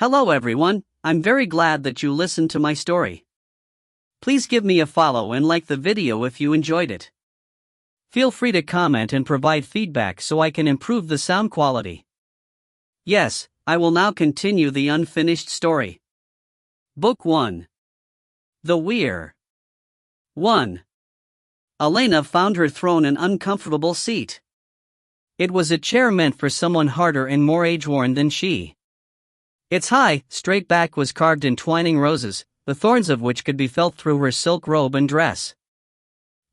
Hello everyone, I'm very glad that you listened to my story. Please give me a follow and like the video if you enjoyed it. Feel free to comment and provide feedback so I can improve the sound quality. Yes, I will now continue the unfinished story. Book 1. The Weir. 1. Elena found her throne an uncomfortable seat. It was a chair meant for someone harder and more age-worn than she. Its high, straight back was carved in twining roses, the thorns of which could be felt through her silk robe and dress.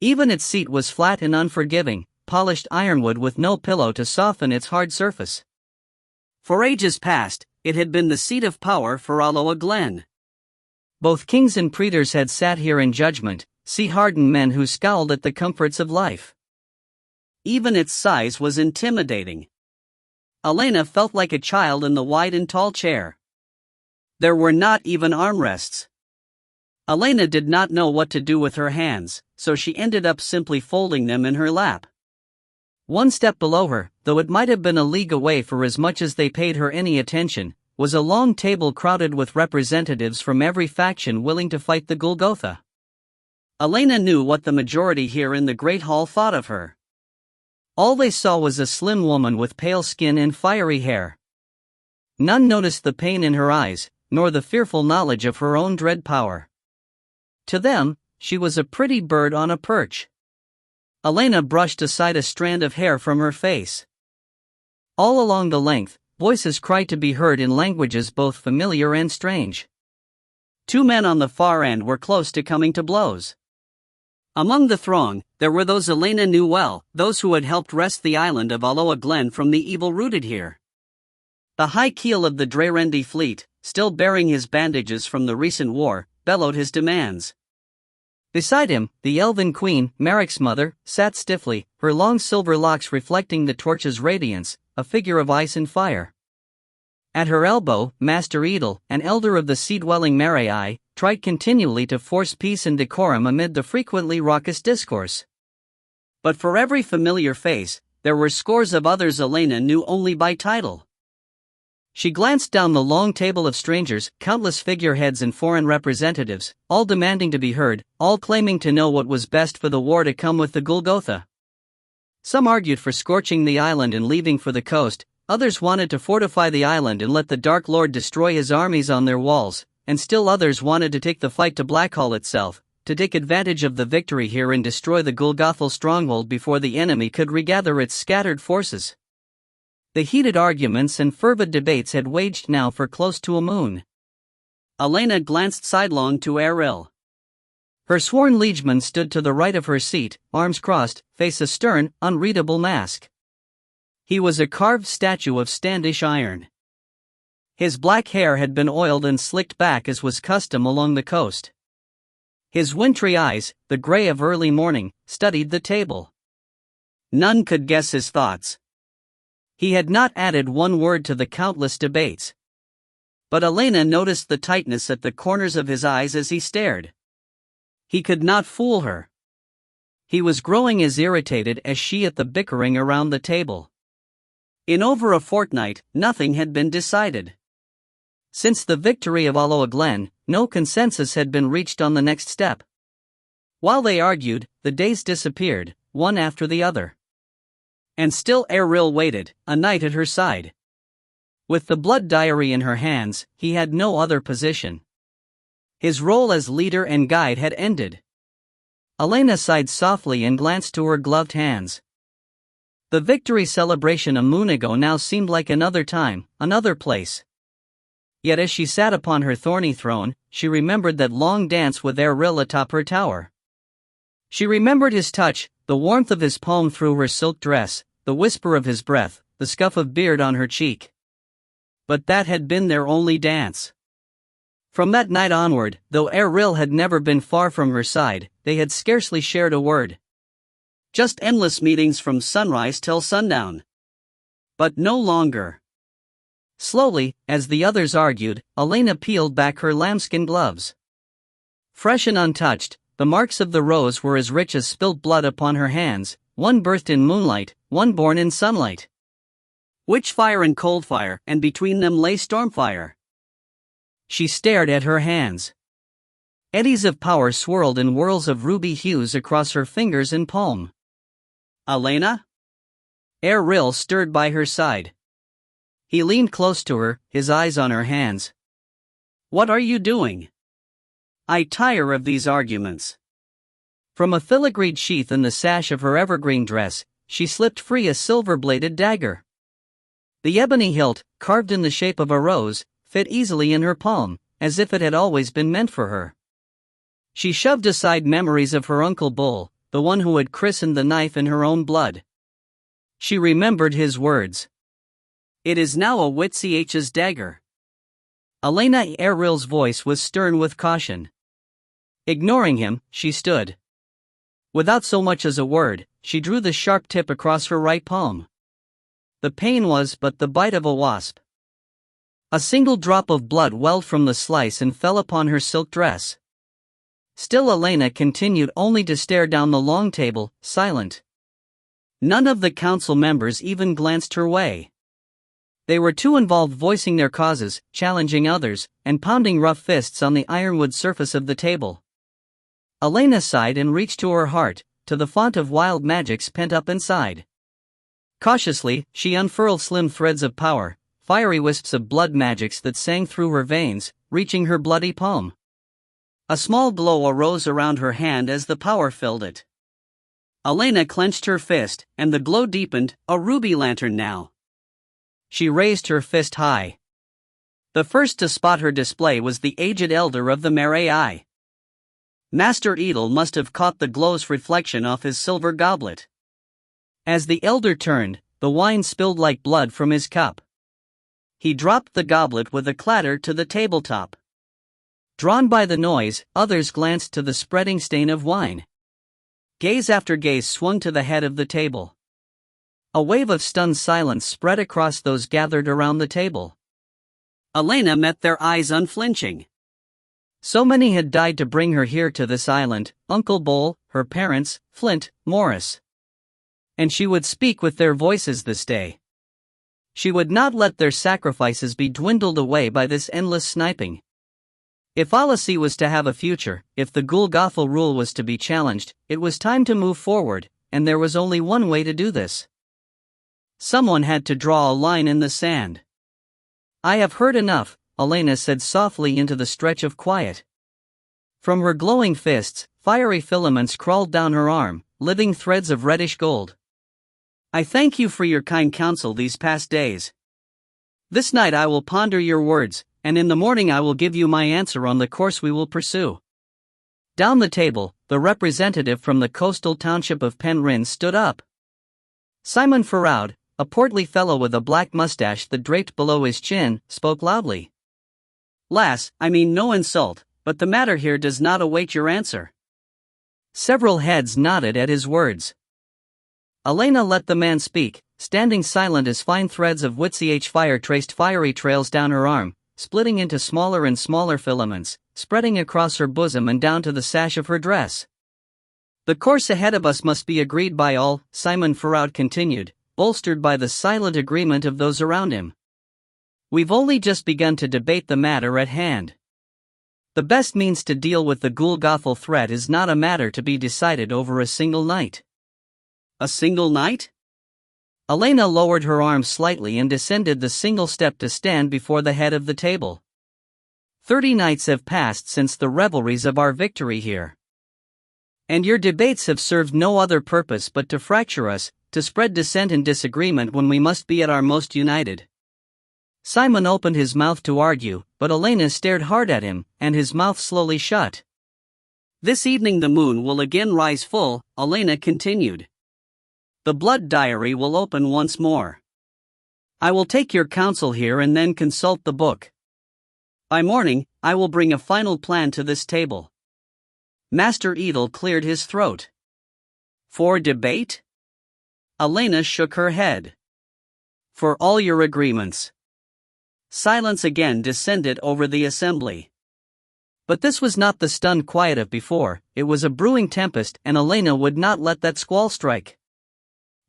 Even its seat was flat and unforgiving, polished ironwood with no pillow to soften its hard surface. For ages past, it had been the seat of power for Alloa Glen. Both kings and praetors had sat here in judgment, sea-hardened men who scowled at the comforts of life. Even its size was intimidating. Elena felt like a child in the wide and tall chair. There were not even armrests. Elena did not know what to do with her hands, so she ended up simply folding them in her lap. One step below her, though it might have been a league away for as much as they paid her any attention, was a long table crowded with representatives from every faction willing to fight the Golgotha. Elena knew what the majority here in the Great Hall thought of her. All they saw was a slim woman with pale skin and fiery hair. None noticed the pain in her eyes, nor the fearful knowledge of her own dread power. To them, she was a pretty bird on a perch. Elena brushed aside a strand of hair from her face. All along the length, voices cried to be heard in languages both familiar and strange. Two men on the far end were close to coming to blows. Among the throng, there were those Elena knew well, those who had helped wrest the island of Alloa Glen from the evil rooted here. The high keel of the Drerendi fleet, still bearing his bandages from the recent war, bellowed his demands. Beside him, the elven queen, Marik's mother, sat stiffly, her long silver locks reflecting the torch's radiance, a figure of ice and fire. At her elbow, Master Edel, an elder of the sea-dwelling Marai, tried continually to force peace and decorum amid the frequently raucous discourse. But for every familiar face, there were scores of others Elena knew only by title. She glanced down the long table of strangers, countless figureheads and foreign representatives, all demanding to be heard, all claiming to know what was best for the war to come with the Golgotha. Some argued for scorching the island and leaving for the coast, others wanted to fortify the island and let the Dark Lord destroy his armies on their walls, and still others wanted to take the fight to Blackhall itself, to take advantage of the victory here and destroy the Golgothal stronghold before the enemy could regather its scattered forces. The heated arguments and fervid debates had waged now for close to a moon. Elena glanced sidelong to Eril. Her sworn liegeman stood to the right of her seat, arms crossed, face a stern, unreadable mask. He was a carved statue of Standish iron. His black hair had been oiled and slicked back as was custom along the coast. His wintry eyes, the gray of early morning, studied the table. None could guess his thoughts. He had not added one word to the countless debates. But Elena noticed the tightness at the corners of his eyes as he stared. He could not fool her. He was growing as irritated as she at the bickering around the table. In over a fortnight, nothing had been decided. Since the victory of Alloa Glen, no consensus had been reached on the next step. While they argued, the days disappeared, one after the other. And still Eril waited, a knight at her side. With the blood diary in her hands, he had no other position. His role as leader and guide had ended. Elena sighed softly and glanced to her gloved hands. The victory celebration a moon ago now seemed like another time, another place. Yet as she sat upon her thorny throne, she remembered that long dance with Eril atop her tower. She remembered his touch, the warmth of his palm through her silk dress, the whisper of his breath, the scuff of beard on her cheek. But that had been their only dance. From that night onward, though Eril had never been far from her side, they had scarcely shared a word. Just endless meetings from sunrise till sundown. But no longer. Slowly, as the others argued, Elena peeled back her lambskin gloves. Fresh and untouched, the marks of the rose were as rich as spilt blood upon her hands, one birthed in moonlight, one born in sunlight. Witch fire and cold fire, and between them lay storm fire. She stared at her hands. Eddies of power swirled in whirls of ruby hues across her fingers and palm. Elena? Errol stirred by her side. He leaned close to her, his eyes on her hands. What are you doing? I tire of these arguments. From a filigreed sheath in the sash of her evergreen dress, she slipped free a silver-bladed dagger. The ebony hilt, carved in the shape of a rose, fit easily in her palm, as if it had always been meant for her. She shoved aside memories of her Uncle Bull, the one who had christened the knife in her own blood. She remembered his words. It is now a Witzch's dagger. Elena Erril's voice was stern with caution. Ignoring him, she stood. Without so much as a word, she drew the sharp tip across her right palm. The pain was but the bite of a wasp. A single drop of blood welled from the slice and fell upon her silk dress. Still Elena continued only to stare down the long table, silent. None of the council members even glanced her way. They were too involved voicing their causes, challenging others, and pounding rough fists on the ironwood surface of the table. Elena sighed and reached to her heart, to the font of wild magics pent up inside. Cautiously, she unfurled slim threads of power, fiery wisps of blood magics that sang through her veins, reaching her bloody palm. A small glow arose around her hand as the power filled it. Elena clenched her fist, and the glow deepened, a ruby lantern now. She raised her fist high. The first to spot her display was the aged elder of the Magi. Master Edel must have caught the glow's reflection off his silver goblet. As the elder turned, the wine spilled like blood from his cup. He dropped the goblet with a clatter to the tabletop. Drawn by the noise, others glanced to the spreading stain of wine. Gaze after gaze swung to the head of the table. A wave of stunned silence spread across those gathered around the table. Elena met their eyes unflinching. So many had died to bring her here to this island, Uncle Bull, her parents, Flint, Morris. And she would speak with their voices this day. She would not let their sacrifices be dwindled away by this endless sniping. If Alasi was to have a future, if the Gulgothal rule was to be challenged, it was time to move forward, and there was only one way to do this. Someone had to draw a line in the sand. I have heard enough, Elena said softly into the stretch of quiet. From her glowing fists, fiery filaments crawled down her arm, living threads of reddish gold. I thank you for your kind counsel these past days. This night I will ponder your words, and in the morning I will give you my answer on the course we will pursue. Down the table, the representative from the coastal township of Penryn stood up. Simon Farroud, a portly fellow with a black mustache that draped below his chin, spoke loudly. Lass, I mean no insult, but the matter here does not await your answer. Several heads nodded at his words. Elena let the man speak, standing silent as fine threads of Witzch fire traced fiery trails down her arm, splitting into smaller and smaller filaments, spreading across her bosom and down to the sash of her dress. The course ahead of us must be agreed by all, Simon Farroud continued, bolstered by the silent agreement of those around him. We've only just begun to debate the matter at hand. The best means to deal with the Gulgothal threat is not a matter to be decided over a single night. A single night? Elena lowered her arms slightly and descended the single step to stand before the head of the table. 30 nights have passed since the revelries of our victory here. And your debates have served no other purpose but to fracture us, to spread dissent and disagreement when we must be at our most united. Simon opened his mouth to argue, but Elena stared hard at him, and his mouth slowly shut. This evening the moon will again rise full, Elena continued. The blood diary will open once more. I will take your counsel here and then consult the book. By morning, I will bring a final plan to this table. Master Edel cleared his throat. For debate? Elena shook her head. For all your agreements. Silence again descended over the assembly. But this was not the stunned quiet of before, it was a brewing tempest, and Elena would not let that squall strike.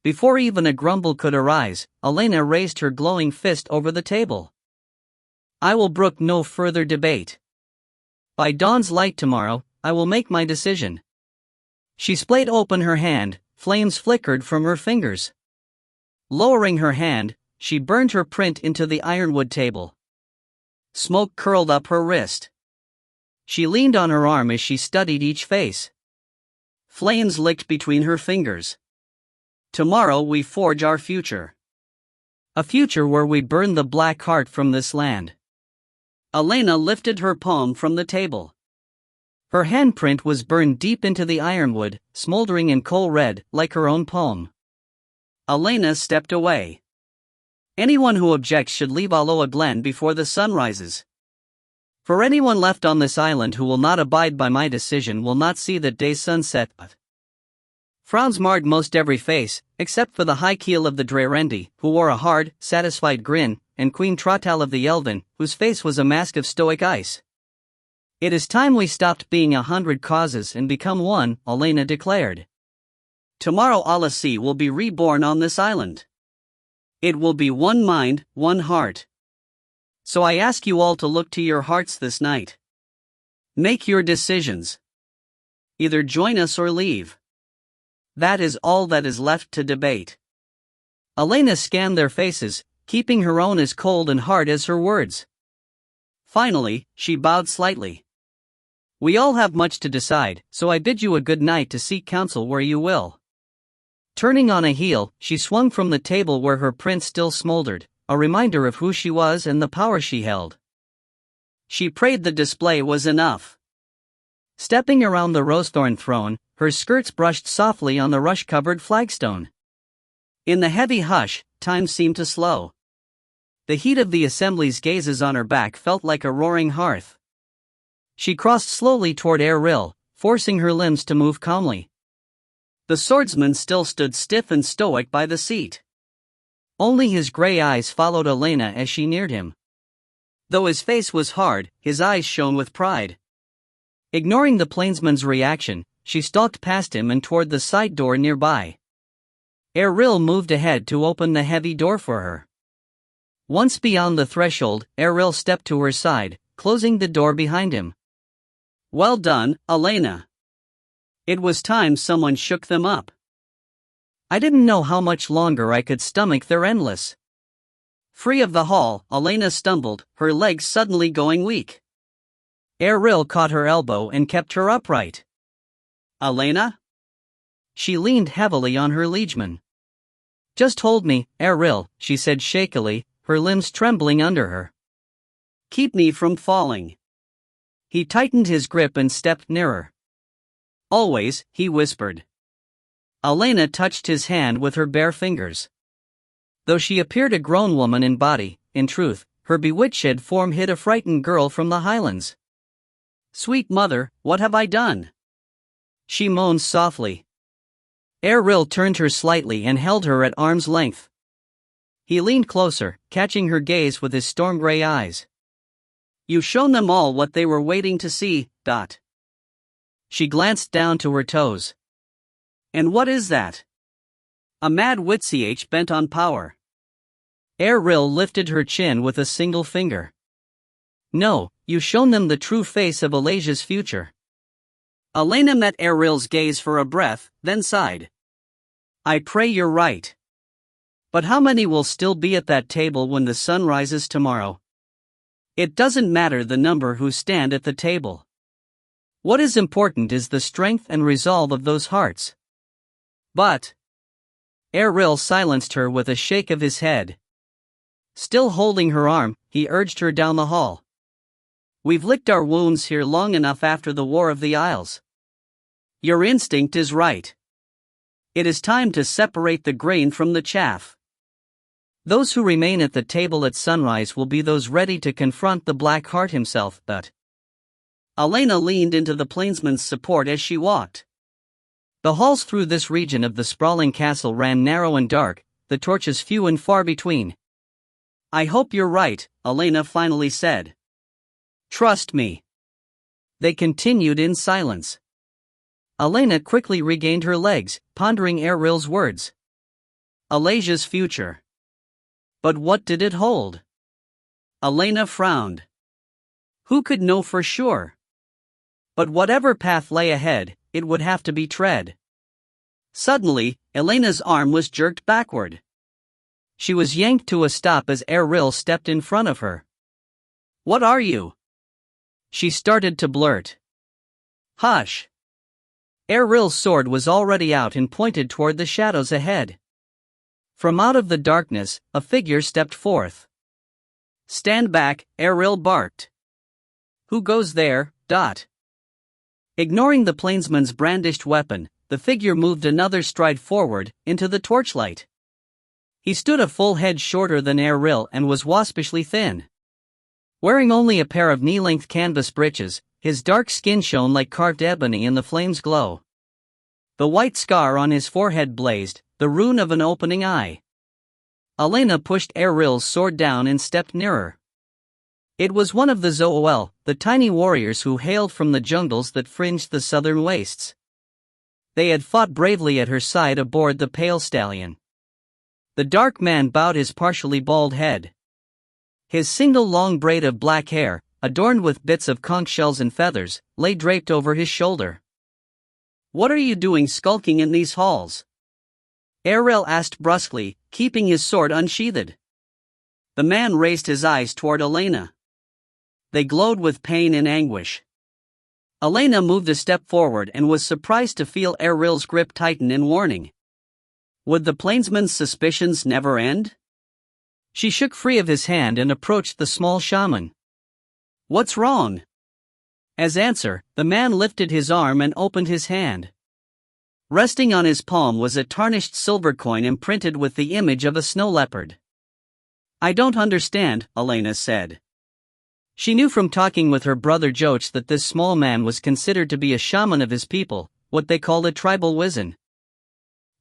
Before even a grumble could arise, Elena raised her glowing fist over the table. I will brook no further debate. By dawn's light tomorrow, I will make my decision. She splayed open her hand, flames flickered from her fingers. Lowering her hand, she burned her print into the ironwood table. Smoke curled up her wrist. She leaned on her arm as she studied each face. Flames licked between her fingers. Tomorrow we forge our future. A future where we burn the black heart from this land. Elena lifted her palm from the table. Her handprint was burned deep into the ironwood, smoldering in coal red, like her own palm. Elena stepped away. Anyone who objects should leave Aloha Glen before the sun rises. For anyone left on this island who will not abide by my decision will not see the day's sunset. Frowns marred most every face, except for the high keel of the Drerendi, who wore a hard, satisfied grin, and Queen Trottal of the Elven, whose face was a mask of stoic ice. It is time we stopped being 100 causes and become one, Elena declared. Tomorrow Alasi will be reborn on this island. It will be one mind, one heart. So I ask you all to look to your hearts this night. Make your decisions. Either join us or leave. That is all that is left to debate. Elena scanned their faces, keeping her own as cold and hard as her words. Finally, she bowed slightly. We all have much to decide, so I bid you a good night to seek counsel where you will. Turning on a heel, she swung from the table where her print still smoldered, a reminder of who she was and the power she held. She prayed the display was enough. Stepping around the rosethorn throne, her skirts brushed softly on the rush-covered flagstone. In the heavy hush, time seemed to slow. The heat of the assembly's gazes on her back felt like a roaring hearth. She crossed slowly toward Erril, forcing her limbs to move calmly. The swordsman still stood stiff and stoic by the seat. Only his gray eyes followed Elena as she neared him. Though his face was hard, his eyes shone with pride. Ignoring the plainsman's reaction, she stalked past him and toward the side door nearby. Erril moved ahead to open the heavy door for her. Once beyond the threshold, Erril stepped to her side, closing the door behind him. Well done, Elena. It was time someone shook them up. I didn't know how much longer I could stomach their endless. Free of the hall, Elena stumbled, her legs suddenly going weak. Erril caught her elbow and kept her upright. Elena? She leaned heavily on her liegeman. Just hold me, Erril, she said shakily, her limbs trembling under her. Keep me from falling. He tightened his grip and stepped nearer. Always, he whispered. Elena touched his hand with her bare fingers. Though she appeared a grown woman in body, in truth, her bewitched form hid a frightened girl from the highlands. Sweet mother, what have I done? She moaned softly. Erril turned her slightly and held her at arm's length. He leaned closer, catching her gaze with his storm-gray eyes. You've shown them all what they were waiting to see, Dot. She glanced down to her toes. And what is that? A mad witch bent on power. Erril lifted her chin with a single finger. No, you've shown them the true face of Alasia's future. Elena met Erril's gaze for a breath, then sighed. I pray you're right. But how many will still be at that table when the sun rises tomorrow? It doesn't matter the number who stand at the table. What is important is the strength and resolve of those hearts. But Erril silenced her with a shake of his head. Still holding her arm, he urged her down the hall. We've licked our wounds here long enough after the War of the Isles. Your instinct is right. It is time to separate the grain from the chaff. Those who remain at the table at sunrise will be those ready to confront the Black Heart himself, but Elena leaned into the plainsman's support as she walked. The halls through this region of the sprawling castle ran narrow and dark, the torches few and far between. I hope you're right, Elena finally said. Trust me. They continued in silence. Elena quickly regained her legs, pondering Erril's words. Alasia's future. But what did it hold? Elena frowned. Who could know for sure? But whatever path lay ahead, it would have to be tread. Suddenly, Elena's arm was jerked backward. She was yanked to a stop as Errol stepped in front of her. "What are you?" she started to blurt. "Hush." Errol's sword was already out and pointed toward the shadows ahead. From out of the darkness, a figure stepped forth. "Stand back," Errol barked. "Who goes there?" Ignoring the plainsman's brandished weapon, the figure moved another stride forward, into the torchlight. He stood a full head shorter than Errol and was waspishly thin. Wearing only a pair of knee-length canvas breeches, his dark skin shone like carved ebony in the flame's glow. The white scar on his forehead blazed, the rune of an opening eye. Elena pushed Errol's sword down and stepped nearer. It was one of the Zoel, the tiny warriors who hailed from the jungles that fringed the southern wastes. They had fought bravely at her side aboard the Pale Stallion. The dark man bowed his partially bald head. His single long braid of black hair, adorned with bits of conch shells and feathers, lay draped over his shoulder. "What are you doing skulking in these halls?" Errol asked brusquely, keeping his sword unsheathed. The man raised his eyes toward Elena. They glowed with pain and anguish. Elena moved a step forward and was surprised to feel Errol's grip tighten in warning. Would the plainsman's suspicions never end? She shook free of his hand and approached the small shaman. "What's wrong?" As answer, the man lifted his arm and opened his hand. Resting on his palm was a tarnished silver coin imprinted with the image of a snow leopard. "I don't understand," Elena said. She knew from talking with her brother Joach that this small man was considered to be a shaman of his people, what they called a tribal wizen.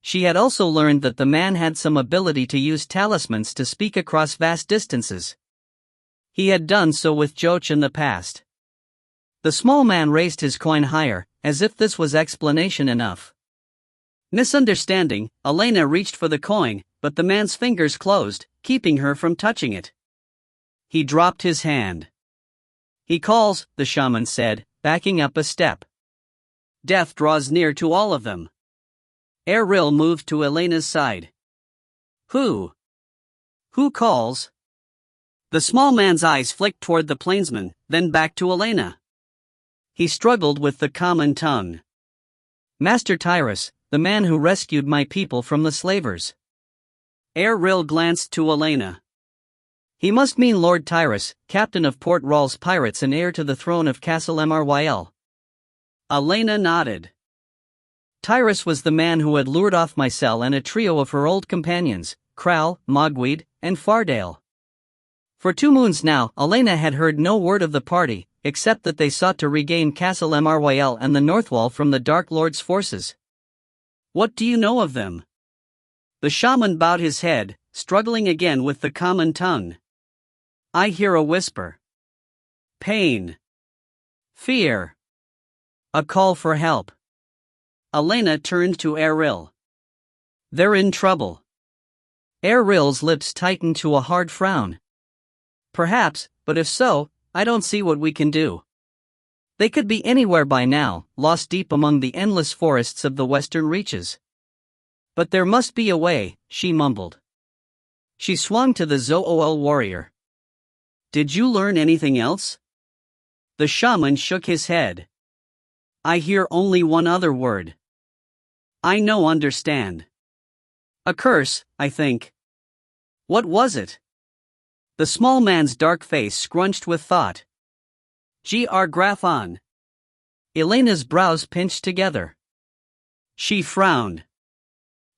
She had also learned that the man had some ability to use talismans to speak across vast distances. He had done so with Joach in the past. The small man raised his coin higher, as if this was explanation enough. Misunderstanding, Elena reached for the coin, but the man's fingers closed, keeping her from touching it. He dropped his hand. "He calls," the shaman said, backing up a step. "Death draws near to all of them." Errol moved to Elena's side. Who calls?" The small man's eyes flicked toward the plainsman, then back to Elena. He struggled with the common tongue. "Master Tyrus, the man who rescued my people from the slavers." Errol glanced to Elena. "He must mean Lord Tyrus, captain of Port Royal's pirates and heir to the throne of Castle Mryl. Elena nodded. Tyrus was the man who had lured off Mycel and a trio of her old companions, Kral, Mogweed, and Fardale. For 2 moons now, Elena had heard no word of the party, except that they sought to regain Castle Mryl and the North Wall from the Dark Lord's forces. "What do you know of them?" The shaman bowed his head, struggling again with the common tongue. "I hear a whisper. Pain. Fear. A call for help." Elena turned to Errol. "They're in trouble." Errol's lips tightened to a hard frown. "Perhaps, but if so, I don't see what we can do. They could be anywhere by now, lost deep among the endless forests of the western reaches." "But there must be a way," she mumbled. She swung to the Zool warrior. "Did you learn anything else?" The shaman shook his head. "I hear only one other word. I no understand. A curse, I think." "What was it?" The small man's dark face scrunched with thought. "Gr Graphon." Elena's brows pinched together. She frowned.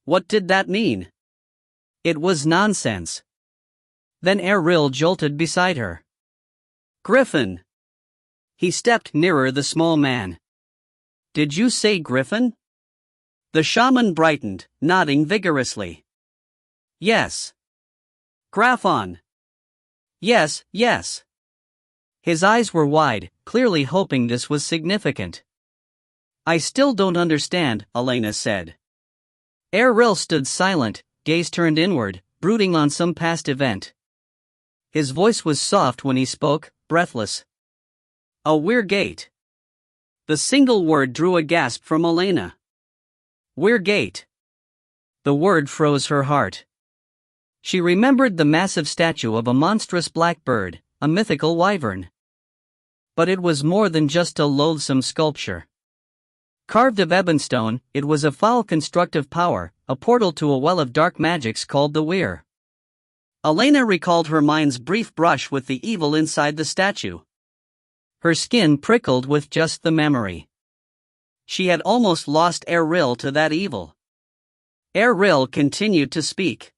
What did that mean? It was nonsense. Then Errol jolted beside her. "Griffin!" He stepped nearer the small man. "Did you say Griffin?" The shaman brightened, nodding vigorously. "Yes." "Graphon." "Yes, yes." His eyes were wide, clearly hoping this was significant. "I still don't understand," Elena said. Errol stood silent, gaze turned inward, brooding on some past event. His voice was soft when he spoke, breathless. A weir gate. The single word drew a gasp from Elena. Weir gate. The word froze her heart. She remembered the massive statue of a monstrous black bird, a mythical wyvern. But it was more than just a loathsome sculpture. Carved of ebonstone, it was a foul constructive power, a portal to a well of dark magics called the weir. Elena recalled her mind's brief brush with the evil inside the statue. Her skin prickled with just the memory. She had almost lost Erril to that evil. Erril continued to speak.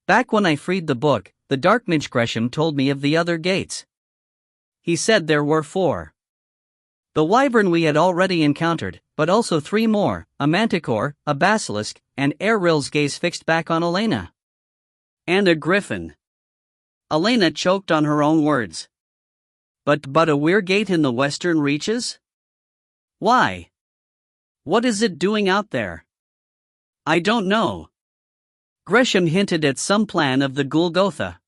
Back when I freed the book, the dark mage Gresham told me of the other gates. He said there were 4. The wyvern we had already encountered, but also 3 more, a manticore, a basilisk, and Erril's gaze fixed back on Elena. And a griffin. Elena choked on her own words. But a weir gate in the western reaches? Why? What is it doing out there? I don't know. Gresham hinted at some plan of the Golgotha.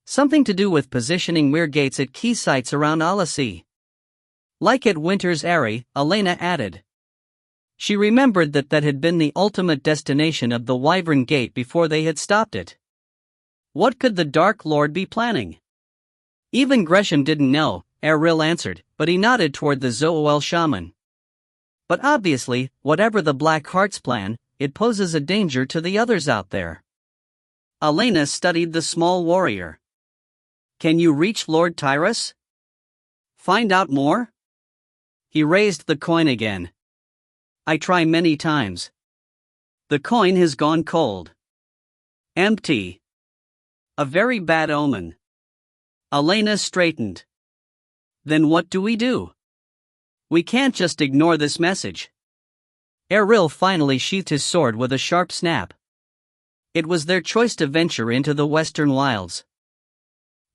Something to do with positioning weir gates at key sites around Alasea. Like at Winter's Eyrie, Elena added. She remembered that had been the ultimate destination of the Wyvern Gate before they had stopped it. What could the Dark Lord be planning? Even Gresham didn't know, Erril answered, but he nodded toward the Zoel shaman. But obviously, whatever the Black Heart's plan, it poses a danger to the others out there. Elena studied the small warrior. Can you reach Lord Tyrus? Find out more? He raised the coin again. I try many times. The coin has gone cold. Empty. A very bad omen. Elena straightened. Then what do we do? We can't just ignore this message. Erril finally sheathed his sword with a sharp snap. It was their choice to venture into the western wilds.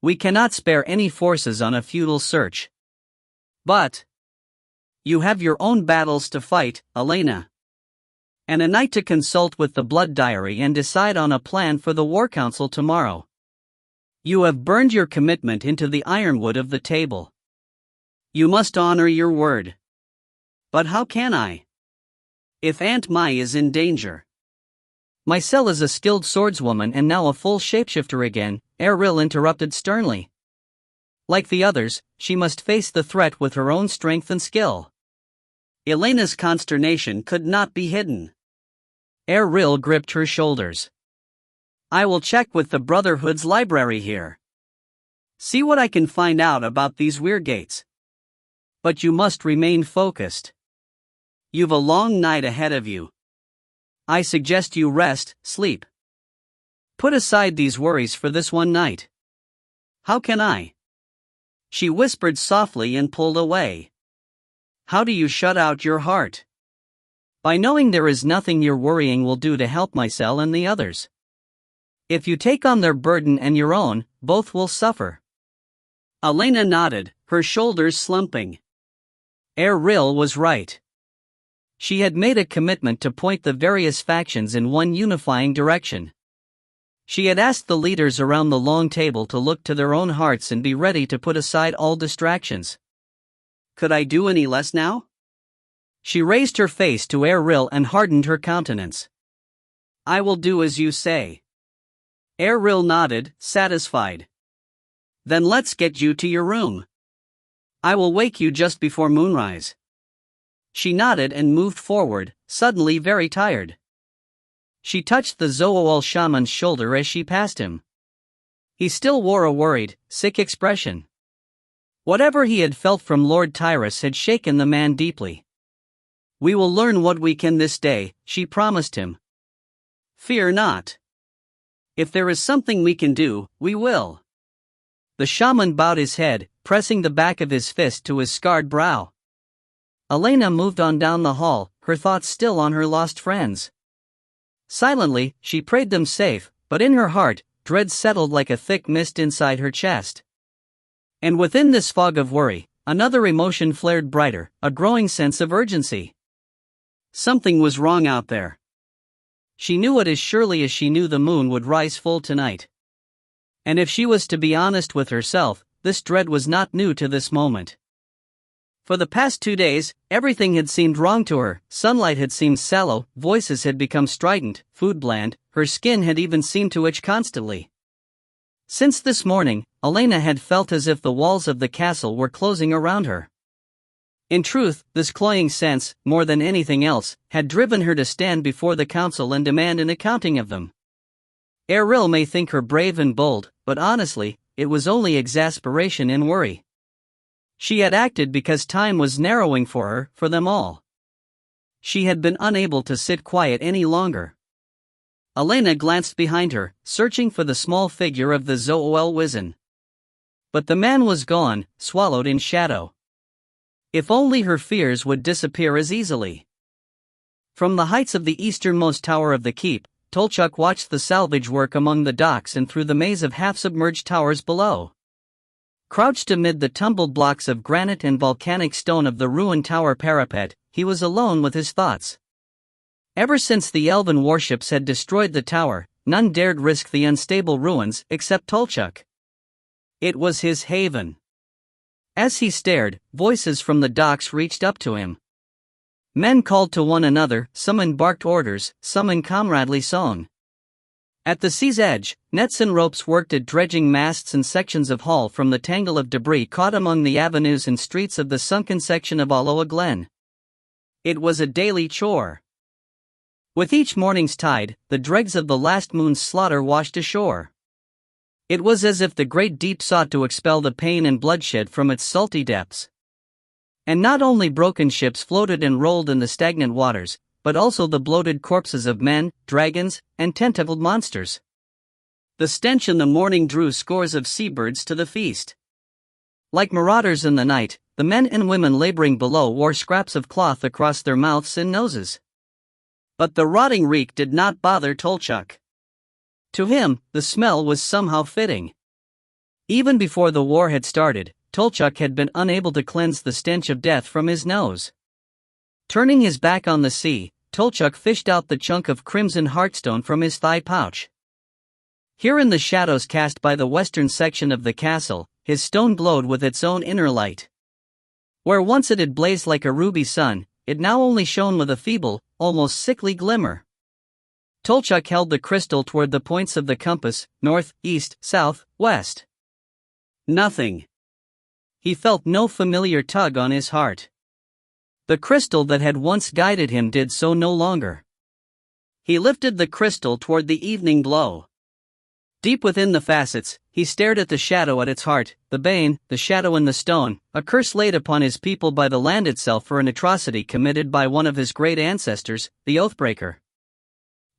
We cannot spare any forces on a futile search. But you have your own battles to fight, Elena. And a night to consult with the Blood Diary and decide on a plan for the War Council tomorrow. You have burned your commitment into the ironwood of the table. You must honor your word. But how can I? If Aunt Mai is in danger. Mycelle is a skilled swordswoman and now a full shapeshifter again, Erril interrupted sternly. Like the others, she must face the threat with her own strength and skill. Elena's consternation could not be hidden. Erril gripped her shoulders. I will check with the Brotherhood's library here. See what I can find out about these weir gates. But you must remain focused. You've a long night ahead of you. I suggest you rest, sleep. Put aside these worries for this one night. How can I? She whispered softly and pulled away. How do you shut out your heart? By knowing there is nothing your worrying will do to help Mycelle and the others. If you take on their burden and your own, both will suffer. Elena nodded, her shoulders slumping. Erril was right. She had made a commitment to point the various factions in one unifying direction. She had asked the leaders around the long table to look to their own hearts and be ready to put aside all distractions. Could I do any less now? She raised her face to Erril and hardened her countenance. I will do as you say. Erril nodded, satisfied. Then let's get you to your room. I will wake you just before moonrise. She nodded and moved forward, suddenly very tired. She touched the Zoal shaman's shoulder as she passed him. He still wore a worried, sick expression. Whatever he had felt from Lord Tyrus had shaken the man deeply. We will learn what we can this day, she promised him. Fear not. If there is something we can do, we will. The shaman bowed his head, pressing the back of his fist to his scarred brow. Elena moved on down the hall, her thoughts still on her lost friends. Silently, she prayed them safe, but in her heart, dread settled like a thick mist inside her chest. And within this fog of worry, another emotion flared brighter, a growing sense of urgency. Something was wrong out there. She knew it as surely as she knew the moon would rise full tonight. And if she was to be honest with herself, this dread was not new to this moment. For the past 2 days, everything had seemed wrong to her. Sunlight had seemed sallow, voices had become strident, food bland, her skin had even seemed to itch constantly. Since this morning, Elena had felt as if the walls of the castle were closing around her. In truth, this cloying sense, more than anything else, had driven her to stand before the council and demand an accounting of them. Eril may think her brave and bold, but honestly, it was only exasperation and worry. She had acted because time was narrowing for her, for them all. She had been unable to sit quiet any longer. Elena glanced behind her, searching for the small figure of the Zoel Wizen. But the man was gone, swallowed in shadow. If only her fears would disappear as easily. From the heights of the easternmost tower of the keep, Tolchuk watched the salvage work among the docks and through the maze of half-submerged towers below. Crouched amid the tumbled blocks of granite and volcanic stone of the ruined tower parapet, he was alone with his thoughts. Ever since the elven warships had destroyed the tower, none dared risk the unstable ruins except Tolchuk. It was his haven. As he stared, voices from the docks reached up to him. Men called to one another, some in barked orders, some in comradely song. At the sea's edge, nets and ropes worked at dredging masts and sections of hull from the tangle of debris caught among the avenues and streets of the sunken section of Aloha Glen. It was a daily chore. With each morning's tide, the dregs of the last moon's slaughter washed ashore. It was as if the great deep sought to expel the pain and bloodshed from its salty depths. And not only broken ships floated and rolled in the stagnant waters, but also the bloated corpses of men, dragons, and tentacled monsters. The stench in the morning drew scores of seabirds to the feast. Like marauders in the night, the men and women laboring below wore scraps of cloth across their mouths and noses. But the rotting reek did not bother Tolchuk. To him, the smell was somehow fitting. Even before the war had started, Tolchuk had been unable to cleanse the stench of death from his nose. Turning his back on the sea, Tolchuk fished out the chunk of crimson heartstone from his thigh pouch. Here in the shadows cast by the western section of the castle, his stone glowed with its own inner light. Where once it had blazed like a ruby sun, it now only shone with a feeble, almost sickly glimmer. Tolchuk held the crystal toward the points of the compass, north, east, south, west. Nothing. He felt no familiar tug on his heart. The crystal that had once guided him did so no longer. He lifted the crystal toward the evening glow. Deep within the facets, he stared at the shadow at its heart, the bane, the shadow in the stone, a curse laid upon his people by the land itself for an atrocity committed by one of his great ancestors, the Oathbreaker.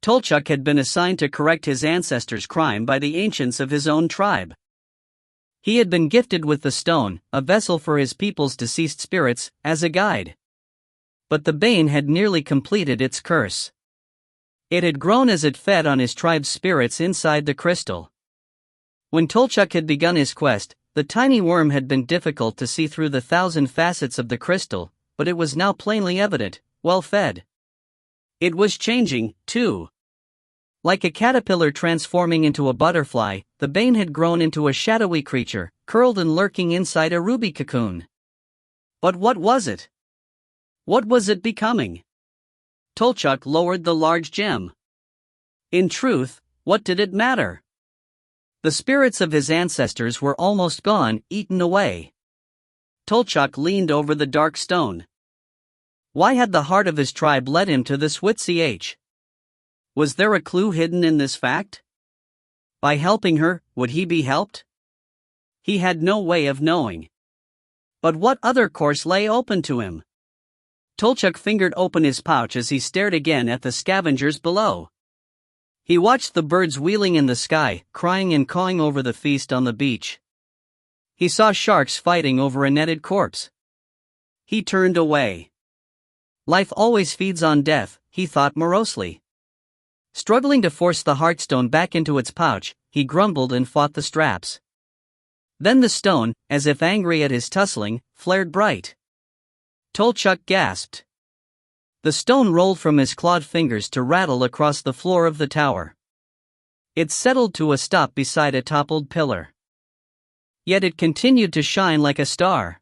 Tolchuk had been assigned to correct his ancestors' crime by the ancients of his own tribe. He had been gifted with the stone, a vessel for his people's deceased spirits, as a guide. But the bane had nearly completed its curse. It had grown as it fed on his tribe's spirits inside the crystal. When Tolchuk had begun his quest, the tiny worm had been difficult to see through the 1,000 facets of the crystal, but it was now plainly evident, well fed. It was changing, too. Like a caterpillar transforming into a butterfly, the bane had grown into a shadowy creature, curled and lurking inside a ruby cocoon. But what was it? What was it becoming? Tolchuk lowered the large gem. In truth, what did it matter? The spirits of his ancestors were almost gone, eaten away. Tolchuk leaned over the dark stone. Why had the heart of his tribe led him to this Witch? Was there a clue hidden in this fact? By helping her, would he be helped? He had no way of knowing. But what other course lay open to him? Tolchuk fingered open his pouch as he stared again at the scavengers below. He watched the birds wheeling in the sky, crying and cawing over the feast on the beach. He saw sharks fighting over a netted corpse. He turned away. Life always feeds on death, he thought morosely. Struggling to force the heartstone back into its pouch, he grumbled and fought the straps. Then the stone, as if angry at his tussling, flared bright. Tolchuk gasped. The stone rolled from his clawed fingers to rattle across the floor of the tower. It settled to a stop beside a toppled pillar. Yet it continued to shine like a star.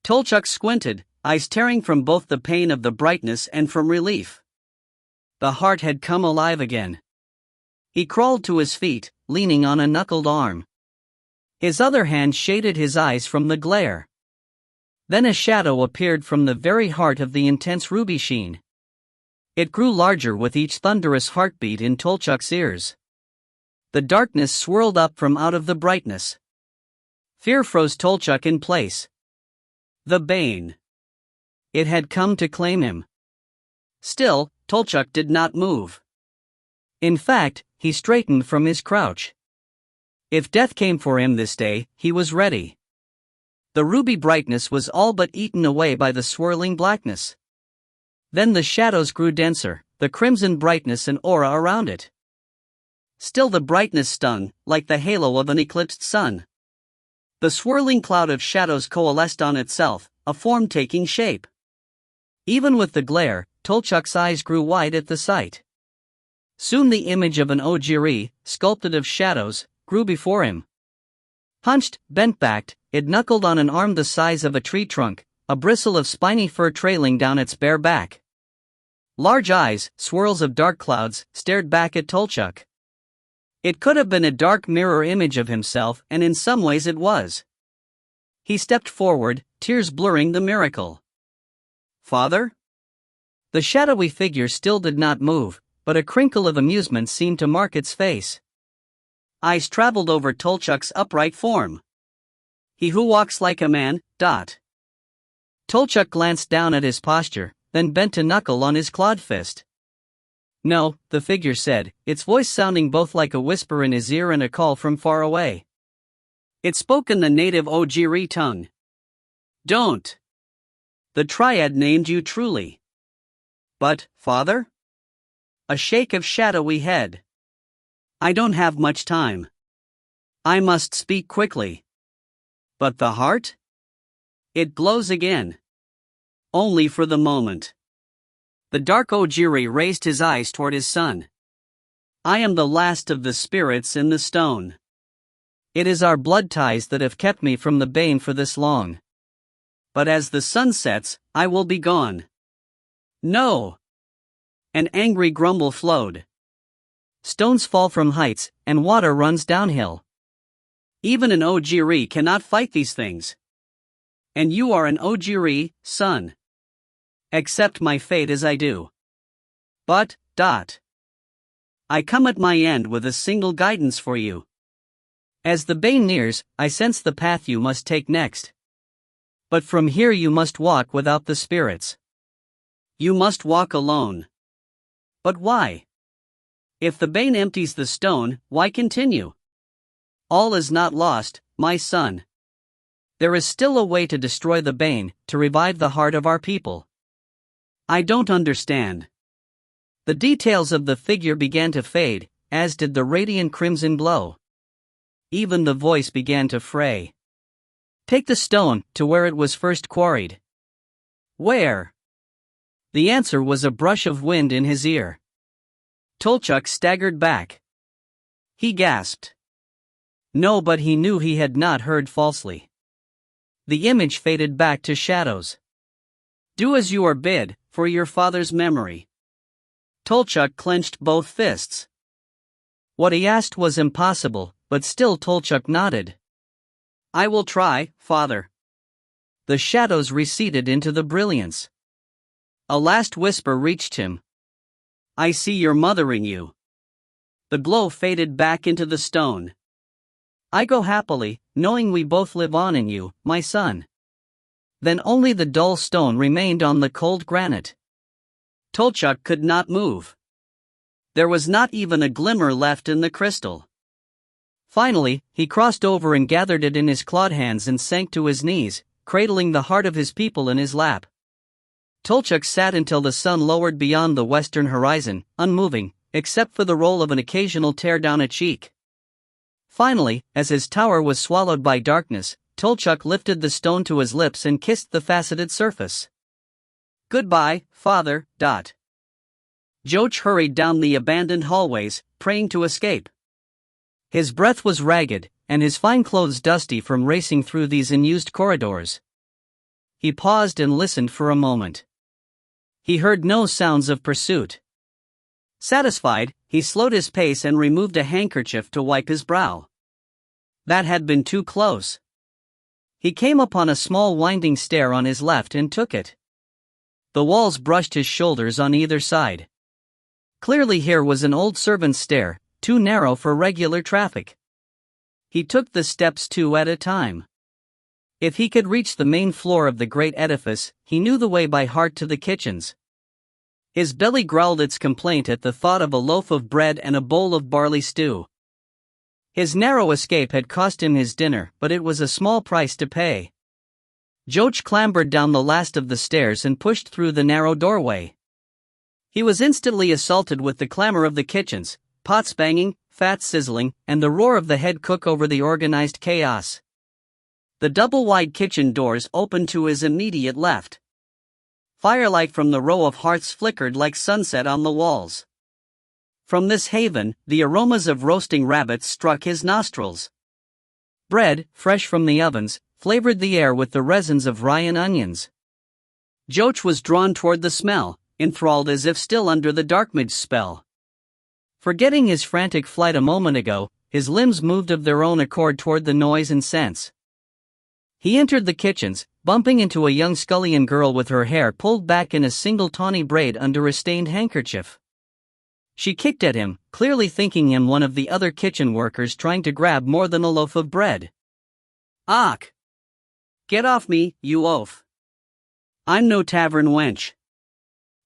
Tolchuk squinted, eyes tearing from both the pain of the brightness and from relief. The heart had come alive again. He crawled to his feet, leaning on a knuckled arm. His other hand shaded his eyes from the glare. Then a shadow appeared from the very heart of the intense ruby sheen. It grew larger with each thunderous heartbeat in Tolchuk's ears. The darkness swirled up from out of the brightness. Fear froze Tolchuk in place. The Bane. It had come to claim him. Still, Tolchuk did not move. In fact, he straightened from his crouch. If death came for him this day, he was ready. The ruby brightness was all but eaten away by the swirling blackness. Then the shadows grew denser, the crimson brightness and aura around it. Still the brightness stung, like the halo of an eclipsed sun. The swirling cloud of shadows coalesced on itself, a form taking shape. Even with the glare, Tolchuk's eyes grew wide at the sight. Soon the image of an ojiri, sculpted of shadows, grew before him. Hunched, bent-backed, it knuckled on an arm the size of a tree trunk, a bristle of spiny fur trailing down its bare back. Large eyes, swirls of dark clouds, stared back at Tolchuk. It could have been a dark mirror image of himself, and in some ways it was. He stepped forward, tears blurring the miracle. "Father?" The shadowy figure still did not move, but a crinkle of amusement seemed to mark its face. Eyes traveled over Tolchuk's upright form. "He who walks like a man, dot." Tolchuk glanced down at his posture, then bent to knuckle on his clawed fist. "No," the figure said, its voice sounding both like a whisper in his ear and a call from far away. It spoke in the native ojiri tongue. "Don't. The Triad named you truly." "But, father?" A shake of shadowy head. "I don't have much time. I must speak quickly." "But the heart?" "It glows again. Only for the moment." The dark ojiri raised his eyes toward his son. "I am the last of the spirits in the stone. It is our blood ties that have kept me from the Bane for this long. But as the sun sets, I will be gone." "No!" An angry grumble flowed. "Stones fall from heights, and water runs downhill. Even an ojiri cannot fight these things. And you are an ojiri, son. Accept my fate as I do. But, I come at my end with a single guidance for you. As the Bane nears, I sense the path you must take next. But from here you must walk without the spirits. You must walk alone." "But why? If the Bane empties the stone, why continue?" "All is not lost, my son. There is still a way to destroy the Bane, to revive the heart of our people." "I don't understand." The details of the figure began to fade, as did the radiant crimson glow. Even the voice began to fray. "Take the stone to where it was first quarried." "Where?" The answer was a brush of wind in his ear. Tolchuk staggered back. He gasped. No, but he knew he had not heard falsely. The image faded back to shadows. "Do as you are bid, for your father's memory." Tolchuk clenched both fists. What he asked was impossible, but still Tolchuk nodded. "I will try, father." The shadows receded into the brilliance. A last whisper reached him. "I see your mother in you." The glow faded back into the stone. "I go happily, knowing we both live on in you, my son." Then only the dull stone remained on the cold granite. Tolchuk could not move. There was not even a glimmer left in the crystal. Finally, he crossed over and gathered it in his clawed hands and sank to his knees, cradling the heart of his people in his lap. Tolchuk sat until the sun lowered beyond the western horizon, unmoving, except for the roll of an occasional tear down a cheek. Finally, as his tower was swallowed by darkness, Tolchuk lifted the stone to his lips and kissed the faceted surface. "Goodbye, father." Joch hurried down the abandoned hallways, praying to escape. His breath was ragged, and his fine clothes dusty from racing through these unused corridors. He paused and listened for a moment. He heard no sounds of pursuit. Satisfied, he slowed his pace and removed a handkerchief to wipe his brow. That had been too close. He came upon a small winding stair on his left and took it. The walls brushed his shoulders on either side. Clearly here was an old servant's stair, too narrow for regular traffic. He took the steps 2 at a time. If he could reach the main floor of the great edifice, he knew the way by heart to the kitchens. His belly growled its complaint at the thought of a loaf of bread and a bowl of barley stew. His narrow escape had cost him his dinner, but it was a small price to pay. Joach clambered down the last of the stairs and pushed through the narrow doorway. He was instantly assaulted with the clamor of the kitchens, pots banging, fat sizzling, and the roar of the head cook over the organized chaos. The double-wide kitchen doors opened to his immediate left. Firelight from the row of hearths flickered like sunset on the walls. From this haven, the aromas of roasting rabbits struck his nostrils. Bread, fresh from the ovens, flavored the air with the resins of rye and onions. Joach was drawn toward the smell, enthralled as if still under the dark mage spell. Forgetting his frantic flight a moment ago, his limbs moved of their own accord toward the noise and scents. He entered the kitchens, bumping into a young scullion girl with her hair pulled back in a single tawny braid under a stained handkerchief. She kicked at him, clearly thinking him one of the other kitchen workers trying to grab more than a loaf of bread. "Ach! Get off me, you oaf! I'm no tavern wench."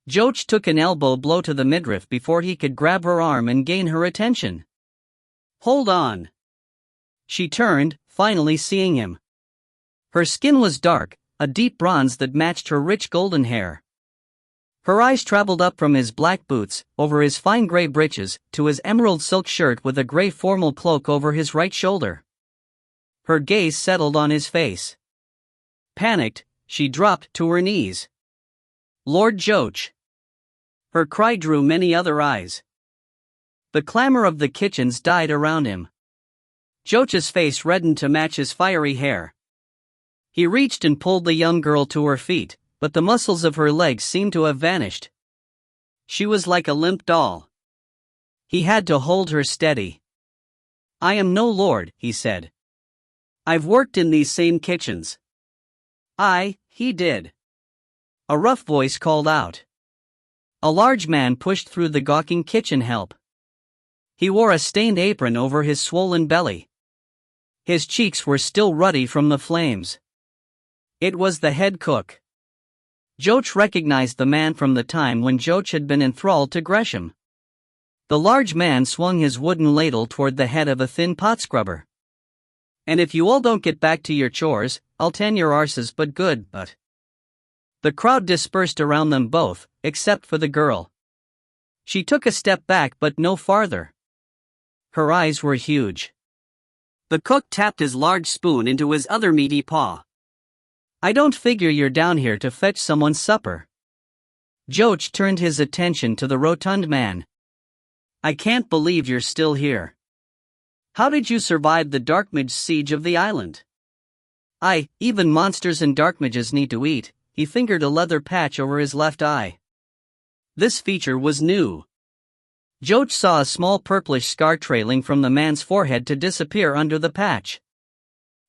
Joach took an elbow blow to the midriff before he could grab her arm and gain her attention. "Hold on." She turned, finally seeing him. Her skin was dark, a deep bronze that matched her rich golden hair. Her eyes traveled up from his black boots, over his fine gray breeches, to his emerald silk shirt with a gray formal cloak over his right shoulder. Her gaze settled on his face. Panicked, she dropped to her knees. "Lord Joach!" Her cry drew many other eyes. The clamor of the kitchens died around him. Joach's face reddened to match his fiery hair. He reached and pulled the young girl to her feet, but the muscles of her legs seemed to have vanished. She was like a limp doll. He had to hold her steady. "I am no lord," he said. "I've worked in these same kitchens." He did. A rough voice called out. A large man pushed through the gawking kitchen help. He wore a stained apron over his swollen belly. His cheeks were still ruddy from the flames. It was the head cook. Joach recognized the man from the time when Joach had been enthralled to Gresham. The large man swung his wooden ladle toward the head of a thin pot scrubber. "And if you all don't get back to your chores, I'll tan your arses but good, but..." The crowd dispersed around them both, except for the girl. She took a step back but no farther. Her eyes were huge. The cook tapped his large spoon into his other meaty paw. "I don't figure you're down here to fetch someone's supper." Joach turned his attention to the rotund man. "I can't believe you're still here. How did you survive the dark mage siege of the island?" Even monsters and dark mages need to eat." He fingered a leather patch over his left eye. This feature was new. Joach saw a small purplish scar trailing from the man's forehead to disappear under the patch.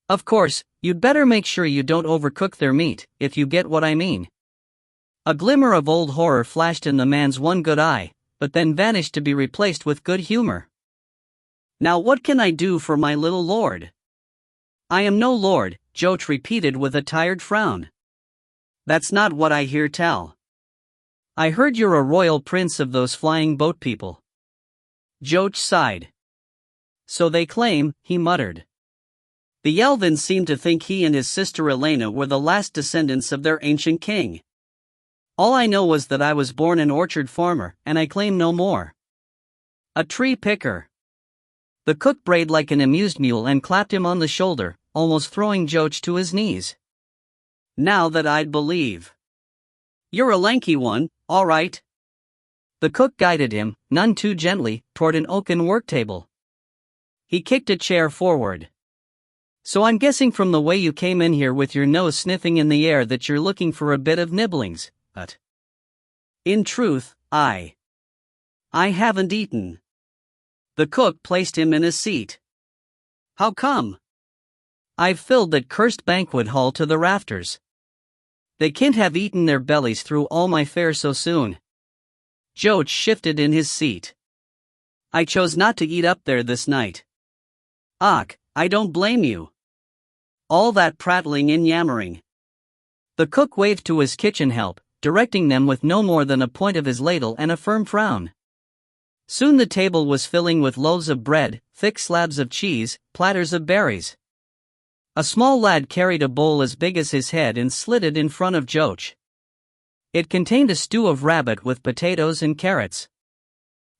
"Of course, you'd better make sure you don't overcook their meat, if you get what I mean." A glimmer of old horror flashed in the man's one good eye, but then vanished to be replaced with good humor. "Now what can I do for my little lord?" "I am no lord," Joach repeated with a tired frown. "That's not what I hear tell. I heard you're a royal prince of those flying boat people." Joach sighed. "So they claim," he muttered. "The Elvins seem to think he and his sister Elena were the last descendants of their ancient king. All I know was that I was born an orchard farmer, and I claim no more." "A tree picker." The cook brayed like an amused mule and clapped him on the shoulder, almost throwing Joach to his knees. "Now that I'd believe. You're a lanky one, all right." The cook guided him, none too gently, toward an oaken work table. He kicked a chair forward. So I'm guessing from the way you came in here with your nose sniffing in the air that you're looking for a bit of nibblings, but in truth, I haven't eaten. The cook placed him in a seat. How come? I've filled that cursed banquet hall to the rafters. They can't have eaten their bellies through all my fare so soon. Joach shifted in his seat. I chose not to eat up there this night. Ach, I don't blame you. All that prattling and yammering. The cook waved to his kitchen help, directing them with no more than a point of his ladle and a firm frown. Soon the table was filling with loaves of bread, thick slabs of cheese, platters of berries. A small lad carried a bowl as big as his head and slid it in front of Joach. It contained a stew of rabbit with potatoes and carrots.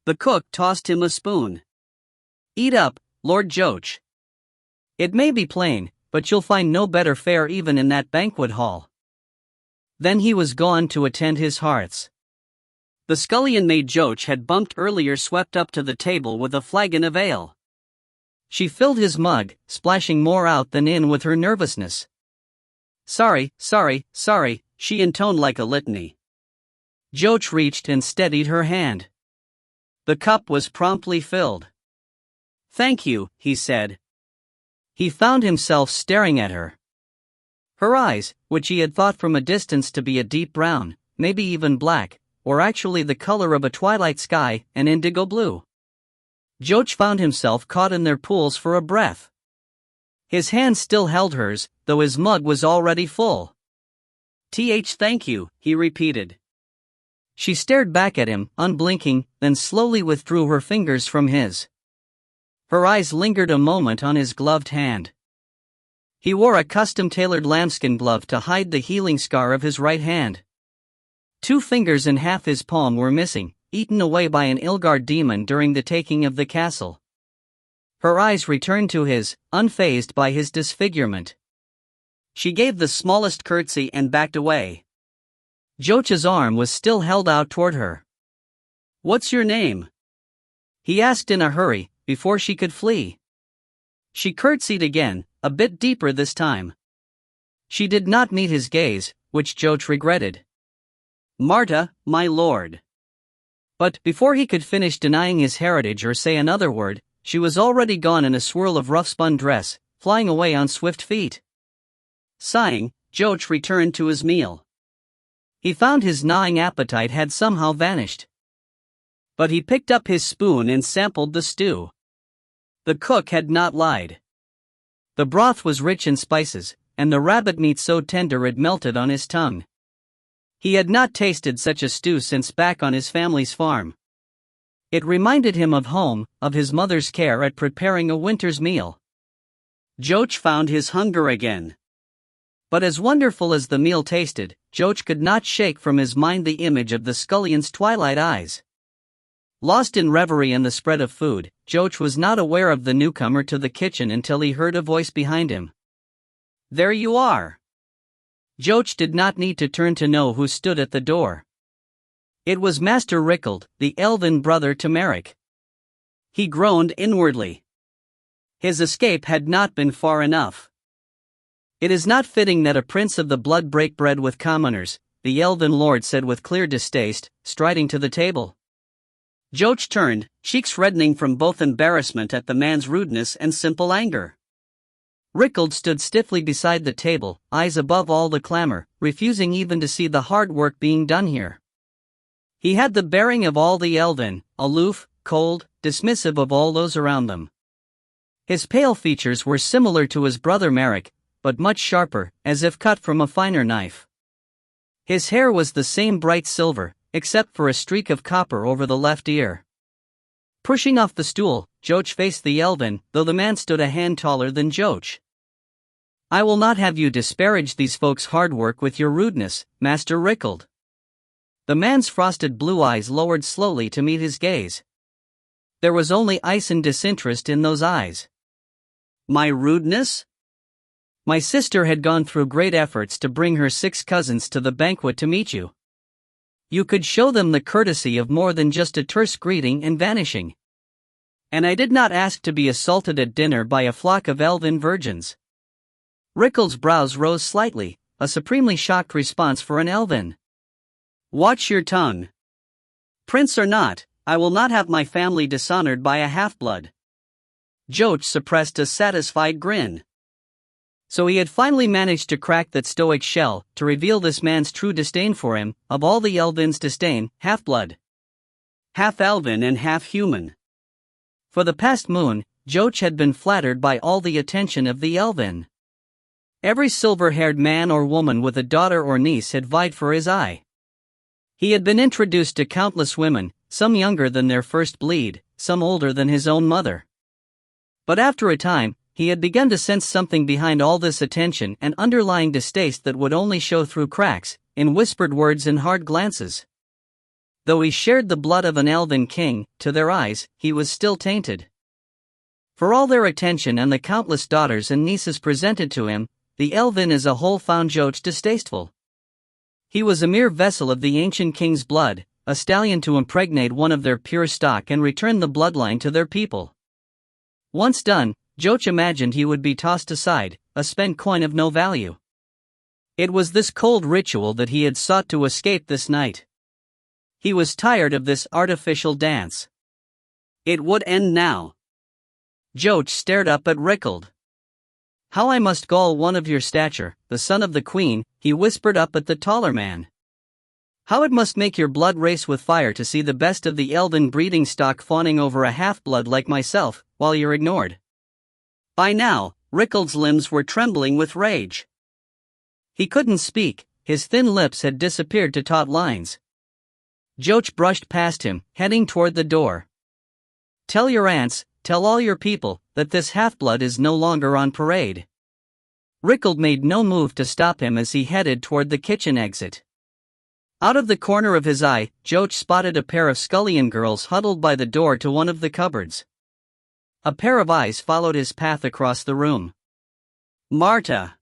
The cook tossed him a spoon. Eat up, Lord Joach. It may be plain, but you'll find no better fare even in that banquet hall. Then he was gone to attend his hearths. The scullion maid Joach had bumped earlier swept up to the table with a flagon of ale. She filled his mug, splashing more out than in with her nervousness. Sorry, she intoned like a litany. Joach reached and steadied her hand. The cup was promptly filled. Thank you, he said. He found himself staring at her. Her eyes, which he had thought from a distance to be a deep brown, maybe even black, were actually the color of a twilight sky, an indigo blue. Joach found himself caught in their pools for a breath. His hand still held hers, though his mug was already full. Thank you, he repeated. She stared back at him, unblinking, then slowly withdrew her fingers from his. Her eyes lingered a moment on his gloved hand. He wore a custom-tailored lambskin glove to hide the healing scar of his right hand. 2 fingers and half his palm were missing, eaten away by an Ilgard demon during the taking of the castle. Her eyes returned to his, unfazed by his disfigurement. She gave the smallest curtsy and backed away. Joach's arm was still held out toward her. What's your name? He asked in a hurry, before she could flee. She curtsied again, a bit deeper this time. She did not meet his gaze, which Joach regretted. Marta, my lord. But before he could finish denying his heritage or say another word, she was already gone in a swirl of rough-spun dress, flying away on swift feet. Sighing, Joach returned to his meal. He found his gnawing appetite had somehow vanished. But he picked up his spoon and sampled the stew. The cook had not lied. The broth was rich in spices, and the rabbit meat so tender it melted on his tongue. He had not tasted such a stew since back on his family's farm. It reminded him of home, of his mother's care at preparing a winter's meal. Joach found his hunger again. But as wonderful as the meal tasted, Joach could not shake from his mind the image of the scullion's twilight eyes. Lost in reverie and the spread of food, Joach was not aware of the newcomer to the kitchen until he heard a voice behind him. There you are. Joach did not need to turn to know who stood at the door. It was Master Rickald, the elven brother to Merrick. He groaned inwardly. His escape had not been far enough. It is not fitting that a prince of the blood break bread with commoners, the elven lord said with clear distaste, striding to the table. Joach turned, cheeks reddening from both embarrassment at the man's rudeness and simple anger. Rickald stood stiffly beside the table, eyes above all the clamor, refusing even to see the hard work being done here. He had the bearing of all the elven, aloof, cold, dismissive of all those around them. His pale features were similar to his brother Merrick, but much sharper, as if cut from a finer knife. His hair was the same bright silver, except for a streak of copper over the left ear. Pushing off the stool, Joach faced the elven, though the man stood a hand taller than Joach. I will not have you disparage these folks' hard work with your rudeness, Master Rickald. The man's frosted blue eyes lowered slowly to meet his gaze. There was only ice and disinterest in those eyes. My rudeness? My sister had gone through great efforts to bring her 6 cousins to the banquet to meet you. You could show them the courtesy of more than just a terse greeting and vanishing. And I did not ask to be assaulted at dinner by a flock of elven virgins. Rickles' brows rose slightly, a supremely shocked response for an elven. Watch your tongue. Prince or not, I will not have my family dishonored by a half-blood. Joach suppressed a satisfied grin. So he had finally managed to crack that stoic shell, to reveal this man's true disdain for him, of all the elven's disdain, half-blood. Half-elven and half-human. For the past moon, Joach had been flattered by all the attention of the elven. Every silver-haired man or woman with a daughter or niece had vied for his eye. He had been introduced to countless women, some younger than their first bleed, some older than his own mother. But after a time, he had begun to sense something behind all this attention, an underlying distaste that would only show through cracks, in whispered words and hard glances. Though he shared the blood of an elven king, to their eyes, he was still tainted. For all their attention and the countless daughters and nieces presented to him, the elven as a whole found Joach distasteful. He was a mere vessel of the ancient king's blood, a stallion to impregnate one of their pure stock and return the bloodline to their people. Once done, Joach imagined he would be tossed aside, a spent coin of no value. It was this cold ritual that he had sought to escape this night. He was tired of this artificial dance. It would end now. Joach stared up at Rickles. How I must gall one of your stature, the son of the queen, he whispered up at the taller man. How it must make your blood race with fire to see the best of the elven breeding stock fawning over a half-blood like myself, while you're ignored. By now, Rickles' limbs were trembling with rage. He couldn't speak, his thin lips had disappeared to taut lines. Joach brushed past him, heading toward the door. Tell your aunts, tell all your people, that this half-blood is no longer on parade. Rickles made no move to stop him as he headed toward the kitchen exit. Out of the corner of his eye, Joach spotted a pair of scullion girls huddled by the door to one of the cupboards. A pair of eyes followed his path across the room. Marta.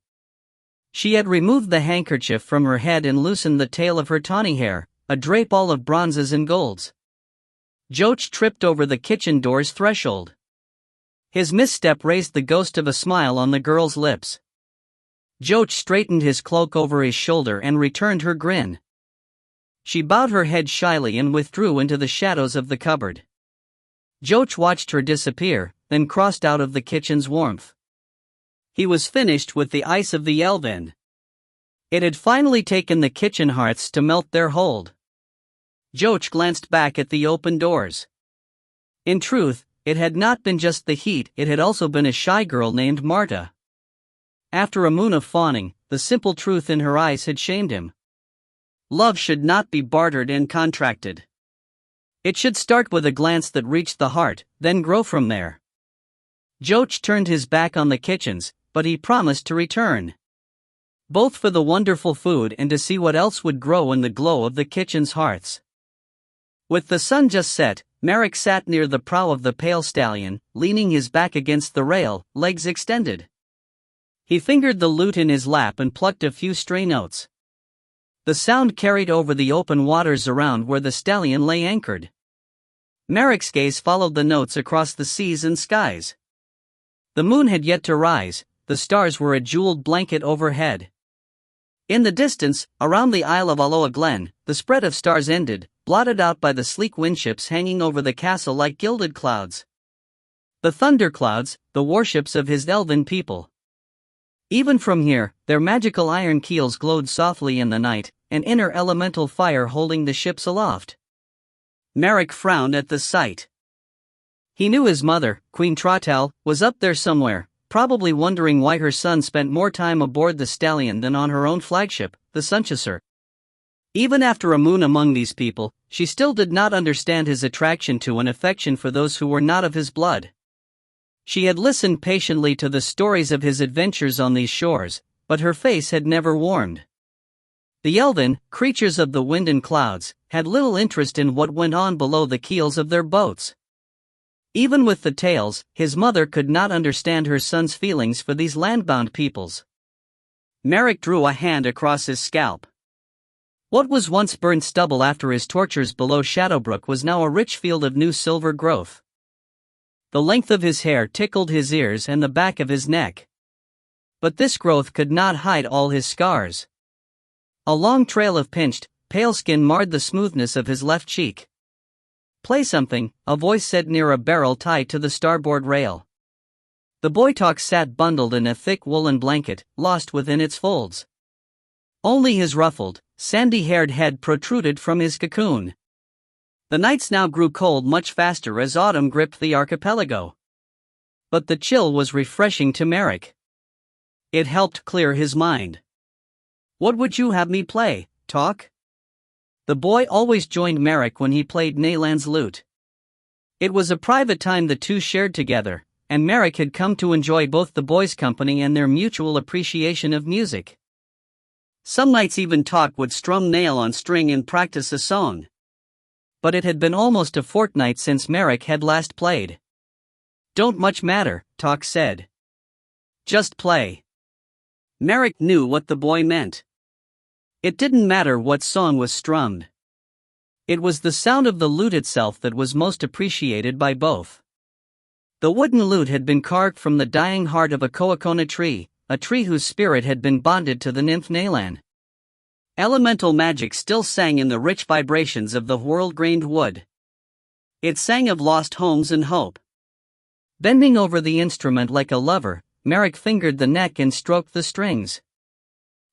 She had removed the handkerchief from her head and loosened the tail of her tawny hair, a drape all of bronzes and golds. Joach tripped over the kitchen door's threshold. His misstep raised the ghost of a smile on the girl's lips. Joach straightened his cloak over his shoulder and returned her grin. She bowed her head shyly and withdrew into the shadows of the cupboard. Joach watched her disappear, then crossed out of the kitchen's warmth. He was finished with the ice of the elven. It had finally taken the kitchen hearths to melt their hold. Joach glanced back at the open doors. In truth, it had not been just the heat, it had also been a shy girl named Marta. After a moon of fawning, the simple truth in her eyes had shamed him. Love should not be bartered and contracted. It should start with a glance that reached the heart, then grow from there. Joach turned his back on the kitchens, but he promised to return. Both for the wonderful food and to see what else would grow in the glow of the kitchen's hearths. With the sun just set, Merrick sat near the prow of the pale stallion, leaning his back against the rail, legs extended. He fingered the lute in his lap and plucked a few stray notes. The sound carried over the open waters around where the stallion lay anchored. Merrick's gaze followed the notes across the seas and skies. The moon had yet to rise, the stars were a jeweled blanket overhead. In the distance, around the Isle of Aloha Glen, the spread of stars ended, blotted out by the sleek windships hanging over the castle like gilded clouds. The thunder clouds, the warships of his elven people. Even from here, their magical iron keels glowed softly in the night, an inner elemental fire holding the ships aloft. Merrick frowned at the sight. He knew his mother, Queen Trottel, was up there somewhere, probably wondering why her son spent more time aboard the stallion than on her own flagship, the Sunchaser. Even after a moon among these people, she still did not understand his attraction to and affection for those who were not of his blood. She had listened patiently to the stories of his adventures on these shores, but her face had never warmed. The elven, creatures of the wind and clouds, had little interest in what went on below the keels of their boats. Even with the tales, his mother could not understand her son's feelings for these landbound peoples. Merrick drew a hand across his scalp. What was once burnt stubble after his tortures below Shadowbrook was now a rich field of new silver growth. The length of his hair tickled his ears and the back of his neck. But this growth could not hide all his scars. A long trail of pinched, pale skin marred the smoothness of his left cheek. "Play something," a voice said near a barrel tied to the starboard rail. The boy Talk sat bundled in a thick woolen blanket, lost within its folds. Only his ruffled, sandy-haired head protruded from his cocoon. The nights now grew cold much faster as autumn gripped the archipelago. But the chill was refreshing to Merrick. It helped clear his mind. "What would you have me play, Talk?" The boy always joined Merrick when he played Nayland's lute. It was a private time the two shared together, and Merrick had come to enjoy both the boy's company and their mutual appreciation of music. Some nights even Talk would strum nail on string and practice a song. But it had been almost a fortnight since Merrick had last played. "Don't much matter," Talk said. "Just play." Merrick knew what the boy meant. It didn't matter what song was strummed. It was the sound of the lute itself that was most appreciated by both. The wooden lute had been carved from the dying heart of a coacona tree, a tree whose spirit had been bonded to the nymph Nayland. Elemental magic still sang in the rich vibrations of the world-grained wood. It sang of lost homes and hope. Bending over the instrument like a lover, Merrick fingered the neck and stroked the strings.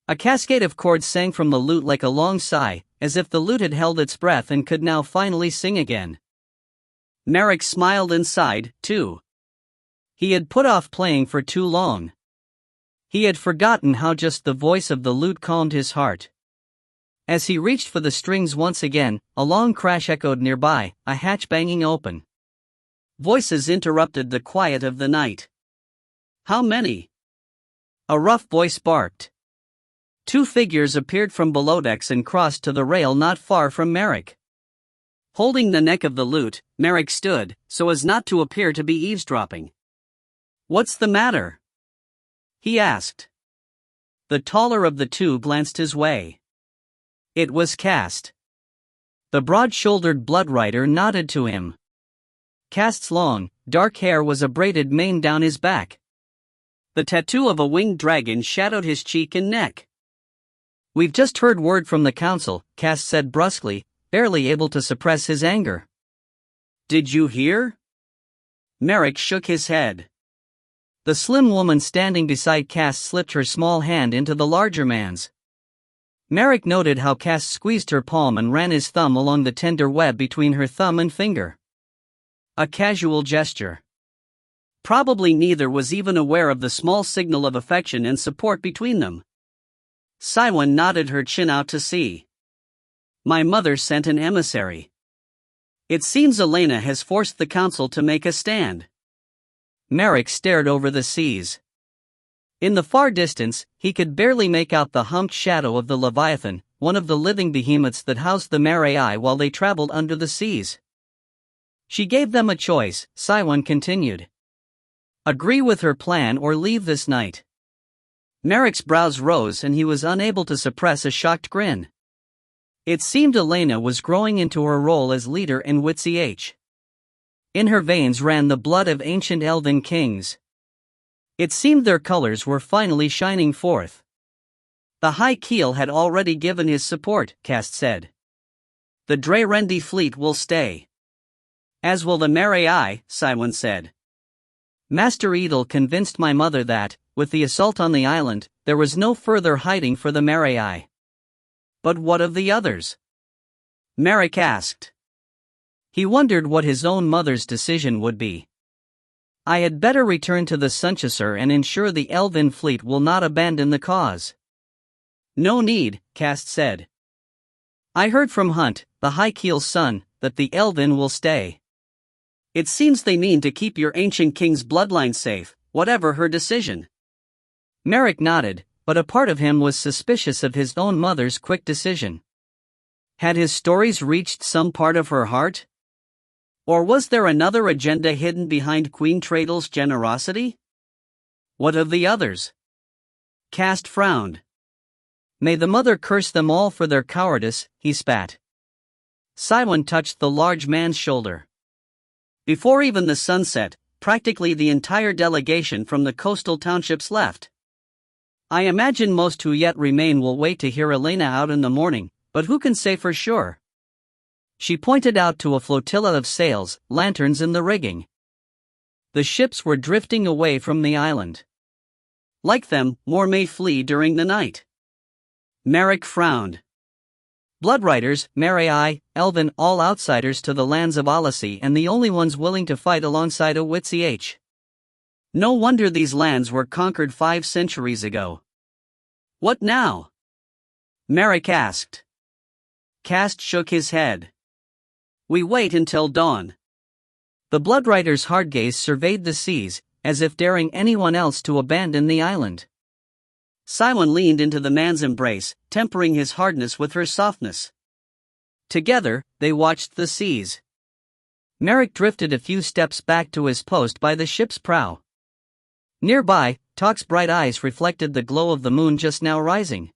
A cascade of chords sang from the lute like a long sigh, as if the lute had held its breath and could now finally sing again. Merrick smiled and sighed, too. He had put off playing for too long. He had forgotten how just the voice of the lute calmed his heart. As he reached for the strings once again, a long crash echoed nearby, a hatch banging open. Voices interrupted the quiet of the night. "How many?" a rough voice barked. Two figures appeared from below decks and crossed to the rail not far from Merrick. Holding the neck of the lute, Merrick stood, so as not to appear to be eavesdropping. "What's the matter?" he asked. The taller of the two glanced his way. It was Cast. The broad-shouldered blood rider nodded to him. Cast's long, dark hair was a braided mane down his back. The tattoo of a winged dragon shadowed his cheek and neck. "We've just heard word from the council," Cast said brusquely, barely able to suppress his anger. "Did you hear?" Merrick shook his head. The slim woman standing beside Cast slipped her small hand into the larger man's. Merrick noted how Cast squeezed her palm and ran his thumb along the tender web between her thumb and finger. A casual gesture. Probably neither was even aware of the small signal of affection and support between them. Siwan nodded her chin out to sea. "My mother sent an emissary. It seems Elena has forced the council to make a stand." Merrick stared over the seas. In the far distance, he could barely make out the humped shadow of the Leviathan, one of the living behemoths that housed the Marai while they traveled under the seas. "She gave them a choice," Siwan continued. "Agree with her plan or leave this night." Merrick's brows rose and he was unable to suppress a shocked grin. It seemed Elena was growing into her role as leader in Witch. In her veins ran the blood of ancient elven kings. It seemed their colors were finally shining forth. "The High Keel had already given his support," Cast said. "The Dreyrendi fleet will stay." "As will the Marai," Siwan said. "Master Edel convinced my mother that, with the assault on the island, there was no further hiding for the Marai." "But what of the others?" Merrick asked. He wondered what his own mother's decision would be. "I had better return to the Sunchasser and ensure the Elven fleet will not abandon the cause." "No need," Cast said. "I heard from Hunt, the High Keel's son, that the Elven will stay. It seems they mean to keep your ancient king's bloodline safe, whatever her decision." Merrick nodded, but a part of him was suspicious of his own mother's quick decision. Had his stories reached some part of her heart? Or was there another agenda hidden behind Queen Treadle's generosity? What of the others? Cast frowned. "May the mother curse them all for their cowardice," he spat. Siwan touched the large man's shoulder. Before even the sun set, practically the entire delegation from the coastal townships left. I imagine most who yet remain will wait to hear Elena out in the morning, but who can say for sure? She pointed out to a flotilla of sails, lanterns in the rigging. The ships were drifting away from the island. Like them, more may flee during the night. Merrick frowned. Bloodriders, Marai, Elven, all outsiders to the lands of Odyssey and the only ones willing to fight alongside Owitch. No wonder these lands were conquered 5 centuries ago. What now? Merrick asked. Cast shook his head. We wait until dawn. The Bloodrider's hard gaze surveyed the seas, as if daring anyone else to abandon the island. Simon leaned into the man's embrace, tempering his hardness with her softness. Together, they watched the seas. Merrick drifted a few steps back to his post by the ship's prow. Nearby, Tock's bright eyes reflected the glow of the moon just now rising.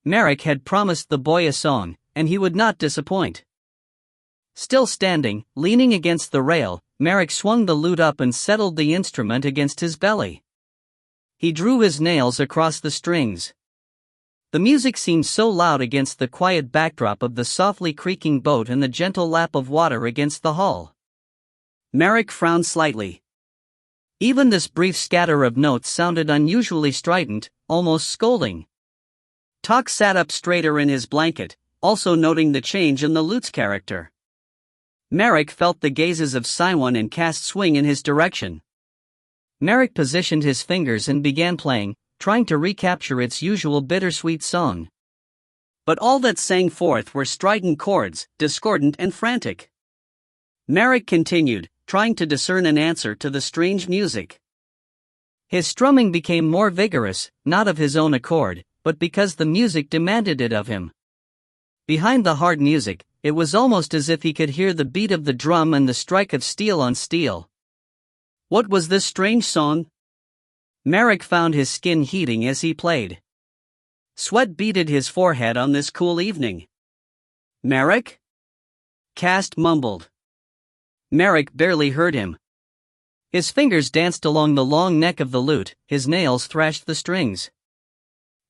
Merrick had promised the boy a song, and he would not disappoint. Still standing, leaning against the rail, Merrick swung the lute up and settled the instrument against his belly. He drew his nails across the strings. The music seemed so loud against the quiet backdrop of the softly creaking boat and the gentle lap of water against the hull. Merrick frowned slightly. Even this brief scatter of notes sounded unusually strident, almost scolding. Tock sat up straighter in his blanket, also noting the change in the lute's character. Merrick felt the gazes of Simon and Cast swing in his direction. Merrick positioned his fingers and began playing, trying to recapture its usual bittersweet song. But all that sang forth were strident chords, discordant and frantic. Merrick continued, trying to discern an answer to the strange music. His strumming became more vigorous, not of his own accord, but because the music demanded it of him. Behind the hard music, it was almost as if he could hear the beat of the drum and the strike of steel on steel. What was this strange song? Merrick found his skin heating as he played. Sweat beaded his forehead on this cool evening. Merrick? Cast mumbled. Merrick barely heard him. His fingers danced along the long neck of the lute, his nails thrashed the strings.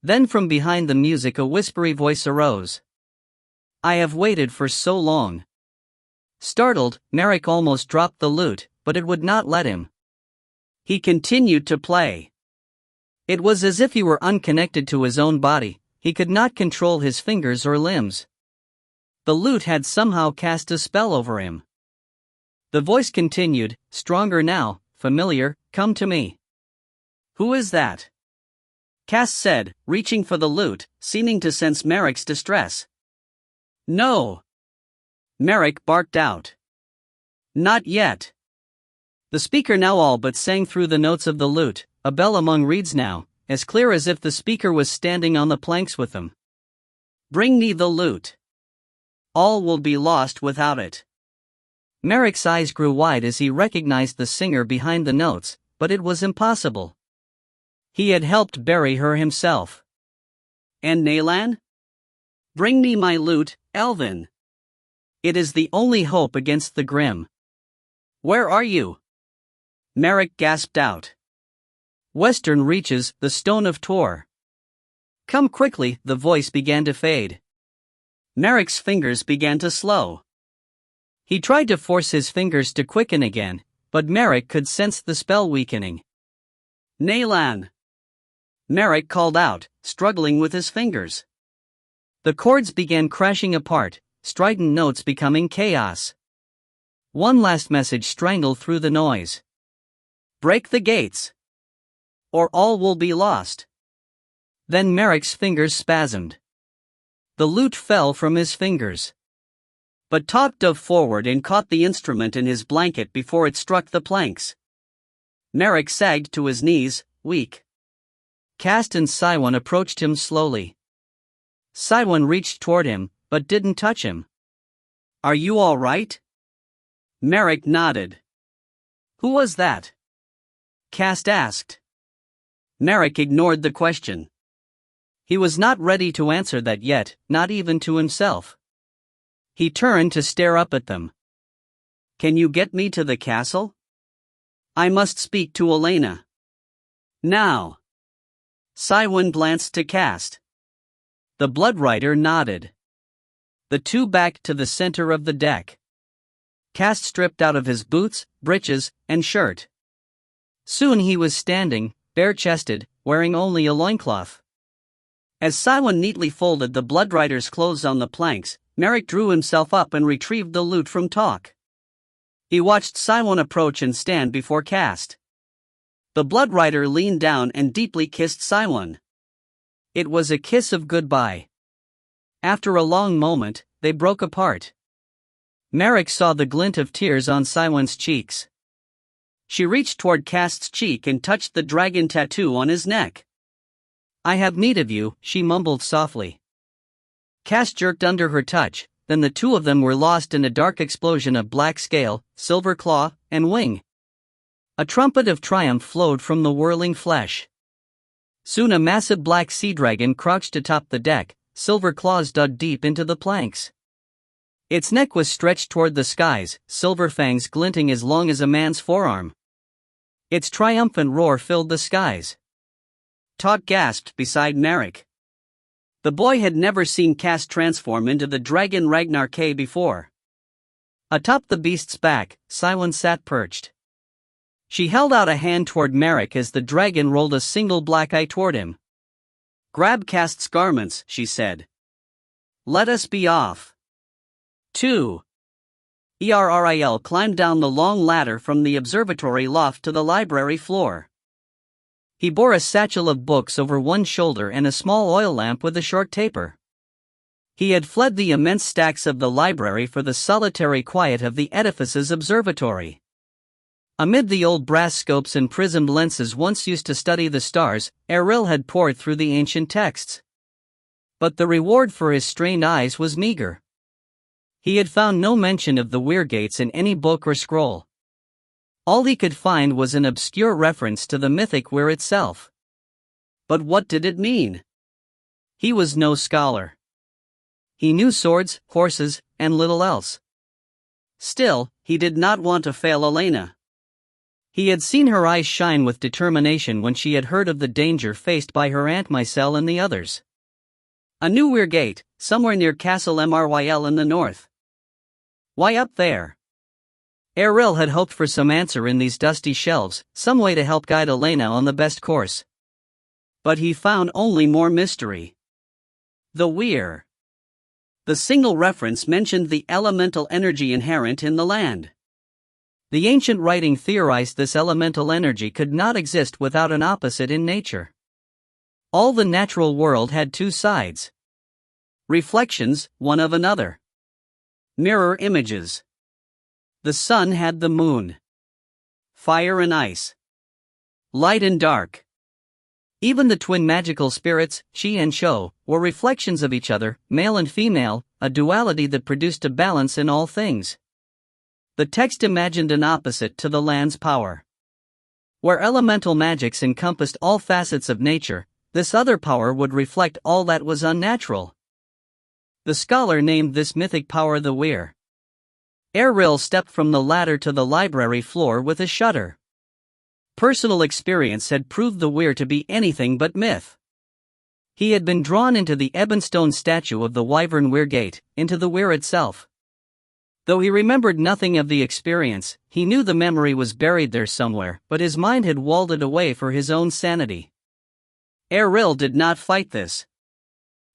Then from behind the music a whispery voice arose. I have waited for so long. Startled, Merrick almost dropped the lute, but it would not let him. He continued to play. It was as if he were unconnected to his own body, he could not control his fingers or limbs. The lute had somehow cast a spell over him. The voice continued, stronger now, familiar, come to me. Who is that? Cast said, reaching for the lute, seeming to sense Merrick's distress. No. Merrick barked out. Not yet. The speaker now all but sang through the notes of the lute, a bell among reeds now, as clear as if the speaker was standing on the planks with them. Bring me the lute. All will be lost without it. Merrick's eyes grew wide as he recognized the singer behind the notes, but it was impossible. He had helped bury her himself. And Naylan? Bring me my lute, Elvin. It is the only hope against the grim. Where are you? Merrick gasped out. Western reaches, the Stone of Tor. Come quickly, the voice began to fade. Merrick's fingers began to slow. He tried to force his fingers to quicken again, but Merrick could sense the spell weakening. Naylan! Merrick called out, struggling with his fingers. The chords began crashing apart, strident notes becoming chaos. One last message strangled through the noise. Break the gates, or all will be lost. Then Merrick's fingers spasmed. The lute fell from his fingers. But Tock dove forward and caught the instrument in his blanket before it struck the planks. Merrick sagged to his knees, weak. Cast and Siwan approached him slowly. Siwan reached toward him, but didn't touch him. Are you all right? Merrick nodded. Who was that? Cast asked. Merrick ignored the question. He was not ready to answer that yet, not even to himself. He turned to stare up at them. Can you get me to the castle? I must speak to Elena. Now. Cywin glanced to Cast. The Blood Rider nodded. The two backed to the center of the deck. Cast stripped out of his boots, breeches, and shirt. Soon he was standing, bare-chested, wearing only a loincloth. As Cywin neatly folded the Blood Rider's clothes on the planks, Merrick drew himself up and retrieved the loot from Talk. He watched Cywin approach and stand before Cast. The Blood Rider leaned down and deeply kissed Cywin. It was a kiss of goodbye. After a long moment, they broke apart. Merrick saw the glint of tears on Cywin's cheeks. She reached toward Cast's cheek and touched the dragon tattoo on his neck. I have need of you, she mumbled softly. Cast jerked under her touch, then the two of them were lost in a dark explosion of black scale, silver claw, and wing. A trumpet of triumph flowed from the whirling flesh. Soon a massive black sea dragon crouched atop the deck, silver claws dug deep into the planks. Its neck was stretched toward the skies, silver fangs glinting as long as a man's forearm. Its triumphant roar filled the skies. Todd gasped beside Merrick. The boy had never seen Cast transform into the dragon Ragnar K before. Atop the beast's back, Cywin sat perched. She held out a hand toward Merrick as the dragon rolled a single black eye toward him. Grab Cast's garments, she said. Let us be off. 2. Erril climbed down the long ladder from the observatory loft to the library floor. He bore a satchel of books over one shoulder and a small oil lamp with a short taper. He had fled the immense stacks of the library for the solitary quiet of the edifice's observatory. Amid the old brass scopes and prismed lenses once used to study the stars, Erril had pored through the ancient texts. But the reward for his strained eyes was meager. He had found no mention of the Weirgates in any book or scroll. All he could find was an obscure reference to the mythic Weir itself. But what did it mean? He was no scholar. He knew swords, horses, and little else. Still, he did not want to fail Elena. He had seen her eyes shine with determination when she had heard of the danger faced by her Aunt Micelle and the others. A new Weirgate, somewhere near Castle Mryl in the north. Why up there? Erril had hoped for some answer in these dusty shelves, some way to help guide Elena on the best course. But he found only more mystery. The Weir. The single reference mentioned the elemental energy inherent in the land. The ancient writing theorized this elemental energy could not exist without an opposite in nature. All the natural world had two sides. Reflections, one of another. Mirror images. The sun had the moon. Fire and ice. Light and dark. Even the twin magical spirits, Shi and Sho, were reflections of each other, male and female, a duality that produced a balance in all things. The text imagined an opposite to the land's power. Where elemental magics encompassed all facets of nature, this other power would reflect all that was unnatural. The scholar named this mythic power the Weir. Erril stepped from the ladder to the library floor with a shudder. Personal experience had proved the Weir to be anything but myth. He had been drawn into the ebonstone statue of the Wyvern Weirgate, into the Weir itself. Though he remembered nothing of the experience, he knew the memory was buried there somewhere, but his mind had walled it away for his own sanity. Erril did not fight this.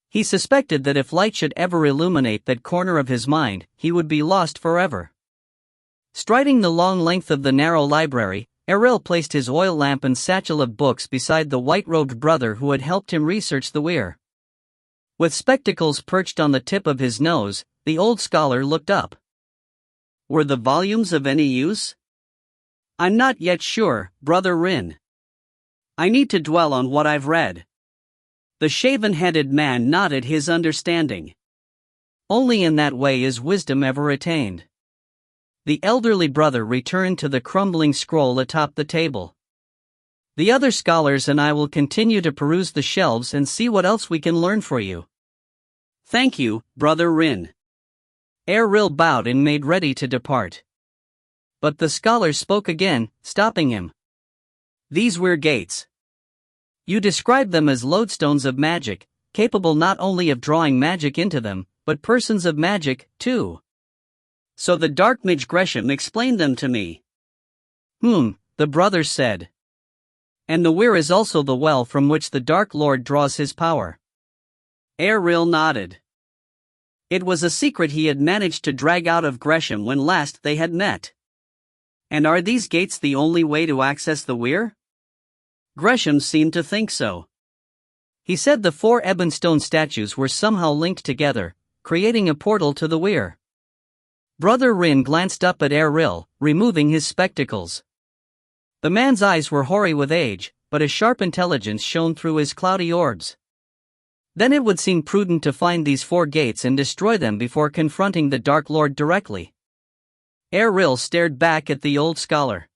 He suspected that if light should ever illuminate that corner of his mind, he would be lost forever. Striding the long length of the narrow library, Erril placed his oil lamp and satchel of books beside the white-robed brother who had helped him research the Weir. With spectacles perched on the tip of his nose, the old scholar looked up. Were the volumes of any use? I'm not yet sure, Brother Rin. I need to dwell on what I've read. The shaven-headed man nodded his understanding. Only in that way is wisdom ever attained. The elderly brother returned to the crumbling scroll atop the table. The other scholars and I will continue to peruse the shelves and see what else we can learn for you. Thank you, Brother Rin. Erril bowed and made ready to depart. But the scholar spoke again, stopping him. These were gates. You describe them as lodestones of magic, capable not only of drawing magic into them, but persons of magic, too. So the dark mage Gresham explained them to me. The brothers said. And the weir is also the well from which the Dark Lord draws his power. Errol nodded. It was a secret he had managed to drag out of Gresham when last they had met. And are these gates the only way to access the weir? Gresham seemed to think so. He said the 4 ebonstone statues were somehow linked together, creating a portal to the weir. Brother Rin glanced up at Errol, removing his spectacles. The man's eyes were hoary with age, but a sharp intelligence shone through his cloudy orbs. Then it would seem prudent to find these 4 gates and destroy them before confronting the Dark Lord directly. Errol stared back at the old scholar.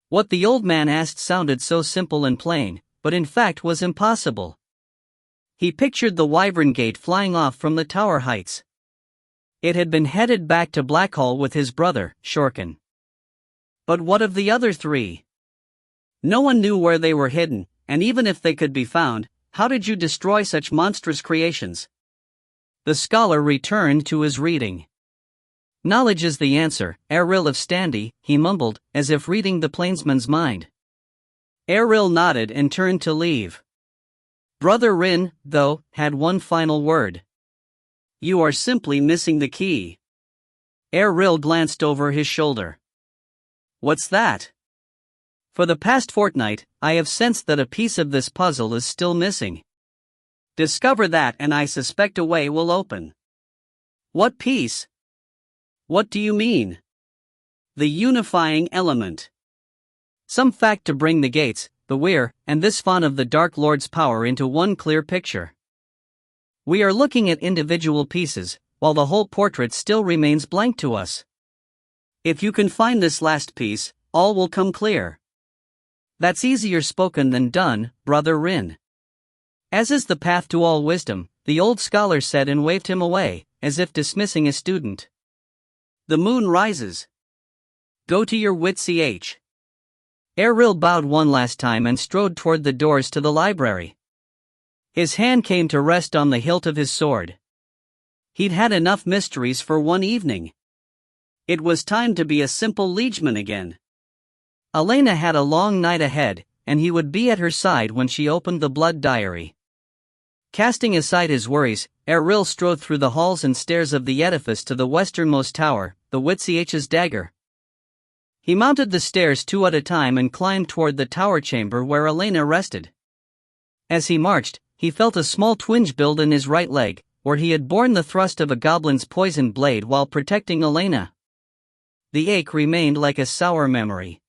What the old man asked sounded so simple and plain, but in fact was impossible. He pictured the wyvern gate flying off from the tower heights. It had been headed back to Blackhall with his brother, Shorkin. But what of the other 3? No one knew where they were hidden, and even if they could be found, how did you destroy such monstrous creations? The scholar returned to his reading. Knowledge is the answer, Errol of Standy, he mumbled, as if reading the plainsman's mind. Errol nodded and turned to leave. Brother Rin, though, had one final word. You are simply missing the key. Errol glanced over his shoulder. What's that? For the past fortnight, I have sensed that a piece of this puzzle is still missing. Discover that and I suspect a way will open. What piece? What do you mean? The unifying element. Some fact to bring the gates, the weir, and this font of the Dark Lord's power into one clear picture. We are looking at individual pieces, while the whole portrait still remains blank to us. If you can find this last piece, all will come clear. That's easier spoken than done, Brother Rin. As is the path to all wisdom, the old scholar said and waved him away, as if dismissing a student. The moon rises. Go to your wits. Errol bowed one last time and strode toward the doors to the library. His hand came to rest on the hilt of his sword. He'd had enough mysteries for one evening. It was time to be a simple liegeman again. Elena had a long night ahead, and he would be at her side when she opened the blood diary. Casting aside his worries, Errol strode through the halls and stairs of the edifice to the westernmost tower, the Witch's dagger. He mounted the stairs 2 at a time and climbed toward the tower chamber where Elena rested. As he marched, he felt a small twinge build in his right leg, where he had borne the thrust of a goblin's poisoned blade while protecting Elena. The ache remained like a sour memory.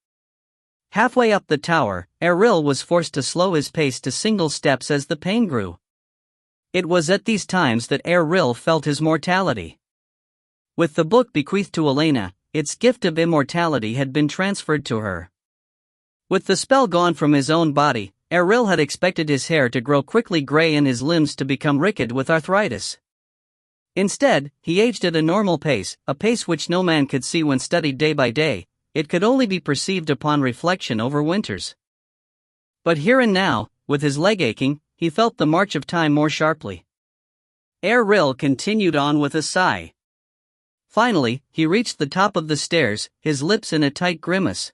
Halfway up the tower, Errol was forced to slow his pace to single steps as the pain grew. It was at these times that Errol felt his mortality. With the book bequeathed to Elena, its gift of immortality had been transferred to her. With the spell gone from his own body, Errol had expected his hair to grow quickly gray and his limbs to become rickety with arthritis. Instead, he aged at a normal pace, a pace which no man could see when studied day by day. It could only be perceived upon reflection over winters. But here and now, with his leg aching, he felt the march of time more sharply. Errol continued on with a sigh. Finally, he reached the top of the stairs, his lips in a tight grimace.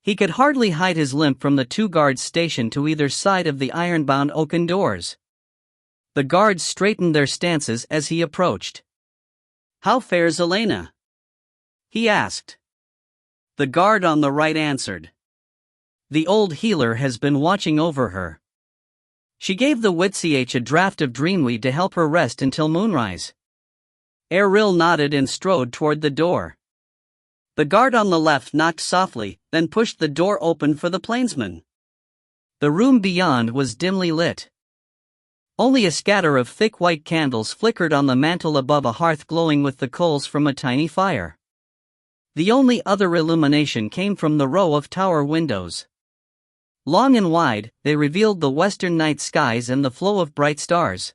He could hardly hide his limp from the 2 guards stationed to either side of the iron-bound oaken doors. The guards straightened their stances as he approached. How fares Elena? He asked. The guard on the right answered. The old healer has been watching over her. She gave the Witch a draught of dreamweed to help her rest until moonrise. Errol nodded and strode toward the door. The guard on the left knocked softly, then pushed the door open for the plainsman. The room beyond was dimly lit. Only a scatter of thick white candles flickered on the mantel above a hearth glowing with the coals from a tiny fire. The only other illumination came from the row of tower windows. Long and wide, they revealed the western night skies and the flow of bright stars.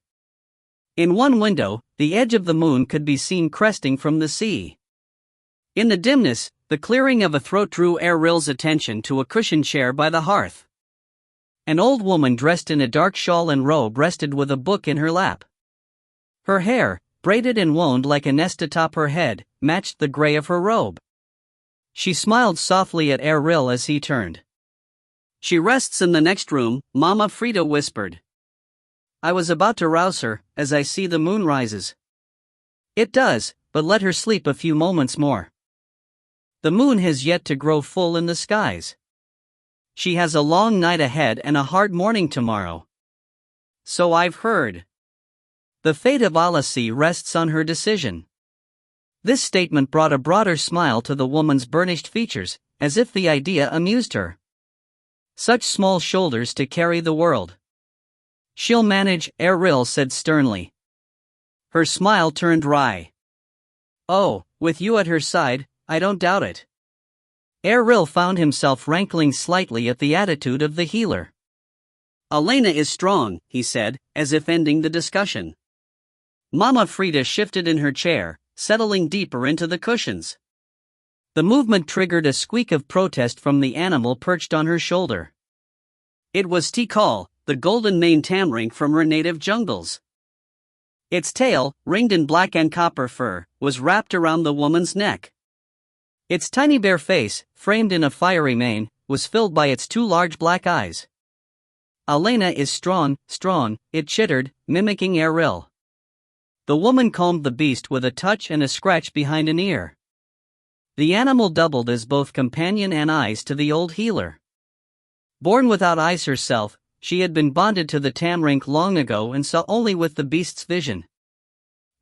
In one window, the edge of the moon could be seen cresting from the sea. In the dimness, the clearing of a throat drew Aril's attention to a cushioned chair by the hearth. An old woman dressed in a dark shawl and robe rested with a book in her lap. Her hair, braided and wound like a nest atop her head, matched the gray of her robe. She smiled softly at Aril as he turned. "She rests in the next room," Mama Frida whispered. "I was about to rouse her, as I see the moon rises." "It does, but let her sleep a few moments more. The moon has yet to grow full in the skies. She has a long night ahead and a hard morning tomorrow." "So I've heard." The fate of Alasi rests on her decision. This statement brought a broader smile to the woman's burnished features, as if the idea amused her. Such small shoulders to carry the world. "She'll manage," Aril said sternly. Her smile turned wry. "Oh, with you at her side, I don't doubt it." Aril found himself rankling slightly at the attitude of the healer. "Elena is strong," he said, as if ending the discussion. Mama Frida shifted in her chair, settling deeper into the cushions. The movement triggered a squeak of protest from the animal perched on her shoulder. It was Tikal, the golden-maned tamrink from her native jungles. Its tail, ringed in black and copper fur, was wrapped around the woman's neck. Its tiny bare face, framed in a fiery mane, was filled by its two large black eyes. "Elena is strong, strong," it chittered, mimicking Aril. The woman calmed the beast with a touch and a scratch behind an ear. The animal doubled as both companion and eyes to the old healer. Born without eyes herself, she had been bonded to the tamrink long ago and saw only with the beast's vision.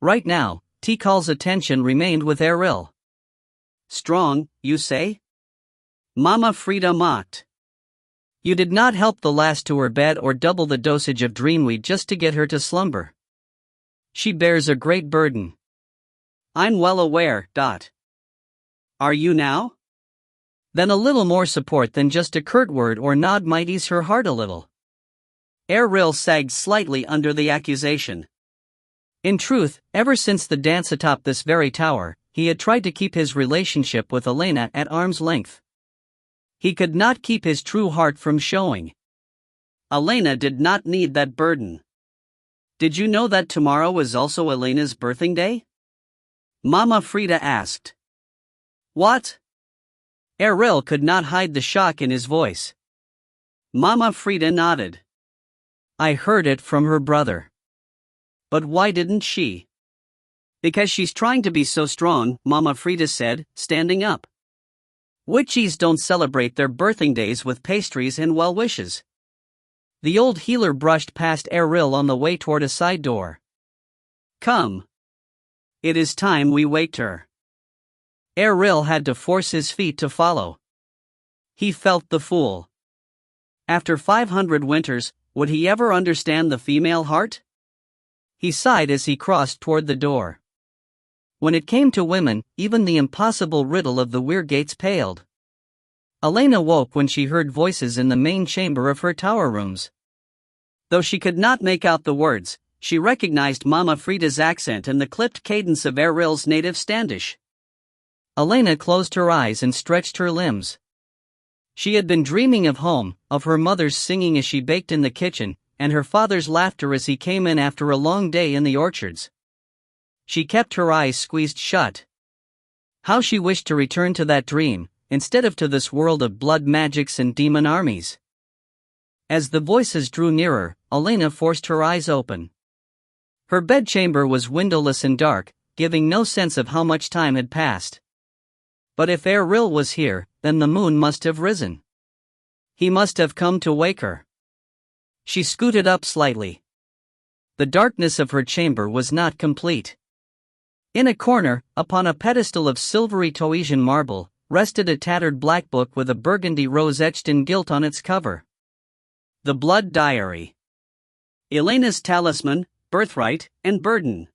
Right now, Tikal's attention remained with Aril. "Strong, you say?" Mama Frida mocked. "You did not help the lass to her bed or double the dosage of dreamweed just to get her to slumber. She bears a great burden." "I'm well aware, Dot. Are you now?" Then a little more support than just a curt word or nod might ease her heart a little. Aril sagged slightly under the accusation. In truth, ever since the dance atop this very tower, he had tried to keep his relationship with Elena at arm's length. He could not keep his true heart from showing. Elena did not need that burden. "Did you know that tomorrow is also Elena's birthing day?" Mama Frida asked. "What?" Aril could not hide the shock in his voice. Mama Frida nodded. "I heard it from her brother." "But why didn't she?" "Because she's trying to be so strong," Mama Frida said, standing up. "Witchies don't celebrate their birthing days with pastries and well wishes." The old healer brushed past Aril on the way toward a side door. "Come. It is time we waked her." Aril had to force his feet to follow. He felt the fool. After 500 winters, would he ever understand the female heart? He sighed as he crossed toward the door. When it came to women, even the impossible riddle of the weir gates paled. Elena woke when she heard voices in the main chamber of her tower rooms. Though she could not make out the words, she recognized Mama Frida's accent and the clipped cadence of Aril's native Standish. Elena closed her eyes and stretched her limbs. She had been dreaming of home, of her mother's singing as she baked in the kitchen, and her father's laughter as he came in after a long day in the orchards. She kept her eyes squeezed shut. How she wished to return to that dream, instead of to this world of blood magics and demon armies. As the voices drew nearer, Elena forced her eyes open. Her bedchamber was windowless and dark, giving no sense of how much time had passed. But if Aril was here, then the moon must have risen. He must have come to wake her. She scooted up slightly. The darkness of her chamber was not complete. In a corner, upon a pedestal of silvery Toesian marble, rested a tattered black book with a burgundy rose etched in gilt on its cover. The Blood Diary. Elena's Talisman, Birthright, and Burden.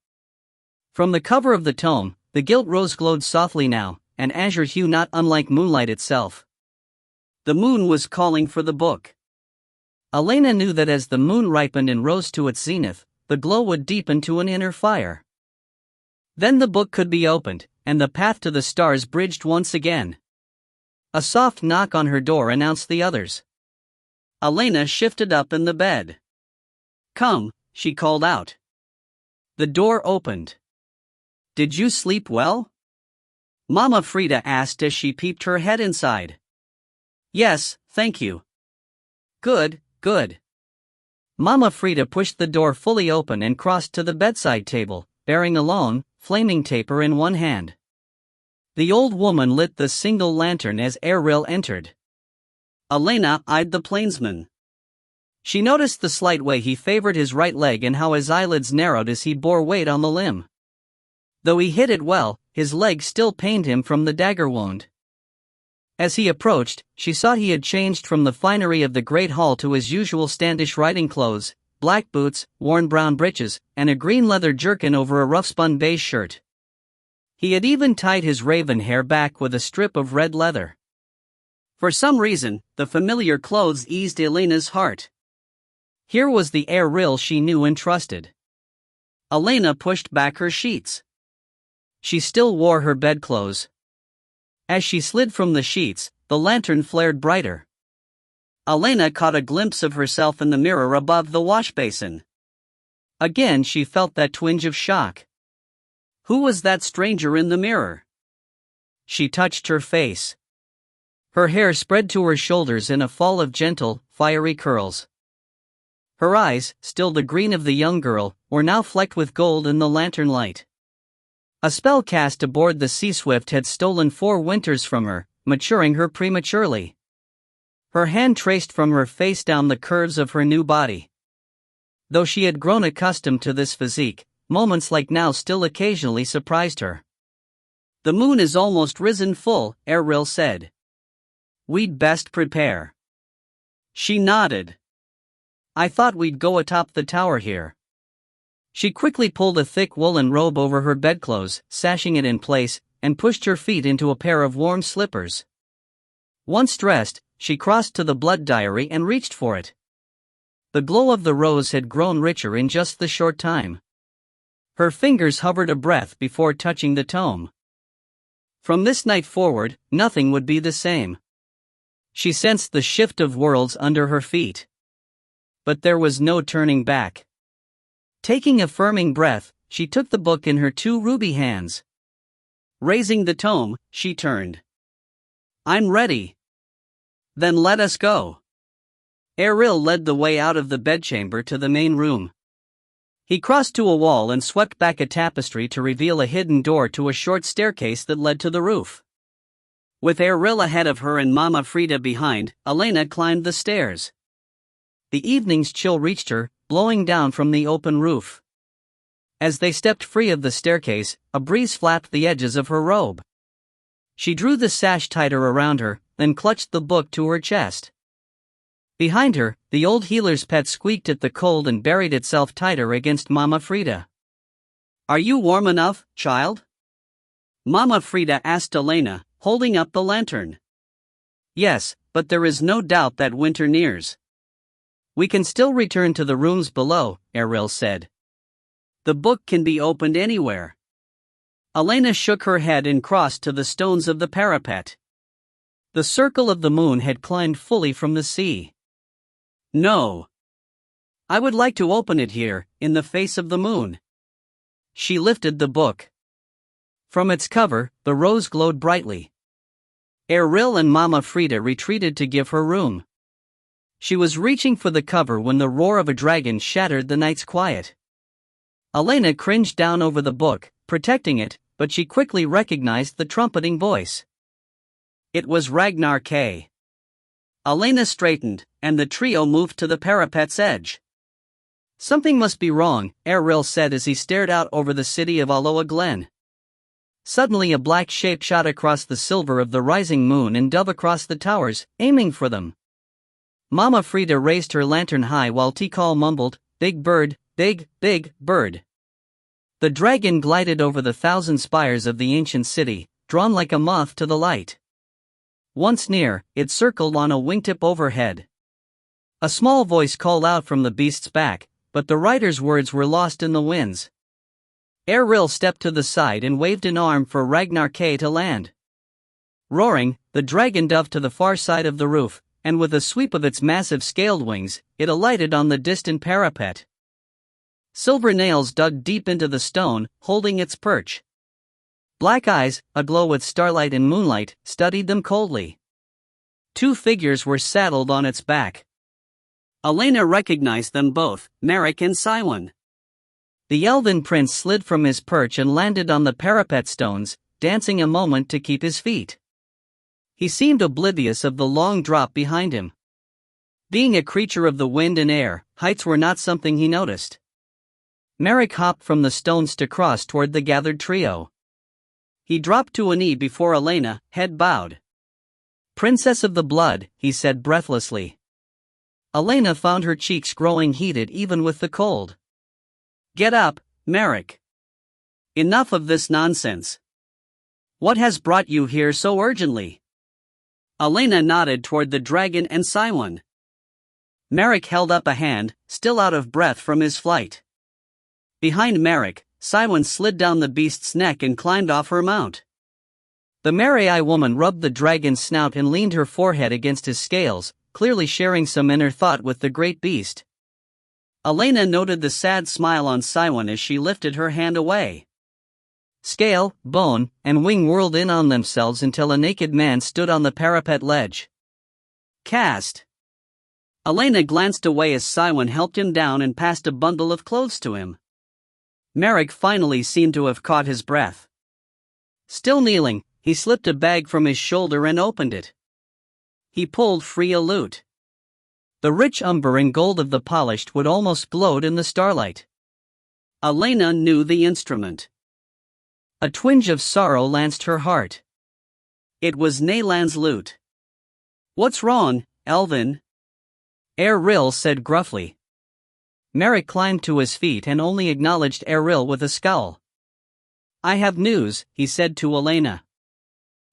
From the cover of the tome, the gilt rose glowed softly now, an azure hue not unlike moonlight itself. The moon was calling for the book. Elena knew that as the moon ripened and rose to its zenith, the glow would deepen to an inner fire. Then the book could be opened, and the path to the stars bridged once again. A soft knock on her door announced the others. Elena shifted up in the bed. "Come," she called out. The door opened. "Did you sleep well?" Mama Frida asked as she peeped her head inside. "Yes, thank you." "Good, good." Mama Frida pushed the door fully open and crossed to the bedside table, bearing a long, flaming taper in one hand. The old woman lit the single lantern as Errol entered. Elena eyed the plainsman. She noticed the slight way he favored his right leg and how his eyelids narrowed as he bore weight on the limb. Though he hit it well, his leg still pained him from the dagger wound. As he approached, she saw he had changed from the finery of the great hall to his usual standish riding clothes, black boots, worn brown breeches, and a green leather jerkin over a rough-spun beige shirt. He had even tied his raven hair back with a strip of red leather. For some reason, the familiar clothes eased Elena's heart. Here was the Errol she knew and trusted. Elena pushed back her sheets. She still wore her bedclothes. As she slid from the sheets, the lantern flared brighter. Elena caught a glimpse of herself in the mirror above the wash basin. Again she felt that twinge of shock. Who was that stranger in the mirror? She touched her face. Her hair spread to her shoulders in a fall of gentle, fiery curls. Her eyes, still the green of the young girl, were now flecked with gold in the lantern light. A spell cast aboard the Sea Swift had stolen 4 winters from her, maturing her prematurely. Her hand traced from her face down the curves of her new body. Though she had grown accustomed to this physique, moments like now still occasionally surprised her. "The moon is almost risen full," Errol said. "We'd best prepare." She nodded. "I thought we'd go atop the tower here." She quickly pulled a thick woolen robe over her bedclothes, sashing it in place, and pushed her feet into a pair of warm slippers. Once dressed, she crossed to the blood diary and reached for it. The glow of the rose had grown richer in just the short time. Her fingers hovered a breath before touching the tome. From this night forward, nothing would be the same. She sensed the shift of worlds under her feet. But there was no turning back. Taking a firming breath, she took the book in her 2 ruby hands. Raising the tome, she turned. "I'm ready." "Then let us go." Errol led the way out of the bedchamber to the main room. He crossed to a wall and swept back a tapestry to reveal a hidden door to a short staircase that led to the roof. With Errol ahead of her and Mama Frida behind, Elena climbed the stairs. The evening's chill reached her, blowing down from the open roof. As they stepped free of the staircase, a breeze flapped the edges of her robe. She drew the sash tighter around her, then clutched the book to her chest. Behind her, the old healer's pet squeaked at the cold and buried itself tighter against Mama Frida. "Are you warm enough, child?" Mama Frida asked Elena, holding up the lantern. "Yes, but there is no doubt that winter nears." "We can still return to the rooms below," Errol said. "The book can be opened anywhere." Elena shook her head and crossed to the stones of the parapet. The circle of the moon had climbed fully from the sea. "No. I would like to open it here, in the face of the moon." She lifted the book. From its cover, the rose glowed brightly. Errol and Mama Frida retreated to give her room. She was reaching for the cover when the roar of a dragon shattered the night's quiet. Elena cringed down over the book, protecting it, but she quickly recognized the trumpeting voice. It was Ragnar K. Elena straightened, and the trio moved to the parapet's edge. "Something must be wrong," Errol said as he stared out over the city of Aloha Glen. Suddenly a black shape shot across the silver of the rising moon and dove across the towers, aiming for them. Mama Frida raised her lantern high while Tikal mumbled, "Big bird, big, big bird." The dragon glided over the 1,000 spires of the ancient city, drawn like a moth to the light. Once near, it circled on a wingtip overhead. A small voice called out from the beast's back, but the rider's words were lost in the winds. Erril stepped to the side and waved an arm for Ragnar K to land. Roaring, the dragon dove to the far side of the roof, and with a sweep of its massive scaled wings, it alighted on the distant parapet. Silver nails dug deep into the stone, holding its perch. Black eyes, aglow with starlight and moonlight, studied them coldly. 2 figures were saddled on its back. Elena recognized them both, Merrick and Siwan. The elven prince slid from his perch and landed on the parapet stones, dancing a moment to keep his feet. He seemed oblivious of the long drop behind him. Being a creature of the wind and air, heights were not something he noticed. Merrick hopped from the stones to cross toward the gathered trio. He dropped to a knee before Elena, head bowed. "Princess of the blood," he said breathlessly. Elena found her cheeks growing heated even with the cold. "Get up, Merrick. Enough of this nonsense. What has brought you here so urgently?" Elena nodded toward the dragon and Siwan. Merrick held up a hand, still out of breath from his flight. Behind Merrick, Siwan slid down the beast's neck and climbed off her mount. The Mary-Eye woman rubbed the dragon's snout and leaned her forehead against his scales, clearly sharing some inner thought with the great beast. Elena noted the sad smile on Siwan as she lifted her hand away. Scale, bone, and wing whirled in on themselves until a naked man stood on the parapet ledge. "Cast." Elena glanced away as Siwan helped him down and passed a bundle of clothes to him. Merrick finally seemed to have caught his breath. Still kneeling, he slipped a bag from his shoulder and opened it. He pulled free a lute. The rich umber and gold of the polished wood almost glowed in the starlight. Elena knew the instrument. A twinge of sorrow lanced her heart. It was Nayland's lute. "What's wrong, Elvin?" Erril said gruffly. Merrick climbed to his feet and only acknowledged Erril with a scowl. "I have news," he said to Elena.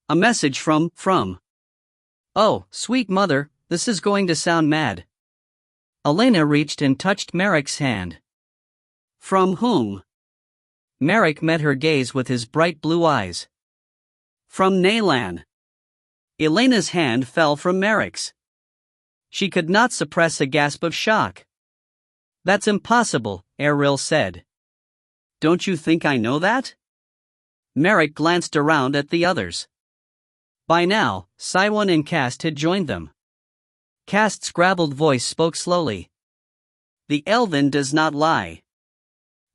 "A message from. Oh, sweet mother, this is going to sound mad." Elena reached and touched Merrick's hand. "From whom?" Merrick met her gaze with his bright blue eyes. "From Nayland." Elena's hand fell from Merrick's. She could not suppress a gasp of shock. "That's impossible," Erril said. "Don't you think I know that?" Merrick glanced around at the others. By now, Siwan and Cast had joined them. Cast's gravelled voice spoke slowly. "The Elven does not lie.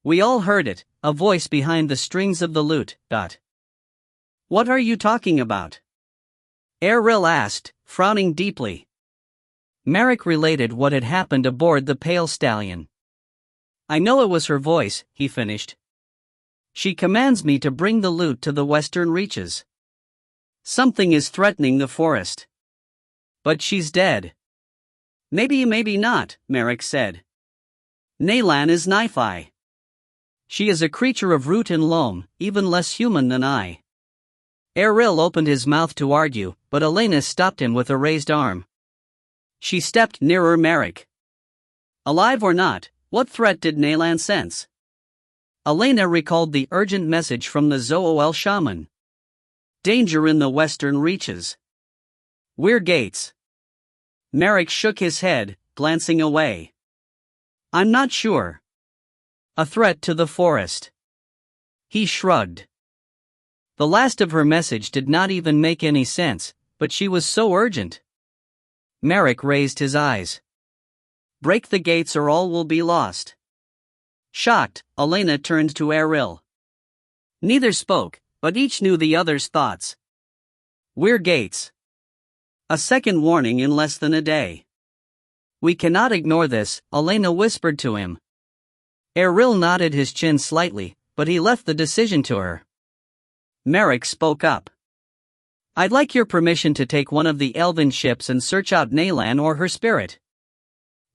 We all heard it, a voice behind the strings of the lute. What are you talking about?" Erril asked, frowning deeply. Merrick related what had happened aboard the Pale Stallion. "I know it was her voice," he finished. "She commands me to bring the lute to the western reaches. Something is threatening the forest. But she's dead." Maybe not," Merrick said. "Nayland is Niphi. She is a creature of root and loam, even less human than I." Erril opened his mouth to argue, but Elena stopped him with a raised arm. She stepped nearer Merrick. "Alive or not, what threat did Nayland sense?" Elena recalled the urgent message from the Zool shaman. "Danger in the western reaches. We're gates." Merrick shook his head, glancing away. "I'm not sure. A threat to the forest." He shrugged. The last of her message did not even make any sense, but she was so urgent. Merrick raised his eyes. "Break the gates or all will be lost." Shocked, Elena turned to Erril. Neither spoke, but each knew the other's thoughts. "We're gates. A second warning in less than a day. We cannot ignore this," Elena whispered to him. Erril nodded his chin slightly, but he left the decision to her. Merrick spoke up. "I'd like your permission to take one of the elven ships and search out Nayland or her spirit.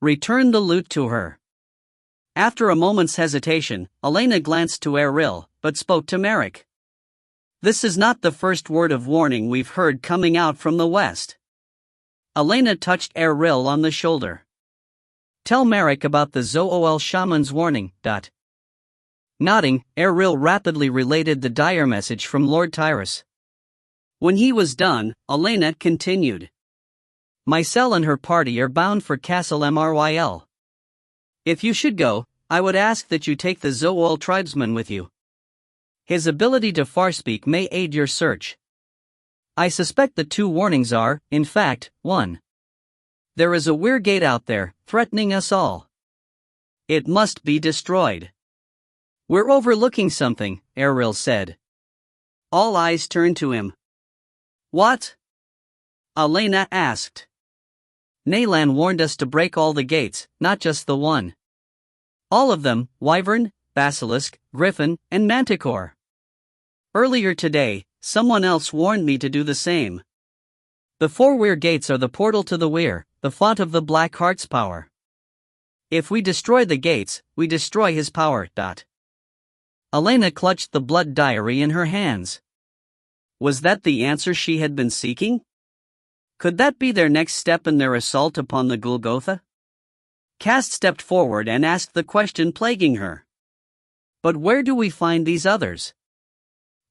Return the lute to her." After a moment's hesitation, Elena glanced to Erril, but spoke to Merrick. "This is not the first word of warning we've heard coming out from the west." Elena touched Erril on the shoulder. "Tell Merrick about the Zool shaman's warning." Nodding, Eril rapidly related the dire message from Lord Tyrus. When he was done, Elena continued. Mycel and her party are bound for Castle Mryl. If you should go, I would ask that you take the Zool tribesman with you. His ability to farspeak may aid your search. I suspect the 2 warnings are, in fact, 1. There is a weir gate out there, threatening us all. It must be destroyed. We're overlooking something, Eril said. All eyes turned to him. What? Elena asked. Naylan warned us to break all the gates, not just the one. All of them, Wyvern, Basilisk, Griffin, and Manticore. Earlier today, someone else warned me to do the same. The 4 weir gates are the portal to the weir, the font of the Black Heart's power. If we destroy the gates, we destroy his power. Elena clutched the blood diary in her hands. Was that the answer she had been seeking? Could that be their next step in their assault upon the Golgotha? Cass stepped forward and asked the question plaguing her. But where do we find these others?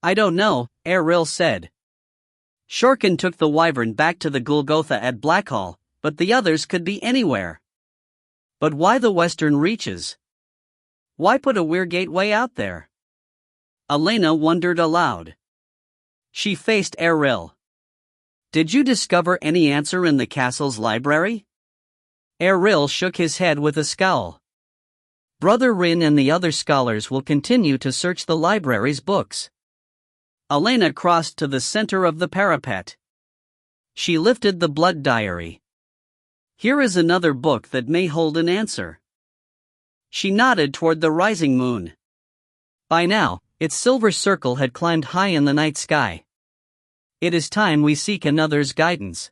I don't know, Eril said. Shorkin took the Wyvern back to the Golgotha at Blackhall, but the others could be anywhere. But why the western reaches? Why put a weir gateway out there? Elena wondered aloud. She faced Eril. Did you discover any answer in the castle's library? Eril shook his head with a scowl. Brother Rin and the other scholars will continue to search the library's books. Elena crossed to the center of the parapet. She lifted the blood diary. Here is another book that may hold an answer. She nodded toward the rising moon. By now, its silver circle had climbed high in the night sky. It is time we seek another's guidance.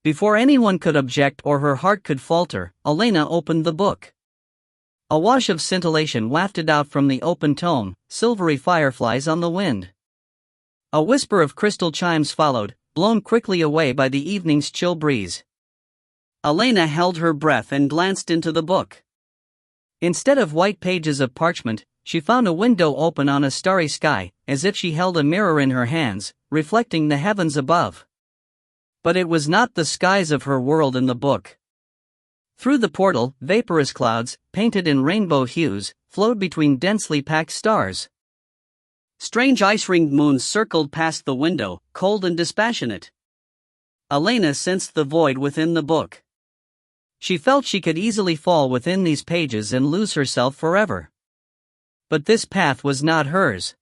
Before anyone could object or her heart could falter, Elena opened the book. A wash of scintillation wafted out from the open tome, silvery fireflies on the wind. A whisper of crystal chimes followed, blown quickly away by the evening's chill breeze. Elena held her breath and glanced into the book. Instead of white pages of parchment, she found a window open on a starry sky, as if she held a mirror in her hands, reflecting the heavens above. But it was not the skies of her world in the book. Through the portal, vaporous clouds, painted in rainbow hues, flowed between densely packed stars. Strange ice-ringed moons circled past the window, cold and dispassionate. Elena sensed the void within the book. She felt she could easily fall within these pages and lose herself forever. But this path was not hers.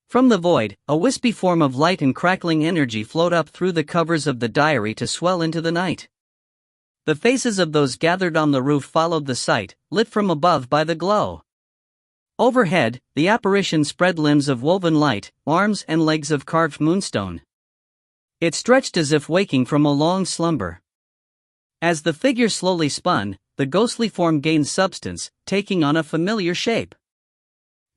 From the void, a wispy form of light and crackling energy flowed up through the covers of the diary to swell into the night. The faces of those gathered on the roof followed the sight, lit from above by the glow. Overhead, the apparition spread limbs of woven light, arms and legs of carved moonstone. It stretched as if waking from a long slumber. As the figure slowly spun, the ghostly form gained substance, taking on a familiar shape.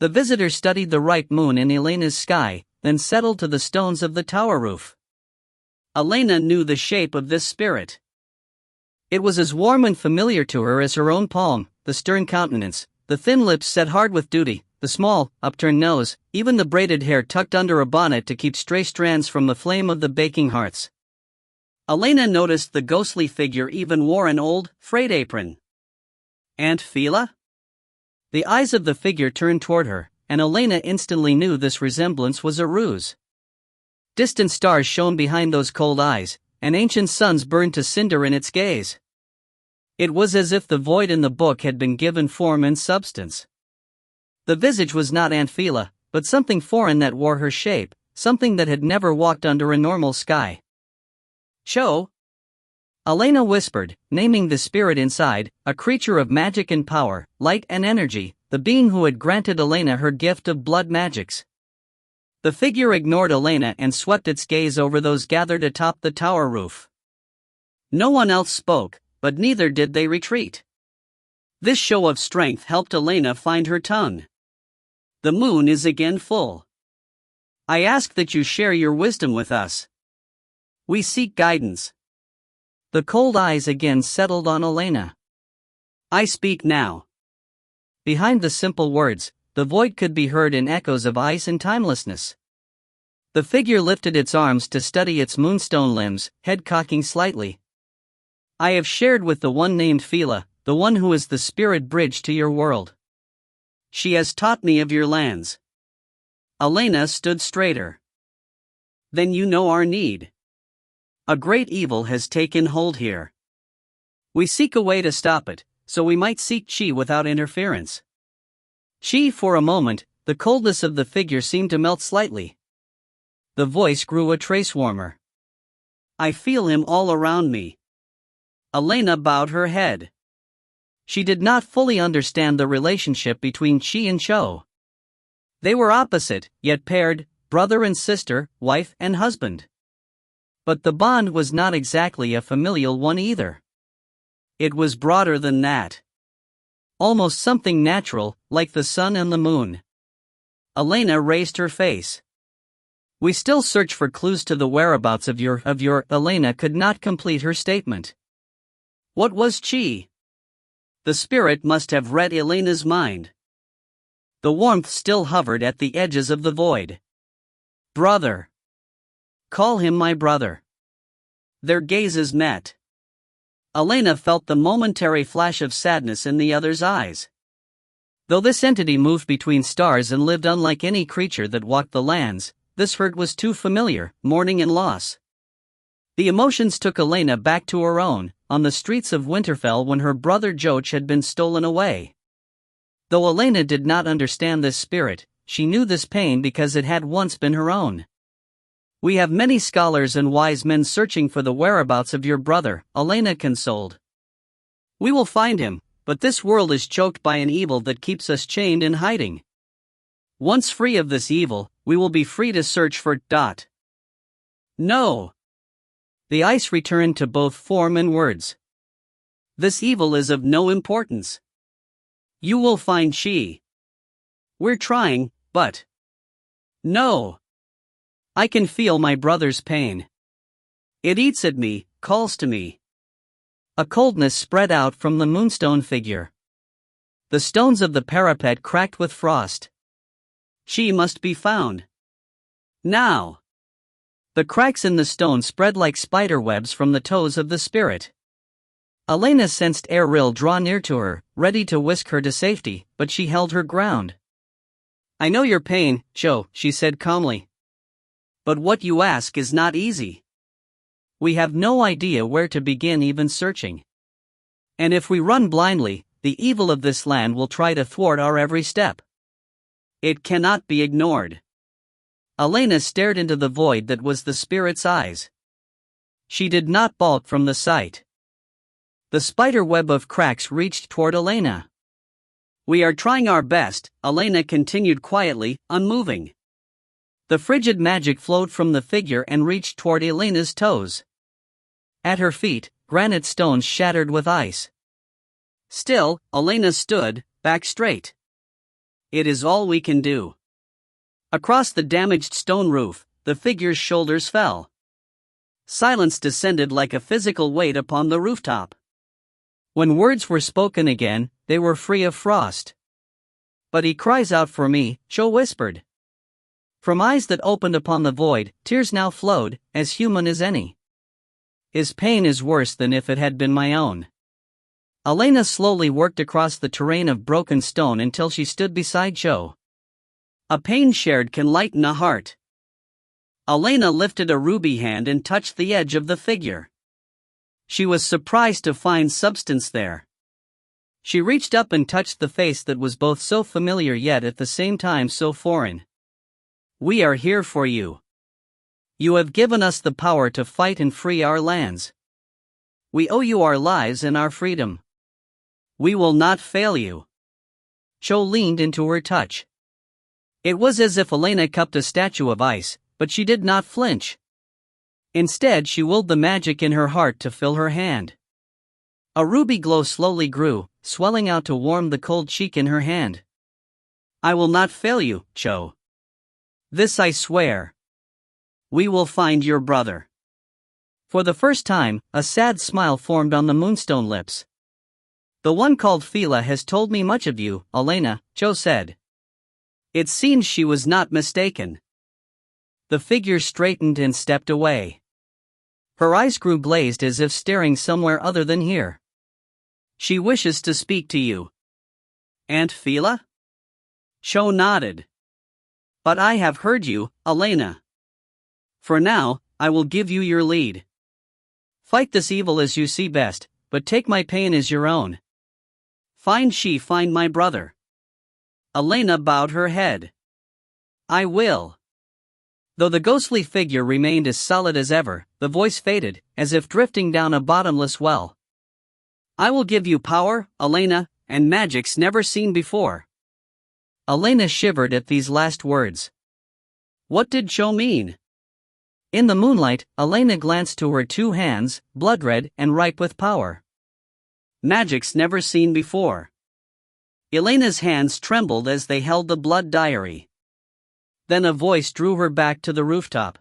The visitor studied the ripe moon in Elena's sky, then settled to the stones of the tower roof. Elena knew the shape of this spirit. It was as warm and familiar to her as her own palm, the stern countenance, the thin lips set hard with duty, the small, upturned nose, even the braided hair tucked under a bonnet to keep stray strands from the flame of the baking hearths. Elena noticed the ghostly figure even wore an old, frayed apron. Aunt Fila? The eyes of the figure turned toward her, and Elena instantly knew this resemblance was a ruse. Distant stars shone behind those cold eyes, and ancient suns burned to cinder in its gaze. It was as if the void in the book had been given form and substance. The visage was not Aunt Fila, but something foreign that wore her shape, something that had never walked under a normal sky. Cho? Elena whispered, naming the spirit inside, a creature of magic and power, light and energy, the being who had granted Elena her gift of blood magics. The figure ignored Elena and swept its gaze over those gathered atop the tower roof. No one else spoke, but neither did they retreat. This show of strength helped Elena find her tongue. The moon is again full. I ask that you share your wisdom with us. We seek guidance. The cold eyes again settled on Elena. I speak now. Behind the simple words, the void could be heard in echoes of ice and timelessness. The figure lifted its arms to study its moonstone limbs, head cocking slightly. I have shared with the one named Phila, the one who is the spirit bridge to your world. She has taught me of your lands. Elena stood straighter. Then you know our need. A great evil has taken hold here. We seek a way to stop it, so we might seek chi without interference. Chi, for a moment, the coldness of the figure seemed to melt slightly. The voice grew a trace warmer. I feel him all around me. Elena bowed her head. She did not fully understand the relationship between Chi and Cho. They were opposite, yet paired, brother and sister, wife and husband. But the bond was not exactly a familial one either. It was broader than that. Almost something natural, like the sun and the moon. Elena raised her face. We still search for clues to the whereabouts of your. Elena could not complete her statement. What was Chi? The spirit must have read Elena's mind. The warmth still hovered at the edges of the void. Brother. Call him my brother. Their gazes met. Elena felt the momentary flash of sadness in the other's eyes. Though this entity moved between stars and lived unlike any creature that walked the lands, this hurt was too familiar, mourning and loss. The emotions took Elena back to her own, on the streets of Winterfell when her brother Joach had been stolen away. Though Elena did not understand this spirit, she knew this pain because it had once been her own. We have many scholars and wise men searching for the whereabouts of your brother, Elena consoled. We will find him, but this world is choked by an evil that keeps us chained in hiding. Once free of this evil, we will be free to search for. No. The ice returned to both form and words. This evil is of no importance. You will find Chi. We're trying, but. No. I can feel my brother's pain. It eats at me, calls to me. A coldness spread out from the moonstone figure. The stones of the parapet cracked with frost. Chi must be found. Now. The cracks in the stone spread like spider webs from the toes of the spirit. Elena sensed Eril draw near to her, ready to whisk her to safety, but she held her ground. I know your pain, Cho, she said calmly. But what you ask is not easy. We have no idea where to begin even searching. And if we run blindly, the evil of this land will try to thwart our every step. It cannot be ignored. Elena stared into the void that was the spirit's eyes. She did not balk from the sight. The spider web of cracks reached toward Elena. We are trying our best, Elena continued quietly, unmoving. The frigid magic flowed from the figure and reached toward Elena's toes. At her feet, granite stones shattered with ice. Still, Elena stood, back straight. It is all we can do. Across the damaged stone roof, the figure's shoulders fell. Silence descended like a physical weight upon the rooftop. When words were spoken again, they were free of frost. But he cries out for me, Cho whispered. From eyes that opened upon the void, tears now flowed, as human as any. His pain is worse than if it had been my own. Elena slowly worked across the terrain of broken stone until she stood beside Cho. A pain shared can lighten a heart. Elena lifted a ruby hand and touched the edge of the figure. She was surprised to find substance there. She reached up and touched the face that was both so familiar yet at the same time so foreign. We are here for you. You have given us the power to fight and free our lands. We owe you our lives and our freedom. We will not fail you. Cho leaned into her touch. It was as if Elena cupped a statue of ice, but she did not flinch. Instead, she willed the magic in her heart to fill her hand. A ruby glow slowly grew, swelling out to warm the cold cheek in her hand. I will not fail you, Cho. This I swear. We will find your brother. For the first time, a sad smile formed on the moonstone lips. The one called Phila has told me much of you, Elena, Cho said. It seemed she was not mistaken. The figure straightened and stepped away. Her eyes grew glazed as if staring somewhere other than here. She wishes to speak to you. Aunt Fila? Cho nodded. But I have heard you, Elena. For now, I will give you your lead. Fight this evil as you see best, but take my pain as your own. Find my brother. Elena bowed her head. I will. Though the ghostly figure remained as solid as ever, the voice faded, as if drifting down a bottomless well. I will give you power, Elena, and magics never seen before. Elena shivered at these last words. What did Cho mean? In the moonlight, Elena glanced to her two hands, blood-red and ripe with power. Magics never seen before. Elena's hands trembled as they held the blood diary. Then a voice drew her back to the rooftop.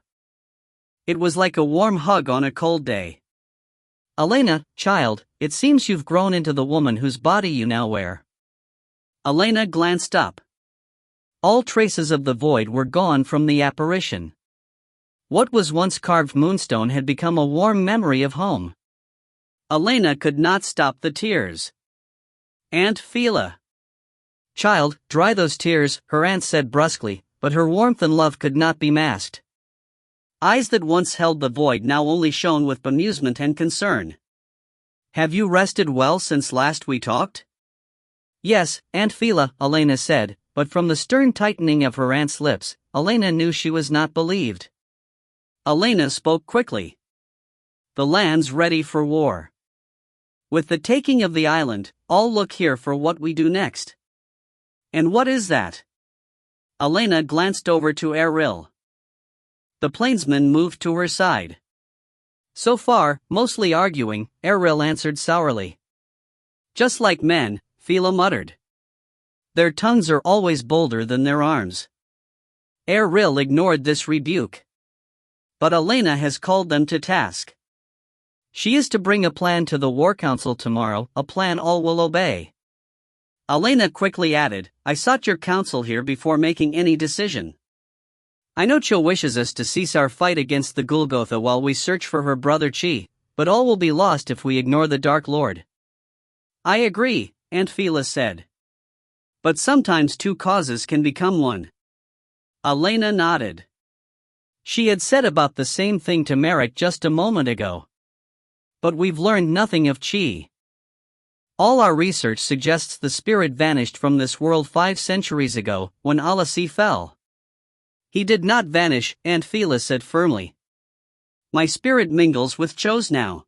It was like a warm hug on a cold day. Elena, child, it seems you've grown into the woman whose body you now wear. Elena glanced up. All traces of the void were gone from the apparition. What was once carved moonstone had become a warm memory of home. Elena could not stop the tears. Aunt Fila. Child, dry those tears, her aunt said brusquely, but her warmth and love could not be masked. Eyes that once held the void now only shone with bemusement and concern. Have you rested well since last we talked? Yes, Aunt Fila, Elena said, but from the stern tightening of her aunt's lips, Elena knew she was not believed. Elena spoke quickly. The land's ready for war. With the taking of the island, all look here for what we do next. And what is that? Elena glanced over to Eril. The plainsman moved to her side. So far, mostly arguing, Eril answered sourly. Just like men, Fila muttered. Their tongues are always bolder than their arms. Eril ignored this rebuke. But Elena has called them to task. She is to bring a plan to the War Council tomorrow, a plan all will obey. Elena quickly added, I sought your counsel here before making any decision. I know Cho wishes us to cease our fight against the Golgotha while we search for her brother Chi, but all will be lost if we ignore the Dark Lord. I agree, Aunt Fila said. But sometimes two causes can become one. Elena nodded. She had said about the same thing to Merrick just a moment ago. But we've learned nothing of Chi. All our research suggests the spirit vanished from this world 5 centuries ago, when Alasi fell. He did not vanish, Aunt Fila said firmly. My spirit mingles with Cho's now.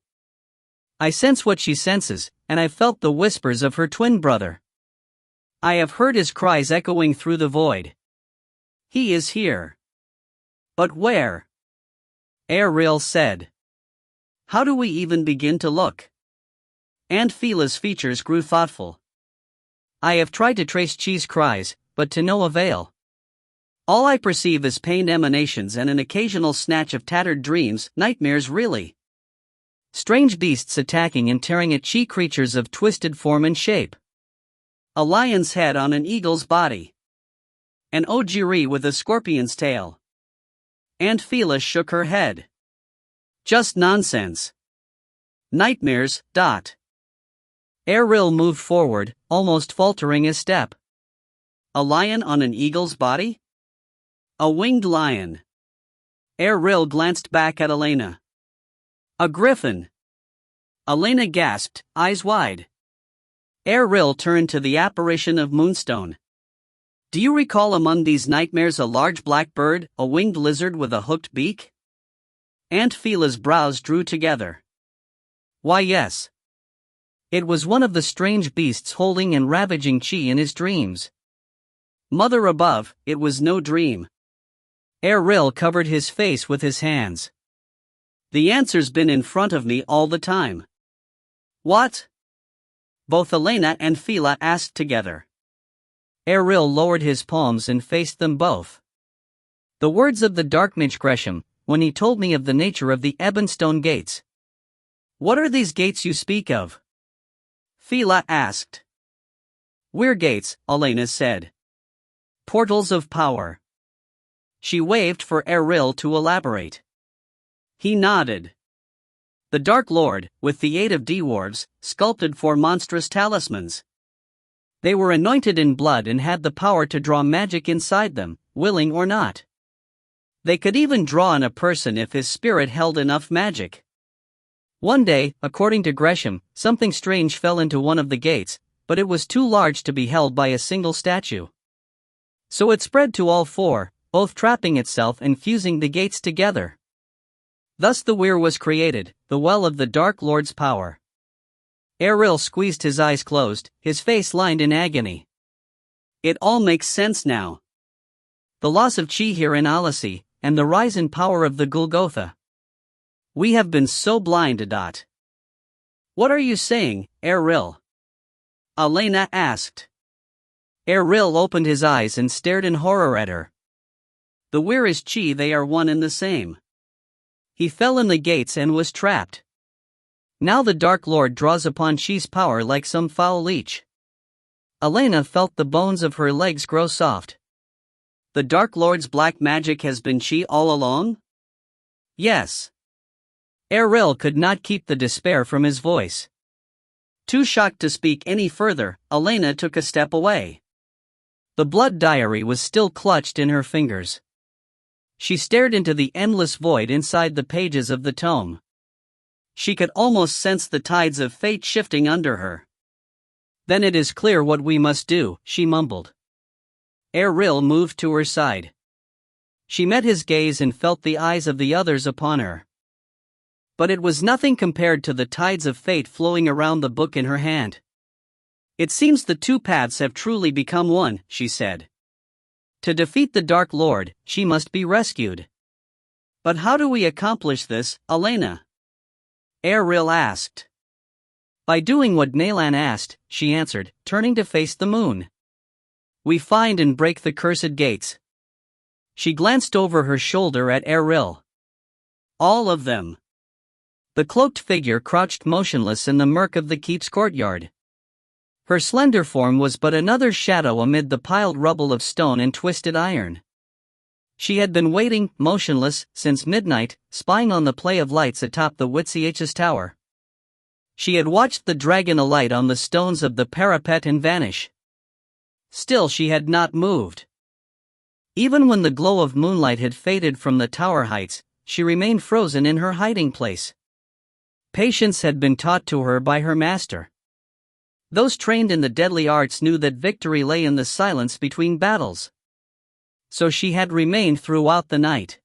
I sense what she senses, and I felt the whispers of her twin brother. I have heard his cries echoing through the void. He is here. But where? Eril said. How do we even begin to look? Aunt Fila's features grew thoughtful. I have tried to trace Chi's cries, but to no avail. All I perceive is pained emanations and an occasional snatch of tattered dreams, nightmares really. Strange beasts attacking and tearing at Chi, creatures of twisted form and shape. A lion's head on an eagle's body. An ojiri with a scorpion's tail. Aunt Fila shook her head. Just nonsense. Nightmares. Eril moved forward, almost faltering a step. A lion on an eagle's body? A winged lion. Eril glanced back at Elena. A griffin. Elena gasped, eyes wide. Eril turned to the apparition of Moonstone. Do you recall among these nightmares a large black bird, a winged lizard with a hooked beak? Aunt Fila's brows drew together. Why yes. It was one of the strange beasts holding and ravaging Chi in his dreams. Mother above, it was no dream. Eril covered his face with his hands. The answer's been in front of me all the time. What? Both Elena and Fila asked together. Eril lowered his palms and faced them both. The words of the dark mage Gresham, when he told me of the nature of the Ebonstone gates. What are these gates you speak of? Fila asked. We're gates, Elena said. Portals of power. She waved for Eril to elaborate. He nodded. The Dark Lord, with the aid of dwarves, sculpted four monstrous talismans. They were anointed in blood and had the power to draw magic inside them, willing or not. They could even draw on a person if his spirit held enough magic. One day, according to Gresham, something strange fell into one of the gates, but it was too large to be held by a single statue. So it spread to all four, both trapping itself and fusing the gates together. Thus the weir was created, the well of the Dark Lord's power. Eril squeezed his eyes closed, his face lined in agony. It all makes sense now. The loss of chi here in Alasi, and the rise in power of the Golgotha. We have been so blind. What are you saying, Eril? Elena asked. Eril opened his eyes and stared in horror at her. The weir is chi, they are one and the same. He fell in the gates and was trapped. Now the Dark Lord draws upon chi's power like some foul leech. Elena felt the bones of her legs grow soft. The Dark Lord's black magic has been chi all along? Yes. Eril could not keep the despair from his voice. Too shocked to speak any further, Elena took a step away. The blood diary was still clutched in her fingers. She stared into the endless void inside the pages of the tome. She could almost sense the tides of fate shifting under her. Then it is clear what we must do, she mumbled. Eril moved to her side. She met his gaze and felt the eyes of the others upon her. But it was nothing compared to the tides of fate flowing around the book in her hand. It seems the two paths have truly become one, she said. To defeat the Dark Lord, she must be rescued. But how do we accomplish this, Elena? Eril asked. By doing what Nalan asked, she answered, turning to face the moon. We find and break the cursed gates. She glanced over her shoulder at Eril. All of them. The cloaked figure crouched motionless in the murk of the keep's courtyard. Her slender form was but another shadow amid the piled rubble of stone and twisted iron. She had been waiting, motionless, since midnight, spying on the play of lights atop the Witsich's tower. She had watched the dragon alight on the stones of the parapet and vanish. Still she had not moved. Even when the glow of moonlight had faded from the tower heights, she remained frozen in her hiding place. Patience had been taught to her by her master. Those trained in the deadly arts knew that victory lay in the silence between battles. So she had remained throughout the night.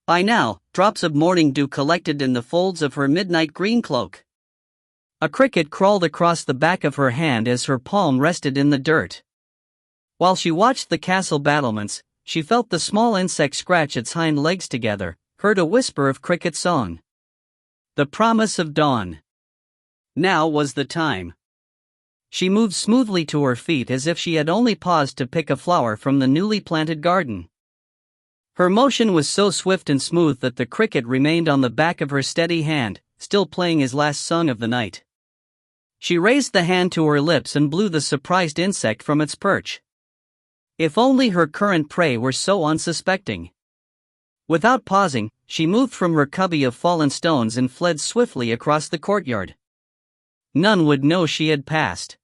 By now, drops of morning dew collected in the folds of her midnight green cloak. A cricket crawled across the back of her hand as her palm rested in the dirt. While she watched the castle battlements, she felt the small insect scratch its hind legs together, heard a whisper of cricket song. The promise of dawn. Now was the time. She moved smoothly to her feet as if she had only paused to pick a flower from the newly planted garden. Her motion was so swift and smooth that the cricket remained on the back of her steady hand, still playing his last song of the night. She raised the hand to her lips and blew the surprised insect from its perch. If only her current prey were so unsuspecting. Without pausing, she moved from her cubby of fallen stones and fled swiftly across the courtyard. None would know she had passed.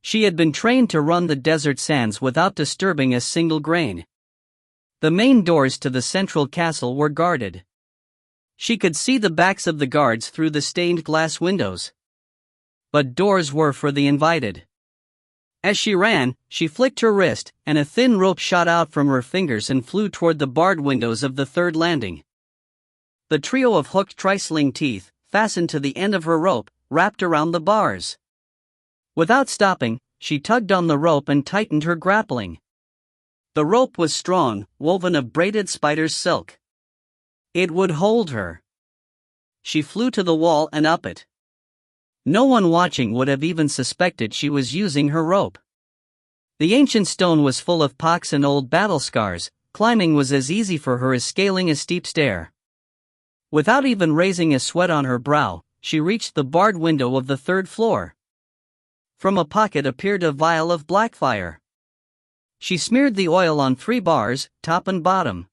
She had been trained to run the desert sands without disturbing a single grain. The main doors to the central castle were guarded. She could see the backs of the guards through the stained glass windows. But doors were for the invited. As she ran, she flicked her wrist, and a thin rope shot out from her fingers and flew toward the barred windows of the third landing. The trio of hooked tricling teeth, fastened to the end of her rope, wrapped around the bars. Without stopping, she tugged on the rope and tightened her grappling. The rope was strong, woven of braided spider's silk. It would hold her. She flew to the wall and up it. No one watching would have even suspected she was using her rope. The ancient stone was full of pocks and old battle scars. Climbing was as easy for her as scaling a steep stair. Without even raising a sweat on her brow, she reached the barred window of the third floor. From a pocket appeared a vial of blackfire. She smeared the oil on 3 bars, top and bottom.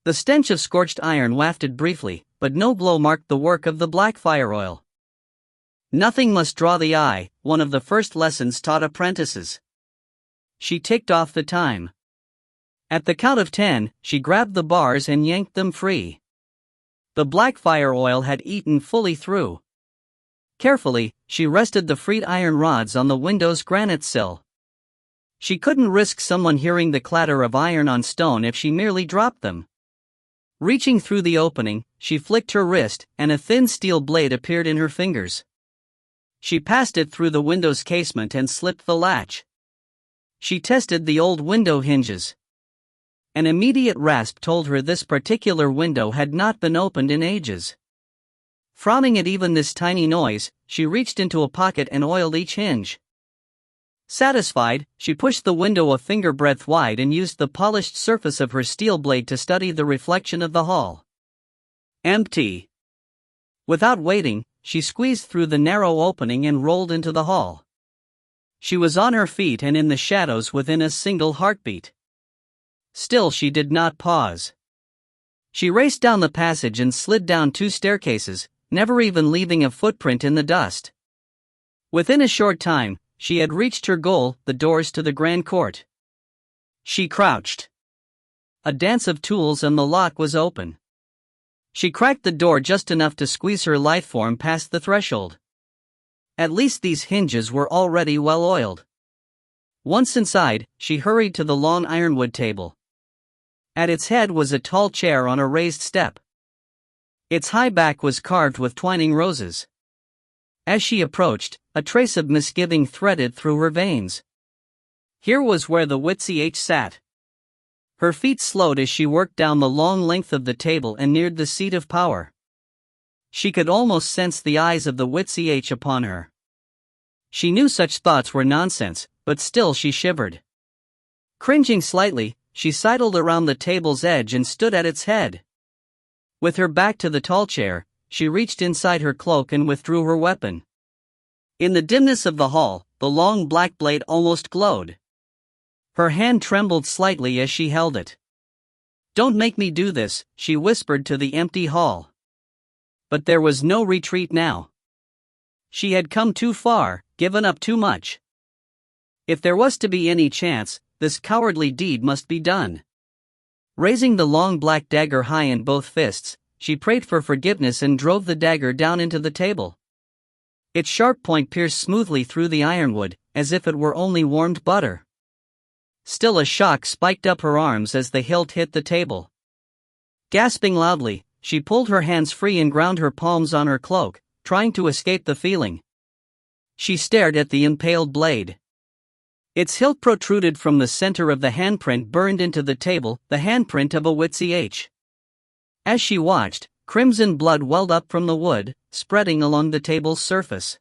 The stench of scorched iron wafted briefly, but no glow marked the work of the black fire oil. Nothing must draw the eye, one of the first lessons taught apprentices. She ticked off the time. At the count of 10, she grabbed the bars and yanked them free. The black fire oil had eaten fully through. Carefully, she rested the freed iron rods on the window's granite sill. She couldn't risk someone hearing the clatter of iron on stone if she merely dropped them. Reaching through the opening, she flicked her wrist, and a thin steel blade appeared in her fingers. She passed it through the window's casement and slipped the latch. She tested the old window hinges. An immediate rasp told her this particular window had not been opened in ages. Frowning at even this tiny noise, she reached into a pocket and oiled each hinge. Satisfied, she pushed the window a finger breadth wide and used the polished surface of her steel blade to study the reflection of the hall. Empty. Without waiting, she squeezed through the narrow opening and rolled into the hall. She was on her feet and in the shadows within a single heartbeat. Still, she did not pause. She raced down the passage and slid down 2 staircases, never even leaving a footprint in the dust. Within a short time, she had reached her goal, the doors to the grand court. She crouched. A dance of tools and the lock was open. She cracked the door just enough to squeeze her lithe form past the threshold. At least these hinges were already well oiled. Once inside, she hurried to the long ironwood table. At its head was a tall chair on a raised step. Its high back was carved with twining roses. As she approached, a trace of misgiving threaded through her veins. Here was where the witch sat. Her feet slowed as she worked down the long length of the table and neared the seat of power. She could almost sense the eyes of the witch upon her. She knew such thoughts were nonsense, but still she shivered. Cringing slightly, she sidled around the table's edge and stood at its head. With her back to the tall chair, she reached inside her cloak and withdrew her weapon. In the dimness of the hall, the long black blade almost glowed. Her hand trembled slightly as she held it. "Don't make me do this," she whispered to the empty hall. But there was no retreat now. She had come too far, given up too much. If there was to be any chance, this cowardly deed must be done. Raising the long black dagger high in both fists, she prayed for forgiveness and drove the dagger down into the table. Its sharp point pierced smoothly through the ironwood, as if it were only warmed butter. Still, a shock spiked up her arms as the hilt hit the table. Gasping loudly, she pulled her hands free and ground her palms on her cloak, trying to escape the feeling. She stared at the impaled blade. Its hilt protruded from the center of the handprint burned into the table, the handprint of a witch. As she watched, crimson blood welled up from the wood, spreading along the table's surface.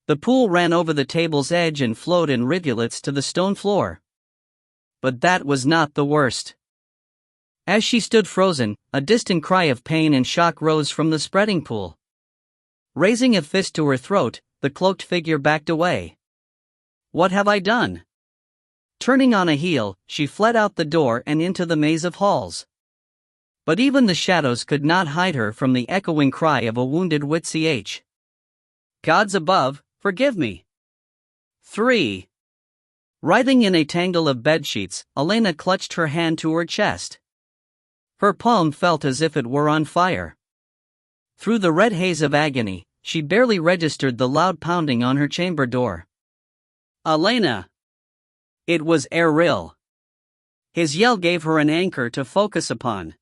The pool ran over the table's edge and flowed in rivulets to the stone floor. But that was not the worst. As she stood frozen, a distant cry of pain and shock rose from the spreading pool. Raising a fist to her throat, the cloaked figure backed away. "What have I done?" Turning on a heel, she fled out the door and into the maze of halls. But even the shadows could not hide her from the echoing cry of a wounded witch. "Gods above, forgive me." 3. Writhing in a tangle of bedsheets, Elena clutched her hand to her chest. Her palm felt as if it were on fire. Through the red haze of agony, she barely registered the loud pounding on her chamber door. "Elena!" It was Errol. His yell gave her an anchor to focus upon.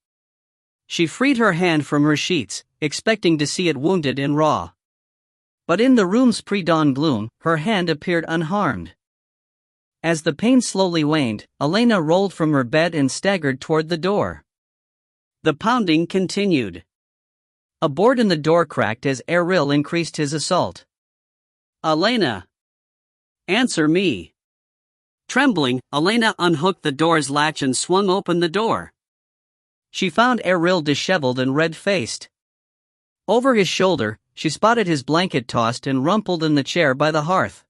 She freed her hand from her sheets, expecting to see it wounded and raw. But in the room's pre-dawn gloom, her hand appeared unharmed. As the pain slowly waned, Elena rolled from her bed and staggered toward the door. The pounding continued. A board in the door cracked as Errol increased his assault. "Elena! Answer me!" Trembling, Elena unhooked the door's latch and swung open the door. She found Errol disheveled and red-faced. Over his shoulder, she spotted his blanket tossed and rumpled in the chair by the hearth.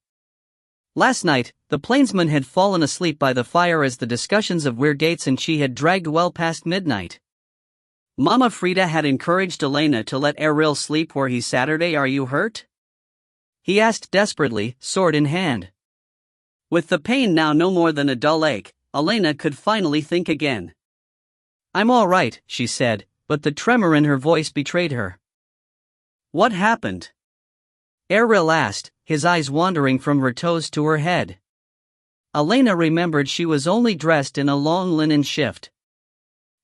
Last night, the plainsman had fallen asleep by the fire as the discussions of Weir Gates and she had dragged well past midnight. Mama Frida had encouraged Elena to let Errol sleep where he's Saturday. Are you hurt? He asked desperately, sword in hand. With the pain now no more than a dull ache, Elena could finally think again. I'm all right, she said, but the tremor in her voice betrayed her. What happened? Errol asked, his eyes wandering from her toes to her head. Elena remembered she was only dressed in a long linen shift.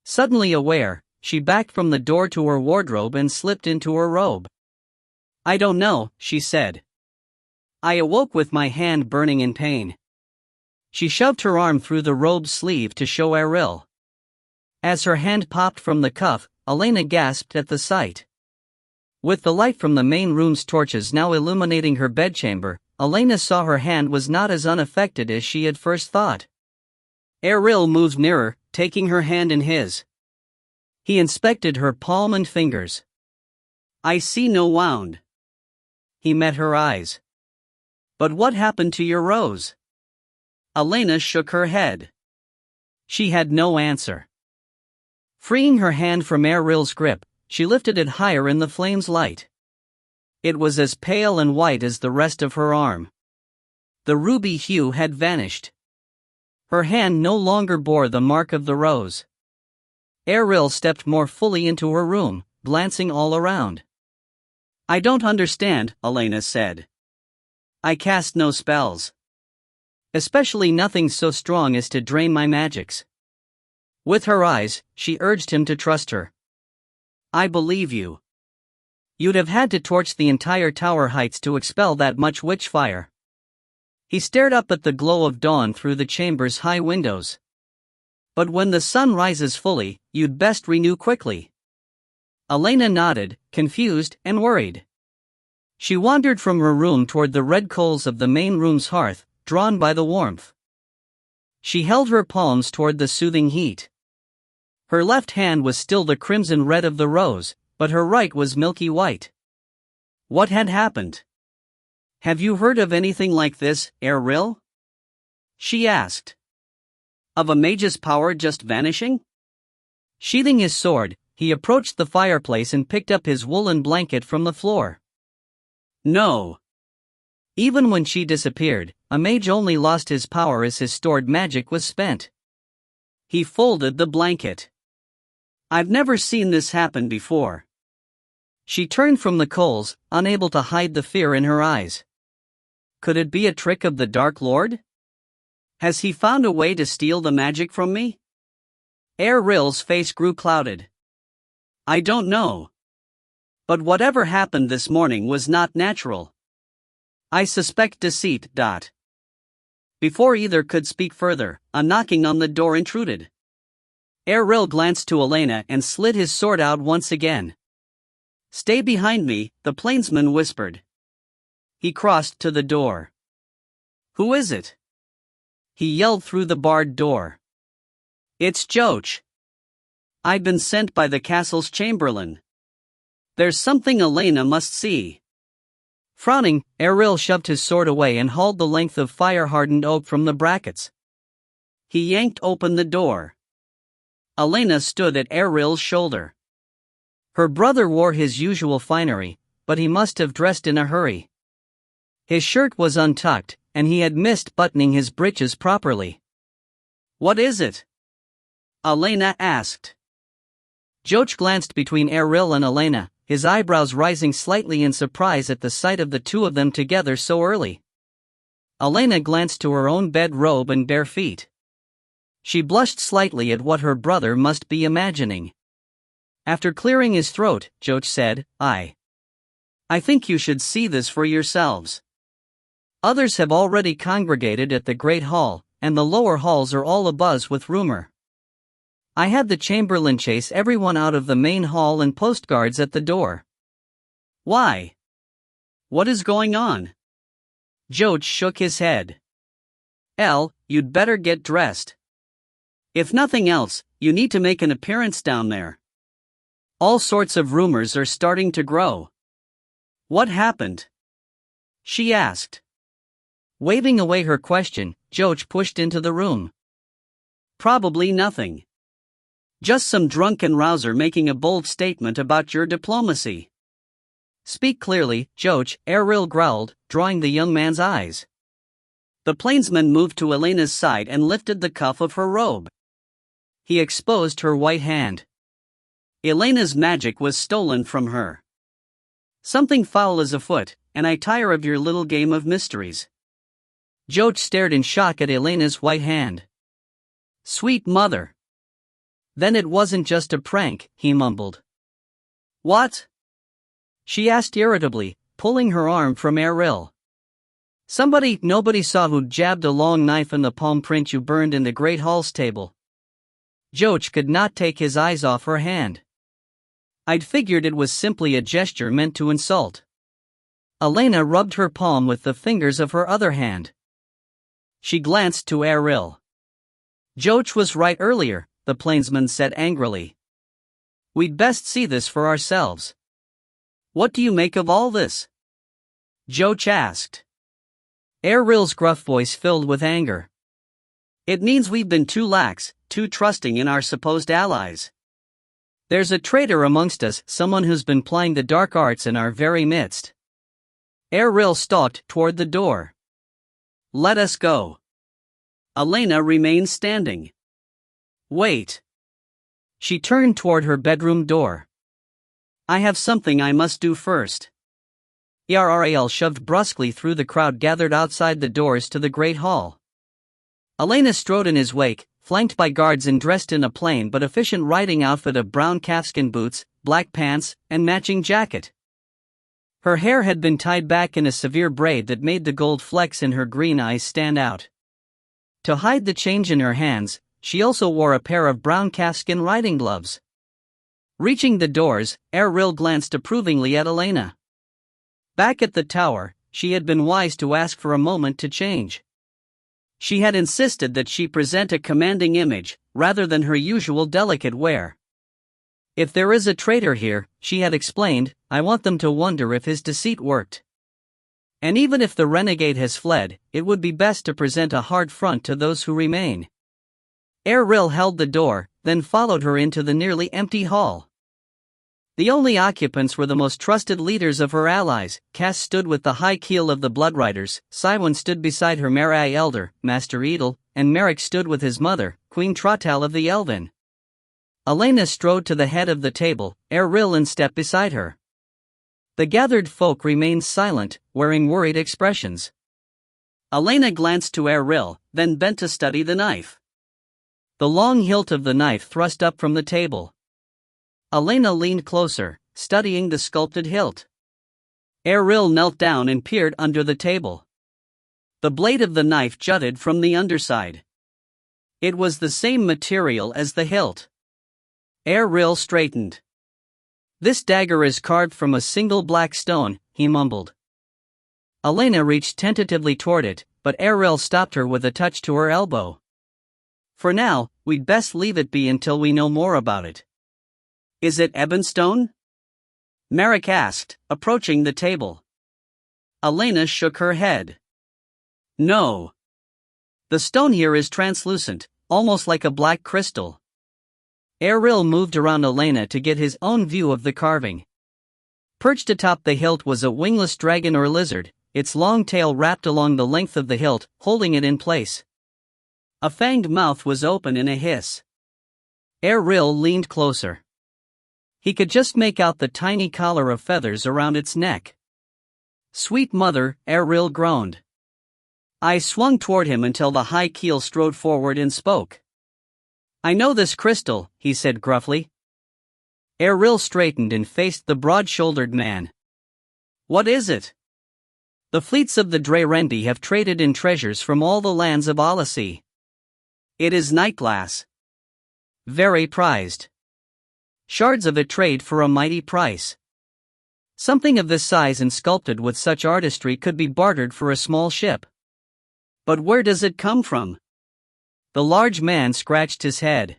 Suddenly aware, she backed from the door to her wardrobe and slipped into her robe. I don't know, she said. I awoke with my hand burning in pain. She shoved her arm through the robe's sleeve to show Errol. As her hand popped from the cuff, Elena gasped at the sight. With the light from the main room's torches now illuminating her bedchamber, Elena saw her hand was not as unaffected as she had first thought. Errol moved nearer, taking her hand in his. He inspected her palm and fingers. I see no wound. He met her eyes. But what happened to your rose? Elena shook her head. She had no answer. Freeing her hand from Errol's grip, she lifted it higher in the flame's light. It was as pale and white as the rest of her arm. The ruby hue had vanished. Her hand no longer bore the mark of the rose. Errol stepped more fully into her room, glancing all around. I don't understand, Elena said. I cast no spells. Especially nothing so strong as to drain my magics. With her eyes, she urged him to trust her. I believe you. You'd have had to torch the entire tower heights to expel that much witch fire. He stared up at the glow of dawn through the chamber's high windows. But when the sun rises fully, you'd best renew quickly. Elena nodded, confused and worried. She wandered from her room toward the red coals of the main room's hearth, drawn by the warmth. She held her palms toward the soothing heat. Her left hand was still the crimson red of the rose, but her right was milky white. What had happened? Have you heard of anything like this, Errol? She asked. Of a mage's power just vanishing? Sheathing his sword, he approached the fireplace and picked up his woolen blanket from the floor. No. Even when she disappeared, a mage only lost his power as his stored magic was spent. He folded the blanket. I've never seen this happen before. She turned from the coals, unable to hide the fear in her eyes. Could it be a trick of the Dark Lord? Has he found a way to steal the magic from me? Errol's face grew clouded. I don't know. But whatever happened this morning was not natural. I suspect deceit. Before either could speak further, a knocking on the door intruded. Errol glanced to Elena and slid his sword out once again. Stay behind me, the plainsman whispered. He crossed to the door. Who is it? He yelled through the barred door. It's Joach. I've been sent by the castle's chamberlain. There's something Elena must see. Frowning, Errol shoved his sword away and hauled the length of fire-hardened oak from the brackets. He yanked open the door. Elena stood at Errol's shoulder. Her brother wore his usual finery, but he must have dressed in a hurry. His shirt was untucked, and he had missed buttoning his breeches properly. What is it? Elena asked. Joach glanced between Errol and Elena, his eyebrows rising slightly in surprise at the sight of the two of them together so early. Elena glanced to her own bed robe and bare feet. She blushed slightly at what her brother must be imagining. After clearing his throat, Joach said, I think you should see this for yourselves. Others have already congregated at the Great Hall, and the lower halls are all abuzz with rumor. I had the chamberlain chase everyone out of the main hall and post guards at the door. Why? What is going on? Joach shook his head. You'd better get dressed. If nothing else, you need to make an appearance down there. All sorts of rumors are starting to grow. What happened? She asked. Waving away her question, Joach pushed into the room. Probably nothing. Just some drunken rouser making a bold statement about your diplomacy. Speak clearly, Joach, Errol growled, drawing the young man's eyes. The plainsman moved to Elena's side and lifted the cuff of her robe. He exposed her white hand. Elena's magic was stolen from her. Something foul is afoot, and I tire of your little game of mysteries. Joach stared in shock at Elena's white hand. Sweet mother. Then it wasn't just a prank, he mumbled. What? She asked irritably, pulling her arm from Errol. Nobody saw who jabbed a long knife in the palm print you burned in the great hall's table. Joach could not take his eyes off her hand. I'd figured it was simply a gesture meant to insult. Elena rubbed her palm with the fingers of her other hand. She glanced to Errol. Joach was right earlier, the plainsman said angrily. We'd best see this for ourselves. What do you make of all this? Joach asked. Errol's gruff voice filled with anger. It means we've been too lax, too trusting in our supposed allies. There's a traitor amongst us, someone who's been plying the dark arts in our very midst. Errol stalked toward the door. Let us go. Elena remained standing. Wait. She turned toward her bedroom door. I have something I must do first. Errol shoved brusquely through the crowd gathered outside the doors to the great hall. Elena strode in his wake, flanked by guards and dressed in a plain but efficient riding outfit of brown calfskin boots, black pants, and matching jacket. Her hair had been tied back in a severe braid that made the gold flecks in her green eyes stand out. To hide the change in her hands, she also wore a pair of brown calfskin riding gloves. Reaching the doors, Errol glanced approvingly at Elena. Back at the tower, she had been wise to ask for a moment to change. She had insisted that she present a commanding image, rather than her usual delicate wear. If there is a traitor here, she had explained, I want them to wonder if his deceit worked. And even if the renegade has fled, it would be best to present a hard front to those who remain. Errol held the door, then followed her into the nearly empty hall. The only occupants were the most trusted leaders of her allies. Cass stood with the high keel of the Bloodriders, Siwan stood beside her Merai elder, Master Edel, and Merrick stood with his mother, Queen Trottal of the Elven. Elena strode to the head of the table, Errol in step beside her. The gathered folk remained silent, wearing worried expressions. Elena glanced to Errol, then bent to study the knife. The long hilt of the knife thrust up from the table. Elena leaned closer, studying the sculpted hilt. Errol knelt down and peered under the table. The blade of the knife jutted from the underside. It was the same material as the hilt. Errol straightened. This dagger is carved from a single black stone, he mumbled. Elena reached tentatively toward it, but Errol stopped her with a touch to her elbow. For now, we'd best leave it be until we know more about it. Is it ebonstone? Merrick asked, approaching the table. Elena shook her head. No. The stone here is translucent, almost like a black crystal. Errol moved around Elena to get his own view of the carving. Perched atop the hilt was a wingless dragon or lizard, its long tail wrapped along the length of the hilt, holding it in place. A fanged mouth was open in a hiss. Errol leaned closer. He could just make out the tiny collar of feathers around its neck. Sweet mother, Errol groaned. I swung toward him until the high keel strode forward and spoke. I know this crystal, he said gruffly. Errol straightened and faced the broad-shouldered man. What is it? The fleets of the Drerendi have traded in treasures from all the lands of Odyssey. It is night glass. Very prized. Shards of it trade for a mighty price. Something of this size and sculpted with such artistry could be bartered for a small ship. But where does it come from? The large man scratched his head.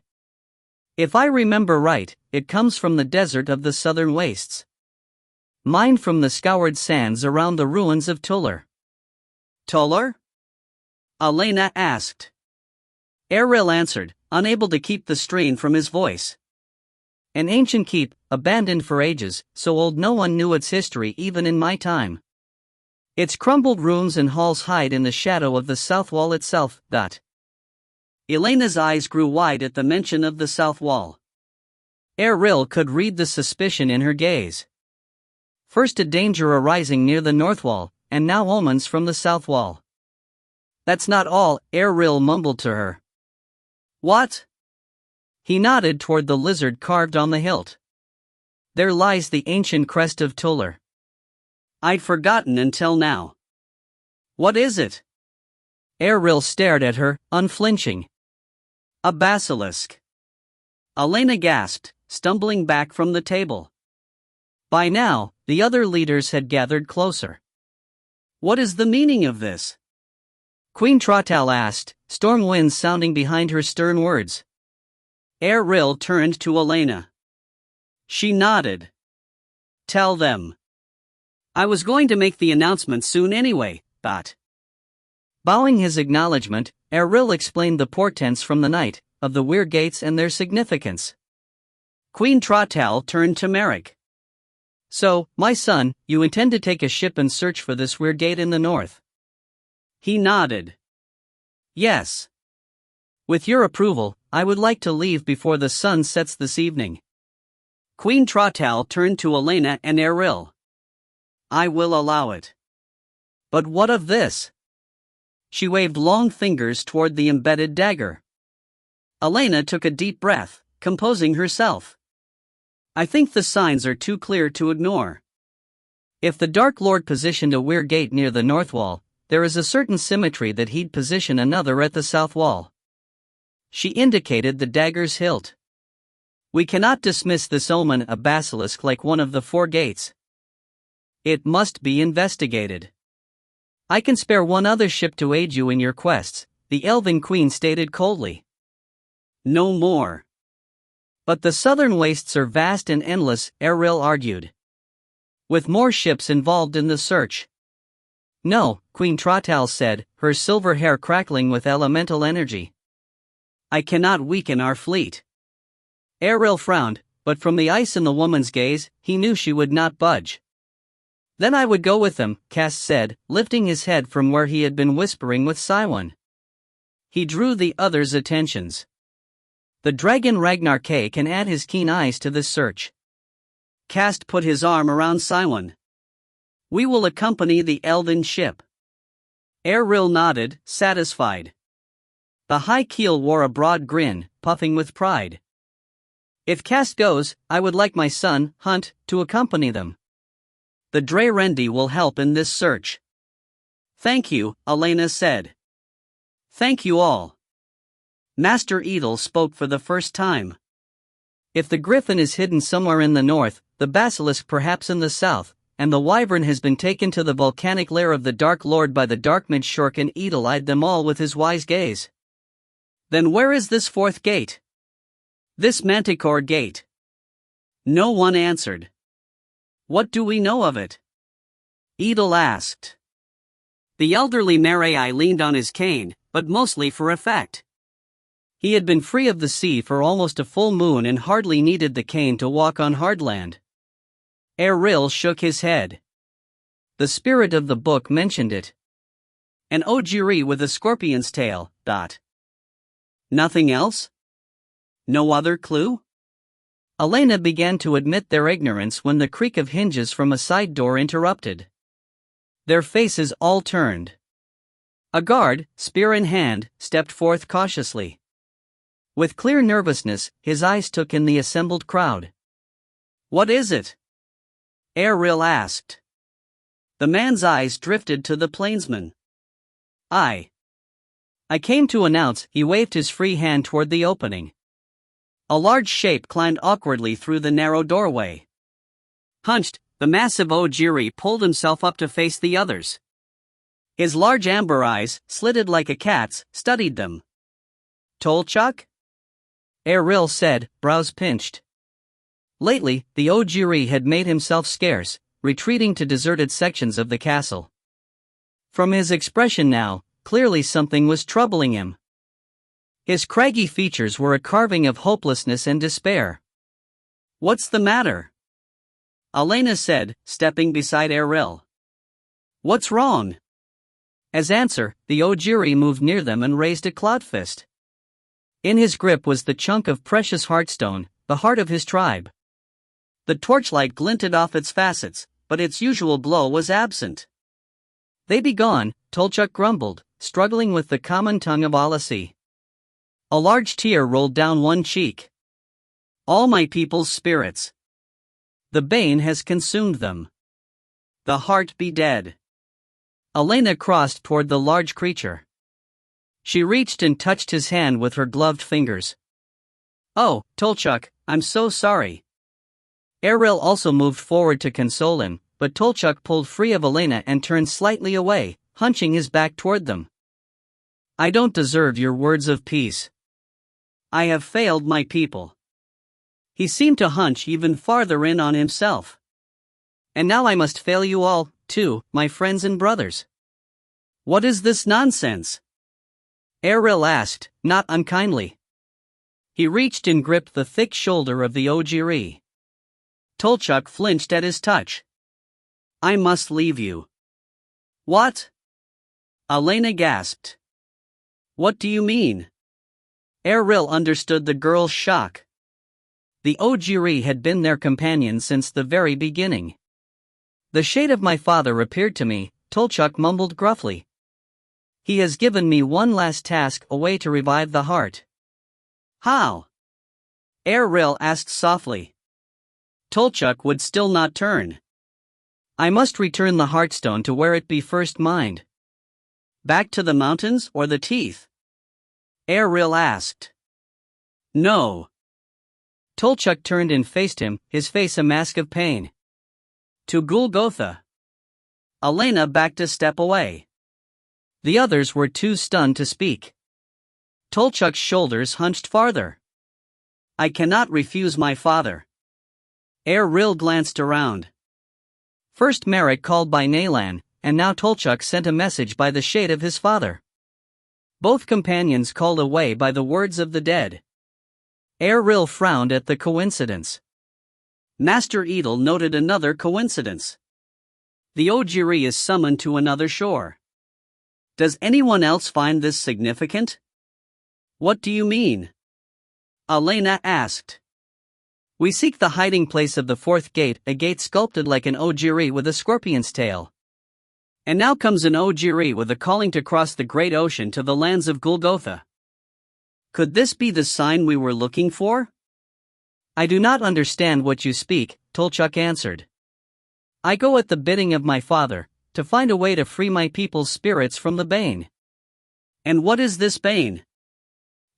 If I remember right, it comes from the desert of the southern wastes. Mined from the scoured sands around the ruins of Tuller. Tuller? Elena asked. Errol answered, unable to keep the strain from his voice. An ancient keep, abandoned for ages, so old no one knew its history even in my time. Its crumbled rooms and halls hide in the shadow of the south wall itself. Elena's eyes grew wide at the mention of the south wall. Errol could read the suspicion in her gaze. First a danger arising near the north wall, and now omens from the south wall. That's not all, Errol mumbled to her. What? He nodded toward the lizard carved on the hilt. There lies the ancient crest of Tuller. I'd forgotten until now. What is it? Errol stared at her, unflinching. A basilisk. Elena gasped, stumbling back from the table. By now, the other leaders had gathered closer. What is the meaning of this? Queen Trottal asked, storm winds sounding behind her stern words. Errol turned to Elena. She nodded. Tell them. I was going to make the announcement soon anyway, but. Bowing his acknowledgement, Errol explained the portents from the night, of the weir gates and their significance. Queen Trottal turned to Merrick. So, my son, you intend to take a ship and search for this weir gate in the north? He nodded. Yes. With your approval, I would like to leave before the sun sets this evening. Queen Trottal turned to Elena and Errol. I will allow it. But what of this? She waved long fingers toward the embedded dagger. Elena took a deep breath, composing herself. I think the signs are too clear to ignore. If the Dark Lord positioned a weir gate near the north wall, there is a certain symmetry that he'd position another at the south wall. She indicated the dagger's hilt. We cannot dismiss this omen a basilisk like one of the four gates. It must be investigated. I can spare one other ship to aid you in your quests, the Elven Queen stated coldly. No more. But the southern wastes are vast and endless, Errol argued. With more ships involved in the search. No, Queen Trottal said, her silver hair crackling with elemental energy. I cannot weaken our fleet. Errol frowned, but from the ice in the woman's gaze, he knew she would not budge. Then I would go with them, Cass said, lifting his head from where he had been whispering with Siwan. He drew the others' attentions. The dragon Ragnar K can add his keen eyes to this search. Cass put his arm around Siwan. We will accompany the elven ship. Errol nodded, satisfied. The high keel wore a broad grin, puffing with pride. If Cass goes, I would like my son, Hunt, to accompany them. The Dre Rendi will help in this search. Thank you, Elena said. Thank you all. Master Edel spoke for the first time. If the griffin is hidden somewhere in the north, the basilisk perhaps in the south, and the wyvern has been taken to the volcanic lair of the Dark Lord by the Dark Mage Shorkin, Edel eyed them all with his wise gaze. Then where is this fourth gate? This Manticore gate? No one answered. What do we know of it? Edel asked. The elderly Marai leaned on his cane, but mostly for effect. He had been free of the sea for almost a full moon and hardly needed the cane to walk on hard land. Errol shook his head. The spirit of the book mentioned it. An Ojiri with a scorpion's tail. Nothing else? No other clue? Elena began to admit their ignorance when the creak of hinges from a side door interrupted. Their faces all turned. A guard, spear in hand, stepped forth cautiously. With clear nervousness, his eyes took in the assembled crowd. What is it? Errol asked. The man's eyes drifted to the plainsman. I came to announce, he waved his free hand toward the opening. A large shape climbed awkwardly through the narrow doorway. Hunched, the massive Ojiri pulled himself up to face the others. His large amber eyes, slitted like a cat's, studied them. Tolchuk? Errol said, brows pinched. Lately, the Ojiri had made himself scarce, retreating to deserted sections of the castle. From his expression now, Clearly something was troubling him. His craggy features were a carving of hopelessness and despair. "What's the matter?" Elena said, stepping beside Eril. "What's wrong?" As answer, the Ojiri moved near them and raised a cloud fist. In his grip was the chunk of precious heartstone, the heart of his tribe. The torchlight glinted off its facets, but its usual glow was absent. "They be gone," Tolchuk grumbled, struggling with the common tongue of Alasi. A large tear rolled down one cheek. "All my people's spirits. The bane has consumed them. The heart be dead." Elena crossed toward the large creature. She reached and touched his hand with her gloved fingers. "Oh, Tolchuk, I'm so sorry." Eril also moved forward to console him, but Tolchuk pulled free of Elena and turned slightly away, hunching his back toward them. "I don't deserve your words of peace. I have failed my people." He seemed to hunch even farther in on himself. "And now I must fail you all, too, my friends and brothers. What is this nonsense?" Eril asked, not unkindly. He reached and gripped the thick shoulder of the Ojiri. Tolchuk flinched at his touch. "I must leave you." "What?" Elena gasped. "What do you mean?" Eril understood the girl's shock. The Ojiri had been their companion since the very beginning. "The shade of my father appeared to me," Tolchuk mumbled gruffly. "He has given me one last task, a way to revive the heart." "How?" Eril asked softly. Tolchuk would still not turn. "I must return the heartstone to where it be first mined." "Back to the mountains or the teeth?" Eril asked. "No." Tolchuk turned and faced him, his face a mask of pain. "To Golgotha." Elena backed a step away. The others were too stunned to speak. Tolchuk's shoulders hunched farther. "I cannot refuse my father." Eril glanced around. First Merrick called by Nalan, and now Tolchuk sent a message by the shade of his father. Both companions called away by the words of the dead. Eril frowned at the coincidence. Master Edel noted another coincidence. The Ojiri is summoned to another shore. Does anyone else find this significant? "What do you mean?" Elena asked. "We seek the hiding place of the fourth gate, a gate sculpted like an Ojiri with a scorpion's tail. And now comes an Ojiri with a calling to cross the great ocean to the lands of Golgotha. Could this be the sign we were looking for?" "I do not understand what you speak," Tolchuk answered. "I go at the bidding of my father, to find a way to free my people's spirits from the bane." "And what is this bane?"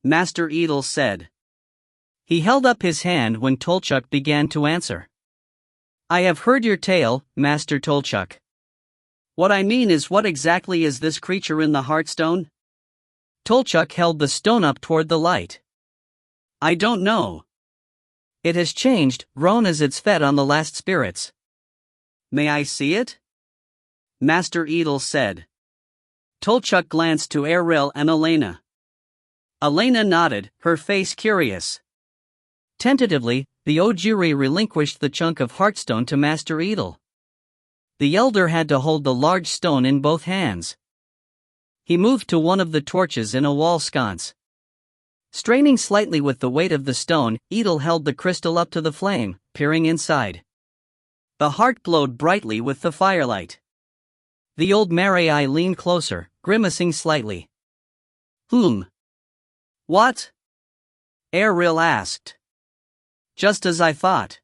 Master Edel said. He held up his hand when Tolchuk began to answer. "I have heard your tale, Master Tolchuk. What I mean is, what exactly is this creature in the heartstone?" Tolchuk held the stone up toward the light. "I don't know. It has changed, grown as it's fed on the last spirits." "May I see it?" Master Edel said. Tolchuk glanced to Eril and Elena. Elena nodded, her face curious. Tentatively, the Ojiri relinquished the chunk of heartstone to Master Edel. The elder had to hold the large stone in both hands. He moved to one of the torches in a wall sconce. Straining slightly with the weight of the stone, Edel held the crystal up to the flame, peering inside. The heart glowed brightly with the firelight. The old Marai leaned closer, grimacing slightly. "What?" Eril asked. "Just as I thought."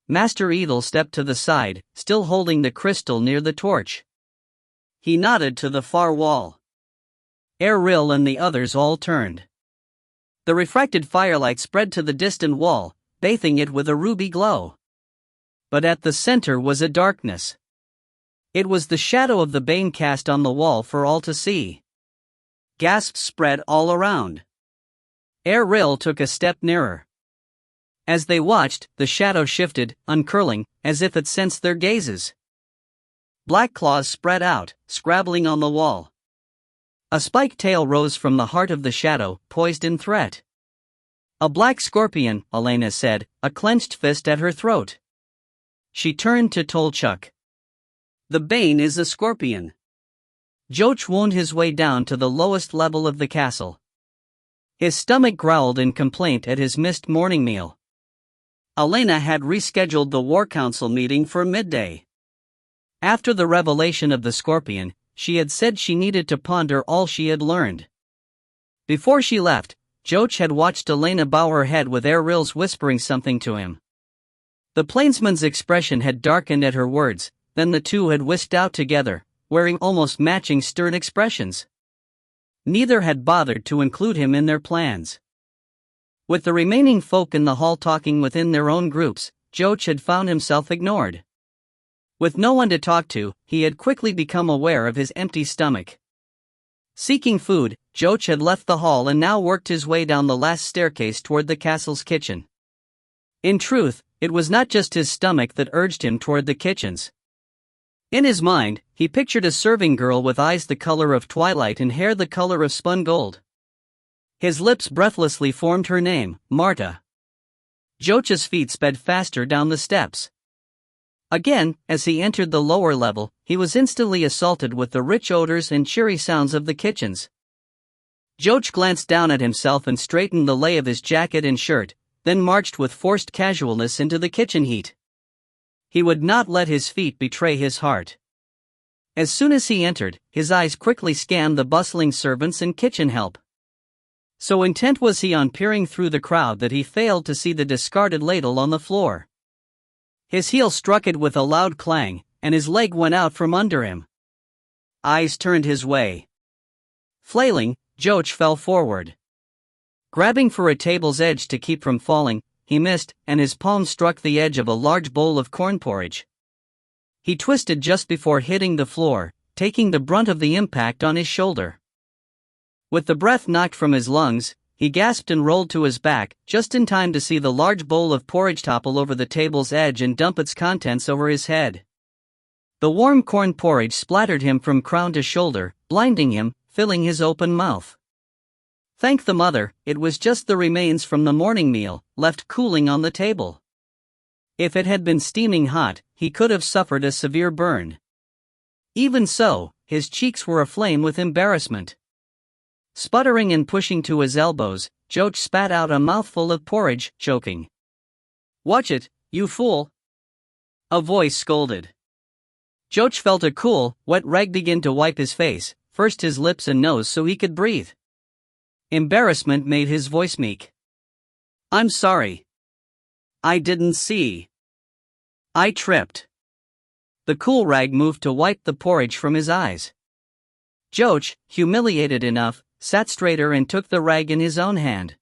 Master Edel stepped to the side, still holding the crystal near the torch. He nodded to the far wall. Eril and the others all turned. The refracted firelight spread to the distant wall, bathing it with a ruby glow. But at the center was a darkness. It was the shadow of the bane cast on the wall for all to see. Gasps spread all around. Eril took a step nearer. As they watched, the shadow shifted, uncurling, as if it sensed their gazes. Black claws spread out, scrabbling on the wall. A spiked tail rose from the heart of the shadow, poised in threat. A black scorpion, Elena said, a clenched fist at her throat. She turned to Tolchuk. The bane is a scorpion. Joch wound his way down to the lowest level of the castle. His stomach growled in complaint at his missed morning meal. Elena had rescheduled the war council meeting for midday. After the revelation of the scorpion, she had said she needed to ponder all she had learned. Before she left, Joch had watched Elena bow her head with Eril's whispering something to him. The plainsman's expression had darkened at her words, then the two had whisked out together, wearing almost matching stern expressions. Neither had bothered to include him in their plans. With the remaining folk in the hall talking within their own groups, Joch had found himself ignored. With no one to talk to, he had quickly become aware of his empty stomach. Seeking food, Joch had left the hall and now worked his way down the last staircase toward the castle's kitchen. In truth, it was not just his stomach that urged him toward the kitchens. In his mind, he pictured a serving girl with eyes the color of twilight and hair the color of spun gold. His lips breathlessly formed her name, Marta. Joch's feet sped faster down the steps. Again, as he entered the lower level, he was instantly assaulted with the rich odors and cheery sounds of the kitchens. Joch glanced down at himself and straightened the lay of his jacket and shirt, then marched with forced casualness into the kitchen heat. He would not let his feet betray his heart. As soon as he entered, his eyes quickly scanned the bustling servants and kitchen help. So intent was he on peering through the crowd that he failed to see the discarded ladle on the floor. His heel struck it with a loud clang, and his leg went out from under him. Eyes turned his way. Flailing, Joch fell forward. Grabbing for a table's edge to keep from falling, he missed, and his palm struck the edge of a large bowl of corn porridge. He twisted just before hitting the floor, taking the brunt of the impact on his shoulder. With the breath knocked from his lungs, he gasped and rolled to his back, just in time to see the large bowl of porridge topple over the table's edge and dump its contents over his head. The warm corn porridge splattered him from crown to shoulder, blinding him, filling his open mouth. Thank the mother, it was just the remains from the morning meal, left cooling on the table. If it had been steaming hot, he could have suffered a severe burn. Even so, his cheeks were aflame with embarrassment. Sputtering and pushing to his elbows, Joch spat out a mouthful of porridge, choking. "Watch it, you fool!" a voice scolded. Joch felt a cool, wet rag begin to wipe his face, first his lips and nose so he could breathe. Embarrassment made his voice meek. "I'm sorry. I didn't see. I tripped." The cool rag moved to wipe the porridge from his eyes. Joch, humiliated enough, sat straighter and took the rag in his own hand.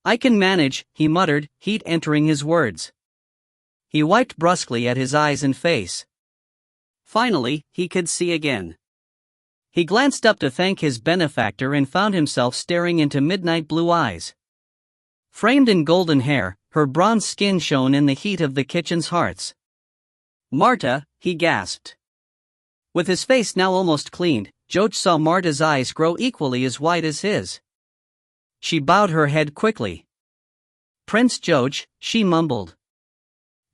"I can manage," he muttered, heat entering his words. He wiped brusquely at his eyes and face. Finally, he could see again. He glanced up to thank his benefactor and found himself staring into midnight blue eyes. Framed in golden hair, her bronze skin shone in the heat of the kitchen's hearths. "Marta," he gasped. With his face now almost cleaned, Joch saw Marta's eyes grow equally as wide as his. She bowed her head quickly. "Prince Joch," she mumbled.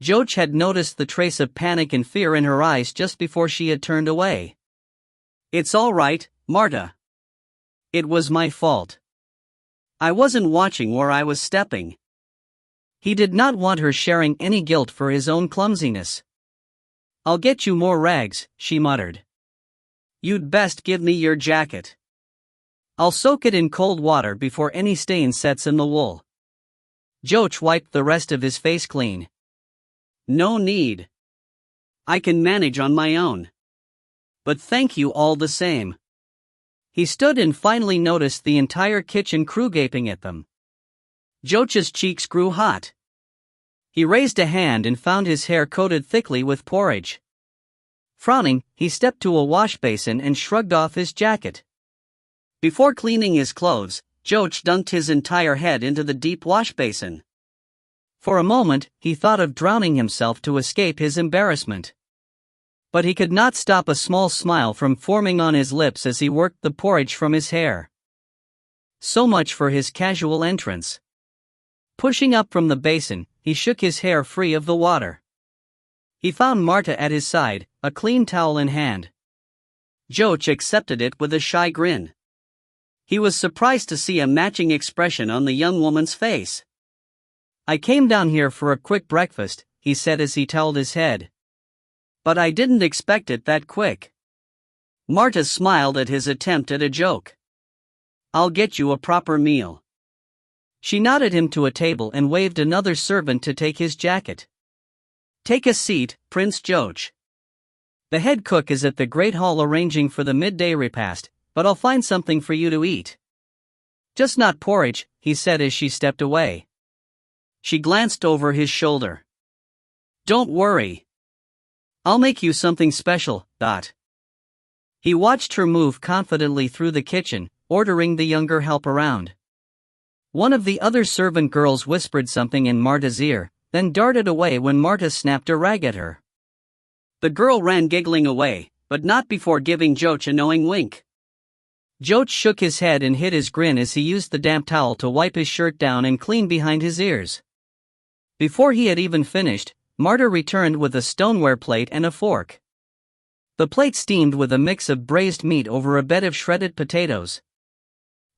Joch had noticed the trace of panic and fear in her eyes just before she had turned away. "It's all right, Marta. It was my fault. I wasn't watching where I was stepping." He did not want her sharing any guilt for his own clumsiness. "I'll get you more rags," she muttered. "You'd best give me your jacket. I'll soak it in cold water before any stain sets in the wool." Joch wiped the rest of his face clean. "No need. I can manage on my own. But thank you all the same." He stood and finally noticed the entire kitchen crew gaping at them. Joch's cheeks grew hot. He raised a hand and found his hair coated thickly with porridge. Frowning, he stepped to a wash basin and shrugged off his jacket. Before cleaning his clothes, Joch dunked his entire head into the deep wash basin. For a moment, he thought of drowning himself to escape his embarrassment. But he could not stop a small smile from forming on his lips as he worked the porridge from his hair. So much for his casual entrance. Pushing up from the basin, he shook his hair free of the water. He found Marta at his side, a clean towel in hand. Joach accepted it with a shy grin. He was surprised to see a matching expression on the young woman's face. "I came down here for a quick breakfast," he said as he toweled his head. "But I didn't expect it that quick." Marta smiled at his attempt at a joke. "I'll get you a proper meal." She nodded him to a table and waved another servant to take his jacket. "Take a seat, Prince Joach. The head cook is at the Great Hall arranging for the midday repast, but I'll find something for you to eat." "Just not porridge," he said as she stepped away. She glanced over his shoulder. "Don't worry. I'll make you something special, Dot." He watched her move confidently through the kitchen, ordering the younger help around. One of the other servant girls whispered something in Marta's ear, then darted away when Marta snapped a rag at her. The girl ran giggling away, but not before giving Joach a knowing wink. Joach shook his head and hid his grin as he used the damp towel to wipe his shirt down and clean behind his ears. Before he had even finished, Marta returned with a stoneware plate and a fork. The plate steamed with a mix of braised meat over a bed of shredded potatoes.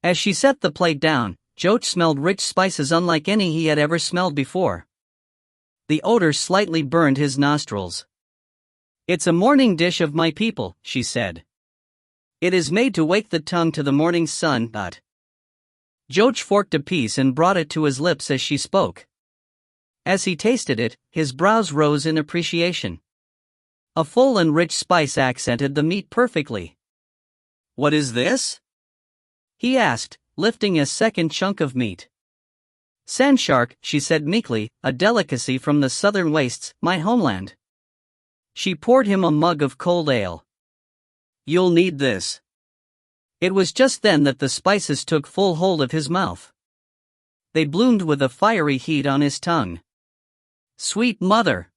As she set the plate down, Joach smelled rich spices unlike any he had ever smelled before. The odor slightly burned his nostrils. "It's a morning dish of my people," she said. "It is made to wake the tongue to the morning sun." Joach forked a piece and brought it to his lips as she spoke. As he tasted it, his brows rose in appreciation. A full and rich spice accented the meat perfectly. "What is this?" he asked, lifting a second chunk of meat. "Sandshark," she said meekly, "a delicacy from the southern wastes, my homeland." She poured him a mug of cold ale. "You'll need this." It was just then that the spices took full hold of his mouth. They bloomed with a fiery heat on his tongue. "Sweet mother!"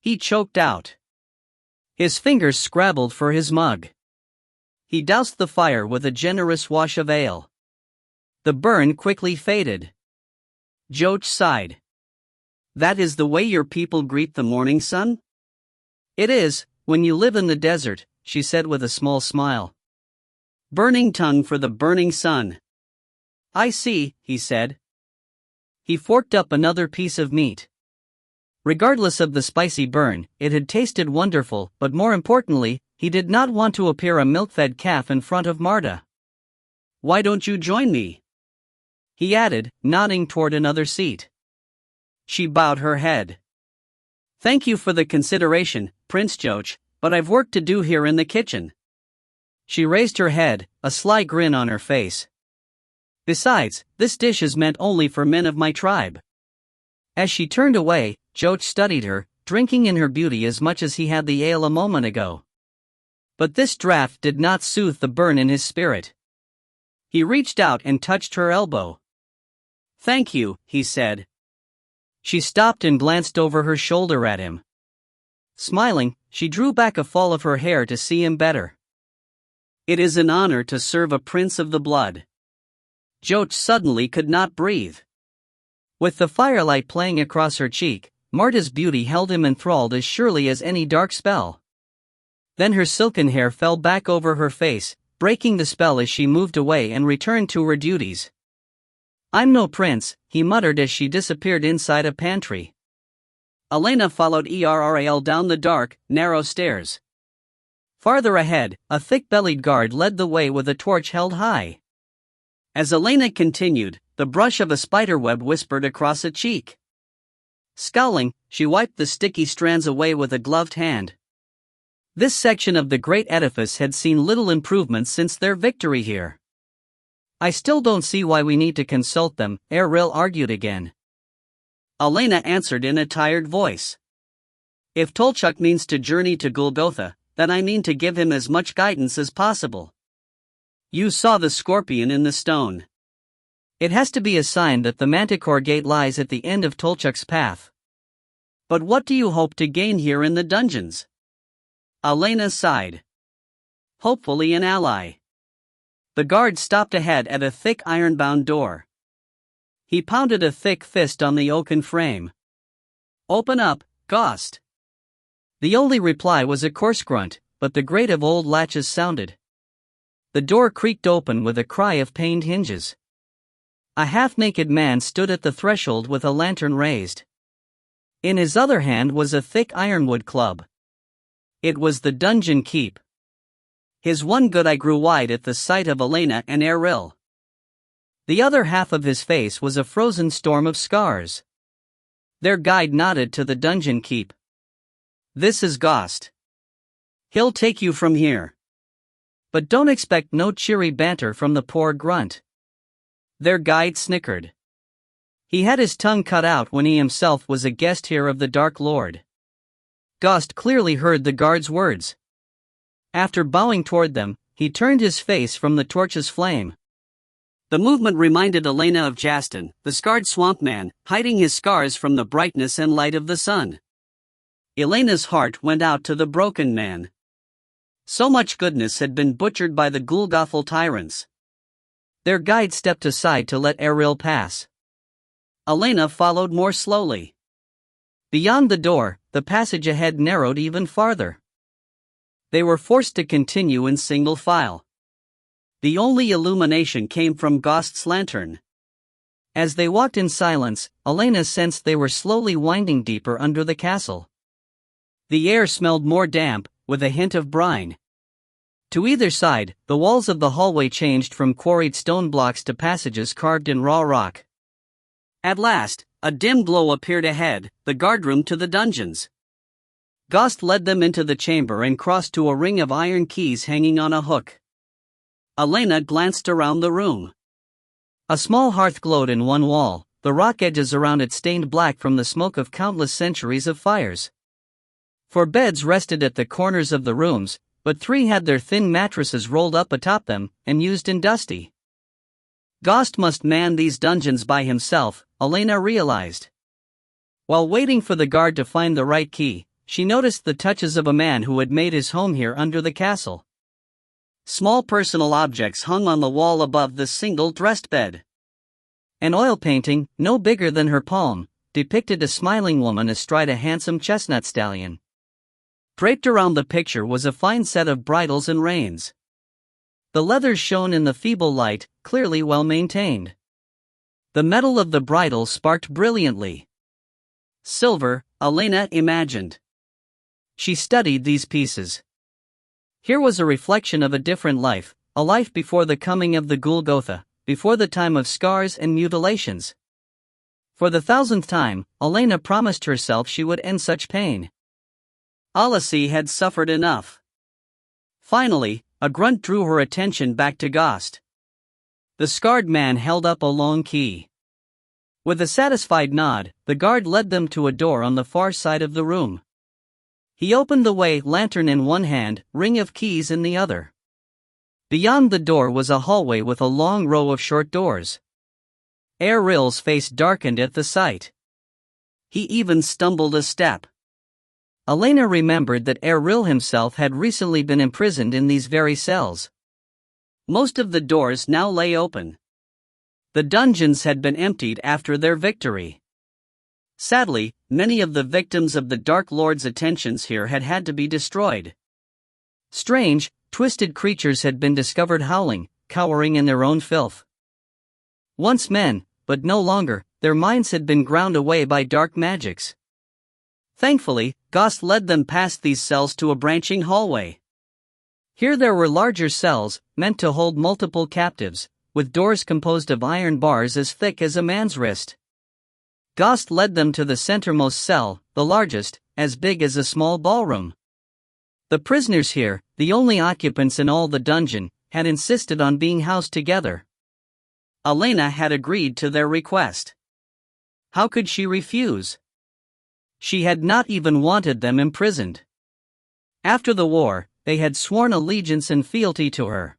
he choked out. His fingers scrabbled for his mug. He doused the fire with a generous wash of ale. The burn quickly faded. Joach sighed. "That is the way your people greet the morning sun?" "It is, when you live in the desert," she said with a small smile. "Burning tongue for the burning sun." "I see," he said. He forked up another piece of meat. Regardless of the spicy burn, it had tasted wonderful, but more importantly, he did not want to appear a milk-fed calf in front of Marta. "Why don't you join me?" he added, nodding toward another seat. She bowed her head. "Thank you for the consideration, Prince Joach, but I've work to do here in the kitchen." She raised her head, a sly grin on her face. "Besides, this dish is meant only for men of my tribe." As she turned away, Joach studied her, drinking in her beauty as much as he had the ale a moment ago. But this draught did not soothe the burn in his spirit. He reached out and touched her elbow. "Thank you," he said. She stopped and glanced over her shoulder at him. Smiling, she drew back a fall of her hair to see him better. "It is an honor to serve a prince of the blood." Joach suddenly could not breathe. With the firelight playing across her cheek, Marta's beauty held him enthralled as surely as any dark spell. Then her silken hair fell back over her face, breaking the spell as she moved away and returned to her duties. "I'm no prince," he muttered as she disappeared inside a pantry. Elena followed Erral down the dark, narrow stairs. Farther ahead, a thick-bellied guard led the way with a torch held high. As Elena continued, the brush of a spiderweb whispered across a cheek. Scowling, she wiped the sticky strands away with a gloved hand. This section of the great edifice had seen little improvement since their victory here. "I still don't see why we need to consult them," Erral argued again. Elena answered in a tired voice. "If Tolchuk means to journey to Golgotha, then I mean to give him as much guidance as possible. You saw the scorpion in the stone. It has to be a sign that the Manticore Gate lies at the end of Tolchuk's path. But what do you hope to gain here in the dungeons?" Elena sighed. Hopefully an ally. The guard stopped ahead at a thick iron-bound door. He pounded a thick fist on the oaken frame. Open up, Ghost. The only reply was a coarse grunt, but the grate of old latches sounded. The door creaked open with a cry of pained hinges. A half-naked man stood at the threshold with a lantern raised. In his other hand was a thick ironwood club. It was the dungeon keep. His one good eye grew wide at the sight of Elena and Errol. The other half of his face was a frozen storm of scars. Their guide nodded to the dungeon keep. This is Ghost. He'll take you from here. But don't expect no cheery banter from the poor grunt. Their guide snickered. He had his tongue cut out when he himself was a guest here of the Dark Lord. Ghost clearly heard the guard's words. After bowing toward them, he turned his face from the torch's flame. The movement reminded Elena of Jastin, the scarred swamp man, hiding his scars from the brightness and light of the sun. Elena's heart went out to the broken man. So much goodness had been butchered by the Gulgothal tyrants. Their guide stepped aside to let Errol pass. Elena followed more slowly. Beyond the door, the passage ahead narrowed even farther. They were forced to continue in single file. The only illumination came from Ghost's lantern. As they walked in silence, Elena sensed they were slowly winding deeper under the castle. The air smelled more damp, with a hint of brine. To either side, the walls of the hallway changed from quarried stone blocks to passages carved in raw rock. At last, a dim glow appeared ahead, the guardroom to the dungeons. Ghost led them into the chamber and crossed to a ring of iron keys hanging on a hook. Elena glanced around the room. A small hearth glowed in one wall, the rock edges around it stained black from the smoke of countless centuries of fires. 4 beds rested at the corners of the rooms, but 3 had their thin mattresses rolled up atop them and used in dusty. Ghost must man these dungeons by himself, Elena realized. While waiting for the guard to find the right key, she noticed the touches of a man who had made his home here under the castle. Small personal objects hung on the wall above the single dressed bed. An oil painting, no bigger than her palm, depicted a smiling woman astride a handsome chestnut stallion. Draped around the picture was a fine set of bridles and reins. The leathers shone in the feeble light, clearly well maintained. The metal of the bridle sparked brilliantly. Silver, Elena imagined. She studied these pieces. Here was a reflection of a different life, a life before the coming of the Gulgotha, before the time of scars and mutilations. For the 1000th time, Elena promised herself she would end such pain. Alessi had suffered enough. Finally, a grunt drew her attention back to Ghost. The scarred man held up a long key. With a satisfied nod, the guard led them to a door on the far side of the room. He opened the way, lantern in one hand, ring of keys in the other. Beyond the door was a hallway with a long row of short doors. Erril's face darkened at the sight. He even stumbled a step. Elena remembered that Erril himself had recently been imprisoned in these very cells. Most of the doors now lay open. The dungeons had been emptied after their victory. Sadly, many of the victims of the Dark Lord's attentions here had had to be destroyed. Strange, twisted creatures had been discovered howling, cowering in their own filth. Once men, but no longer, their minds had been ground away by dark magics. Thankfully, Ghost led them past these cells to a branching hallway. Here there were larger cells, meant to hold multiple captives, with doors composed of iron bars as thick as a man's wrist. Ghost led them to the centermost cell, the largest, as big as a small ballroom. The prisoners here, the only occupants in all the dungeon, had insisted on being housed together. Elena had agreed to their request. How could she refuse? She had not even wanted them imprisoned. After the war, they had sworn allegiance and fealty to her.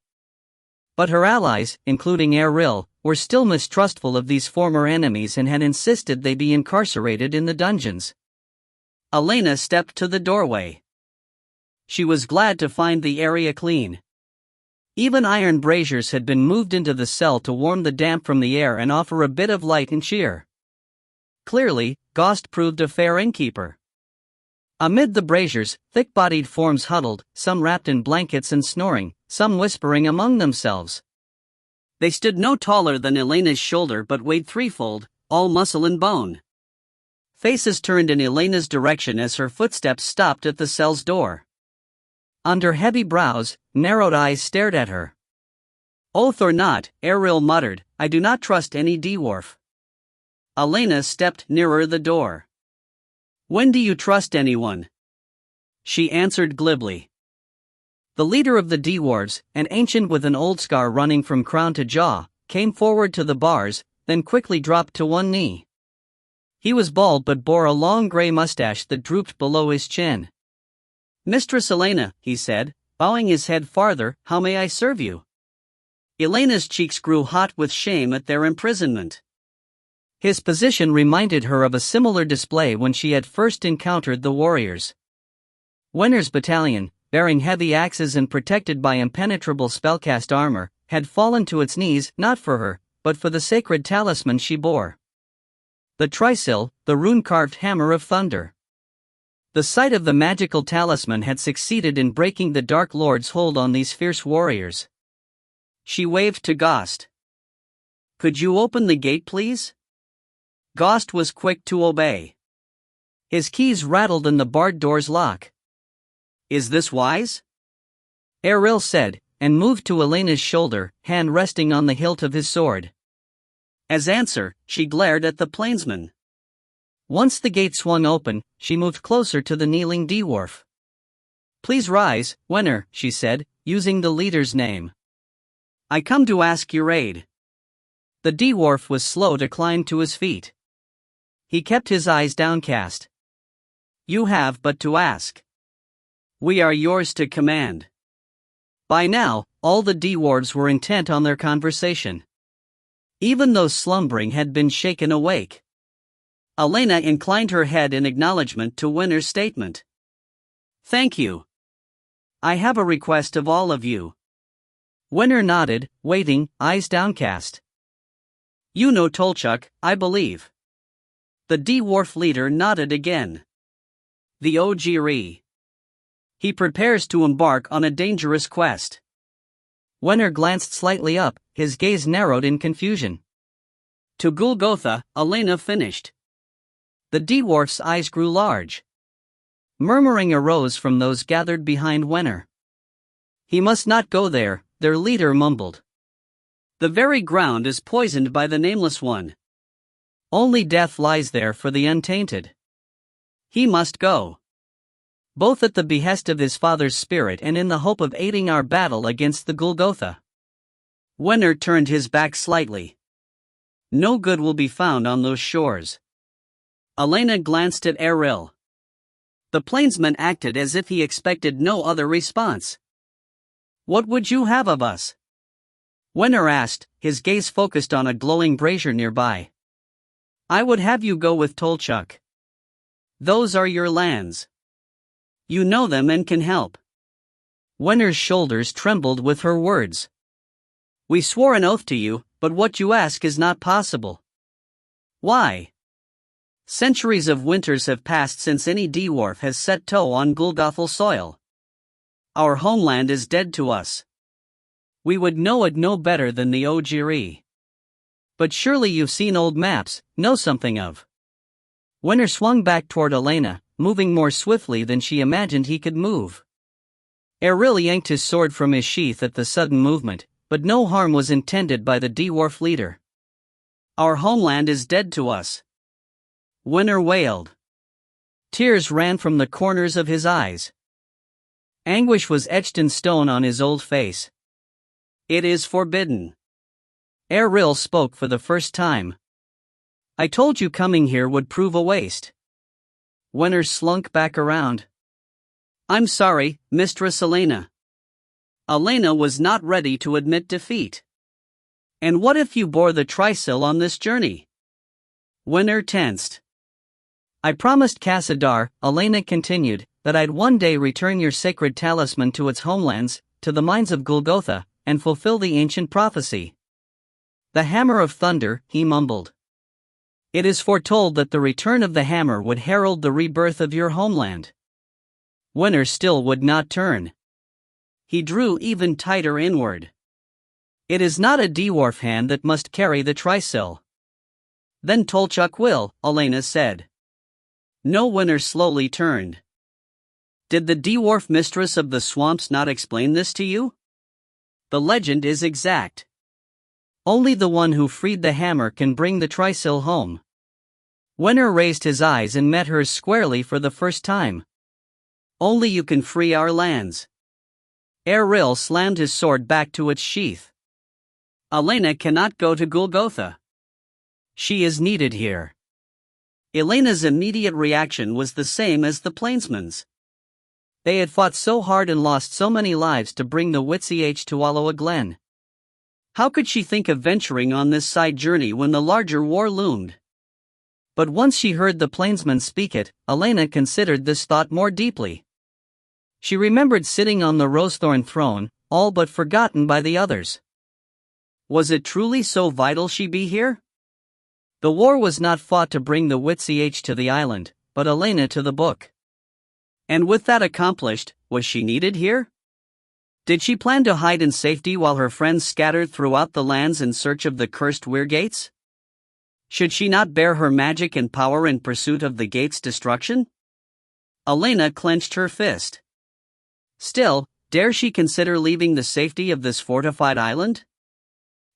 But her allies, including Erril, were still mistrustful of these former enemies and had insisted they be incarcerated in the dungeons. Elena stepped to the doorway. she was glad to find the area clean. Even iron braziers had been moved into the cell to warm the damp from the air and offer a bit of light and cheer. Clearly, Ghost proved a fair innkeeper. Amid the braziers, thick-bodied forms huddled, some wrapped in blankets and snoring, some whispering among themselves. They stood no taller than Elena's shoulder but weighed threefold, all muscle and bone. Faces turned in Elena's direction as her footsteps stopped at the cell's door. Under heavy brows, narrowed eyes stared at her. Oath or not, Eril muttered, I do not trust any dwarf. Elena stepped nearer the door. When do you trust anyone? She answered glibly. The leader of the dwarves, an ancient with an old scar running from crown to jaw, came forward to the bars, then quickly dropped to one knee. He was bald but bore a long gray mustache that drooped below his chin. Mistress Elena, he said, bowing his head farther, how may I serve you? Elena's cheeks grew hot with shame at their imprisonment. His position reminded her of a similar display when she had first encountered the warriors. Wenner's battalion, bearing heavy axes and protected by impenetrable spellcast armor, had fallen to its knees not for her, but for the sacred talisman she bore. The Trisil, the rune-carved hammer of thunder. The sight of the magical talisman had succeeded in breaking the Dark Lord's hold on these fierce warriors. She waved to Ghost. Could you open the gate, please? Ghost was quick to obey. His keys rattled in the barred door's lock. Is this wise? Eril said, and moved to Elena's shoulder, hand resting on the hilt of his sword. As answer, she glared at the plainsman. Once the gate swung open, she moved closer to the kneeling dwarf. Please rise, Wenner, she said, using the leader's name. I come to ask your aid. The dwarf was slow to climb to his feet. He kept his eyes downcast. You have but to ask. We are yours to command. By now, all the dwarves were intent on their conversation. Even those slumbering had been shaken awake. Elena inclined her head in acknowledgement to Wenner's statement. Thank you. I have a request of all of you. Wenner nodded, waiting, eyes downcast. You know Tolchuk, I believe. The dwarf leader nodded again. The Ojiri. He prepares to embark on a dangerous quest. Wenner glanced slightly up, his gaze narrowed in confusion. To Golgotha, Elena finished. The dwarf's eyes grew large. Murmuring arose from those gathered behind Wenner. He must not go there, their leader mumbled. The very ground is poisoned by the Nameless One. Only death lies there for the untainted. He must go. Both at the behest of his father's spirit and in the hope of aiding our battle against the Golgotha. Wenner turned his back slightly. No good will be found on those shores. Elena glanced at Eril. The plainsman acted as if he expected no other response. What would you have of us? Wenner asked, his gaze focused on a glowing brazier nearby. I would have you go with Tolchuk. Those are your lands. You know them and can help. Wenner's shoulders trembled with her words. We swore an oath to you, but what you ask is not possible. Why? Centuries of winters have passed since any dwarf has set toe on Golgothal soil. Our homeland is dead to us. We would know it no better than the Ojiri. But surely you've seen old maps, know something of. Wenner swung back toward Elena, moving more swiftly than she imagined he could move. Eril yanked his sword from his sheath at the sudden movement, but no harm was intended by the dwarf leader. Our homeland is dead to us. Wenner wailed. Tears ran from the corners of his eyes. Anguish was etched in stone on his old face. It is forbidden. Eril spoke for the first time. I told you coming here would prove a waste. Wenner slunk back around. I'm sorry, Mistress Elena. Elena was not ready to admit defeat. And what if you bore the Trisil on this journey? Wenner tensed. I promised Cassadar, Elena continued, that I'd one day return your sacred talisman to its homelands, to the mines of Golgotha, and fulfill the ancient prophecy. The hammer of thunder, he mumbled. It is foretold that the return of the hammer would herald the rebirth of your homeland. Winter still would not turn. He drew even tighter inward. It is not a dwarf hand that must carry the trysil. Then Tolchuk will, Elena said. No, Winter slowly turned. Did the dwarf mistress of the swamps not explain this to you? The legend is exact. Only the one who freed the hammer can bring the trysil home. Winter raised his eyes and met hers squarely for the first time. Only you can free our lands. Eril slammed his sword back to its sheath. Elena cannot go to Golgotha. She is needed here. Elena's immediate reaction was the same as the plainsman's. They had fought so hard and lost so many lives to bring the Witch to Wallowa Glen. How could she think of venturing on this side journey when the larger war loomed? But once she heard the plainsman speak it, Elena considered this thought more deeply. She remembered sitting on the rosethorn throne, all but forgotten by the others. Was it truly so vital she be here? The war was not fought to bring the Witch to the island, but Elena to the book. And with that accomplished, was she needed here? Did she plan to hide in safety while her friends scattered throughout the lands in search of the cursed Weirgates? Should she not bear her magic and power in pursuit of the gate's destruction? Elena clenched her fist. Still, dare she consider leaving the safety of this fortified island?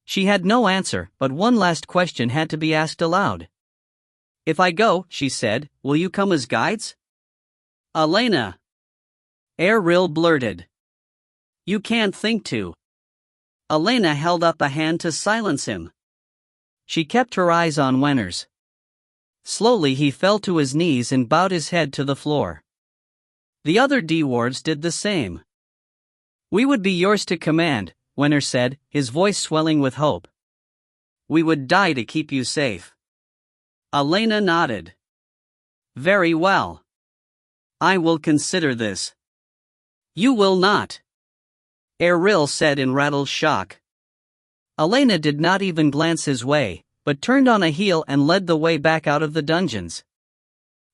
She had no answer, but one last question had to be asked aloud. If I go, she said, will you come as guides? Elena. Eril blurted. You can't think to. Elena held up a hand to silence him. She kept her eyes on Wenner's. Slowly he fell to his knees and bowed his head to the floor. The other dwarves did the same. We would be yours to command, Wenner said, his voice swelling with hope. We would die to keep you safe. Elena nodded. Very well. I will consider this. You will not. Eril said in rattled shock. Elena did not even glance his way, but turned on a heel and led the way back out of the dungeons.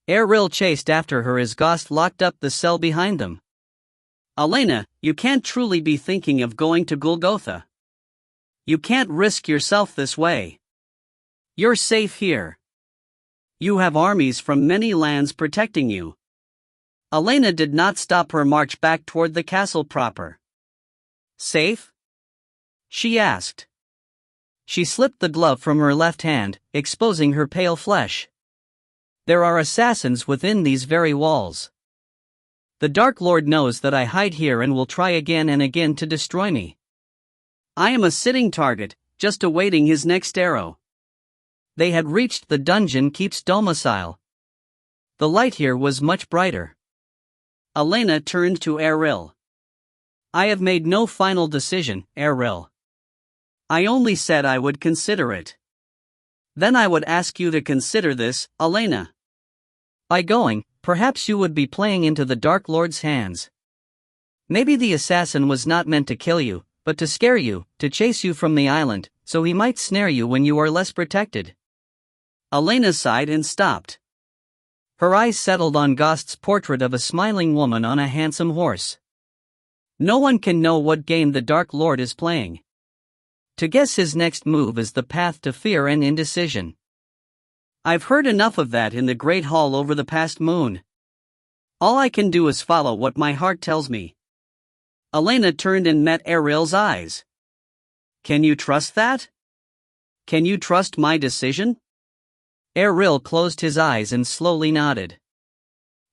Eril chased after her as Gost locked up the cell behind them. Elena, you can't truly be thinking of going to Golgotha. You can't risk yourself this way. You're safe here. You have armies from many lands protecting you. Elena did not stop her march back toward the castle proper. Safe? She asked. She slipped the glove from her left hand, exposing her pale flesh. There are assassins within these very walls. The Dark Lord knows that I hide here and will try again and again to destroy me. I am a sitting target, just awaiting his next arrow. They had reached the dungeon keep's domicile. The light here was much brighter. Elena turned to Eril. I have made no final decision, Eril. I only said I would consider it. Then I would ask you to consider this, Elena. By going, perhaps you would be playing into the Dark Lord's hands. Maybe the assassin was not meant to kill you, but to scare you, to chase you from the island, so he might snare you when you are less protected. Elena sighed and stopped. Her eyes settled on Gost's portrait of a smiling woman on a handsome horse. No one can know what game the Dark Lord is playing. To guess his next move is the path to fear and indecision. I've heard enough of that in the Great Hall over the past moon. All I can do is follow what my heart tells me. Elena turned and met Eril's eyes. Can you trust that? Can you trust my decision? Eril closed his eyes and slowly nodded.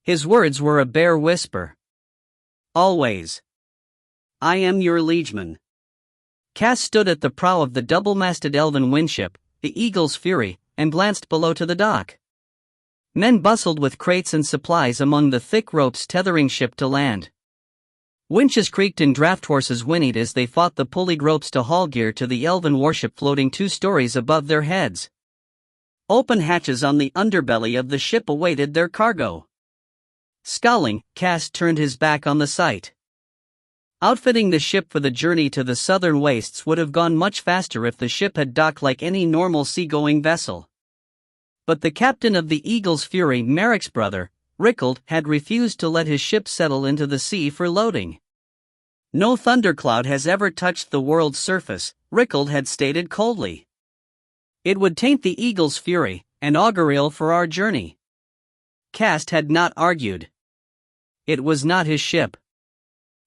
His words were a bare whisper. Always. I am your liegeman. Cass stood at the prow of the double-masted elven windship, the Eagle's Fury, and glanced below to the dock. Men bustled with crates and supplies among the thick ropes tethering ship to land. Winches creaked and draft horses whinnied as they fought the pulleyed ropes to haul gear to the elven warship floating 2 stories above their heads. Open hatches on the underbelly of the ship awaited their cargo. Scowling, Cast turned his back on the sight. Outfitting the ship for the journey to the southern wastes would have gone much faster if the ship had docked like any normal seagoing vessel. But the captain of the Eagle's Fury, Merrick's brother, Rickald, had refused to let his ship settle into the sea for loading. No thundercloud has ever touched the world's surface, Rickald had stated coldly. It would taint the Eagle's Fury, and augur ill for our journey. Cast had not argued. It was not his ship.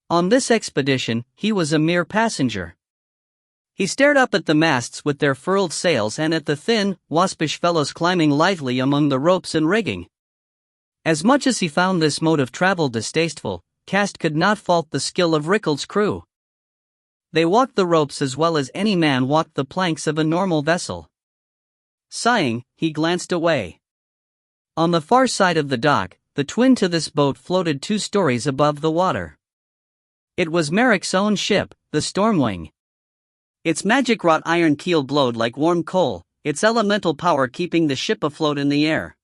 On this expedition, he was a mere passenger. He stared up at the masts with their furled sails and at the thin, waspish fellows climbing lightly among the ropes and rigging. As much as he found this mode of travel distasteful, Cast could not fault the skill of Rickald's crew. They walked the ropes as well as any man walked the planks of a normal vessel. Sighing, he glanced away. On the far side of the dock, the twin to this boat floated 2 stories above the water. It was Merrick's own ship, the Stormwing. Its magic-wrought iron keel glowed like warm coal, its elemental power keeping the ship afloat in the air.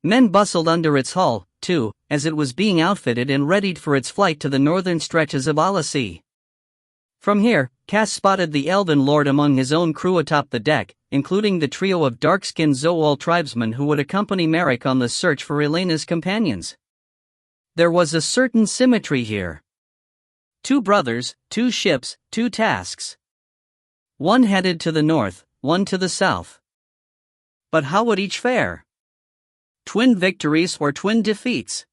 Men bustled under its hull, too, as it was being outfitted and readied for its flight to the northern stretches of Ala Sea. From here, Cass spotted the elven lord among his own crew atop the deck, including the trio of dark-skinned Zoal tribesmen who would accompany Merrick on the search for Elena's companions. There was a certain symmetry here. 2 brothers, 2 ships, 2 tasks. One headed to the north, one to the south. But how would each fare? Twin victories or twin defeats?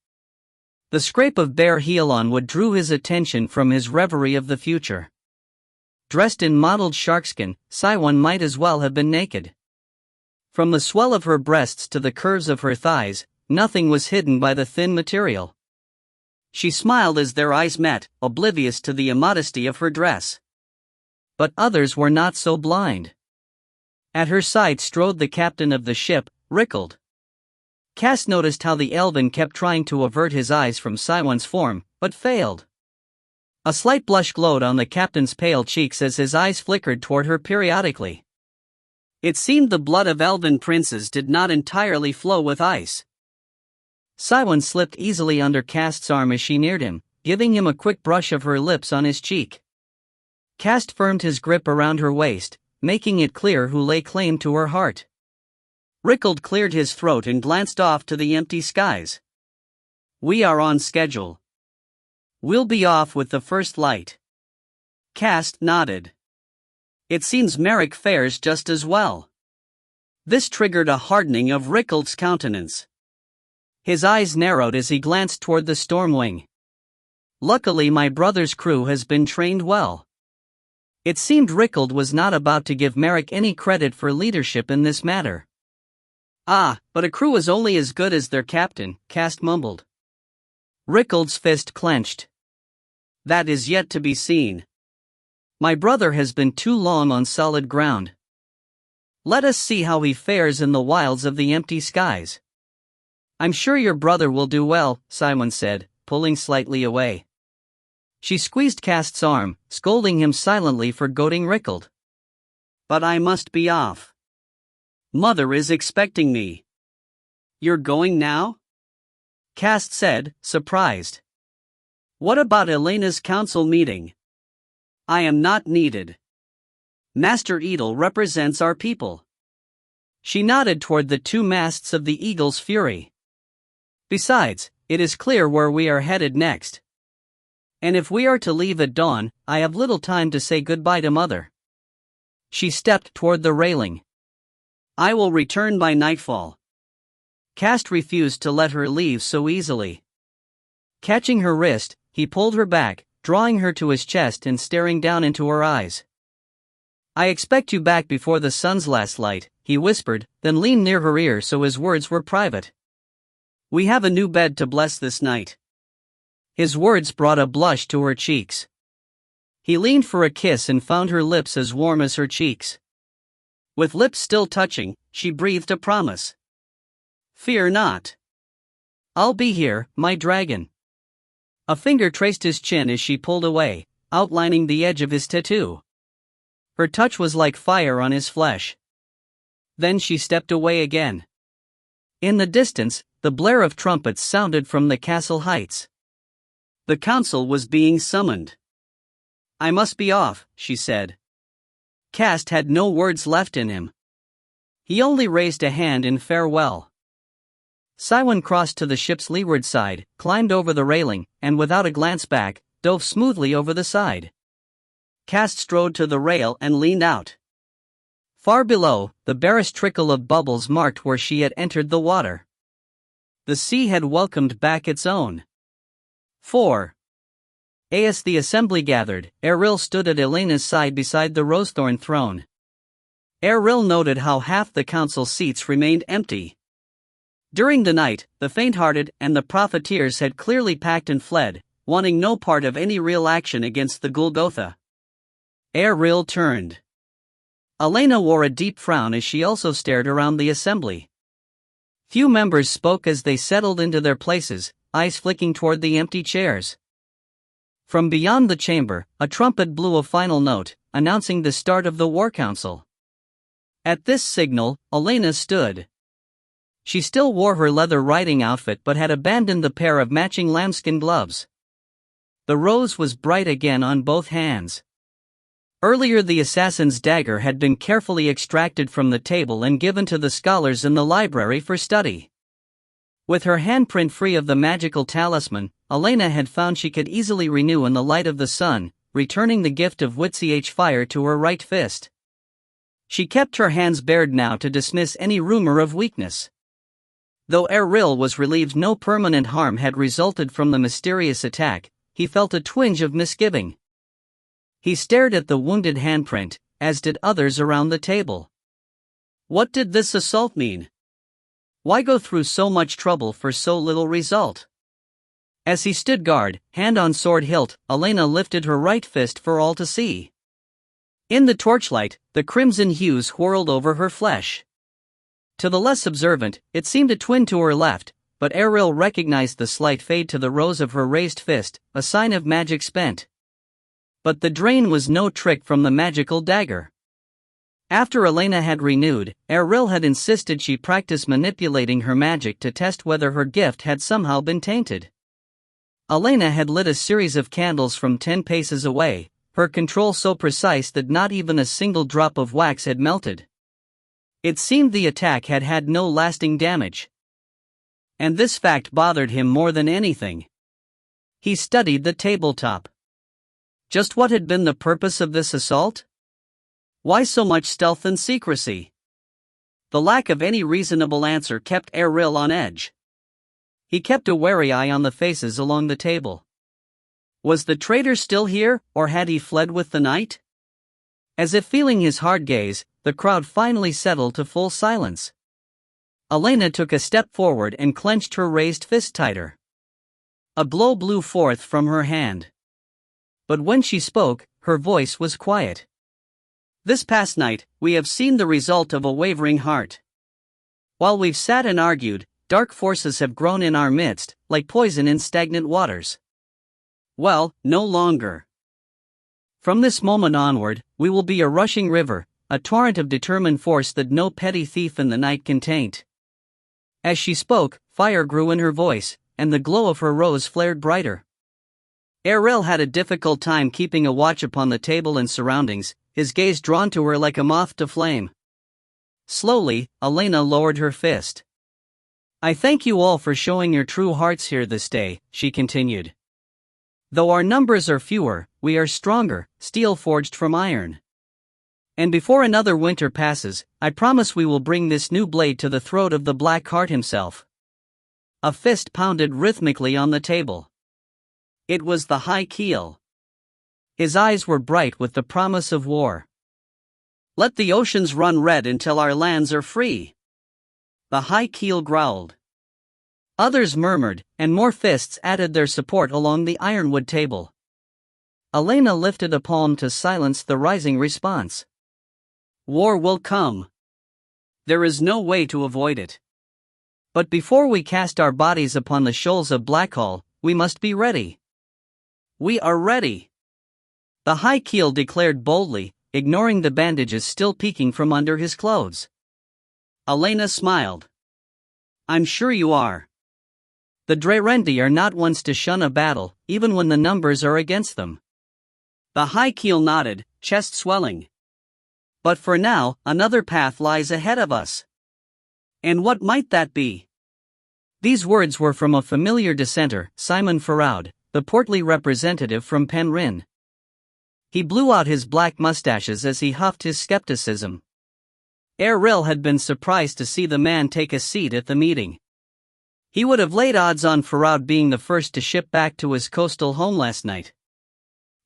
The scrape of bare heel on wood drew his attention from his reverie of the future. Dressed in mottled sharkskin, Siwan might as well have been naked. From the swell of her breasts to the curves of her thighs, nothing was hidden by the thin material. She smiled as their eyes met, oblivious to the immodesty of her dress. But others were not so blind. At her side strode the captain of the ship, Rickald. Cass noticed how the elven kept trying to avert his eyes from Siwan's form, but failed. A slight blush glowed on the captain's pale cheeks as his eyes flickered toward her periodically. It seemed the blood of elven princes did not entirely flow with ice. Siwan slipped easily under Cast's arm as she neared him, giving him a quick brush of her lips on his cheek. Cast firmed his grip around her waist, making it clear who lay claim to her heart. Rickald cleared his throat and glanced off to the empty skies. We are on schedule. We'll be off with the first light. Cast nodded. It seems Merrick fares just as well. This triggered a hardening of Rickald's countenance. His eyes narrowed as he glanced toward the Stormwing. Luckily my brother's crew has been trained well. It seemed Rickald was not about to give Merrick any credit for leadership in this matter. But a crew is only as good as their captain, Cast mumbled. Rickald's fist clenched. That is yet to be seen. My brother has been too long on solid ground. Let us see how he fares in the wilds of the empty skies. I'm sure your brother will do well, Simon said, pulling slightly away. She squeezed Cast's arm, scolding him silently for goading Rickald. But I must be off. Mother is expecting me. You're going now? Cast said, surprised. What about Elena's council meeting? I am not needed. Master Edel represents our people. She nodded toward the 2 masts of the Eagle's Fury. Besides, it is clear where we are headed next. And if we are to leave at dawn, I have little time to say goodbye to Mother. She stepped toward the railing. I will return by nightfall. Cast refused to let her leave so easily. Catching her wrist, he pulled her back, drawing her to his chest and staring down into her eyes. I expect you back before the sun's last light, he whispered, then leaned near her ear so his words were private. We have a new bed to bless this night. His words brought a blush to her cheeks. He leaned for a kiss and found her lips as warm as her cheeks. With lips still touching, she breathed a promise. Fear not. I'll be here, my dragon. A finger traced his chin as she pulled away, outlining the edge of his tattoo. Her touch was like fire on his flesh. Then she stepped away again. In the distance, the blare of trumpets sounded from the castle heights. The council was being summoned. "I must be off," she said. Cast had no words left in him. He only raised a hand in farewell. Cywin crossed to the ship's leeward side, climbed over the railing, and without a glance back, dove smoothly over the side. Cast strode to the rail and leaned out. Far below, the barest trickle of bubbles marked where she had entered the water. The sea had welcomed back its own. 4. As the assembly gathered, Erril stood at Elena's side beside the rosethorn throne. Erril noted how half the council seats remained empty. During the night, the faint-hearted and the profiteers had clearly packed and fled, wanting no part of any real action against the Golgotha. Erril turned. Elena wore a deep frown as she also stared around the assembly. Few members spoke as they settled into their places, eyes flicking toward the empty chairs. From beyond the chamber, a trumpet blew a final note, announcing the start of the war council. At this signal, Elena stood. She still wore her leather riding outfit but had abandoned the pair of matching lambskin gloves. The rose was bright again on both hands. Earlier the assassin's dagger had been carefully extracted from the table and given to the scholars in the library for study. With her handprint free of the magical talisman, Elena had found she could easily renew in the light of the sun, returning the gift of Witch fire to her right fist. She kept her hands bared now to dismiss any rumor of weakness. Though Erril was relieved no permanent harm had resulted from the mysterious attack, he felt a twinge of misgiving. He stared at the wounded handprint, as did others around the table. What did this assault mean? Why go through so much trouble for so little result? As he stood guard, hand on sword hilt, Elena lifted her right fist for all to see. In the torchlight, the crimson hues whirled over her flesh. To the less observant, it seemed a twin to her left, but Erril recognized the slight fade to the rose of her raised fist, a sign of magic spent. But the drain was no trick from the magical dagger. After Elena had renewed, Erril had insisted she practice manipulating her magic to test whether her gift had somehow been tainted. Elena had lit a series of candles from 10 paces away, her control so precise that not even a single drop of wax had melted. It seemed the attack had had no lasting damage. And this fact bothered him more than anything. He studied the tabletop. Just what had been the purpose of this assault? Why so much stealth and secrecy? The lack of any reasonable answer kept Erril on edge. He kept a wary eye on the faces along the table. Was the traitor still here, or had he fled with the night? As if feeling his hard gaze, the crowd finally settled to full silence. Elena took a step forward and clenched her raised fist tighter. A blow blew forth from her hand. But when she spoke, her voice was quiet. This past night, we have seen the result of a wavering heart. While we've sat and argued, dark forces have grown in our midst, like poison in stagnant waters. Well, no longer. From this moment onward, we will be a rushing river, a torrent of determined force that no petty thief in the night can taint. As she spoke, fire grew in her voice, and the glow of her rose flared brighter. Erril had a difficult time keeping a watch upon the table and surroundings, his gaze drawn to her like a moth to flame. Slowly, Elena lowered her fist. I thank you all for showing your true hearts here this day, she continued. Though our numbers are fewer, we are stronger, steel forged from iron. And before another winter passes, I promise we will bring this new blade to the throat of the Black Heart himself. A fist pounded rhythmically on the table. It was the High Keel. His eyes were bright with the promise of war. Let the oceans run red until our lands are free. The High Keel growled. Others murmured, and more fists added their support along the ironwood table. Elena lifted a palm to silence the rising response. War will come. There is no way to avoid it. But before we cast our bodies upon the shoals of Blackhall, we must be ready. We are ready. The High Keel declared boldly, ignoring the bandages still peeking from under his clothes. Elena smiled. I'm sure you are. The Drairendi are not ones to shun a battle, even when the numbers are against them. The High Keel nodded, chest swelling. But for now, another path lies ahead of us. And what might that be? These words were from a familiar dissenter, Simon Faraud, the portly representative from Penryn. He blew out his black mustaches as he huffed his skepticism. Erril had been surprised to see the man take a seat at the meeting. He would have laid odds on Faraud being the first to ship back to his coastal home last night.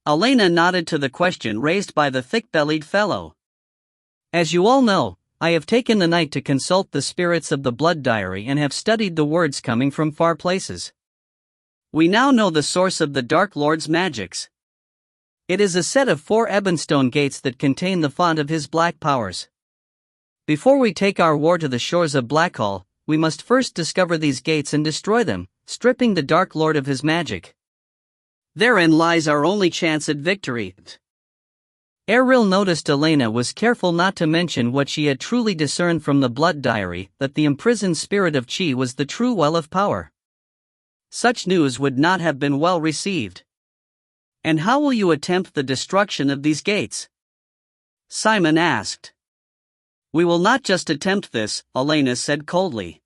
Elena nodded to the question raised by the thick-bellied fellow. As you all know, I have taken the night to consult the spirits of the blood diary and have studied the words coming from far places. We now know the source of the Dark Lord's magics. It is a set of 4 ebonstone gates that contain the font of his black powers. Before we take our war to the shores of Blackhall, we must first discover these gates and destroy them, stripping the Dark Lord of his magic. Therein lies our only chance at victory. Erril noticed Elena was careful not to mention what she had truly discerned from the blood diary, that the imprisoned spirit of Chi was the true well of power. Such news would not have been well received. And how will you attempt the destruction of these gates? Simon asked. We will not just attempt this, Elena said coldly.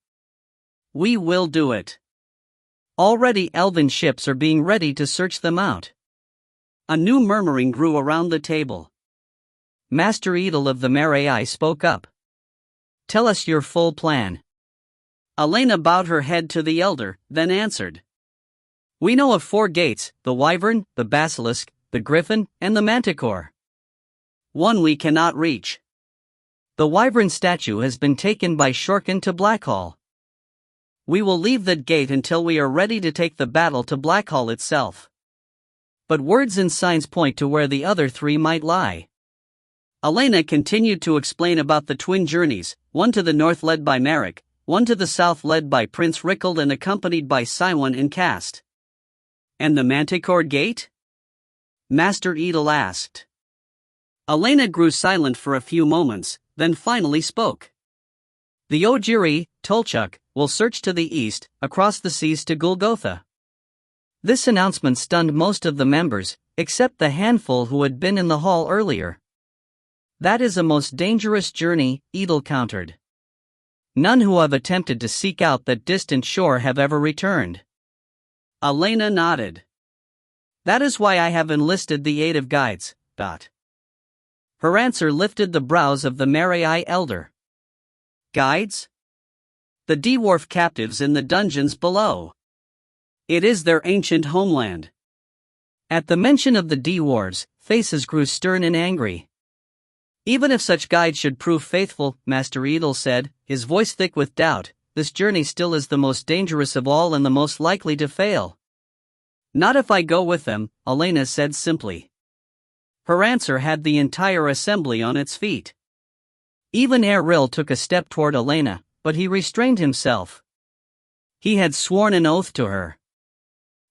We will do it. Already elven ships are being ready to search them out. A new murmuring grew around the table. Master Edel of the Marai spoke up. Tell us your full plan. Elena bowed her head to the elder, then answered. We know of 4 gates, the Wyvern, the Basilisk, the Griffin, and the Manticore. One we cannot reach. The Wyvern statue has been taken by Shorkin to Blackhall. We will leave that gate until we are ready to take the battle to Blackhall itself. But words and signs point to where the other 3 might lie. Elena continued to explain about the twin journeys, one to the north led by Merrick, one to the south led by Prince Rickald and accompanied by Siwan and Cast. And the Manticore Gate? Master Edel asked. Elena grew silent for a few moments, then finally spoke. The Ojiri, Tolchuk, will search to the east, across the seas to Golgotha. This announcement stunned most of the members, except the handful who had been in the hall earlier. That is a most dangerous journey, Edel countered. None who have attempted to seek out that distant shore have ever returned. Elena nodded. That is why I have enlisted the aid of guides. Her answer lifted the brows of the Marai elder. Guides? The dwarf captives in the dungeons below. It is their ancient homeland. At the mention of the dwarves, faces grew stern and angry. Even if such guides should prove faithful, Master Edel said, his voice thick with doubt, this journey still is the most dangerous of all and the most likely to fail. Not if I go with them, Elena said simply. Her answer had the entire assembly on its feet. Even Erril took a step toward Elena, but he restrained himself. He had sworn an oath to her.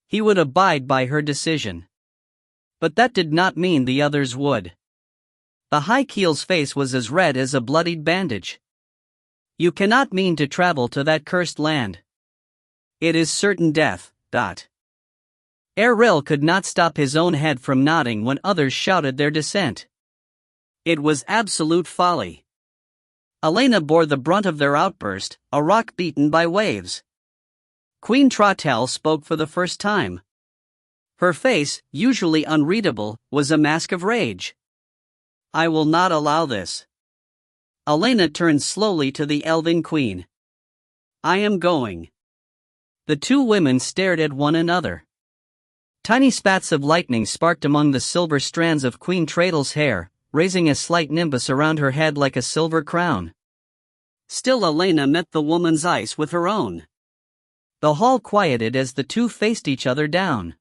He would abide by her decision. But that did not mean the others would. The High Keel's face was as red as a bloodied bandage. You cannot mean to travel to that cursed land. It is certain death. Erril could not stop his own head from nodding when others shouted their dissent. It was absolute folly. Elena bore the brunt of their outburst, a rock beaten by waves. Queen Trottel spoke for the first time. Her face, usually unreadable, was a mask of rage. I will not allow this. Elena turned slowly to the Elven Queen. I am going. The 2 women stared at one another. Tiny spats of lightning sparked among the silver strands of Queen Treadle's hair, raising a slight nimbus around her head like a silver crown. Still Elena met the woman's eyes with her own. The hall quieted as the 2 faced each other down.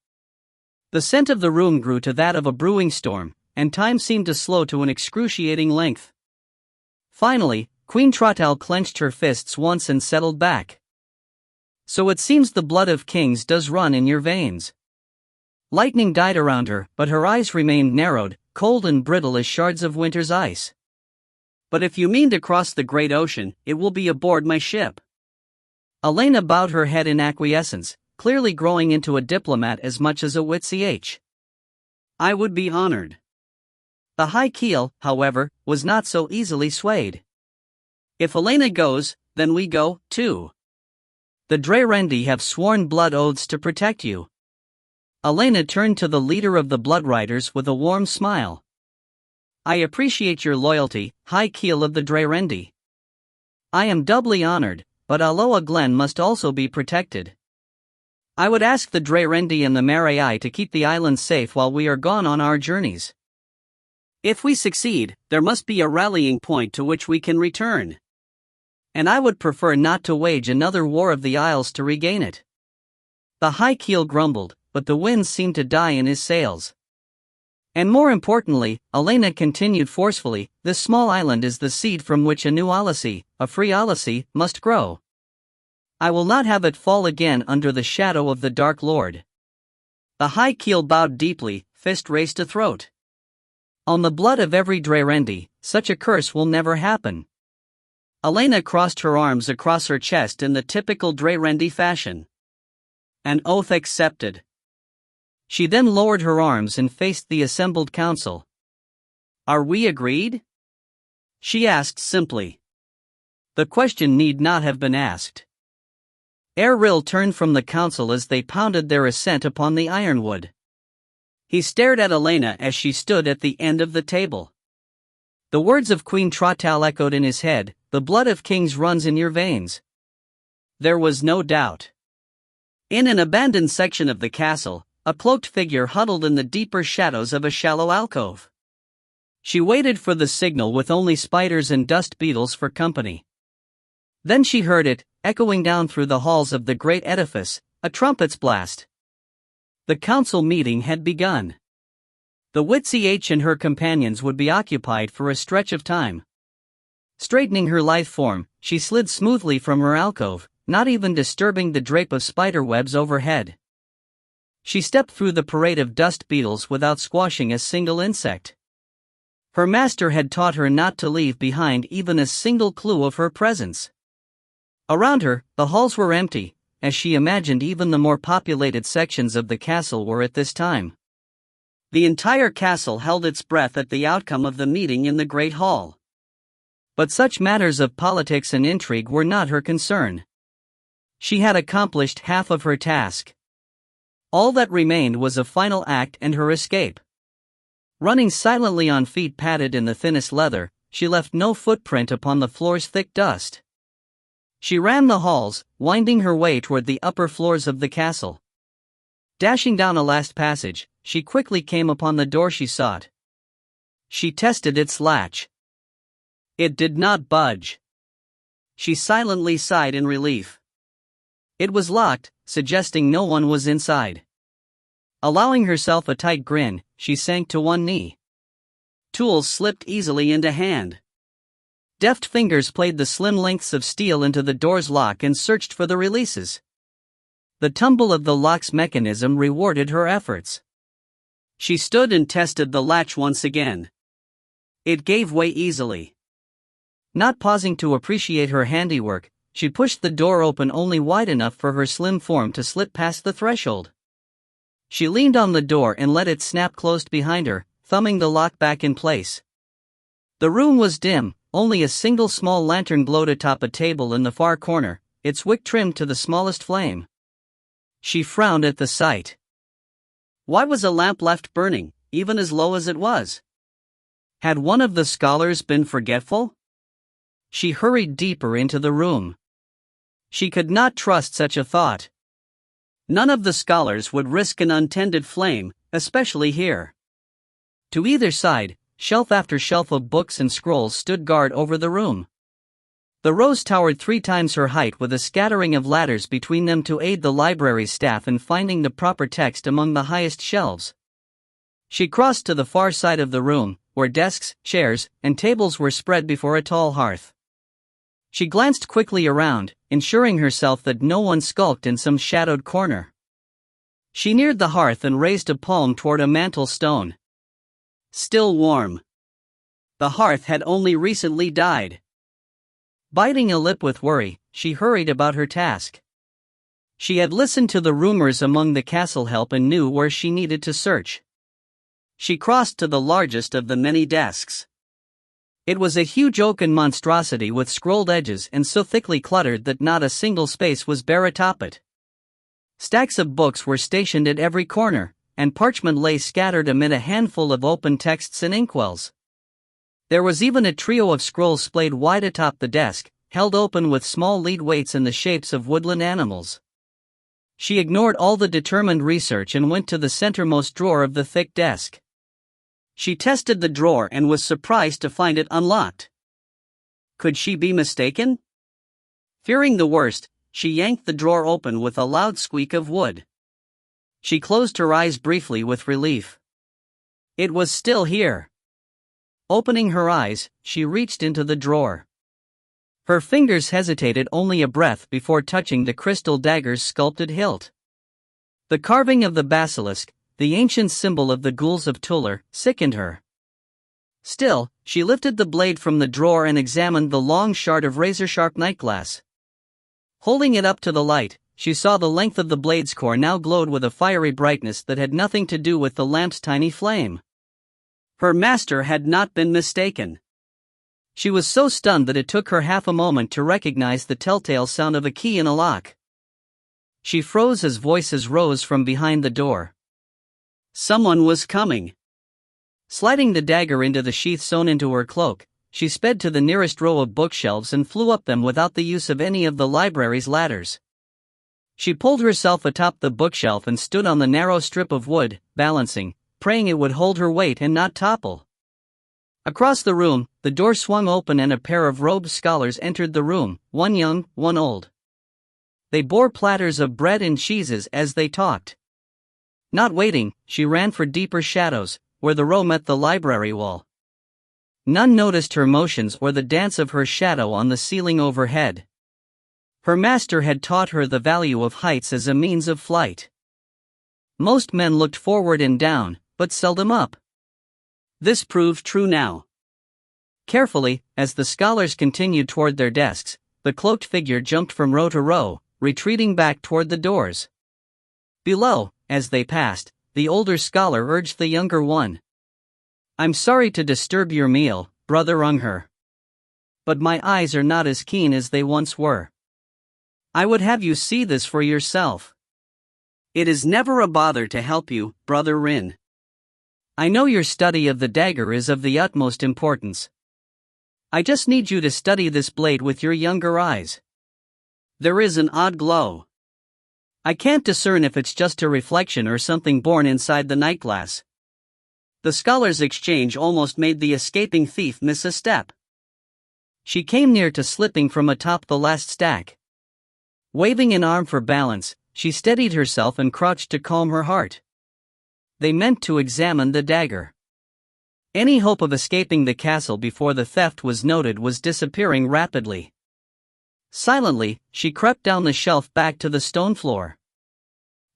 The scent of the room grew to that of a brewing storm, and time seemed to slow to an excruciating length. Finally, Queen Trottel clenched her fists once and settled back. So it seems the blood of kings does run in your veins. Lightning died around her, but her eyes remained narrowed, cold and brittle as shards of winter's ice. But if you mean to cross the great ocean, it will be aboard my ship. Elena bowed her head in acquiescence, clearly growing into a diplomat as much as a witch. I would be honored. The high keel, however, was not so easily swayed. If Elena goes, then we go, too. The Dreyrendi have sworn blood oaths to protect you. Elena turned to the leader of the Blood Riders with a warm smile. I appreciate your loyalty, High Keel of the Dreyrendi. I am doubly honored, but Aloha Glen must also be protected. I would ask the Dreyrendi and the Marai to keep the island safe while we are gone on our journeys. If we succeed, there must be a rallying point to which we can return. And I would prefer not to wage another war of the Isles to regain it. The High Keel grumbled, but the wind seemed to die in his sails. And more importantly, Elena continued forcefully, this small island is the seed from which a new Odyssey, a free Odyssey, must grow. I will not have it fall again under the shadow of the Dark Lord. The High Keel bowed deeply, fist raised to throat. On the blood of every Dreyrendi, such a curse will never happen. Elena crossed her arms across her chest in the typical Dreyrendi fashion. An oath accepted. She then lowered her arms and faced the assembled council. Are we agreed? She asked simply. The question need not have been asked. Erril turned from the council as they pounded their assent upon the ironwood. He stared at Elena as she stood at the end of the table. The words of Queen Trottal echoed in his head, the blood of kings runs in your veins. There was no doubt. In an abandoned section of the castle, a cloaked figure huddled in the deeper shadows of a shallow alcove. She waited for the signal with only spiders and dust beetles for company. Then she heard it, echoing down through the halls of the great edifice, a trumpet's blast. The council meeting had begun. The Witch and her companions would be occupied for a stretch of time. Straightening her lithe form, she slid smoothly from her alcove, not even disturbing the drape of spider webs overhead. She stepped through the parade of dust beetles without squashing a single insect. Her master had taught her not to leave behind even a single clue of her presence. Around her, the halls were empty, as she imagined even the more populated sections of the castle were at this time. The entire castle held its breath at the outcome of the meeting in the Great Hall. But such matters of politics and intrigue were not her concern. She had accomplished half of her task. All that remained was a final act and her escape. Running silently on feet padded in the thinnest leather, she left no footprint upon the floor's thick dust. She ran the halls, winding her way toward the upper floors of the castle. Dashing down a last passage, she quickly came upon the door she sought. She tested its latch. It did not budge. She silently sighed in relief. It was locked, suggesting no one was inside. Allowing herself a tight grin, she sank to one knee. Tools slipped easily into hand. Deft fingers played the slim lengths of steel into the door's lock and searched for the releases. The tumble of the lock's mechanism rewarded her efforts. She stood and tested the latch once again. It gave way easily. Not pausing to appreciate her handiwork, she pushed the door open only wide enough for her slim form to slip past the threshold. She leaned on the door and let it snap closed behind her, thumbing the lock back in place. The room was dim, only a single small lantern glowed atop a table in the far corner, its wick trimmed to the smallest flame. She frowned at the sight. Why was a lamp left burning, even as low as it was? Had one of the scholars been forgetful? She hurried deeper into the room. She could not trust such a thought. None of the scholars would risk an untended flame, especially here. To either side, shelf after shelf of books and scrolls stood guard over the room. The rows towered 3 times her height with a scattering of ladders between them to aid the library staff in finding the proper text among the highest shelves. She crossed to the far side of the room, where desks, chairs, and tables were spread before a tall hearth. She glanced quickly around, ensuring herself that no one skulked in some shadowed corner. She neared the hearth and raised a palm toward a mantel stone. Still warm. The hearth had only recently died. Biting a lip with worry, she hurried about her task. She had listened to the rumors among the castle help and knew where she needed to search. She crossed to the largest of the many desks. It was a huge oaken monstrosity with scrolled edges and so thickly cluttered that not a single space was bare atop it. Stacks of books were stationed at every corner, and parchment lay scattered amid a handful of open texts and inkwells. There was even a trio of scrolls splayed wide atop the desk, held open with small lead weights in the shapes of woodland animals. She ignored all the determined research and went to the centermost drawer of the thick desk. She tested the drawer and was surprised to find it unlocked. Could she be mistaken? Fearing the worst, she yanked the drawer open with a loud squeak of wood. She closed her eyes briefly with relief. It was still here. Opening her eyes, she reached into the drawer. Her fingers hesitated only a breath before touching the crystal dagger's sculpted hilt. The carving of the basilisk, the ancient symbol of the ghouls of Tuller, sickened her. Still, she lifted the blade from the drawer and examined the long shard of razor-sharp night glass. Holding it up to the light, she saw the length of the blade's core now glowed with a fiery brightness that had nothing to do with the lamp's tiny flame. Her master had not been mistaken. She was so stunned that it took her half a moment to recognize the telltale sound of a key in a lock. She froze as voices rose from behind the door. Someone was coming. Sliding the dagger into the sheath sewn into her cloak, she sped to the nearest row of bookshelves and flew up them without the use of any of the library's ladders. She pulled herself atop the bookshelf and stood on the narrow strip of wood, balancing, praying it would hold her weight and not topple. Across the room, the door swung open and a pair of robed scholars entered the room, one young, one old. They bore platters of bread and cheeses as they talked. Not waiting, she ran for deeper shadows, where the row met the library wall. None noticed her motions or the dance of her shadow on the ceiling overhead. Her master had taught her the value of heights as a means of flight. Most men looked forward and down, but seldom up. This proved true now. Carefully, as the scholars continued toward their desks, the cloaked figure jumped from row to row, retreating back toward the doors. Below, as they passed, the older scholar urged the younger one. "I'm sorry to disturb your meal, Brother Unger. But my eyes are not as keen as they once were. I would have you see this for yourself. It is never a bother to help you, Brother Rin. I know your study of the dagger is of the utmost importance. I just need you to study this blade with your younger eyes. There is an odd glow. I can't discern if it's just a reflection or something born inside the night glass." The scholar's exchange almost made the escaping thief miss a step. She came near to slipping from atop the last stack. Waving an arm for balance, she steadied herself and crouched to calm her heart. They meant to examine the dagger. Any hope of escaping the castle before the theft was noted was disappearing rapidly. Silently, she crept down the shelf back to the stone floor.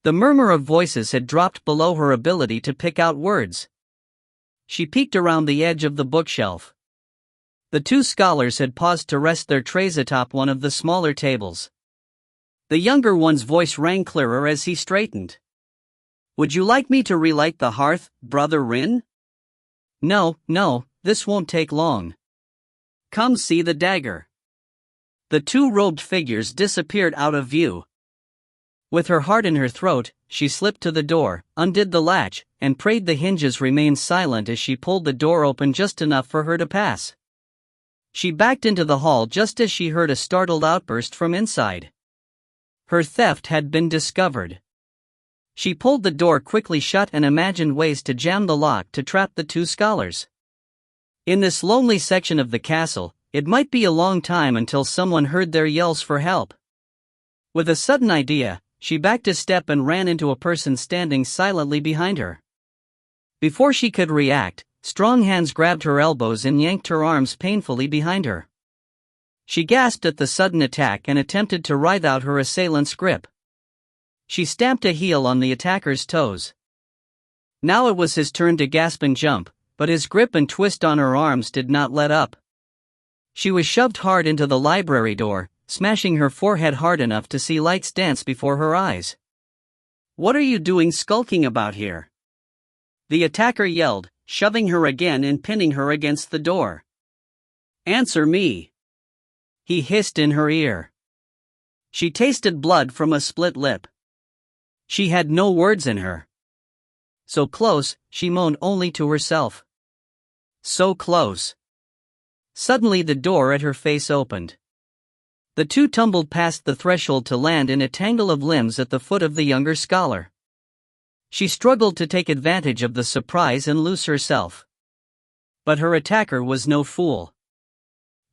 The murmur of voices had dropped below her ability to pick out words. She peeked around the edge of the bookshelf. The two scholars had paused to rest their trays atop one of the smaller tables. The younger one's voice rang clearer as he straightened. "Would you like me to relight the hearth, Brother Rin?" No, this won't take long. Come see the dagger." The two robed figures disappeared out of view. With her heart in her throat, she slipped to the door, undid the latch, and prayed the hinges remained silent as she pulled the door open just enough for her to pass. She backed into the hall just as she heard a startled outburst from inside. Her theft had been discovered. She pulled the door quickly shut and imagined ways to jam the lock to trap the two scholars. In this lonely section of the castle, it might be a long time until someone heard their yells for help. With a sudden idea, she backed a step and ran into a person standing silently behind her. Before she could react, strong hands grabbed her elbows and yanked her arms painfully behind her. She gasped at the sudden attack and attempted to writhe out her assailant's grip. She stamped a heel on the attacker's toes. Now it was his turn to gasp and jump, but his grip and twist on her arms did not let up. She was shoved hard into the library door, smashing her forehead hard enough to see lights dance before her eyes. "What are you doing skulking about here?" the attacker yelled, shoving her again and pinning her against the door. "Answer me," he hissed in her ear. She tasted blood from a split lip. She had no words in her. So close, she moaned only to herself. So close. Suddenly the door at her face opened. The two tumbled past the threshold to land in a tangle of limbs at the foot of the younger scholar. She struggled to take advantage of the surprise and loose herself. But her attacker was no fool.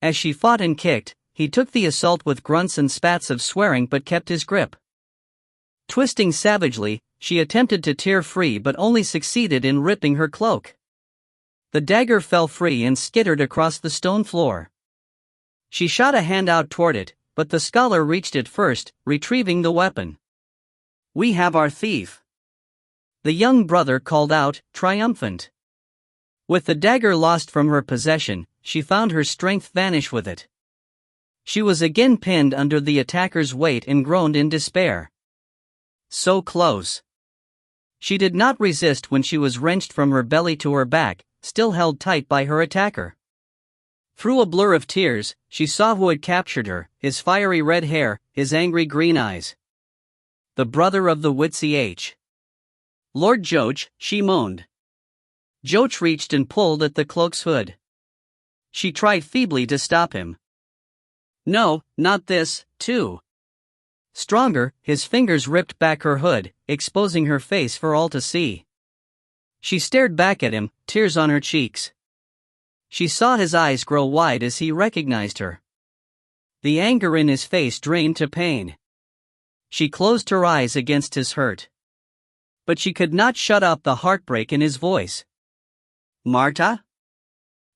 As she fought and kicked, he took the assault with grunts and spats of swearing but kept his grip. Twisting savagely, she attempted to tear free but only succeeded in ripping her cloak. The dagger fell free and skittered across the stone floor. She shot a hand out toward it, but the scholar reached it first, retrieving the weapon. "We have our thief," the young brother called out, triumphant. With the dagger lost from her possession, she found her strength vanish with it. She was again pinned under the attacker's weight and groaned in despair. So close. She did not resist when she was wrenched from her belly to her back, still held tight by her attacker. Through a blur of tears, she saw who had captured her, his fiery red hair, his angry green eyes. The brother of the witsy H. "Lord Joach," she moaned. Joach reached and pulled at the cloak's hood. She tried feebly to stop him. "No, not this, too." Stronger, his fingers ripped back her hood, exposing her face for all to see. She stared back at him, tears on her cheeks. She saw his eyes grow wide as he recognized her. The anger in his face drained to pain. She closed her eyes against his hurt. But she could not shut out the heartbreak in his voice. "Marta?"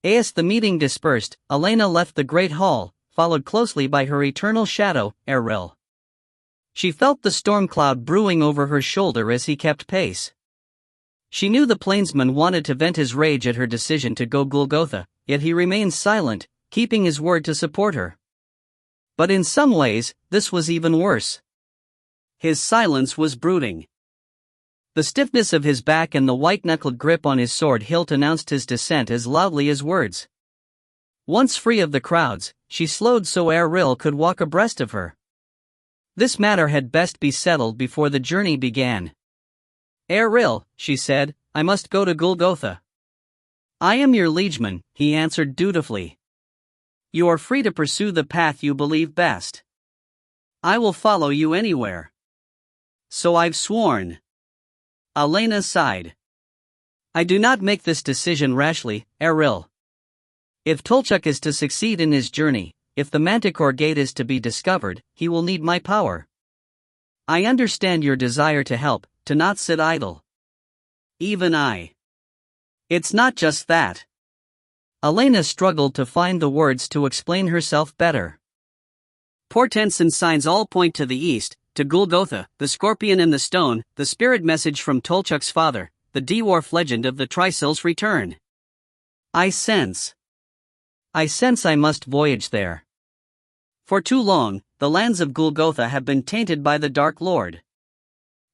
As the meeting dispersed, Elena left the great hall, followed closely by her eternal shadow, Eril. She felt the storm cloud brewing over her shoulder as he kept pace. She knew the plainsman wanted to vent his rage at her decision to go Golgotha, yet he remained silent, keeping his word to support her. But in some ways, this was even worse. His silence was brooding. The stiffness of his back and the white-knuckled grip on his sword hilt announced his dissent as loudly as words. Once free of the crowds, she slowed so Eril could walk abreast of her. This matter had best be settled before the journey began. "Eril," she said, "I must go to Golgotha." "I am your liegeman," he answered dutifully. "You are free to pursue the path you believe best. I will follow you anywhere. So I've sworn." Elena sighed. "I do not make this decision rashly, Eril. If Tolchuk is to succeed in his journey, if the Manticore Gate is to be discovered, he will need my power. I understand your desire to help, to not sit idle. Even I. It's not just that." Elena struggled to find the words to explain herself better. "Portents and signs all point to the east, to Golgotha, the scorpion and the stone, the spirit message from Tolchuk's father, the dwarf legend of the Trisil's return. I sense I must voyage there. For too long, the lands of Golgotha have been tainted by the Dark Lord.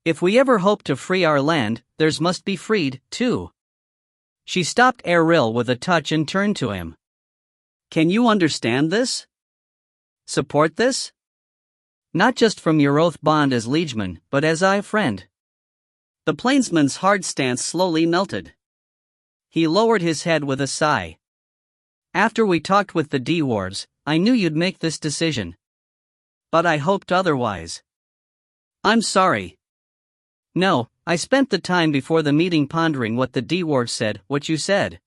If we ever hope to free our land, theirs must be freed, too." She stopped Eril with a touch and turned to him. "Can you understand this? Support this? Not just from your oath bond as liegeman, but as a friend." The plainsman's hard stance slowly melted. He lowered his head with a sigh. "After we talked with the dwarves, I knew you'd make this decision. But I hoped otherwise. I'm sorry. No, I spent the time before the meeting pondering what the dwarves said, what you said.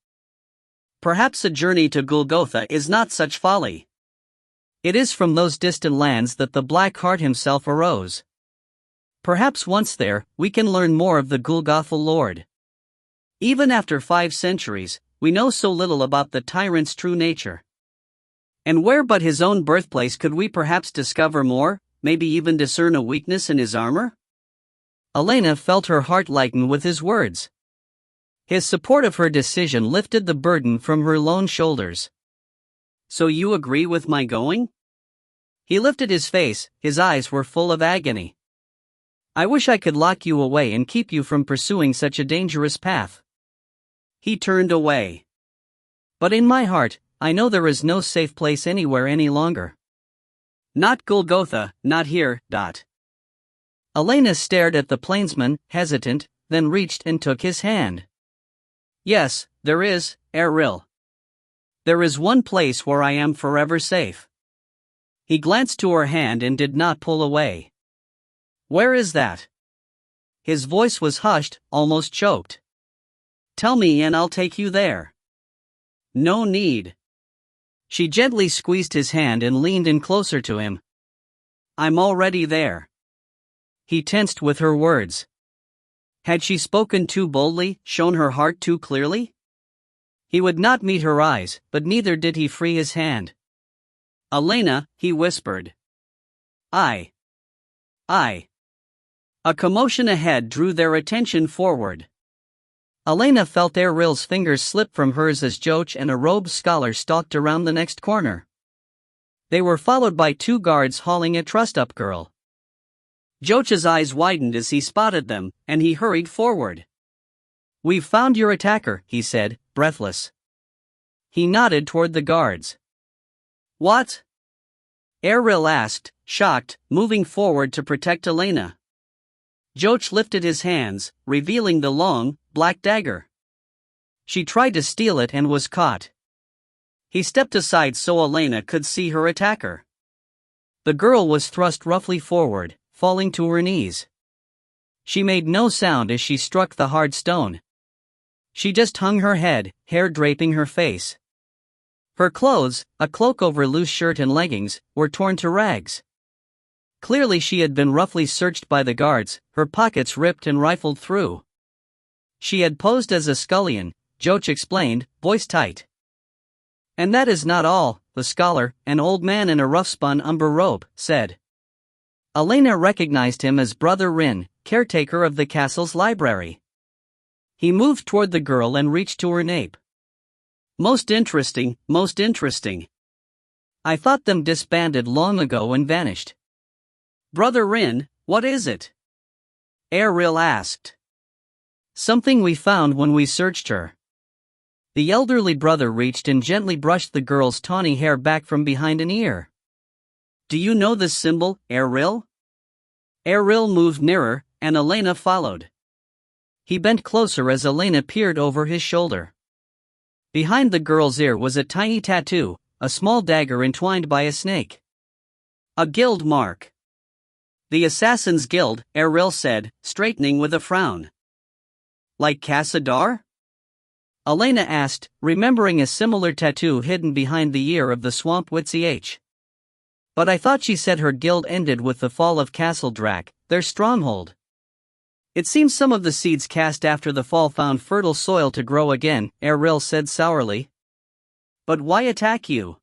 Perhaps a journey to Golgotha is not such folly. It is from those distant lands that the Black Heart himself arose. Perhaps once there, we can learn more of the Golgotha Lord. Even after 5 centuries, we know so little about the tyrant's true nature. And where but his own birthplace could we perhaps discover more, maybe even discern a weakness in his armor?" Elena felt her heart lighten with his words. His support of her decision lifted the burden from her lone shoulders. "So you agree with my going?" He lifted his face, his eyes were full of agony. I wish I could lock you away and keep you from pursuing such a dangerous path. He turned away. But in my heart, I know there is no safe place anywhere any longer. Not Golgotha, not here. Elena stared at the plainsman, hesitant, then reached and took his hand. Yes, there is, Errol. There is one place where I am forever safe. He glanced to her hand and did not pull away. Where is that? His voice was hushed, almost choked. Tell me and I'll take you there. No need. She gently squeezed his hand and leaned in closer to him. I'm already there. He tensed with her words. Had she spoken too boldly, shown her heart too clearly? He would not meet her eyes, but neither did he free his hand. Elena, he whispered. I. A commotion ahead drew their attention forward. Elena felt Erril's fingers slip from hers as Joch and a robed scholar stalked around the next corner. They were followed by two guards hauling a trussed-up girl. Joch's eyes widened as he spotted them, and he hurried forward. We've found your attacker, he said, breathless. He nodded toward the guards. What? Erril asked, shocked, moving forward to protect Elena. Joch lifted his hands, revealing the long, black dagger. She tried to steal it and was caught. He stepped aside so Elena could see her attacker. The girl was thrust roughly forward, falling to her knees. She made no sound as she struck the hard stone. She just hung her head, hair draping her face. Her clothes, a cloak over loose shirt and leggings, were torn to rags. Clearly she had been roughly searched by the guards, her pockets ripped and rifled through. She had posed as a scullion, Joch explained, voice tight. And that is not all, the scholar, an old man in a rough-spun umber robe, said. Elena recognized him as Brother Rin, caretaker of the castle's library. He moved toward the girl and reached to her nape. Most interesting, most interesting. I thought them disbanded long ago and vanished. Brother Rin, what is it? Erril asked. Something we found when we searched her. The elderly brother reached and gently brushed the girl's tawny hair back from behind an ear. Do you know this symbol, Erril? Erril moved nearer, and Elena followed. He bent closer as Elena peered over his shoulder. Behind the girl's ear was a tiny tattoo, a small dagger entwined by a snake. A guild mark. The Assassin's Guild, Erril said, straightening with a frown. Like Cassadar? Elena asked, remembering a similar tattoo hidden behind the ear of the swamp Witch. But I thought she said her guild ended with the fall of Castle Drac, their stronghold. It seems some of the seeds cast after the fall found fertile soil to grow again, Erril said sourly. But why attack you?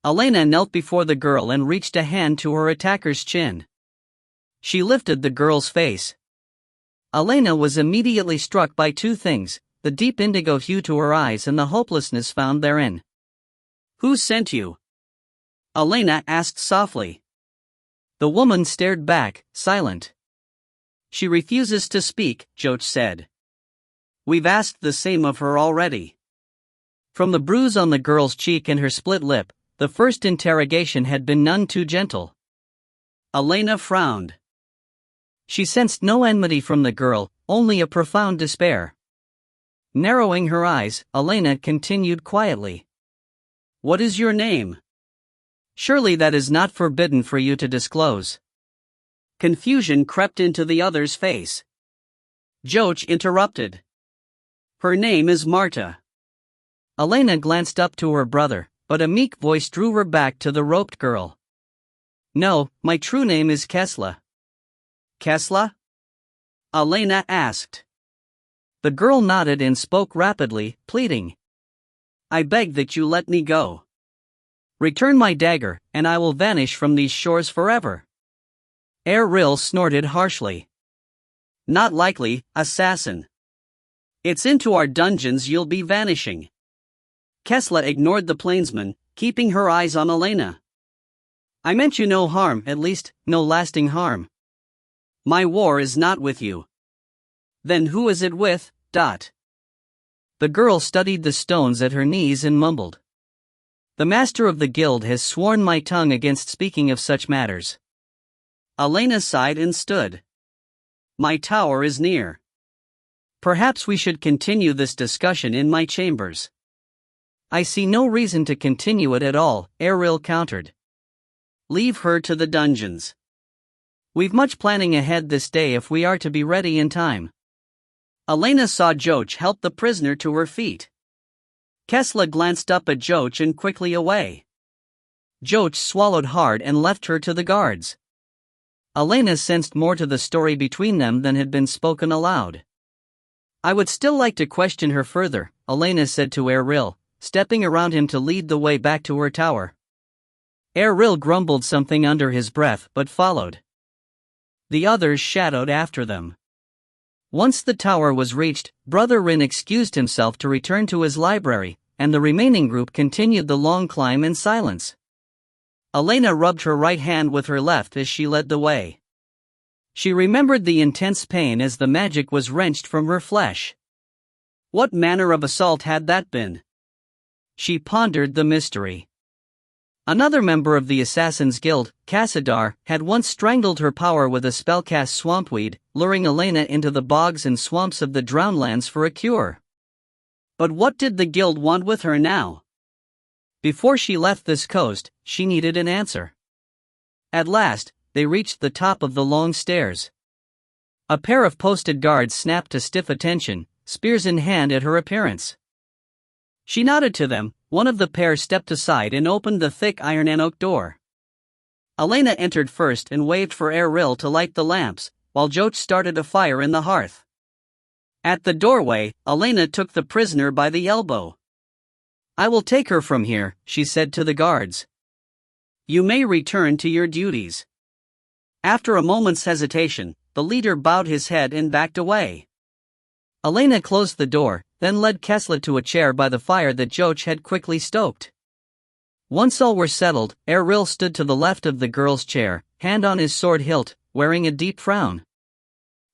Elena knelt before the girl and reached a hand to her attacker's chin. She lifted the girl's face. Elena was immediately struck by two things, the deep indigo hue to her eyes and the hopelessness found therein. Who sent you? Elena asked softly. The woman stared back, silent. She refuses to speak, Joch said. We've asked the same of her already. From the bruise on the girl's cheek and her split lip, the first interrogation had been none too gentle. Elena frowned. She sensed no enmity from the girl, only a profound despair. Narrowing her eyes, Elena continued quietly. What is your name? Surely that is not forbidden for you to disclose. Confusion crept into the other's face. Joch interrupted. Her name is Marta. Elena glanced up to her brother, but a meek voice drew her back to the roped girl. No, my true name is Kesla. Kesla? Elena asked. The girl nodded and spoke rapidly, pleading. I beg that you let me go. Return my dagger, and I will vanish from these shores forever. Erril snorted harshly. Not likely, assassin. It's into our dungeons you'll be vanishing. Kesla ignored the plainsman, keeping her eyes on Elena. I meant you no harm, at least, no lasting harm. My war is not with you. Then who is it with? The girl studied the stones at her knees and mumbled. The master of the guild has sworn my tongue against speaking of such matters. Elena sighed and stood. My tower is near. Perhaps we should continue this discussion in my chambers. I see no reason to continue it at all, Eril countered. Leave her to the dungeons. We've much planning ahead this day if we are to be ready in time. Elena saw Joach help the prisoner to her feet. Kesla glanced up at Joach and quickly away. Joach swallowed hard and left her to the guards. Elena sensed more to the story between them than had been spoken aloud. I would still like to question her further, Elena said to Eril, stepping around him to lead the way back to her tower. Eril grumbled something under his breath but followed. The others shadowed after them. Once the tower was reached, Brother Rin excused himself to return to his library, and the remaining group continued the long climb in silence. Elena rubbed her right hand with her left as she led the way. She remembered the intense pain as the magic was wrenched from her flesh. What manner of assault had that been? She pondered the mystery. Another member of the Assassin's Guild, Cassadar, had once strangled her power with a spellcast swampweed, luring Elena into the bogs and swamps of the Drownlands for a cure. But what did the guild want with her now? Before she left this coast, she needed an answer. At last, they reached the top of the long stairs. A pair of posted guards snapped to stiff attention, spears in hand at her appearance. She nodded to them. One of the pair stepped aside and opened the thick iron and oak door. Elena entered first and waved for Eril to light the lamps, while Joach started a fire in the hearth. At the doorway, Elena took the prisoner by the elbow. I will take her from here, she said to the guards. You may return to your duties. After a moment's hesitation, the leader bowed his head and backed away. Elena closed the door, then led Kesla to a chair by the fire that Joach had quickly stoked. Once all were settled, Eril stood to the left of the girl's chair, hand on his sword hilt, wearing a deep frown.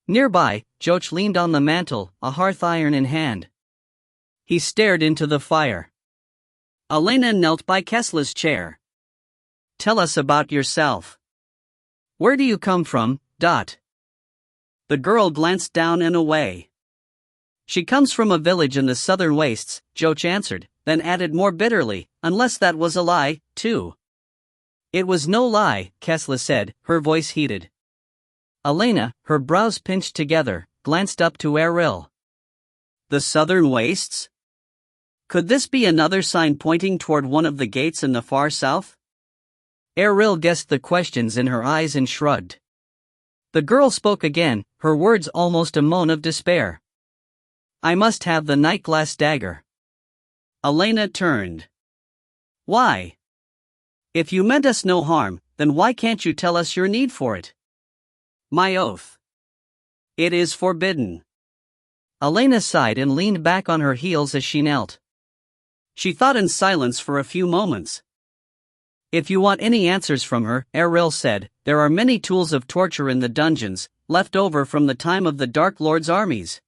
Nearby, Joach leaned on the mantel, a hearth iron in hand. He stared into the fire. Elena knelt by Kesla's chair. Tell us about yourself. Where do you come from? The girl glanced down and away. She comes from a village in the southern wastes, Joach answered, then added more bitterly, unless that was a lie, too. It was no lie, Kesla said, her voice heated. Elena, her brows pinched together, glanced up to Eril. The southern wastes? Could this be another sign pointing toward one of the gates in the far south? Eril guessed the questions in her eyes and shrugged. The girl spoke again, her words almost a moan of despair. I must have the night-glass dagger. Elena turned. Why? If you meant us no harm, then why can't you tell us your need for it? My oath. It is forbidden. Elena sighed and leaned back on her heels as she knelt. She thought in silence for a few moments. If you want any answers from her, Eril said, there are many tools of torture in the dungeons, left over from the time of the Dark Lord's armies.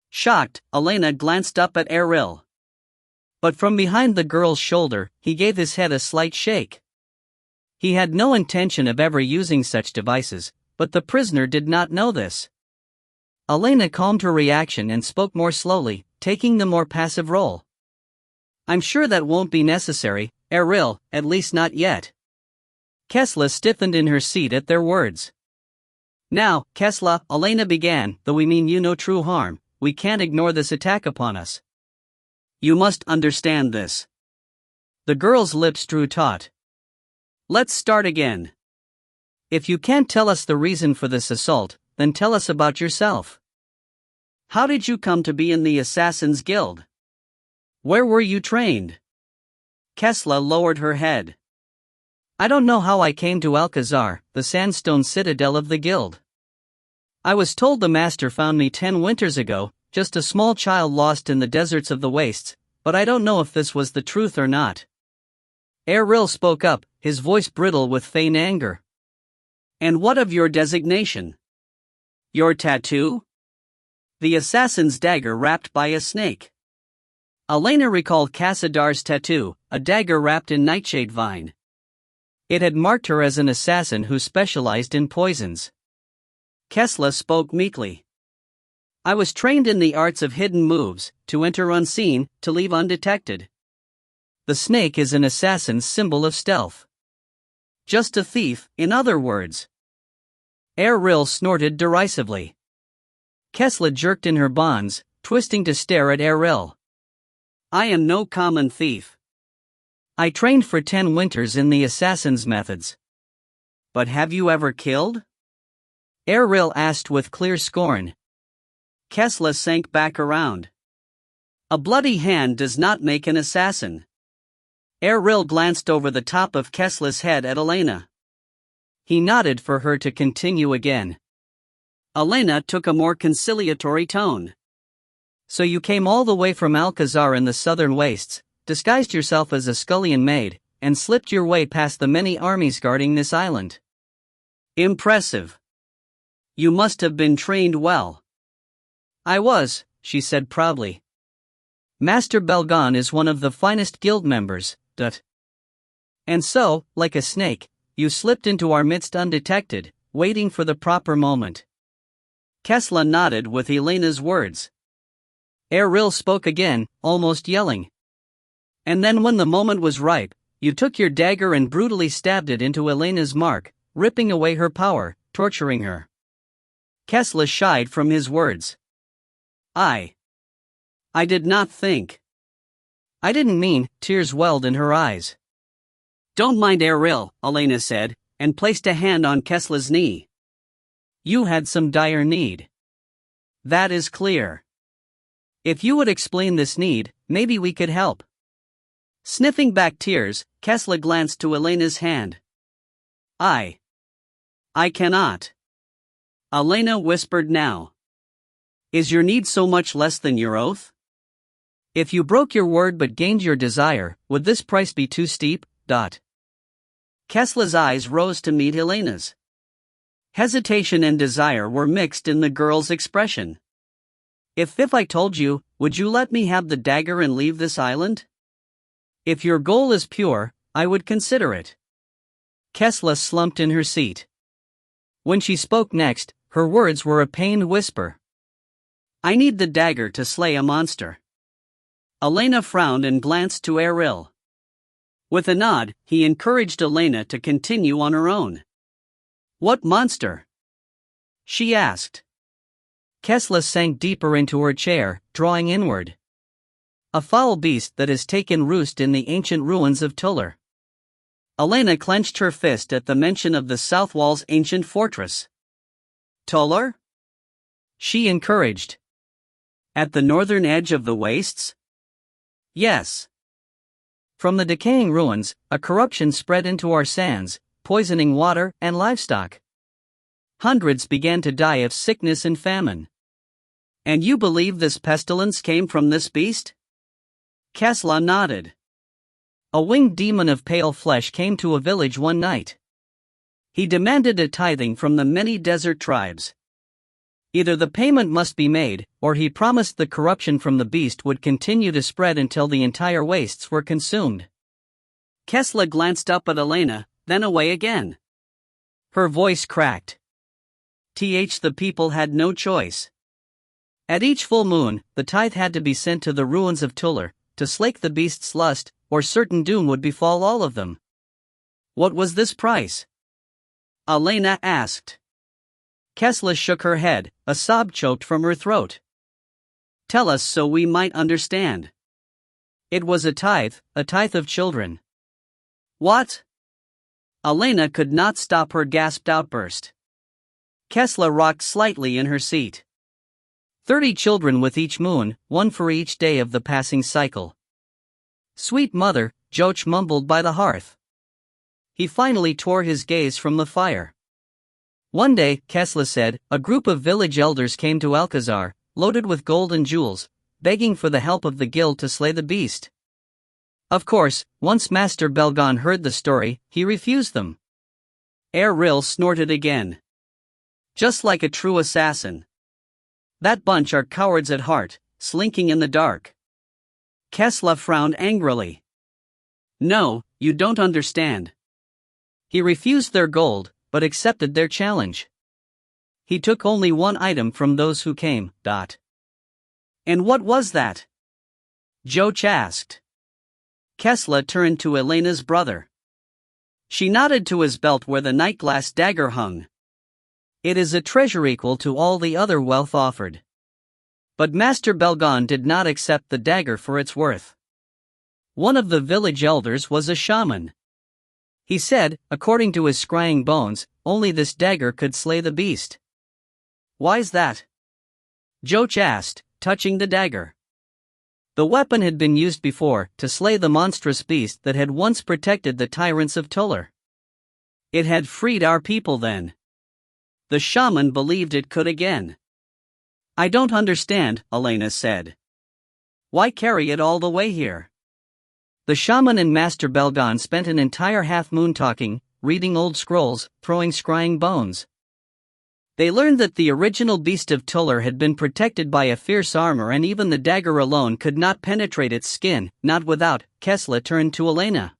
Shocked, Elena glanced up at Eril. But from behind the girl's shoulder, he gave his head a slight shake. He had no intention of ever using such devices, but the prisoner did not know this. Elena calmed her reaction and spoke more slowly, taking the more passive role. I'm sure that won't be necessary, Eril, at least not yet. Kesla stiffened in her seat at their words. Now, Kesla, Elena began, though we mean you no true harm, we can't ignore this attack upon us. You must understand this. The girl's lips drew taut. Let's start again. If you can't tell us the reason for this assault, then tell us about yourself. How did you come to be in the Assassin's Guild? Where were you trained? Kesla lowered her head. I don't know how I came to Alcazar, the sandstone citadel of the guild. I was told the master found me 10 winters ago, just a small child lost in the deserts of the wastes, but I don't know if this was the truth or not. Erril spoke up, his voice brittle with faint anger. And what of your designation? Your tattoo? The assassin's dagger wrapped by a snake. Elena recalled Cassadar's tattoo, a dagger wrapped in nightshade vine. It had marked her as an assassin who specialized in poisons. Kesla spoke meekly. I was trained in the arts of hidden moves, to enter unseen, to leave undetected. The snake is an assassin's symbol of stealth. Just a thief, in other words. Erril snorted derisively. Kesla jerked in her bonds, twisting to stare at Erril. I am no common thief. I trained for 10 winters in the assassin's methods. But have you ever killed? Erril asked with clear scorn. Kesla sank back around. A bloody hand does not make an assassin. Erril glanced over the top of Kesla's head at Elena. He nodded for her to continue again. Elena took a more conciliatory tone. So you came all the way from Alcazar in the southern wastes, disguised yourself as a scullion maid, and slipped your way past the many armies guarding this island. Impressive. You must have been trained well. I was, she said proudly. Master Belgon is one of the finest guild members, And so, like a snake, you slipped into our midst undetected, waiting for the proper moment. Kesla nodded with Elena's words. Erril spoke again, almost yelling. And then when the moment was ripe, you took your dagger and brutally stabbed it into Elena's mark, ripping away her power, torturing her. Kesla shied from his words. I did not think. I didn't mean, tears welled in her eyes. Don't mind Erril, Elena said, and placed a hand on Kesla's knee. You had some dire need. That is clear. If you would explain this need, maybe we could help. Sniffing back tears, Kesla glanced to Elena's hand. I cannot. Elena whispered now. Is your need so much less than your oath? If you broke your word but gained your desire, would this price be too steep? Kesla's eyes rose to meet Elena's. Hesitation and desire were mixed in the girl's expression. If I told you, would you let me have the dagger and leave this island? If your goal is pure, I would consider it. Kesla slumped in her seat. When she spoke next, her words were a pained whisper. I need the dagger to slay a monster. Elena frowned and glanced to Erril. With a nod, he encouraged Elena to continue on her own. What monster? She asked. Kesla sank deeper into her chair, drawing inward. A foul beast that has taken roost in the ancient ruins of Tuller. Elena clenched her fist at the mention of the south wall's ancient fortress. Tuller? She encouraged. At the northern edge of the wastes? Yes. From the decaying ruins, a corruption spread into our sands, poisoning water and livestock. Hundreds began to die of sickness and famine. And you believe this pestilence came from this beast? Kesla nodded. A winged demon of pale flesh came to a village one night. He demanded a tithing from the many desert tribes. Either the payment must be made, or he promised the corruption from the beast would continue to spread until the entire wastes were consumed. Kesla glanced up at Elena, then away again. Her voice cracked. The people had no choice. At each full moon, the tithe had to be sent to the ruins of Tuller, to slake the beast's lust, or certain doom would befall all of them. What was this price? Elena asked. Kesla shook her head, a sob choked from her throat. Tell us so we might understand. It was a tithe of children. What? Elena could not stop her gasped outburst. Kesla rocked slightly in her seat. 30 children with each moon, one for each day of the passing cycle. Sweet mother, Joach mumbled by the hearth. He finally tore his gaze from the fire. One day, Kesla said, a group of village elders came to Alcazar, loaded with gold and jewels, begging for the help of the guild to slay the beast. Of course, once Master Belgon heard the story, he refused them. Erril snorted again. Just like a true assassin. That bunch are cowards at heart, slinking in the dark. Kesla frowned angrily. No, you don't understand. He refused their gold, but accepted their challenge. He took only one item from those who came. And what was that? Joach asked. Kesla turned to Elena's brother. She nodded to his belt where the nightglass dagger hung. It is a treasure equal to all the other wealth offered. But Master Belgon did not accept the dagger for its worth. One of the village elders was a shaman. He said, according to his scrying bones, only this dagger could slay the beast. Why's that? Joach asked, touching the dagger. The weapon had been used before to slay the monstrous beast that had once protected the tyrants of Tuller. It had freed our people then. The shaman believed it could again. I don't understand, Elena said. Why carry it all the way here? The shaman and Master Belgon spent an entire half-moon talking, reading old scrolls, throwing scrying bones. They learned that the original beast of Tuller had been protected by a fierce armor, and even the dagger alone could not penetrate its skin, not without. Kesla turned to Elena.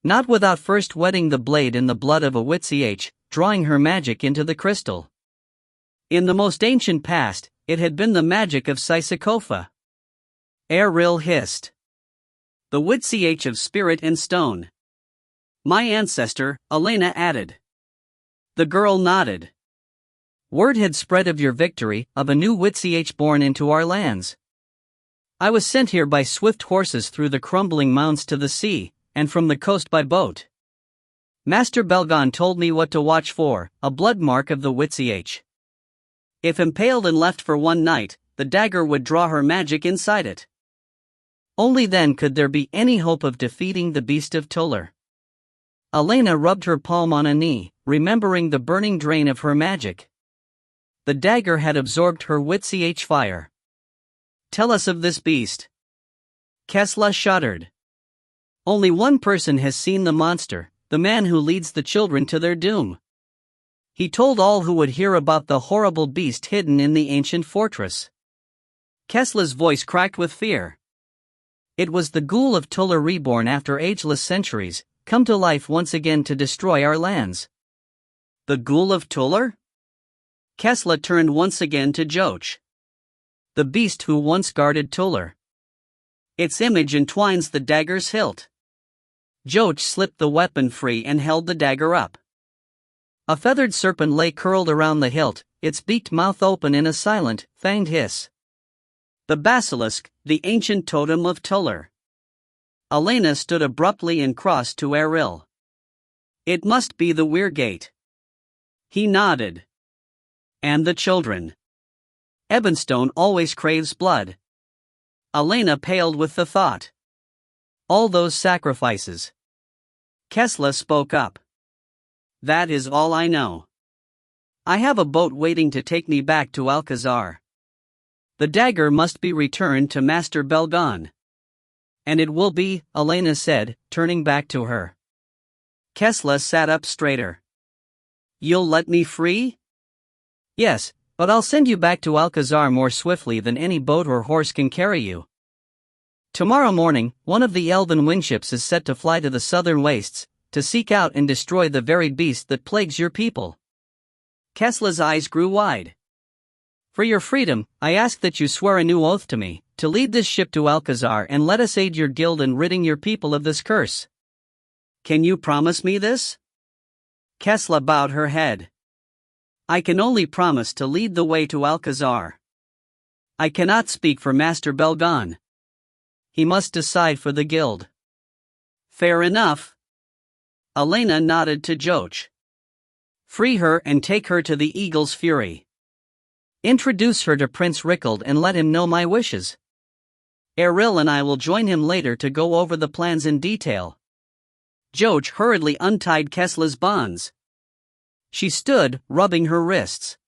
Not without first wetting the blade in the blood of a Witch, drawing her magic into the crystal. In the most ancient past, it had been the magic of Sisycopa. Erril hissed. The Witch of spirit and stone. My ancestor, Elena added. The girl nodded. Word had spread of your victory, of a new Witch born into our lands. I was sent here by swift horses through the crumbling mounds to the sea, and from the coast by boat. Master Belgon told me what to watch for, a blood mark of the Witch. If impaled and left for one night, the dagger would draw her magic inside it. Only then could there be any hope of defeating the beast of Tuller. Elena rubbed her palm on a knee, remembering the burning drain of her magic. The dagger had absorbed her Witch fire. Tell us of this beast. Kesla shuddered. Only one person has seen the monster, the man who leads the children to their doom. He told all who would hear about the horrible beast hidden in the ancient fortress. Kesla's voice cracked with fear. It was the ghoul of Tuller reborn after ageless centuries, come to life once again to destroy our lands. The ghoul of Tuller? Kesla turned once again to Joach. The beast who once guarded Tuller. Its image entwines the dagger's hilt. Joach slipped the weapon free and held the dagger up. A feathered serpent lay curled around the hilt, its beaked mouth open in a silent, fanged hiss. The basilisk, the ancient totem of Tuller. Elena stood abruptly and crossed to Erril. It must be the Weirgate. He nodded. And the children. Ebonstone always craves blood. Elena paled with the thought. All those sacrifices. Kesla spoke up. That is all I know. I have a boat waiting to take me back to Alcazar. The dagger must be returned to Master Belgon. And it will be, Elena said, turning back to her. Kesla sat up straighter. You'll let me free? Yes, but I'll send you back to Alcazar more swiftly than any boat or horse can carry you. Tomorrow morning, one of the elven windships is set to fly to the southern wastes, to seek out and destroy the very beast that plagues your people. Kesla's eyes grew wide. For your freedom, I ask that you swear a new oath to me, to lead this ship to Alcazar and let us aid your guild in ridding your people of this curse. Can you promise me this? Kesla bowed her head. I can only promise to lead the way to Alcazar. I cannot speak for Master Belgon. He must decide for the guild. Fair enough. Elena nodded to Joach. Free her and take her to the Eagle's Fury. Introduce her to Prince Rickald and let him know my wishes. Erril and I will join him later to go over the plans in detail. Joach hurriedly untied Kesla's bonds. She stood, rubbing her wrists.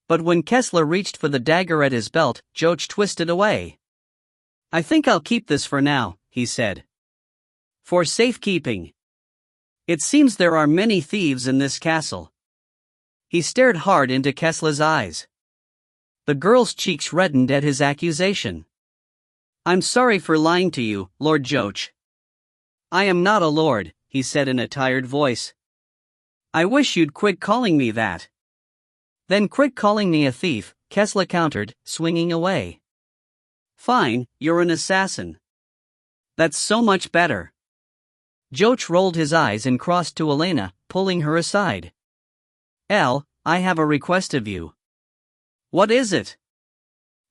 But when Kesla reached for the dagger at his belt, Joach twisted away. I think I'll keep this for now, he said. For safekeeping. It seems there are many thieves in this castle. He stared hard into Kesla's eyes. The girl's cheeks reddened at his accusation. I'm sorry for lying to you, Lord Joach. I am not a lord, he said in a tired voice. I wish you'd quit calling me that. Then quit calling me a thief, Kesla countered, swinging away. Fine, you're an assassin. That's so much better. Joach rolled his eyes and crossed to Elena, pulling her aside. Elle, I have a request of you. What is it?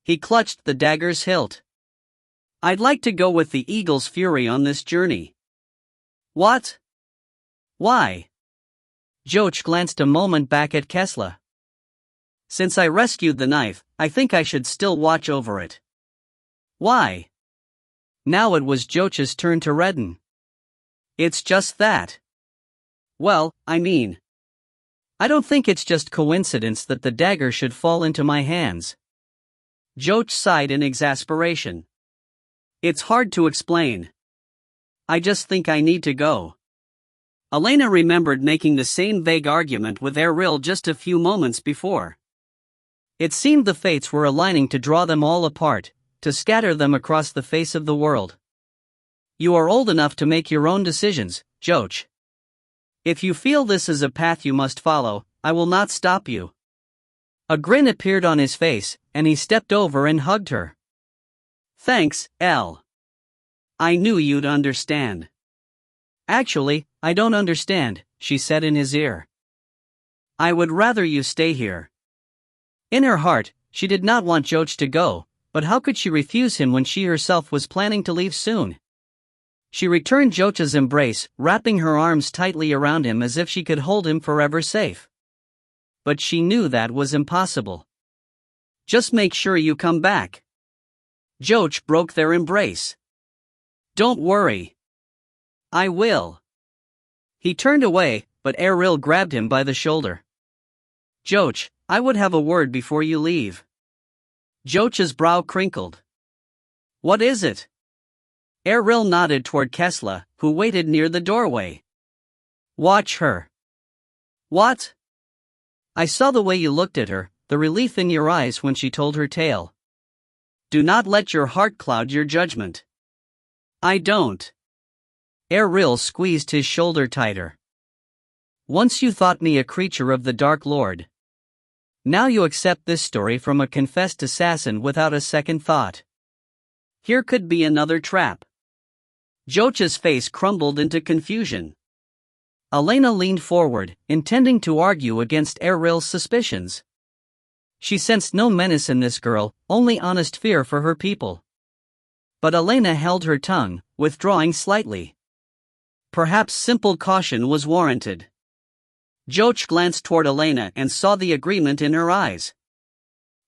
He clutched the dagger's hilt. I'd like to go with the Eagle's Fury on this journey. What? Why? Joach glanced a moment back at Kesla. Since I rescued the knife, I think I should still watch over it. Why? Now it was Joach's turn to redden. It's just that. Well, I mean, I don't think it's just coincidence that the dagger should fall into my hands. Joach sighed in exasperation. It's hard to explain. I just think I need to go. Elena remembered making the same vague argument with Erril just a few moments before. It seemed the fates were aligning to draw them all apart, to scatter them across the face of the world. You are old enough to make your own decisions, Joach. If you feel this is a path you must follow, I will not stop you. A grin appeared on his face, and he stepped over and hugged her. Thanks, Elle. I knew you'd understand. Actually, I don't understand, she said in his ear. I would rather you stay here. In her heart, she did not want Joach to go, but how could she refuse him when she herself was planning to leave soon? She returned Joach's embrace, wrapping her arms tightly around him as if she could hold him forever safe. But she knew that was impossible. Just make sure you come back. Joach broke their embrace. Don't worry. I will. He turned away, but Erril grabbed him by the shoulder. Joach, I would have a word before you leave. Joach's brow crinkled. What is it? Erril nodded toward Kesla, who waited near the doorway. Watch her. What? I saw the way you looked at her, the relief in your eyes when she told her tale. Do not let your heart cloud your judgment. I don't. Erril squeezed his shoulder tighter. Once you thought me a creature of the Dark Lord. Now you accept this story from a confessed assassin without a second thought. Here could be another trap. Joach's face crumbled into confusion. Elena leaned forward, intending to argue against Erril's suspicions. She sensed no menace in this girl, only honest fear for her people. But Elena held her tongue, withdrawing slightly. Perhaps simple caution was warranted. Joach glanced toward Elena and saw the agreement in her eyes.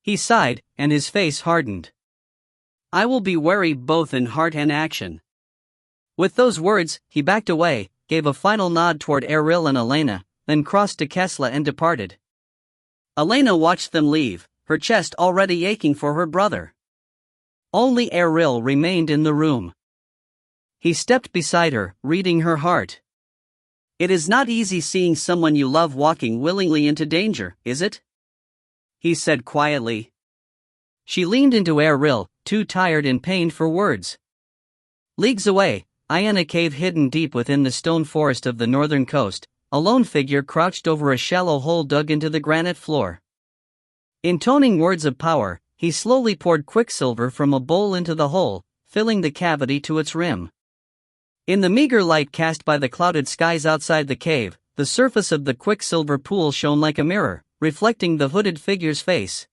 He sighed, and his face hardened. I will be wary both in heart and action. With those words, he backed away, gave a final nod toward Erril and Elena, then crossed to Kesla and departed. Elena watched them leave, her chest already aching for her brother. Only Erril remained in the room. He stepped beside her, reading her heart. It is not easy seeing someone you love walking willingly into danger, is it? He said quietly. She leaned into Erril, too tired and pained for words. Leagues away, in a cave hidden deep within the stone forest of the northern coast, a lone figure crouched over a shallow hole dug into the granite floor. Intoning words of power, he slowly poured quicksilver from a bowl into the hole, filling the cavity to its rim. In the meager light cast by the clouded skies outside the cave, the surface of the quicksilver pool shone like a mirror, reflecting the hooded figure's face.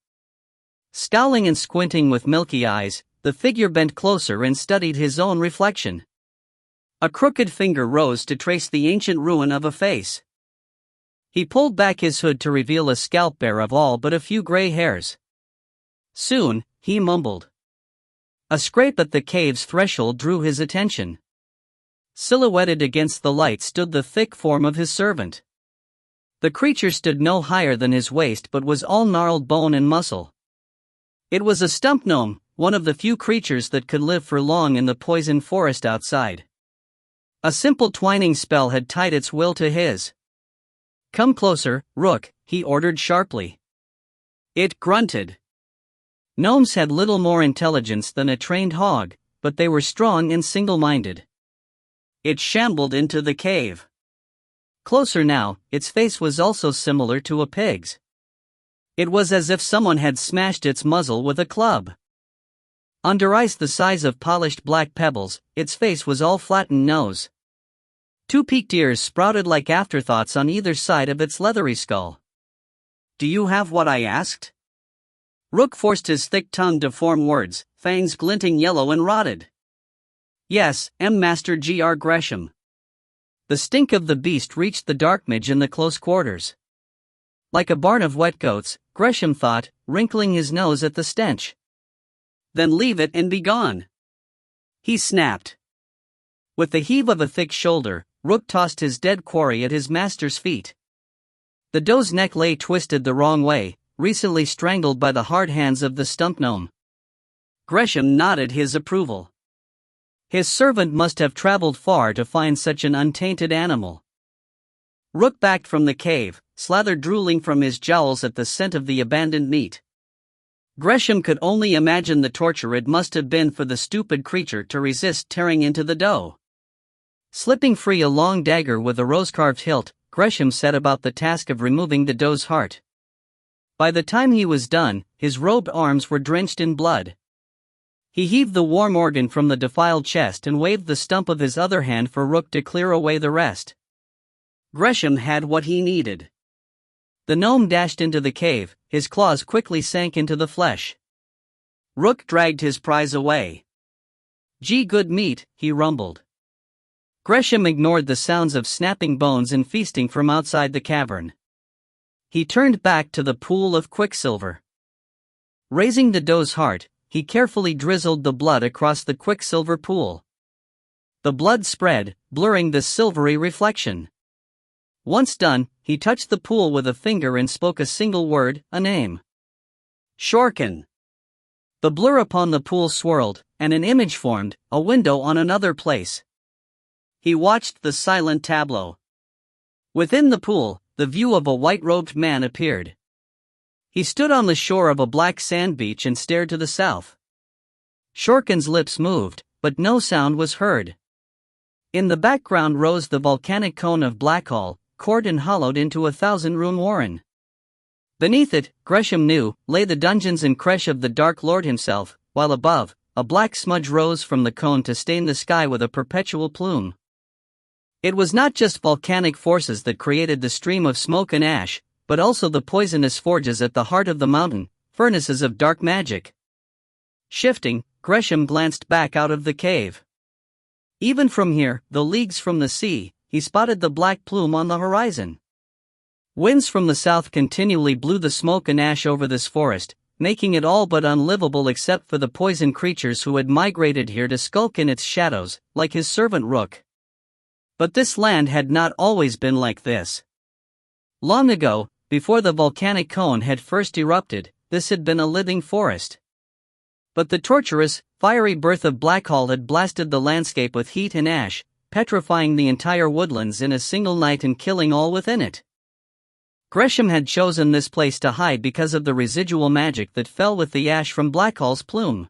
Scowling and squinting with milky eyes, the figure bent closer and studied his own reflection. A crooked finger rose to trace the ancient ruin of a face. He pulled back his hood to reveal a scalp bare of all but a few gray hairs. Soon, he mumbled. A scrape at the cave's threshold drew his attention. Silhouetted against the light stood the thick form of his servant. The creature stood no higher than his waist but was all gnarled bone and muscle. It was a stump gnome, one of the few creatures that could live for long in the poison forest outside. A simple twining spell had tied its will to his. "Come closer, Rook," he ordered sharply. It grunted. Gnomes had little more intelligence than a trained hog, but they were strong and single-minded. It shambled into the cave. Closer now, its face was also similar to a pig's. It was as if someone had smashed its muzzle with a club. Under ice the size of polished black pebbles, its face was all flattened nose. Two peaked ears sprouted like afterthoughts on either side of its leathery skull. "Do you have what I asked?" Rook forced his thick tongue to form words, fangs glinting yellow and rotted. "Yes, Master Gr. Gresham." The stink of the beast reached the dark mage in the close quarters. Like a barn of wet goats, Gresham thought, wrinkling his nose at the stench. "Then leave it and be gone," he snapped. With the heave of a thick shoulder, Rook tossed his dead quarry at his master's feet. The doe's neck lay twisted the wrong way, recently strangled by the hard hands of the stump gnome. Gresham nodded his approval. His servant must have traveled far to find such an untainted animal. Rook backed from the cave, slathered drooling from his jowls at the scent of the abandoned meat. Gresham could only imagine the torture it must have been for the stupid creature to resist tearing into the dough. Slipping free a long dagger with a rose-carved hilt, Gresham set about the task of removing the doe's heart. By the time he was done, his robed arms were drenched in blood. He heaved the warm organ from the defiled chest and waved the stump of his other hand for Rook to clear away the rest. Gresham had what he needed. The gnome dashed into the cave, his claws quickly sank into the flesh. Rook dragged his prize away. "Gee, good meat," he rumbled. Gresham ignored the sounds of snapping bones and feasting from outside the cavern. He turned back to the pool of quicksilver. Raising the doe's heart, he carefully drizzled the blood across the quicksilver pool. The blood spread, blurring the silvery reflection. Once done, he touched the pool with a finger and spoke a single word, a name. "Shorkin." The blur upon the pool swirled, and an image formed, a window on another place. He watched the silent tableau. Within the pool, the view of a white-robed man appeared. He stood on the shore of a black sand beach and stared to the south. Shorkin's lips moved, but no sound was heard. In the background rose the volcanic cone of Blackhall, cored and hollowed into a 1,000-room warren. Beneath it, Gresham knew, lay the dungeons and creche of the Dark Lord himself, while above, a black smudge rose from the cone to stain the sky with a perpetual plume. It was not just volcanic forces that created the stream of smoke and ash, but also the poisonous forges at the heart of the mountain, furnaces of dark magic. Shifting, Gresham glanced back out of the cave. Even from here, though leagues from the sea, he spotted the black plume on the horizon. Winds from the south continually blew the smoke and ash over this forest, making it all but unlivable except for the poison creatures who had migrated here to skulk in its shadows, like his servant Rook. But this land had not always been like this. Long ago, before the volcanic cone had first erupted, this had been a living forest. But the torturous, fiery birth of Blackhall had blasted the landscape with heat and ash, petrifying the entire woodlands in a single night and killing all within it. Gresham had chosen this place to hide because of the residual magic that fell with the ash from Blackhall's plume.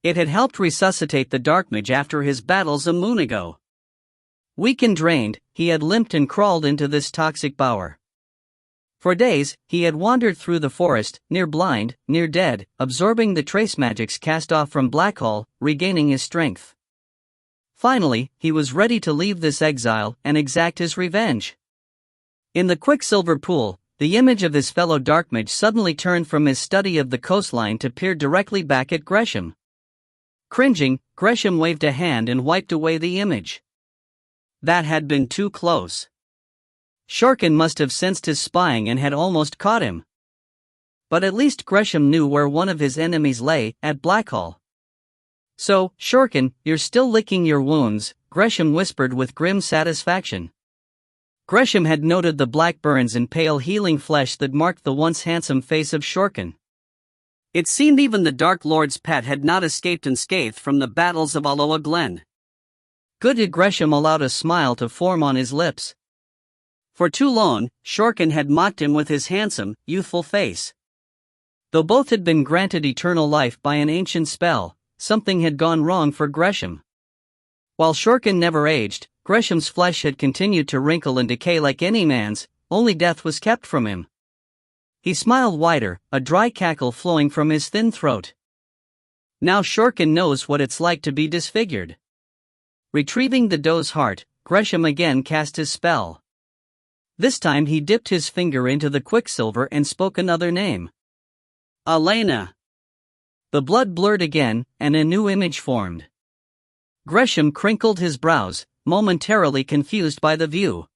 It had helped resuscitate the Dark Mage after his battles a moon ago. Weak and drained, he had limped and crawled into this toxic bower. For days, he had wandered through the forest, near blind, near dead, absorbing the trace magics cast off from Blackhall, regaining his strength. Finally, he was ready to leave this exile and exact his revenge. In the quicksilver pool, the image of his fellow Dark Mage suddenly turned from his study of the coastline to peer directly back at Gresham. Cringing, Gresham waved a hand and wiped away the image. That had been too close. Shorkin must have sensed his spying and had almost caught him. But at least Gresham knew where one of his enemies lay, at Blackhall. "So, Shorkin, you're still licking your wounds," Gresham whispered with grim satisfaction. Gresham had noted the black burns and pale healing flesh that marked the once handsome face of Shorkin. It seemed even the Dark Lord's pet had not escaped unscathed from the battles of Aloha Glen. Good. Gresham allowed a smile to form on his lips. For too long, Shorkin had mocked him with his handsome, youthful face. Though both had been granted eternal life by an ancient spell, something had gone wrong for Gresham. While Shorkin never aged, Gresham's flesh had continued to wrinkle and decay like any man's, only death was kept from him. He smiled wider, a dry cackle flowing from his thin throat. Now Shorkin knows what it's like to be disfigured. Retrieving the doe's heart, Gresham again cast his spell. This time he dipped his finger into the quicksilver and spoke another name. Elena. The blood blurred again, and a new image formed. Gresham crinkled his brows, momentarily confused by the view.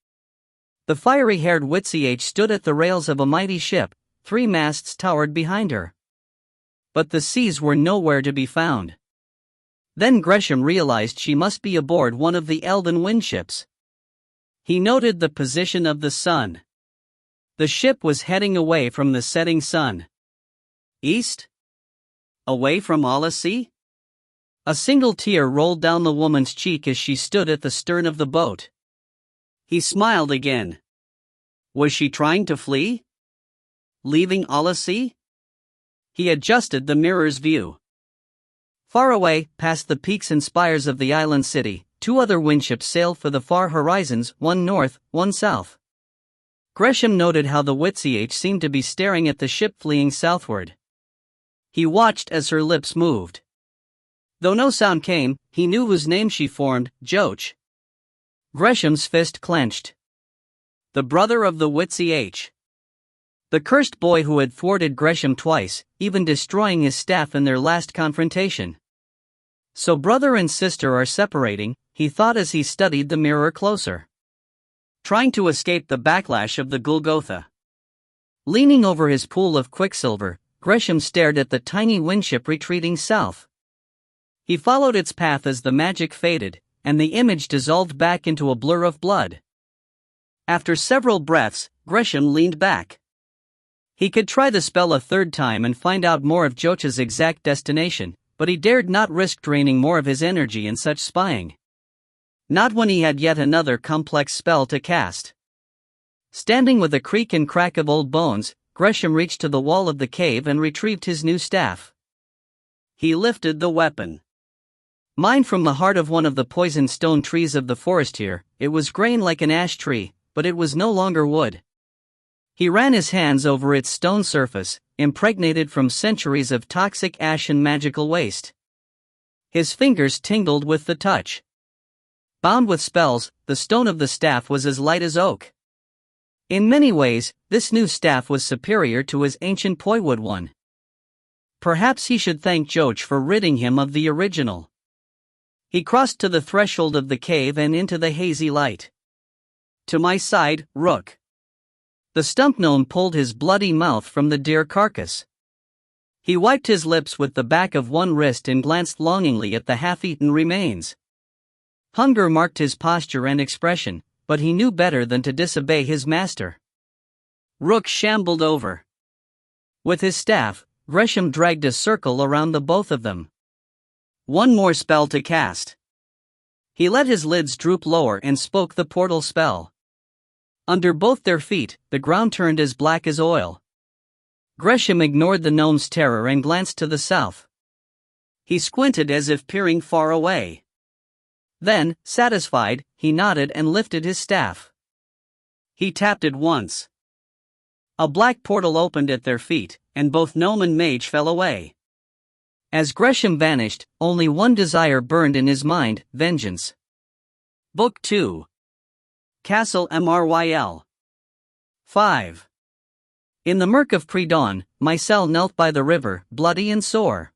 The fiery-haired Witziage stood at the rails of a mighty ship, 3 masts towered behind her. But the seas were nowhere to be found. Then Gresham realized she must be aboard one of the Elden windships. He noted the position of the sun. The ship was heading away from the setting sun. East? Away from Olasea? A single tear rolled down the woman's cheek as she stood at the stern of the boat. He smiled again. Was she trying to flee? Leaving Olasea? He adjusted the mirror's view. Far away, past the peaks and spires of the island city, 2 other windships sailed for the far horizons, one north, one south. Gresham noted how the Witziage seemed to be staring at the ship fleeing southward. He watched as her lips moved. Though no sound came, he knew whose name she formed, Joach. Gresham's fist clenched. The brother of the Witziage. The cursed boy who had thwarted Gresham twice, even destroying his staff in their last confrontation. So brother and sister are separating, he thought as he studied the mirror closer. Trying to escape the backlash of the Golgotha. Leaning over his pool of quicksilver, Gresham stared at the tiny windship retreating south. He followed its path as the magic faded, and the image dissolved back into a blur of blood. After several breaths, Gresham leaned back. He could try the spell a 3rd time and find out more of Joach's exact destination, but he dared not risk draining more of his energy in such spying. Not when he had yet another complex spell to cast. Standing with a creak and crack of old bones, Gresham reached to the wall of the cave and retrieved his new staff. He lifted the weapon. Mined from the heart of one of the poisoned stone trees of the forest here, it was grain like an ash tree, but it was no longer wood. He ran his hands over its stone surface, impregnated from centuries of toxic ash and magical waste. His fingers tingled with the touch. Bound with spells, the stone of the staff was as light as oak. In many ways, this new staff was superior to his ancient poiwood one. Perhaps he should thank Joach for ridding him of the original. He crossed to the threshold of the cave and into the hazy light. To my side, Rook. The stump gnome pulled his bloody mouth from the deer carcass. He wiped his lips with the back of one wrist and glanced longingly at the half-eaten remains. Hunger marked his posture and expression, but he knew better than to disobey his master. Rook shambled over. With his staff, Gresham dragged a circle around the both of them. One more spell to cast. He let his lids droop lower and spoke the portal spell. Under both their feet, the ground turned as black as oil. Gresham ignored the gnome's terror and glanced to the south. He squinted as if peering far away. Then, satisfied, he nodded and lifted his staff. He tapped it once. A black portal opened at their feet, and both gnome and mage fell away. As Gresham vanished, only one desire burned in his mind: vengeance. Book 2. Castle Mryl. 5. In the murk of pre-dawn, Mycelle knelt by the river, bloody and sore.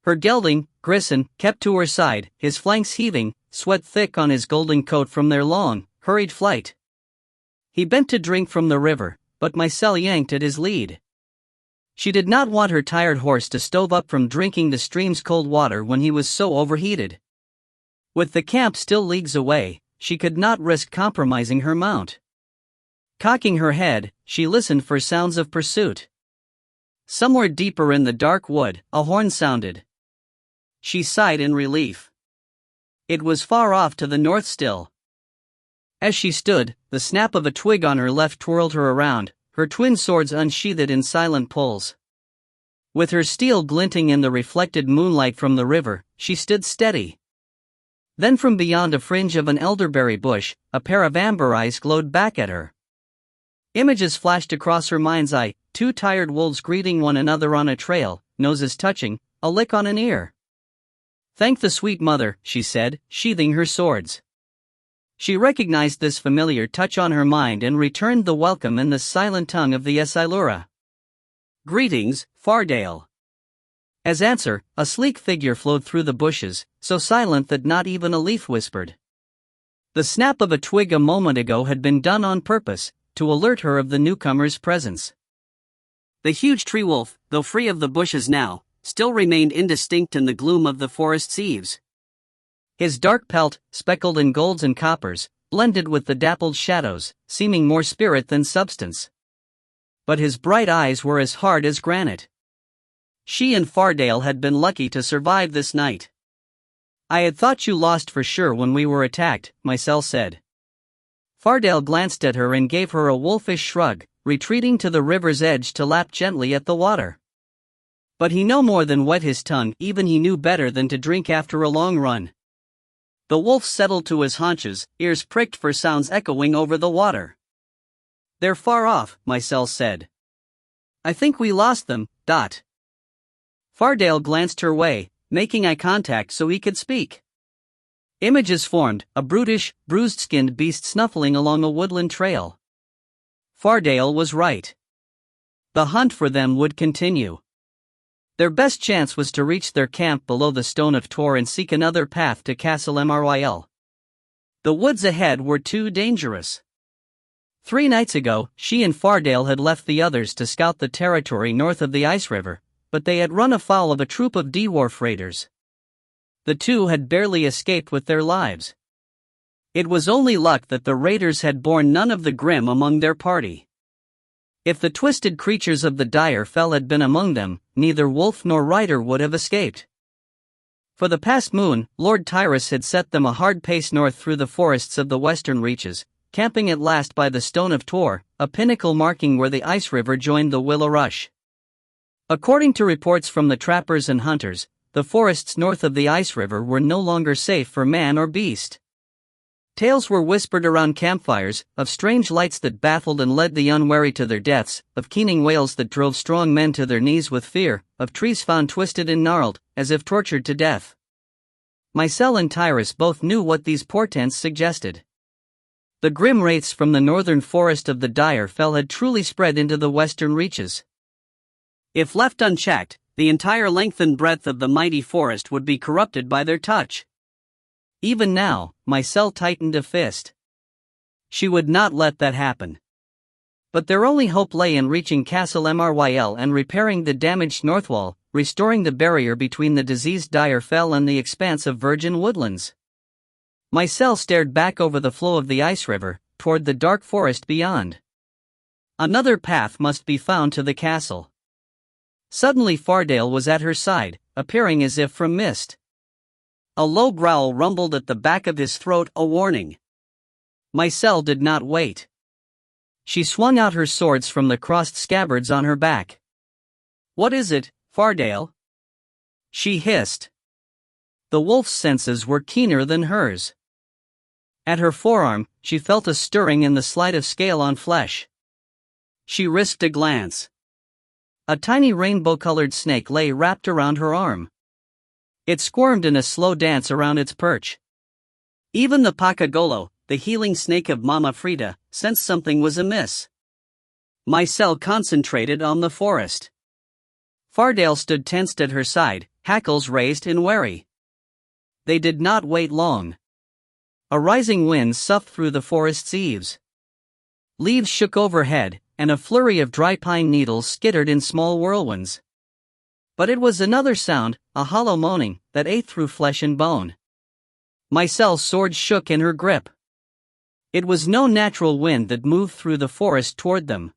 Her gelding, Grisson, kept to her side, his flanks heaving, sweat thick on his golden coat from their long, hurried flight. He bent to drink from the river, but Mycelle yanked at his lead. She did not want her tired horse to stove up from drinking the stream's cold water when he was so overheated. With the camp still leagues away, she could not risk compromising her mount. Cocking her head, she listened for sounds of pursuit. Somewhere deeper in the dark wood, a horn sounded. She sighed in relief. It was far off to the north still. As she stood, the snap of a twig on her left twirled her around, her twin swords unsheathed in silent pulls. With her steel glinting in the reflected moonlight from the river, she stood steady. Then from beyond a fringe of an elderberry bush, a pair of amber eyes glowed back at her. Images flashed across her mind's eye, two tired wolves greeting one another on a trail, noses touching, a lick on an ear. "Thank the sweet mother," she said, sheathing her swords. She recognized this familiar touch on her mind and returned the welcome in the silent tongue of the Esilura. "Greetings, Fardale." As answer, a sleek figure flowed through the bushes, so silent that not even a leaf whispered. The snap of a twig a moment ago had been done on purpose, to alert her of the newcomer's presence. The huge tree wolf, though free of the bushes now, still remained indistinct in the gloom of the forest's eaves. His dark pelt, speckled in golds and coppers, blended with the dappled shadows, seeming more spirit than substance. But his bright eyes were as hard as granite. She and Fardale had been lucky to survive this night. "I had thought you lost for sure when we were attacked," Mycel said. Fardale glanced at her and gave her a wolfish shrug, retreating to the river's edge to lap gently at the water. But he no more than wet his tongue, even he knew better than to drink after a long run. The wolf settled to his haunches, ears pricked for sounds echoing over the water. "They're far off," Mycel said. "I think we lost them, Dot." Fardale glanced her way, making eye contact so he could speak. Images formed, a brutish, bruised-skinned beast snuffling along a woodland trail. Fardale was right. The hunt for them would continue. Their best chance was to reach their camp below the Stone of Tor and seek another path to Castle Mryl. The woods ahead were too dangerous. 3 nights ago, she and Fardale had left the others to scout the territory north of the Ice River, but they had run afoul of a troop of dwarf raiders. The two had barely escaped with their lives. It was only luck that the raiders had borne none of the grim among their party. If the twisted creatures of the dire fell had been among them, neither wolf nor rider would have escaped. For the past moon, Lord Tyrus had set them a hard pace north through the forests of the western reaches, camping at last by the Stone of Tor, a pinnacle marking where the Ice River joined the Willow Rush. According to reports from the trappers and hunters, the forests north of the Ice River were no longer safe for man or beast. Tales were whispered around campfires, of strange lights that baffled and led the unwary to their deaths, of keening wails that drove strong men to their knees with fear, of trees found twisted and gnarled, as if tortured to death. Mycel and Tyrus both knew what these portents suggested. The grim wraiths from the northern forest of the Dire Fell had truly spread into the western reaches. If left unchecked, the entire length and breadth of the mighty forest would be corrupted by their touch. Even now, Mycel tightened a fist. She would not let that happen. But their only hope lay in reaching Castle Mryl and repairing the damaged north wall, restoring the barrier between the diseased Dire Fell and the expanse of virgin woodlands. Mycel stared back over the flow of the Ice River, toward the dark forest beyond. Another path must be found to the castle. Suddenly Fardale was at her side, appearing as if from mist. A low growl rumbled at the back of his throat, a warning. Mycel did not wait. She swung out her swords from the crossed scabbards on her back. "What is it, Fardale?" she hissed. The wolf's senses were keener than hers. At her forearm, she felt a stirring in the slide of scale on flesh. She risked a glance. A tiny rainbow-colored snake lay wrapped around her arm. It squirmed in a slow dance around its perch. Even the Pacagolo, the healing snake of Mama Frida, sensed something was amiss. Mycel concentrated on the forest. Fardale stood tensed at her side, hackles raised and wary. They did not wait long. A rising wind soughed through the forest's eaves. Leaves shook overhead, and a flurry of dry pine needles skittered in small whirlwinds. But it was another sound, a hollow moaning, that ate through flesh and bone. Mycel's sword shook in her grip. It was no natural wind that moved through the forest toward them.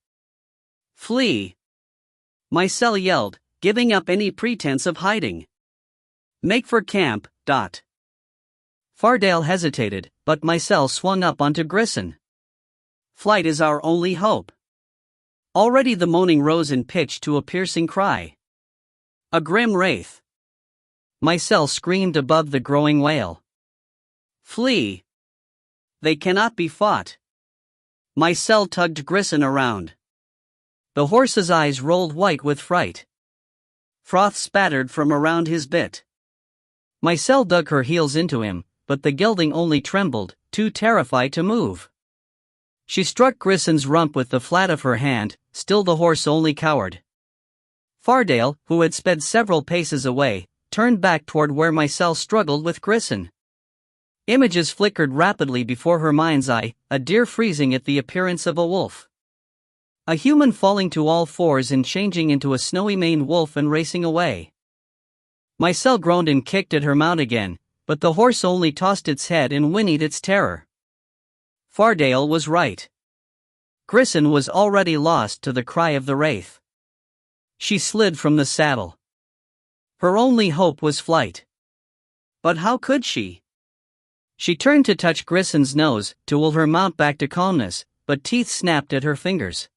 "Flee!" Mycel yelled, giving up any pretense of hiding. Make for camp. Fardale hesitated, but Mycel swung up onto Grissom. Flight is our only hope. Already the moaning rose in pitch to a piercing cry. A grim wraith. Mycel screamed above the growing wail. Flee! They cannot be fought. Mycel tugged Grissom around. The horse's eyes rolled white with fright. Froth spattered from around his bit. Mycel dug her heels into him, but the gelding only trembled, too terrified to move. She struck Grissom's rump with the flat of her hand, still the horse only cowered. Fardale, who had sped several paces away, turned back toward where Mycel struggled with Grissom. Images flickered rapidly before her mind's eye, a deer freezing at the appearance of a wolf. A human falling to all fours and changing into a snowy-maned wolf and racing away. Mycel groaned and kicked at her mount again, but the horse only tossed its head and whinnied its terror. Fardale was right. Grissom was already lost to the cry of the wraith. She slid from the saddle. Her only hope was flight. But how could she? She turned to touch Grissom's nose, to will her mount back to calmness, but teeth snapped at her fingers.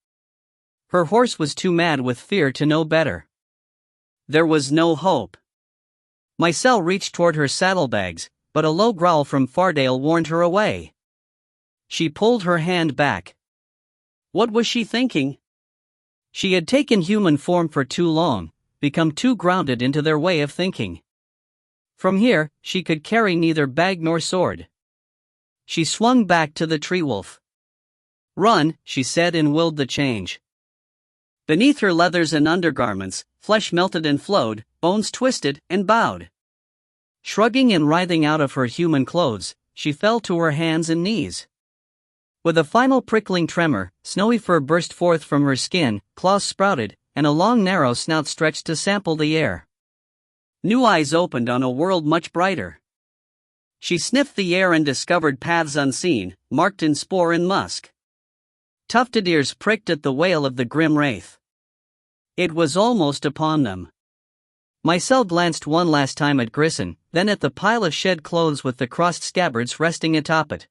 Her horse was too mad with fear to know better. There was no hope. Mycel reached toward her saddlebags, but a low growl from Fardale warned her away. She pulled her hand back. What was she thinking? She had taken human form for too long, become too grounded into their way of thinking. From here, she could carry neither bag nor sword. She swung back to the tree wolf. Run, she said and willed the change. Beneath her leathers and undergarments, flesh melted and flowed, bones twisted and bowed. Shrugging and writhing out of her human clothes, she fell to her hands and knees. With a final prickling tremor, snowy fur burst forth from her skin, claws sprouted, and a long narrow snout stretched to sample the air. New eyes opened on a world much brighter. She sniffed the air and discovered paths unseen, marked in spore and musk. Tufted ears pricked at the wail of the grim wraith. It was almost upon them. Mycel glanced one last time at Grissom, then at the pile of shed clothes with the crossed scabbards resting atop it.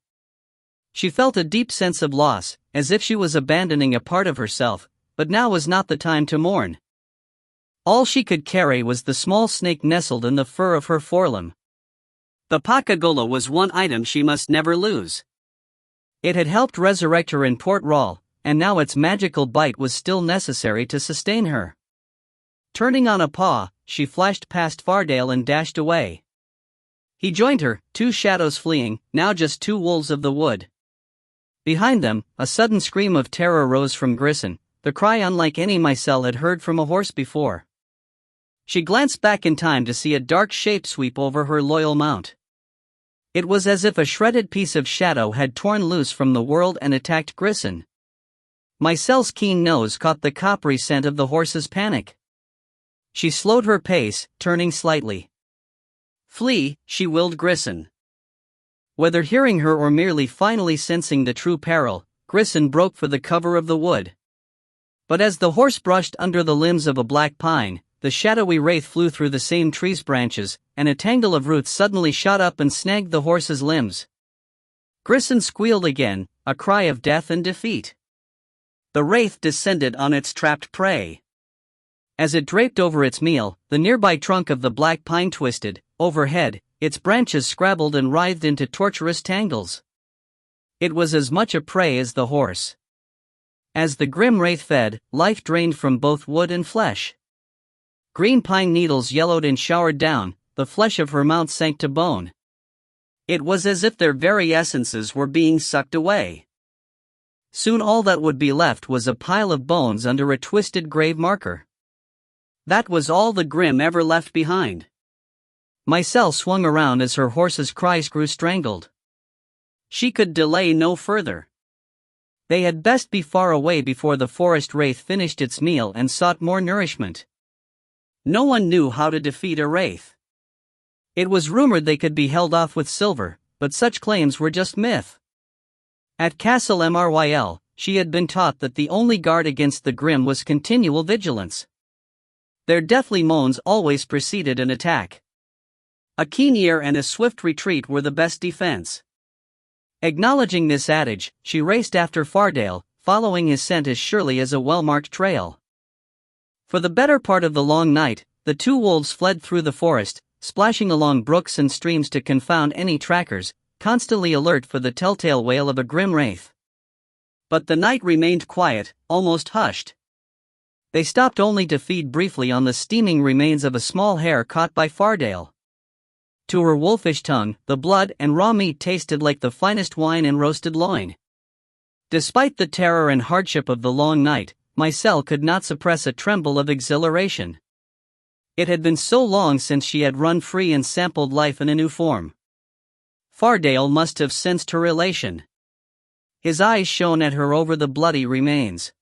She felt a deep sense of loss, as if she was abandoning a part of herself, but now was not the time to mourn. All she could carry was the small snake nestled in the fur of her forelimb. The Pakagola was one item she must never lose. It had helped resurrect her in Port Royal, and now its magical bite was still necessary to sustain her. Turning on a paw, she flashed past Fardale and dashed away. He joined her, two shadows fleeing, now just two wolves of the wood. Behind them, a sudden scream of terror rose from Grissom, the cry unlike any Mycel had heard from a horse before. She glanced back in time to see a dark shape sweep over her loyal mount. It was as if a shredded piece of shadow had torn loose from the world and attacked Grissom. Mycel's keen nose caught the coppery scent of the horse's panic. She slowed her pace, turning slightly. Flee, she willed Grissom. Whether hearing her or merely finally sensing the true peril, Grissom broke for the cover of the wood. But as the horse brushed under the limbs of a black pine, the shadowy wraith flew through the same tree's branches, and a tangle of roots suddenly shot up and snagged the horse's limbs. Grissom squealed again, a cry of death and defeat. The wraith descended on its trapped prey. As it draped over its meal, the nearby trunk of the black pine twisted. Overhead, its branches scrabbled and writhed into tortuous tangles. It was as much a prey as the horse. As the grim wraith fed, life drained from both wood and flesh. Green pine needles yellowed and showered down, the flesh of her mount sank to bone. It was as if their very essences were being sucked away. Soon all that would be left was a pile of bones under a twisted grave marker. That was all the grim ever left behind. Mycel swung around as her horse's cries grew strangled. She could delay no further. They had best be far away before the forest wraith finished its meal and sought more nourishment. No one knew how to defeat a wraith. It was rumored they could be held off with silver, but such claims were just myth. At Castle Mryl, she had been taught that the only guard against the grim was continual vigilance. Their deathly moans always preceded an attack. A keen ear and a swift retreat were the best defense. Acknowledging this adage, she raced after Fardale, following his scent as surely as a well-marked trail. For the better part of the long night, the two wolves fled through the forest, splashing along brooks and streams to confound any trackers, constantly alert for the telltale wail of a grim wraith. But the night remained quiet, almost hushed. They stopped only to feed briefly on the steaming remains of a small hare caught by Fardale. To her wolfish tongue, the blood and raw meat tasted like the finest wine and roasted loin. Despite the terror and hardship of the long night, Mycelle could not suppress a tremble of exhilaration. It had been so long since she had run free and sampled life in a new form. Fardale must have sensed her elation. His eyes shone at her over the bloody remains.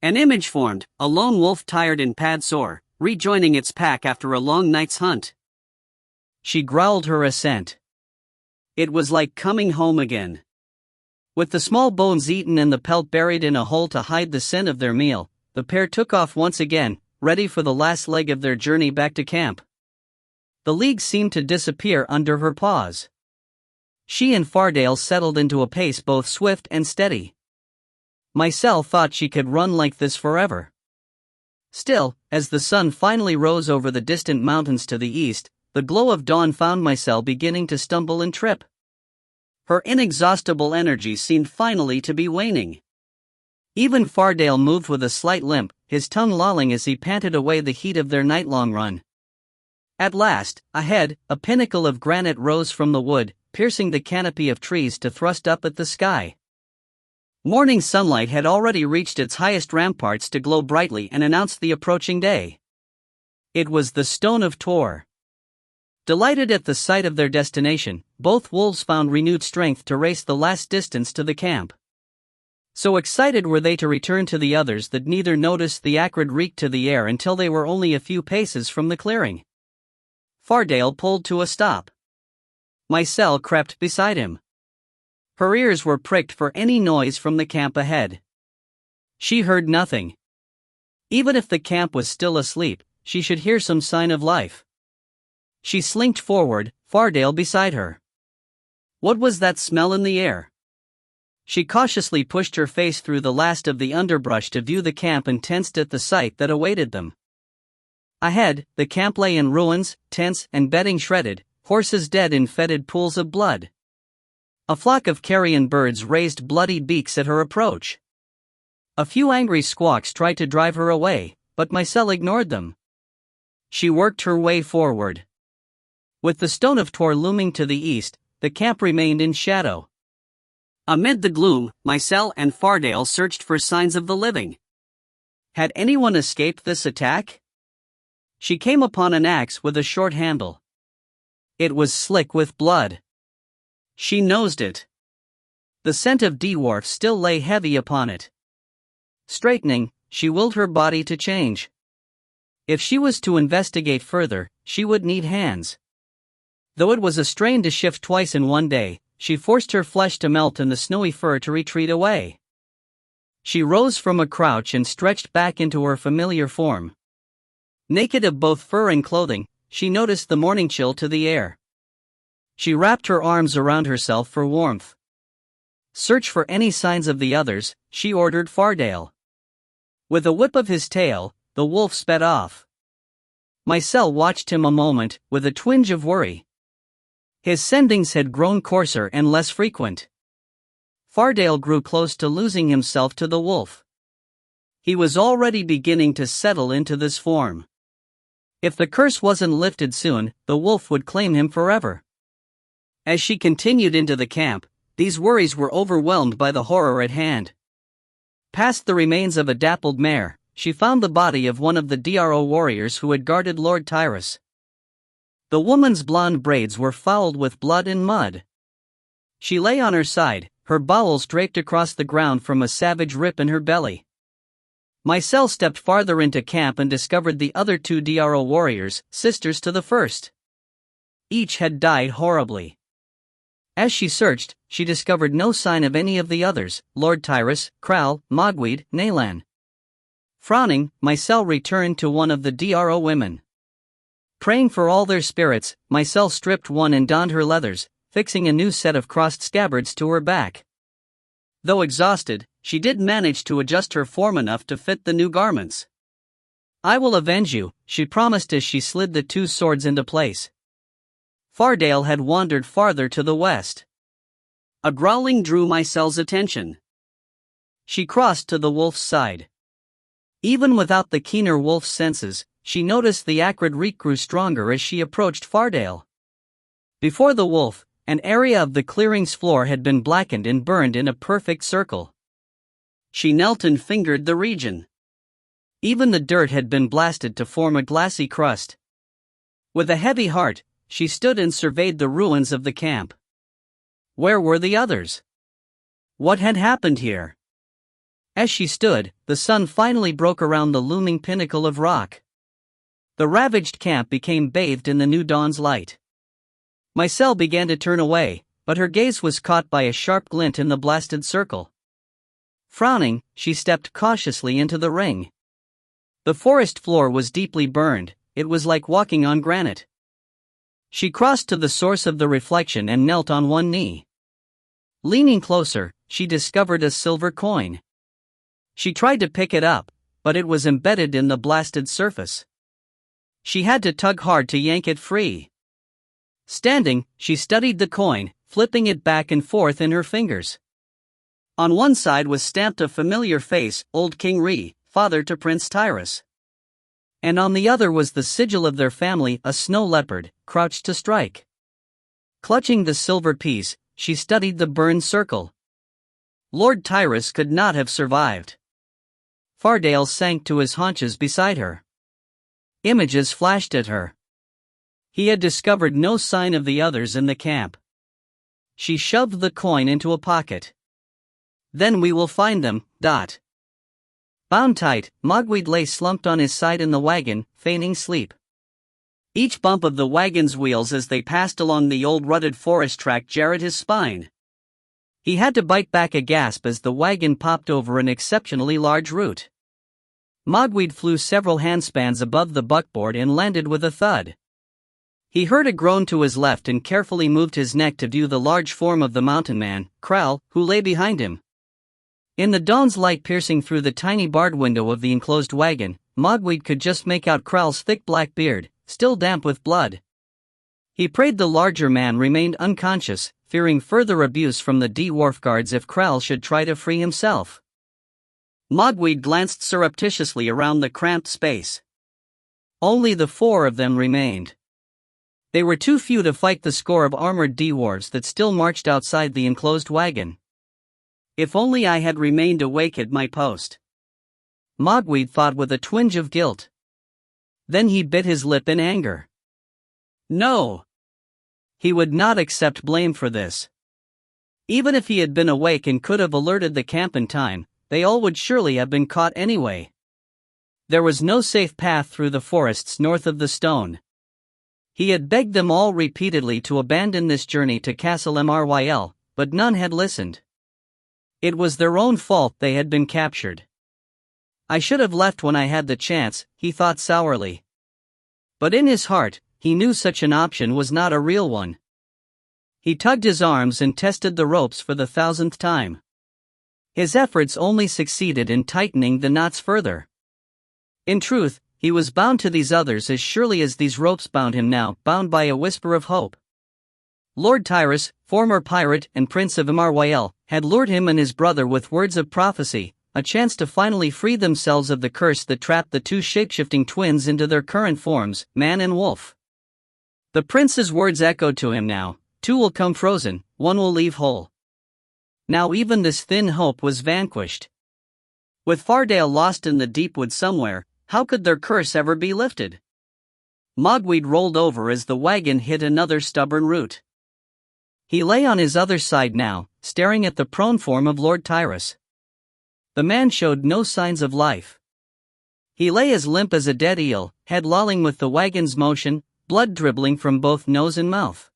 An image formed, a lone wolf tired and pad-sore, rejoining its pack after a long night's hunt. She growled her assent. It was like coming home again. With the small bones eaten and the pelt buried in a hole to hide the scent of their meal, the pair took off once again, ready for the last leg of their journey back to camp. The league seemed to disappear under her paws. She and Fardale settled into a pace both swift and steady. Mycelle thought she could run like this forever. Still, as the sun finally rose over the distant mountains to the east, the glow of dawn found Mycelle beginning to stumble and trip. Her inexhaustible energy seemed finally to be waning. Even Fardale moved with a slight limp, his tongue lolling as he panted away the heat of their night-long run. At last, ahead, a pinnacle of granite rose from the wood, piercing the canopy of trees to thrust up at the sky. Morning sunlight had already reached its highest ramparts to glow brightly and announce the approaching day. It was the Stone of Tor. Delighted at the sight of their destination, both wolves found renewed strength to race the last distance to the camp. So excited were they to return to the others that neither noticed the acrid reek to the air until they were only a few paces from the clearing. Fardale pulled to a stop. Mycelle crept beside him. Her ears were pricked for any noise from the camp ahead. She heard nothing. Even if the camp was still asleep, she should hear some sign of life. She slinked forward, Fardale beside her. What was that smell in the air? She cautiously pushed her face through the last of the underbrush to view the camp and tensed at the sight that awaited them. Ahead, the camp lay in ruins, tents and bedding shredded, horses dead in fetid pools of blood. A flock of carrion birds raised bloody beaks at her approach. A few angry squawks tried to drive her away, but Mycelle ignored them. She worked her way forward. With the Stone of Tor looming to the east, the camp remained in shadow. Amid the gloom, Mycelle and Fardale searched for signs of the living. Had anyone escaped this attack? She came upon an axe with a short handle. It was slick with blood. She nosed it. The scent of dwarf still lay heavy upon it. Straightening, she willed her body to change. If she was to investigate further, she would need hands. Though it was a strain to shift twice in one day, she forced her flesh to melt and the snowy fur to retreat away. She rose from a crouch and stretched back into her familiar form. Naked of both fur and clothing, she noticed the morning chill to the air. She wrapped her arms around herself for warmth. Search for any signs of the others, she ordered Fardale. With a whip of his tail, the wolf sped off. Mycelle watched him a moment, with a twinge of worry. His sendings had grown coarser and less frequent. Fardale grew close to losing himself to the wolf. He was already beginning to settle into this form. If the curse wasn't lifted soon, the wolf would claim him forever. As she continued into the camp, these worries were overwhelmed by the horror at hand. Past the remains of a dappled mare, she found the body of one of the Dro warriors who had guarded Lord Tyrus. The woman's blonde braids were fouled with blood and mud. She lay on her side, her bowels draped across the ground from a savage rip in her belly. Mycelle stepped farther into camp and discovered the other two Dro warriors, sisters to the first. Each had died horribly. As she searched, she discovered no sign of any of the others, Lord Tyrus, Kral, Mogweed, Nalan. Frowning, Mycel returned to one of the Dro women. Praying for all their spirits, Mycel stripped one and donned her leathers, fixing a new set of crossed scabbards to her back. Though exhausted, she did manage to adjust her form enough to fit the new garments. "I will avenge you," she promised as she slid the two swords into place. Fardale had wandered farther to the west. A growling drew Mycel's attention. She crossed to the wolf's side. Even without the keener wolf's senses, she noticed the acrid reek grew stronger as she approached Fardale. Before the wolf, an area of the clearing's floor had been blackened and burned in a perfect circle. She knelt and fingered the region. Even the dirt had been blasted to form a glassy crust. With a heavy heart, she stood and surveyed the ruins of the camp. Where were the others? What had happened here? As she stood, the sun finally broke around the looming pinnacle of rock. The ravaged camp became bathed in the new dawn's light. Mycel began to turn away, but her gaze was caught by a sharp glint in the blasted circle. Frowning, she stepped cautiously into the ring. The forest floor was deeply burned, it was like walking on granite. She crossed to the source of the reflection and knelt on one knee. Leaning closer, she discovered a silver coin. She tried to pick it up, but it was embedded in the blasted surface. She had to tug hard to yank it free. Standing, she studied the coin, flipping it back and forth in her fingers. On one side was stamped a familiar face, Old King Rhi, father to Prince Tyrus. And on the other was the sigil of their family, a snow leopard, crouched to strike. Clutching the silver piece, she studied the burned circle. Lord Tyrus could not have survived. Fardale sank to his haunches beside her. Images flashed at her. He had discovered no sign of the others in the camp. She shoved the coin into a pocket. "Then we will find them." Bound tight, Mogwyd lay slumped on his side in the wagon, feigning sleep. Each bump of the wagon's wheels as they passed along the old rutted forest track jarred his spine. He had to bite back a gasp as the wagon popped over an exceptionally large root. Mogwyd flew several handspans above the buckboard and landed with a thud. He heard a groan to his left and carefully moved his neck to view the large form of the mountain man, Kral, who lay behind him. In the dawn's light piercing through the tiny barred window of the enclosed wagon, Mogwyd could just make out Kral's thick black beard, still damp with blood. He prayed the larger man remained unconscious, fearing further abuse from the dwarf guards if Kral should try to free himself. Mogwyd glanced surreptitiously around the cramped space. Only the four of them remained. They were too few to fight the score of armored dwarves that still marched outside the enclosed wagon. If only I had remained awake at my post. Mogwyd thought with a twinge of guilt. Then he bit his lip in anger. No! He would not accept blame for this. Even if he had been awake and could have alerted the camp in time, they all would surely have been caught anyway. There was no safe path through the forests north of the stone. He had begged them all repeatedly to abandon this journey to Castle Myl, but none had listened. It was their own fault they had been captured. I should have left when I had the chance, he thought sourly. But in his heart, he knew such an option was not a real one. He tugged his arms and tested the ropes for the 1000th time. His efforts only succeeded in tightening the knots further. In truth, he was bound to these others as surely as these ropes bound him now, bound by a whisper of hope. Lord Tyrus, former pirate and Prince of Myl, had lured him and his brother with words of prophecy, a chance to finally free themselves of the curse that trapped the two shapeshifting twins into their current forms, man and wolf. The prince's words echoed to him now: two will come frozen, one will leave whole. Now even this thin hope was vanquished. With Fardale lost in the deep wood somewhere, how could their curse ever be lifted? Mogwyd rolled over as the wagon hit another stubborn root. He lay on his other side now, staring at the prone form of Lord Tyrus. The man showed no signs of life. He lay as limp as a dead eel, head lolling with the wagon's motion, blood dribbling from both nose and mouth.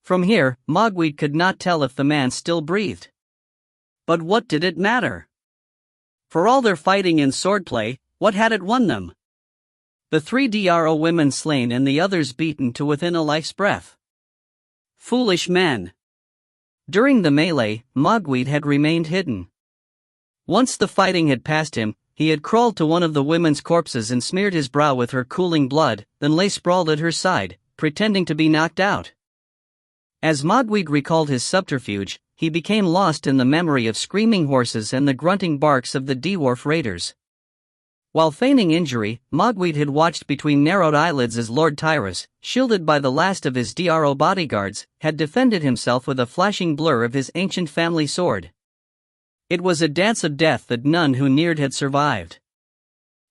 From here, Mogwyd could not tell if the man still breathed. But what did it matter? For all their fighting and swordplay, what had it won them? The 3 women slain and the others beaten to within a life's breath. Foolish men. During the melee, Mogwai had remained hidden. Once the fighting had passed him, he had crawled to one of the women's corpses and smeared his brow with her cooling blood, then lay sprawled at her side, pretending to be knocked out. As Mogwai recalled his subterfuge, he became lost in the memory of screaming horses and the grunting barks of the dwarf raiders. While feigning injury, Mogwai had watched between narrowed eyelids as Lord Tyrus, shielded by the last of his Dro bodyguards, had defended himself with a flashing blur of his ancient family sword. It was a dance of death that none who neared had survived.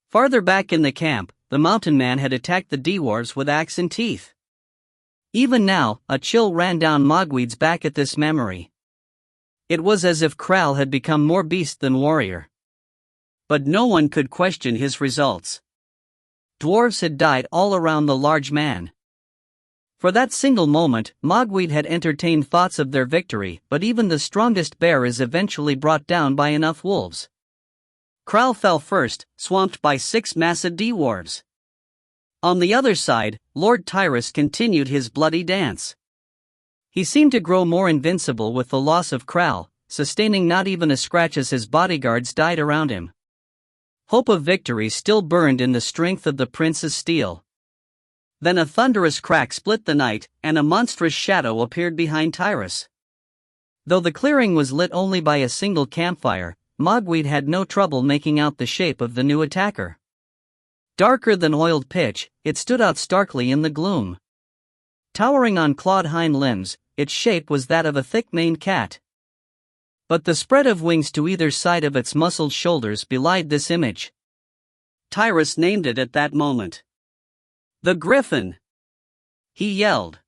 Farther back in the camp, the mountain man had attacked the dwarves with axe and teeth. Even now, a chill ran down Mogwai's back at this memory. It was as if Kral had become more beast than warrior. But no one could question his results. Dwarves had died all around the large man. For that single moment, Mogwai had entertained thoughts of their victory, but even the strongest bear is eventually brought down by enough wolves. Kral fell first, swamped by 6 massive dwarves. On the other side, Lord Tyrus continued his bloody dance. He seemed to grow more invincible with the loss of Kral, sustaining not even a scratch as his bodyguards died around him. Hope of victory still burned in the strength of the prince's steel. Then a thunderous crack split the night, and a monstrous shadow appeared behind Tyrus. Though the clearing was lit only by a single campfire, Mogwai had no trouble making out the shape of the new attacker. Darker than oiled pitch, it stood out starkly in the gloom. Towering on clawed hind limbs, its shape was that of a thick-maned cat. But the spread of wings to either side of its muscled shoulders belied this image. Tyrus named it at that moment. The Griffin! He yelled.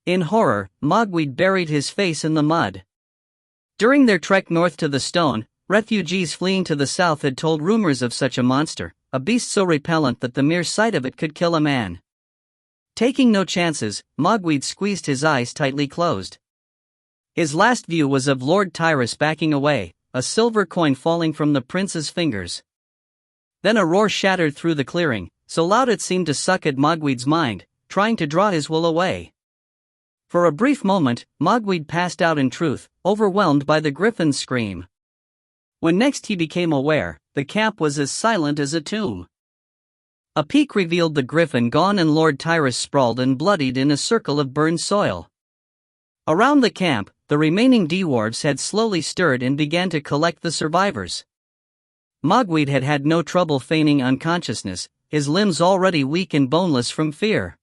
In horror, Mogwai buried his face in the mud. During their trek north to the stone, refugees fleeing to the south had told rumors of such a monster, a beast so repellent that the mere sight of it could kill a man. Taking no chances, Mogwai squeezed his eyes tightly closed. His last view was of Lord Tyrus backing away, a silver coin falling from the prince's fingers. Then a roar shattered through the clearing, so loud it seemed to suck at Mogwai's mind, trying to draw his will away. For a brief moment, Mogwai passed out in truth, overwhelmed by the griffin's scream. When next he became aware, the camp was as silent as a tomb. A peak revealed the griffin gone and Lord Tyrus sprawled and bloodied in a circle of burned soil. Around the camp, the remaining dwarves had slowly stirred and began to collect the survivors. Mogwai had had no trouble feigning unconsciousness, his limbs already weak and boneless from fear.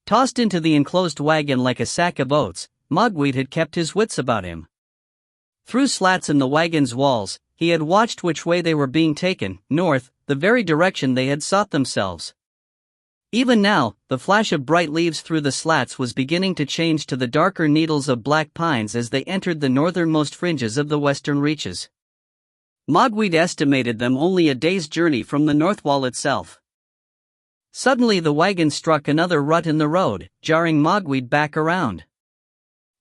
Tossed into the enclosed wagon like a sack of oats, Mogwai had kept his wits about him. Through slats in the wagon's walls, he had watched which way they were being taken, north, the very direction they had sought themselves. Even now, the flash of bright leaves through the slats was beginning to change to the darker needles of black pines as they entered the northernmost fringes of the western reaches. Mogwai estimated them only a day's journey from the north wall itself. Suddenly the wagon struck another rut in the road, jarring Mogwai back around.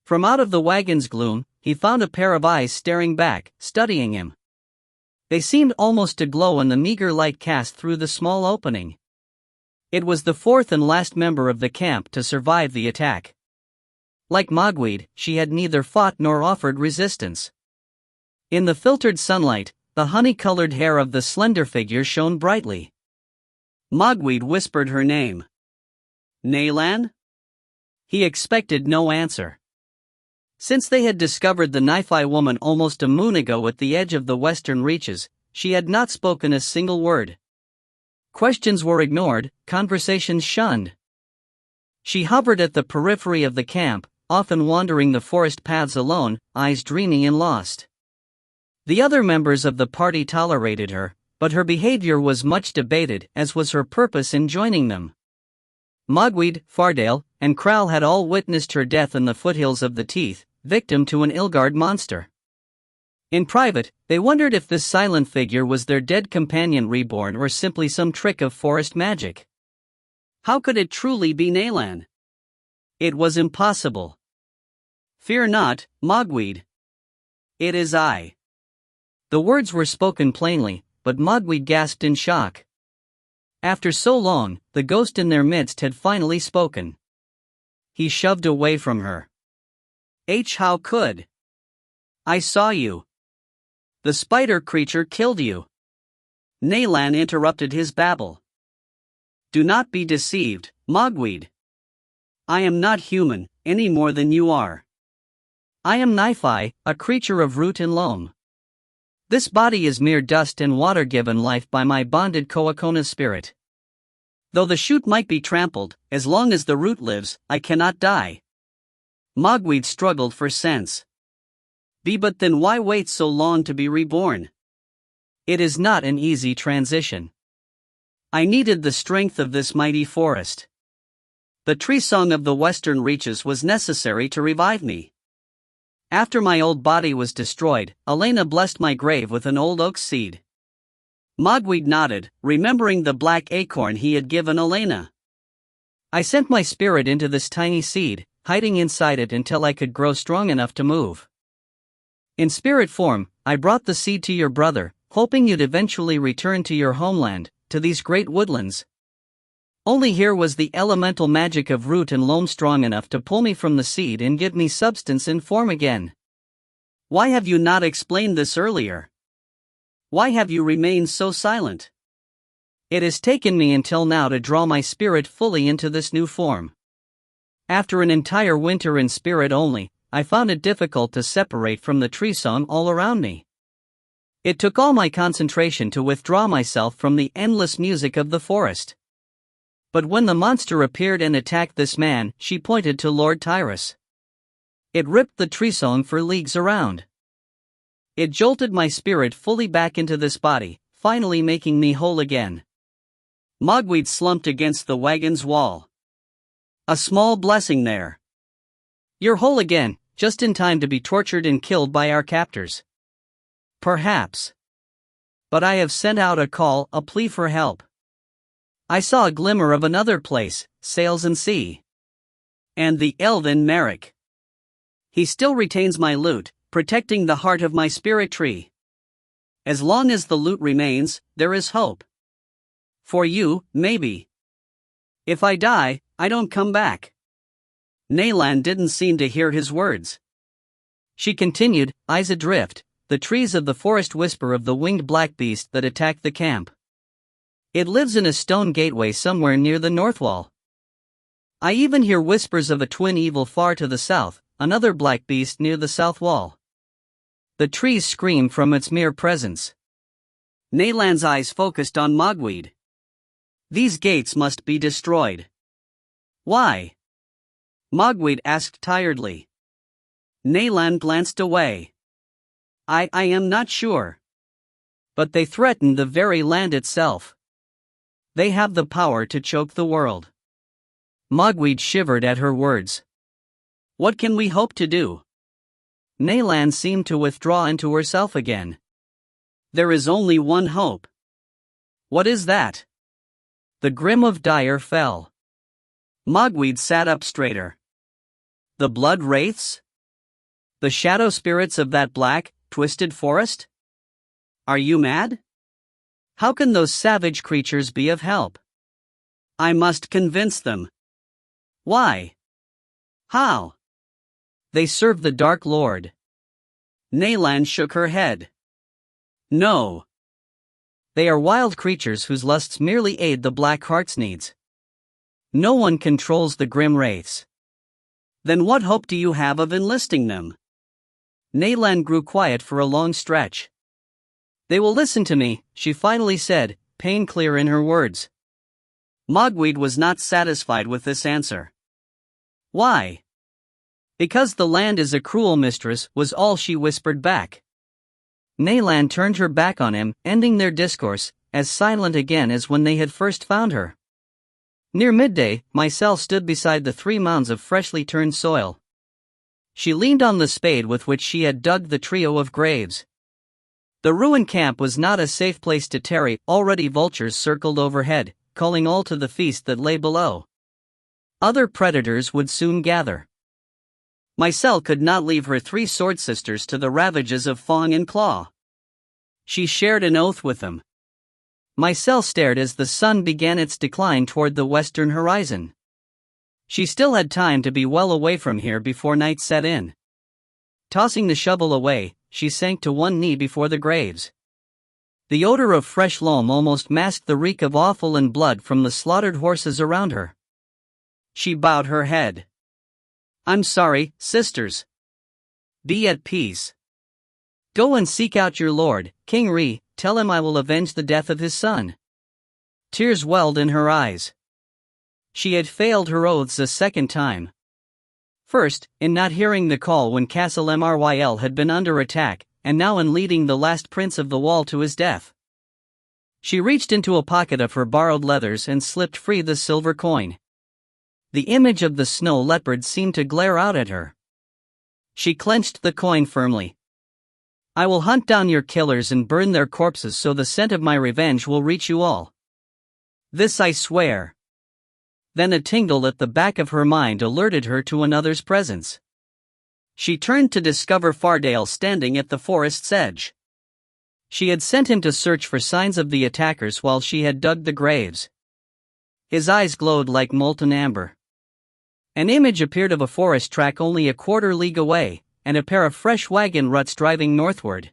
From out of the wagon's gloom, he found a pair of eyes staring back, studying him. They seemed almost to glow in the meager light cast through the small opening. It was the fourth and last member of the camp to survive the attack. Like Mogwai, she had neither fought nor offered resistance. In the filtered sunlight, the honey-colored hair of the slender figure shone brightly. Mogwai whispered her name. Naylan? He expected no answer. Since they had discovered the Nephi woman almost a moon ago at the edge of the western reaches, she had not spoken a single word. Questions were ignored, conversations shunned. She hovered at the periphery of the camp, often wandering the forest paths alone, eyes dreamy and lost. The other members of the party tolerated her, but her behavior was much debated, as was her purpose in joining them. Mogwai, Fardale, and Kral had all witnessed her death in the foothills of the Teeth, victim to an Ilgard monster. In private, they wondered if this silent figure was their dead companion reborn or simply some trick of forest magic. How could it truly be Naylan? It was impossible. Fear not, Mogwai. It is I. The words were spoken plainly, but Mogwai gasped in shock. After so long, the ghost in their midst had finally spoken. He shoved away from her. How could? I saw you. The spider creature killed you. Naylan interrupted his babble. Do not be deceived, Mogwai. I am not human, any more than you are. I am Nephi, a creature of root and loam. This body is mere dust and water given life by my bonded Koakona spirit. Though the shoot might be trampled, as long as the root lives, I cannot die. Mogwai struggled for sense. But then why wait so long to be reborn? It is not an easy transition. I needed the strength of this mighty forest. The tree song of the western reaches was necessary to revive me. After my old body was destroyed, Elena blessed my grave with an old oak seed. Mogwai nodded, remembering the black acorn he had given Elena. I sent my spirit into this tiny seed, hiding inside it until I could grow strong enough to move. In spirit form, I brought the seed to your brother, hoping you'd eventually return to your homeland, to these great woodlands. Only here was the elemental magic of root and loam strong enough to pull me from the seed and give me substance and form again. Why have you not explained this earlier? Why have you remained so silent? It has taken me until now to draw my spirit fully into this new form. After an entire winter in spirit only, I found it difficult to separate from the tree song all around me. It took all my concentration to withdraw myself from the endless music of the forest. But when the monster appeared and attacked this man, she pointed to Lord Tyrus. It ripped the tree song for leagues around. It jolted my spirit fully back into this body, finally making me whole again. Mogwai slumped against the wagon's wall. A small blessing there. You're whole again, just in time to be tortured and killed by our captors. Perhaps. But I have sent out a call, a plea for help. I saw a glimmer of another place, sails and sea. And the elven Merrick. He still retains my lute, protecting the heart of my spirit tree. As long as the lute remains, there is hope. For you, maybe. If I die, I don't come back. Naylan didn't seem to hear his words. She continued, eyes adrift, the trees of the forest whisper of the winged black beast that attacked the camp. It lives in a stone gateway somewhere near the north wall. I even hear whispers of a twin evil far to the south, another black beast near the south wall. The trees scream from its mere presence. Naylan's eyes focused on Mogwai. These gates must be destroyed. Why? Mogwai asked tiredly. Naylan glanced away. I am not sure. But they threaten the very land itself. They have the power to choke the world. Mogwai shivered at her words. What can we hope to do? Naylan seemed to withdraw into herself again. There is only one hope. What is that? The grim of Dire fell. Mogwai sat up straighter. The blood wraiths? The shadow spirits of that black, twisted forest? Are you mad? How can those savage creatures be of help? I must convince them. Why? How? They serve the Dark Lord. Naylan shook her head. No. They are wild creatures whose lusts merely aid the Black Heart's needs. No one controls the grim wraiths. Then what hope do you have of enlisting them? Naylan grew quiet for a long stretch. They will listen to me, she finally said, pain clear in her words. Mogwai was not satisfied with this answer. Why? Because the land is a cruel mistress, was all she whispered back. Naylan turned her back on him, ending their discourse, as silent again as when they had first found her. Near midday, Mycel stood beside the 3 mounds of freshly turned soil. She leaned on the spade with which she had dug the trio of graves. The ruined camp was not a safe place to tarry, already vultures circled overhead, calling all to the feast that lay below. Other predators would soon gather. Mycel could not leave her 3 sword sisters to the ravages of Fong and Claw. She shared an oath with them. Mycelle stared as the sun began its decline toward the western horizon. She still had time to be well away from here before night set in. Tossing the shovel away, she sank to one knee before the graves. The odor of fresh loam almost masked the reek of offal and blood from the slaughtered horses around her. She bowed her head. "I'm sorry, sisters. Be at peace. Go and seek out your lord, King Re, tell him I will avenge the death of his son." Tears welled in her eyes. She had failed her oaths a second time. First, in not hearing the call when Castle Mryl had been under attack, and now in leading the last prince of the wall to his death. She reached into a pocket of her borrowed leathers and slipped free the silver coin. The image of the snow leopard seemed to glare out at her. She clenched the coin firmly. "I will hunt down your killers and burn their corpses so the scent of my revenge will reach you all. This I swear." Then a tingle at the back of her mind alerted her to another's presence. She turned to discover Fardale standing at the forest's edge. She had sent him to search for signs of the attackers while she had dug the graves. His eyes glowed like molten amber. An image appeared of a forest track only a quarter league away, and a pair of fresh wagon ruts driving northward.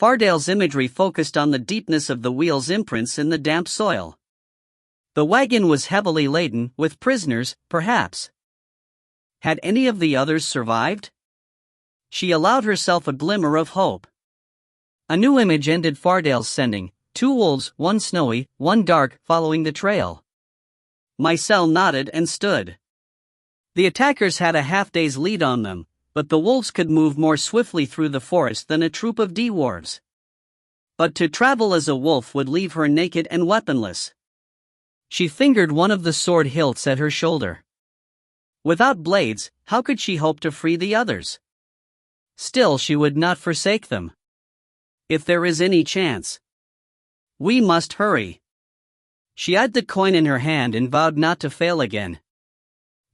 Fardale's imagery focused on the deepness of the wheel's imprints in the damp soil. The wagon was heavily laden, with prisoners, perhaps. Had any of the others survived? She allowed herself a glimmer of hope. A new image ended Fardale's sending, 2 wolves, one snowy, one dark, following the trail. Mycelle nodded and stood. The attackers had a half-day's lead on them, but the wolves could move more swiftly through the forest than a troop of dwarves. But to travel as a wolf would leave her naked and weaponless. She fingered one of the sword hilts at her shoulder. Without blades, how could she hope to free the others? Still, she would not forsake them. If there is any chance. We must hurry. She eyed the coin in her hand and vowed not to fail again.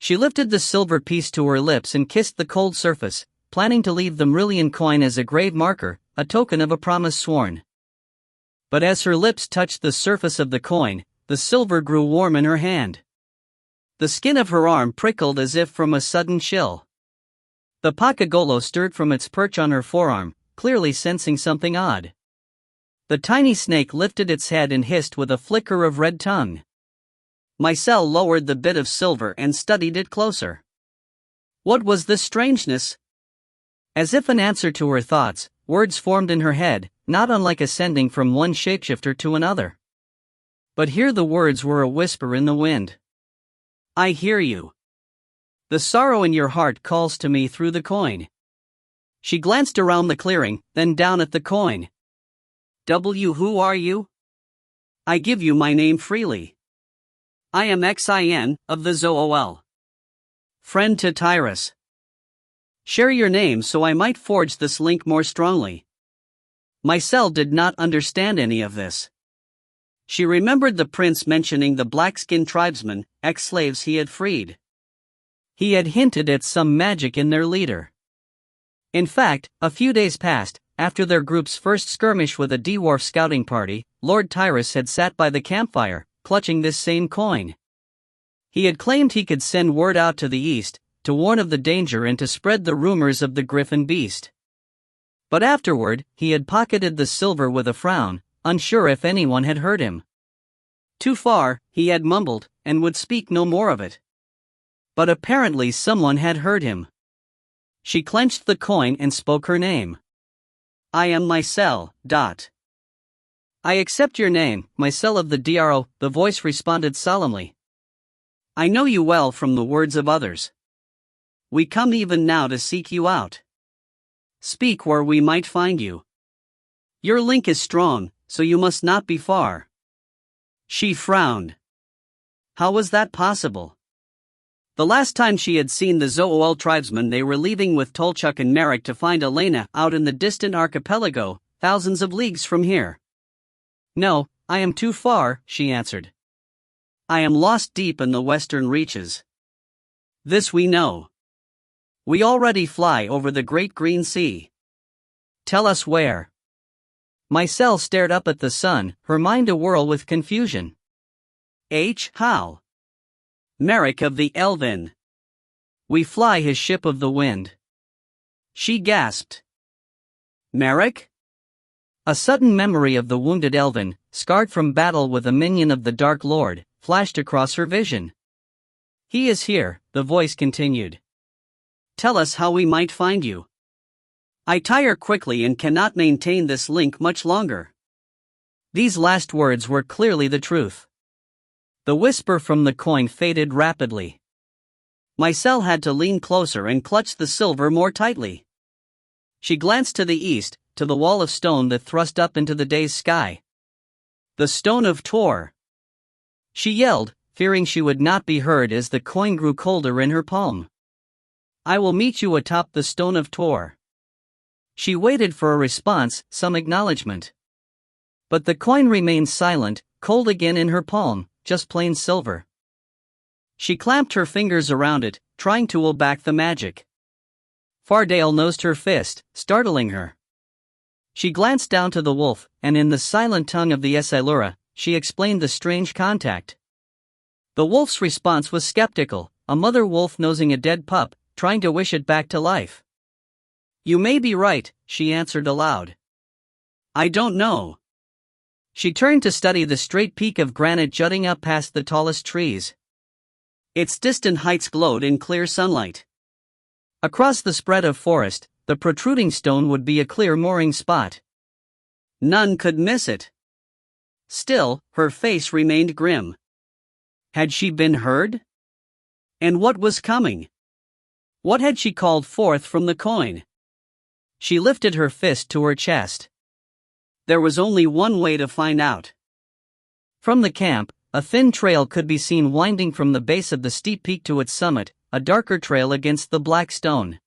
She lifted the silver piece to her lips and kissed the cold surface, planning to leave the Mrylian coin as a grave marker, a token of a promise sworn. But as her lips touched the surface of the coin, the silver grew warm in her hand. The skin of her arm prickled as if from a sudden chill. The Pakagolo stirred from its perch on her forearm, clearly sensing something odd. The tiny snake lifted its head and hissed with a flicker of red tongue. Mycelle lowered the bit of silver and studied it closer. What was this strangeness? As if an answer to her thoughts, words formed in her head, not unlike ascending from one shapeshifter to another. But here the words were a whisper in the wind. "I hear you. The sorrow in your heart calls to me through the coin." She glanced around the clearing, then down at the coin. Who are you? I give you my name freely. I am Xin, of the Zool. Friend to Tyrus. Share your name so I might forge this link more strongly. Mycelle did not understand any of this. She remembered the prince mentioning the black-skinned tribesmen, ex-slaves he had freed. He had hinted at some magic in their leader. In fact, a few days passed, after their group's first skirmish with a dwarf scouting party, Lord Tyrus had sat by the campfire, clutching this same coin. He had claimed he could send word out to the east, to warn of the danger and to spread the rumors of the griffin beast. But afterward, he had pocketed the silver with a frown, unsure if anyone had heard him. Too far, he had mumbled, and would speak no more of it. But apparently someone had heard him. She clenched the coin and spoke her name. I am Mycelle. I accept your name, Mycelle of the Dro, the voice responded solemnly. I know you well from the words of others. We come even now to seek you out. Speak where we might find you. Your link is strong, so you must not be far. She frowned. How was that possible? The last time she had seen the Zool tribesmen, they were leaving with Tolchuk and Merrick to find Elena out in the distant archipelago, thousands of leagues from here. No, I am too far, she answered. I am lost deep in the western reaches. This we know. We already fly over the great green sea. Tell us where. Mycel stared up at the sun, her mind awhirl with confusion. How? Merrick of the Elven. We fly his ship of the wind. She gasped. Merrick? A sudden memory of the wounded Elven, scarred from battle with a minion of the Dark Lord, flashed across her vision. He is here, the voice continued. Tell us how we might find you. I tire quickly and cannot maintain this link much longer. These last words were clearly the truth. The whisper from the coin faded rapidly. Mycel had to lean closer and clutch the silver more tightly. She glanced to the east, to the wall of stone that thrust up into the day's sky. The Stone of Tor. She yelled, fearing she would not be heard as the coin grew colder in her palm. I will meet you atop the Stone of Tor. She waited for a response, some acknowledgement. But the coin remained silent, cold again in her palm, just plain silver. She clamped her fingers around it, trying to hold back the magic. Fardale nosed her fist, startling her. She glanced down to the wolf, and in the silent tongue of the Esilura, she explained the strange contact. The wolf's response was skeptical, a mother wolf nosing a dead pup, trying to wish it back to life. You may be right, she answered aloud. I don't know. She turned to study the straight peak of granite jutting up past the tallest trees. Its distant heights glowed in clear sunlight. Across the spread of forest, the protruding stone would be a clear mooring spot. None could miss it. Still, her face remained grim. Had she been heard? And what was coming? What had she called forth from the coin? She lifted her fist to her chest. There was only one way to find out. From the camp, a thin trail could be seen winding from the base of the steep peak to its summit, a darker trail against the black stone.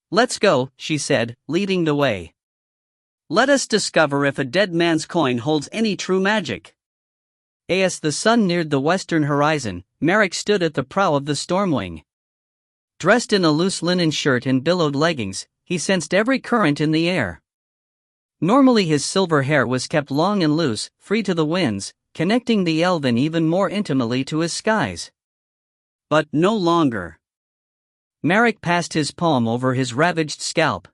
Let's go, she said, leading the way. Let us discover if a dead man's coin holds any true magic. As the sun neared the western horizon, Merrick stood at the prow of the Stormwing. Dressed in a loose linen shirt and billowed leggings, he sensed every current in the air. Normally his silver hair was kept long and loose, free to the winds, connecting the Elven even more intimately to his skies. But no longer. Merrick passed his palm over his ravaged scalp.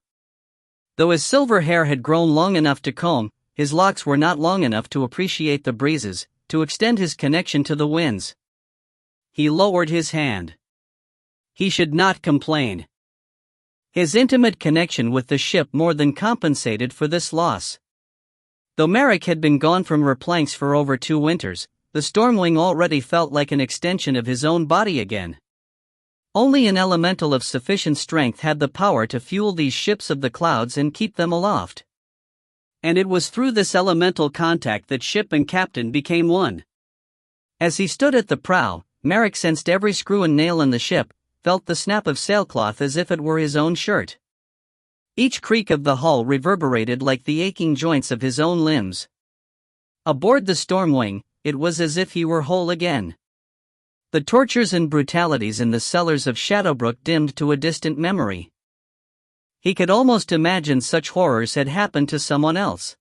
Though his silver hair had grown long enough to comb, his locks were not long enough to appreciate the breezes, to extend his connection to the winds. He lowered his hand. He should not complain. His intimate connection with the ship more than compensated for this loss. Though Merrick had been gone from her planks for over 2 winters, the Stormwing already felt like an extension of his own body again. Only an elemental of sufficient strength had the power to fuel these ships of the clouds and keep them aloft. And it was through this elemental contact that ship and captain became one. As he stood at the prow, Merrick sensed every screw and nail in the ship, felt the snap of sailcloth as if it were his own shirt. Each creak of the hull reverberated like the aching joints of his own limbs. Aboard the Stormwing, it was as if he were whole again. The tortures and brutalities in the cellars of Shadowbrook dimmed to a distant memory. He could almost imagine such horrors had happened to someone else.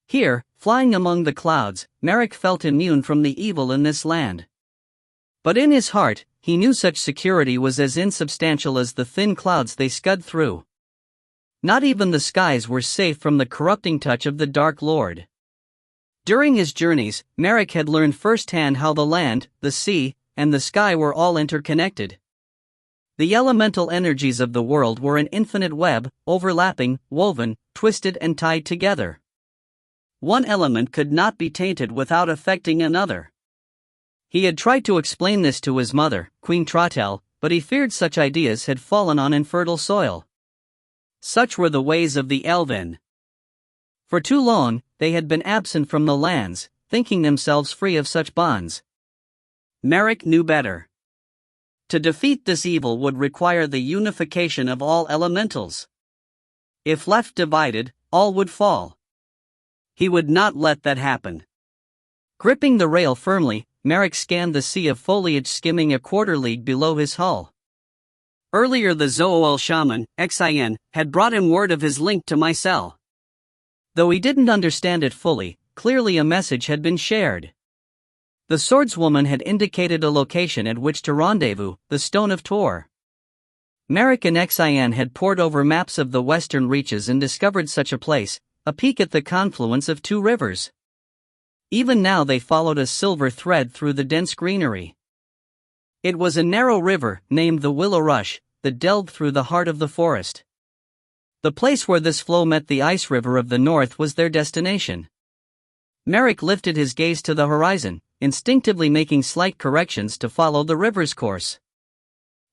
Here, flying among the clouds, Merrick felt immune from the evil in this land. But in his heart, he knew such security was as insubstantial as the thin clouds they scud through. Not even the skies were safe from the corrupting touch of the Dark Lord. During his journeys, Merrick had learned firsthand how the land, the sea, and the sky were all interconnected. The elemental energies of the world were an infinite web, overlapping, woven, twisted and tied together. One element could not be tainted without affecting another. He had tried to explain this to his mother, Queen Trottel, but he feared such ideas had fallen on infertile soil. Such were the ways of the Elven. For too long, they had been absent from the lands, thinking themselves free of such bonds. Merrick knew better. To defeat this evil would require the unification of all elementals. If left divided, all would fall. He would not let that happen. Gripping the rail firmly, Merrick scanned the sea of foliage skimming a quarter league below his hull. Earlier the Zoal shaman, Xin, had brought him word of his link to Mycel. Though he didn't understand it fully, clearly a message had been shared. The swordswoman had indicated a location at which to rendezvous, the Stone of Tor. Merrick and Xian had pored over maps of the western reaches and discovered such a place, a peak at the confluence of two rivers. Even now they followed a silver thread through the dense greenery. It was a narrow river, named the Willow Rush, that delved through the heart of the forest. The place where this flow met the ice river of the north was their destination. Merrick lifted his gaze to the horizon, instinctively making slight corrections to follow the river's course.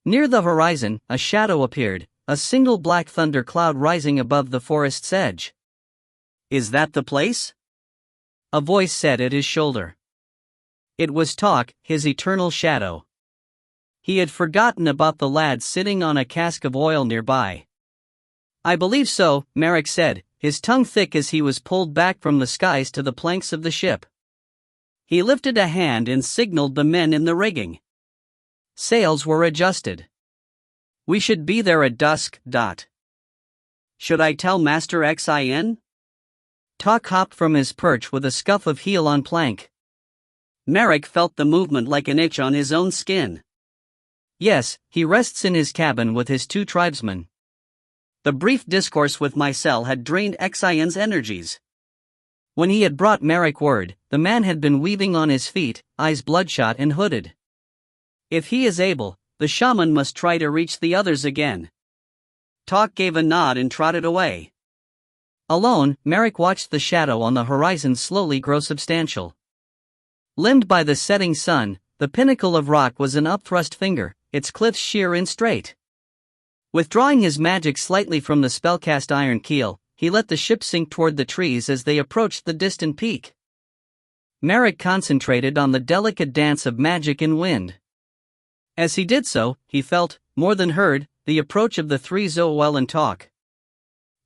Near the horizon, a shadow appeared, a single black thunder cloud rising above the forest's edge. "Is that the place?" a voice said at his shoulder. It was Talk, his eternal shadow. He had forgotten about the lad sitting on a cask of oil nearby. "I believe so," Merrick said, his tongue thick as he was pulled back from the skies to the planks of the ship. He lifted a hand and signaled the men in the rigging. Sails were adjusted. "We should be there at dusk. Should I tell Master Xin?" Talk hopped from his perch with a scuff of heel on plank. Merrick felt the movement like an itch on his own skin. "Yes, he rests in his cabin with his two tribesmen." The brief discourse with Mycel had drained Xian's energies. When he had brought Merrick word, the man had been weaving on his feet, eyes bloodshot and hooded. If he is able, the shaman must try to reach the others again. Talk gave a nod and trotted away. Alone, Merrick watched the shadow on the horizon slowly grow substantial. Limned by the setting sun, the pinnacle of rock was an upthrust finger, its cliffs sheer and straight. Withdrawing his magic slightly from the spellcast iron keel, he let the ship sink toward the trees as they approached the distant peak. Merrick concentrated on the delicate dance of magic and wind. As he did so, he felt, more than heard, the approach of the three Zoel and Talk.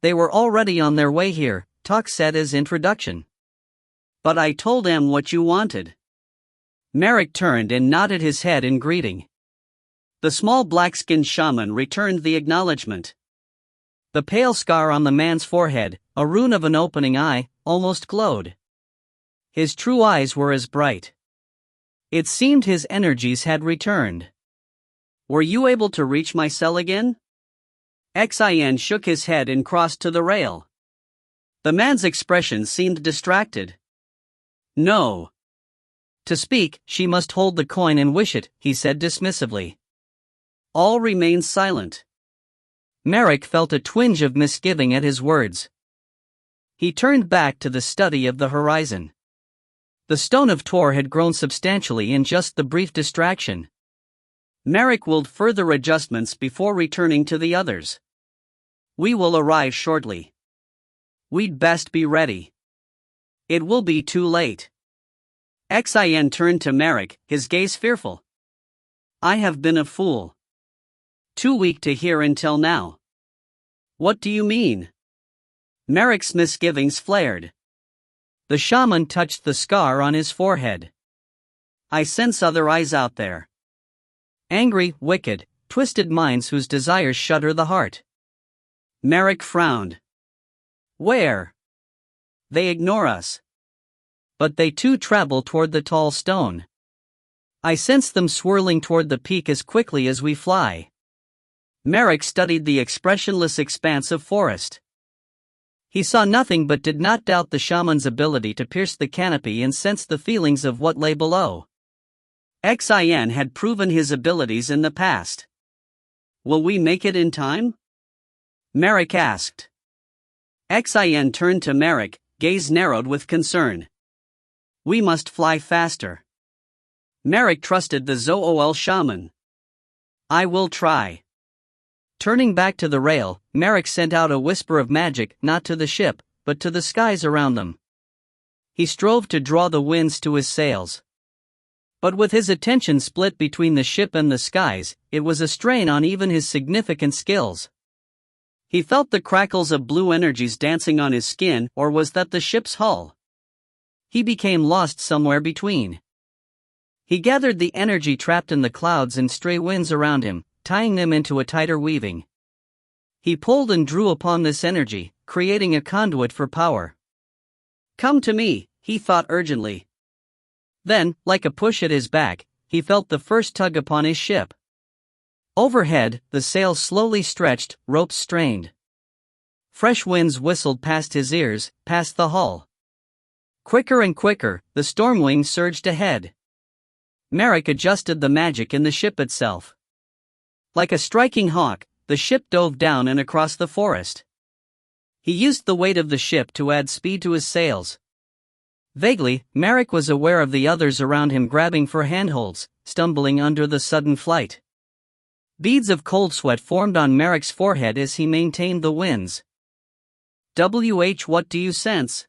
"They were already on their way here," Talk said as introduction. "But I told them what you wanted." Merrick turned and nodded his head in greeting. The small black-skinned shaman returned the acknowledgement. The pale scar on the man's forehead, a rune of an opening eye, almost glowed. His true eyes were as bright. It seemed his energies had returned. "Were you able to reach my cell again?" Xian shook his head and crossed to the rail. The man's expression seemed distracted. "No." "To speak, she must hold the coin and wish it," he said dismissively. All remained silent. Merrick felt a twinge of misgiving at his words. He turned back to the study of the horizon. The Stone of Tor had grown substantially in just the brief distraction. Merrick willed further adjustments before returning to the others. "We will arrive shortly. We'd best be ready. It will be too late." Xian turned to Merrick, his gaze fearful. "I have been a fool. Too weak to hear until now." "What do you mean?" Merrick's misgivings flared. The shaman touched the scar on his forehead. "I sense other eyes out there. Angry, wicked, twisted minds whose desires shudder the heart." Merrick frowned. "Where?" "They ignore us. But they too travel toward the tall stone. I sense them swirling toward the peak as quickly as we fly." Merrick studied the expressionless expanse of forest. He saw nothing but did not doubt the shaman's ability to pierce the canopy and sense the feelings of what lay below. Xian had proven his abilities in the past. "Will we make it in time?" Merrick asked. Xian turned to Merrick, gaze narrowed with concern. "We must fly faster." Merrick trusted the Zool shaman. "I will try." Turning back to the rail, Merrick sent out a whisper of magic, not to the ship, but to the skies around them. He strove to draw the winds to his sails. But with his attention split between the ship and the skies, it was a strain on even his significant skills. He felt the crackles of blue energies dancing on his skin, or was that the ship's hull? He became lost somewhere between. He gathered the energy trapped in the clouds and stray winds around him, tying them into a tighter weaving. He pulled and drew upon this energy, creating a conduit for power. Come to me, he thought urgently. Then, like a push at his back, he felt the first tug upon his ship. Overhead, the sails slowly stretched, ropes strained. Fresh winds whistled past his ears, past the hull. Quicker and quicker, the storm wing surged ahead. Merrick adjusted the magic in the ship itself. Like a striking hawk, the ship dove down and across the forest. He used the weight of the ship to add speed to his sails. Vaguely, Merrick was aware of the others around him grabbing for handholds, stumbling under the sudden flight. Beads of cold sweat formed on Merrick's forehead as he maintained the winds. What do you sense?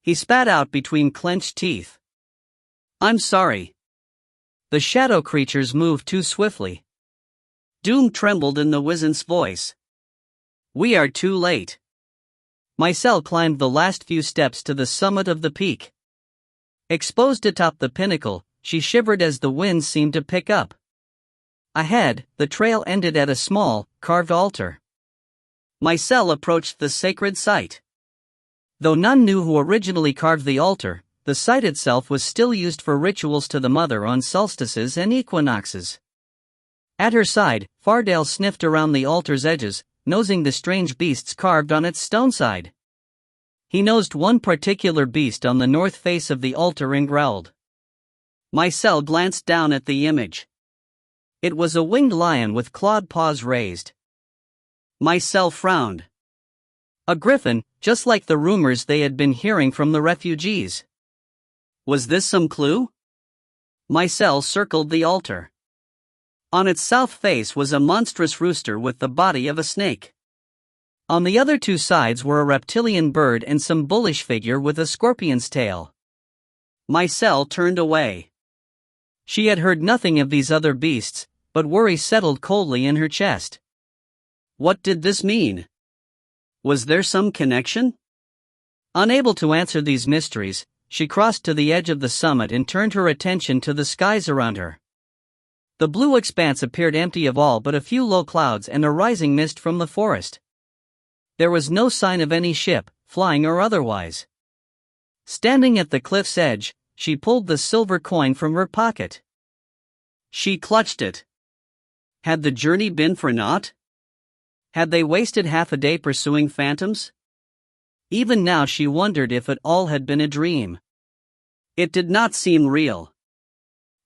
He spat out between clenched teeth. I'm sorry. The shadow creatures moved too swiftly. Doom trembled in the wizen's voice. We are too late. Mycelle climbed the last few steps to the summit of the peak. Exposed atop the pinnacle, she shivered as the wind seemed to pick up. Ahead, the trail ended at a small, carved altar. Mycelle approached the sacred site. Though none knew who originally carved the altar, the site itself was still used for rituals to the mother on solstices and equinoxes. At her side, Fardale sniffed around the altar's edges, nosing the strange beasts carved on its stone side. He nosed one particular beast on the north face of the altar and growled. Mycelle glanced down at the image. It was a winged lion with clawed paws raised. Mycelle frowned. A griffin, just like the rumors they had been hearing from the refugees. Was this some clue? Mycelle circled the altar. On its south face was a monstrous rooster with the body of a snake. On the other two sides were a reptilian bird and some bullish figure with a scorpion's tail. Mycelle turned away. She had heard nothing of these other beasts, but worry settled coldly in her chest. What did this mean? Was there some connection? Unable to answer these mysteries, she crossed to the edge of the summit and turned her attention to the skies around her. The blue expanse appeared empty of all but a few low clouds and a rising mist from the forest. There was no sign of any ship, flying or otherwise. Standing at the cliff's edge, she pulled the silver coin from her pocket. She clutched it. Had the journey been for naught? Had they wasted half a day pursuing phantoms? Even now she wondered if it all had been a dream. It did not seem real.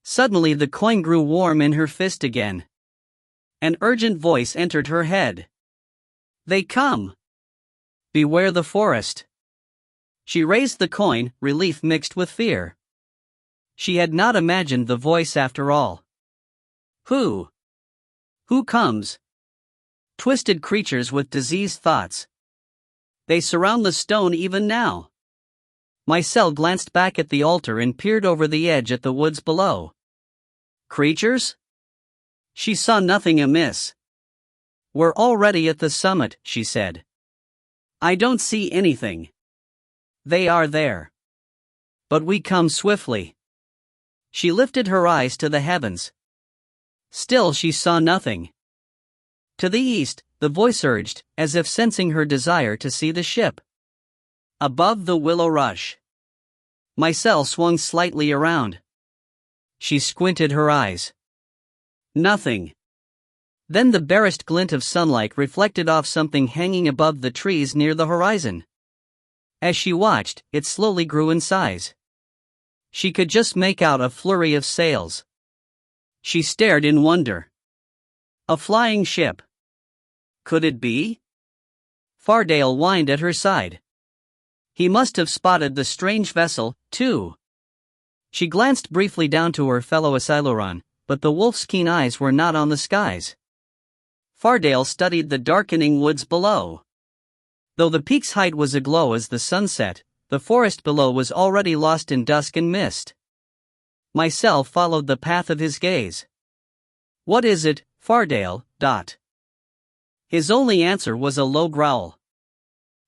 Suddenly the coin grew warm in her fist again. An urgent voice entered her head. They come! Beware the forest. She raised the coin, relief mixed with fear. She had not imagined the voice after all. Who? Who comes? Twisted creatures with diseased thoughts. They surround the stone even now. Mycelle glanced back at the altar and peered over the edge at the woods below. Creatures? She saw nothing amiss. We're already at the summit, she said. I don't see anything. They are there. But we come swiftly. She lifted her eyes to the heavens. Still she saw nothing. To the east, the voice urged, as if sensing her desire to see the ship. Above the willow rush. Mycelle swung slightly around. She squinted her eyes. Nothing. Then the barest glint of sunlight reflected off something hanging above the trees near the horizon. As she watched, it slowly grew in size. She could just make out a flurry of sails. She stared in wonder. A flying ship. Could it be? Fardale whined at her side. He must have spotted the strange vessel, too. She glanced briefly down to her fellow Asiloran, but the wolf's keen eyes were not on the skies. Fardale studied the darkening woods below. Though the peak's height was aglow as the sun set, the forest below was already lost in dusk and mist. Mycelle followed the path of his gaze. What is it, Fardale? His only answer was a low growl.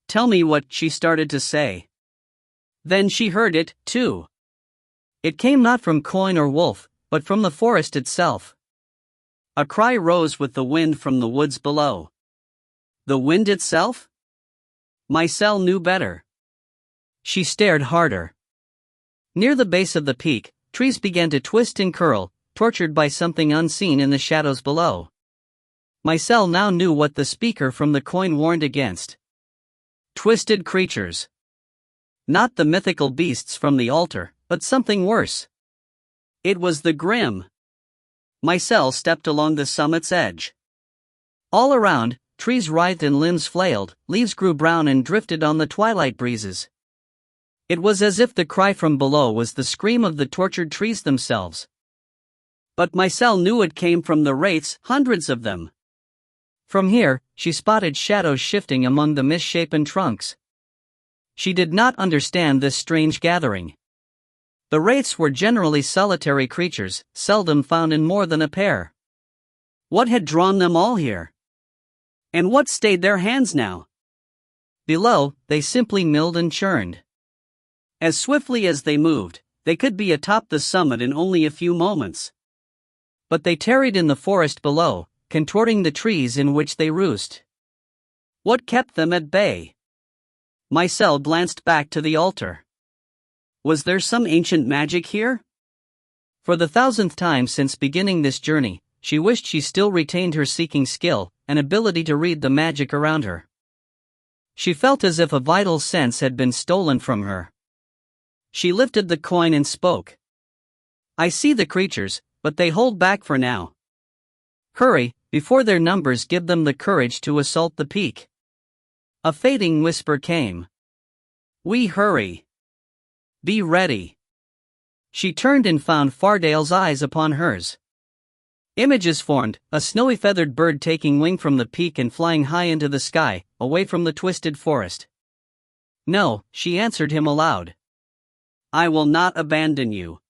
Tell me what, she started to say. Then she heard it, too. It came not from coin or wolf, but from the forest itself. A cry rose with the wind from the woods below. The wind itself? Mycelle knew better. She stared harder. Near the base of the peak, trees began to twist and curl, tortured by something unseen in the shadows below. Mycel now knew what the speaker from the coin warned against. Twisted creatures. Not the mythical beasts from the altar, but something worse. It was the Grim. Mycel stepped along the summit's edge. All around, trees writhed and limbs flailed, leaves grew brown and drifted on the twilight breezes. It was as if the cry from below was the scream of the tortured trees themselves. But Mycel knew it came from the wraiths, hundreds of them. From here, she spotted shadows shifting among the misshapen trunks. She did not understand this strange gathering. The wraiths were generally solitary creatures, seldom found in more than a pair. What had drawn them all here? And what stayed their hands now? Below, they simply milled and churned. As swiftly as they moved, they could be atop the summit in only a few moments. But they tarried in the forest below, contorting the trees in which they roost. What kept them at bay? Mycel glanced back to the altar. Was there some ancient magic here? For the 1000th time since beginning this journey, she wished she still retained her seeking skill, an ability to read the magic around her. She felt as if a vital sense had been stolen from her. She lifted the coin and spoke. I see the creatures, but they hold back for now. Hurry, before their numbers give them the courage to assault the peak. A fading whisper came. We hurry. Be ready. She turned and found Fardale's eyes upon hers. Images formed, a snowy feathered bird taking wing from the peak and flying high into the sky, away from the twisted forest. No, she answered him aloud. I will not abandon you.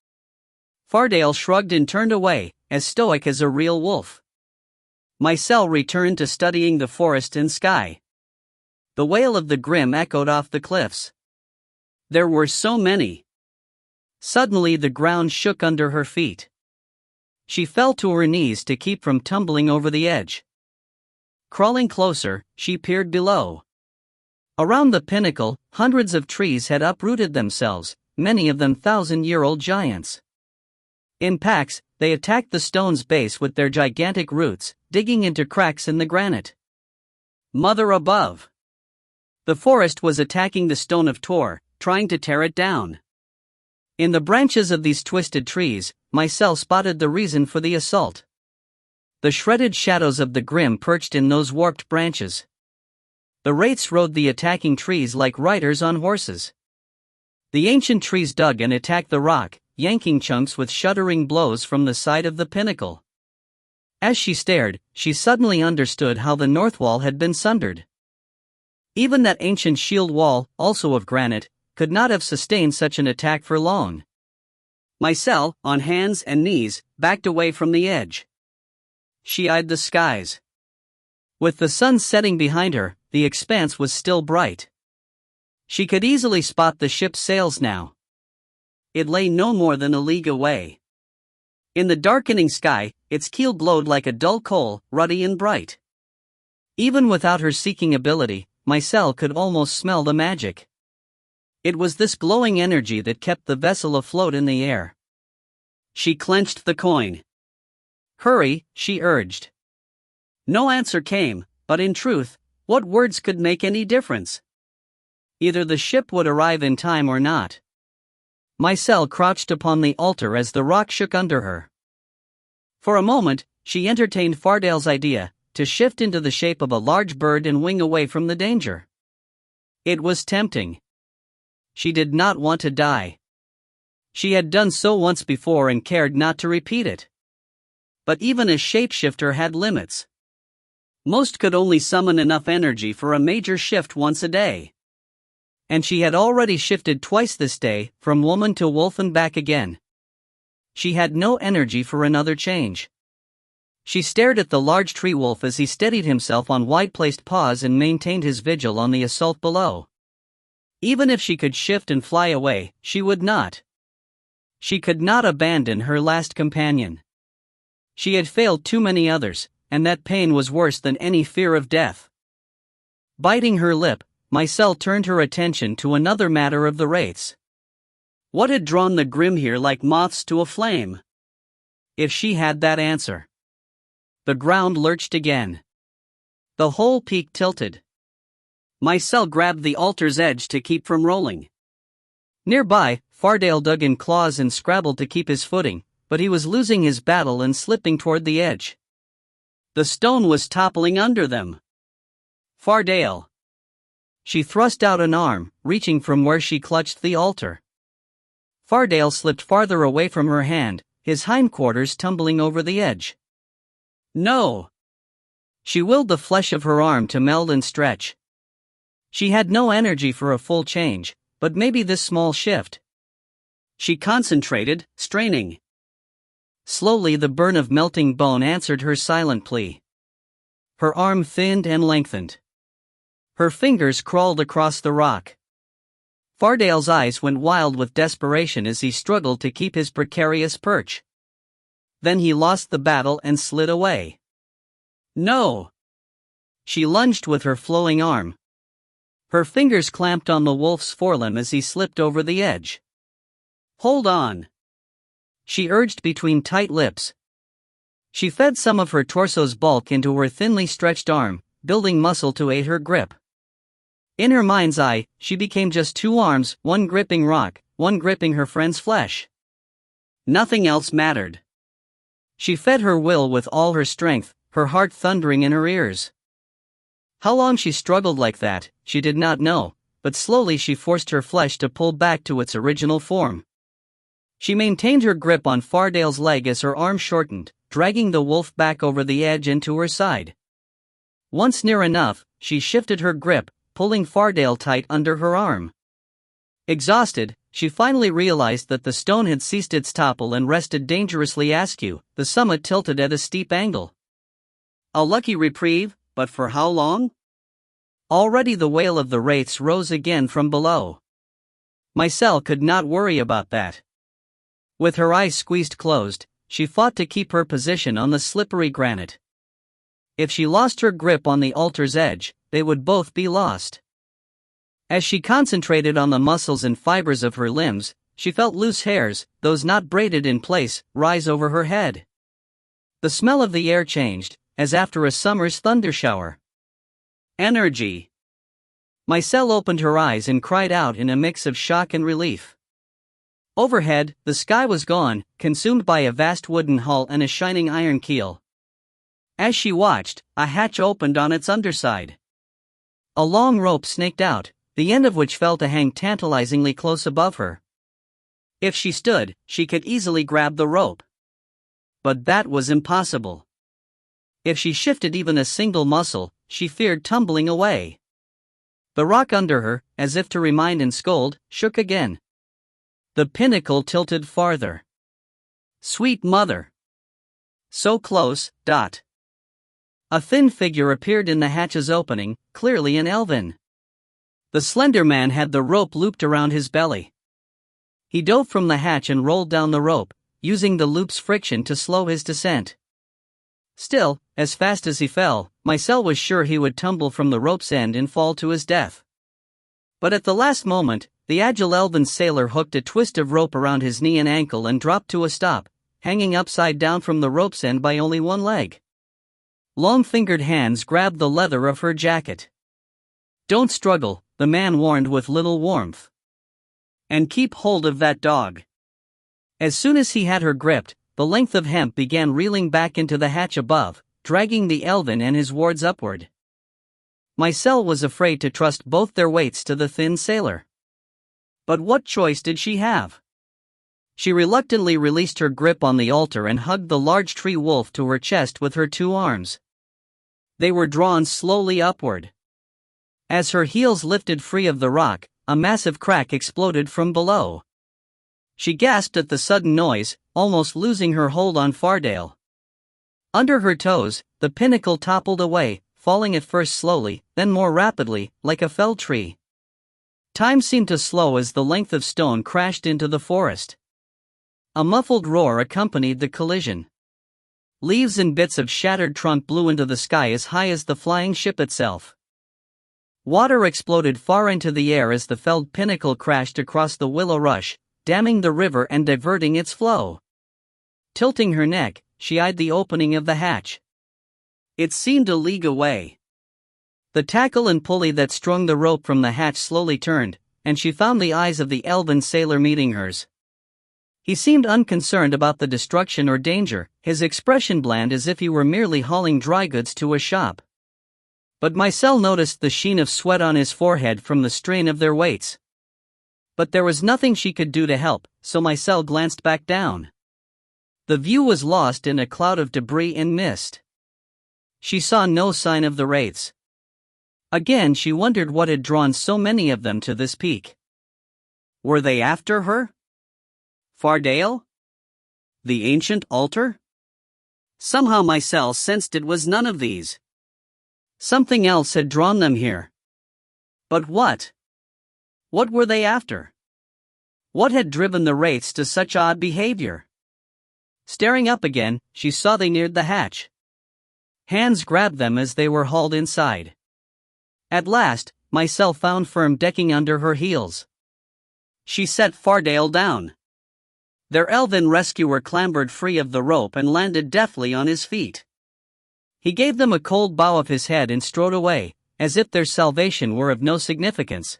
Fardale shrugged and turned away, as stoic as a real wolf. Mycel returned to studying the forest and sky. The wail of the Grim echoed off the cliffs. There were so many. Suddenly the ground shook under her feet. She fell to her knees to keep from tumbling over the edge. Crawling closer, she peered below. Around the pinnacle, hundreds of trees had uprooted themselves, many of them 1,000-year-old giants. In packs, they attacked the stone's base with their gigantic roots, digging into cracks in the granite. Mother above! The forest was attacking the stone of Tor, trying to tear it down. In the branches of these twisted trees, Mycel spotted the reason for the assault. The shredded shadows of the Grim perched in those warped branches. The wraiths rode the attacking trees like riders on horses. The ancient trees dug and attacked the rock, yanking chunks with shuddering blows from the side of the pinnacle. As she stared, she suddenly understood how the north wall had been sundered. Even that ancient shield wall, also of granite, could not have sustained such an attack for long. Mycel, on hands and knees, backed away from the edge. She eyed the skies. With the sun setting behind her, the expanse was still bright. She could easily spot the ship's sails now. It lay no more than a league away. In the darkening sky, its keel glowed like a dull coal, ruddy and bright. Even without her seeking ability, Mycel could almost smell the magic. It was this glowing energy that kept the vessel afloat in the air. She clenched the coin. Hurry, she urged. No answer came, but in truth, what words could make any difference? Either the ship would arrive in time or not. Mycel crouched upon the altar as the rock shook under her. For a moment, she entertained Fardale's idea, to shift into the shape of a large bird and wing away from the danger. It was tempting. She did not want to die. She had done so once before and cared not to repeat it. But even a shapeshifter had limits. Most could only summon enough energy for a major shift once a day. And she had already shifted twice this day, from woman to wolf and back again. She had no energy for another change. She stared at the large tree wolf as he steadied himself on wide-placed paws and maintained his vigil on the assault below. Even if she could shift and fly away, she would not. She could not abandon her last companion. She had failed too many others, and that pain was worse than any fear of death. Biting her lip, Mycel turned her attention to another matter of the wraiths. What had drawn the grim here like moths to a flame? If she had that answer. The ground lurched again. The whole peak tilted. Mycel grabbed the altar's edge to keep from rolling. Nearby, Fardale dug in claws and scrabbled to keep his footing, but he was losing his battle and slipping toward the edge. The stone was toppling under them. Fardale. She thrust out an arm, reaching from where she clutched the altar. Fardale slipped farther away from her hand, his hindquarters tumbling over the edge. No! She willed the flesh of her arm to meld and stretch. She had no energy for a full change, but maybe this small shift. She concentrated, straining. Slowly the burn of melting bone answered her silent plea. Her arm thinned and lengthened. Her fingers crawled across the rock. Fardale's eyes went wild with desperation as he struggled to keep his precarious perch. Then he lost the battle and slid away. No! She lunged with her flowing arm. Her fingers clamped on the wolf's forelimb as he slipped over the edge. Hold on! She urged between tight lips. She fed some of her torso's bulk into her thinly stretched arm, building muscle to aid her grip. In her mind's eye, she became just two arms, one gripping rock, one gripping her friend's flesh. Nothing else mattered. She fed her will with all her strength, her heart thundering in her ears. How long she struggled like that, she did not know, but slowly she forced her flesh to pull back to its original form. She maintained her grip on Fardale's leg as her arm shortened, dragging the wolf back over the edge and to her side. Once near enough, she shifted her grip, pulling Fardale tight under her arm. Exhausted, she finally realized that the stone had ceased its topple and rested dangerously askew, the summit tilted at a steep angle. A lucky reprieve, but for how long? Already the wail of the wraiths rose again from below. Mycel could not worry about that. With her eyes squeezed closed, she fought to keep her position on the slippery granite. If she lost her grip on the altar's edge, they would both be lost. As she concentrated on the muscles and fibers of her limbs, she felt loose hairs, those not braided in place, rise over her head. The smell of the air changed, as after a summer's thundershower. Energy! Mycel opened her eyes and cried out in a mix of shock and relief. Overhead, the sky was gone, consumed by a vast wooden hull and a shining iron keel. As she watched, a hatch opened on its underside. A long rope snaked out, the end of which fell to hang tantalizingly close above her. If she stood, she could easily grab the rope. But that was impossible. If she shifted even a single muscle, she feared tumbling away. The rock under her, as if to remind and scold, shook again. The pinnacle tilted farther. Sweet mother! So close. A thin figure appeared in the hatch's opening, clearly an elven. The slender man had the rope looped around his belly. He dove from the hatch and rolled down the rope, using the loop's friction to slow his descent. Still, as fast as he fell, Mycel was sure he would tumble from the rope's end and fall to his death. But at the last moment, the agile elven sailor hooked a twist of rope around his knee and ankle and dropped to a stop, hanging upside down from the rope's end by only one leg. Long-fingered hands grabbed the leather of her jacket. Don't struggle, the man warned with little warmth. And keep hold of that dog. As soon as he had her gripped, the length of hemp began reeling back into the hatch above, dragging the elven and his wards upward. Mycel was afraid to trust both their weights to the thin sailor. But what choice did she have? She reluctantly released her grip on the altar and hugged the large tree wolf to her chest with her two arms. They were drawn slowly upward. As her heels lifted free of the rock, a massive crack exploded from below. She gasped at the sudden noise, almost losing her hold on Fardale. Under her toes, the pinnacle toppled away, falling at first slowly, then more rapidly, like a felled tree. Time seemed to slow as the length of stone crashed into the forest. A muffled roar accompanied the collision. Leaves and bits of shattered trunk blew into the sky as high as the flying ship itself. Water exploded far into the air as the felled pinnacle crashed across the willow rush, damming the river and diverting its flow. Tilting her neck, she eyed the opening of the hatch. It seemed a league away. The tackle and pulley that strung the rope from the hatch slowly turned, and she found the eyes of the elven sailor meeting hers. He seemed unconcerned about the destruction or danger, his expression bland as if he were merely hauling dry goods to a shop. But Mycelle noticed the sheen of sweat on his forehead from the strain of their weights. But there was nothing she could do to help, so Mycelle glanced back down. The view was lost in a cloud of debris and mist. She saw no sign of the wraiths. Again she wondered what had drawn so many of them to this peak. Were they after her? Fardale? The ancient altar? Somehow Mycelle sensed it was none of these. Something else had drawn them here. But what? What were they after? What had driven the wraiths to such odd behavior? Staring up again, she saw they neared the hatch. Hands grabbed them as they were hauled inside. At last, Mycelle found firm decking under her heels. She set Fardale down. Their elven rescuer clambered free of the rope and landed deftly on his feet. He gave them a cold bow of his head and strode away, as if their salvation were of no significance.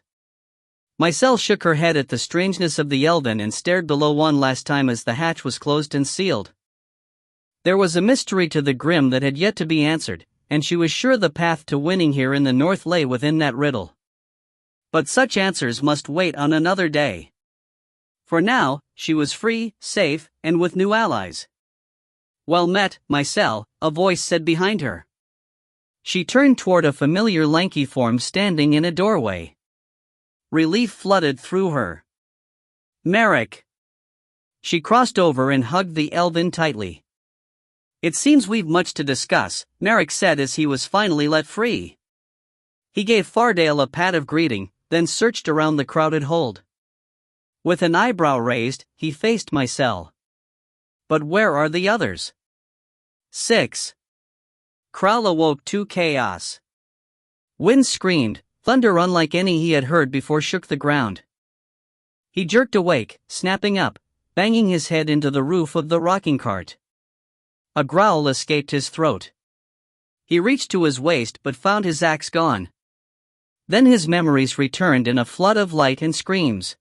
Mycelle shook her head at the strangeness of the elven and stared below one last time as the hatch was closed and sealed. There was a mystery to the grim that had yet to be answered, and she was sure the path to winning here in the north lay within that riddle. But such answers must wait on another day. For now, she was free, safe, and with new allies. Well met, Mycelle, a voice said behind her. She turned toward a familiar lanky form standing in a doorway. Relief flooded through her. Merrick. She crossed over and hugged the elven tightly. It seems we've much to discuss, Merrick said as he was finally let free. He gave Fardale a pat of greeting, then searched around the crowded hold. With an eyebrow raised, he faced Mycelle. But where are the others? 6. Král awoke to chaos. Wind screamed, thunder unlike any he had heard before shook the ground. He jerked awake, snapping up, banging his head into the roof of the rocking cart. A growl escaped his throat. He reached to his waist but found his axe gone. Then his memories returned in a flood of light and screams.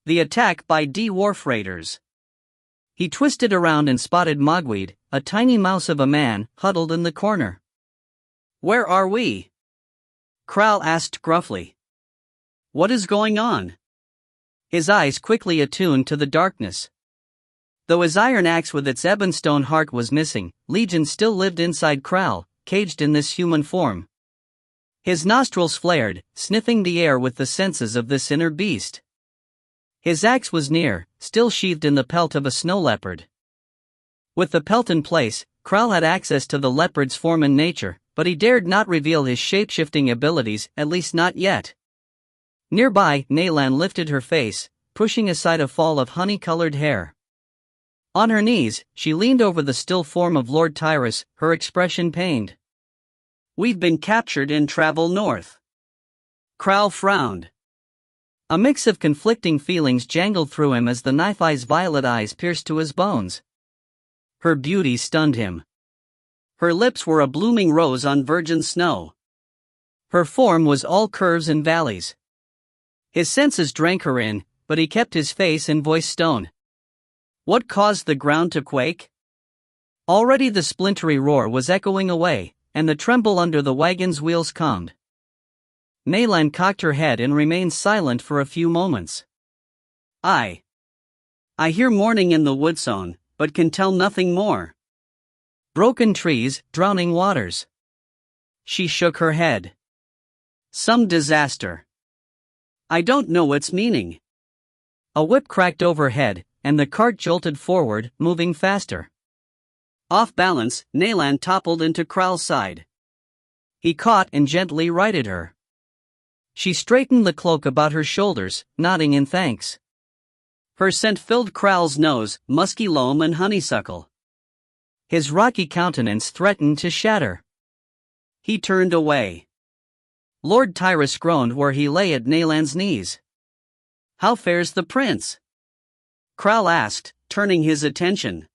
The attack by dwarf raiders. He twisted around and spotted Mogweed, a tiny mouse of a man, huddled in the corner. Where are we? Král asked gruffly. What is going on? His eyes quickly attuned to the darkness. Though his iron axe with its ebonstone heart was missing, Legion still lived inside Král, caged in this human form. His nostrils flared, sniffing the air with the senses of this inner beast. His axe was near, still sheathed in the pelt of a snow leopard. With the pelt in place, Král had access to the leopard's form and nature, but he dared not reveal his shape-shifting abilities, at least not yet. Nearby, Naylan lifted her face, pushing aside a fall of honey-colored hair. On her knees, she leaned over the still form of Lord Tyrus, her expression pained. We've been captured and travel north. Král frowned. A mix of conflicting feelings jangled through him as the knife-eye's violet eyes pierced to his bones. Her beauty stunned him. Her lips were a blooming rose on virgin snow. Her form was all curves and valleys. His senses drank her in, but he kept his face and voice stone. What caused the ground to quake? Already the splintery roar was echoing away, and the tremble under the wagon's wheels calmed. Naylan cocked her head and remained silent for a few moments. I hear mourning in the woodzone, but can tell nothing more. Broken trees, drowning waters. She shook her head. Some disaster. I don't know its meaning. A whip cracked overhead, and the cart jolted forward, moving faster. Off balance, Naylan toppled into Král's side. He caught and gently righted her. She straightened the cloak about her shoulders, nodding in thanks. Her scent filled Král's nose, musky loam and honeysuckle. His rocky countenance threatened to shatter. He turned away. Lord Tyrus groaned where he lay at Nayland's knees. "How fares the prince?" Kral asked, turning his attention.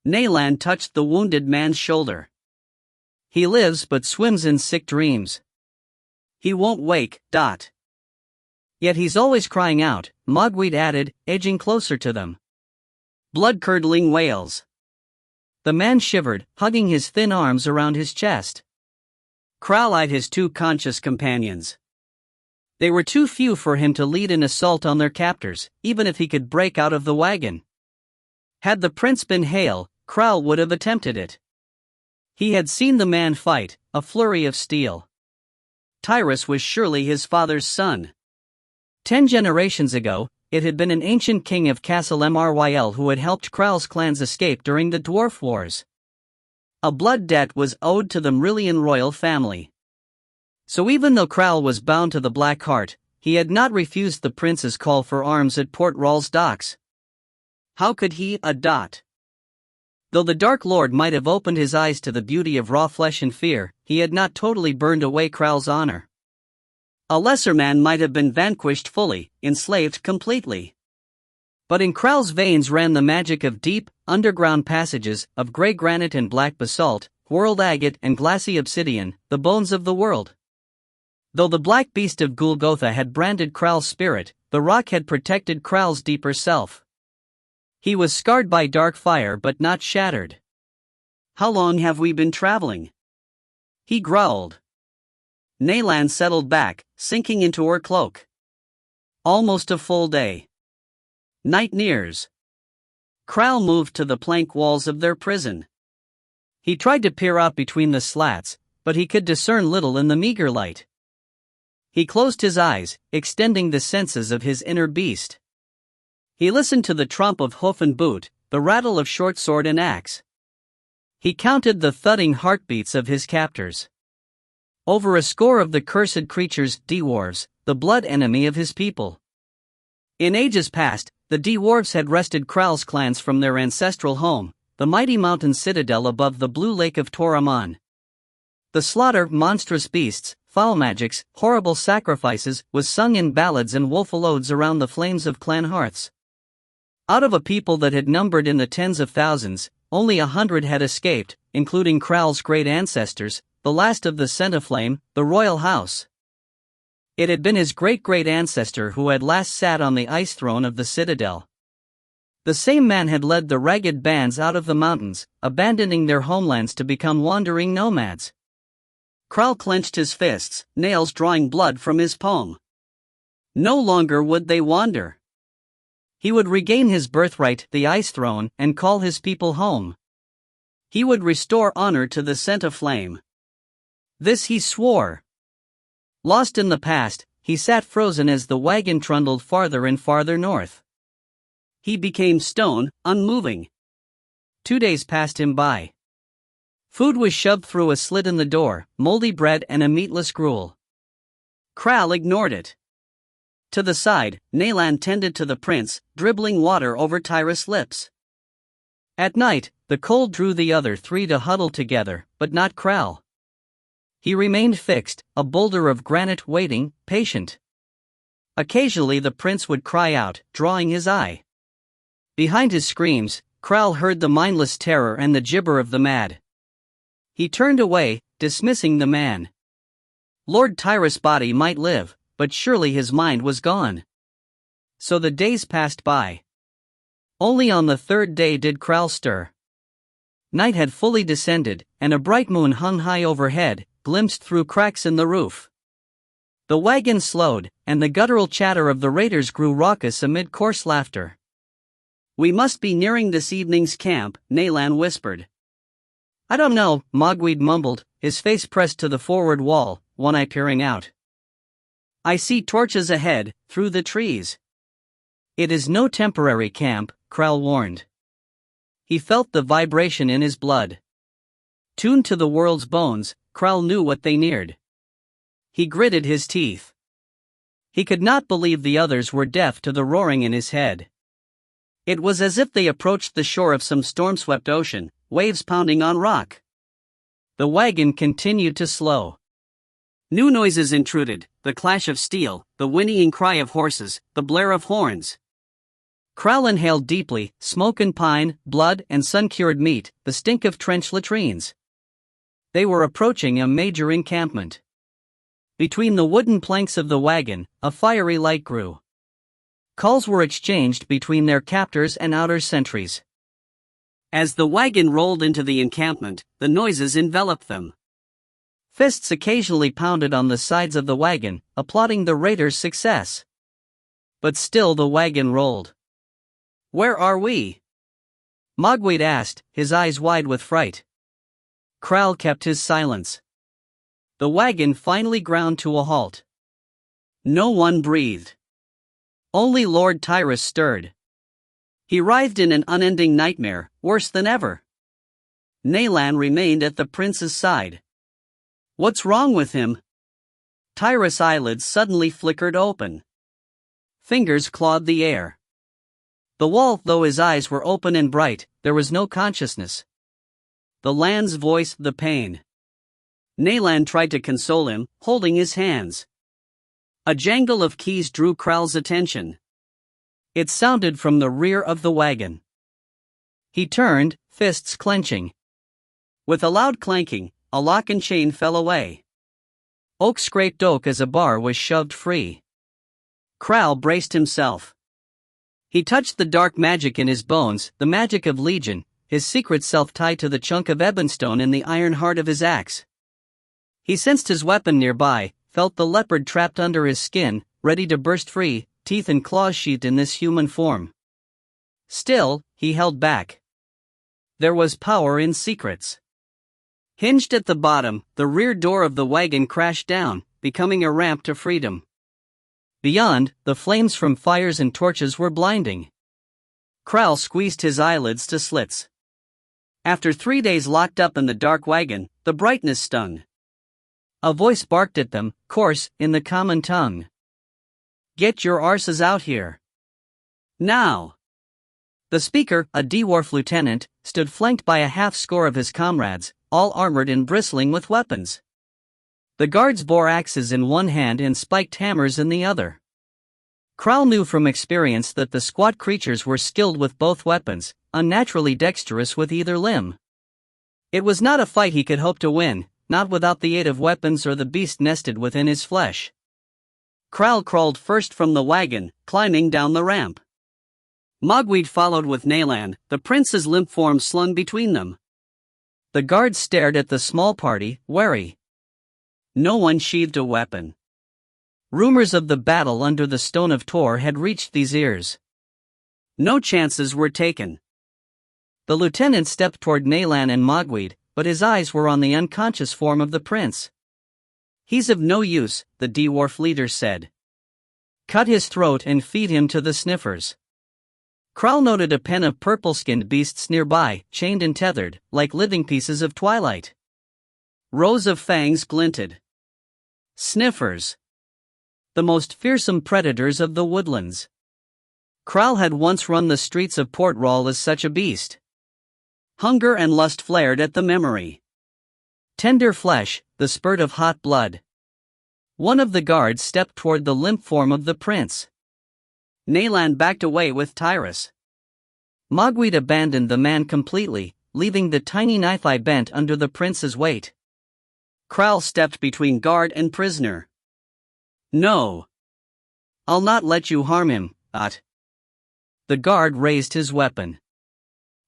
Nayland touched the wounded man's shoulder. "He lives but swims in sick dreams. He won't wake. Yet he's always crying out," Mogweed added, edging closer to them. Blood-curdling wails. The man shivered, hugging his thin arms around his chest. Kral eyed his two conscious companions. They were too few for him to lead an assault on their captors, even if he could break out of the wagon. Had the prince been hale, Kral would have attempted it. He had seen the man fight, a flurry of steel. Tyrus was surely his father's son. 10 generations ago, it had been an ancient king of Castle Mryl who had helped Kral's clan's escape during the Dwarf Wars. A blood debt was owed to the Mrylian royal family. So even though Kral was bound to the Black Heart, he had not refused the prince's call for arms at Port Rawl's docks. How could he? Though the Dark Lord might have opened his eyes to the beauty of raw flesh and fear, he had not totally burned away Kral's honor. A lesser man might have been vanquished fully, enslaved completely. But in Kral's veins ran the magic of deep, underground passages, of grey granite and black basalt, whorled agate and glassy obsidian, the bones of the world. Though the black beast of Golgotha had branded Kral's spirit, the rock had protected Kral's deeper self. He was scarred by dark fire but not shattered. "How long have we been traveling?" he growled. Nayland settled back, sinking into her cloak. "Almost a full day. Night nears." Kral moved to the plank walls of their prison. He tried to peer out between the slats, but he could discern little in the meager light. He closed his eyes, extending the senses of his inner beast. He listened to the trump of hoof and boot, the rattle of short sword and axe. He counted the thudding heartbeats of his captors. Over a score of the cursed creatures, dwarves, the blood enemy of his people. In ages past, the dwarves had wrested Kral's clans from their ancestral home, the mighty mountain citadel above the blue lake of Toraman. The slaughter, monstrous beasts, foul magics, horrible sacrifices, was sung in ballads and woeful odes around the flames of clan hearths. Out of a people that had numbered in the tens of thousands, only 100 had escaped, including Kral's great ancestors, the last of the Centaflame, the royal house. It had been his great-great ancestor who had last sat on the ice throne of the citadel. The same man had led the ragged bands out of the mountains, abandoning their homelands to become wandering nomads. Kral clenched his fists, nails drawing blood from his palm. No longer would they wander. He would regain his birthright, the ice throne, and call his people home. He would restore honor to the Centaflame. This he swore. Lost in the past, he sat frozen as the wagon trundled farther and farther north. He became stone, unmoving. 2 days passed him by. Food was shoved through a slit in the door, moldy bread and a meatless gruel. Kral ignored it. To the side, Nayland tended to the prince, dribbling water over Tyrus' lips. At night, the cold drew the other three to huddle together, but not Kral. He remained fixed, a boulder of granite, waiting, patient. Occasionally the prince would cry out, drawing his eye. Behind his screams, Kral heard the mindless terror and the gibber of the mad. He turned away, dismissing the man. Lord Tyrus' body might live, but surely his mind was gone. So the days passed by. Only on the third day did Kral stir. Night had fully descended, and a bright moon hung high overhead, glimpsed through cracks in the roof. The wagon slowed, and the guttural chatter of the raiders grew raucous amid coarse laughter. "We must be nearing this evening's camp," Nayland whispered. "I don't know," Mogweed mumbled, his face pressed to the forward wall, one eye peering out. "I see torches ahead, through the trees." "It is no temporary camp," Kral warned. He felt the vibration in his blood. Tuned to the world's bones, Kral knew what they neared. He gritted his teeth. He could not believe the others were deaf to the roaring in his head. It was as if they approached the shore of some storm-swept ocean, waves pounding on rock. The wagon continued to slow. New noises intruded, the clash of steel, the whinnying cry of horses, the blare of horns. Kral inhaled deeply, smoke and pine, blood and sun-cured meat, the stink of trench latrines. They were approaching a major encampment. Between the wooden planks of the wagon, a fiery light grew. Calls were exchanged between their captors and outer sentries. As the wagon rolled into the encampment, the noises enveloped them. Fists occasionally pounded on the sides of the wagon, applauding the raiders' success. But still the wagon rolled. "Where are we?" Mogwait asked, his eyes wide with fright. Kral kept his silence. The wagon finally ground to a halt. No one breathed. Only Lord Tyrus stirred. He writhed in an unending nightmare, worse than ever. Naylan remained at the prince's side. "What's wrong with him?" Tyrus' eyelids suddenly flickered open. Fingers clawed the air. The wall, though his eyes were open and bright, there was no consciousness. The lands voiced the pain. Naylan tried to console him, holding his hands. A jangle of keys drew Kral's attention. It sounded from the rear of the wagon. He turned, fists clenching. With a loud clanking, a lock and chain fell away. Oak scraped oak as a bar was shoved free. Kral braced himself. He touched the dark magic in his bones, the magic of Legion, his secret self tied to the chunk of ebonstone in the iron heart of his axe. He sensed his weapon nearby, felt the leopard trapped under his skin, ready to burst free, teeth and claws sheathed in this human form. Still, he held back. There was power in secrets. Hinged at the bottom, the rear door of the wagon crashed down, becoming a ramp to freedom. Beyond, the flames from fires and torches were blinding. Kral squeezed his eyelids to slits. After 3 days locked up in the dark wagon, the brightness stung. A voice barked at them, coarse, in the common tongue. "Get your arses out here. Now!" The speaker, a dwarf lieutenant, stood flanked by a half-score of his comrades, all armored and bristling with weapons. The guards bore axes in one hand and spiked hammers in the other. Kral knew from experience that the squat creatures were skilled with both weapons, unnaturally dexterous with either limb. It was not a fight he could hope to win, not without the aid of weapons or the beast nested within his flesh. Kral crawled first from the wagon, climbing down the ramp. Mogwait followed with Naylan, the prince's limp form slung between them. The guards stared at the small party, wary. No one sheathed a weapon. Rumors of the battle under the Stone of Tor had reached these ears. No chances were taken. The lieutenant stepped toward Naylan and Mogwait, but his eyes were on the unconscious form of the prince. "He's of no use," the dwarf leader said. "Cut his throat and feed him to the sniffers." Kral noted a pen of purple-skinned beasts nearby, chained and tethered, like living pieces of twilight. Rows of fangs glinted. Sniffers. The most fearsome predators of the woodlands. Kral had once run the streets of Port Royal as such a beast. Hunger and lust flared at the memory. Tender flesh, the spurt of hot blood. One of the guards stepped toward the limp form of the prince. Naylan backed away with Tyrus. Mogwait abandoned the man completely, leaving the tiny knife eye bent under the prince's weight. Kral stepped between guard and prisoner. "No. I'll not let you harm him, Ot." The guard raised his weapon.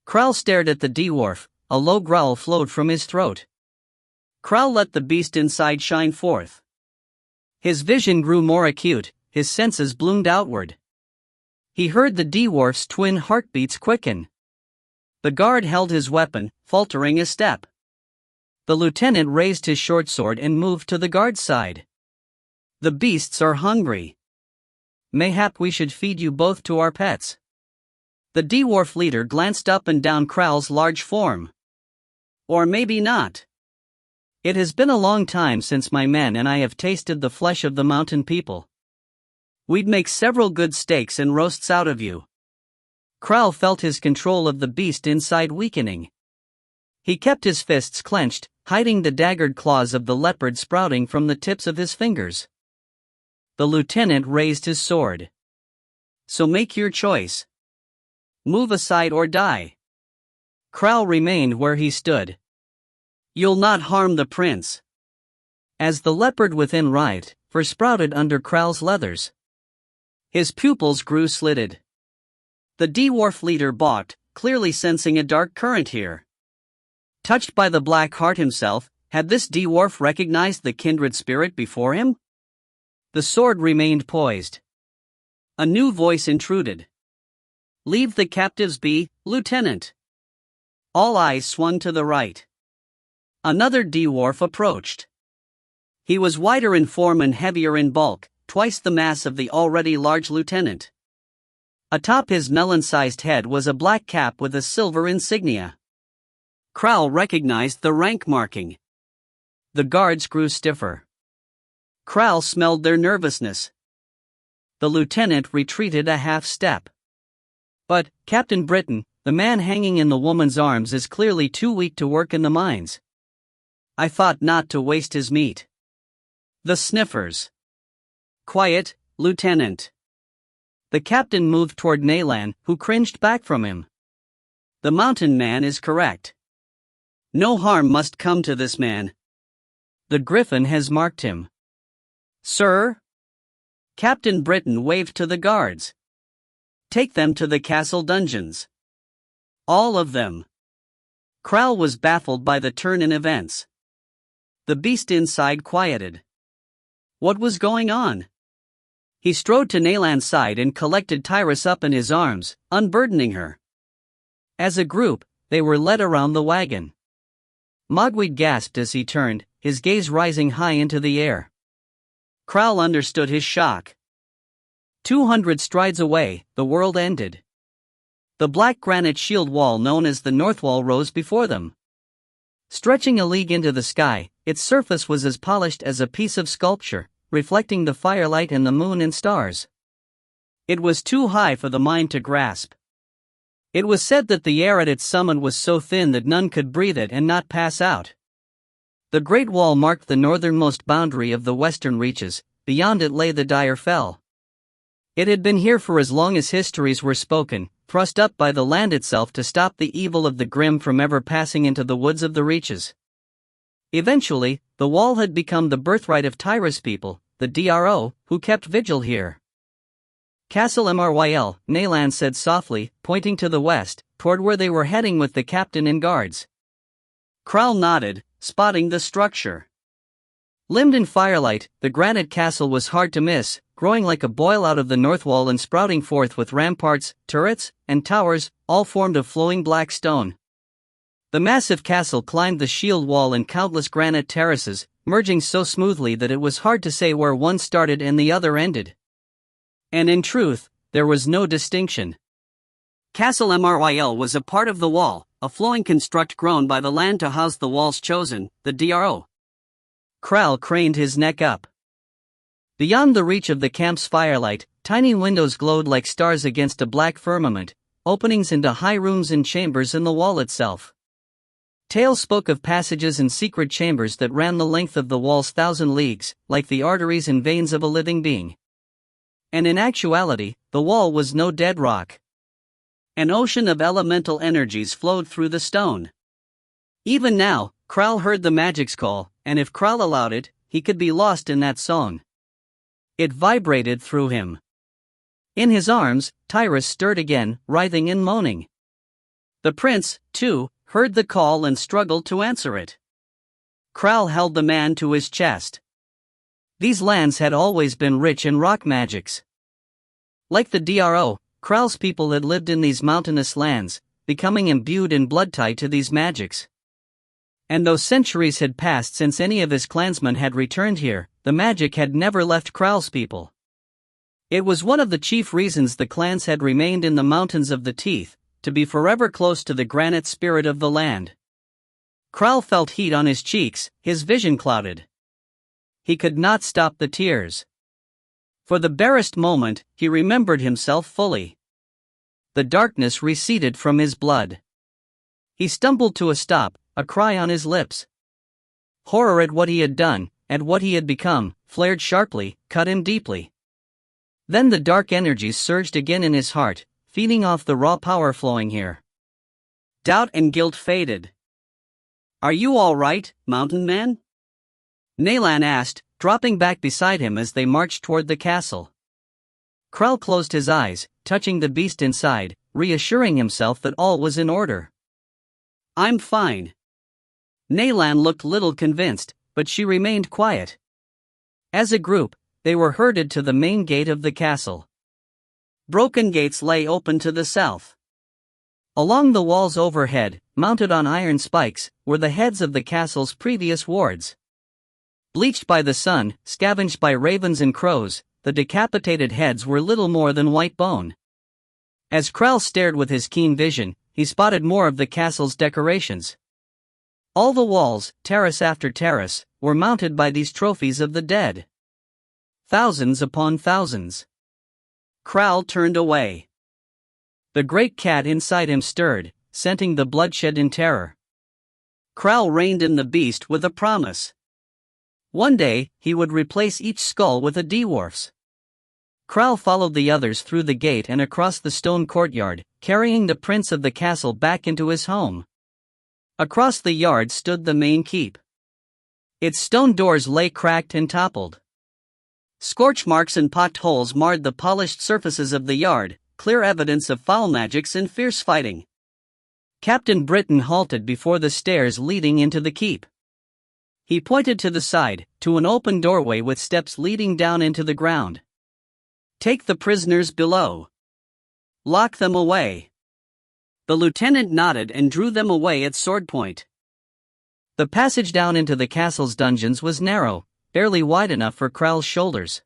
Kral stared at the dwarf, a low growl flowed from his throat. Kral let the beast inside shine forth. His vision grew more acute, his senses bloomed outward. He heard the dwarf's twin heartbeats quicken. The guard held his weapon, faltering a step. The lieutenant raised his short sword and moved to the guard's side. "The beasts are hungry. Mayhap we should feed you both to our pets." The dwarf leader glanced up and down Kral's large form. "Or maybe not. It has been a long time since my men and I have tasted the flesh of the mountain people. We'd make several good steaks and roasts out of you." Kral felt his control of the beast inside weakening. He kept his fists clenched, hiding the daggered claws of the leopard sprouting from the tips of his fingers. The lieutenant raised his sword. "So make your choice. Move aside or die." Crowl remained where he stood. "You'll not harm the prince." As the leopard within writhed, fur sprouted under Crowl's leathers. His pupils grew slitted. The dwarf leader balked, clearly sensing a dark current here. Touched by the black heart himself, had this dwarf recognized the kindred spirit before him? The sword remained poised. A new voice intruded. "Leave the captives be, Lieutenant." All eyes swung to the right. Another dwarf approached. He was wider in form and heavier in bulk, twice the mass of the already large lieutenant. Atop his melon-sized head was a black cap with a silver insignia. Crowl recognized the rank marking. The guards grew stiffer. Crowl smelled their nervousness. The lieutenant retreated a half step. "But, Captain Britain, the man hanging in the woman's arms is clearly too weak to work in the mines. I thought not to waste his meat." The sniffers. "Quiet, Lieutenant." The captain moved toward Naylan, who cringed back from him. "The mountain man is correct. No harm must come to this man. The griffin has marked him." "Sir?" Captain Britain waved to the guards. "Take them to the castle dungeons. All of them." Crowl was baffled by the turn in events. The beast inside quieted. What was going on? He strode to Naylan's side and collected Tyrus up in his arms, unburdening her. As a group, they were led around the wagon. Mogwai gasped as he turned, his gaze rising high into the air. Crowl understood his shock. 200 strides away, the world ended. The black granite shield wall known as the North Wall rose before them. Stretching a league into the sky, its surface was as polished as a piece of sculpture, reflecting the firelight and the moon and stars. It was too high for the mind to grasp. It was said that the air at its summit was so thin that none could breathe it and not pass out. The Great Wall marked the northernmost boundary of the western reaches, beyond it lay the dire fell. It had been here for as long as histories were spoken, thrust up by the land itself to stop the evil of the grim from ever passing into the woods of the reaches. Eventually, the wall had become the birthright of Tyrus people, the DRO, who kept vigil here. "Castle Mryl," Naylan said softly, pointing to the west, toward where they were heading with the captain and guards. Crowl nodded, spotting the structure. Limned in firelight, the granite castle was hard to miss, growing like a boil out of the north wall and sprouting forth with ramparts, turrets, and towers, all formed of flowing black stone. The massive castle climbed the shield wall in countless granite terraces, merging so smoothly that it was hard to say where one started and the other ended. And in truth, there was no distinction. Castle Mryl was a part of the wall, a flowing construct grown by the land to house the wall's chosen, the DRO. Crowl craned his neck up. Beyond the reach of the camp's firelight, tiny windows glowed like stars against a black firmament, openings into high rooms and chambers in the wall itself. Tales spoke of passages and secret chambers that ran the length of the wall's 1,000 leagues, like the arteries and veins of a living being. And in actuality, the wall was no dead rock. An ocean of elemental energies flowed through the stone. Even now, Crowl heard the magic's call, and if Crowl allowed it, he could be lost in that song. It vibrated through him. In his arms, Tyrus stirred again, writhing and moaning. The prince, too, heard the call and struggled to answer it. Crowl held the man to his chest. These lands had always been rich in rock magics. Like the DRO, Crowl's people had lived in these mountainous lands, becoming imbued in blood tie to these magics. And though centuries had passed since any of his clansmen had returned here, the magic had never left Crowl's people. It was one of the chief reasons the clans had remained in the Mountains of the Teeth, to be forever close to the granite spirit of the land. Crowl felt heat on his cheeks, his vision clouded. He could not stop the tears. For the barest moment, he remembered himself fully. The darkness receded from his blood. He stumbled to a stop, a cry on his lips. Horror at what he had done, at what he had become, flared sharply, cut him deeply. Then the dark energies surged again in his heart, feeding off the raw power flowing here. Doubt and guilt faded. "Are you all right, Mountain Man?" Nalan asked, dropping back beside him as they marched toward the castle. Krell closed his eyes, touching the beast inside, reassuring himself that all was in order. "I'm fine." Nalan looked little convinced, but she remained quiet. As a group, they were herded to the main gate of the castle. Broken gates lay open to the south. Along the walls overhead, mounted on iron spikes, were the heads of the castle's previous wards. Bleached by the sun, scavenged by ravens and crows, the decapitated heads were little more than white bone. As Krell stared with his keen vision, he spotted more of the castle's decorations. All the walls, terrace after terrace, were mounted by these trophies of the dead. Thousands upon thousands. Krell turned away. The great cat inside him stirred, scenting the bloodshed in terror. Krell reined in the beast with a promise. One day, he would replace each skull with a dwarf's. Krell followed the others through the gate and across the stone courtyard, carrying the prince of the castle back into his home. Across the yard stood the main keep. Its stone doors lay cracked and toppled. Scorch marks and pocked holes marred the polished surfaces of the yard, clear evidence of foul magics and fierce fighting. Captain Britain halted before the stairs leading into the keep. He pointed to the side, to an open doorway with steps leading down into the ground. "Take the prisoners below. Lock them away." The lieutenant nodded and drew them away at sword point. The passage down into the castle's dungeons was narrow, barely wide enough for Krell's shoulders.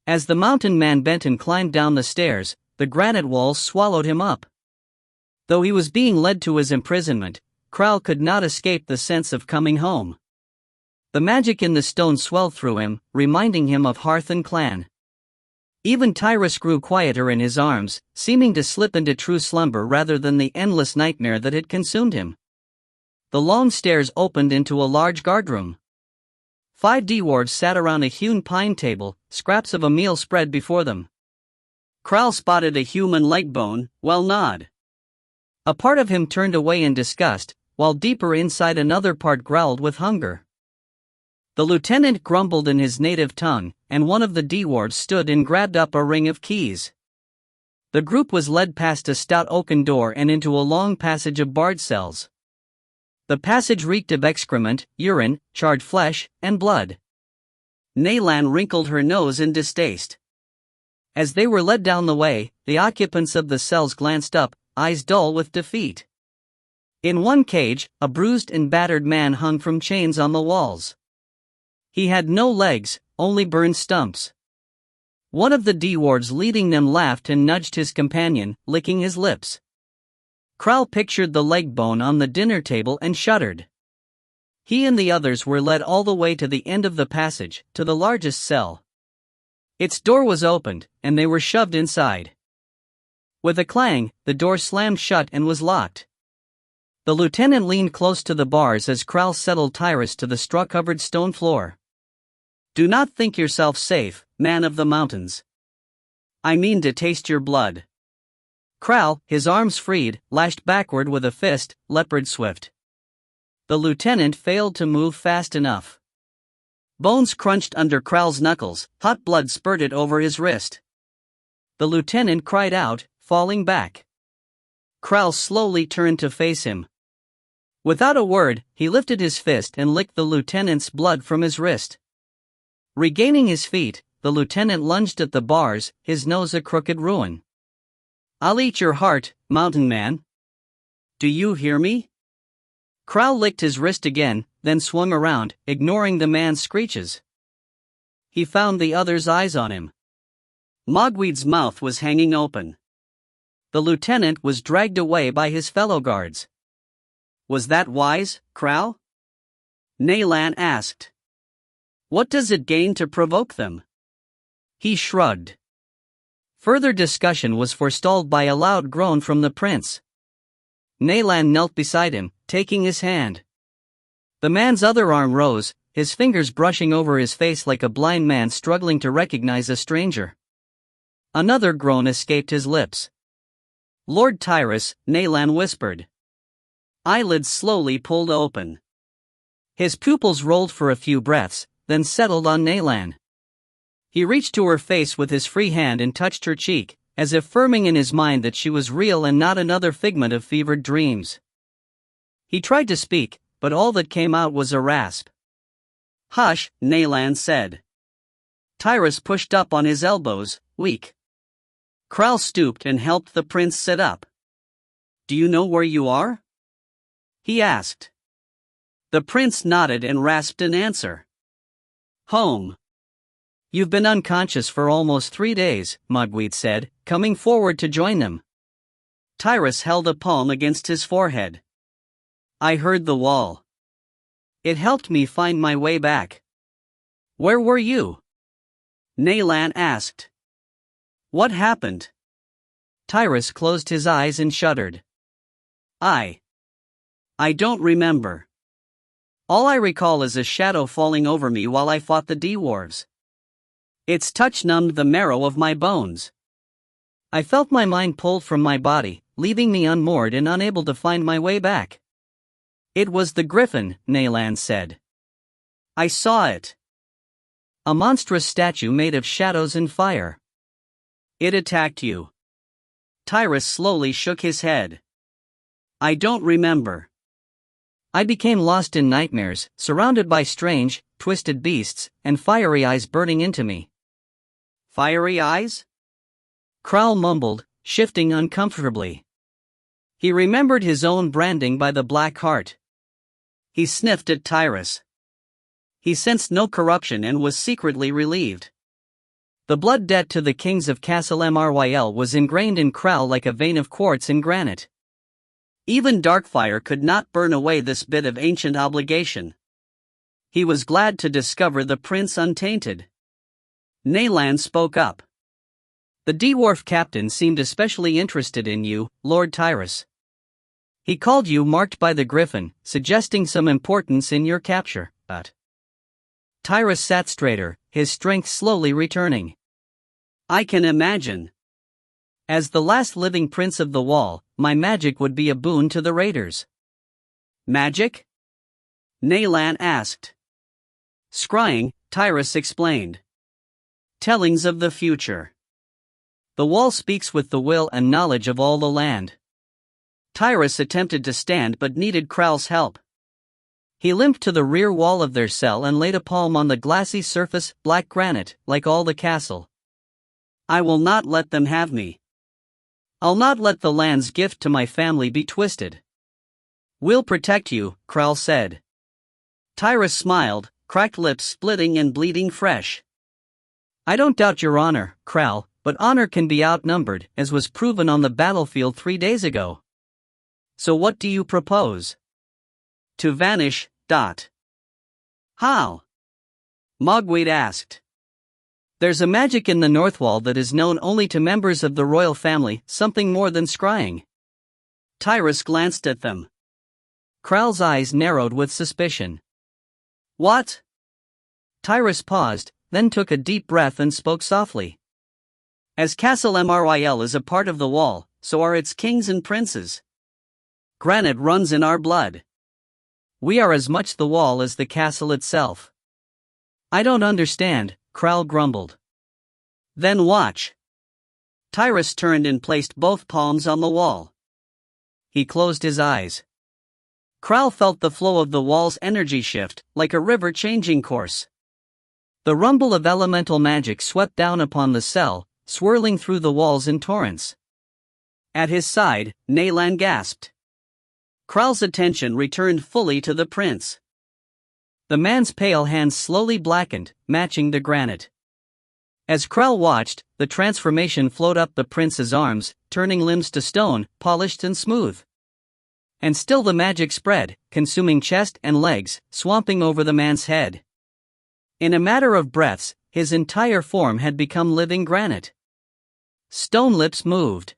As the mountain man bent and climbed down the stairs, the granite walls swallowed him up. Though he was being led to his imprisonment, Krell could not escape the sense of coming home. The magic in the stone swelled through him, reminding him of hearth and clan. Even Tyrus grew quieter in his arms, seeming to slip into true slumber rather than the endless nightmare that had consumed him. The long stairs opened into a large guardroom. 5 dwarves sat around a hewn pine table, scraps of a meal spread before them. Krell spotted a human leg bone, well gnawed. A part of him turned away in disgust, while deeper inside another part growled with hunger. The lieutenant grumbled in his native tongue, and one of the dwarves stood and grabbed up a ring of keys. The group was led past a stout oaken door and into a long passage of barred cells. The passage reeked of excrement, urine, charred flesh, and blood. Nalan wrinkled her nose in distaste. As they were led down the way, the occupants of the cells glanced up, eyes dull with defeat. In one cage, a bruised and battered man hung from chains on the walls. He had no legs, only burned stumps. One of the dwarves leading them laughed and nudged his companion, licking his lips. Krell pictured the leg bone on the dinner table and shuddered. He and the others were led all the way to the end of the passage, to the largest cell. Its door was opened, and they were shoved inside. With a clang, the door slammed shut and was locked. The lieutenant leaned close to the bars as Krell settled Tyrus to the straw-covered stone floor. "Do not think yourself safe, man of the mountains. I mean to taste your blood." Krell, his arms freed, lashed backward with a fist, leopard swift. The lieutenant failed to move fast enough. Bones crunched under Krell's knuckles, hot blood spurted over his wrist. The lieutenant cried out, falling back. Krell slowly turned to face him. Without a word, he lifted his fist and licked the lieutenant's blood from his wrist. Regaining his feet, the lieutenant lunged at the bars, his nose a crooked ruin. "I'll eat your heart, mountain man. Do you hear me?" Krell licked his wrist again, then swung around, ignoring the man's screeches. He found the other's eyes on him. Mogweed's mouth was hanging open. The lieutenant was dragged away by his fellow guards. "Was that wise, Krell?" Nalan asked. "What does it gain to provoke them?" He shrugged. Further discussion was forestalled by a loud groan from the prince. Nalan knelt beside him, taking his hand. The man's other arm rose, his fingers brushing over his face like a blind man struggling to recognize a stranger. Another groan escaped his lips. "Lord Tyrus," Naylan whispered. Eyelids slowly pulled open. His pupils rolled for a few breaths, then settled on Naylan. He reached to her face with his free hand and touched her cheek, as if firming in his mind that she was real and not another figment of fevered dreams. He tried to speak, but all that came out was a rasp. "Hush," Naylan said. Tyrus pushed up on his elbows, weak. Kral stooped and helped the prince sit up. "Do you know where you are?" he asked. The prince nodded and rasped an answer. "Home." "You've been unconscious for almost 3 days," Mugweed said, coming forward to join them. Tyrus held a palm against his forehead. "I heard the wall. It helped me find my way back." "Where were you?" Naylan asked. "What happened?" Tyrus closed his eyes and shuddered. I don't remember. All I recall is a shadow falling over me while I fought the dwarves. Its touch numbed the marrow of my bones. I felt my mind pulled from my body, leaving me unmoored and unable to find my way back. "It was the griffin," Naylan said. "I saw it. A monstrous statue made of shadows and fire. It attacked you." Tyrus slowly shook his head. "I don't remember. I became lost in nightmares, surrounded by strange, twisted beasts, and fiery eyes burning into me." "Fiery eyes?" Kral mumbled, shifting uncomfortably. He remembered his own branding by the Black Heart. He sniffed at Tyrus. He sensed no corruption and was secretly relieved. The blood debt to the kings of Castle Myl was ingrained in Kral like a vein of quartz in granite. Even Darkfire could not burn away this bit of ancient obligation. He was glad to discover the prince untainted. Naylan spoke up. "The dwarf captain seemed especially interested in you, Lord Tyrus. He called you marked by the griffin, suggesting some importance in your capture, but..." Tyrus sat straighter, his strength slowly returning. "I can imagine. As the last living prince of the wall, my magic would be a boon to the raiders." "Magic?" Naylan asked. Scrying, Tyrus explained. "Tellings of the future. The wall speaks with the will and knowledge of all the land." Tyrus attempted to stand but needed Kral's help. He limped to the rear wall of their cell and laid a palm on the glassy surface, black granite, like all the castle. "I will not let them have me. I'll not let the land's gift to my family be twisted." "We'll protect you," Kral said. Tyrus smiled, cracked lips splitting and bleeding fresh. "I don't doubt your honor, Kral, but honor can be outnumbered, as was proven on the battlefield 3 days ago. So what do you propose?" "To vanish, dot." "How?" Mogweed asked. "There's a magic in the North Wall that is known only to members of the royal family, something more than scrying." Tyrus glanced at them. Kral's eyes narrowed with suspicion. "What?" Tyrus paused, then took a deep breath and spoke softly. "As Castle Myl is a part of the wall, so are its kings and princes. Granite runs in our blood. We are as much the wall as the castle itself." "I don't understand," Kral grumbled. "Then watch." Tyrus turned and placed both palms on the wall. He closed his eyes. Kral felt the flow of the wall's energy shift, like a river changing course. The rumble of elemental magic swept down upon the cell, swirling through the walls in torrents. At his side, Naylan gasped. Kral's attention returned fully to the prince. The man's pale hands slowly blackened, matching the granite. As Kral watched, the transformation flowed up the prince's arms, turning limbs to stone, polished and smooth. And still the magic spread, consuming chest and legs, swamping over the man's head. In a matter of breaths, his entire form had become living granite. Stone lips moved.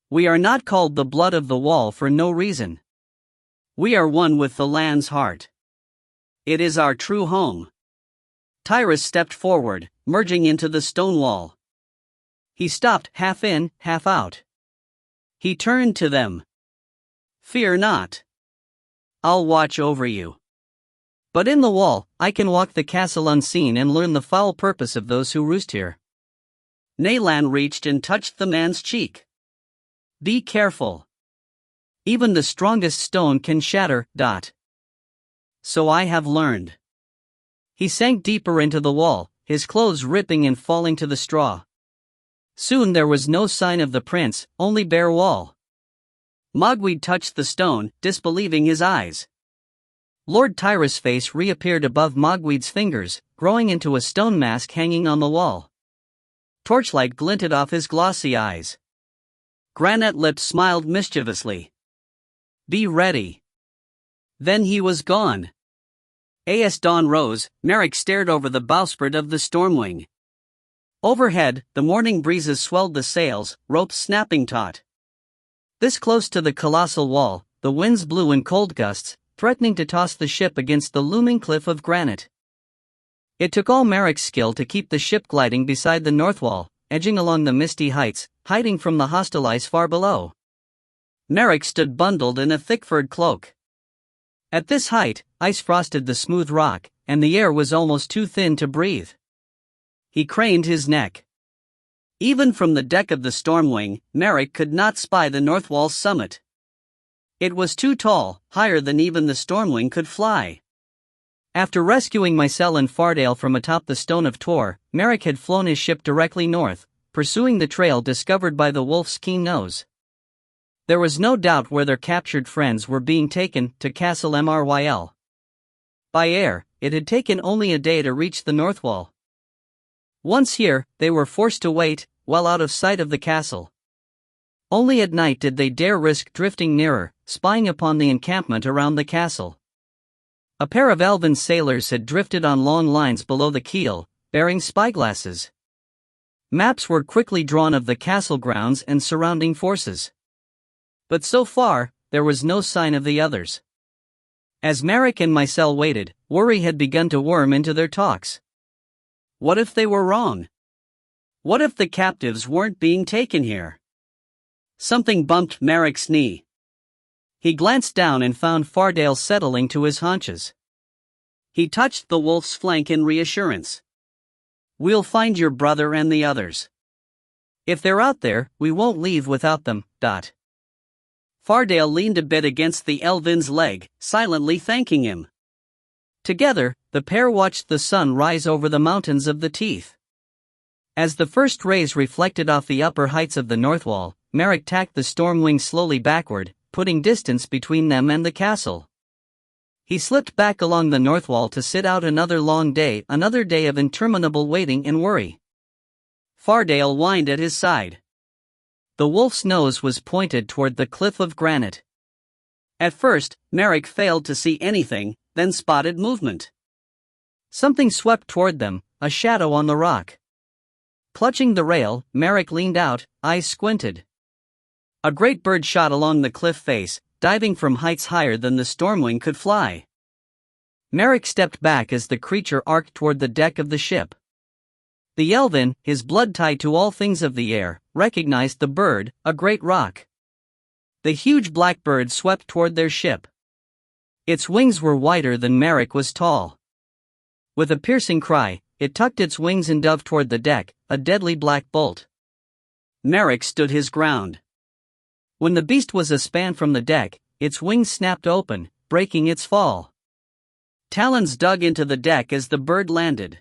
"We are not called the blood of the wall for no reason. We are one with the land's heart. It is our true home. Tyrus stepped forward, merging into the stone wall. He stopped, half in, half out. He turned to them. Fear not. I'll watch over you. But in the wall, I can walk the castle unseen and learn the foul purpose of those who roost here. Naylan reached and touched the man's cheek. Be careful. Even the strongest stone can shatter. So I have learned. He sank deeper into the wall, his clothes ripping and falling to the straw. Soon there was no sign of the prince, only bare wall. Mogwai touched the stone, disbelieving his eyes. Lord Tyrus' face reappeared above Mogwai's fingers, growing into a stone mask hanging on the wall. Torchlight glinted off his glossy eyes. Granite lips smiled mischievously. Be ready. Then he was gone. As dawn rose, Merrick stared over the bowsprit of the Stormwing. Overhead, the morning breezes swelled the sails, ropes snapping taut. This close to the colossal wall, the winds blew in cold gusts, threatening to toss the ship against the looming cliff of granite. It took all Merrick's skill to keep the ship gliding beside the north wall, edging along the misty heights, hiding from the hostile ice far below. Merrick stood bundled in a thick furred cloak. At this height, ice frosted the smooth rock, and the air was almost too thin to breathe. He craned his neck. Even from the deck of the Stormwing, Merrick could not spy the north wall's summit. It was too tall, higher than even the Stormwing could fly. After rescuing Mycel and Fardale from atop the Stone of Tor, Merrick had flown his ship directly north, pursuing the trail discovered by the wolf's keen nose. There was no doubt where their captured friends were being taken, to Castle Myl. By air, it had taken only a day to reach the north wall. Once here, they were forced to wait, well out of sight of the castle. Only at night did they dare risk drifting nearer, spying upon the encampment around the castle. A pair of elven sailors had drifted on long lines below the keel, bearing spyglasses. Maps were quickly drawn of the castle grounds and surrounding forces. But so far, there was no sign of the others. As Merrick and Mycel waited, worry had begun to worm into their talks. What if they were wrong? What if the captives weren't being taken here? Something bumped Merrick's knee. He glanced down and found Fardale settling to his haunches. He touched the wolf's flank in reassurance. We'll find your brother and the others. If they're out there, we won't leave without them. Fardale leaned a bit against the elven's leg, silently thanking him. Together, the pair watched the sun rise over the mountains of the Teeth. As the first rays reflected off the upper heights of the north wall, Merrick tacked the Stormwing slowly backward, putting distance between them and the castle. He slipped back along the north wall to sit out another long day, another day of interminable waiting and worry. Fardale whined at his side. The wolf's nose was pointed toward the cliff of granite. At first, Merrick failed to see anything, then spotted movement. Something swept toward them, a shadow on the rock. Clutching the rail, Merrick leaned out, eyes squinted. A great bird shot along the cliff face, diving from heights higher than the Stormwing could fly. Merrick stepped back as the creature arced toward the deck of the ship. The elven, his blood tied to all things of the air, recognized the bird, a great rock. The huge black bird swept toward their ship. Its wings were wider than Merrick was tall. With a piercing cry, it tucked its wings and dove toward the deck, a deadly black bolt. Merrick stood his ground. When the beast was a span from the deck, its wings snapped open, breaking its fall. Talons dug into the deck as the bird landed.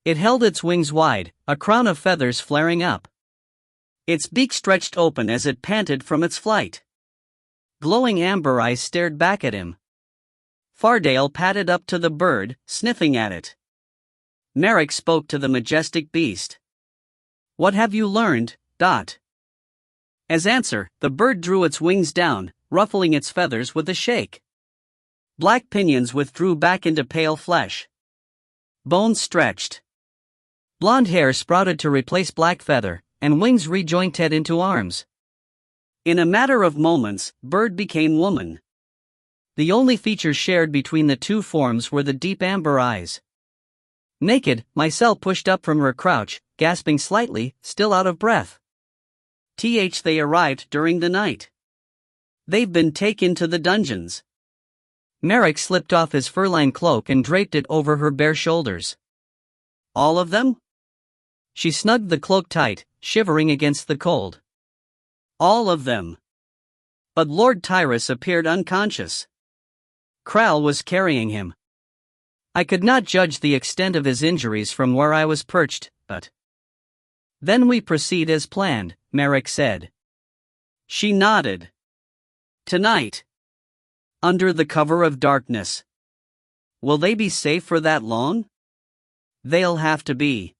It held its wings wide, a crown of feathers flaring up. Its beak stretched open as it panted from its flight. Glowing amber eyes stared back at him. Fardale padded up to the bird, sniffing at it. Merrick spoke to the majestic beast. "What have you learned?" As answer, the bird drew its wings down, ruffling its feathers with a shake. Black pinions withdrew back into pale flesh. Bones stretched. Blonde hair sprouted to replace black feather, and wings rejointed into arms. In a matter of moments, bird became woman. The only features shared between the two forms were the deep amber eyes. Naked, Mycel pushed up from her crouch, gasping slightly, still out of breath. They arrived during the night. They've been taken to the dungeons. Merrick slipped off his fur-lined cloak and draped it over her bare shoulders. All of them? She snugged the cloak tight, shivering against the cold. All of them. But Lord Tyrus appeared unconscious. Kral was carrying him. I could not judge the extent of his injuries from where I was perched, but... Then we proceed as planned, Merrick said. She nodded. Tonight. Under the cover of darkness. Will they be safe for that long? They'll have to be.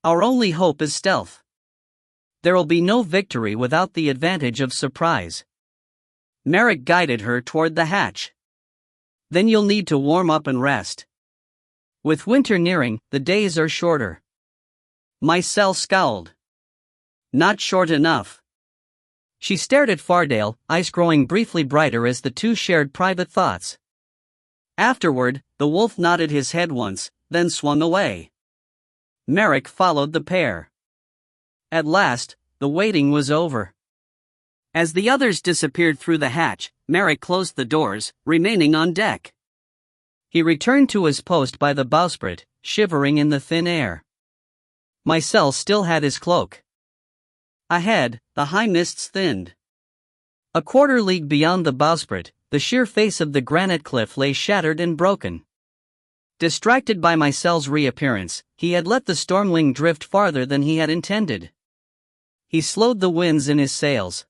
Our only hope is stealth. There'll be no victory without the advantage of surprise. Merrick guided her toward the hatch. Then you'll need to warm up and rest. With winter nearing, the days are shorter. Mycel scowled. Not short enough. She stared at Fardale, eyes growing briefly brighter as the two shared private thoughts. Afterward, the wolf nodded his head once, then swung away. Merrick followed the pair. At last, the waiting was over. As the others disappeared through the hatch, Merrick closed the doors, remaining on deck. He returned to his post by the bowsprit, shivering in the thin air. Mycel still had his cloak. Ahead, the high mists thinned. A quarter league beyond the bowsprit, the sheer face of the granite cliff lay shattered and broken. Distracted by Mycel's reappearance, he had let the Stormwing drift farther than he had intended. He slowed the winds in his sails.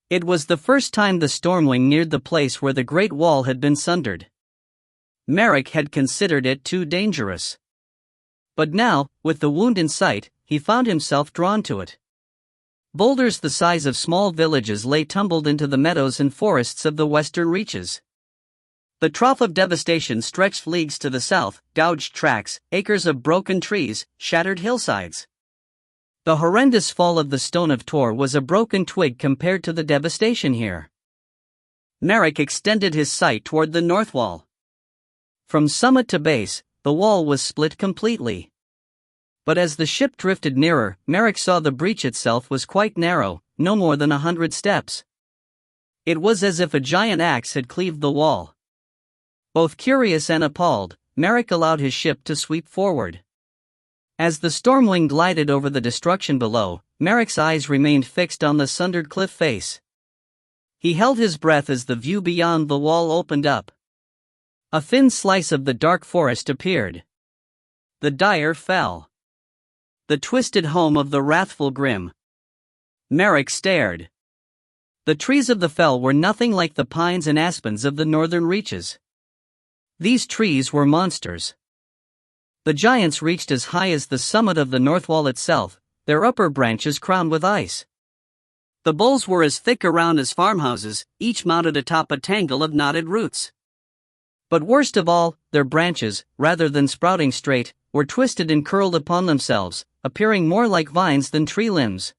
It was the first time the Stormwing neared the place where the Great Wall had been sundered. Merrick had considered it too dangerous. But now, with the wound in sight, he found himself drawn to it. Boulders the size of small villages lay tumbled into the meadows and forests of the western reaches. The trough of devastation stretched leagues to the south, gouged tracks, acres of broken trees, shattered hillsides. The horrendous fall of the Stone of Tor was a broken twig compared to the devastation here. Merrick extended his sight toward the north wall. From summit to base, the wall was split completely. But as the ship drifted nearer, Merrick saw the breach itself was quite narrow, no more than 100 steps. It was as if a giant axe had cleaved the wall. Both curious and appalled, Merrick allowed his ship to sweep forward. As the Stormwing glided over the destruction below, Merrick's eyes remained fixed on the sundered cliff face. He held his breath as the view beyond the wall opened up. A thin slice of the dark forest appeared. The Dire fell. The twisted home of the wrathful Grim. Merrick stared. The trees of the fell were nothing like the pines and aspens of the northern reaches. These trees were monsters. The giants reached as high as the summit of the north wall itself, their upper branches crowned with ice. The boles were as thick around as farmhouses, each mounted atop a tangle of knotted roots. But worst of all, their branches, rather than sprouting straight, were twisted and curled upon themselves, appearing more like vines than tree limbs.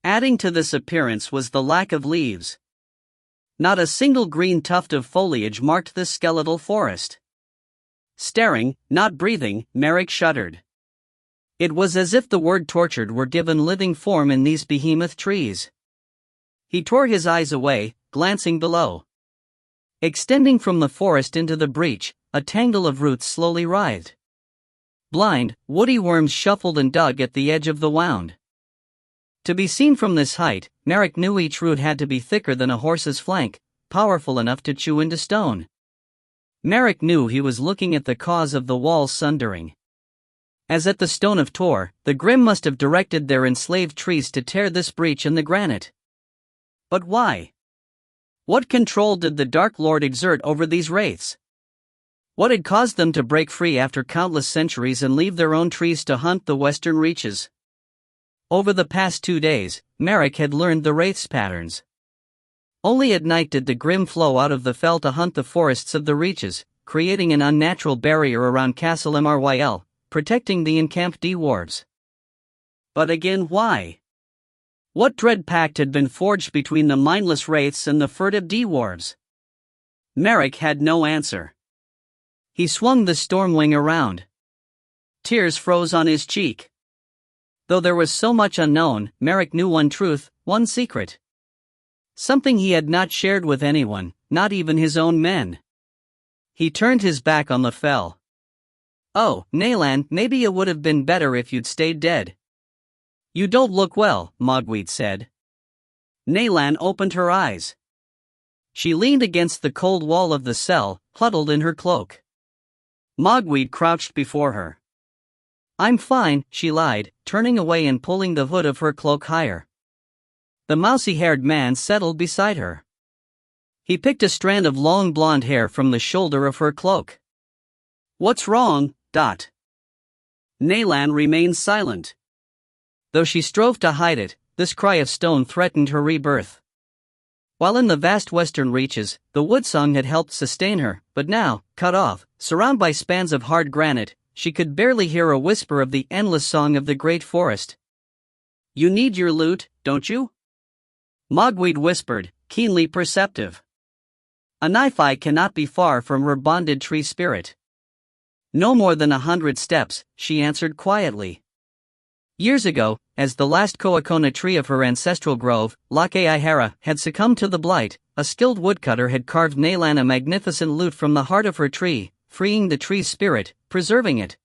Adding to this appearance was the lack of leaves. Not a single green tuft of foliage marked this skeletal forest. Staring, not breathing, Merrick shuddered. It was as if the word tortured were given living form in these behemoth trees. He tore his eyes away, glancing below. Extending from the forest into the breach, a tangle of roots slowly writhed. Blind, woody worms shuffled and dug at the edge of the wound. To be seen from this height, Merrick knew each root had to be thicker than a horse's flank, powerful enough to chew into stone. Merrick knew he was looking at the cause of the wall's sundering. As at the Stone of Tor, the Grim must have directed their enslaved trees to tear this breach in the granite. But why? What control did the Dark Lord exert over these wraiths? What had caused them to break free after countless centuries and leave their own trees to hunt the western reaches? Over the past 2 days, Merrick had learned the wraiths' patterns. Only at night did the Grim flow out of the fell to hunt the forests of the reaches, creating an unnatural barrier around Castle Mryl, protecting the encamped dwarves. But again, why? What dread pact had been forged between the mindless wraiths and the furtive dwarves? Merrick had no answer. He swung the Stormwing around. Tears froze on his cheek. Though there was so much unknown, Merrick knew one truth, one secret. Something he had not shared with anyone, not even his own men. He turned his back on the fell. "Oh, Nayland, maybe it would have been better if you'd stayed dead." "You don't look well," Mogweed said. Nayland opened her eyes. She leaned against the cold wall of the cell, huddled in her cloak. Mogweed crouched before her. "I'm fine," she lied, turning away and pulling the hood of her cloak higher. The mousy-haired man settled beside her. He picked a strand of long blonde hair from the shoulder of her cloak. "What's wrong, Dot?" Nayland remained silent. Though she strove to hide it, this cry of stone threatened her rebirth. While in the vast western reaches, the woodsong had helped sustain her, but now, cut off, surrounded by spans of hard granite, she could barely hear a whisper of the endless song of the great forest. "You need your loot, don't you?" Mogweed whispered, keenly perceptive. A knife-eye cannot be far from her bonded tree spirit. "No more than 100 steps," she answered quietly. Years ago, as the last Koakona tree of her ancestral grove, Lakeihara, had succumbed to the blight, a skilled woodcutter had carved Nayland a magnificent lute from the heart of her tree, freeing the tree's spirit, preserving it.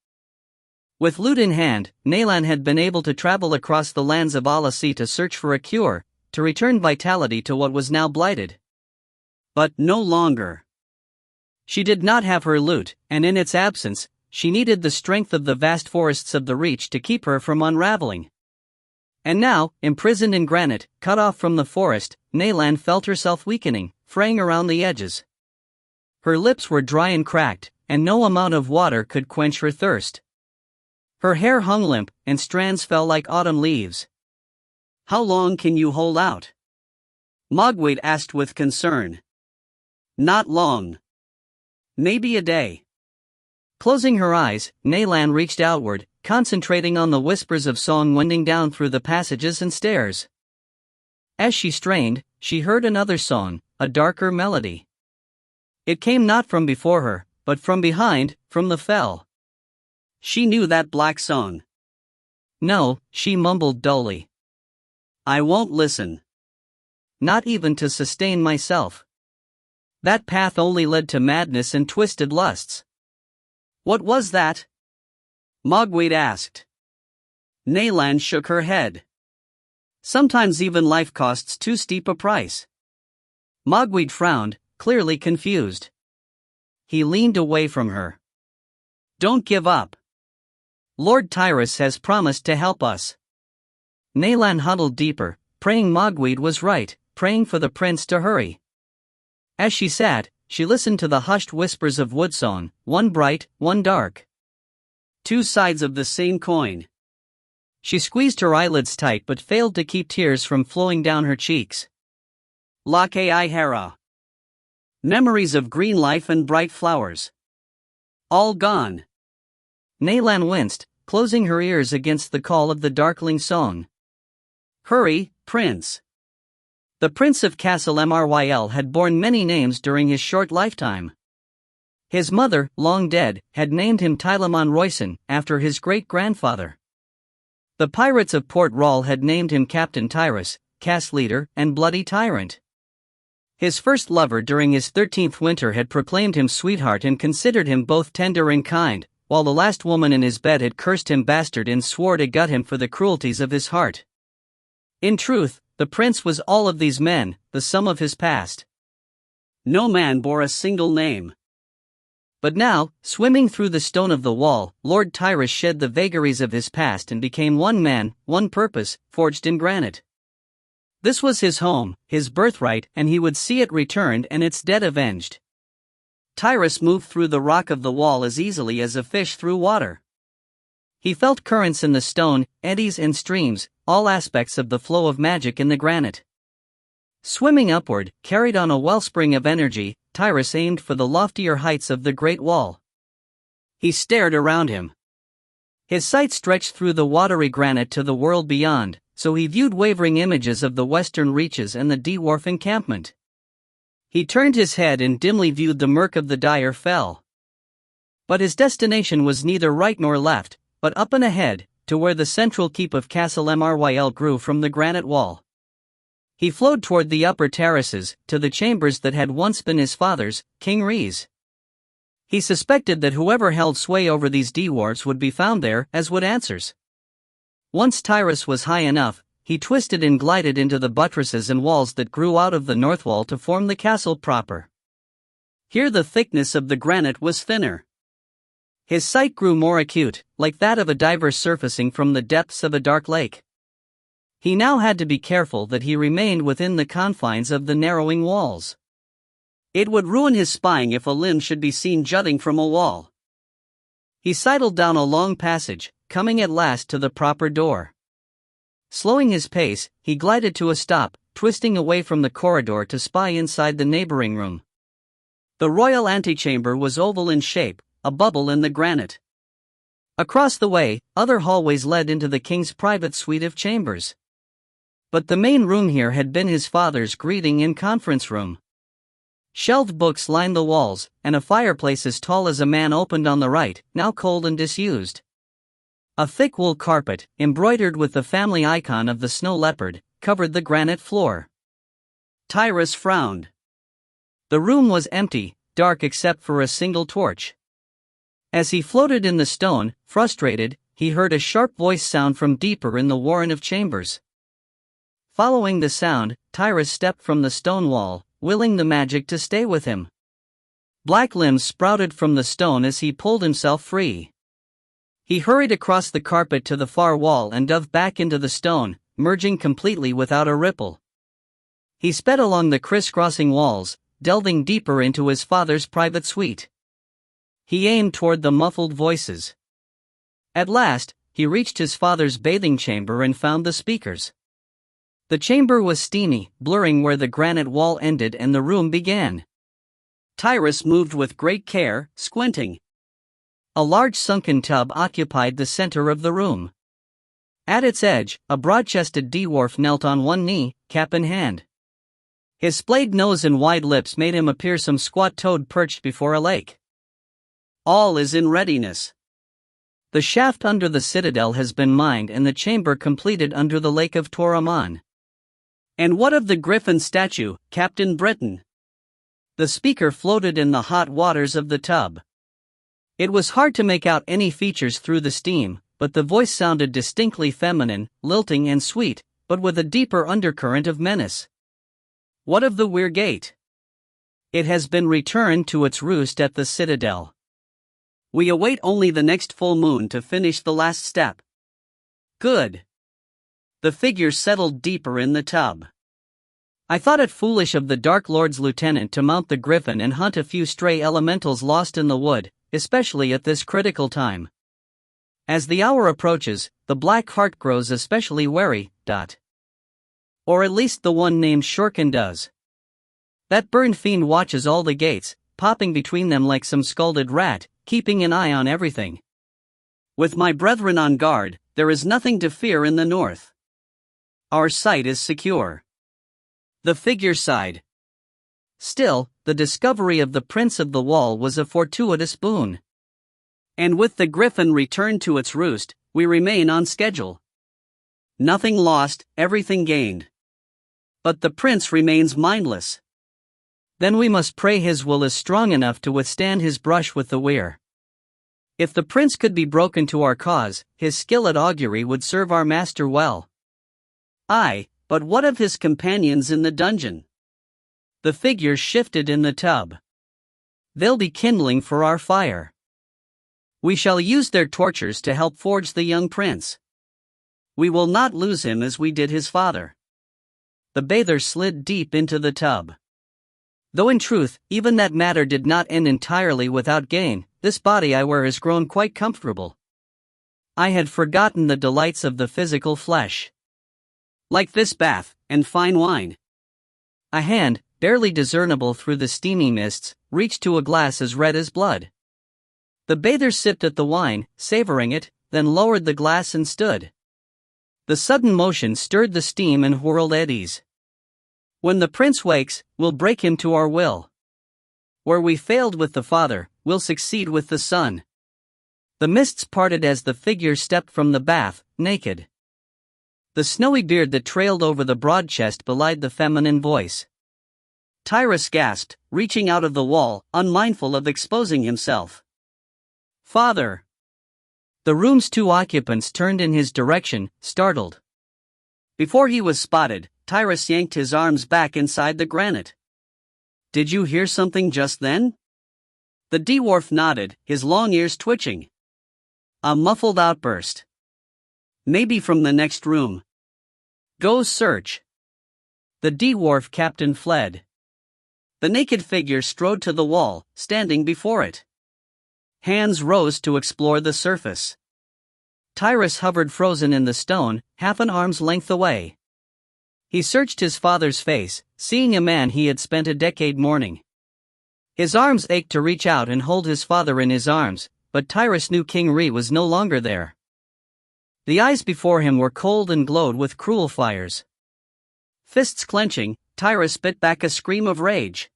With lute in hand, Nayland had been able to travel across the lands of Alasi to search for a cure, to return vitality to what was now blighted. But no longer. She did not have her lute, and in its absence, she needed the strength of the vast forests of the Reach to keep her from unraveling. And now, imprisoned in granite, cut off from the forest, Nayland felt herself weakening, fraying around the edges. Her lips were dry and cracked, and no amount of water could quench her thirst. Her hair hung limp, and strands fell like autumn leaves. "How long can you hold out?" Mogweed asked with concern. "Not long. Maybe a day." Closing her eyes, Nayland reached outward, concentrating on the whispers of song winding down through the passages and stairs. As she strained, she heard another song, a darker melody. It came not from before her, but from behind, from the fell. She knew that black song. "No," she mumbled dully. "I won't listen. Not even to sustain myself. That path only led to madness and twisted lusts." "What was that?" Mogweed asked. Nayland shook her head. "Sometimes even life costs too steep a price." Mogweed frowned, clearly confused. He leaned away from her. "Don't give up. Lord Tyrus has promised to help us." Nayland huddled deeper, praying Mogweed was right, praying for the prince to hurry. As she sat, she listened to the hushed whispers of woodsong, one bright, one dark. Two sides of the same coin. She squeezed her eyelids tight but failed to keep tears from flowing down her cheeks. Lakeihara. Memories of green life and bright flowers. All gone. Nayland winced, closing her ears against the call of the darkling song. "Hurry, Prince." The Prince of Castle Mryl had borne many names during his short lifetime. His mother, long dead, had named him Tylemon Royson, after his great-grandfather. The pirates of Port Royal had named him Captain Tyrus, Caste Leader, and Bloody Tyrant. His first lover during his 13th winter had proclaimed him sweetheart and considered him both tender and kind, while the last woman in his bed had cursed him bastard and swore to gut him for the cruelties of his heart. In truth, the prince was all of these men, the sum of his past. No man bore a single name. But now, swimming through the stone of the wall, Lord Tyrus shed the vagaries of his past and became one man, one purpose, forged in granite. This was his home, his birthright, and he would see it returned and its dead avenged. Tyrus moved through the rock of the wall as easily as a fish through water. He felt currents in the stone, eddies and streams, all aspects of the flow of magic in the granite. Swimming upward, carried on a wellspring of energy, Tyrus aimed for the loftier heights of the Great Wall. He stared around him. His sight stretched through the watery granite to the world beyond, so he viewed wavering images of the western reaches and the Dwarf encampment. He turned his head and dimly viewed the murk of the dire fell. But his destination was neither right nor left, but up and ahead, to where the central keep of Castle Mryl grew from the granite wall. He flowed toward the upper terraces, to the chambers that had once been his father's, King Rhee's. He suspected that whoever held sway over these dwarves would be found there, as would answers. Once Tyrus was high enough, he twisted and glided into the buttresses and walls that grew out of the north wall to form the castle proper. Here the thickness of the granite was thinner. His sight grew more acute, like that of a diver surfacing from the depths of a dark lake. He now had to be careful that he remained within the confines of the narrowing walls. It would ruin his spying if a limb should be seen jutting from a wall. He sidled down a long passage, coming at last to the proper door. Slowing his pace, he glided to a stop, twisting away from the corridor to spy inside the neighboring room. The royal antechamber was oval in shape, a bubble in the granite. Across the way, other hallways led into the king's private suite of chambers. But the main room here had been his father's greeting and conference room. Shelved books lined the walls, and a fireplace as tall as a man opened on the right, now cold and disused. A thick wool carpet, embroidered with the family icon of the snow leopard, covered the granite floor. Tyrus frowned. The room was empty, dark except for a single torch. As he floated in the stone, frustrated, he heard a sharp voice sound from deeper in the warren of chambers. Following the sound, Tyrus stepped from the stone wall, willing the magic to stay with him. Black limbs sprouted from the stone as he pulled himself free. He hurried across the carpet to the far wall and dove back into the stone, merging completely without a ripple. He sped along the crisscrossing walls, delving deeper into his father's private suite. He aimed toward the muffled voices. At last, he reached his father's bathing chamber and found the speakers. The chamber was steamy, blurring where the granite wall ended and the room began. Tyrus moved with great care, squinting. A large sunken tub occupied the center of the room. At its edge, a broad-chested dwarf knelt on one knee, cap in hand. His splayed nose and wide lips made him appear some squat toad perched before a lake. All is in readiness. The shaft under the citadel has been mined and the chamber completed under the lake of Toromon. And what of the griffin statue, Captain Britain? The speaker floated in the hot waters of the tub. It was hard to make out any features through the steam, but the voice sounded distinctly feminine, lilting and sweet, but with a deeper undercurrent of menace. What of the Weir Gate? It has been returned to its roost at the citadel. We await only the next full moon to finish the last step. Good. The figure settled deeper in the tub. I thought it foolish of the Dark Lord's lieutenant to mount the griffin and hunt a few stray elementals lost in the wood, especially at this critical time. As the hour approaches, the Black Heart grows especially wary. Or at least the one named Shorkin does. That burned fiend watches all the gates, popping between them like some scalded rat, keeping an eye on everything. With my brethren on guard, there is nothing to fear in the north. Our site is secure. The figure sighed. Still, the discovery of the Prince of the Wall was a fortuitous boon. And with the griffin returned to its roost, we remain on schedule. Nothing lost, everything gained. But the prince remains mindless. Then we must pray his will is strong enough to withstand his brush with the weir. If the prince could be broken to our cause, his skill at augury would serve our master well. Aye, but what of his companions in the dungeon? The figures shifted in the tub. They'll be kindling for our fire. We shall use their tortures to help forge the young prince. We will not lose him as we did his father. The bather slid deep into the tub. Though in truth, even that matter did not end entirely without gain, this body I wear has grown quite comfortable. I had forgotten the delights of the physical flesh. Like this bath, and fine wine. A hand, barely discernible through the steamy mists, reached to a glass as red as blood. The bather sipped at the wine, savoring it, then lowered the glass and stood. The sudden motion stirred the steam and whirled eddies. When the prince wakes, we'll break him to our will. Where we failed with the father, we'll succeed with the son. The mists parted as the figure stepped from the bath, naked. The snowy beard that trailed over the broad chest belied the feminine voice. Tyrus gasped, reaching out of the wall, unmindful of exposing himself. "Father!" The room's 2 occupants turned in his direction, startled. Before he was spotted, Tyrus yanked his arms back inside the granite. "Did you hear something just then?" The dwarf nodded, his long ears twitching. A muffled outburst. "Maybe from the next room. Go search." The dwarf captain fled. The naked figure strode to the wall, standing before it. Hands rose to explore the surface. Tyrus hovered frozen in the stone, half an arm's length away. He searched his father's face, seeing a man he had spent a decade mourning. His arms ached to reach out and hold his father in his arms, but Tyrus knew King Re was no longer there. The eyes before him were cold and glowed with cruel fires. Fists clenching, Tyrus spit back a scream of rage.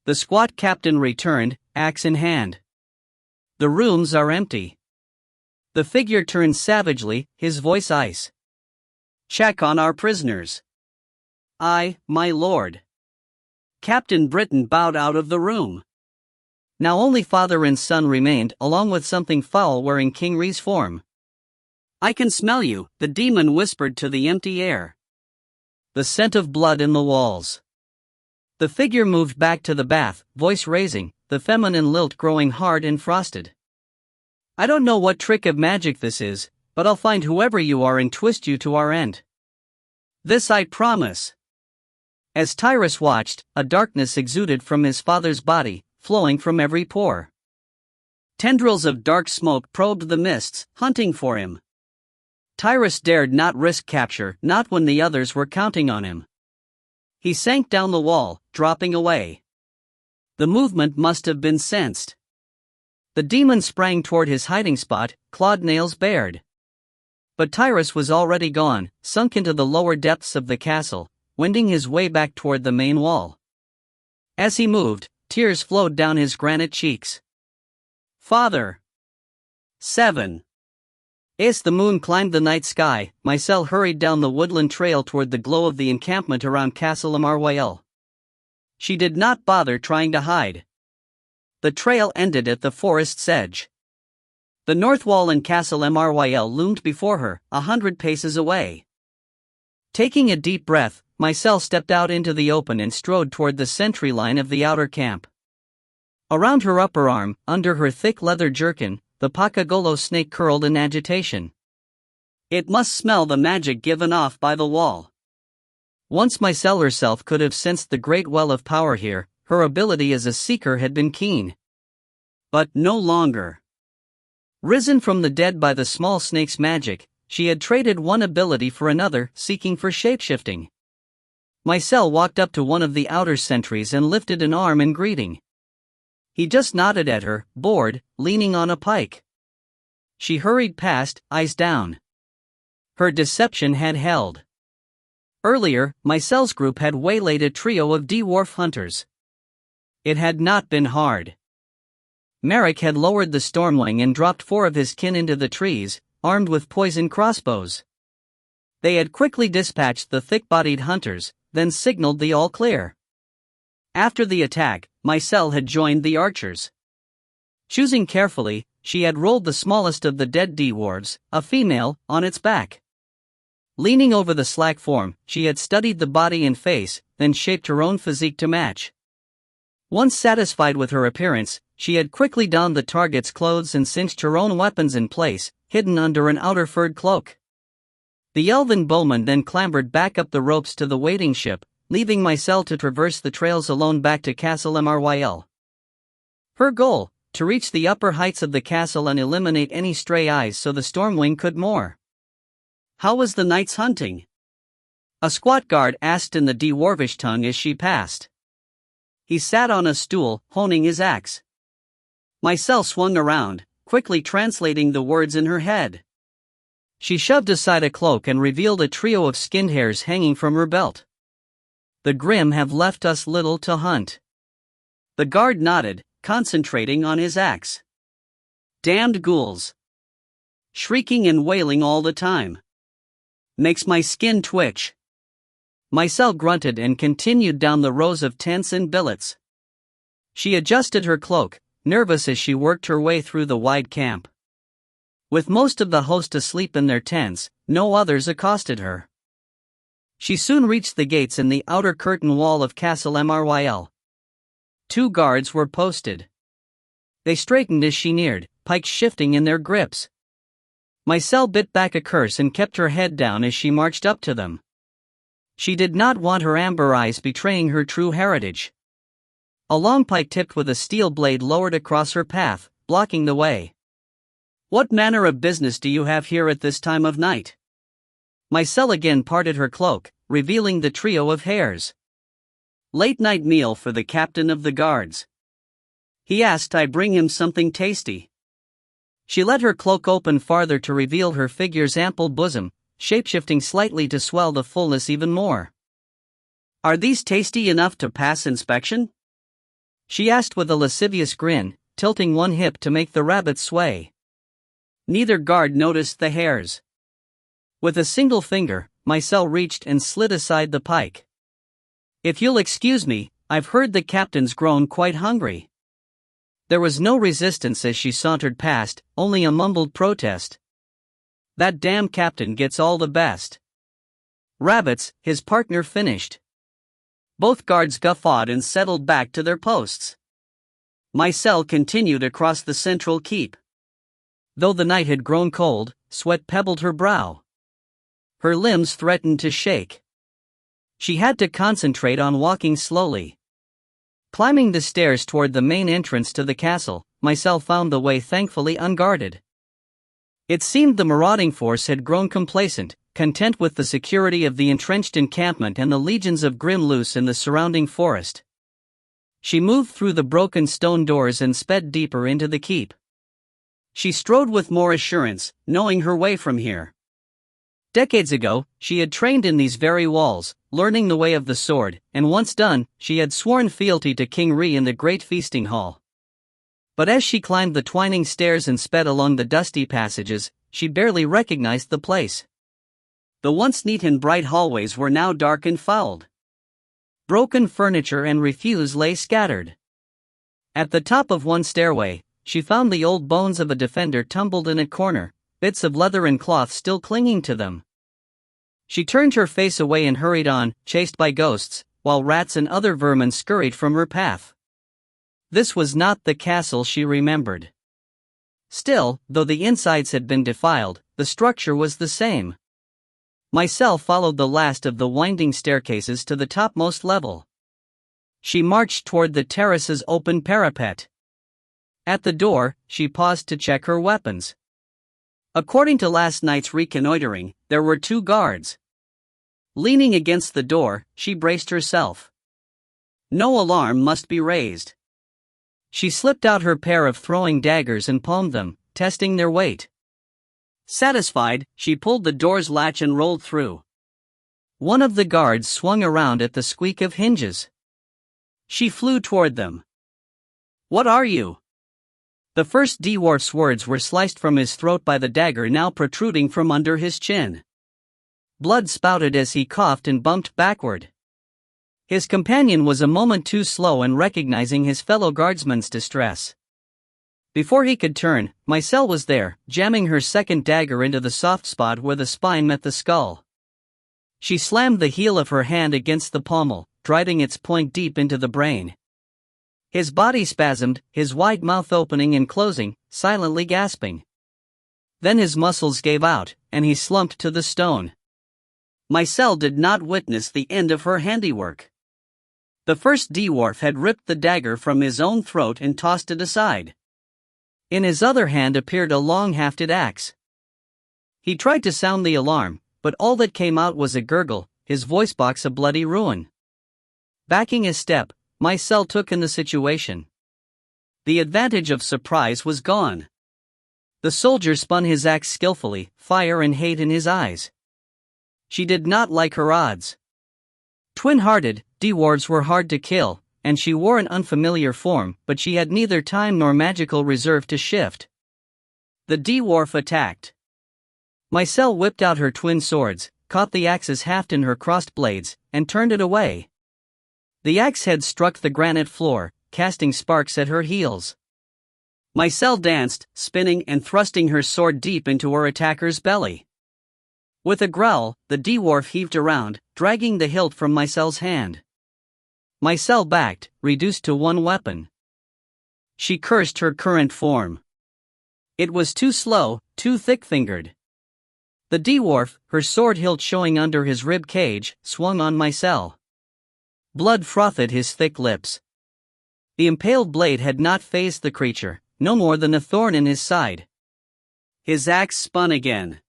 The squat captain returned, axe in hand. "The rooms are empty." The figure turned savagely, his voice ice. "Check on our prisoners." "Aye, my lord." Captain Britain bowed out of the room. Now only father and son remained, along with something foul wearing King Re's form. "I can smell you," the demon whispered to the empty air. The scent of blood in the walls. The figure moved back to the bath, voice raising, the feminine lilt growing hard and frosted. "I don't know what trick of magic this is, but I'll find whoever you are and twist you to our end. This I promise." As Tyrus watched, a darkness exuded from his father's body, flowing from every pore. Tendrils of dark smoke probed the mists, hunting for him. Tyrus dared not risk capture, not when the others were counting on him. He sank down the wall, dropping away. The movement must have been sensed. The demon sprang toward his hiding spot, clawed nails bared. But Tyrus was already gone, sunk into the lower depths of the castle, wending his way back toward the main wall. As he moved, tears flowed down his granite cheeks. "Father!" 7. As the moon climbed the night sky, Mycel hurried down the woodland trail toward the glow of the encampment around Castle Amarwael. She did not bother trying to hide. The trail ended at the forest's edge. The north wall and Castle Amarwael loomed before her, 100 paces away. Taking a deep breath, Mycel stepped out into the open and strode toward the sentry line of the outer camp. Around her upper arm, under her thick leather jerkin, the Pakagolo snake curled in agitation. It must smell the magic given off by the wall. Once Mycel herself could have sensed the great well of power here, her ability as a seeker had been keen. But no longer. Risen from the dead by the small snake's magic, she had traded one ability for another, seeking for shapeshifting. Mycel walked up to one of the outer sentries and lifted an arm in greeting. He just nodded at her, bored, leaning on a pike. She hurried past, eyes down. Her deception had held. Earlier, Mycel's group had waylaid a trio of dwarf hunters. It had not been hard. Merrick had lowered the Stormwing and dropped 4 of his kin into the trees, armed with poison crossbows. They had quickly dispatched the thick-bodied hunters, then signaled the all-clear. After the attack, Mycel had joined the archers. Choosing carefully, she had rolled the smallest of the dead dwarves, a female, on its back. Leaning over the slack form, she had studied the body and face, then shaped her own physique to match. Once satisfied with her appearance, she had quickly donned the target's clothes and cinched her own weapons in place, hidden under an outer furred cloak. The elven bowman then clambered back up the ropes to the waiting ship, leaving Mycel to traverse the trails alone back to Castle Amarwael. Her goal, to reach the upper heights of the castle and eliminate any stray eyes so the Stormwing could moor. "How was the night's hunting?" a squat guard asked in the dwarvish tongue as she passed. He sat on a stool, honing his axe. Mycel swung around, quickly translating the words in her head. She shoved aside a cloak and revealed a trio of skinned hairs hanging from her belt. The Grimm have left us little to hunt." The guard nodded, concentrating on his axe. "Damned ghouls. Shrieking and wailing all the time. Makes my skin twitch." Mycelle grunted and continued down the rows of tents and billets. She adjusted her cloak, nervous as she worked her way through the wide camp. With most of the host asleep in their tents, no others accosted her. She soon reached the gates in the outer curtain wall of Castle Myryl. 2 guards were posted. They straightened as she neared, pikes shifting in their grips. Mycelle bit back a curse and kept her head down as she marched up to them. She did not want her amber eyes betraying her true heritage. A long pike tipped with a steel blade lowered across her path, blocking the way. "What manner of business do you have here at this time of night?" Mycelle again parted her cloak, revealing the trio of hairs. "Late night meal for the captain of the guards. He asked I bring him something tasty." She let her cloak open farther to reveal her figure's ample bosom, shapeshifting slightly to swell the fullness even more. "Are these tasty enough to pass inspection?" she asked with a lascivious grin, tilting one hip to make the rabbit sway. Neither guard noticed the hairs. With a single finger, Mycelle reached and slid aside the pike. "If you'll excuse me, I've heard the captain's grown quite hungry." There was no resistance as she sauntered past, only a mumbled protest. "That damn captain gets all the best." "Rabbits," his partner finished. Both guards guffawed and settled back to their posts. Mycelle continued across the central keep. Though the night had grown cold, sweat pebbled her brow. Her limbs threatened to shake. She had to concentrate on walking slowly. Climbing the stairs toward the main entrance to the castle, Mycelle found the way thankfully unguarded. It seemed the marauding force had grown complacent, content with the security of the entrenched encampment and the legions of Grimm loose in the surrounding forest. She moved through the broken stone doors and sped deeper into the keep. She strode with more assurance, knowing her way from here. Decades ago, she had trained in these very walls, learning the way of the sword, and once done, she had sworn fealty to King Rhi in the great feasting hall. But as she climbed the twining stairs and sped along the dusty passages, she barely recognized the place. The once neat and bright hallways were now dark and fouled. Broken furniture and refuse lay scattered. At the top of one stairway, she found the old bones of a defender tumbled in a corner, bits of leather and cloth still clinging to them. She turned her face away and hurried on, chased by ghosts, while rats and other vermin scurried from her path. This was not the castle she remembered. Still, though the insides had been defiled, the structure was the same. Mycelle followed the last of the winding staircases to the topmost level. She marched toward the terrace's open parapet. At the door, she paused to check her weapons. According to last night's reconnoitering, there were 2 guards. Leaning against the door, she braced herself. No alarm must be raised. She slipped out her pair of throwing daggers and palmed them, testing their weight. Satisfied, she pulled the door's latch and rolled through. One of the guards swung around at the squeak of hinges. She flew toward them. "What are you?" The first dwarf's words were sliced from his throat by the dagger now protruding from under his chin. Blood spouted as he coughed and bumped backward. His companion was a moment too slow in recognizing his fellow guardsman's distress. Before he could turn, Mycelle was there, jamming her second dagger into the soft spot where the spine met the skull. She slammed the heel of her hand against the pommel, driving its point deep into the brain. His body spasmed, his wide mouth opening and closing, silently gasping. Then his muscles gave out, and he slumped to the stone. Mycelle did not witness the end of her handiwork. The first dwarf had ripped the dagger from his own throat and tossed it aside. In his other hand appeared a long-hafted axe. He tried to sound the alarm, but all that came out was a gurgle, his voice box a bloody ruin. Backing a step, Mycelle took in the situation. The advantage of surprise was gone. The soldier spun his axe skillfully, fire and hate in his eyes. She did not like her odds. Twin-hearted, dwarves were hard to kill, and she wore an unfamiliar form, but she had neither time nor magical reserve to shift. The dwarf attacked. Mycelle whipped out her twin swords, caught the axe's haft in her crossed blades, and turned it away. The axe head struck the granite floor, casting sparks at her heels. Mycelle danced, spinning and thrusting her sword deep into her attacker's belly. With a growl, the dwarf heaved around, dragging the hilt from Mycelle's hand. Mycelle backed, reduced to one weapon. She cursed her current form. It was too slow, too thick-fingered. The dwarf, her sword hilt showing under his rib cage, swung on Mycelle. Blood frothed his thick lips. The impaled blade had not fazed the creature, no more than a thorn in his side. His axe spun again.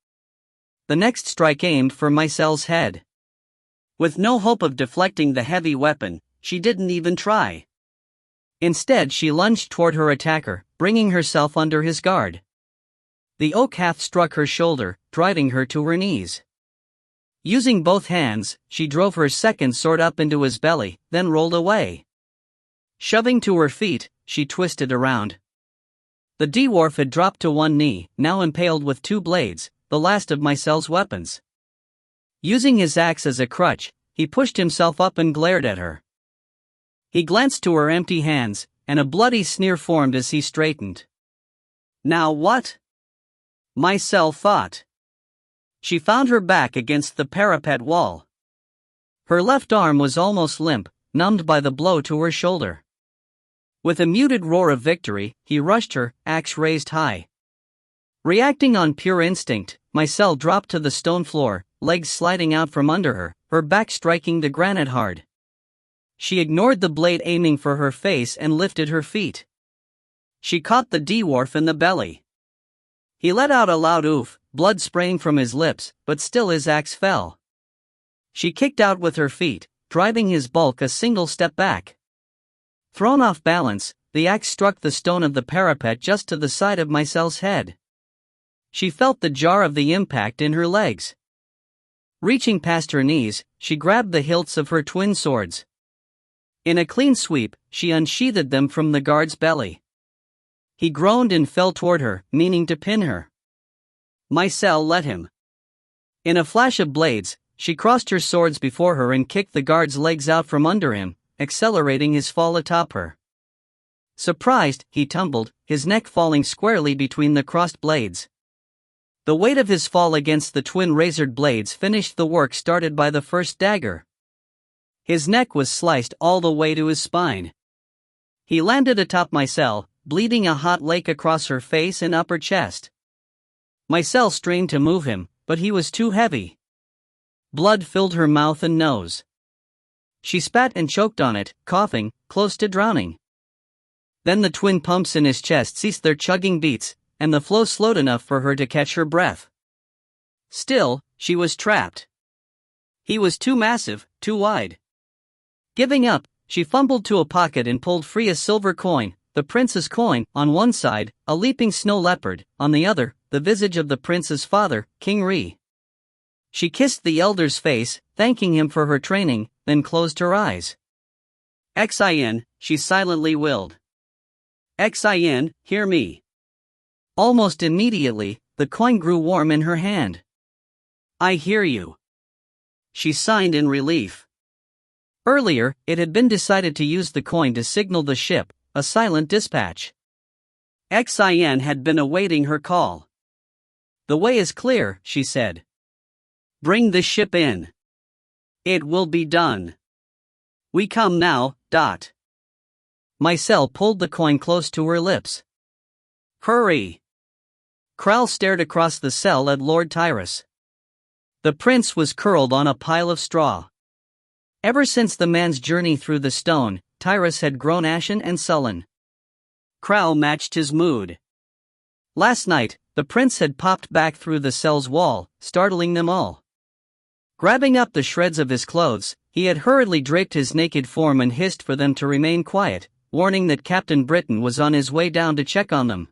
The next strike aimed for Mycelle's head. With no hope of deflecting the heavy weapon, she didn't even try. Instead, she lunged toward her attacker, bringing herself under his guard. The oak haft struck her shoulder, driving her to her knees. Using both hands, she drove her second sword up into his belly, then rolled away. Shoving to her feet, she twisted around. The dwarf had dropped to one knee, now impaled with two blades, the last of Mycelle's weapons. Using his axe as a crutch, he pushed himself up and glared at her. He glanced to her empty hands, and a bloody sneer formed as he straightened. Now what? Mycelle thought. She found her back against the parapet wall. Her left arm was almost limp, numbed by the blow to her shoulder. With a muted roar of victory, he rushed her, axe raised high. Reacting on pure instinct, Mycelle dropped to the stone floor, legs sliding out from under her, her back striking the granite hard. She ignored the blade aiming for her face and lifted her feet. She caught the dwarf in the belly. He let out a loud oof, blood spraying from his lips, but still his axe fell. She kicked out with her feet, driving his bulk a single step back. Thrown off balance, the axe struck the stone of the parapet just to the side of Mycelle's head. She felt the jar of the impact in her legs. Reaching past her knees, she grabbed the hilts of her twin swords. In a clean sweep, she unsheathed them from the guard's belly. He groaned and fell toward her, meaning to pin her. Mycelle let him. In a flash of blades, she crossed her swords before her and kicked the guard's legs out from under him, accelerating his fall atop her. Surprised, he tumbled, his neck falling squarely between the crossed blades. The weight of his fall against the twin razored blades finished the work started by the first dagger. His neck was sliced all the way to his spine. He landed atop Mycelle, bleeding a hot lake across her face and upper chest. Mycelle strained to move him, but he was too heavy. Blood filled her mouth and nose. She spat and choked on it, coughing, close to drowning. Then the twin pumps in his chest ceased their chugging beats, and the flow slowed enough for her to catch her breath. Still, she was trapped. He was too massive, too wide. Giving up, she fumbled to a pocket and pulled free a silver coin, the prince's coin, on one side, a leaping snow leopard, on the other, the visage of the prince's father, King Rhi. She kissed the elder's face, thanking him for her training, then closed her eyes. Xin, she silently willed. Xin, hear me. Almost immediately, the coin grew warm in her hand. I hear you. She signed in relief. Earlier, it had been decided to use the coin to signal the ship, a silent dispatch. Xin had been awaiting her call. The way is clear, she said. Bring the ship in. It will be done. We come now. Mycelle pulled the coin close to her lips. Hurry. Kral stared across the cell at Lord Tyrus. The prince was curled on a pile of straw. Ever since the man's journey through the stone, Tyrus had grown ashen and sullen. Kral matched his mood. Last night, the prince had popped back through the cell's wall, startling them all. Grabbing up the shreds of his clothes, he had hurriedly draped his naked form and hissed for them to remain quiet, warning that Captain Britain was on his way down to check on them.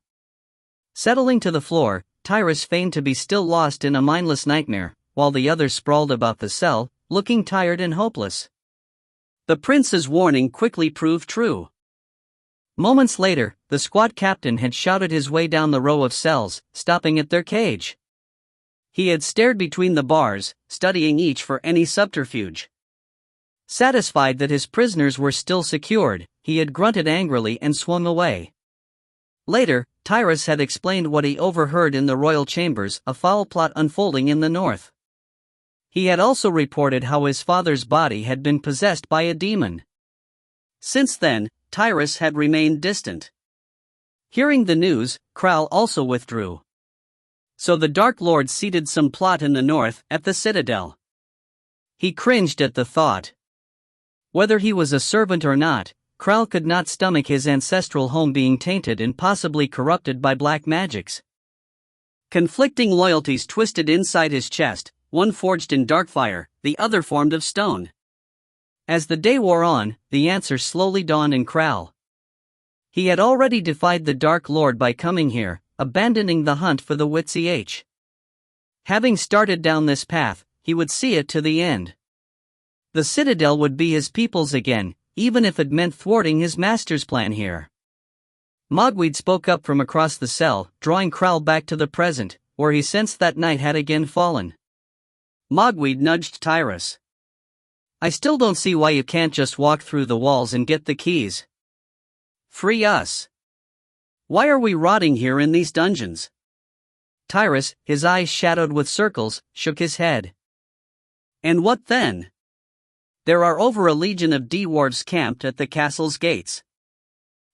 Settling to the floor, Tyrus feigned to be still lost in a mindless nightmare, while the others sprawled about the cell, looking tired and hopeless. The prince's warning quickly proved true. Moments later, the squad captain had shouted his way down the row of cells, stopping at their cage. He had stared between the bars, studying each for any subterfuge. Satisfied that his prisoners were still secured, he had grunted angrily and swung away. Later, Tyrus had explained what he overheard in the royal chambers, a foul plot unfolding in the north. He had also reported how his father's body had been possessed by a demon. Since then, Tyrus had remained distant. Hearing the news, Kral also withdrew. So the Dark Lord seeded some plot in the north, at the citadel. He cringed at the thought. Whether he was a servant or not, Kral could not stomach his ancestral home being tainted and possibly corrupted by black magics. Conflicting loyalties twisted inside his chest, one forged in dark fire, the other formed of stone. As the day wore on, the answer slowly dawned in Kral. He had already defied the Dark Lord by coming here, abandoning the hunt for the Witch. Having started down this path, he would see it to the end. The citadel would be his people's again, even if it meant thwarting his master's plan here. Mogweed spoke up from across the cell, drawing Kral back to the present, where he sensed that night had again fallen. Mogweed nudged Tyrus. I still don't see why you can't just walk through the walls and get the keys. Free us. Why are we rotting here in these dungeons? Tyrus, his eyes shadowed with circles, shook his head. And what then? There are over a legion of dwarves camped at the castle's gates.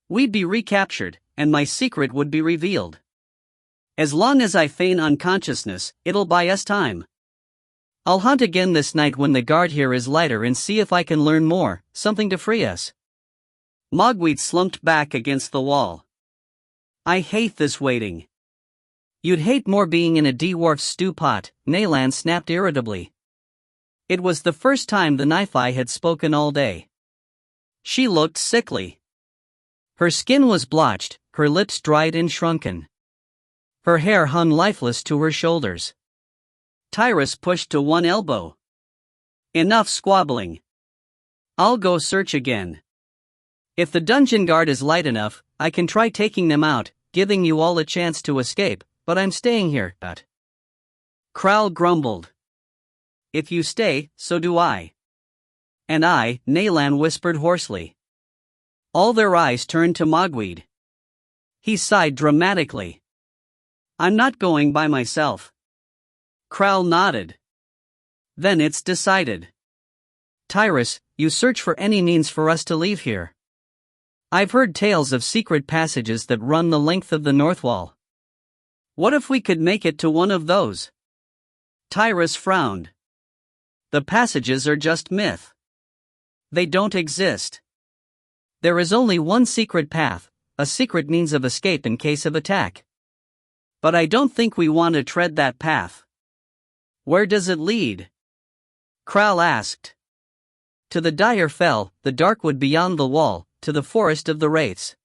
We'd be recaptured, and my secret would be revealed. As long as I feign unconsciousness, it'll buy us time. I'll hunt again this night when the guard here is lighter and see if I can learn more, something to free us. Mogweed slumped back against the wall. I hate this waiting. You'd hate more being in a dwarf's stew pot, Nayland snapped irritably. It was the first time the Nifei had spoken all day. She looked sickly. Her skin was blotched, her lips dried and shrunken. Her hair hung lifeless to her shoulders. Tyrus pushed to one elbow. Enough squabbling. I'll go search again. If the dungeon guard is light enough, I can try taking them out, giving you all a chance to escape, but I'm staying here. Kral grumbled. If you stay, so do I. And I, Nayland whispered hoarsely. All their eyes turned to Mogweed. He sighed dramatically. I'm not going by myself. Kral nodded. Then it's decided. Tyrus, you search for any means for us to leave here. I've heard tales of secret passages that run the length of the north wall. What if we could make it to one of those? Tyrus frowned. The passages are just myth. They don't exist. There is only one secret path, a secret means of escape in case of attack. But I don't think we want to tread that path. Where does it lead? Kral asked. To the dire fell, the dark wood beyond the wall, to the forest of the wraiths.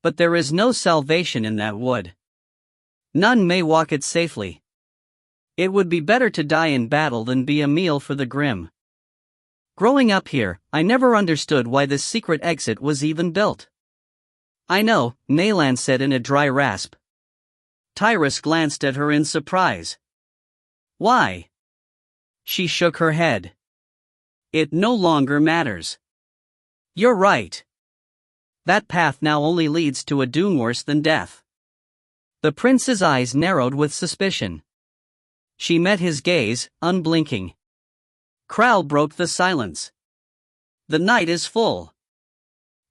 But there is no salvation in that wood. None may walk it safely. It would be better to die in battle than be a meal for the grim. Growing up here, I never understood why this secret exit was even built. I know, Nayland said in a dry rasp. Tyrus glanced at her in surprise. Why? She shook her head. It no longer matters. You're right. That path now only leads to a doom worse than death. The prince's eyes narrowed with suspicion. She met his gaze, unblinking. Kral broke the silence. The night is full.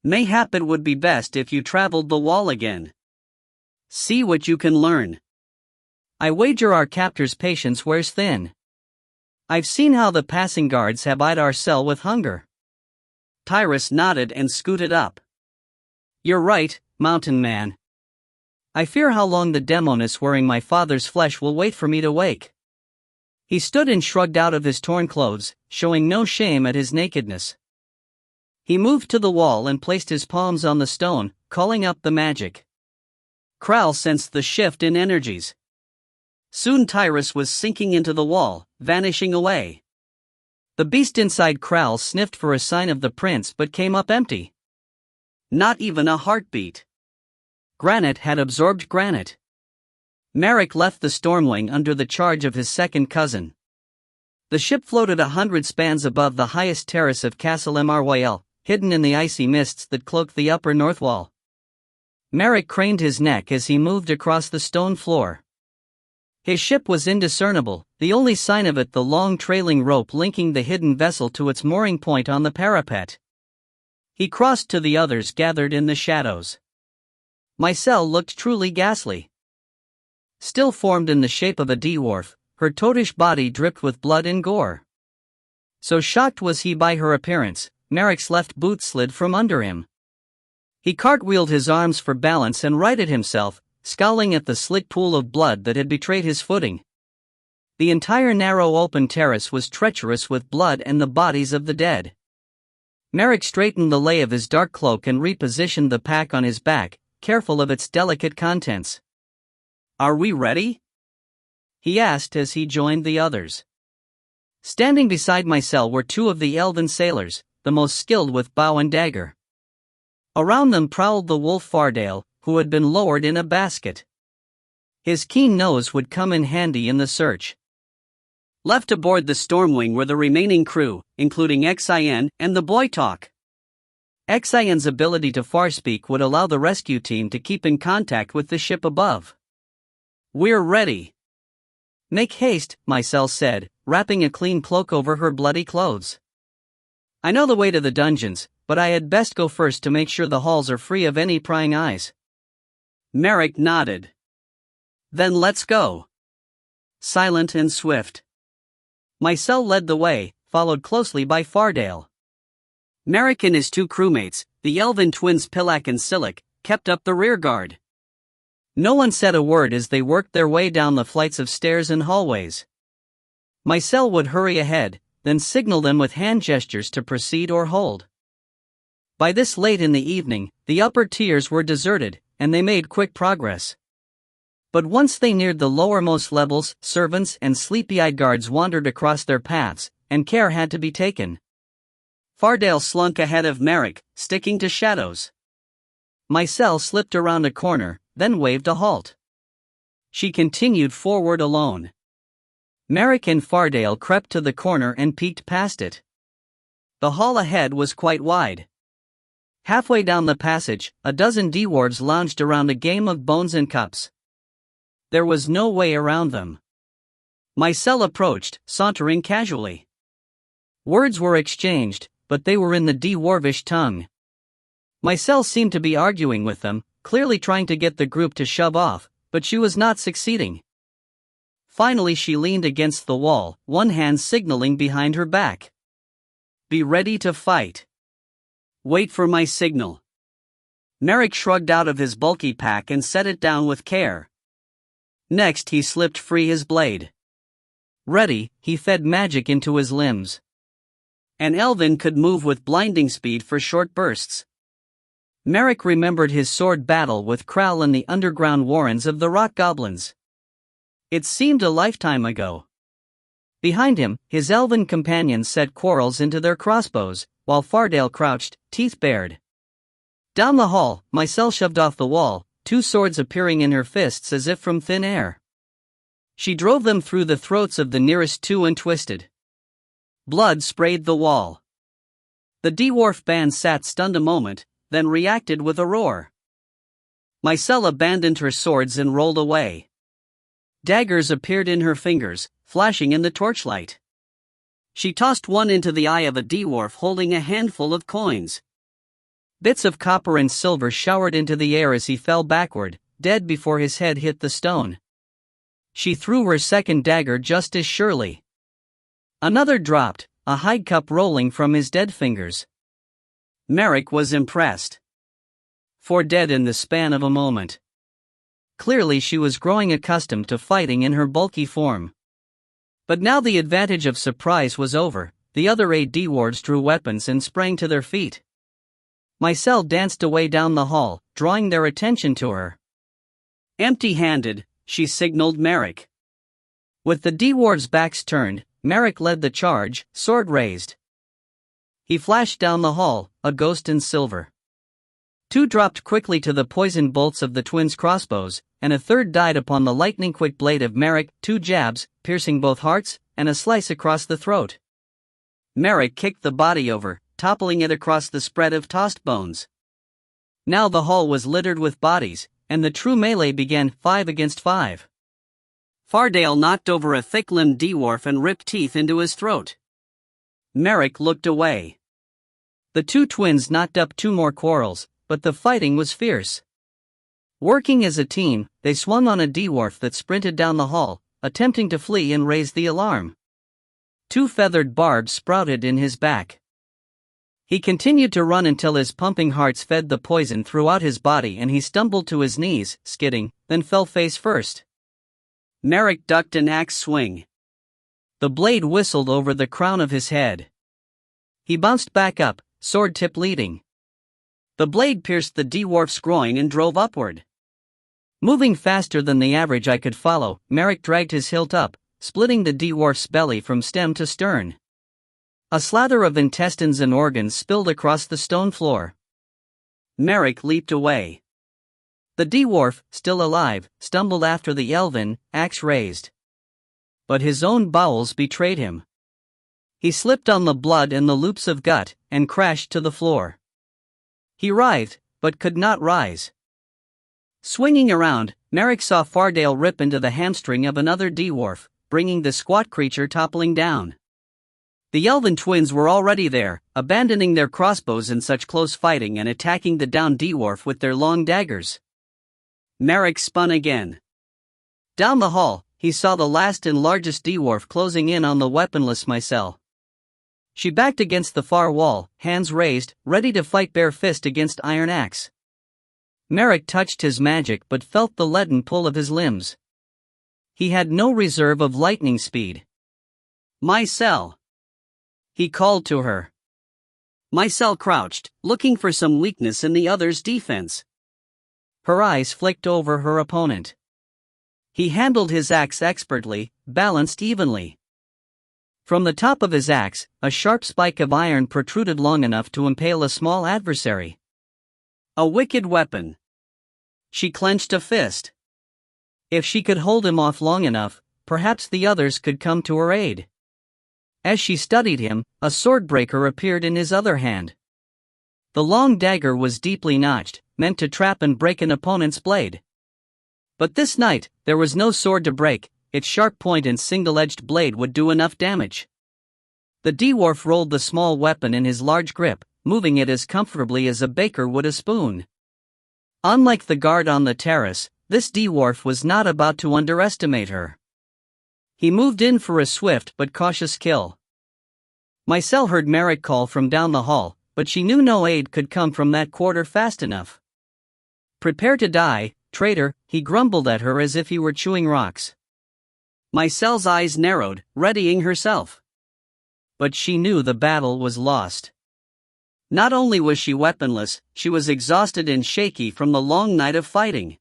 Mayhap it would be best if you traveled the wall again. See what you can learn. I wager our captor's patience wears thin. I've seen how the passing guards have eyed our cell with hunger. Tyrus nodded and scooted up. You're right, mountain man. I fear how long the demoness wearing my father's flesh will wait for me to wake. He stood and shrugged out of his torn clothes, showing no shame at his nakedness. He moved to the wall and placed his palms on the stone, calling up the magic. Kral sensed the shift in energies. Soon Tyrus was sinking into the wall, vanishing away. The beast inside Kral sniffed for a sign of the prince but came up empty. Not even a heartbeat. Granite had absorbed granite. Merrick left the Stormwing under the charge of his second cousin. The ship floated 100 spans above the highest terrace of Castle Royale, hidden in the icy mists that cloaked the upper north wall. Merrick craned his neck as he moved across the stone floor. His ship was indiscernible, the only sign of it the long trailing rope linking the hidden vessel to its mooring point on the parapet. He crossed to the others gathered in the shadows. Mycelle looked truly ghastly. Still formed in the shape of a dwarf, her toadish body dripped with blood and gore. So shocked was he by her appearance, Merrick's left boot slid from under him. He cartwheeled his arms for balance and righted himself, scowling at the slick pool of blood that had betrayed his footing. The entire narrow open terrace was treacherous with blood and the bodies of the dead. Merrick straightened the lay of his dark cloak and repositioned the pack on his back, careful of its delicate contents. "Are we ready?" he asked as he joined the others. Standing beside Mycelle were two of the elven sailors, the most skilled with bow and dagger. Around them prowled the wolf Fardale, who had been lowered in a basket. His keen nose would come in handy in the search. Left aboard the Stormwing were the remaining crew, including Xin and the boy Talk. Xin's ability to farspeak would allow the rescue team to keep in contact with the ship above. "We're ready." "Make haste," Mycelle said, wrapping a clean cloak over her bloody clothes. "I know the way to the dungeons, but I had best go first to make sure the halls are free of any prying eyes." Merrick nodded. "Then let's go." Silent and swift. Mycelle led the way, followed closely by Fardale. Merrick and his two crewmates, the elven twins Pilak and Silic, kept up the rear guard. No one said a word as they worked their way down the flights of stairs and hallways. Mycelle would hurry ahead, then signal them with hand gestures to proceed or hold. By this late in the evening, the upper tiers were deserted, and they made quick progress. But once they neared the lowermost levels, servants and sleepy-eyed guards wandered across their paths, and care had to be taken. Fardale slunk ahead of Merrick, sticking to shadows. Mycelle slipped around a corner, then waved a halt. She continued forward alone. Merrick and Fardale crept to the corner and peeked past it. The hall ahead was quite wide. Halfway down the passage, a dozen dwarves lounged around a game of bones and cups. There was no way around them. Mycelle approached, sauntering casually. Words were exchanged, but they were in the dwarvish tongue. Mycelle seemed to be arguing with them, clearly trying to get the group to shove off, but she was not succeeding. Finally she leaned against the wall, one hand signaling behind her back. "Be ready to fight. Wait for my signal." Merrick shrugged out of his bulky pack and set it down with care. Next he slipped free his blade. Ready, he fed magic into his limbs. An elven could move with blinding speed for short bursts. Merrick remembered his sword battle with Kral in the underground warrens of the rock goblins. It seemed a lifetime ago. Behind him, his elven companions set quarrels into their crossbows, while Fardale crouched, teeth bared. Down the hall, Mycelle shoved off the wall, two swords appearing in her fists as if from thin air. She drove them through the throats of the nearest two and twisted. Blood sprayed the wall. The dwarf band sat stunned a moment, then reacted with a roar. Mycelle abandoned her swords and rolled away. Daggers appeared in her fingers, flashing in the torchlight. She tossed one into the eye of a dwarf holding a handful of coins. Bits of copper and silver showered into the air as he fell backward, dead before his head hit the stone. She threw her second dagger just as surely. Another dropped, a hide cup rolling from his dead fingers. Merrick was impressed. 4 dead in the span of a moment. Clearly she was growing accustomed to fighting in her bulky form. But now the advantage of surprise was over, the other 8 dwarves drew weapons and sprang to their feet. Mycelle danced away down the hall, drawing their attention to her. Empty-handed, she signaled Merrick. With the dwarves' backs turned, Merrick led the charge, sword raised. He flashed down the hall, a ghost in silver. 2 dropped quickly to the poisoned bolts of the twins' crossbows, and a third died upon the lightning-quick blade of Merrick, 2 jabs, piercing both hearts, and a slice across the throat. Merrick kicked the body over, toppling it across the spread of tossed bones. Now the hall was littered with bodies, and the true melee began, 5 against 5. Fardale knocked over a thick-limbed dwarf and ripped teeth into his throat. Merrick looked away. The 2 twins knocked up 2 more quarrels, but the fighting was fierce. Working as a team, they swung on a dwarf that sprinted down the hall, attempting to flee and raise the alarm. 2 feathered barbs sprouted in his back. He continued to run until his pumping hearts fed the poison throughout his body and he stumbled to his knees, skidding, then fell face first. Merrick ducked an axe swing. The blade whistled over the crown of his head. He bounced back up, sword tip leading. The blade pierced the dwarf's groin and drove upward. Moving faster than the average I could follow, Merrick dragged his hilt up, splitting the dwarf's belly from stem to stern. A slather of intestines and organs spilled across the stone floor. Merrick leaped away. The dwarf, still alive, stumbled after the elven, axe raised. But his own bowels betrayed him. He slipped on the blood and the loops of gut, and crashed to the floor. He writhed, but could not rise. Swinging around, Merrick saw Fardale rip into the hamstring of another dwarf, bringing the squat creature toppling down. The elven twins were already there, abandoning their crossbows in such close fighting and attacking the downed dwarf with their long daggers. Merrick spun again. Down the hall, he saw the last and largest dwarf closing in on the weaponless Mycel. She backed against the far wall, hands raised, ready to fight bare fist against iron axe. Merrick touched his magic but felt the leaden pull of his limbs. He had no reserve of lightning speed. Mycel! He called to her. Mycel crouched, looking for some weakness in the other's defense. Her eyes flicked over her opponent. He handled his axe expertly, balanced evenly. From the top of his axe, a sharp spike of iron protruded long enough to impale a small adversary. A wicked weapon. She clenched a fist. If she could hold him off long enough, perhaps the others could come to her aid. As she studied him, a swordbreaker appeared in his other hand. The long dagger was deeply notched, meant to trap and break an opponent's blade. But this night, there was no sword to break. Its sharp point and single-edged blade would do enough damage. The dwarf rolled the small weapon in his large grip, moving it as comfortably as a baker would a spoon. Unlike the guard on the terrace, this dwarf was not about to underestimate her. He moved in for a swift but cautious kill. Mycel heard Merrick call from down the hall, but she knew no aid could come from that quarter fast enough. "Prepare to die, traitor," he grumbled at her as if he were chewing rocks. Mycel's eyes narrowed, readying herself. But she knew the battle was lost. Not only was she weaponless, she was exhausted and shaky from the long night of fighting.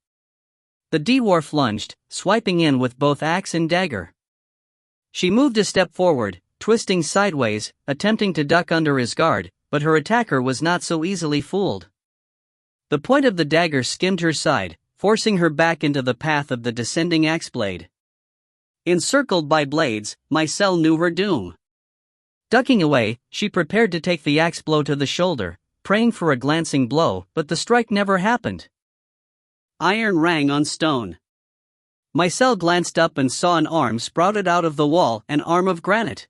The dwarf lunged, swiping in with both axe and dagger. She moved a step forward, twisting sideways, attempting to duck under his guard, but her attacker was not so easily fooled. The point of the dagger skimmed her side, forcing her back into the path of the descending axe blade. Encircled by blades, Mycel knew her doom. Ducking away, she prepared to take the axe blow to the shoulder, praying for a glancing blow, but the strike never happened. Iron rang on stone. Mycel glanced up and saw an arm sprouted out of the wall, an arm of granite.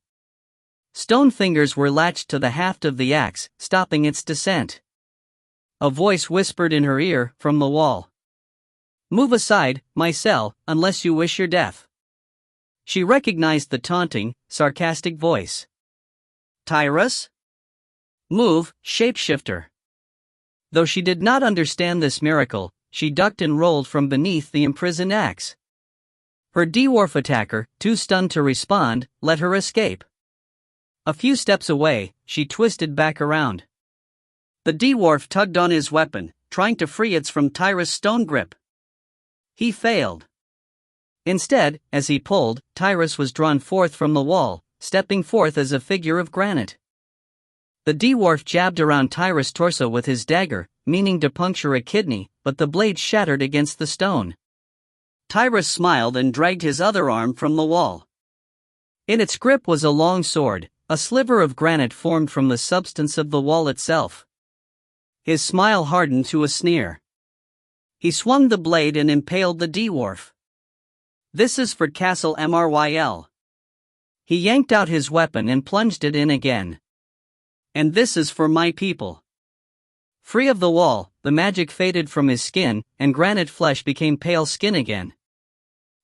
Stone fingers were latched to the haft of the axe, stopping its descent. A voice whispered in her ear from the wall. "Move aside, Mycel, unless you wish your death." She recognized the taunting, sarcastic voice. Tyrus? Move, shapeshifter. Though she did not understand this miracle, she ducked and rolled from beneath the imprisoned axe. Her dwarf attacker, too stunned to respond, let her escape. A few steps away, she twisted back around. The dwarf tugged on his weapon, trying to free it from Tyrus' stone grip. He failed. Instead, as he pulled, Tyrus was drawn forth from the wall, stepping forth as a figure of granite. The dwarf jabbed around Tyrus' torso with his dagger, meaning to puncture a kidney, but the blade shattered against the stone. Tyrus smiled and dragged his other arm from the wall. In its grip was a long sword, a sliver of granite formed from the substance of the wall itself. His smile hardened to a sneer. He swung the blade and impaled the dwarf. "This is for Castle Mryl." He yanked out his weapon and plunged it in again. "And this is for my people." Free of the wall, the magic faded from his skin, and granite flesh became pale skin again.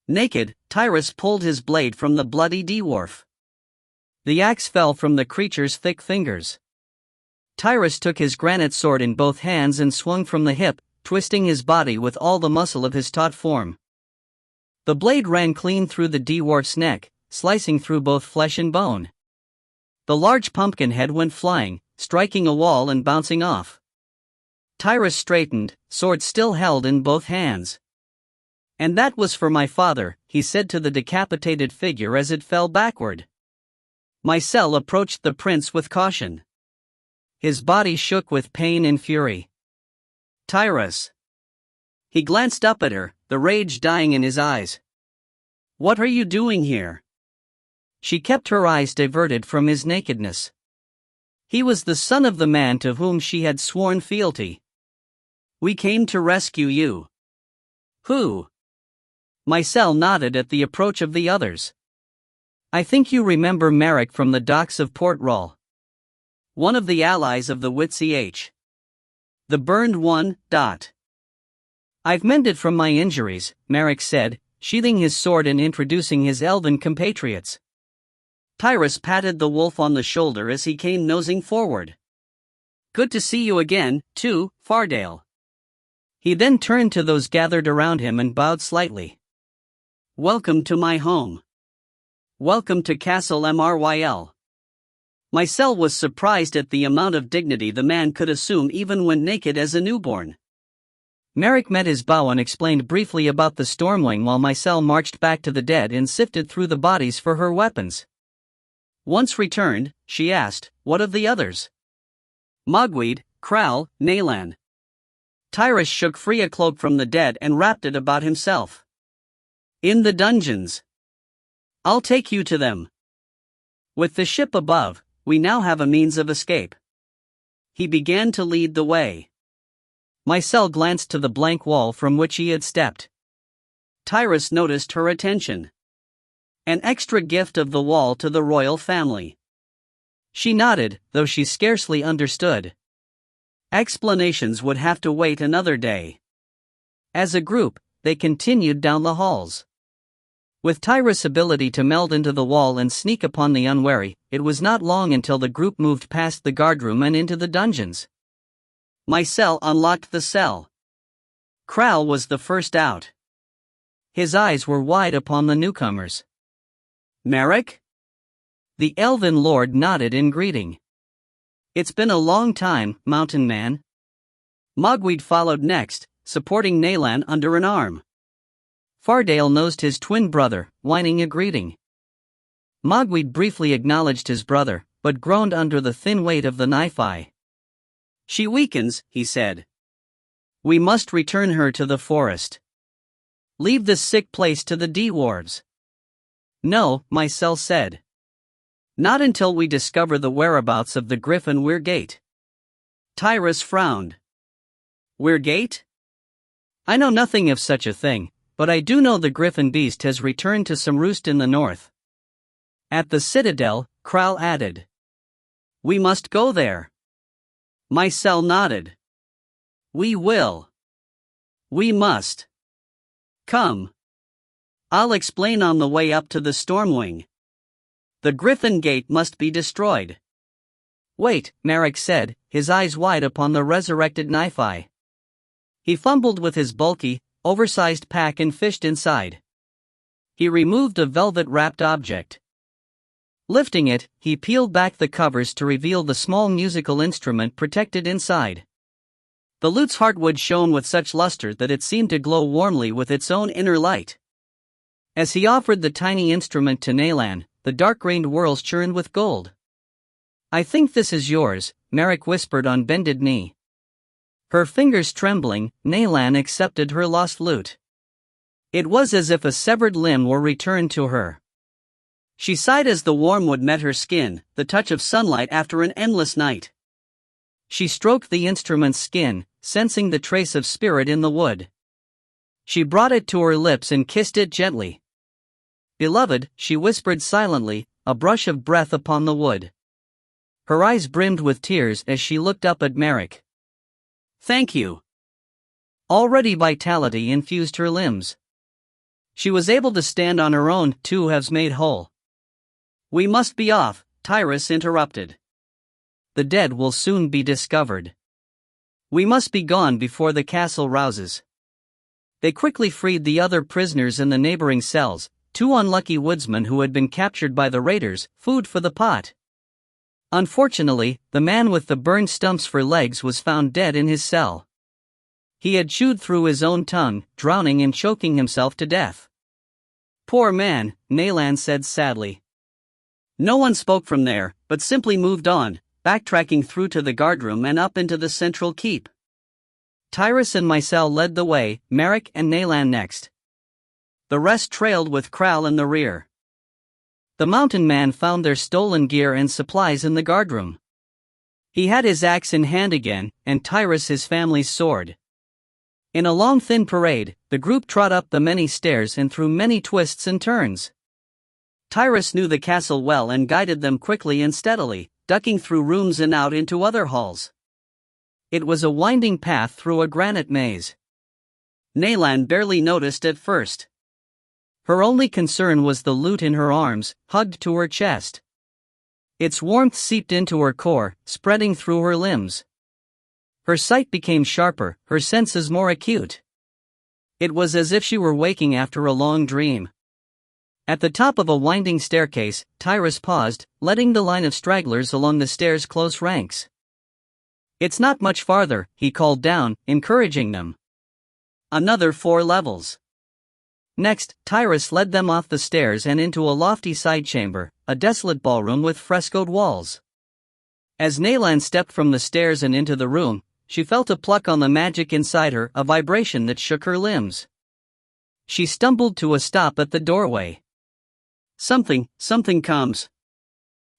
Naked, Tyrus pulled his blade from the bloody dwarf. The axe fell from the creature's thick fingers. Tyrus took his granite sword in both hands and swung from the hip, twisting his body with all the muscle of his taut form. The blade ran clean through the dwarf's neck, slicing through both flesh and bone. The large pumpkin head went flying, striking a wall and bouncing off. Tyrus straightened, sword still held in both hands. "And that was for my father," he said to the decapitated figure as it fell backward. Mycel approached the prince with caution. His body shook with pain and fury. "Tyrus." He glanced up at her, the rage dying in his eyes. "What are you doing here?" She kept her eyes diverted from his nakedness. He was the son of the man to whom she had sworn fealty. "We came to rescue you." "Who?" Mycel nodded at the approach of the others. "I think you remember Merrick from the docks of Port Roll. One of the allies of the Witch. The burned one. I've mended from my injuries," Merrick said, sheathing his sword and introducing his elven compatriots. Tyrus patted the wolf on the shoulder as he came nosing forward. "Good to see you again, too, Fardale." He then turned to those gathered around him and bowed slightly. "Welcome to my home. Welcome to Castle Mryl." Mycel was surprised at the amount of dignity the man could assume even when naked as a newborn. Merrick met his bow and explained briefly about the Stormwing while Mycel marched back to the dead and sifted through the bodies for her weapons. Once returned, she asked, "What of the others?" "Mogweed, Kral, Nalan." Tyrus shook free a cloak from the dead and wrapped it about himself. "In the dungeons. I'll take you to them. With the ship above, we now have a means of escape." He began to lead the way. Mycel glanced to the blank wall from which he had stepped. Tyrus noticed her attention. "An extra gift of the wall to the royal family." She nodded, though she scarcely understood. Explanations would have to wait another day. As a group, they continued down the halls. With Tyrus' ability to meld into the wall and sneak upon the unwary, it was not long until the group moved past the guardroom and into the dungeons. Mycel unlocked the cell. Kral was the first out. His eyes were wide upon the newcomers. "Merrick?" The elven lord nodded in greeting. "It's been a long time, mountain man." Mogweed followed next, supporting Nalan under an arm. Fardale nosed his twin brother, whining a greeting. Mogweed briefly acknowledged his brother, but groaned under the thin weight of the knife-eye. "She weakens," he said. "We must return her to the forest. Leave this sick place to the dwarves." "No," Mycel said. "Not until we discover the whereabouts of the Griffin Weirgate." Tyrus frowned. "Weirgate? I know nothing of such a thing, but I do know the Griffin beast has returned to some roost in the north." "At the Citadel," Kral added. "We must go there." Mycel nodded. "We will. We must. Come. I'll explain on the way up to the Stormwing. The Griffin Gate must be destroyed." "Wait," Merrick said, his eyes wide upon the resurrected knife-eye. He fumbled with his bulky, oversized pack and fished inside. He removed a velvet-wrapped object. Lifting it, he peeled back the covers to reveal the small musical instrument protected inside. The lute's heartwood shone with such luster that it seemed to glow warmly with its own inner light. As he offered the tiny instrument to Nalan, the dark-grained whorls churned with gold. "I think this is yours," Merrick whispered on bended knee. Her fingers trembling, Naylan accepted her lost loot. It was as if a severed limb were returned to her. She sighed as the warm wood met her skin, the touch of sunlight after an endless night. She stroked the instrument's skin, sensing the trace of spirit in the wood. She brought it to her lips and kissed it gently. "Beloved," she whispered silently, a brush of breath upon the wood. Her eyes brimmed with tears as she looked up at Merrick. "Thank you." Already vitality infused her limbs. She was able to stand on her own, 2 halves made whole. "We must be off," Tyrus interrupted. "The dead will soon be discovered. We must be gone before the castle rouses." They quickly freed the other prisoners in the neighboring cells, 2 unlucky woodsmen who had been captured by the raiders, food for the pot. Unfortunately, the man with the burned stumps for legs was found dead in his cell. He had chewed through his own tongue, drowning and choking himself to death. "Poor man," Naylan said sadly. No one spoke from there, but simply moved on, backtracking through to the guardroom and up into the central keep. Tyrus and Mycel led the way, Merrick and Naylan next. The rest trailed with Kral in the rear. The mountain man found their stolen gear and supplies in the guardroom. He had his axe in hand again, and Tyrus his family's sword. In a long thin parade, the group trod up the many stairs and through many twists and turns. Tyrus knew the castle well and guided them quickly and steadily, ducking through rooms and out into other halls. It was a winding path through a granite maze. Naylan barely noticed at first. Her only concern was the loot in her arms, hugged to her chest. Its warmth seeped into her core, spreading through her limbs. Her sight became sharper, her senses more acute. It was as if she were waking after a long dream. At the top of a winding staircase, Tyrus paused, letting the line of stragglers along the stairs close ranks. "It's not much farther," he called down, encouraging them. "Another 4 levels." Next, Tyrus led them off the stairs and into a lofty side chamber, a desolate ballroom with frescoed walls. As Naylan stepped from the stairs and into the room, she felt a pluck on the magic inside her, a vibration that shook her limbs. She stumbled to a stop at the doorway. Something comes."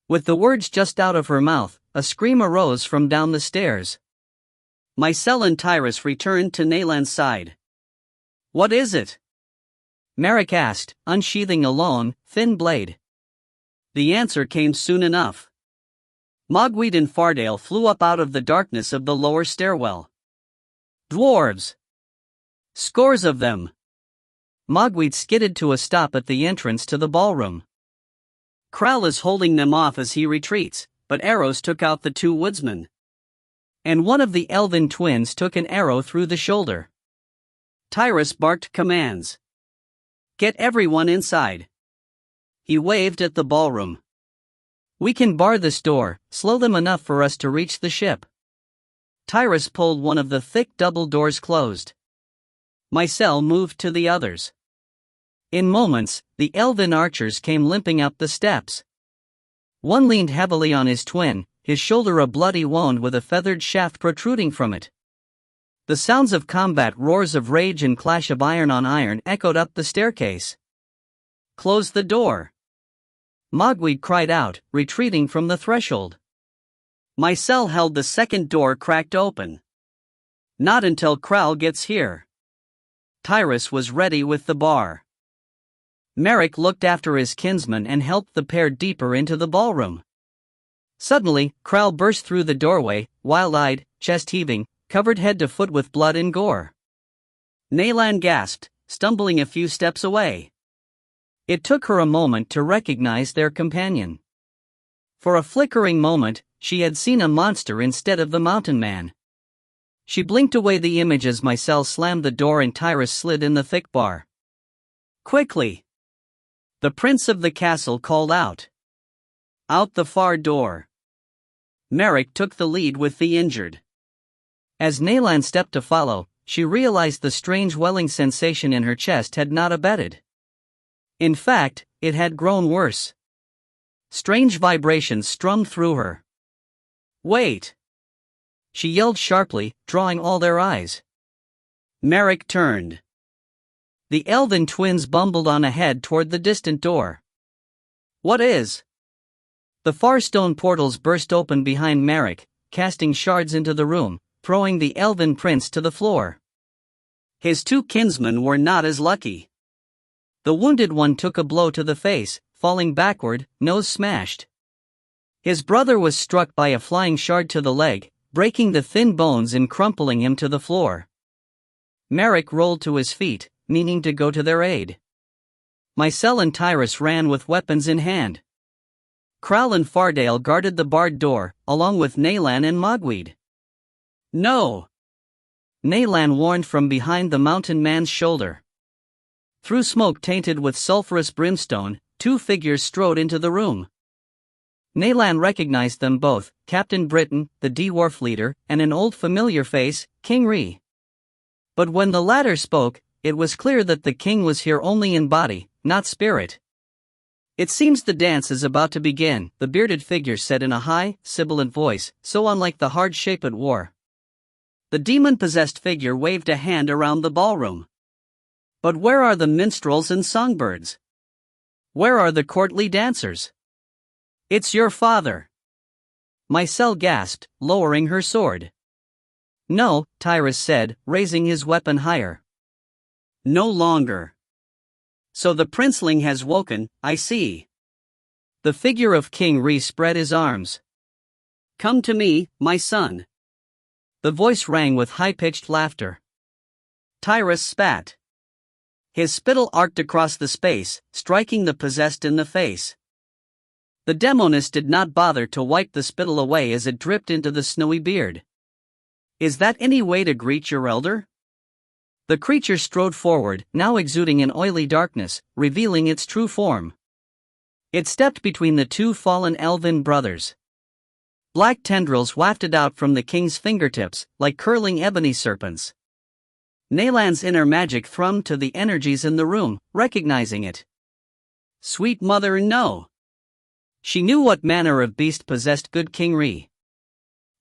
With the words just out of her mouth, a scream arose from down the stairs. Mycel and Tyrus returned to Naylan's side. "What is it?" Merrick asked, unsheathing a long, thin blade. The answer came soon enough. Mogweed and Fardale flew up out of the darkness of the lower stairwell. "Dwarves! Scores of them!" Mogweed skidded to a stop at the entrance to the ballroom. "Kral is holding them off as he retreats, but arrows took out the 2 woodsmen. And one of the elven twins took an arrow through the shoulder." Tyrus barked commands. "Get everyone inside." He waved at the ballroom. "We can bar this door, slow them enough for us to reach the ship." Tyrus pulled one of the thick double doors closed. Mycel moved to the others. In moments, the elven archers came limping up the steps. One leaned heavily on his twin, his shoulder a bloody wound with a feathered shaft protruding from it. The sounds of combat, roars of rage and clash of iron on iron echoed up the staircase. "Close the door!" Mogweed cried out, retreating from the threshold. Mycel held the second door cracked open. "Not until Kral gets here." Tyrus was ready with the bar. Merrick looked after his kinsman and helped the pair deeper into the ballroom. Suddenly, Kral burst through the doorway, wild-eyed, chest-heaving, covered head to foot with blood and gore. Naylan gasped, stumbling a few steps away. It took her a moment to recognize their companion. For a flickering moment, she had seen a monster instead of the mountain man. She blinked away the image as Mycel slammed the door and Tyrus slid in the thick bar. "Quickly!" The prince of the castle called out. "Out the far door." Merrick took the lead with the injured. As Naylan stepped to follow, she realized the strange welling sensation in her chest had not abated. In fact, it had grown worse. Strange vibrations strummed through her. "Wait!" she yelled sharply, drawing all their eyes. Merrick turned. The elven twins bumbled on ahead toward the distant door. "What is?" The far stone portals burst open behind Merrick, casting shards into the room, throwing the elven prince to the floor. His two kinsmen were not as lucky. The wounded one took a blow to the face, falling backward, nose smashed. His brother was struck by a flying shard to the leg, breaking the thin bones and crumpling him to the floor. Merrick rolled to his feet, meaning to go to their aid. Mycel and Tyrus ran with weapons in hand. Krall and Fardale guarded the barred door, along with Nalan and Mogweed. "No!" Nalan warned from behind the mountain man's shoulder. Through smoke tainted with sulphurous brimstone, two figures strode into the room. Nalan recognized them both, Captain Britain, the dwarf leader, and an old familiar face, King Ree. But when the latter spoke, it was clear that the king was here only in body, not spirit. "It seems the dance is about to begin," the bearded figure said in a high, sibilant voice, so unlike the hard shape it wore. The demon-possessed figure waved a hand around the ballroom. "But where are the minstrels and songbirds? Where are the courtly dancers?" "It's your father," Mycel gasped, lowering her sword. "No," Tyrus said, raising his weapon higher. "No longer. So the princeling has woken, I see." The figure of King Ree spread his arms. "Come to me, my son." The voice rang with high-pitched laughter. Tyrus spat. His spittle arced across the space, striking the possessed in the face. The demoness did not bother to wipe the spittle away as it dripped into the snowy beard. "Is that any way to greet your elder?" The creature strode forward, now exuding an oily darkness, revealing its true form. It stepped between the two fallen elven brothers. Black tendrils wafted out from the king's fingertips, like curling ebony serpents. Nalan's inner magic thrummed to the energies in the room, recognizing it. Sweet mother, no! She knew what manner of beast possessed good King Ree.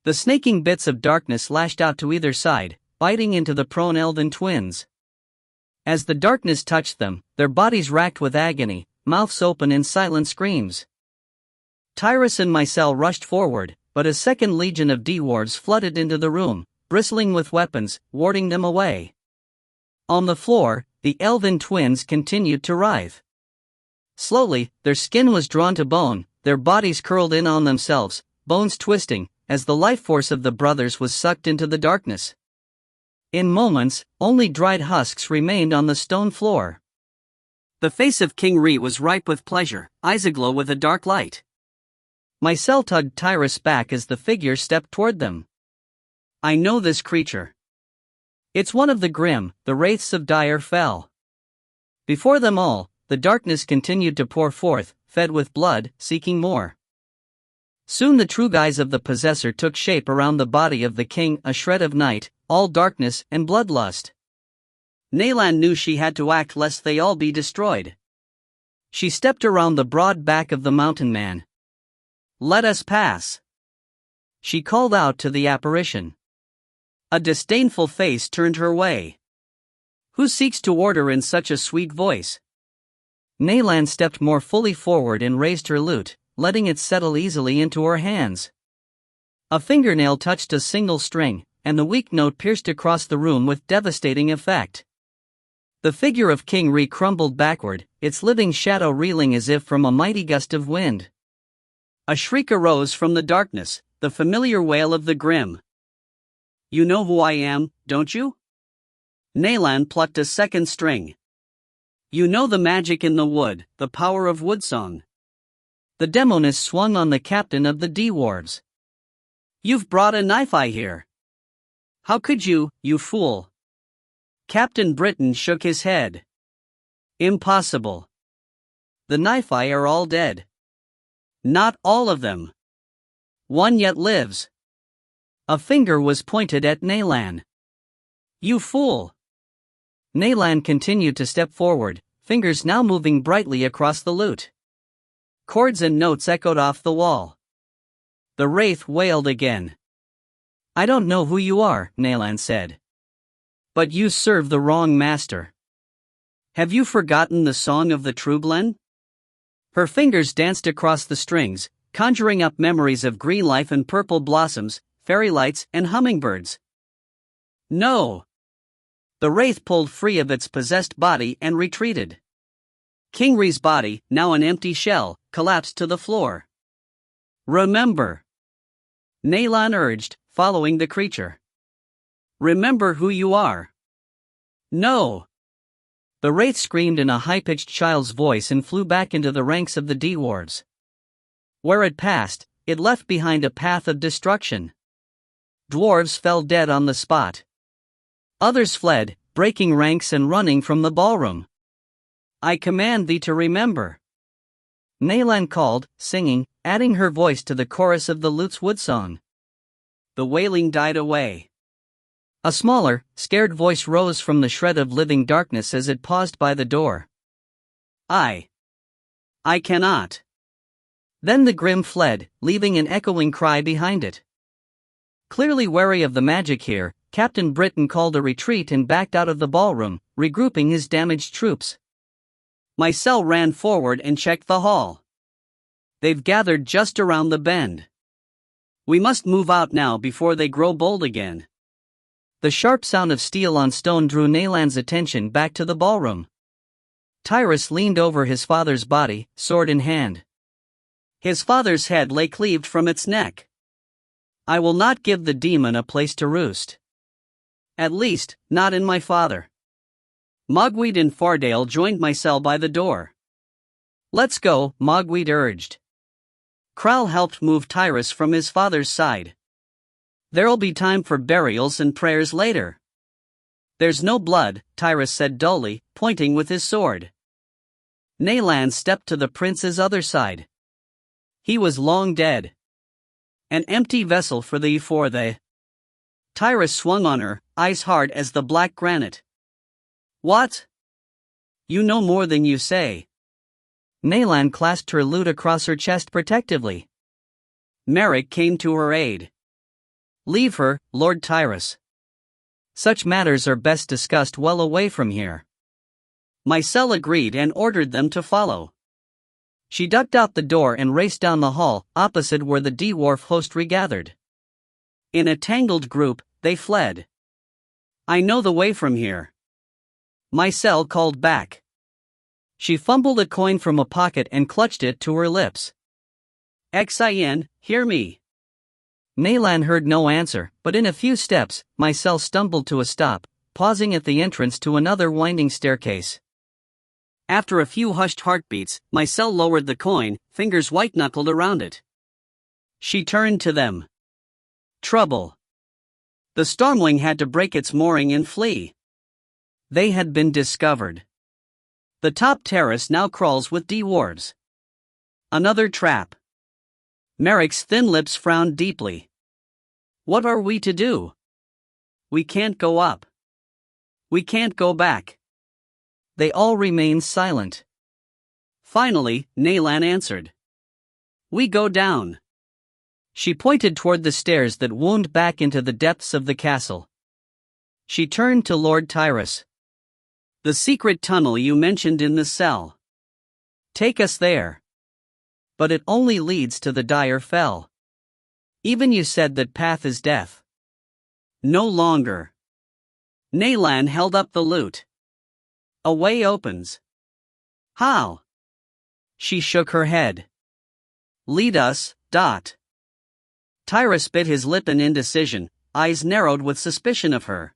The snaking bits of darkness lashed out to either side, biting into the prone elven twins. As the darkness touched them, their bodies racked with agony, mouths open in silent screams. Tyrus and Mycel rushed forward, but a second legion of dwarves flooded into the room, bristling with weapons, warding them away. On the floor, the elven twins continued to writhe. Slowly, their skin was drawn to bone, their bodies curled in on themselves, bones twisting, as the life force of the brothers was sucked into the darkness. In moments, only dried husks remained on the stone floor. The face of King Ree was ripe with pleasure, eyes aglow with a dark light. Mycel tugged Tyrus back as the figure stepped toward them. "I know this creature. It's one of the grim, the wraiths of dire fell." Before them all, the darkness continued to pour forth, fed with blood, seeking more. Soon the true guise of the possessor took shape around the body of the king, a shred of night, all darkness and bloodlust. Nalan knew she had to act lest they all be destroyed. She stepped around the broad back of the mountain man. "Let us pass," she called out to the apparition. A disdainful face turned her way. "Who seeks to order in such a sweet voice?" Nalan stepped more fully forward and raised her lute, letting it settle easily into her hands. A fingernail touched a single string, and the weak note pierced across the room with devastating effect. The figure of King Ree crumbled backward, its living shadow reeling as if from a mighty gust of wind. A shriek arose from the darkness, the familiar wail of the grim. "You know who I am, don't you?" Nalan plucked a second string. "You know the magic in the wood, the power of woodsong." The demoness swung on the captain of the dwarves. "You've brought a knife, I hear. How could you, you fool?" Captain Britain shook his head. "Impossible. The Knife-Eye are all dead." "Not all of them. One yet lives." A finger was pointed at Nalan. "You fool!" Nalan continued to step forward, fingers now moving brightly across the lute. Chords and notes echoed off the wall. The wraith wailed again. "I don't know who you are," Nayland said. "But you serve the wrong master. Have you forgotten the song of the Trueblen?" Her fingers danced across the strings, conjuring up memories of green life and purple blossoms, fairy lights and hummingbirds. "No." The wraith pulled free of its possessed body and retreated. Kingry's body, now an empty shell, collapsed to the floor. "Remember," Nayland urged, following the creature. "Remember who you are." "No." The wraith screamed in a high-pitched child's voice and flew back into the ranks of the dwarves. Where it passed, it left behind a path of destruction. Dwarves fell dead on the spot. Others fled, breaking ranks and running from the ballroom. "I command thee to remember," Nayland called, singing, adding her voice to the chorus of the lute's woodsong. The wailing died away. A smaller, scared voice rose from the shred of living darkness as it paused by the door. I cannot." Then the grim fled, leaving an echoing cry behind it. Clearly wary of the magic here, Captain Britain called a retreat and backed out of the ballroom, regrouping his damaged troops. Mycel ran forward and checked the hall. "They've gathered just around the bend. We must move out now before they grow bold again." The sharp sound of steel on stone drew Nayland's attention back to the ballroom. Tyrus leaned over his father's body, sword in hand. His father's head lay cleaved from its neck. "I will not give the demon a place to roost. At least, not in my father." Mogweed and Fardale joined Mycel by the door. "Let's go," Mogweed urged. Kral helped move Tyrus from his father's side. "There'll be time for burials and prayers later." "There's no blood," Tyrus said dully, pointing with his sword. Nayland stepped to the prince's other side. He was long dead. An empty vessel for the. Tyrus swung on her, eyes hard as the black granite. "What? You know more than you say." Nayland clasped her lute across her chest protectively. Merrick came to her aid. "Leave her, Lord Tyrus. Such matters are best discussed well away from here." Mycel agreed and ordered them to follow. She ducked out the door and raced down the hall, opposite where the dwarf host regathered. In a tangled group, they fled. "I know the way from here," Mycel called back. She fumbled a coin from a pocket and clutched it to her lips. "Xin, hear me." Nayland heard no answer, but in a few steps, Mycel stumbled to a stop, pausing at the entrance to another winding staircase. After a few hushed heartbeats, Mycel lowered the coin, fingers white-knuckled around it. She turned to them. Trouble. The Stormwing had to break its mooring and flee. They had been discovered. The top terrace now crawls with dwarves. Another trap. Merrick's thin lips frowned deeply. "What are we to do? We can't go up. We can't go back." They all remained silent. Finally, Nayland answered. "We go down." She pointed toward the stairs that wound back into the depths of the castle. She turned to Lord Tyrus. "The secret tunnel you mentioned in the cell. Take us there." "But it only leads to the dire fell. Even you said that path is death." "No longer." Nayland held up the lute. "A way opens." "How?" She shook her head. "Lead us, Dot." Tyrus bit his lip in indecision, eyes narrowed with suspicion of her.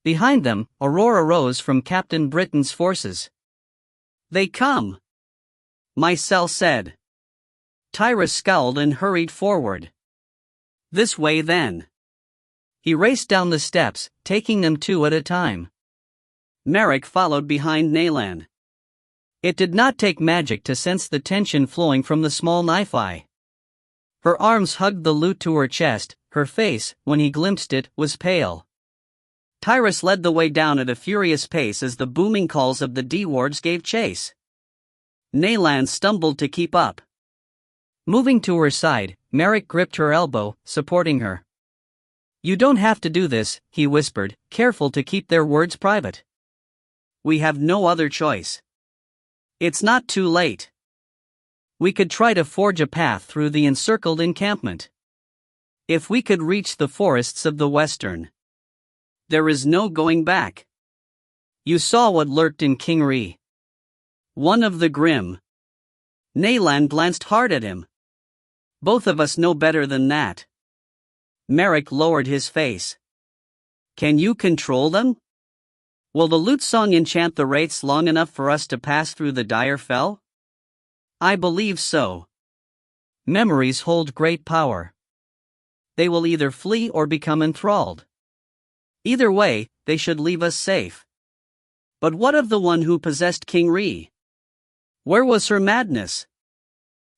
Behind them, a roar arose from Captain Britain's forces. "They come," Mycel said. Tyrus scowled and hurried forward. "This way then." He raced down the steps, taking them two at a time. Merrick followed behind Nayland. It did not take magic to sense the tension flowing from the small knife eye. Her arms hugged the lute to her chest, her face, when he glimpsed it, was pale. Tyrus led the way down at a furious pace as the booming calls of the dwarves gave chase. Nayland stumbled to keep up. Moving to her side, Merrick gripped her elbow, supporting her. "You don't have to do this," he whispered, careful to keep their words private. "We have no other choice. It's not too late. We could try to forge a path through the encircled encampment. If we could reach the forests of the western. There is no going back. You saw what lurked in King Ree. One of the grim." Nayland glanced hard at him. "Both of us know better than that." Merrick lowered his face. "Can you control them? Will the lute song enchant the wraiths long enough for us to pass through the dire fell?" "I believe so. Memories hold great power. They will either flee or become enthralled. Either way, they should leave us safe. But what of the one who possessed King Ree? Where was her madness?"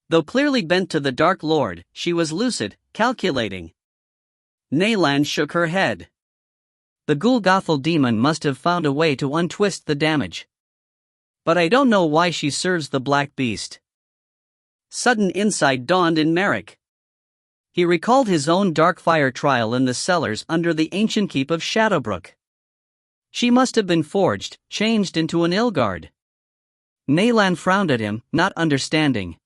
Though clearly bent to the Dark Lord, she was lucid, calculating. Nayland shook her head. "The Gulgothal demon must have found a way to untwist the damage. But I don't know why she serves the Black Beast." Sudden insight dawned in Merrick. He recalled his own dark fire trial in the cellars under the ancient keep of Shadowbrook. She must have been forged, changed into an Ilgard. Nayland frowned at him, not understanding.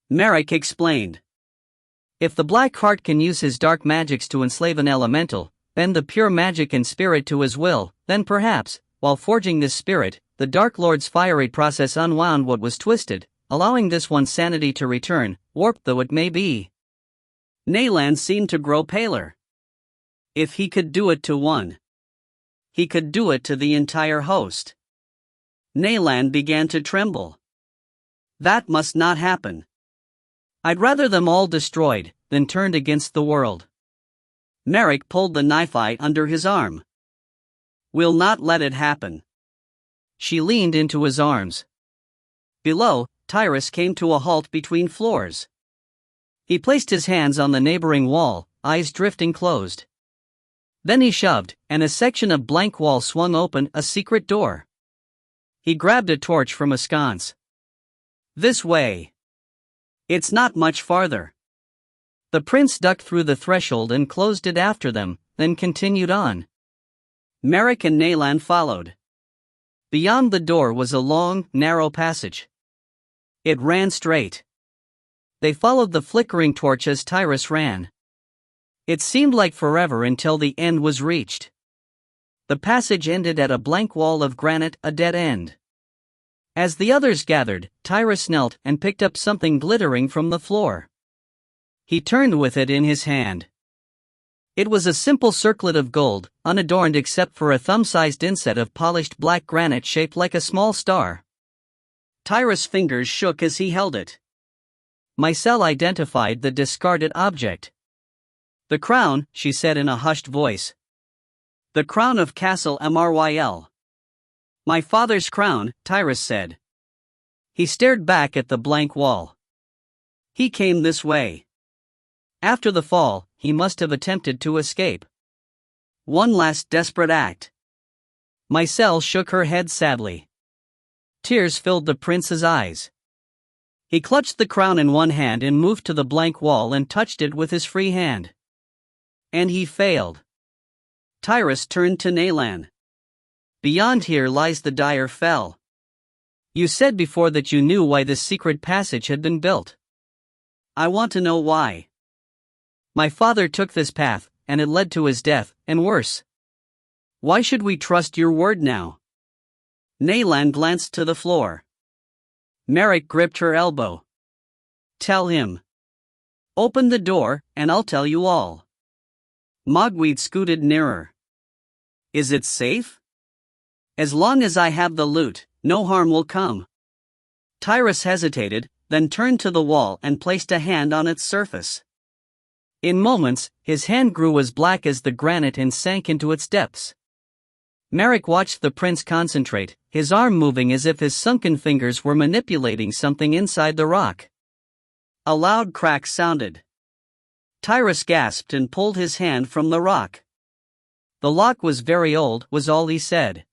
Merrick explained. "If the Black Heart can use his dark magics to enslave an elemental, bend the pure magic and spirit to his will, then perhaps, while forging this spirit, the Dark Lord's fiery process unwound what was twisted, allowing this one's sanity to return, warped though it may be." Nayland seemed to grow paler. If he could do it to one, he could do it to the entire host. Nayland began to tremble. "That must not happen. I'd rather them all destroyed than turned against the world." Merrick pulled the knife eye under his arm. "We'll not let it happen." She leaned into his arms. Below, Tyrus came to a halt between floors. He placed his hands on the neighboring wall, eyes drifting closed. Then he shoved, and a section of blank wall swung open, a secret door. He grabbed a torch from a sconce. "This way. It's not much farther." The prince ducked through the threshold and closed it after them, then continued on. Merrick and Nayland followed. Beyond the door was a long, narrow passage. It ran straight. They followed the flickering torch as Tyrus ran. It seemed like forever until the end was reached. The passage ended at a blank wall of granite, a dead end. As the others gathered, Tyrus knelt and picked up something glittering from the floor. He turned with it in his hand. It was a simple circlet of gold, unadorned except for a thumb-sized inset of polished black granite shaped like a small star. Tyrus' fingers shook as he held it. Mycelle identified the discarded object. "The crown," she said in a hushed voice. "The crown of Castle Mryl. My father's crown," Tyrus said. He stared back at the blank wall. "He came this way. After the fall, he must have attempted to escape. One last desperate act." Mycelle shook her head sadly. Tears filled the prince's eyes. He clutched the crown in one hand and moved to the blank wall and touched it with his free hand. And he failed. Tyrus turned to Nayland. "Beyond here lies the dire fell. You said before that you knew why this secret passage had been built. I want to know why. My father took this path, and it led to his death, and worse. Why should we trust your word now?" Nayland glanced to the floor. Merrick gripped her elbow. "Tell him. Open the door, and I'll tell you all." Mogweed scooted nearer. "Is it safe?" "As long as I have the loot, no harm will come." Tyrus hesitated, then turned to the wall and placed a hand on its surface. In moments, his hand grew as black as the granite and sank into its depths. Merrick watched the prince concentrate, his arm moving as if his sunken fingers were manipulating something inside the rock. A loud crack sounded. Tyrus gasped and pulled his hand from the rock. "The lock was very old," was all he said.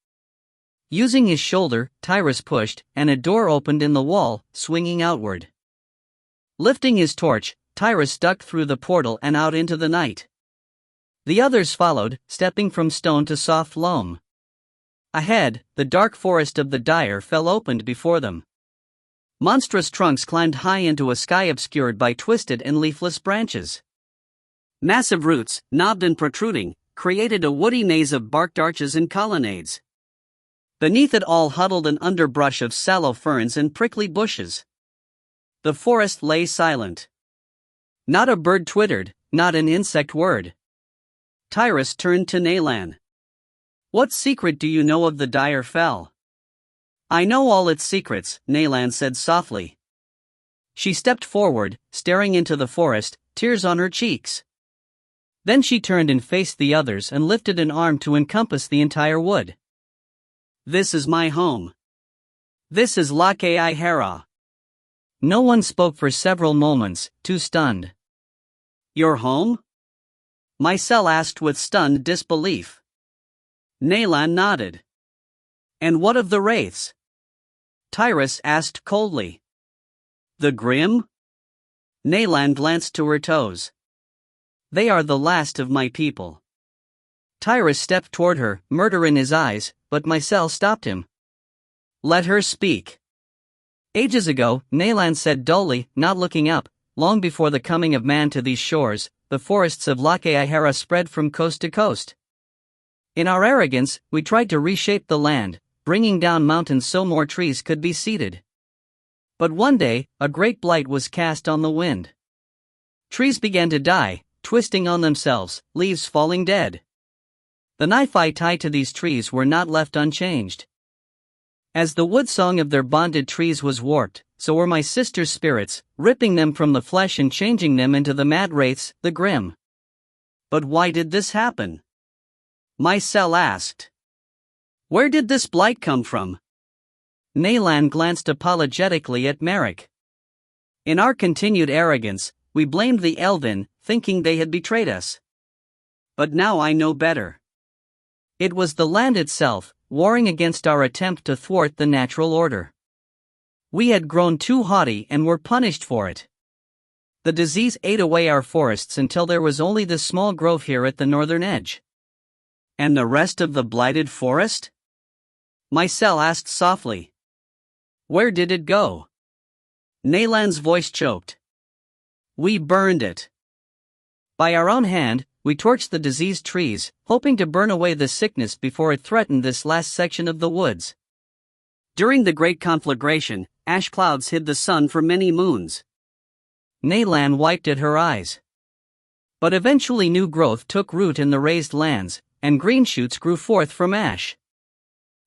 Using his shoulder, Tyrus pushed, and a door opened in the wall, swinging outward. Lifting his torch, Tyrus ducked through the portal and out into the night. The others followed, stepping from stone to soft loam. Ahead, the dark forest of the Dire fell opened before them. Monstrous trunks climbed high into a sky obscured by twisted and leafless branches. Massive roots, knobbed and protruding, created a woody maze of barked arches and colonnades. Beneath it all huddled an underbrush of sallow ferns and prickly bushes. The forest lay silent. Not a bird twittered, not an insect whirred. Tyrus turned to Naylan. "What secret do you know of the Dire Fell?" "I know all its secrets," Naylan said softly. She stepped forward, staring into the forest, tears on her cheeks. Then she turned and faced the others and lifted an arm to encompass the entire wood. "This is my home. This is Lake-i-Hera." No one spoke for several moments, too stunned. "Your home?" Mycel asked with stunned disbelief. Naylan nodded. "And what of the wraiths?" Tyrus asked coldly. "The Grim?" Naylan glanced to her toes. "They are the last of my people." Tyrus stepped toward her, murder in his eyes, but Mycel stopped him. "Let her speak." "Ages ago," Naylan said dully, not looking up, "long before the coming of man to these shores, the forests of Lake-i-Hera spread from coast to coast. In our arrogance, we tried to reshape the land, bringing down mountains so more trees could be seeded. But one day, a great blight was cast on the wind. Trees began to die, twisting on themselves, leaves falling dead. The Nephi tied to these trees were not left unchanged. As the wood song of their bonded trees was warped, so were my sister's spirits, ripping them from the flesh and changing them into the mad wraiths, the Grim. But why did this happen? Mycel asked. Where did this blight come from? Naylan glanced apologetically at Merrick. In our continued arrogance, we blamed the Elven, thinking they had betrayed us. But now I know better. It was the land itself, warring against our attempt to thwart the natural order. We had grown too haughty and were punished for it. The disease ate away our forests until there was only this small grove here at the northern edge. And the rest of the blighted forest? Mycel asked softly. Where did it go? Naylan's voice choked. We burned it. By our own hand, we torched the diseased trees, hoping to burn away the sickness before it threatened this last section of the woods. During the Great Conflagration, ash clouds hid the sun for many moons. Naylan wiped at her eyes. But eventually new growth took root in the raised lands, and green shoots grew forth from ash.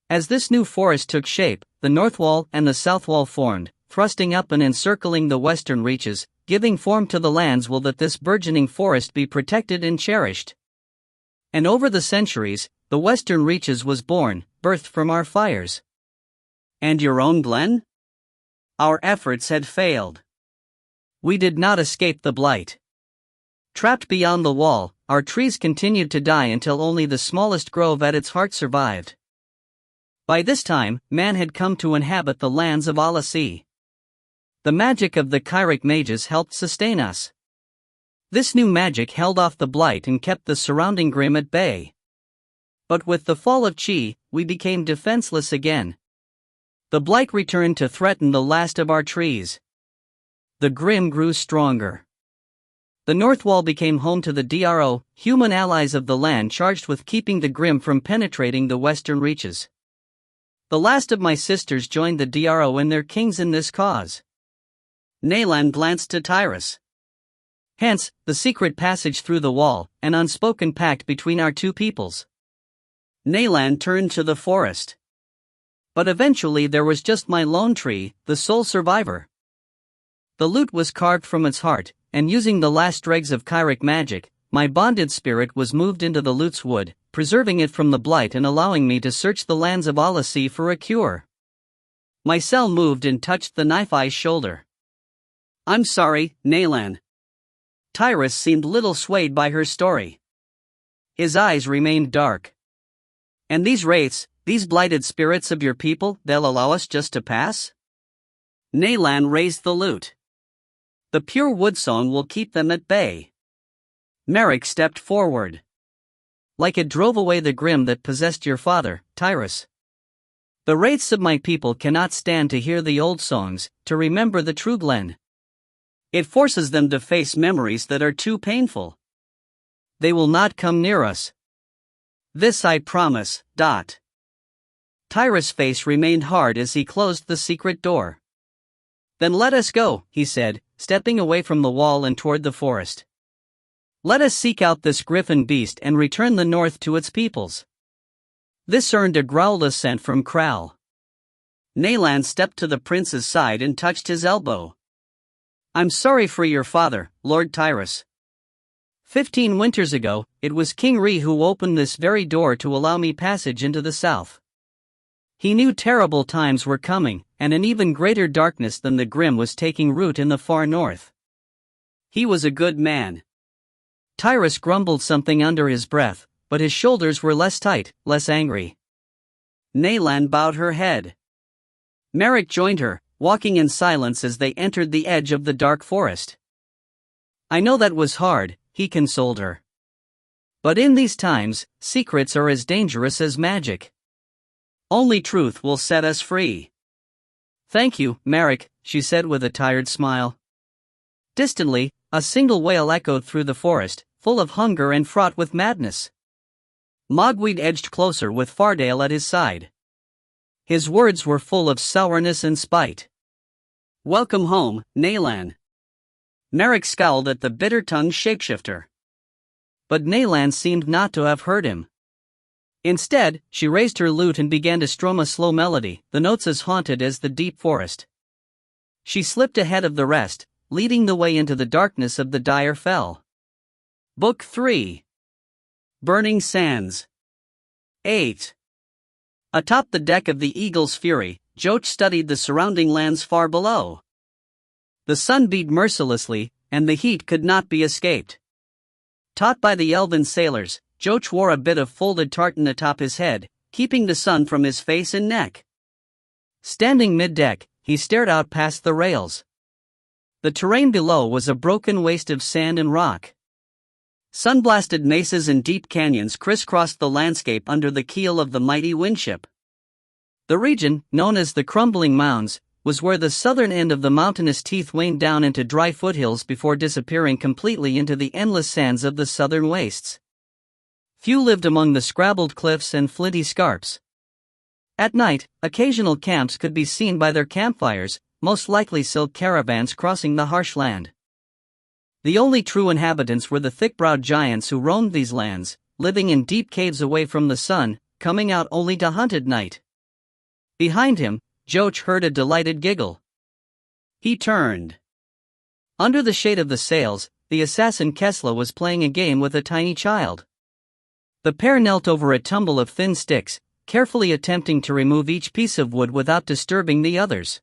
As this new forest took shape, the north wall and the south wall formed, thrusting up and encircling the western reaches, giving form to the lands will that this burgeoning forest be protected and cherished. And over the centuries, the western reaches was born, birthed from our fires. And your own glen? Our efforts had failed. We did not escape the blight. Trapped beyond the wall, our trees continued to die until only the smallest grove at its heart survived. By this time, man had come to inhabit the lands of Alasea. The magic of the Kyric mages helped sustain us. This new magic held off the blight and kept the surrounding Grim at bay. But with the fall of Chi, we became defenseless again. The blight returned to threaten the last of our trees. The Grim grew stronger. The north wall became home to the DRO, human allies of the land charged with keeping the Grim from penetrating the western reaches. The last of my sisters joined the DRO and their kings in this cause. Naylan glanced to Tyrus. Hence, the secret passage through the wall, an unspoken pact between our two peoples. Naylan turned to the forest. But eventually there was just my lone tree, the sole survivor. The lute was carved from its heart, and using the last dregs of Kyric magic, my bonded spirit was moved into the lute's wood, preserving it from the blight and allowing me to search the lands of Alasea for a cure. Mycel moved and touched the Nephi's shoulder. I'm sorry, Naylan. Tyrus seemed little swayed by her story. His eyes remained dark. And these wraiths, These blighted spirits of your people, they'll allow us just to pass? Naylan raised the lute. The pure wood song will keep them at bay. Merrick stepped forward. Like it drove away the grim that possessed your father, Tyrus. The wraiths of my people cannot stand to hear the old songs, to remember the true Glen. It forces them to face memories that are too painful. They will not come near us. This I promise. Tyrus' face remained hard as he closed the secret door. Then let us go, he said, stepping away from the wall and toward the forest. Let us seek out this griffin beast and return the north to its peoples. This earned a growled assent from Kral. Naylan stepped to the prince's side and touched his elbow. I'm sorry for your father, Lord Tyrus. 15 winters ago, it was King Rhi who opened this very door to allow me passage into the south. He knew terrible times were coming, and an even greater darkness than the grim was taking root in the far north. He was a good man. Tyrus grumbled something under his breath, but his shoulders were less tight, less angry. Naylan bowed her head. Merrick joined her, walking in silence as they entered the edge of the dark forest. I know that was hard, he consoled her. But in these times, secrets are as dangerous as magic. Only truth will set us free. Thank you, Merrick, she said with a tired smile. Distantly, a single wail echoed through the forest, full of hunger and fraught with madness. Mogwyd edged closer with Fardale at his side. His words were full of sourness and spite. Welcome home, Naylan. Merrick scowled at the bitter-tongued shapeshifter. But Naylan seemed not to have heard him. Instead, she raised her lute and began to strum a slow melody, the notes as haunted as the deep forest. She slipped ahead of the rest, leading the way into the darkness of the dire fell. Book 3. Burning Sands. 8. Atop the deck of the Eagle's Fury, Joch studied the surrounding lands far below. The sun beat mercilessly, and the heat could not be escaped. Taught by the elven sailors, Joch wore a bit of folded tartan atop his head, keeping the sun from his face and neck. Standing mid-deck, he stared out past the rails. The terrain below was a broken waste of sand and rock. Sun-blasted mesas and deep canyons crisscrossed the landscape under the keel of the mighty windship. The region, known as the Crumbling Mounds, was where the southern end of the mountainous teeth waned down into dry foothills before disappearing completely into the endless sands of the southern wastes. Few lived among the scrabbled cliffs and flinty scarps. At night, occasional camps could be seen by their campfires, most likely silk caravans crossing the harsh land. The only true inhabitants were the thick-browed giants who roamed these lands, living in deep caves away from the sun, coming out only to hunt at night. Behind him, Joch heard a delighted giggle. He turned. Under the shade of the sails, the assassin Kesla was playing a game with a tiny child. The pair knelt over a tumble of thin sticks, carefully attempting to remove each piece of wood without disturbing the others.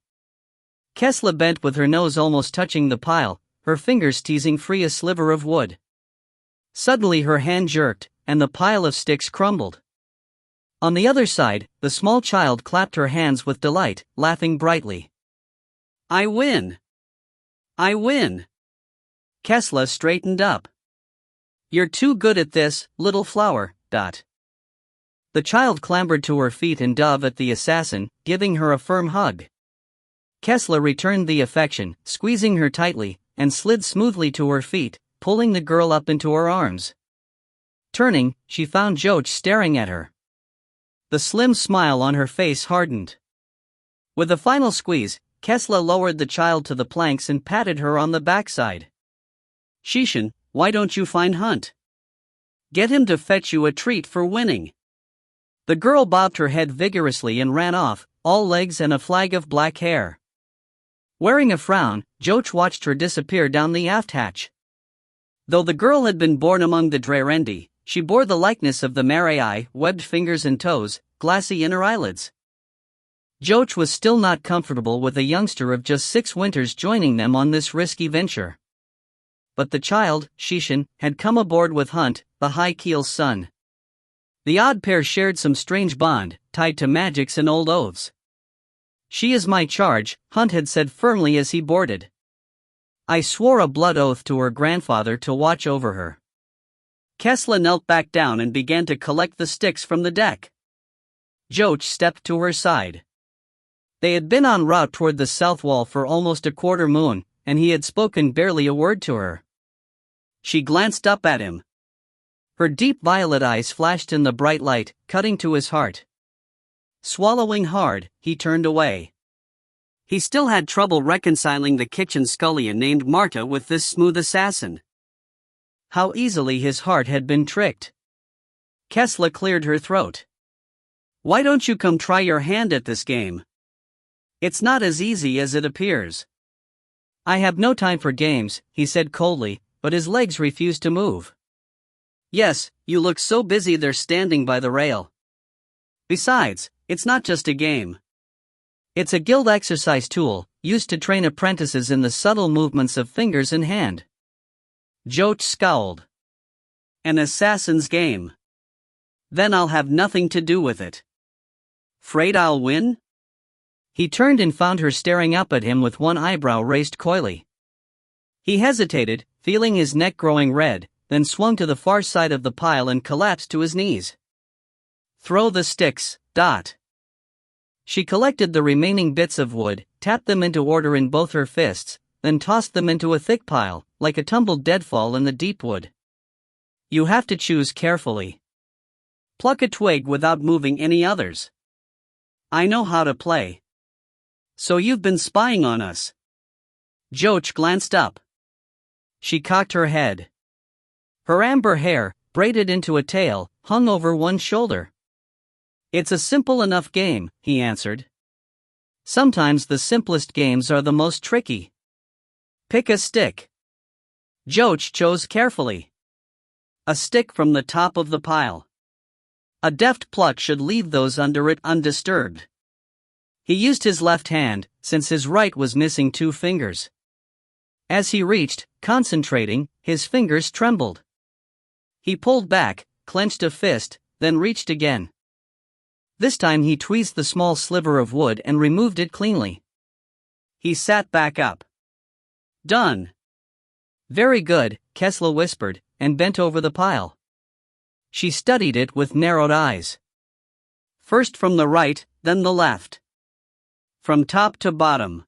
Kesla bent with her nose almost touching the pile, her fingers teasing free a sliver of wood. Suddenly her hand jerked, and the pile of sticks crumbled. On the other side, the small child clapped her hands with delight, laughing brightly. I win! I win! Kesla straightened up. You're too good at this, little flower. The child clambered to her feet and dove at the assassin, giving her a firm hug. Kesla returned the affection, squeezing her tightly, and slid smoothly to her feet, pulling the girl up into her arms. Turning, she found Joch staring at her. The slim smile on her face hardened. With a final squeeze, Kesla lowered the child to the planks and patted her on the backside. Shishin, why don't you find Hunt? Get him to fetch you a treat for winning. The girl bobbed her head vigorously and ran off, all legs and a flag of black hair. Wearing a frown, Joch watched her disappear down the aft hatch. Though the girl had been born among the Drerendi, she bore the likeness of the Marai, webbed fingers and toes, glassy inner eyelids. Joch was still not comfortable with a youngster of just 6 winters joining them on this risky venture. But the child, Shishin, had come aboard with Hunt, the High Keel's son. The odd pair shared some strange bond, tied to magics and old oaths. "She is my charge," Hunt had said firmly as he boarded. "I swore a blood oath to her grandfather to watch over her." Kesla knelt back down and began to collect the sticks from the deck. Joach stepped to her side. They had been en route toward the south wall for almost a quarter moon, and he had spoken barely a word to her. She glanced up at him. Her deep violet eyes flashed in the bright light, cutting to his heart. Swallowing hard, he turned away. He still had trouble reconciling the kitchen scullion named Marta with this smooth assassin. How easily his heart had been tricked. Kesla cleared her throat. "Why don't you come try your hand at this game? It's not as easy as it appears." "I have no time for games," he said coldly, but his legs refused to move. "Yes, you look so busy there standing by the rail. Besides, it's not just a game. It's a guild exercise tool, used to train apprentices in the subtle movements of fingers and hand." Joach scowled. "An assassin's game. Then I'll have nothing to do with it. 'Fraid I'll win?" He turned and found her staring up at him with one eyebrow raised coyly. He hesitated, feeling his neck growing red, then swung to the far side of the pile and collapsed to his knees. "Throw the sticks, Dot." She collected the remaining bits of wood, tapped them into order in both her fists, then tossed them into a thick pile, like a tumbled deadfall in the deep wood. "You have to choose carefully. Pluck a twig without moving any others. I know how to play." "So you've been spying on us?" Joach glanced up. She cocked her head. Her amber hair, braided into a tail, hung over one shoulder. "It's a simple enough game," he answered. "Sometimes the simplest games are the most tricky. Pick a stick." Joach chose carefully. A stick from the top of the pile. A deft pluck should leave those under it undisturbed. He used his left hand, since his right was missing 2 fingers. As he reached, concentrating, his fingers trembled. He pulled back, clenched a fist, then reached again. This time he tweezed the small sliver of wood and removed it cleanly. He sat back up. "Done." "Very good," Kesla whispered, and bent over the pile. She studied it with narrowed eyes. First from the right, then the left. From top to bottom.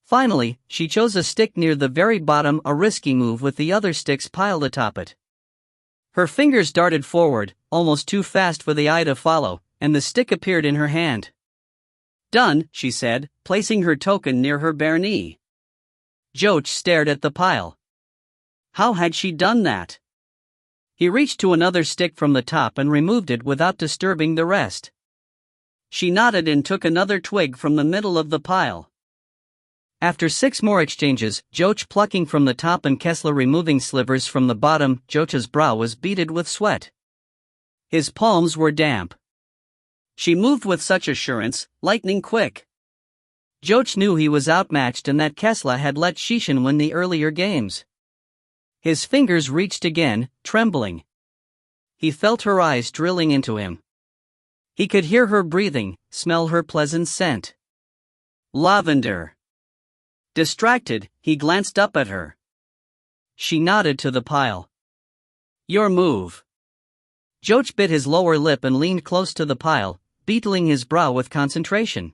Finally, she chose a stick near the very bottom, a risky move with the other sticks piled atop it. Her fingers darted forward, almost too fast for the eye to follow, and the stick appeared in her hand. "Done," she said, placing her token near her bare knee. Joach stared at the pile. How had she done that? He reached to another stick from the top and removed it without disturbing the rest. She nodded and took another twig from the middle of the pile. After 6 more exchanges, Joach plucking from the top and Kesla removing slivers from the bottom, Joach's brow was beaded with sweat. His palms were damp. She moved with such assurance, lightning quick. Joach knew he was outmatched and that Kesla had let Shishin win the earlier games. His fingers reached again, trembling. He felt her eyes drilling into him. He could hear her breathing, smell her pleasant scent. Lavender. Distracted, he glanced up at her. She nodded to the pile. "Your move." Joach bit his lower lip and leaned close to the pile, beetling his brow with concentration.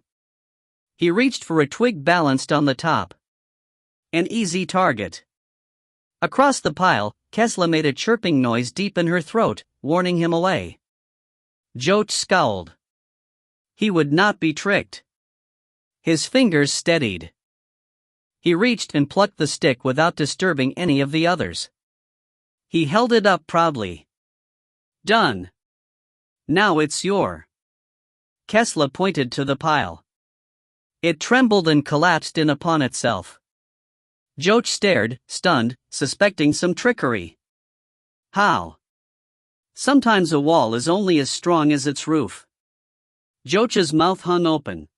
He reached for a twig balanced on the top. An easy target. Across the pile, Kesla made a chirping noise deep in her throat, warning him away. Joach scowled. He would not be tricked. His fingers steadied. He reached and plucked the stick without disturbing any of the others. He held it up proudly. "Done. Now it's your." Kesla pointed to the pile. It trembled and collapsed in upon itself. Joach stared, stunned, suspecting some trickery. How? Sometimes a wall is only as strong as its roof. Joach's mouth hung open.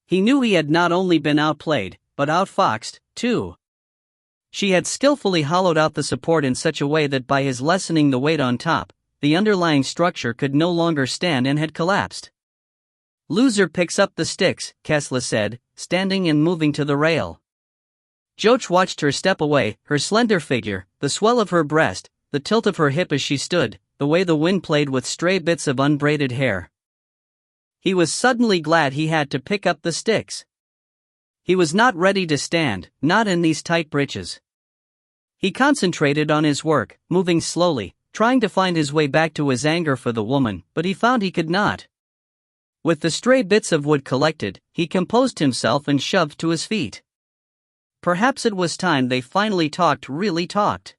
He knew he had not only been outplayed, but outfoxed, too. She had skillfully hollowed out the support in such a way that by his lessening the weight on top, the underlying structure could no longer stand and had collapsed. Loser picks up the sticks, Kesla said, standing and moving to the rail. Joch watched her step away, her slender figure, the swell of her breast, the tilt of her hip as she stood, the way the wind played with stray bits of unbraided hair. He was suddenly glad he had to pick up the sticks. He was not ready to stand, not in these tight breeches. He concentrated on his work, moving slowly, trying to find his way back to his anger for the woman, but he found he could not. With the stray bits of wood collected, he composed himself and shoved to his feet. Perhaps it was time they finally really talked.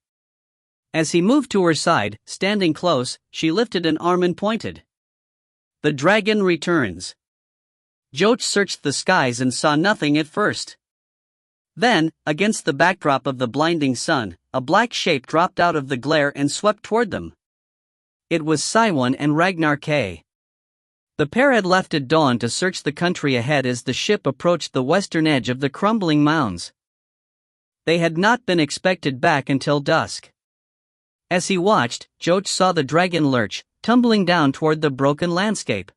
As he moved to her side, standing close, she lifted an arm and pointed. The dragon returns. Joch searched the skies and saw nothing at first. Then, against the backdrop of the blinding sun, a black shape dropped out of the glare and swept toward them. It was Siwan and Ragnar K. The pair had left at dawn to search the country ahead as the ship approached the western edge of the crumbling mounds. They had not been expected back until dusk. As he watched, Joch saw the dragon lurch, tumbling down toward the broken landscape.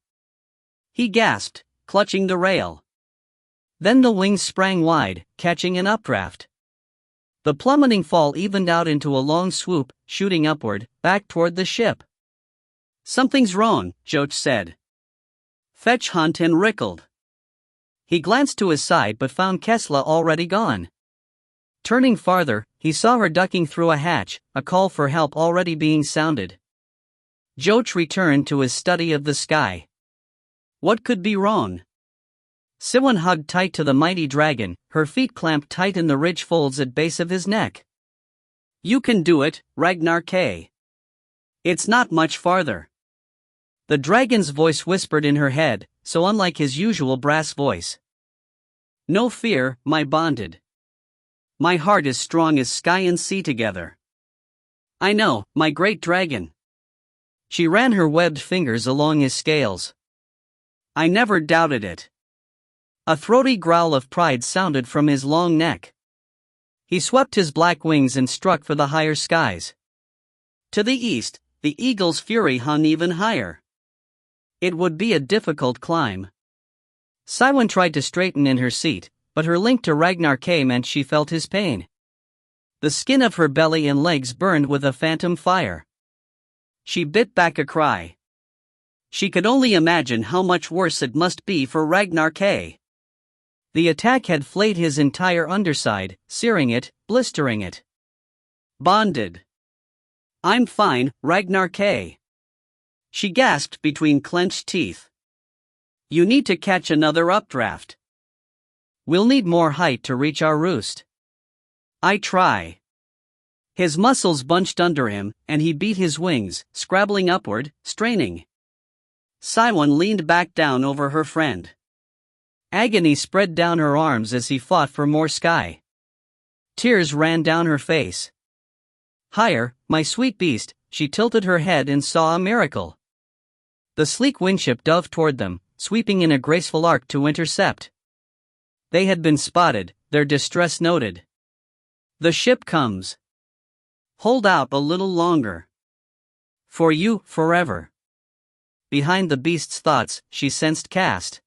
He gasped, clutching the rail. Then the wings sprang wide, catching an updraft. The plummeting fall evened out into a long swoop, shooting upward, back toward the ship. Something's wrong, Joch said. Fetch Hunt and Rickald. He glanced to his side but found Kesla already gone. Turning farther, he saw her ducking through a hatch, a call for help already being sounded. Joch returned to his study of the sky. What could be wrong? Siwan hugged tight to the mighty dragon, her feet clamped tight in the ridge folds at base of his neck. You can do it, Ragnar K. It's not much farther. The dragon's voice whispered in her head, so unlike his usual brass voice. No fear, my bonded. My heart is strong as sky and sea together. I know, my great dragon. She ran her webbed fingers along his scales. I never doubted it. A throaty growl of pride sounded from his long neck. He swept his black wings and struck for the higher skies. To the east, the eagle's fury hung even higher. It would be a difficult climb. Siwan tried to straighten in her seat, but her link to Ragnar K meant she felt his pain. The skin of her belly and legs burned with a phantom fire. She bit back a cry. She could only imagine how much worse it must be for Ragnar K. The attack had flayed his entire underside, searing it, blistering it. Bonded. I'm fine, Ragnar K. She gasped between clenched teeth. You need to catch another updraft. We'll need more height to reach our roost. I try. His muscles bunched under him, and he beat his wings, scrabbling upward, straining. Siwan leaned back down over her friend. Agony spread down her arms as he fought for more sky. Tears ran down her face. Higher, my sweet beast, she tilted her head and saw a miracle. The sleek wingship dove toward them, sweeping in a graceful arc to intercept. They had been spotted, their distress noted. The ship comes. Hold out a little longer. For you, forever. Behind the beast's thoughts, she sensed caste.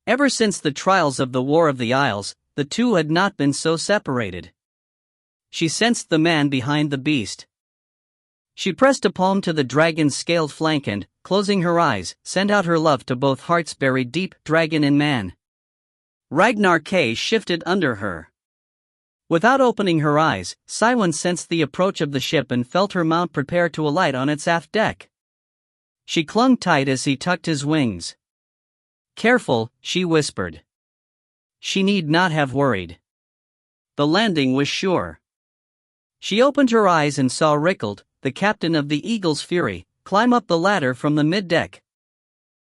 Ever since the trials of the War of the Isles, the two had not been so separated. She sensed the man behind the beast. She pressed a palm to the dragon's scaled flank and, closing her eyes, sent out her love to both hearts buried deep, dragon and man. Ragnar K shifted under her. Without opening her eyes, Siwan sensed the approach of the ship and felt her mount prepare to alight on its aft deck. She clung tight as he tucked his wings. Careful, she whispered. She need not have worried. The landing was sure. She opened her eyes and saw Rickald, the captain of the Eagle's Fury, climb up the ladder from the middeck.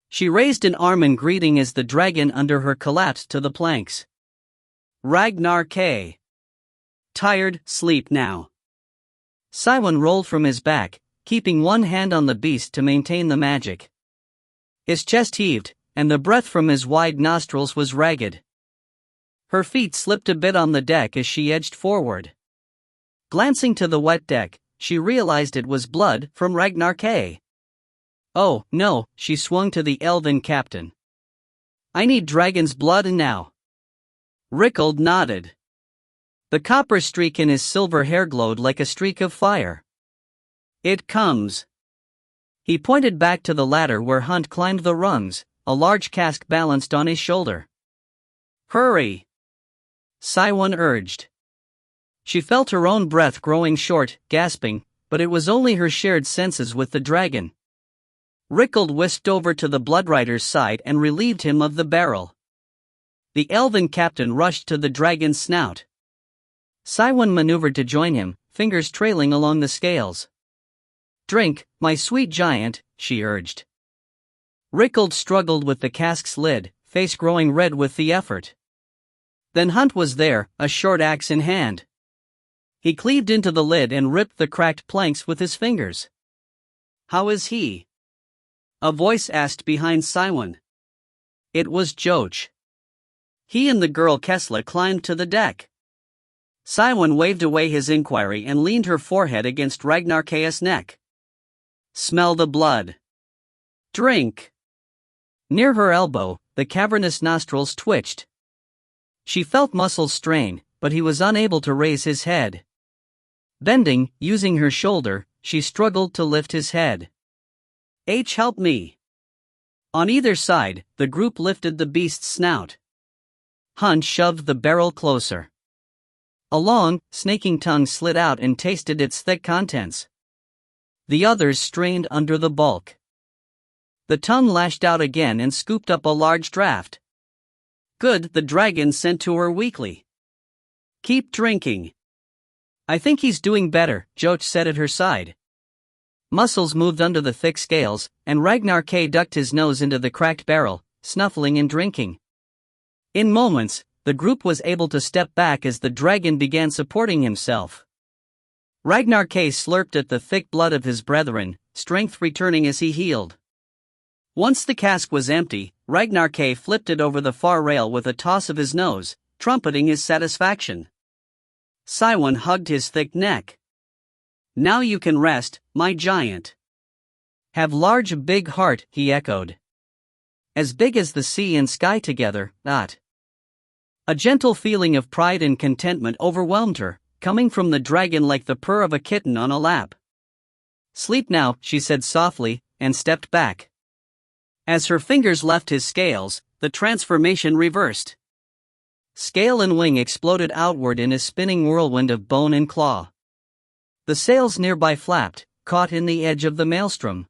She raised an arm in greeting as the dragon under her collapsed to the planks. Ragnar K. Tired, sleep now. Siwan rolled from his back, keeping one hand on the beast to maintain the magic. His chest heaved, and the breath from his wide nostrils was ragged. Her feet slipped a bit on the deck as she edged forward. Glancing to the wet deck, she realized it was blood from Ragnar K. Oh, no, she swung to the elven captain. I need dragon's blood now. Rickald nodded. The copper streak in his silver hair glowed like a streak of fire. It comes. He pointed back to the ladder where Hunt climbed the rungs, a large cask balanced on his shoulder. Hurry! Saiwan urged. She felt her own breath growing short, gasping, but it was only her shared senses with the dragon. Rickald whisked over to the Bloodrider's side and relieved him of the barrel. The elven captain rushed to the dragon's snout. Saiwan maneuvered to join him, fingers trailing along the scales. Drink, my sweet giant, she urged. Rickald struggled with the cask's lid, face growing red with the effort. Then Hunt was there, a short axe in hand. He cleaved into the lid and ripped the cracked planks with his fingers. How is he? A voice asked behind Saiwan. It was Joach. He and the girl Kessla climbed to the deck. Saiwan waved away his inquiry and leaned her forehead against Ragnarkea's neck. Smell the blood. Drink. Near her elbow, the cavernous nostrils twitched. She felt muscles strain, but he was unable to raise his head. Bending, using her shoulder, she struggled to lift his head. Help me. On either side, the group lifted the beast's snout. Hunt shoved the barrel closer. A long, snaking tongue slid out and tasted its thick contents. The others strained under the bulk. The tongue lashed out again and scooped up a large draught. Good, the dragon sent to her weakly. Keep drinking. I think he's doing better, Joach said at her side. Muscles moved under the thick scales, and Ragnarke ducked his nose into the cracked barrel, snuffling and drinking. In moments, the group was able to step back as the dragon began supporting himself. Ragnarke slurped at the thick blood of his brethren, strength returning as he healed. Once the cask was empty, Ragnarke flipped it over the far rail with a toss of his nose, trumpeting his satisfaction. Saiwan hugged his thick neck. Now you can rest, my giant. Have large big heart, he echoed. As big as the sea and sky together, not. A gentle feeling of pride and contentment overwhelmed her, coming from the dragon like the purr of a kitten on a lap. Sleep now, she said softly, and stepped back. As her fingers left his scales, the transformation reversed. Scale and wing exploded outward in a spinning whirlwind of bone and claw. The sails nearby flapped, caught in the edge of the maelstrom.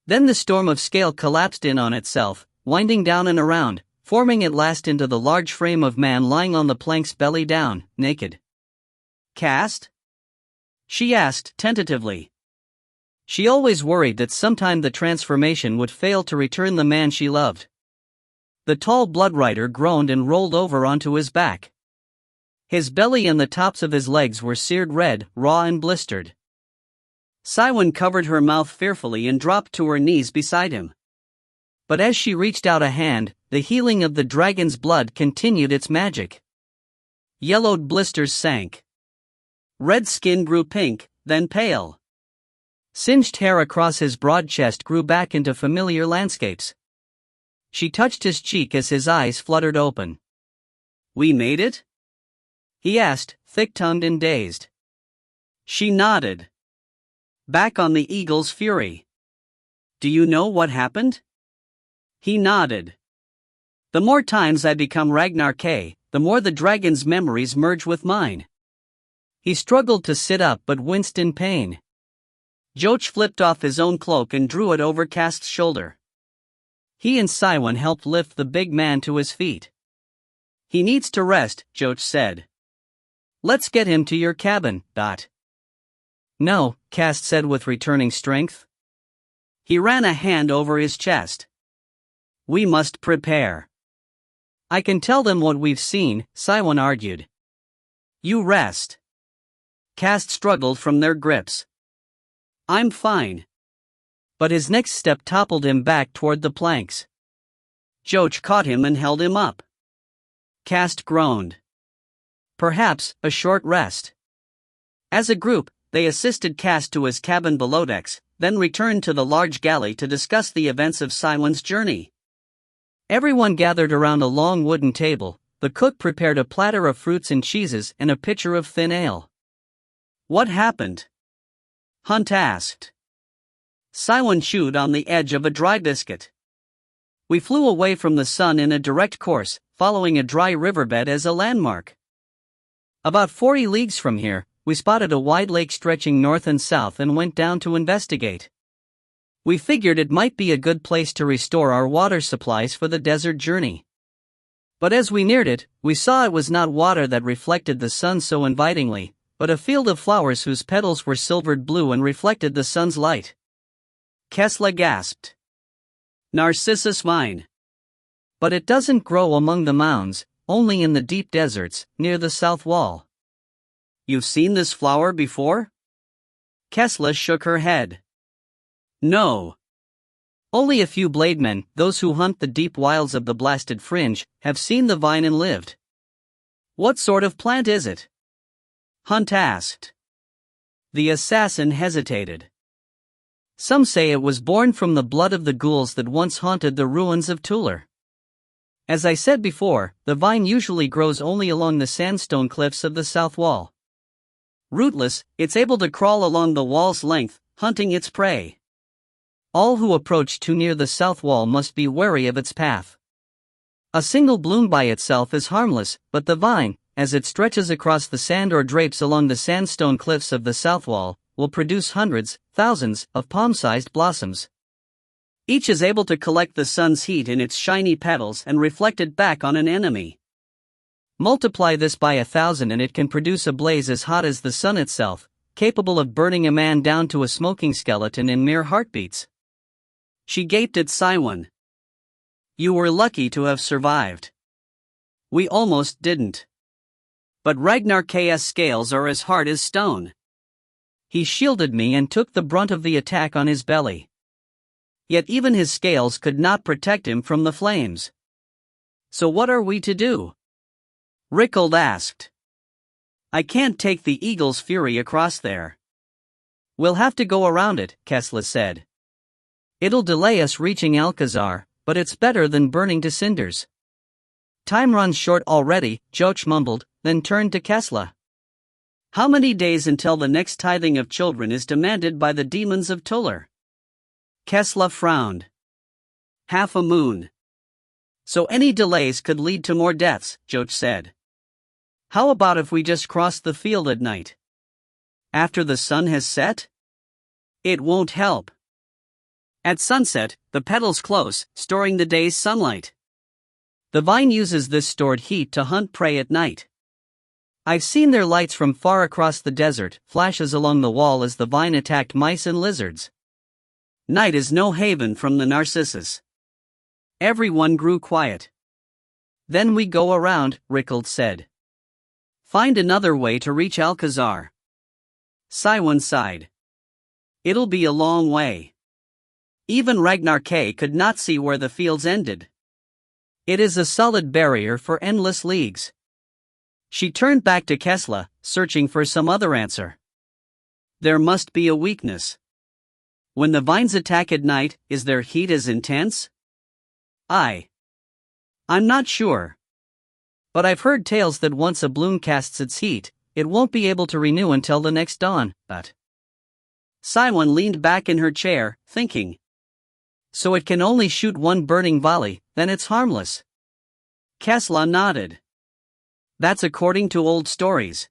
Then the storm of scale collapsed in on itself, winding down and around, forming at last into the large frame of man lying on the planks belly down, naked. Cast? She asked tentatively. She always worried that sometime the transformation would fail to return the man she loved. The tall Bloodrider groaned and rolled over onto his back. His belly and the tops of his legs were seared red, raw and blistered. Saiwan covered her mouth fearfully and dropped to her knees beside him. But as she reached out a hand, the healing of the dragon's blood continued its magic. Yellowed blisters sank. Red skin grew pink, then pale. Singed hair across his broad chest grew back into familiar landscapes. She touched his cheek as his eyes fluttered open. We made it? He asked, thick-tongued and dazed. She nodded. Back on the eagle's fury. Do you know what happened? He nodded. The more times I become Ragnarke, the more the dragon's memories merge with mine. He struggled to sit up but winced in pain. Joach flipped off his own cloak and drew it over Cast's shoulder. He and Saiwan helped lift the big man to his feet. He needs to rest, Joach said. Let's get him to your cabin, Dot. No, Cast said with returning strength. He ran a hand over his chest. We must prepare. I can tell them what we've seen, Saiwan argued. You rest. Cast struggled from their grips. I'm fine. But his next step toppled him back toward the planks. Joach caught him and held him up. Cast groaned. Perhaps a short rest. As a group, they assisted Cast to his cabin below decks, then returned to the large galley to discuss the events of Saiwan's journey. Everyone gathered around a long wooden table. The cook prepared a platter of fruits and cheeses and a pitcher of thin ale. "What happened?" Hunt asked. Simon chewed on the edge of a dry biscuit. "We flew away from the sun in a direct course, following a dry riverbed as a landmark. About 40 leagues from here, we spotted a wide lake stretching north and south and went down to investigate. We figured it might be a good place to restore our water supplies for the desert journey. But as we neared it, we saw it was not water that reflected the sun so invitingly, but a field of flowers whose petals were silvered blue and reflected the sun's light." Kesla gasped. "Narcissus vine. But it doesn't grow among the mounds, only in the deep deserts, near the south wall." "You've seen this flower before?" Kesla shook her head. "No. Only a few blademen, those who hunt the deep wilds of the blasted fringe, have seen the vine and lived." "What sort of plant is it?" Hunt asked. The assassin hesitated. "Some say it was born from the blood of the ghouls that once haunted the ruins of Tuller. As I said before, the vine usually grows only along the sandstone cliffs of the south wall. Rootless, it's able to crawl along the wall's length, hunting its prey. All who approach too near the south wall must be wary of its path. A single bloom by itself is harmless, but the vine, as it stretches across the sand or drapes along the sandstone cliffs of the south wall, will produce hundreds, thousands, of palm-sized blossoms. Each is able to collect the sun's heat in its shiny petals and reflect it back on an enemy. Multiply this by 1,000 and it can produce a blaze as hot as the sun itself, capable of burning a man down to a smoking skeleton in mere heartbeats." She gaped at Simon. "You were lucky to have survived. We almost didn't. But Ragnar K's scales are as hard as stone. He shielded me and took the brunt of the attack on his belly. Yet even his scales could not protect him from the flames. So what are we to do?" Rickald asked. "I can't take the eagle's fury across there." "We'll have to go around it," Kesla said. "It'll delay us reaching Alcazar, but it's better than burning to cinders." "Time runs short already," Joch mumbled, then turned to Kesla. "How many days until the next tithing of children is demanded by the demons of Tuller?" Kesla frowned. "Half a moon. So any delays could lead to more deaths," Joch said. "How about if we just cross the field at night? After the sun has set?" "It won't help. At sunset, the petals close, storing the day's sunlight. The vine uses this stored heat to hunt prey at night. I've seen their lights from far across the desert, flashes along the wall as the vine attacked mice and lizards. Night is no haven from the Narcissus." Everyone grew quiet. "Then we go around," Rickald said. "Find another way to reach Alcazar." Simon sighed. "It'll be a long way. Even Ragnar K could not see where the fields ended. It is a solid barrier for endless leagues." She turned back to Kesla, searching for some other answer. "There must be a weakness. When the vines attack at night, is their heat as intense?" I'm not sure. But I've heard tales that once a bloom casts its heat, it won't be able to renew until the next dawn, but..." Simon leaned back in her chair, thinking. "So it can only shoot one burning volley, then it's harmless." Kesla nodded. "That's according to old stories.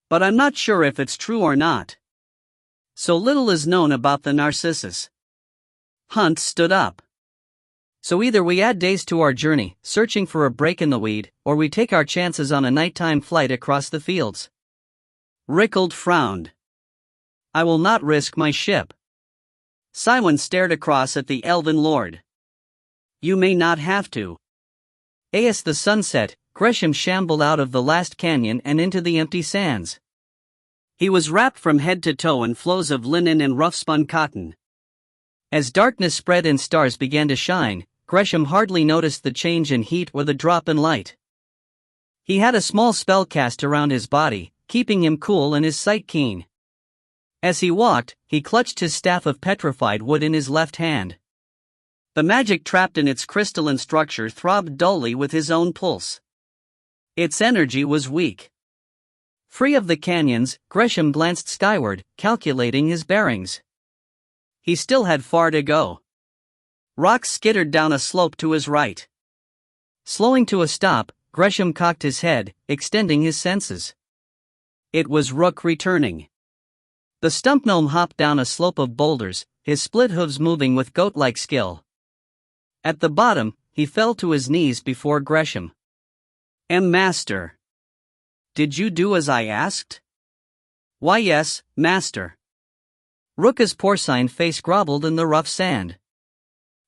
But I'm not sure if it's true or not. So little is known about the Narcissus." Hunt stood up. "So either we add days to our journey, searching for a break in the weed, or we take our chances on a nighttime flight across the fields." Rickald frowned. "I will not risk my ship." Simon stared across at the elven lord. "You may not have to." As the sun set, Gresham shambled out of the last canyon and into the empty sands. He was wrapped from head to toe in flows of linen and rough-spun cotton. As darkness spread and stars began to shine, Gresham hardly noticed the change in heat or the drop in light. He had a small spell cast around his body, keeping him cool and his sight keen. As he walked, he clutched his staff of petrified wood in his left hand. The magic trapped in its crystalline structure throbbed dully with his own pulse. Its energy was weak. Free of the canyons, Gresham glanced skyward, calculating his bearings. He still had far to go. Rocks skittered down a slope to his right. Slowing to a stop, Gresham cocked his head, extending his senses. It was Rook returning. The stump gnome hopped down a slope of boulders, his split hooves moving with goat-like skill. At the bottom, he fell to his knees before Gresham. Master. Did you do as I asked? Why yes, master. Rook's porcine face groveled in the rough sand.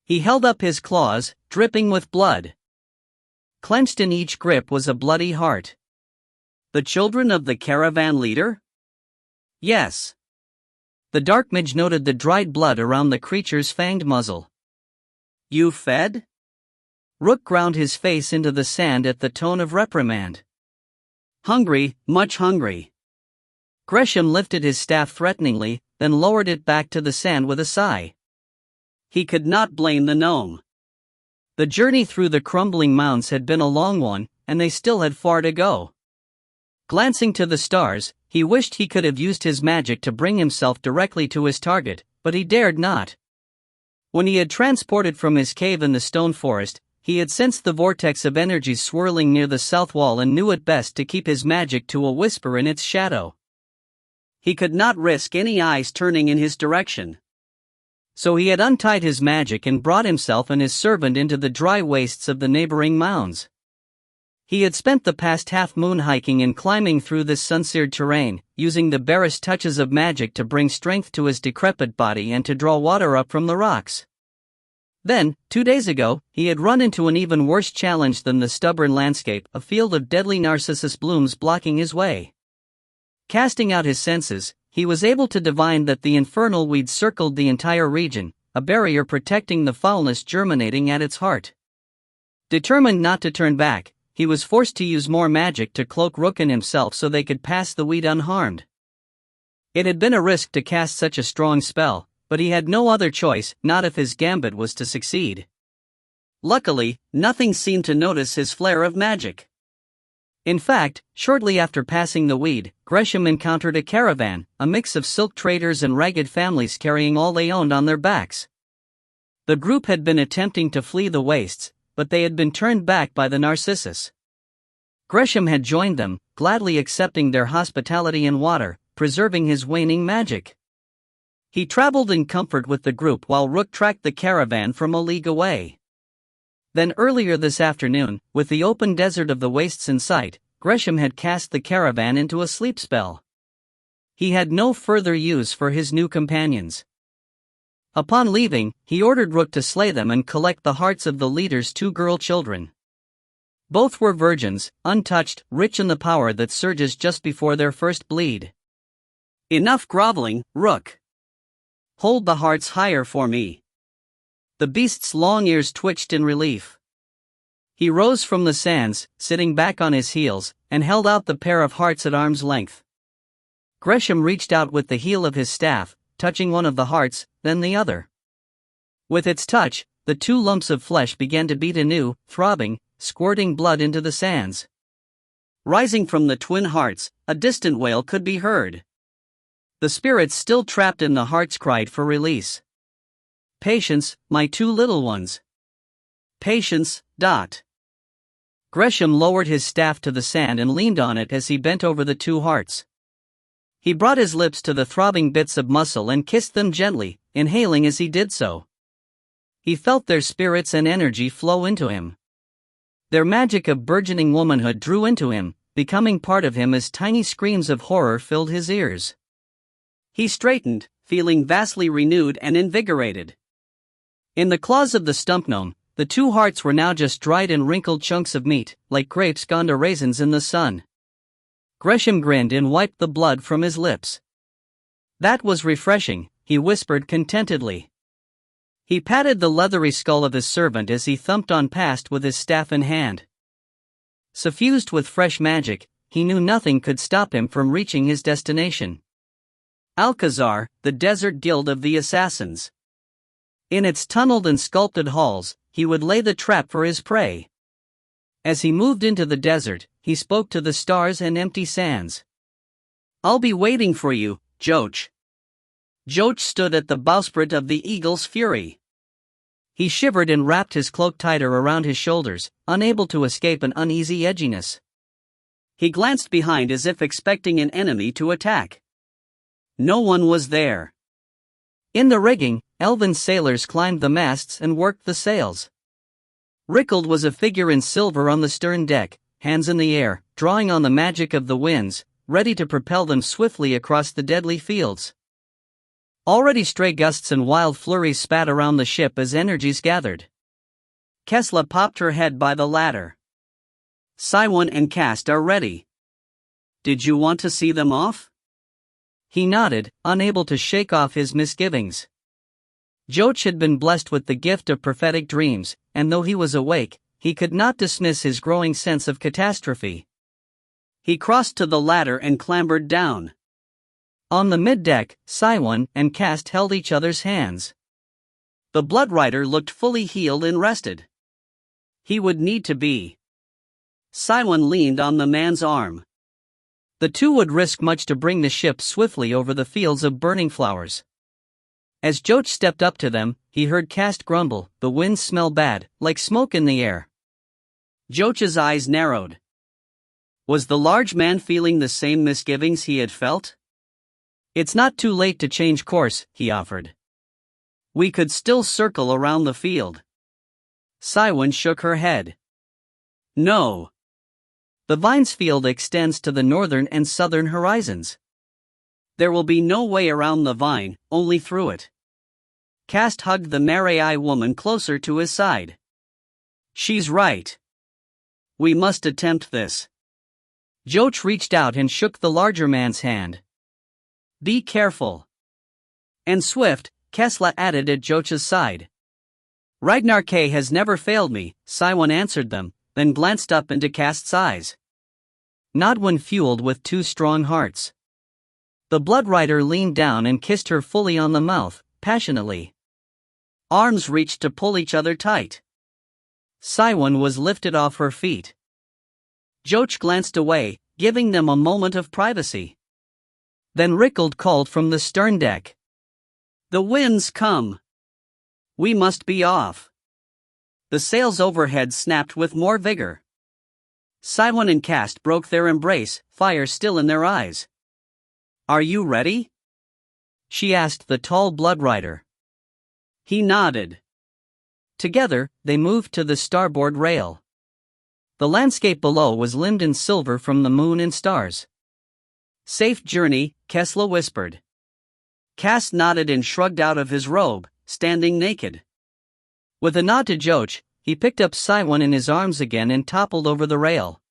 He held up his claws, dripping with blood. Clenched in each grip was a bloody heart. The children of the caravan leader? Yes. The dark mage noted the dried blood around the creature's fanged muzzle. You fed? Rook ground his face into the sand at the tone of reprimand. Hungry, much hungry. Gresham lifted his staff threateningly, then lowered it back to the sand with a sigh. He could not blame the gnome. The journey through the crumbling mounds had been a long one, and they still had far to go. Glancing to the stars, he wished he could have used his magic to bring himself directly to his target, but he dared not. When he had transported from his cave in the stone forest, he had sensed the vortex of energy swirling near the south wall and knew it best to keep his magic to a whisper in its shadow. He could not risk any eyes turning in his direction. So he had untied his magic and brought himself and his servant into the dry wastes of the neighboring mounds. He had spent the past half-moon hiking and climbing through this sun-seared terrain, using the barest touches of magic to bring strength to his decrepit body and to draw water up from the rocks. Then, 2 days ago, he had run into an even worse challenge than the stubborn landscape, a field of deadly narcissus blooms blocking his way. Casting out his senses, he was able to divine that the infernal weeds circled the entire region, a barrier protecting the foulness germinating at its heart. Determined not to turn back, he was forced to use more magic to cloak Rook and himself so they could pass the weed unharmed. It had been a risk to cast such a strong spell, but he had no other choice, not if his gambit was to succeed. Luckily, nothing seemed to notice his flare of magic. In fact, shortly after passing the weed, Gresham encountered a caravan, a mix of silk traders and ragged families carrying all they owned on their backs. The group had been attempting to flee the wastes, but they had been turned back by the narcissus. Gresham had joined them, gladly accepting their hospitality and water, preserving his waning magic. He traveled in comfort with the group while Rook tracked the caravan from a league away. Then earlier this afternoon, with the open desert of the wastes in sight, Gresham had cast the caravan into a sleep spell. He had no further use for his new companions. Upon leaving, he ordered Rook to slay them and collect the hearts of the leader's 2 girl children. Both were virgins, untouched, rich in the power that surges just before their first bleed. Enough groveling, Rook. Hold the hearts higher for me. The beast's long ears twitched in relief. He rose from the sands, sitting back on his heels, and held out the pair of hearts at arm's length. Gresham reached out with the heel of his staff, touching one of the hearts, then the other. With its touch, the 2 lumps of flesh began to beat anew, throbbing, squirting blood into the sands. Rising from the twin hearts, a distant wail could be heard. The spirits still trapped in the hearts cried for release. Patience, my 2 little ones. Patience. Gresham lowered his staff to the sand and leaned on it as he bent over the 2 hearts. He brought his lips to the throbbing bits of muscle and kissed them gently, inhaling as he did so. He felt their spirits and energy flow into him. Their magic of burgeoning womanhood drew into him, becoming part of him as tiny screams of horror filled his ears. He straightened, feeling vastly renewed and invigorated. In the claws of the stump gnome, the 2 hearts were now just dried and wrinkled chunks of meat, like grapes gone to raisins in the sun. Gresham grinned and wiped the blood from his lips. That was refreshing, he whispered contentedly. He patted the leathery skull of his servant as he thumped on past with his staff in hand. Suffused with fresh magic, he knew nothing could stop him from reaching his destination. Alcazar, the Desert Guild of the Assassins. In its tunneled and sculpted halls, he would lay the trap for his prey. As he moved into the desert, he spoke to the stars and empty sands. "I'll be waiting for you, Joch." Joch stood at the bowsprit of the eagle's fury. He shivered and wrapped his cloak tighter around his shoulders, unable to escape an uneasy edginess. He glanced behind as if expecting an enemy to attack. No one was there. In the rigging, elven sailors climbed the masts and worked the sails. Rickald was a figure in silver on the stern deck, hands in the air, drawing on the magic of the winds, ready to propel them swiftly across the deadly fields. Already stray gusts and wild flurries spat around the ship as energies gathered. Kesla popped her head by the ladder. "Siwan and Cast are ready. Did you want to see them off?" He nodded, unable to shake off his misgivings. Joch had been blessed with the gift of prophetic dreams, and though he was awake, he could not dismiss his growing sense of catastrophe. He crossed to the ladder and clambered down. On the middeck, Siwan and Cast held each other's hands. The Blood Rider looked fully healed and rested. He would need to be. Siwan leaned on the man's arm. The two would risk much to bring the ship swiftly over the fields of burning flowers. As Joch stepped up to them, he heard Cast grumble, "The winds smell bad, like smoke in the air." Joch's eyes narrowed. Was the large man feeling the same misgivings he had felt? "It's not too late to change course," he offered. "We could still circle around the field." Siwan shook her head. "No. The Vines field extends to the northern and southern horizons. There will be no way around the vine, only through it." Cast hugged the Marai woman closer to his side. "She's right. We must attempt this." Joch reached out and shook the larger man's hand. "Be careful." "And swift," Kesla added at Joch's side. "Ragnar K has never failed me," Siwan answered them, then glanced up into Cast's eyes. Not when fueled with two strong hearts. The Blood Rider leaned down and kissed her fully on the mouth, passionately. Arms reached to pull each other tight. Siwan was lifted off her feet. Joch glanced away, giving them a moment of privacy. Then Rickald called from the stern deck. "The winds come. We must be off." The sails overhead snapped with more vigor. Siwan and Cast broke their embrace, fire still in their eyes. "Are you ready?" she asked the tall Blood Rider. He nodded. Together, they moved to the starboard rail. The landscape below was limned in silver from the moon and stars. "Safe journey," Kesla whispered. Cast nodded and shrugged out of his robe, standing naked. With a nod to Joch, he picked up Siwan in his arms again and toppled over the rail.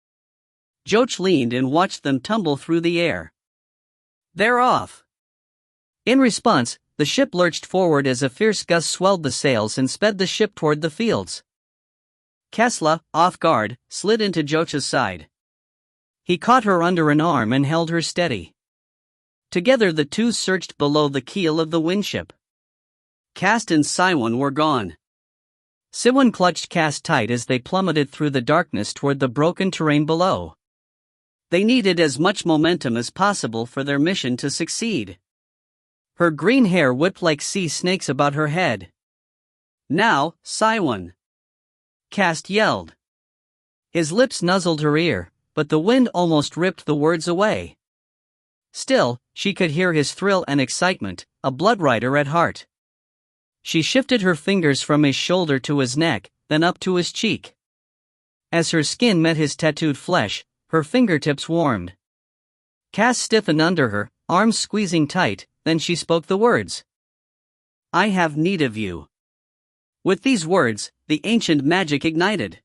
Joch leaned and watched them tumble through the air. "They're off." In response, the ship lurched forward as a fierce gust swelled the sails and sped the ship toward the fields. Kesla, off guard, slid into Joch's side. He caught her under an arm and held her steady. Together the two searched below the keel of the windship. Cast and Siwan were gone. Siwan clutched Cast tight as they plummeted through the darkness toward the broken terrain below. They needed as much momentum as possible for their mission to succeed. Her green hair whipped like sea snakes about her head. "Now, Siwan!" Cast yelled. His lips nuzzled her ear, but the wind almost ripped the words away. Still, she could hear his thrill and excitement, a Blood Rider at heart. She shifted her fingers from his shoulder to his neck, then up to his cheek. As her skin met his tattooed flesh, her fingertips warmed. Cast stiffened under her, arms squeezing tight, then she spoke the words. "I have need of you." With these words, the ancient magic ignited.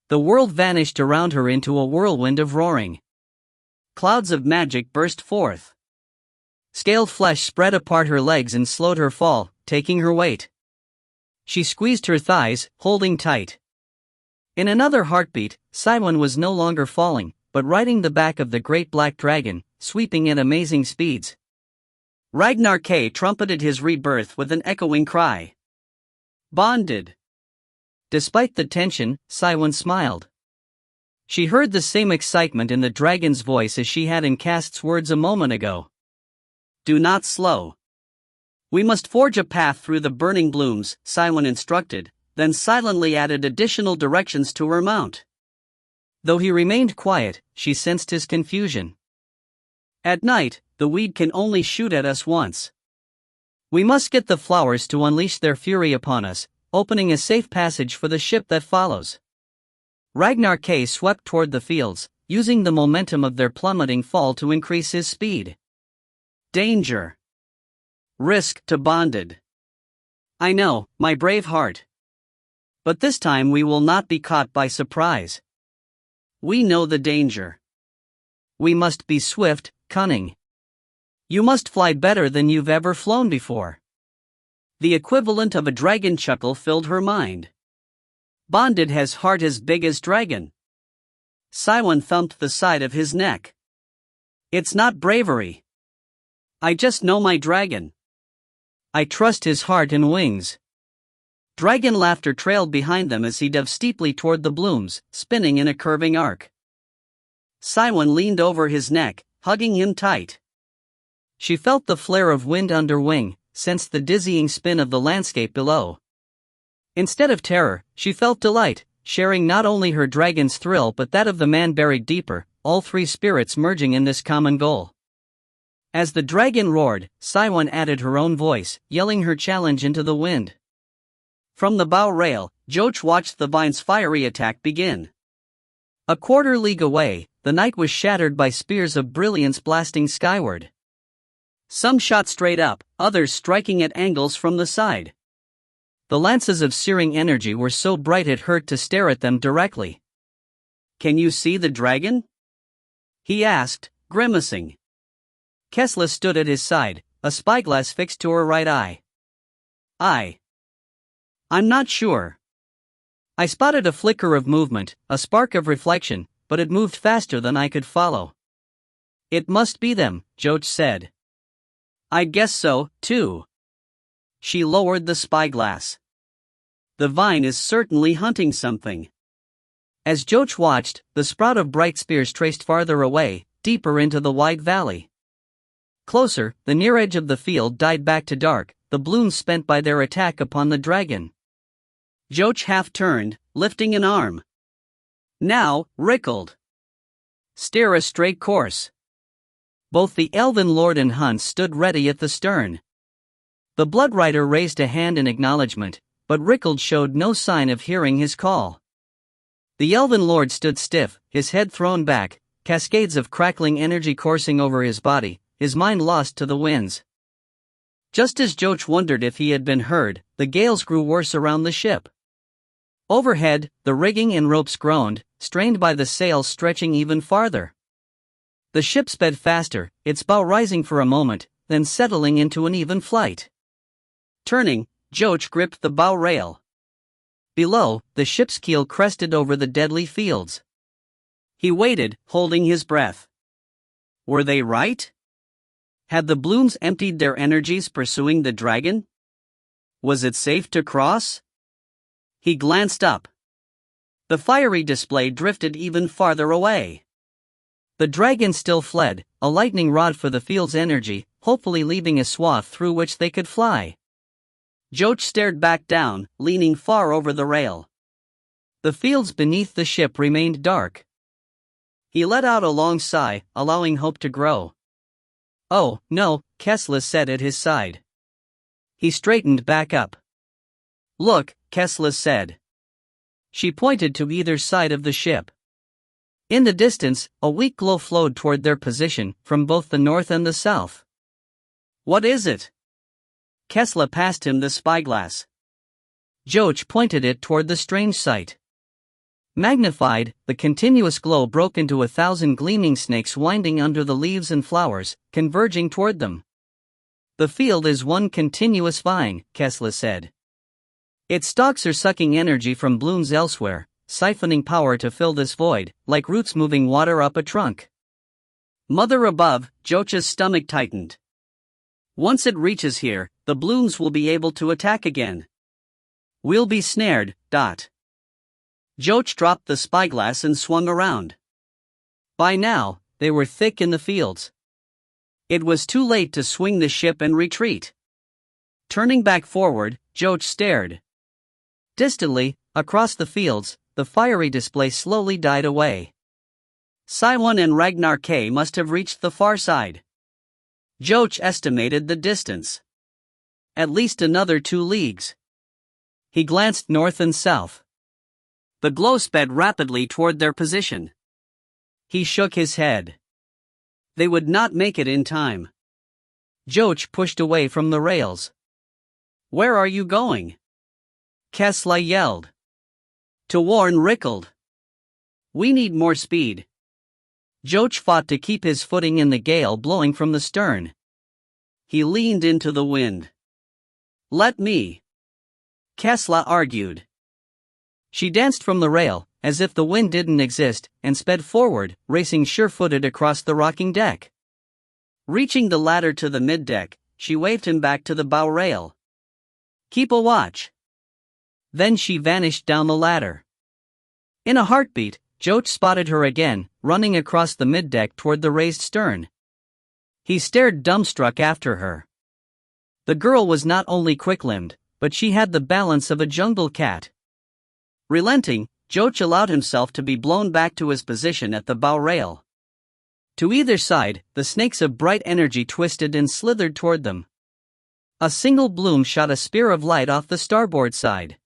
The world vanished around her into a whirlwind of roaring. Clouds of magic burst forth. Scaled flesh spread apart her legs and slowed her fall, taking her weight. She squeezed her thighs, holding tight. In another heartbeat, Siwan was no longer falling, but riding the back of the great black dragon, sweeping at amazing speeds. Ragnar K trumpeted his rebirth with an echoing cry. Bonded. Despite the tension, Siwen smiled. She heard the same excitement in the dragon's voice as she had in Cast's words a moment ago. Do not slow. We must forge a path through the burning blooms, Siwen instructed, then silently added additional directions to her mount. Though he remained quiet, she sensed his confusion. At night, the weed can only shoot at us once. We must get the flowers to unleash their fury upon us, opening a safe passage for the ship that follows. Ragnar K swept toward the fields, using the momentum of their plummeting fall to increase his speed. Danger. Risk to Bonded. I know, my brave heart. But this time we will not be caught by surprise. We know the danger. We must be swift, cunning. You must fly better than you've ever flown before. The equivalent of a dragon chuckle filled her mind. Bonded has heart as big as dragon. Siwen thumped the side of his neck. It's not bravery. I just know my dragon. I trust his heart and wings. Dragon laughter trailed behind them as he dove steeply toward the blooms, spinning in a curving arc. Siwen leaned over his neck, hugging him tight. She felt the flare of wind under wing, sensed the dizzying spin of the landscape below. Instead of terror, she felt delight, sharing not only her dragon's thrill but that of the man buried deeper, all three spirits merging in this common goal. As the dragon roared, Siwen added her own voice, yelling her challenge into the wind. From the bow rail, Joch watched the vine's fiery attack begin. A quarter league away, the night was shattered by spears of brilliance blasting skyward. Some shot straight up, others striking at angles from the side. The lances of searing energy were so bright it hurt to stare at them directly. Can you see the dragon? He asked, grimacing. Kesla stood at his side, a spyglass fixed to her right eye. I'm not sure. I spotted a flicker of movement, a spark of reflection, but it moved faster than I could follow. It must be them, Joch said. I guess so, too. She lowered the spyglass. The vine is certainly hunting something. As Joch watched, the sprout of bright spears traced farther away, deeper into the wide valley. Closer, the near edge of the field died back to dark, the blooms spent by their attack upon the dragon. Joch half turned, lifting an arm. Now, Rickald. Steer a straight course. Both the elven lord and Hunt stood ready at the stern. The blood rider raised a hand in acknowledgement, but Rickald showed no sign of hearing his call. The elven lord stood stiff, his head thrown back, cascades of crackling energy coursing over his body, his mind lost to the winds. Just as Joch wondered if he had been heard, the gales grew worse around the ship. Overhead, the rigging and ropes groaned, strained by the sails stretching even farther. The ship sped faster, its bow rising for a moment, then settling into an even flight. Turning, Joch gripped the bow rail. Below, the ship's keel crested over the deadly fields. He waited, holding his breath. Were they right? Had the blooms emptied their energies pursuing the dragon? Was it safe to cross? He glanced up. The fiery display drifted even farther away. The dragon still fled, a lightning rod for the field's energy, hopefully leaving a swath through which they could fly. Joch stared back down, leaning far over the rail. The fields beneath the ship remained dark. He let out a long sigh, allowing hope to grow. Oh, no, Kesla said at his side. He straightened back up. Look, Kesla said. She pointed to either side of the ship. In the distance, a weak glow flowed toward their position, from both the north and the south. What is it? Kesla passed him the spyglass. Joch pointed it toward the strange sight. Magnified, the continuous glow broke into 1,000 gleaming snakes winding under the leaves and flowers, converging toward them. The field is one continuous vine, Kesla said. Its stalks are sucking energy from blooms elsewhere, siphoning power to fill this void, like roots moving water up a trunk. Mother above, Joch's stomach tightened. Once it reaches here, the blooms will be able to attack again. We'll be snared. Joach dropped the spyglass and swung around. By now, they were thick in the fields. It was too late to swing the ship and retreat. Turning back forward, Joach stared. Distantly, across the fields, the fiery display slowly died away. Siwan and Ragnar K must have reached the far side. Joach estimated the distance. At least another 2 leagues. He glanced north and south. The glow sped rapidly toward their position. He shook his head. They would not make it in time. Joach pushed away from the rails. Where are you going? Kesla yelled. To warn Rickald. We need more speed. Joach fought to keep his footing in the gale blowing from the stern. He leaned into the wind. Let me. Kesla argued. She danced from the rail, as if the wind didn't exist, and sped forward, racing sure-footed across the rocking deck. Reaching the ladder to the middeck, she waved him back to the bow rail. Keep a watch. Then she vanished down the ladder. In a heartbeat, Joach spotted her again, running across the middeck toward the raised stern. He stared dumbstruck after her. The girl was not only quick-limbed, but she had the balance of a jungle cat. Relenting, Joach allowed himself to be blown back to his position at the bow rail. To either side, the snakes of bright energy twisted and slithered toward them. A single bloom shot a spear of light off the starboard side.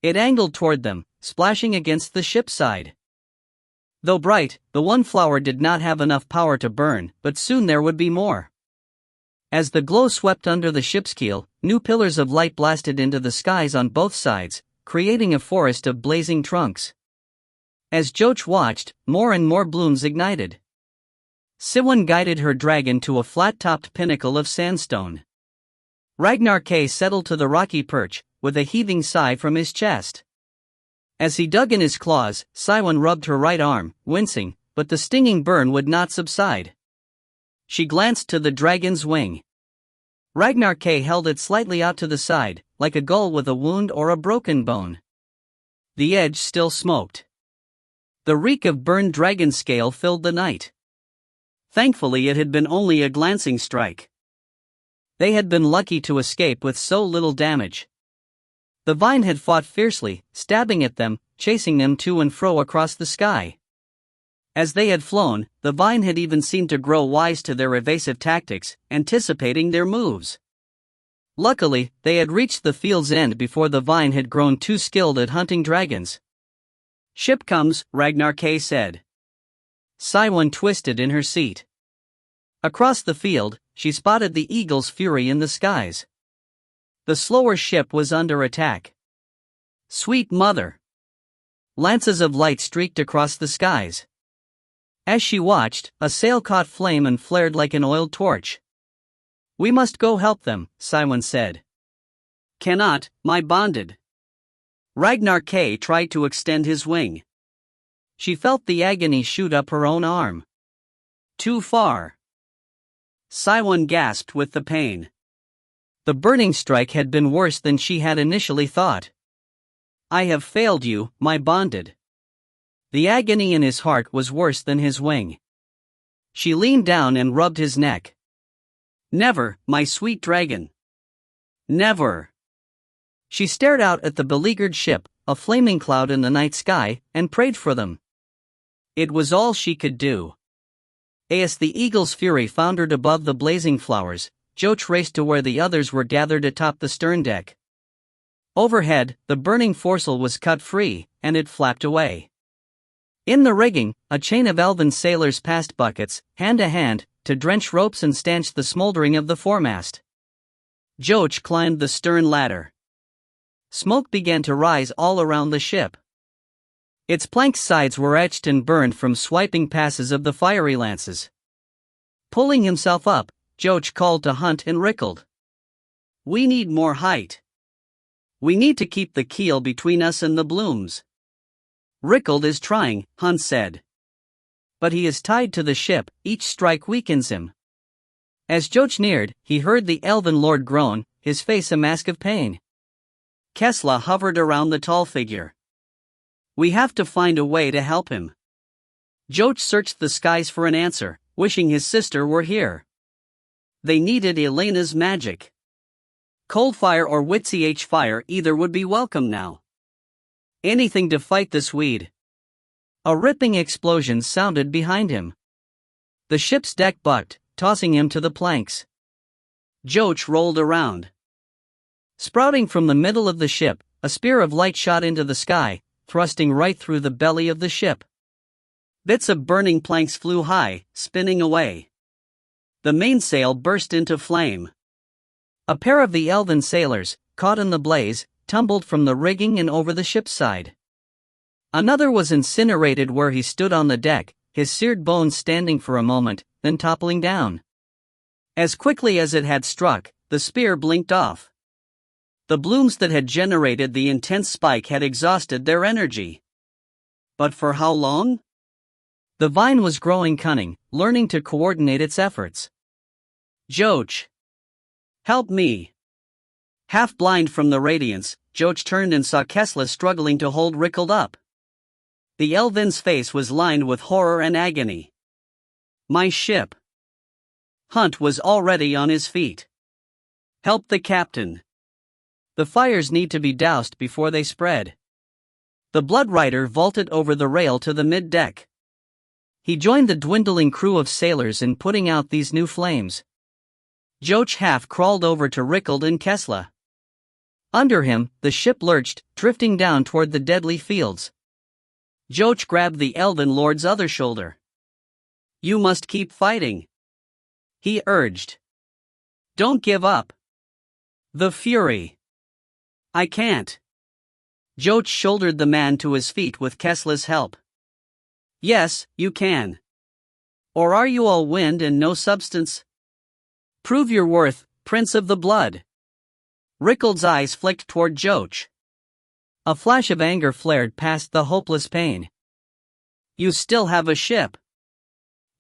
It angled toward them, splashing against the ship's side. Though bright, the one flower did not have enough power to burn, but soon there would be more. As the glow swept under the ship's keel, new pillars of light blasted into the skies on both sides, creating a forest of blazing trunks. As Joach watched, more and more blooms ignited. Siwan guided her dragon to a flat-topped pinnacle of sandstone. Ragnar K settled to the rocky perch, with a heaving sigh from his chest. As he dug in his claws, Siwan rubbed her right arm, wincing, but the stinging burn would not subside. She glanced to the dragon's wing. Ragnar K held it slightly out to the side, like a gull with a wound or a broken bone. The edge still smoked. The reek of burned dragon scale filled the night. Thankfully it had been only a glancing strike. They had been lucky to escape with so little damage. The vine had fought fiercely, stabbing at them, chasing them to and fro across the sky. As they had flown, the vine had even seemed to grow wise to their evasive tactics, anticipating their moves. Luckily, they had reached the field's end before the vine had grown too skilled at hunting dragons. Ship comes, Ragnar K said. Siwan twisted in her seat. Across the field, she spotted the eagle's fury in the skies. The slower ship was under attack. Sweet mother! Lances of light streaked across the skies. As she watched, a sail caught flame and flared like an oiled torch. We must go help them, Siwan said. Cannot, my bonded. Ragnar K tried to extend his wing. She felt the agony shoot up her own arm. Too far. Siwan gasped with the pain. The burning strike had been worse than she had initially thought. I have failed you, my bonded. The agony in his heart was worse than his wing. She leaned down and rubbed his neck. Never, my sweet dragon. Never. She stared out at the beleaguered ship, a flaming cloud in the night sky, and prayed for them. It was all she could do. As the eagle's fury foundered above the blazing flowers, Joach raced to where the others were gathered atop the stern deck. Overhead, the burning foresail was cut free, and it flapped away. In the rigging, a chain of elven sailors passed buckets, hand to hand, to drench ropes and stanch the smoldering of the foremast. Joach climbed the stern ladder. Smoke began to rise all around the ship. Its plank sides were etched and burned from swiping passes of the fiery lances. Pulling himself up, Joach called to Hunt and Rickald. We need more height. We need to keep the keel between us and the blooms. Rickald is trying, Hunt said. But he is tied to the ship, each strike weakens him. As Joach neared, he heard the elven lord groan, his face a mask of pain. Kessler hovered around the tall figure. We have to find a way to help him. Joach searched the skies for an answer, wishing his sister were here. They needed Elena's magic. Coldfire or Witch fire, either would be welcome now. Anything to fight the Swede. A ripping explosion sounded behind him. The ship's deck bucked, tossing him to the planks. Joach rolled around. Sprouting from the middle of the ship, a spear of light shot into the sky, thrusting right through the belly of the ship. Bits of burning planks flew high, spinning away. The mainsail burst into flame. A pair of the elven sailors, caught in the blaze, tumbled from the rigging and over the ship's side. Another was incinerated where he stood on the deck, his seared bones standing for a moment, then toppling down. As quickly as it had struck, the spear blinked off. The blooms that had generated the intense spike had exhausted their energy. But for how long? The vine was growing cunning, learning to coordinate its efforts. Joach! Help me! Half blind from the radiance, Joach turned and saw Kessler struggling to hold Rickald up. The elven's face was lined with horror and agony. My ship! Hunt was already on his feet. Help the captain! The fires need to be doused before they spread. The Blood Rider vaulted over the rail to the mid-deck. He joined the dwindling crew of sailors in putting out these new flames. Joach half crawled over to Rickald and Kessler. Under him, the ship lurched, drifting down toward the deadly fields. Joach grabbed the Elven Lord's other shoulder. You must keep fighting, he urged. Don't give up. The fury. I can't. Joach shouldered the man to his feet with Kessler's help. Yes, you can. Or are you all wind and no substance? Prove your worth, Prince of the Blood. Rickald's eyes flicked toward Joach. A flash of anger flared past the hopeless pain. You still have a ship.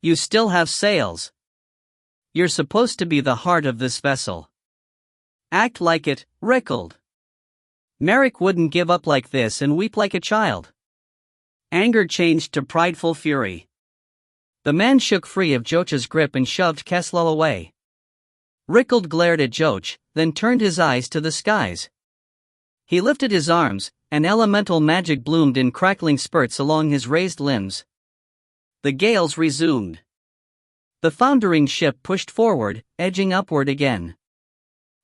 You still have sails. You're supposed to be the heart of this vessel. Act like it, Rickald. Merrick wouldn't give up like this and weep like a child. Anger changed to prideful fury. The man shook free of Joach's grip and shoved Kessler away. Rickald glared at Joach, then turned his eyes to the skies. He lifted his arms, and elemental magic bloomed in crackling spurts along his raised limbs. The gales resumed. The foundering ship pushed forward, edging upward again.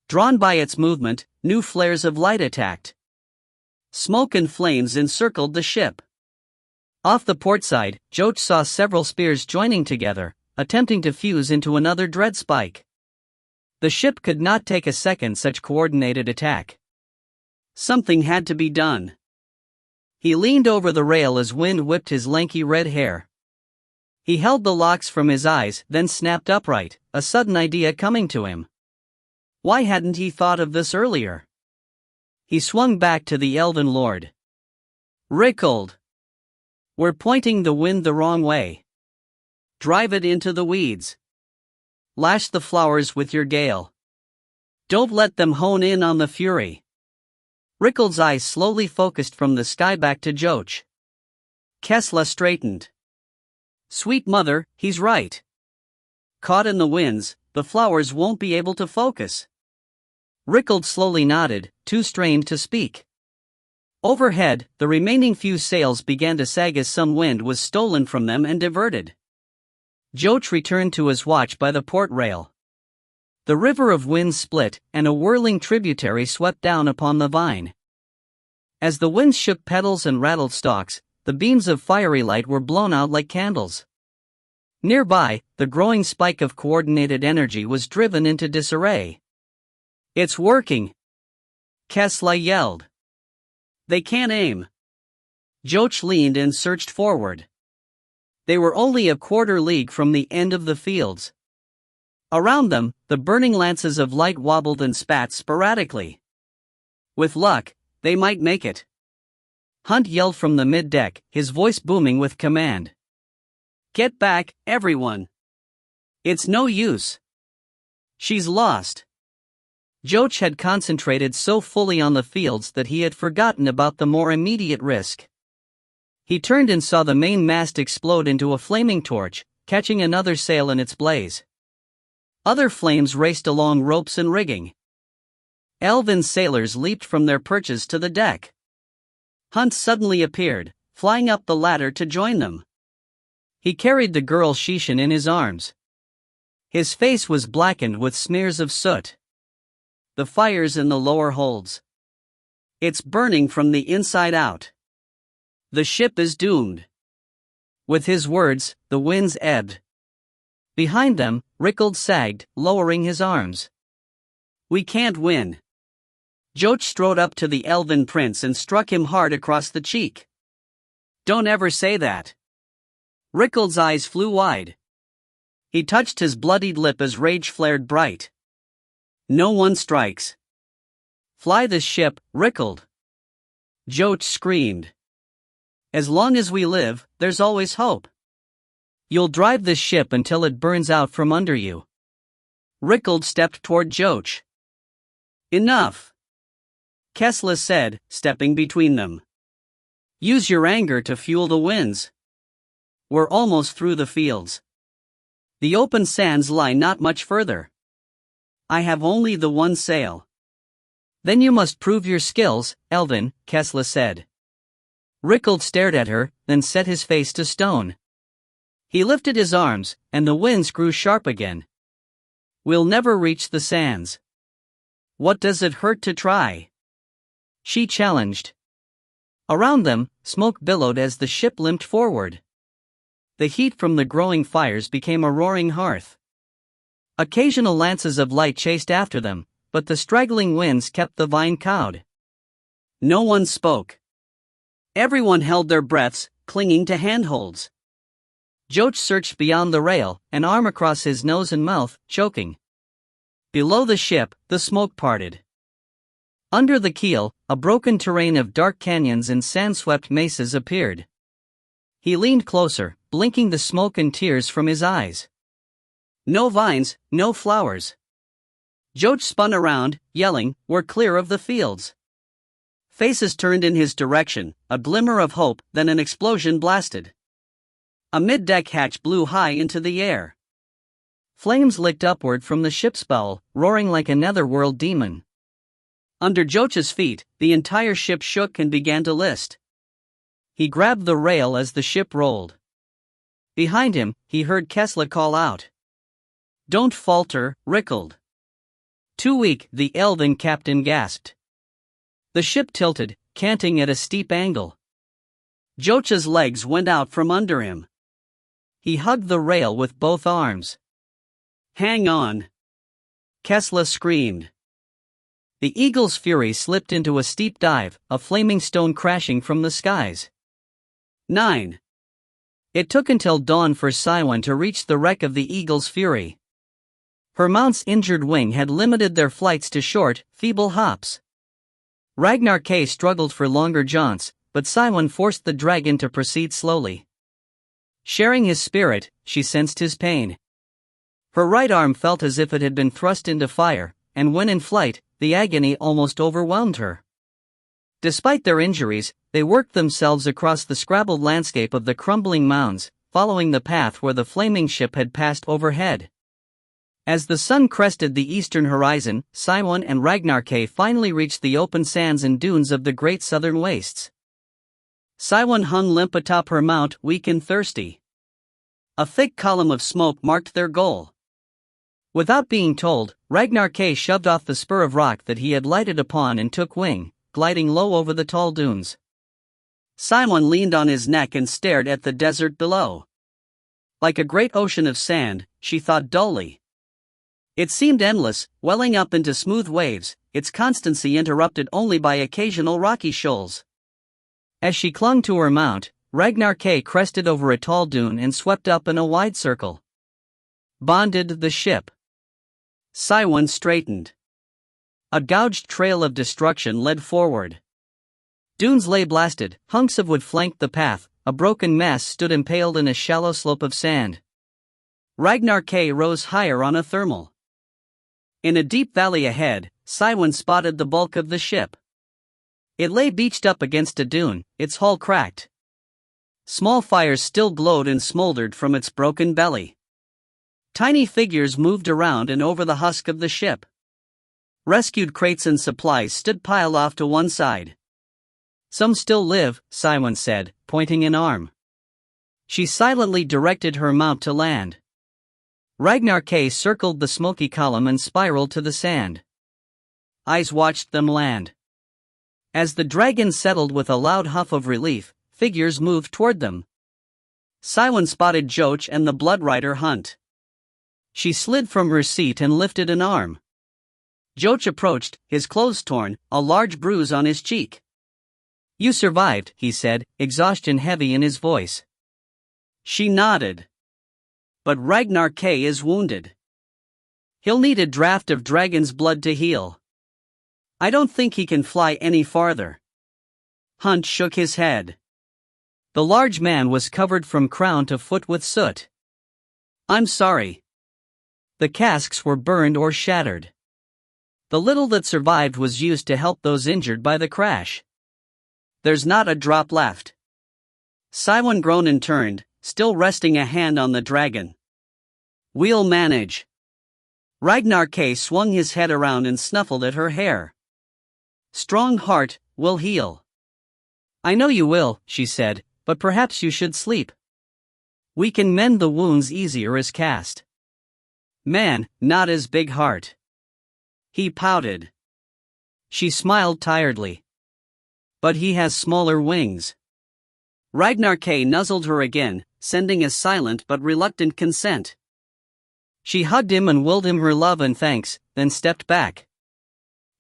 Drawn by its movement, new flares of light attacked. Smoke and flames encircled the ship. Off the port side, Joach saw several spears joining together, attempting to fuse into another dread spike. The ship could not take a second such coordinated attack. Something had to be done. He leaned over the rail as wind whipped his lanky red hair. He held the locks from his eyes, then snapped upright, a sudden idea coming to him. Why hadn't he thought of this earlier? He swung back to the Elven Lord. Rickald! We're pointing the wind the wrong way. Drive it into the weeds. Lash the flowers with your gale. Don't let them hone in on the fury. Rickald's eyes slowly focused from the sky back to Joach. Kessler straightened. Sweet mother, he's right. Caught in the winds, the flowers won't be able to focus. Rickald slowly nodded, too strained to speak. Overhead, the remaining few sails began to sag as some wind was stolen from them and diverted. Joach returned to his watch by the port rail. The river of winds split, and a whirling tributary swept down upon the vine. As the winds shook petals and rattled stalks, the beams of fiery light were blown out like candles. Nearby, the growing spike of coordinated energy was driven into disarray. It's working! Kessler yelled. They can't aim. Joach leaned and searched forward. They were only a quarter league from the end of the fields. Around them, the burning lances of light wobbled and spat sporadically. With luck, they might make it. Hunt yelled from the mid-deck, his voice booming with command. Get back, everyone. It's no use. She's lost. Joach had concentrated so fully on the fields that he had forgotten about the more immediate risk. He turned and saw the main mast explode into a flaming torch, catching another sail in its blaze. Other flames raced along ropes and rigging. Elven sailors leaped from their perches to the deck. Hunt suddenly appeared, flying up the ladder to join them. He carried the girl Shishin in his arms. His face was blackened with smears of soot. The fire's in the lower holds. It's burning from the inside out. The ship is doomed. With his words, the winds ebbed. Behind them, Rickles sagged, lowering his arms. We can't win. Joach strode up to the elven prince and struck him hard across the cheek. Don't ever say that. Rickles' eyes flew wide. He touched his bloodied lip as rage flared bright. No one strikes. Fly this ship, Rickles. Joach screamed. As long as we live, there's always hope. You'll drive this ship until it burns out from under you. Rickles stepped toward Joach. Enough. Kessler said, stepping between them. Use your anger to fuel the winds. We're almost through the fields. The open sands lie not much further. I have only the one sail. Then you must prove your skills, Elvin, Kessler said. Rickles stared at her, then set his face to stone. He lifted his arms, and the winds grew sharp again. We'll never reach the sands. What does it hurt to try? She challenged. Around them, smoke billowed as the ship limped forward. The heat from the growing fires became a roaring hearth. Occasional lances of light chased after them, but the straggling winds kept the vine cowed. No one spoke. Everyone held their breaths, clinging to handholds. Joach searched beyond the rail, an arm across his nose and mouth, choking. Below the ship, the smoke parted. Under the keel, a broken terrain of dark canyons and sand-swept mesas appeared. He leaned closer, blinking the smoke and tears from his eyes. No vines, no flowers. Joach spun around, yelling, "We're clear of the fields." Faces turned in his direction, a glimmer of hope, then an explosion blasted. A mid-deck hatch blew high into the air. Flames licked upward from the ship's bow, roaring like a netherworld demon. Under Joach's feet, the entire ship shook and began to list. He grabbed the rail as the ship rolled. Behind him, he heard Kessler call out. Don't falter, Rickles. Too weak, the elven captain gasped. The ship tilted, canting at a steep angle. Joach's legs went out from under him. He hugged the rail with both arms. Hang on! Kessler screamed. The Eagle's Fury slipped into a steep dive, a flaming stone crashing from the skies. 9. It took until dawn for Siwan to reach the wreck of the Eagle's Fury. Her mount's injured wing had limited their flights to short, feeble hops. Ragnar K struggled for longer jaunts, but Siwan forced the dragon to proceed slowly. Sharing his spirit, she sensed his pain. Her right arm felt as if it had been thrust into fire, and when in flight, the agony almost overwhelmed her. Despite their injuries, they worked themselves across the scrabbled landscape of the crumbling mounds, following the path where the flaming ship had passed overhead. As the sun crested the eastern horizon, Siwan and Ragnar K finally reached the open sands and dunes of the great southern wastes. Siwan hung limp atop her mount, weak and thirsty. A thick column of smoke marked their goal. Without being told, Ragnar K shoved off the spur of rock that he had lighted upon and took wing, gliding low over the tall dunes. Siwan leaned on his neck and stared at the desert below. Like a great ocean of sand, she thought dully. It seemed endless, welling up into smooth waves, its constancy interrupted only by occasional rocky shoals. As she clung to her mount, Ragnar K crested over a tall dune and swept up in a wide circle. Bonded the ship. Siwan straightened. A gouged trail of destruction led forward. Dunes lay blasted, hunks of wood flanked the path, a broken mast stood impaled in a shallow slope of sand. Ragnar K rose higher on a thermal. In a deep valley ahead, Siwen spotted the bulk of the ship. It lay beached up against a dune, its hull cracked. Small fires still glowed and smoldered from its broken belly. Tiny figures moved around and over the husk of the ship. Rescued crates and supplies stood piled off to one side. Some still live, Siwen said, pointing an arm. She silently directed her mount to land. Ragnar K circled the smoky column and spiraled to the sand. Eyes watched them land. As the dragon settled with a loud huff of relief, figures moved toward them. Siwen spotted Joch and the Blood Rider Hunt. She slid from her seat and lifted an arm. Joch approached, his clothes torn, a large bruise on his cheek. "You survived," he said, exhaustion heavy in his voice. She nodded. "But Ragnar K is wounded. He'll need a draft of dragon's blood to heal. I don't think he can fly any farther." Hunt shook his head. The large man was covered from crown to foot with soot. "I'm sorry." The casks were burned or shattered. The little that survived was used to help those injured by the crash. "There's not a drop left." Siwen groaned and turned, still resting a hand on the dragon. "We'll manage." Ragnar K swung his head around and snuffled at her hair. "Strong heart, will heal." "I know you will," she said, "but perhaps you should sleep. We can mend the wounds easier as cast." "Man, not as big heart." He pouted. She smiled tiredly. "But he has smaller wings." Ragnar K nuzzled her again, sending a silent but reluctant consent. She hugged him and willed him her love and thanks, then stepped back.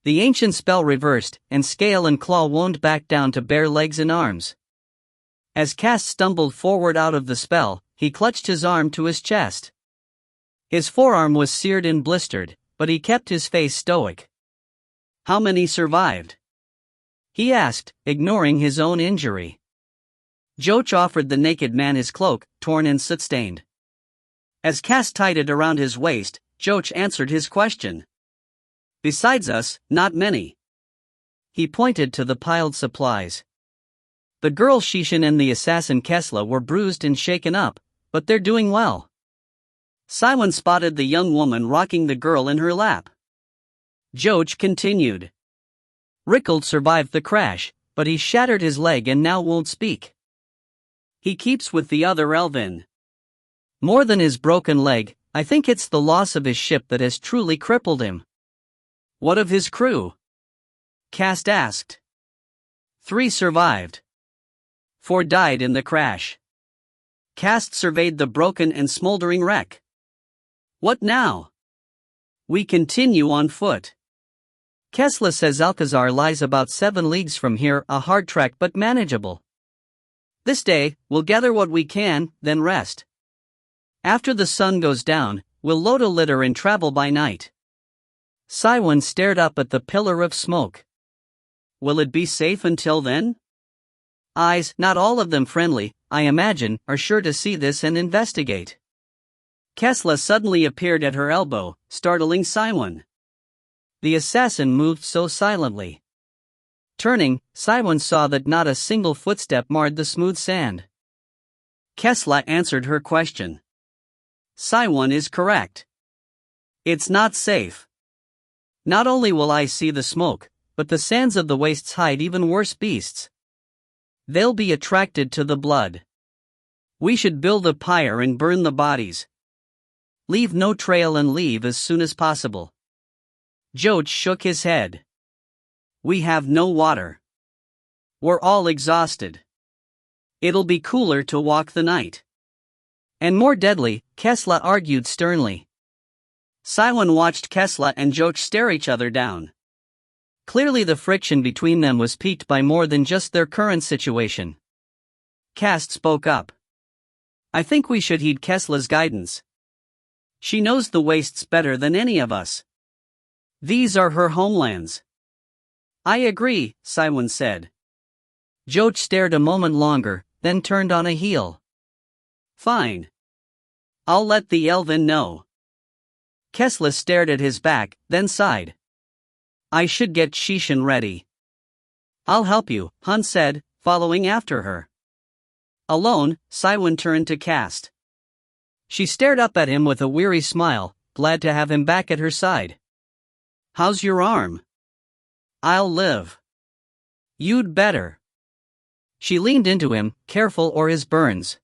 The ancient spell reversed, and scale and claw wound back down to bare legs and arms. As Cass stumbled forward out of the spell, he clutched his arm to his chest. His forearm was seared and blistered, but he kept his face stoic. "How many survived?" he asked, ignoring his own injury. Joch offered the naked man his cloak, torn and soot-stained. As Cass tied it around his waist, Joch answered his question. "Besides us, not many." He pointed to the piled supplies. "The girl Shishin and the assassin Kesla were bruised and shaken up, but they're doing well." Siwen spotted the young woman rocking the girl in her lap. Joch continued. "Rickald survived the crash, but he shattered his leg and now won't speak. He keeps with the other Elven. More than his broken leg, I think it's the loss of his ship that has truly crippled him." "What of his crew?" Cast asked. 3 survived. 4 died in the crash. Cast surveyed the broken and smoldering wreck. "What now?" "We continue on foot. Kesla says Alcazar lies about 7 leagues from here, a hard trek but manageable. This day, we'll gather what we can, then rest. After the sun goes down, we'll load a litter and travel by night." Siwen stared up at the pillar of smoke. "Will it be safe until then?" Eyes, not all of them friendly, I imagine, are sure to see this and investigate. Kesla suddenly appeared at her elbow, startling Siwen. The assassin moved so silently. Turning, Siwen saw that not a single footstep marred the smooth sand. Kesla answered her question. "Siwen is correct. It's not safe. Not only will I see the smoke, but the sands of the wastes hide even worse beasts. They'll be attracted to the blood. We should build a pyre and burn the bodies. Leave no trail and leave as soon as possible." Joch shook his head. "We have no water. We're all exhausted. It'll be cooler to walk the night." "And more deadly," Kesla argued sternly. Siwen watched Kesla and Joch stare each other down. Clearly the friction between them was piqued by more than just their current situation. Cast spoke up. "I think we should heed Kesla's guidance. She knows the wastes better than any of us. These are her homelands." "I agree," Siwen said. Joch stared a moment longer, then turned on a heel. "Fine. I'll let the Elven know." Kesla stared at his back, then sighed. I should get Shishin ready. I'll help you, Hun said, following after her. Alone, Saiwen turned to Cast. She stared up at him with a weary smile, glad to have him back at her side. How's your arm? I'll live. You'd better. She leaned into him, careful or his burns.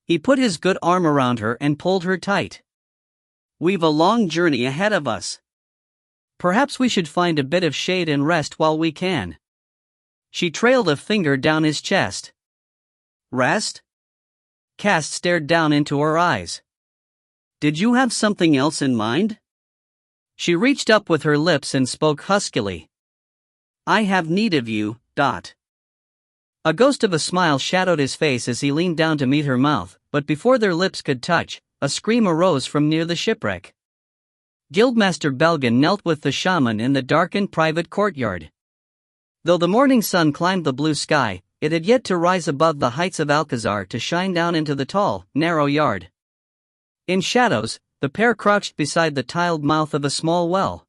He put his good arm around her and pulled her tight. We've a long journey ahead of us. Perhaps we should find a bit of shade and rest while we can. She trailed a finger down his chest. Rest? Cast stared down into her eyes. Did you have something else in mind? She reached up with her lips and spoke huskily. I have need of you, ... A ghost of a smile shadowed his face as he leaned down to meet her mouth, but before their lips could touch, a scream arose from near the shipwreck. Guildmaster Belgan knelt with the shaman in the darkened private courtyard. Though the morning sun climbed the blue sky, it had yet to rise above the heights of Alcazar to shine down into the tall, narrow yard. In shadows, the pair crouched beside the tiled mouth of a small well.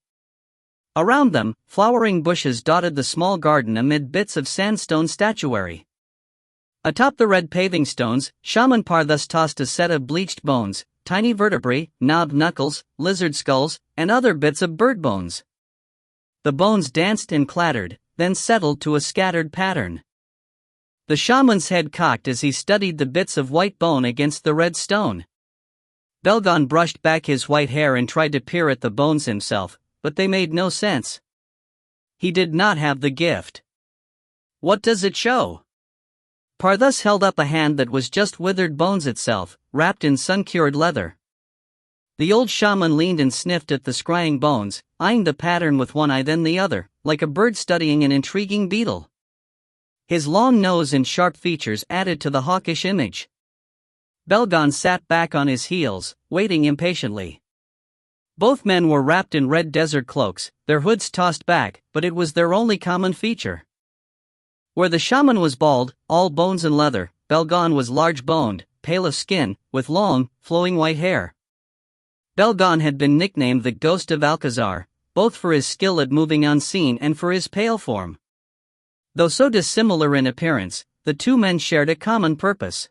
Around them, flowering bushes dotted the small garden amid bits of sandstone statuary. Atop the red paving stones, Shaman Parthas tossed a set of bleached bones, tiny vertebrae, knobbed knuckles, lizard skulls, and other bits of bird bones. The bones danced and clattered, then settled to a scattered pattern. The shaman's head cocked as he studied the bits of white bone against the red stone. Belgan brushed back his white hair and tried to peer at the bones himself, but they made no sense. He did not have the gift. What does it show? Parthas held up a hand that was just withered bones itself, wrapped in sun-cured leather. The old shaman leaned and sniffed at the scrying bones, eyeing the pattern with one eye then the other, like a bird studying an intriguing beetle. His long nose and sharp features added to the hawkish image. Belgan sat back on his heels, waiting impatiently. Both men were wrapped in red desert cloaks, their hoods tossed back, but it was their only common feature. Where the shaman was bald, all bones and leather, Belgan was large-boned, pale of skin, with long, flowing white hair. Belgan had been nicknamed the Ghost of Alcazar, both for his skill at moving unseen and for his pale form. Though so dissimilar in appearance, the two men shared a common purpose.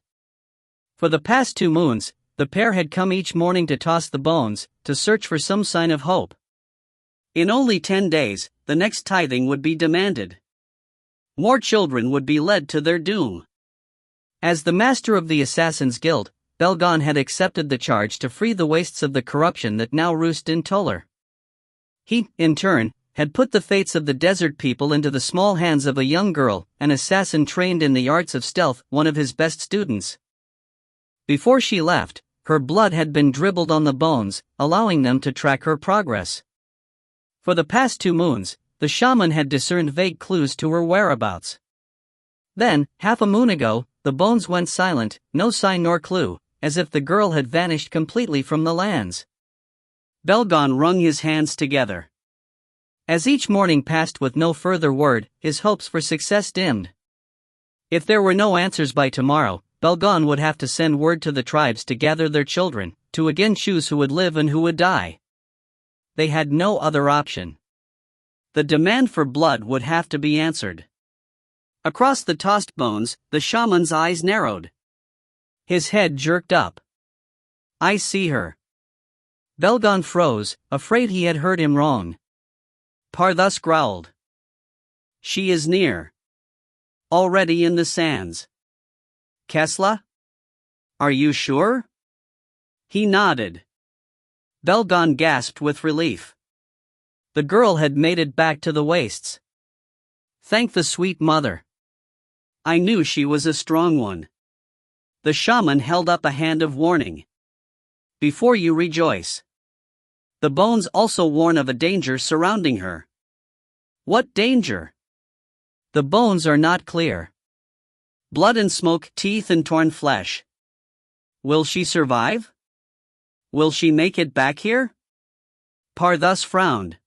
For the past 2 moons, the pair had come each morning to toss the bones, to search for some sign of hope. In only 10 days, the next tithing would be demanded. More children would be led to their doom. As the master of the Assassin's Guild, Belgan had accepted the charge to free the wastes of the corruption that now roost in Toller. He, in turn, had put the fates of the desert people into the small hands of a young girl, an assassin trained in the arts of stealth, one of his best students. Before she left, her blood had been dribbled on the bones, allowing them to track her progress. For the past 2 moons, the shaman had discerned vague clues to her whereabouts. Then, half a moon ago, the bones went silent, no sign nor clue, as if the girl had vanished completely from the lands. Belgan wrung his hands together. As each morning passed with no further word, his hopes for success dimmed. If there were no answers by tomorrow, Belgan would have to send word to the tribes to gather their children, to again choose who would live and who would die. They had no other option. The demand for blood would have to be answered. Across the tossed bones, the shaman's eyes narrowed. His head jerked up. I see her. Belgan froze, afraid he had heard him wrong. Parthas growled. She is near. Already in the sands. Kesla? Are you sure? He nodded. Belgan gasped with relief. The girl had made it back to the wastes. Thank the sweet mother. I knew she was a strong one. The shaman held up a hand of warning. Before you rejoice. The bones also warn of a danger surrounding her. What danger? The bones are not clear. Blood and smoke, teeth and torn flesh. Will she survive? Will she make it back here? Parthas frowned.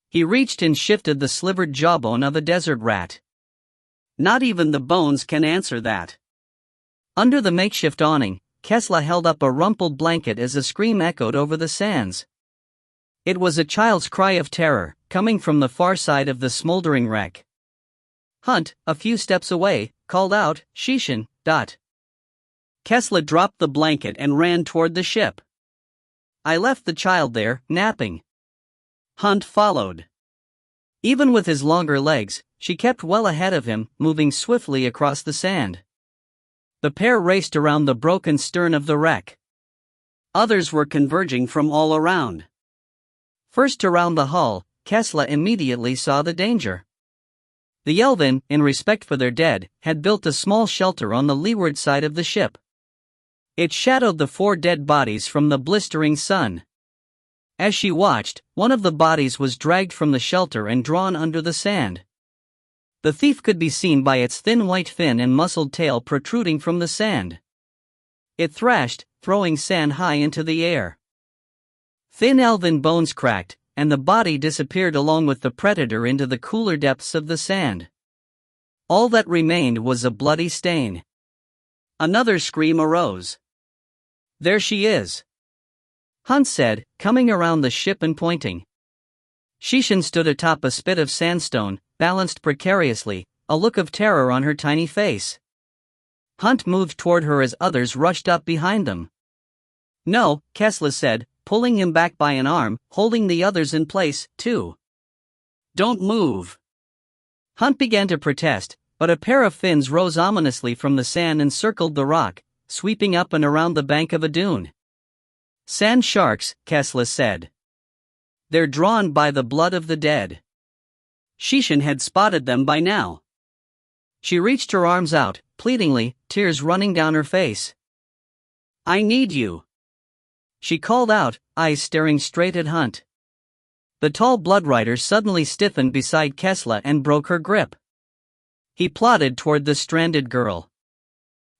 He reached and shifted the slivered jawbone of a desert rat. Not even the bones can answer that. Under the makeshift awning, Kesla held up a rumpled blanket as a scream echoed over the sands. It was a child's cry of terror, coming from the far side of the smoldering wreck. Hunt, a few steps away, called out, "Shishin." Kesla dropped the blanket and ran toward the ship. I left the child there, napping. Hunt followed. Even with his longer legs, she kept well ahead of him, moving swiftly across the sand. The pair raced around the broken stern of the wreck. Others were converging from all around. First around the hull, Kesla immediately saw the danger. The Elven, in respect for their dead, had built a small shelter on the leeward side of the ship. It shadowed the 4 dead bodies from the blistering sun. As she watched, one of the bodies was dragged from the shelter and drawn under the sand. The thief could be seen by its thin white fin and muscled tail protruding from the sand. It thrashed, throwing sand high into the air. Thin elven bones cracked, and the body disappeared along with the predator into the cooler depths of the sand. All that remained was a bloody stain. Another scream arose. "There she is," Hunt said, coming around the ship and pointing. Shishin stood atop a spit of sandstone, balanced precariously, a look of terror on her tiny face. Hunt moved toward her as others rushed up behind them. "No," Kesla said, pulling him back by an arm, holding the others in place, too. "Don't move." Hunt began to protest, but a pair of fins rose ominously from the sand and circled the rock, sweeping up and around the bank of a dune. "Sand sharks," Kesla said. "They're drawn by the blood of the dead." Shishin had spotted them by now. She reached her arms out, pleadingly, tears running down her face. "I need you," she called out, eyes staring straight at Hunt. The tall bloodrider suddenly stiffened beside Kesla and broke her grip. He plodded toward the stranded girl.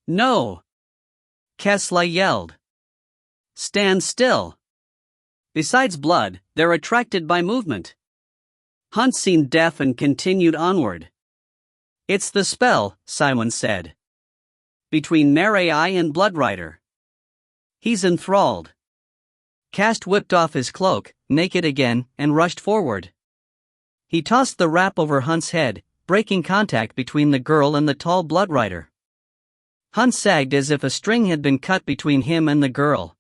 "No!" Kesla yelled. "Stand still." Besides blood, they're attracted by movement. Hunt seemed deaf and continued onward. "It's the spell," Simon said. "Between Marai and Bloodrider. He's enthralled." Cast whipped off his cloak, naked again, and rushed forward. He tossed the wrap over Hunt's head, breaking contact between the girl and the tall bloodrider. Hunt sagged as if a string had been cut between him and the girl.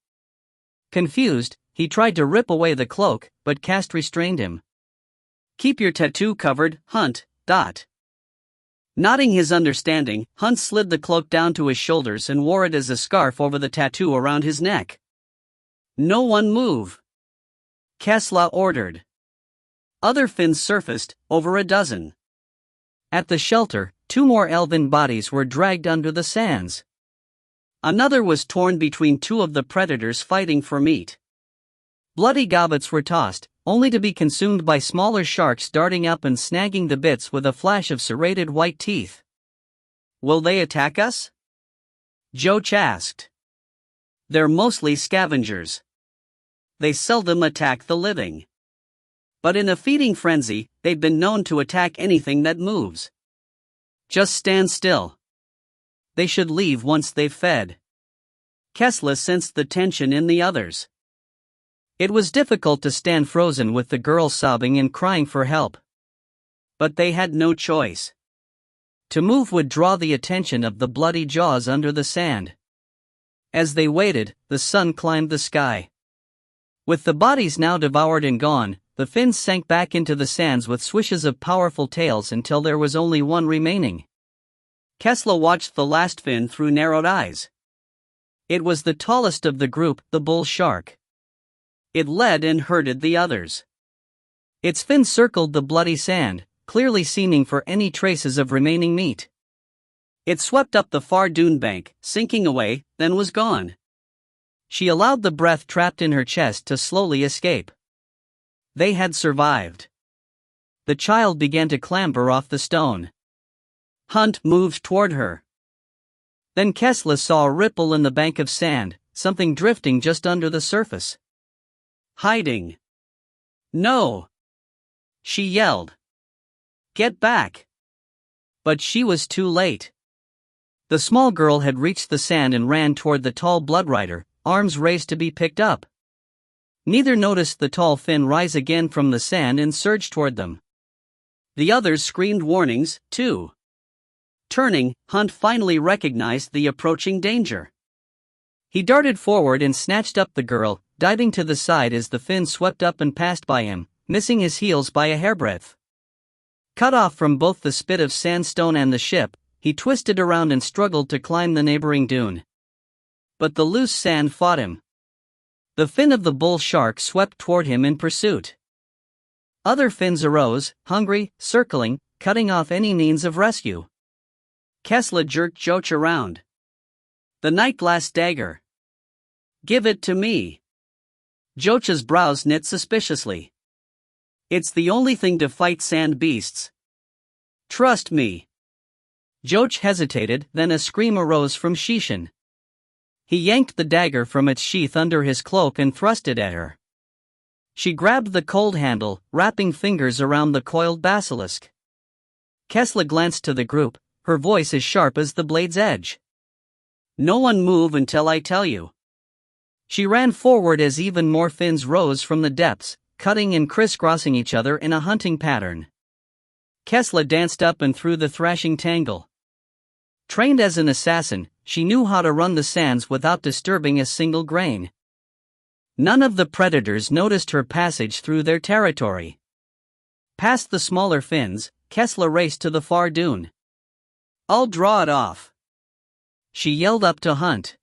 Confused, he tried to rip away the cloak, but Cast restrained him. "Keep your tattoo covered, Hunt." Nodding his understanding, Hunt slid the cloak down to his shoulders and wore it as a scarf over the tattoo around his neck. "No one move," Kesla ordered. Other fins surfaced, over a dozen. At the shelter, 2 more elven bodies were dragged under the sands. Another was torn between 2 of the predators fighting for meat. Bloody gobbets were tossed, only to be consumed by smaller sharks darting up and snagging the bits with a flash of serrated white teeth. "Will they attack us?" Joach asked. "They're mostly scavengers. They seldom attack the living. But in a feeding frenzy, they've been known to attack anything that moves. Just stand still. They should leave once they've fed." Kesla sensed the tension in the others. It was difficult to stand frozen with the girl sobbing and crying for help. But they had no choice. To move would draw the attention of the bloody jaws under the sand. As they waited, the sun climbed the sky. With the bodies now devoured and gone, the fins sank back into the sands with swishes of powerful tails until there was only one remaining. Kesla watched the last fin through narrowed eyes. It was the tallest of the group, the bull shark. It led and herded the others. Its fins circled the bloody sand, clearly seeming for any traces of remaining meat. It swept up the far dune bank, sinking away, then was gone. She allowed the breath trapped in her chest to slowly escape. They had survived. The child began to clamber off the stone. Hunt moved toward her. Then Kesla saw a ripple in the bank of sand, something drifting just under the surface. "Hiding." "No!" she yelled. "Get back!" But she was too late. The small girl had reached the sand and ran toward the tall bloodrider, arms raised to be picked up. Neither noticed the tall fin rise again from the sand and surge toward them. The others screamed warnings, too. Turning, Hunt finally recognized the approaching danger. He darted forward and snatched up the girl, diving to the side as the fin swept up and passed by him, missing his heels by a hairbreadth. Cut off from both the spit of sandstone and the ship, he twisted around and struggled to climb the neighboring dune. But the loose sand fought him. The fin of the bull shark swept toward him in pursuit. Other fins arose, hungry, circling, cutting off any means of rescue. Kessler jerked Joach around. "The night-glass dagger. Give it to me." Joach's brows knit suspiciously. "It's the only thing to fight sand beasts. Trust me." Joach hesitated, then a scream arose from Shishin. He yanked the dagger from its sheath under his cloak and thrust it at her. She grabbed the cold handle, wrapping fingers around the coiled basilisk. Kessler glanced to the group, her voice as sharp as the blade's edge. "No one move until I tell you." She ran forward as even more fins rose from the depths, cutting and crisscrossing each other in a hunting pattern. Kessler danced up and through the thrashing tangle. Trained as an assassin, she knew how to run the sands without disturbing a single grain. None of the predators noticed her passage through their territory. Past the smaller fins, Kessler raced to the far dune. "I'll draw it off," she yelled up to Hunt.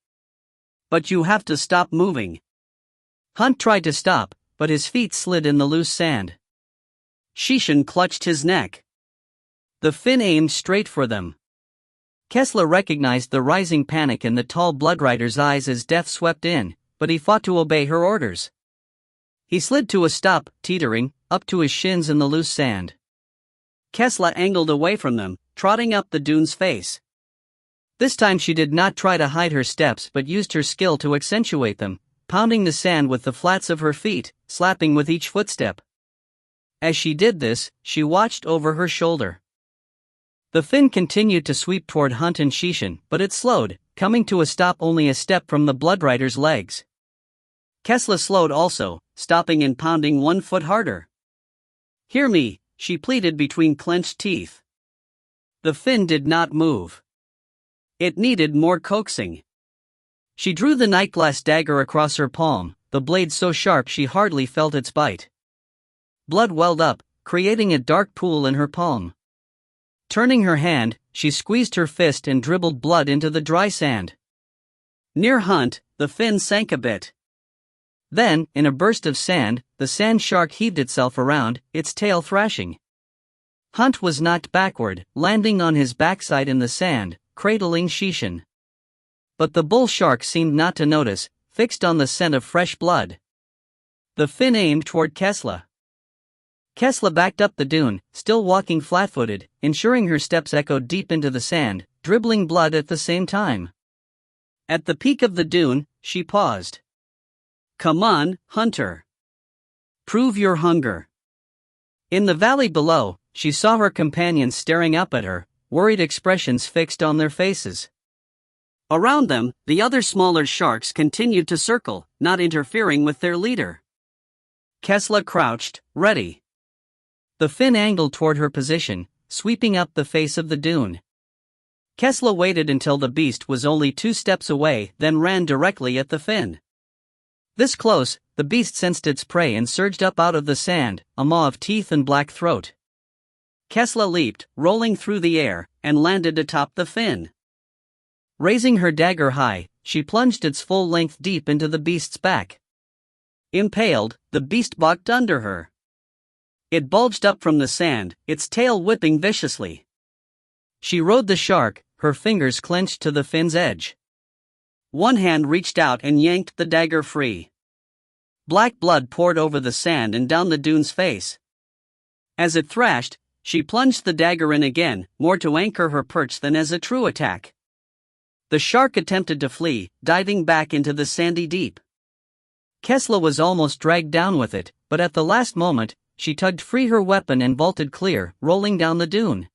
"But you have to stop moving." Hunt tried to stop, but his feet slid in the loose sand. Shishin clutched his neck. The fin aimed straight for them. Kessler recognized the rising panic in the tall bloodrider's eyes as death swept in, but he fought to obey her orders. He slid to a stop, teetering, up to his shins in the loose sand. Kessler angled away from them, trotting up the dune's face. This time she did not try to hide her steps but used her skill to accentuate them, pounding the sand with the flats of her feet, slapping with each footstep. As she did this, she watched over her shoulder. The fin continued to sweep toward Hunt and Shishin, but it slowed, coming to a stop only a step from the bloodrider's legs. Kessler slowed also, stopping and pounding 1 foot harder. "Hear me," she pleaded between clenched teeth. The fin did not move. It needed more coaxing. She drew the night-glass dagger across her palm, the blade so sharp she hardly felt its bite. Blood welled up, creating a dark pool in her palm. Turning her hand, she squeezed her fist and dribbled blood into the dry sand. Near Hunt, the fin sank a bit. Then, in a burst of sand, the sand shark heaved itself around, its tail thrashing. Hunt was knocked backward, landing on his backside in the sand, cradling Shishin. But the bull shark seemed not to notice, fixed on the scent of fresh blood. The fin aimed toward Kessler. Kessler backed up the dune, still walking flat-footed, ensuring her steps echoed deep into the sand, dribbling blood at the same time. At the peak of the dune, she paused. "Come on, Hunter. Prove your hunger." In the valley below, she saw her companions staring up at her, worried expressions fixed on their faces. Around them, the other smaller sharks continued to circle, not interfering with their leader. Kessler crouched, ready. The fin angled toward her position, sweeping up the face of the dune. Kessler waited until the beast was only 2 steps away, then ran directly at the fin. This close, the beast sensed its prey and surged up out of the sand, a maw of teeth and black throat. Kessler leaped, rolling through the air, and landed atop the fin. Raising her dagger high, she plunged its full length deep into the beast's back. Impaled, the beast bucked under her. It bulged up from the sand, its tail whipping viciously. She rode the shark, her fingers clenched to the fin's edge. One hand reached out and yanked the dagger free. Black blood poured over the sand and down the dune's face. As it thrashed, she plunged the dagger in again, more to anchor her perch than as a true attack. The shark attempted to flee, diving back into the sandy deep. Kessler was almost dragged down with it, but at the last moment, she tugged free her weapon and vaulted clear, rolling down the dune.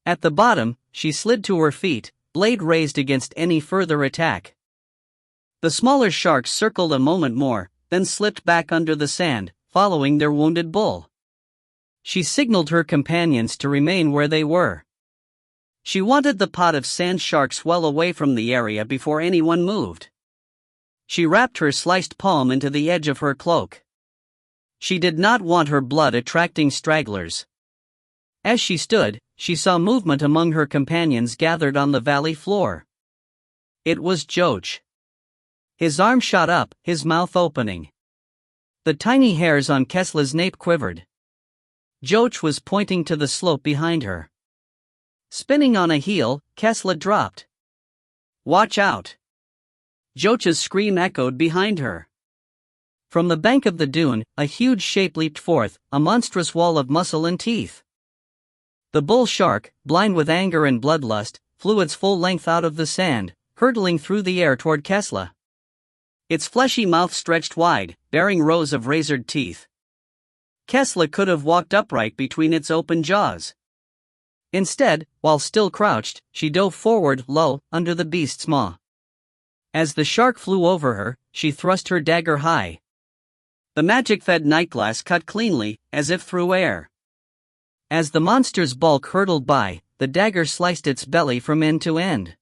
At the bottom, she slid to her feet, blade raised against any further attack. The smaller sharks circled a moment more, then slipped back under the sand, following their wounded bull. She signaled her companions to remain where they were. She wanted the pot of sand sharks well away from the area before anyone moved. She wrapped her sliced palm into the edge of her cloak. She did not want her blood attracting stragglers. As she stood, she saw movement among her companions gathered on the valley floor. It was Joach. His arm shot up, his mouth opening. The tiny hairs on Kesla's nape quivered. Joach was pointing to the slope behind her. Spinning on a heel, Kesla dropped. "Watch out!" Joach's scream echoed behind her. From the bank of the dune, a huge shape leaped forth, a monstrous wall of muscle and teeth. The bull shark, blind with anger and bloodlust, flew its full length out of the sand, hurtling through the air toward Kesla. Its fleshy mouth stretched wide, bearing rows of razored teeth. Kesla could have walked upright between its open jaws. Instead, while still crouched, she dove forward, low, under the beast's maw. As the shark flew over her, she thrust her dagger high. The magic-fed nightglass cut cleanly, as if through air. As the monster's bulk hurtled by, the dagger sliced its belly from end to end.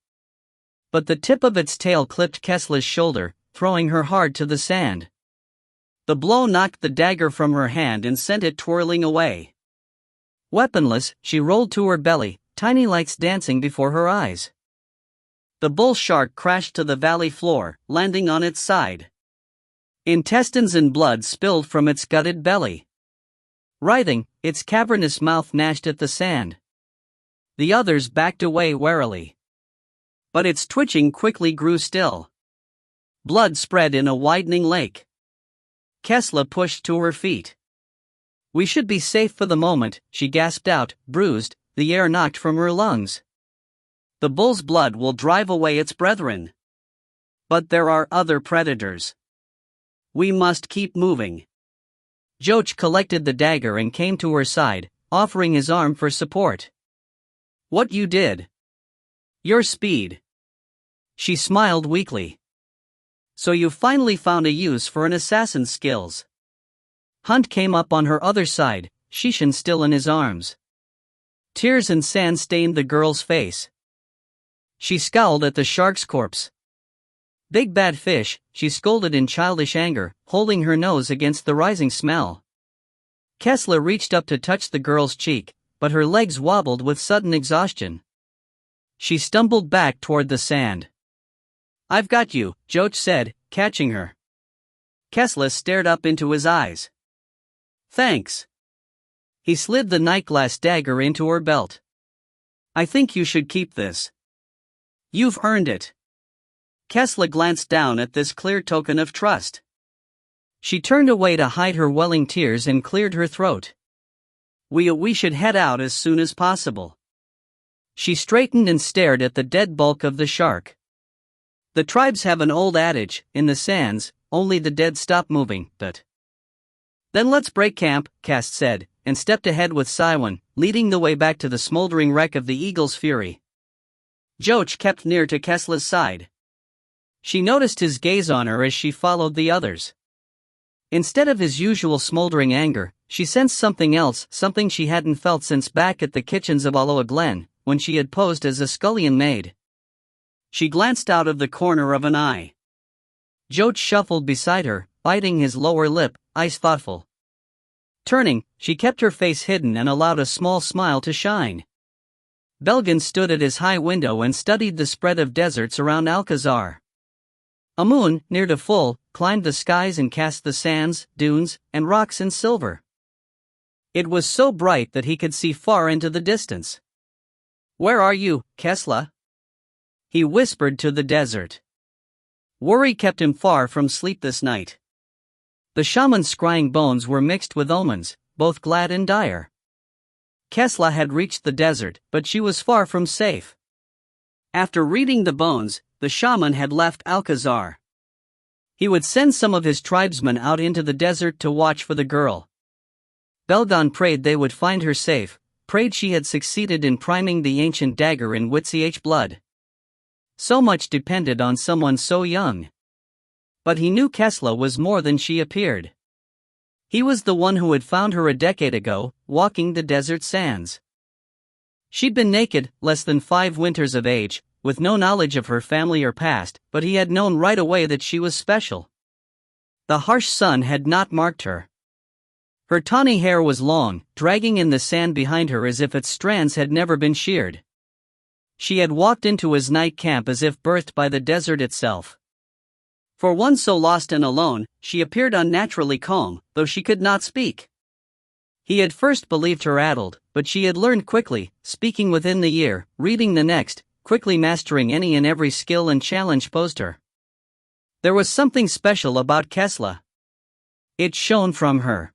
But the tip of its tail clipped Kesla's shoulder, throwing her hard to the sand. The blow knocked the dagger from her hand and sent it twirling away. Weaponless, she rolled to her belly, tiny lights dancing before her eyes. The bull shark crashed to the valley floor, landing on its side. Intestines and blood spilled from its gutted belly. Writhing, its cavernous mouth gnashed at the sand. The others backed away warily. But its twitching quickly grew still. Blood spread in a widening lake. Kesla pushed to her feet. "We should be safe for the moment," she gasped out, bruised, the air knocked from her lungs. "The bull's blood will drive away its brethren. But there are other predators. We must keep moving." Joach collected the dagger and came to her side, offering his arm for support. "What you did? Your speed." She smiled weakly. "So you finally found a use for an assassin's skills." Hunt came up on her other side, Shishan still in his arms. Tears and sand stained the girl's face. She scowled at the shark's corpse. "Big bad fish," she scolded in childish anger, holding her nose against the rising smell. Kesla reached up to touch the girl's cheek, but her legs wobbled with sudden exhaustion. She stumbled back toward the sand. "I've got you," Joach said, catching her. Kesla stared up into his eyes. "Thanks." He slid the nightglass dagger into her belt. "I think you should keep this. You've earned it." Kesla glanced down at this clear token of trust. She turned away to hide her welling tears and cleared her throat. We should head out as soon as possible." She straightened and stared at the dead bulk of the shark. "The tribes have an old adage, in the sands, only the dead stop moving, but..." "Then let's break camp," Cast said, and stepped ahead with Siwan, leading the way back to the smoldering wreck of the Eagle's Fury. Joach kept near to Kesla's side. She noticed his gaze on her as she followed the others. Instead of his usual smoldering anger, she sensed something else, something she hadn't felt since back at the kitchens of Aloha Glen, when she had posed as a scullion maid. She glanced out of the corner of an eye. Joach shuffled beside her, biting his lower lip, eyes thoughtful. Turning, she kept her face hidden and allowed a small smile to shine. Belgan stood at his high window and studied the spread of deserts around Alcazar. A moon, near to full, climbed the skies and cast the sands, dunes, and rocks in silver. It was so bright that he could see far into the distance. "Where are you, Kesla?" he whispered to the desert. Worry kept him far from sleep this night. The shaman's scrying bones were mixed with omens, both glad and dire. Kesla had reached the desert, but she was far from safe. After reading the bones, the shaman had left Alcazar. He would send some of his tribesmen out into the desert to watch for the girl. Belgan prayed they would find her safe, prayed she had succeeded in priming the ancient dagger in Witch blood. So much depended on someone so young. But he knew Kesla was more than she appeared. He was the one who had found her a decade ago, walking the desert sands. She'd been naked, less than 5 winters of age, with no knowledge of her family or past, but he had known right away that she was special. The harsh sun had not marked her. Her tawny hair was long, dragging in the sand behind her as if its strands had never been sheared. She had walked into his night camp as if birthed by the desert itself. For one so lost and alone, she appeared unnaturally calm, though she could not speak. He had first believed her addled, but she had learned quickly, speaking within the year, reading the next, quickly mastering any and every skill and challenge posed her. There was something special about Kesla. It shone from her.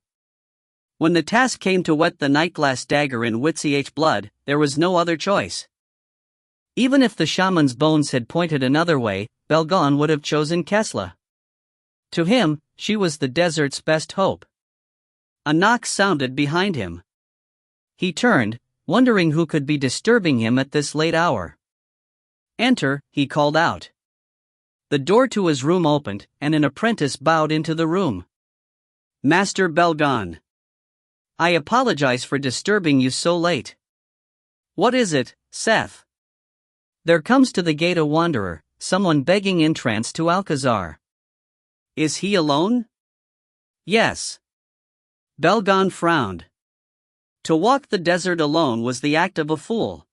When the task came to wet the nightglass dagger in Witch blood, there was no other choice. Even if the shaman's bones had pointed another way, Belgon would have chosen Kesla. To him, she was the desert's best hope. A knock sounded behind him. He turned, wondering who could be disturbing him at this late hour. "Enter," he called out. The door to his room opened, and an apprentice bowed into the room. "Master Belgon. I apologize for disturbing you so late." "What is it, Seth?" "There comes to the gate a wanderer, someone begging entrance to Alcazar." "Is he alone?" "Yes." Belgon frowned. To walk the desert alone was the act of a fool.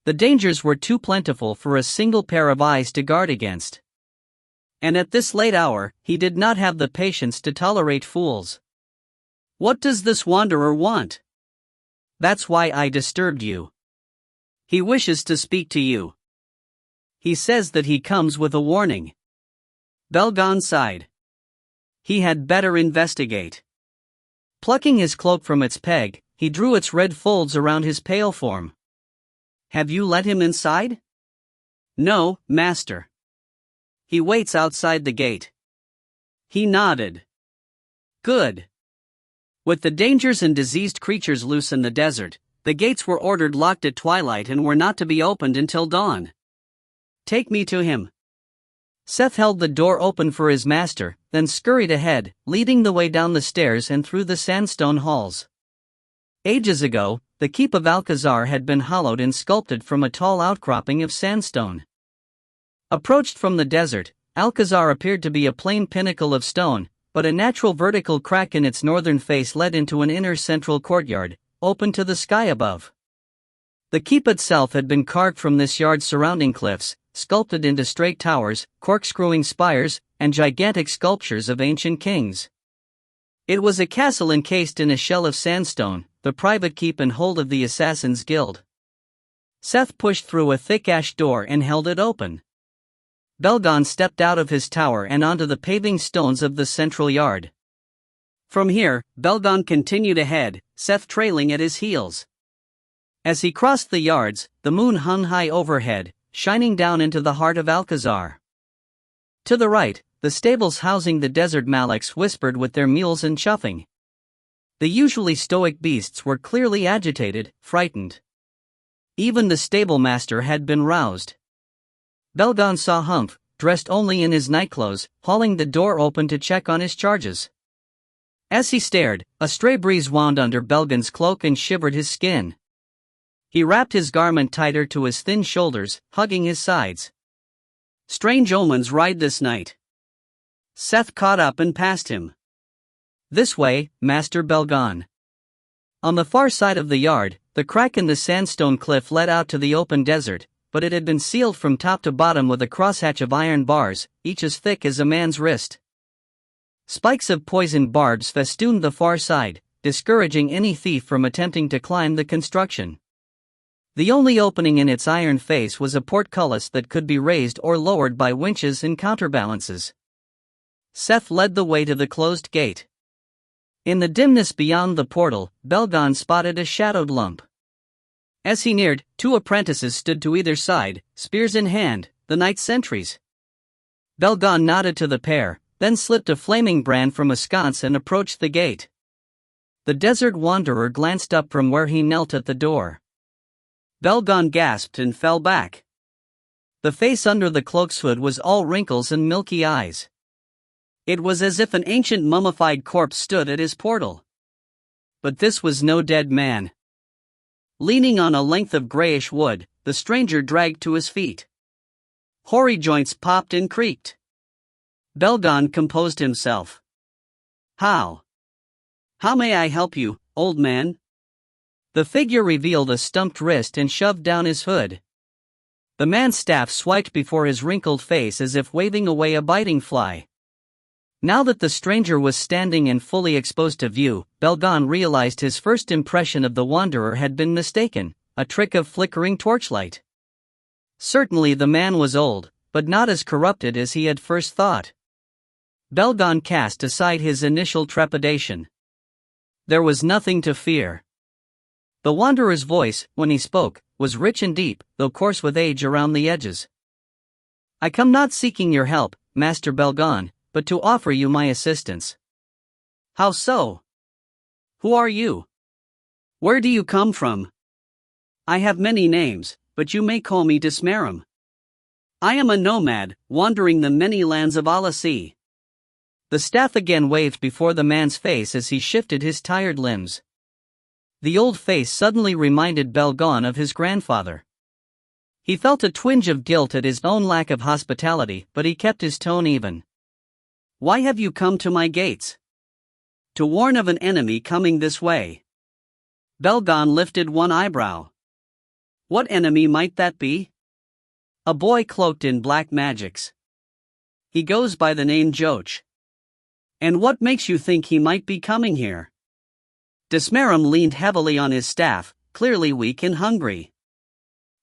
The dangers were too plentiful for a single pair of eyes to guard against. And at this late hour, he did not have the patience to tolerate fools. "What does this wanderer want?" "That's why I disturbed you." "He wishes to speak to you. He says that he comes with a warning." Belgon sighed. He had better investigate. Plucking his cloak from its peg, he drew its red folds around his pale form. "Have you let him inside?" "No, master. He waits outside the gate." He nodded. "Good. With the dangers and diseased creatures loose in the desert, the gates were ordered locked at twilight and were not to be opened until dawn. Take me to him." Seth held the door open for his master, then scurried ahead, leading the way down the stairs and through the sandstone halls. Ages ago, the keep of Alcazar had been hollowed and sculpted from a tall outcropping of sandstone. Approached from the desert, Alcazar appeared to be a plain pinnacle of stone, but a natural vertical crack in its northern face led into an inner central courtyard, open to the sky above. The keep itself had been carved from this yard's surrounding cliffs, sculpted into straight towers, corkscrewing spires, and gigantic sculptures of ancient kings. It was a castle encased in a shell of sandstone, the private keep and hold of the Assassin's Guild. Seth pushed through a thick ash door and held it open. Belgon stepped out of his tower and onto the paving stones of the central yard. From here, Belgon continued ahead, Seth trailing at his heels. As he crossed the yards, the moon hung high overhead, shining down into the heart of Alcazar. To the right, the stables housing the desert Malaks whispered with their mules and chuffing. The usually stoic beasts were clearly agitated, frightened. Even the stable master had been roused. Belgon saw Humph, dressed only in his nightclothes, hauling the door open to check on his charges. As he stared, a stray breeze wound under Belgon's cloak and shivered his skin. He wrapped his garment tighter to his thin shoulders, hugging his sides. "Strange omens ride this night." Seth caught up and passed him. "This way, Master Belgon." On the far side of the yard, the crack in the sandstone cliff led out to the open desert, but it had been sealed from top to bottom with a crosshatch of iron bars, each as thick as a man's wrist. Spikes of poisoned barbs festooned the far side, discouraging any thief from attempting to climb the construction. The only opening in its iron face was a portcullis that could be raised or lowered by winches and counterbalances. Seth led the way to the closed gate. In the dimness beyond the portal, Belgon spotted a shadowed lump. As he neared, 2 apprentices stood to either side, spears in hand, the night sentries. Belgon nodded to the pair, then slipped a flaming brand from a sconce and approached the gate. The desert wanderer glanced up from where he knelt at the door. Belgon gasped and fell back. The face under the cloak's hood was all wrinkles and milky eyes. It was as if an ancient mummified corpse stood at his portal. But this was no dead man. Leaning on a length of grayish wood, the stranger dragged to his feet. Hoary joints popped and creaked. Belgon composed himself. How may I help you, old man? The figure revealed a stumped wrist and shoved down his hood. The man's staff swiped before his wrinkled face as if waving away a biting fly. Now that the stranger was standing and fully exposed to view, Belgon realized his first impression of the wanderer had been mistaken, a trick of flickering torchlight. Certainly the man was old, but not as corrupted as he had first thought. Belgon cast aside his initial trepidation. There was nothing to fear. The wanderer's voice, when he spoke, was rich and deep, though coarse with age around the edges. I come not seeking your help, Master Belgon, but to offer you my assistance. How so? Who are you? Where do you come from? I have many names, but you may call me Dismarum. I am a nomad, wandering the many lands of Alasea. The staff again waved before the man's face as he shifted his tired limbs. The old face suddenly reminded Belgon of his grandfather. He felt a twinge of guilt at his own lack of hospitality, but he kept his tone even. Why have you come to my gates? To warn of an enemy coming this way. Belgon lifted one eyebrow. What enemy might that be? A boy cloaked in black magics. He goes by the name Joch. And what makes you think he might be coming here? Dismarum leaned heavily on his staff, clearly weak and hungry.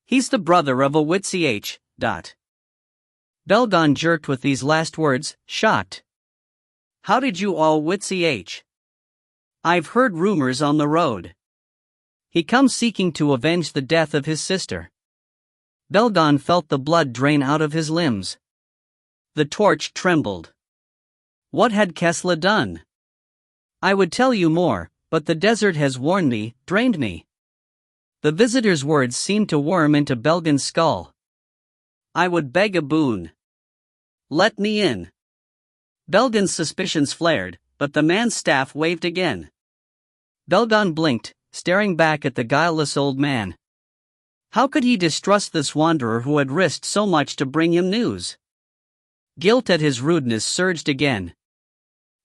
He's the brother of a Witch. Belgon jerked with these last words, shocked. How did you all Witch? I've heard rumors on the road. He comes seeking to avenge the death of his sister. Belgon felt the blood drain out of his limbs. The torch trembled. What had Kesla done? I would tell you more, but the desert has worn me, drained me. The visitor's words seemed to worm into Belgon's skull. I would beg a boon. Let me in. Belgon's suspicions flared, but the man's staff waved again. Belgon blinked, staring back at the guileless old man. How could he distrust this wanderer who had risked so much to bring him news? Guilt at his rudeness surged again.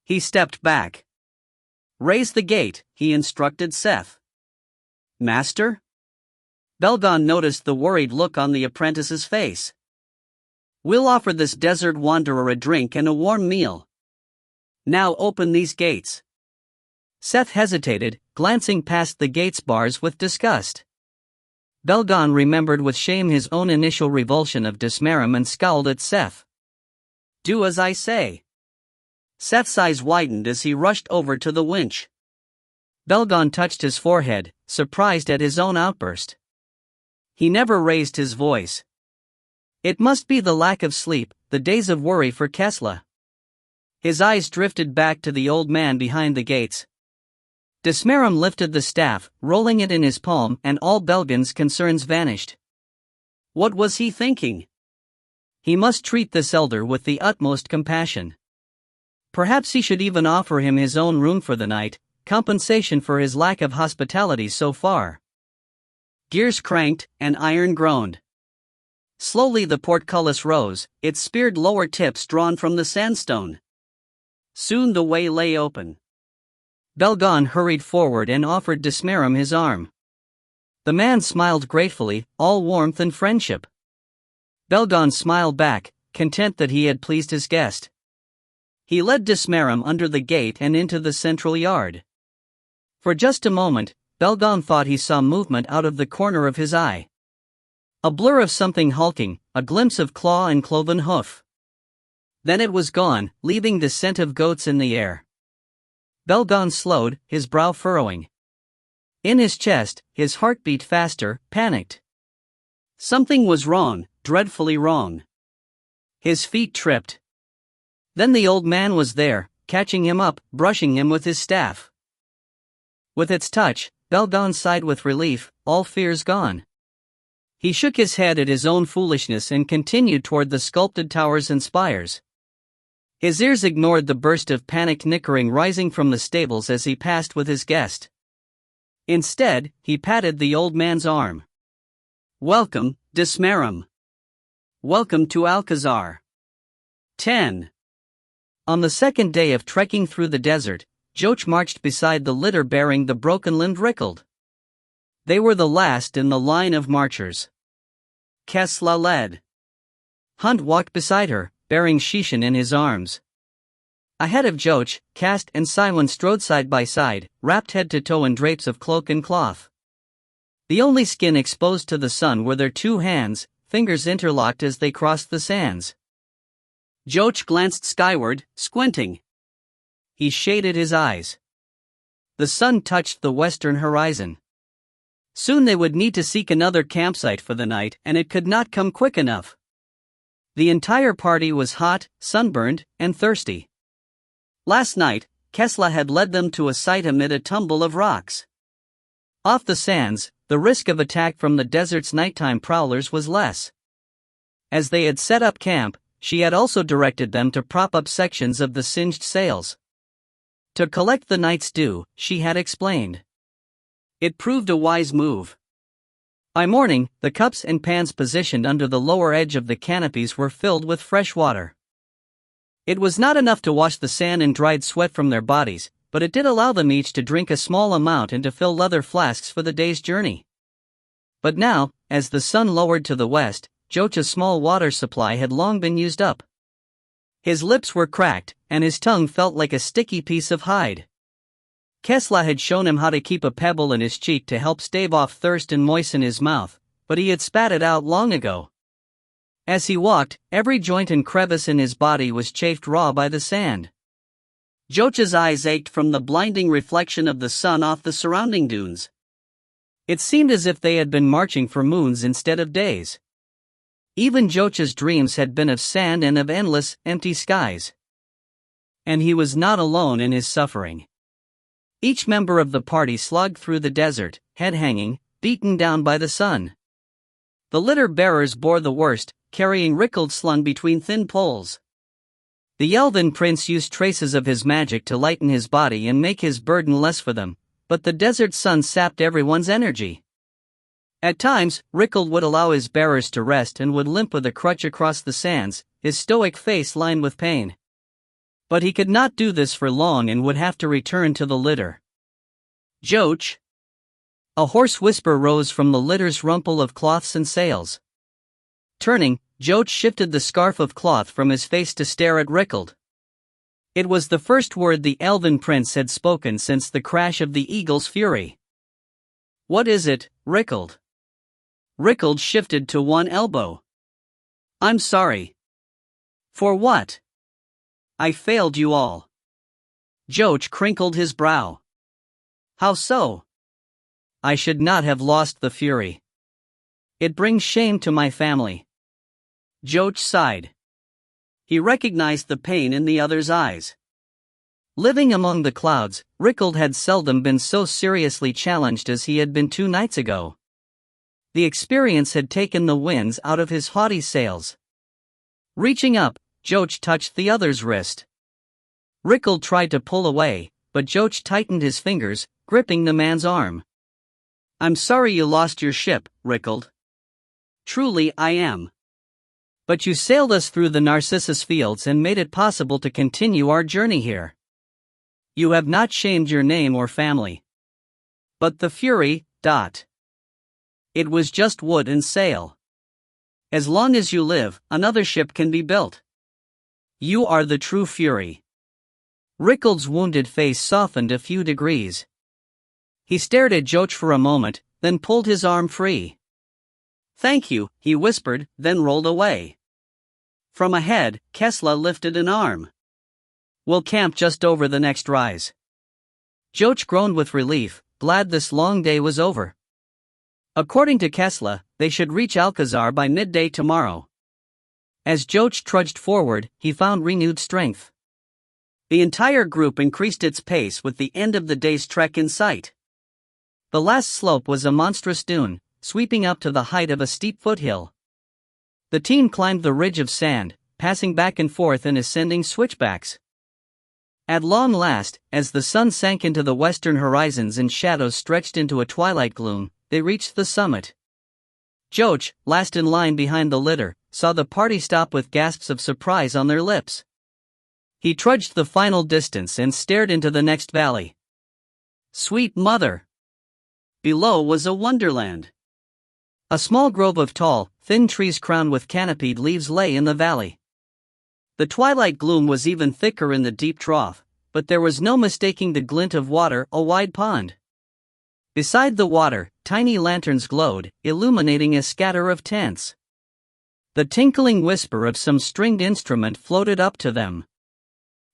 He stepped back. Raise the gate, he instructed Seth. Master? Belgon noticed the worried look on the apprentice's face. We'll offer this desert wanderer a drink and a warm meal. Now open these gates. Seth hesitated, glancing past the gate's bars with disgust. Belgon remembered with shame his own initial revulsion of Dismarum and scowled at Seth. Do as I say. Seth's eyes widened as he rushed over to the winch. Belgon touched his forehead, surprised at his own outburst. He never raised his voice. It must be the lack of sleep, the days of worry for Kesla. His eyes drifted back to the old man behind the gates. Dismarum lifted the staff, rolling it in his palm, and all Belgon's concerns vanished. What was he thinking? He must treat this elder with the utmost compassion. Perhaps he should even offer him his own room for the night, compensation for his lack of hospitality so far. Gears cranked, and iron groaned. Slowly the portcullis rose, its speared lower tips drawn from the sandstone. Soon the way lay open. Belgon hurried forward and offered Dismarum his arm. The man smiled gratefully, all warmth and friendship. Belgon smiled back, content that he had pleased his guest. He led Dismarum under the gate and into the central yard. For just a moment, Belgon thought he saw movement out of the corner of his eye. A blur of something hulking, a glimpse of claw and cloven hoof. Then it was gone, leaving the scent of goats in the air. Belgon slowed, his brow furrowing. In his chest, his heart beat faster, panicked. Something was wrong, dreadfully wrong. His feet tripped. Then the old man was there, catching him up, brushing him with his staff. With its touch, Belgon sighed with relief, all fears gone. He shook his head at his own foolishness and continued toward the sculpted towers and spires. His ears ignored the burst of panicked nickering rising from the stables as he passed with his guest. Instead, he patted the old man's arm. "Welcome, Dismarum. Welcome to Alcazar." 10. On the second day of trekking through the desert, Joach marched beside the litter bearing the broken-limbed Rickald. They were the last in the line of marchers. Kesla led. Hunt walked beside her, bearing Shishan in his arms. Ahead of Joach, Cast and Siwan strode side by side, wrapped head to toe in drapes of cloak and cloth. The only skin exposed to the sun were their two hands, fingers interlocked as they crossed the sands. Joach glanced skyward, squinting. He shaded his eyes. The sun touched the western horizon. Soon they would need to seek another campsite for the night, and it could not come quick enough. The entire party was hot, sunburned, and thirsty. Last night, Kesla had led them to a site amid a tumble of rocks. Off the sands, the risk of attack from the desert's nighttime prowlers was less. As they had set up camp, she had also directed them to prop up sections of the singed sails. To collect the night's dew, she had explained. It proved a wise move. By morning, the cups and pans positioned under the lower edge of the canopies were filled with fresh water. It was not enough to wash the sand and dried sweat from their bodies, but it did allow them each to drink a small amount and to fill leather flasks for the day's journey. But now, as the sun lowered to the west, Joach's small water supply had long been used up. His lips were cracked, and his tongue felt like a sticky piece of hide. Kesla had shown him how to keep a pebble in his cheek to help stave off thirst and moisten his mouth, but he had spat it out long ago. As he walked, every joint and crevice in his body was chafed raw by the sand. Joach's eyes ached from the blinding reflection of the sun off the surrounding dunes. It seemed as if they had been marching for moons instead of days. Even Joach's dreams had been of sand and of endless, empty skies. And he was not alone in his suffering. Each member of the party slogged through the desert, head hanging, beaten down by the sun. The litter bearers bore the worst, carrying Rickald slung between thin poles. The elven prince used traces of his magic to lighten his body and make his burden less for them, but the desert sun sapped everyone's energy. At times, Rickald would allow his bearers to rest and would limp with a crutch across the sands, his stoic face lined with pain. But he could not do this for long and would have to return to the litter. Joach! A hoarse whisper rose from the litter's rumple of cloths and sails. Turning, Joach shifted the scarf of cloth from his face to stare at Rickald. It was the first word the elven prince had spoken since the crash of the eagle's fury. "What is it, Rickald?" Rickald shifted to one elbow. "I'm sorry." "For what?" "I failed you all." Joach crinkled his brow. "How so?" "I should not have lost the fury. It brings shame to my family." Joach sighed. He recognized the pain in the other's eyes. Living among the clouds, Rickald had seldom been so seriously challenged as he had been 2 nights ago. The experience had taken the winds out of his haughty sails. Reaching up, Joach touched the other's wrist. Rickald tried to pull away, but Joach tightened his fingers, gripping the man's arm. "I'm sorry you lost your ship, Rickald. Truly I am. But you sailed us through the Narcissus fields and made it possible to continue our journey here. You have not shamed your name or family. But the fury, It was just wood and sail. As long as you live, another ship can be built. You are the true fury." Rickald's wounded face softened a few degrees. He stared at Joach for a moment, then pulled his arm free. "Thank you," he whispered, then rolled away. From ahead, Kesla lifted an arm. "We'll camp just over the next rise." Joach groaned with relief, glad this long day was over. According to Kesla, they should reach Alcazar by midday tomorrow. As Joach trudged forward, he found renewed strength. The entire group increased its pace with the end of the day's trek in sight. The last slope was a monstrous dune, sweeping up to the height of a steep foothill. The team climbed the ridge of sand, passing back and forth in ascending switchbacks. At long last, as the sun sank into the western horizons and shadows stretched into a twilight gloom, they reached the summit. Joch, last in line behind the litter, saw the party stop with gasps of surprise on their lips. He trudged the final distance and stared into the next valley. Sweet mother! Below was a wonderland. A small grove of tall, thin trees crowned with canopied leaves lay in the valley. The twilight gloom was even thicker in the deep trough, but there was no mistaking the glint of water, a wide pond. Beside the water, tiny lanterns glowed, illuminating a scatter of tents. The tinkling whisper of some stringed instrument floated up to them.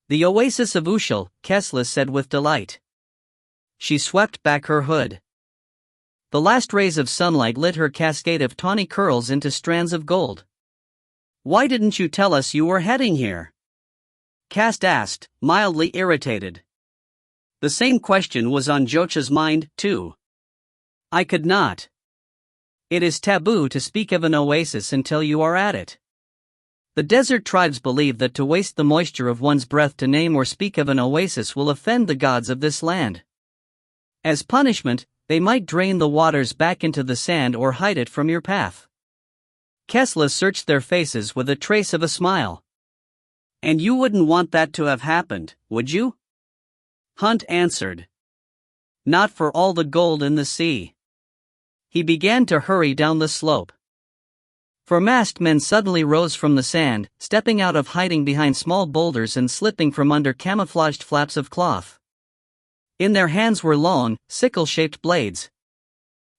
The oasis of Ushal, Kesla said with delight. She swept back her hood. The last rays of sunlight lit her cascade of tawny curls into strands of gold. Why didn't you tell us you were heading here? Cast asked, mildly irritated. The same question was on Joch's mind, too. I could not. It is taboo to speak of an oasis until you are at it. The desert tribes believe that to waste the moisture of one's breath to name or speak of an oasis will offend the gods of this land. As punishment, they might drain the waters back into the sand or hide it from your path. Kesla searched their faces with a trace of a smile. And you wouldn't want that to have happened, would you? Hunt answered. Not for all the gold in the sea. He began to hurry down the slope. Foremast men suddenly rose from the sand, stepping out of hiding behind small boulders and slipping from under camouflaged flaps of cloth. In their hands were long, sickle-shaped blades.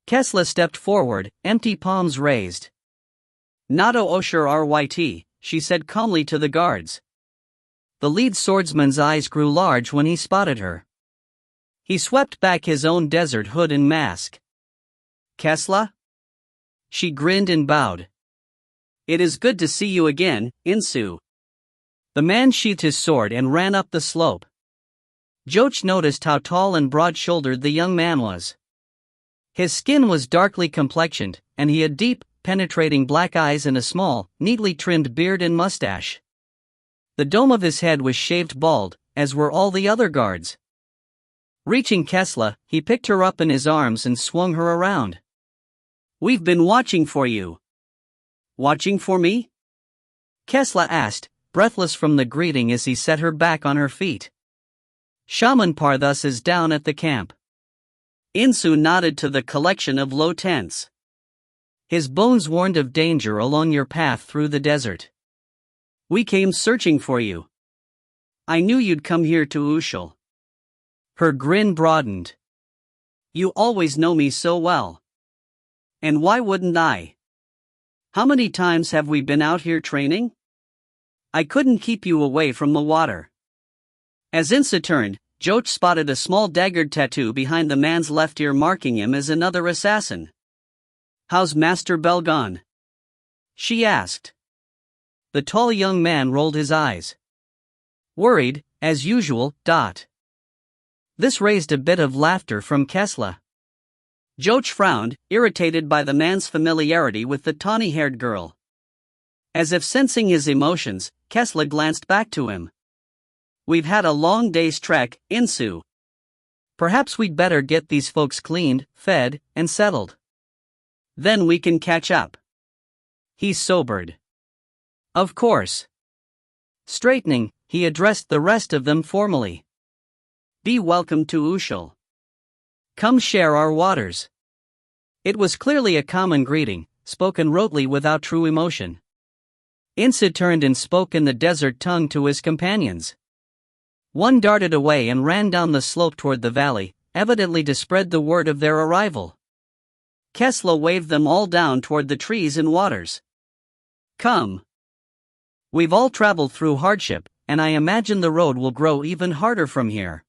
Kesla stepped forward, empty palms raised. Nado Osher Ryt, she said calmly to the guards. The lead swordsman's eyes grew large when he spotted her. He swept back his own desert hood and mask. Kesla? She grinned and bowed. It is good to see you again, Insu. The man sheathed his sword and ran up the slope. Joch noticed how tall and broad-shouldered the young man was. His skin was darkly complexioned, and he had deep, penetrating black eyes and a small, neatly trimmed beard and mustache. The dome of his head was shaved bald, as were all the other guards. Reaching Kesla, he picked her up in his arms and swung her around. We've been watching for you. Watching for me? Kesla asked, breathless from the greeting as he set her back on her feet. Shaman Parthas is down at the camp. Insu nodded to the collection of low tents. His bones warned of danger along your path through the desert. We came searching for you. I knew you'd come here to Ushal. Her grin broadened. You always know me so well. And why wouldn't I? How many times have we been out here training? I couldn't keep you away from the water. As Insa turned, Joch spotted a small daggered tattoo behind the man's left ear marking him as another assassin. How's Master Belgon? She asked. The tall young man rolled his eyes. Worried, as usual. This raised a bit of laughter from Kesla. Joch frowned, irritated by the man's familiarity with the tawny-haired girl. As if sensing his emotions, Kesla glanced back to him. We've had a long day's trek, Insu. Perhaps we'd better get these folks cleaned, fed, and settled. Then we can catch up. He sobered. Of course. Straightening, he addressed the rest of them formally. Be welcome to Ushal. Come share our waters. It was clearly a common greeting, spoken rotely without true emotion. Insa turned and spoke in the desert tongue to his companions. One darted away and ran down the slope toward the valley, evidently to spread the word of their arrival. Kesla waved them all down toward the trees and waters. Come. We've all traveled through hardship, and I imagine the road will grow even harder from here.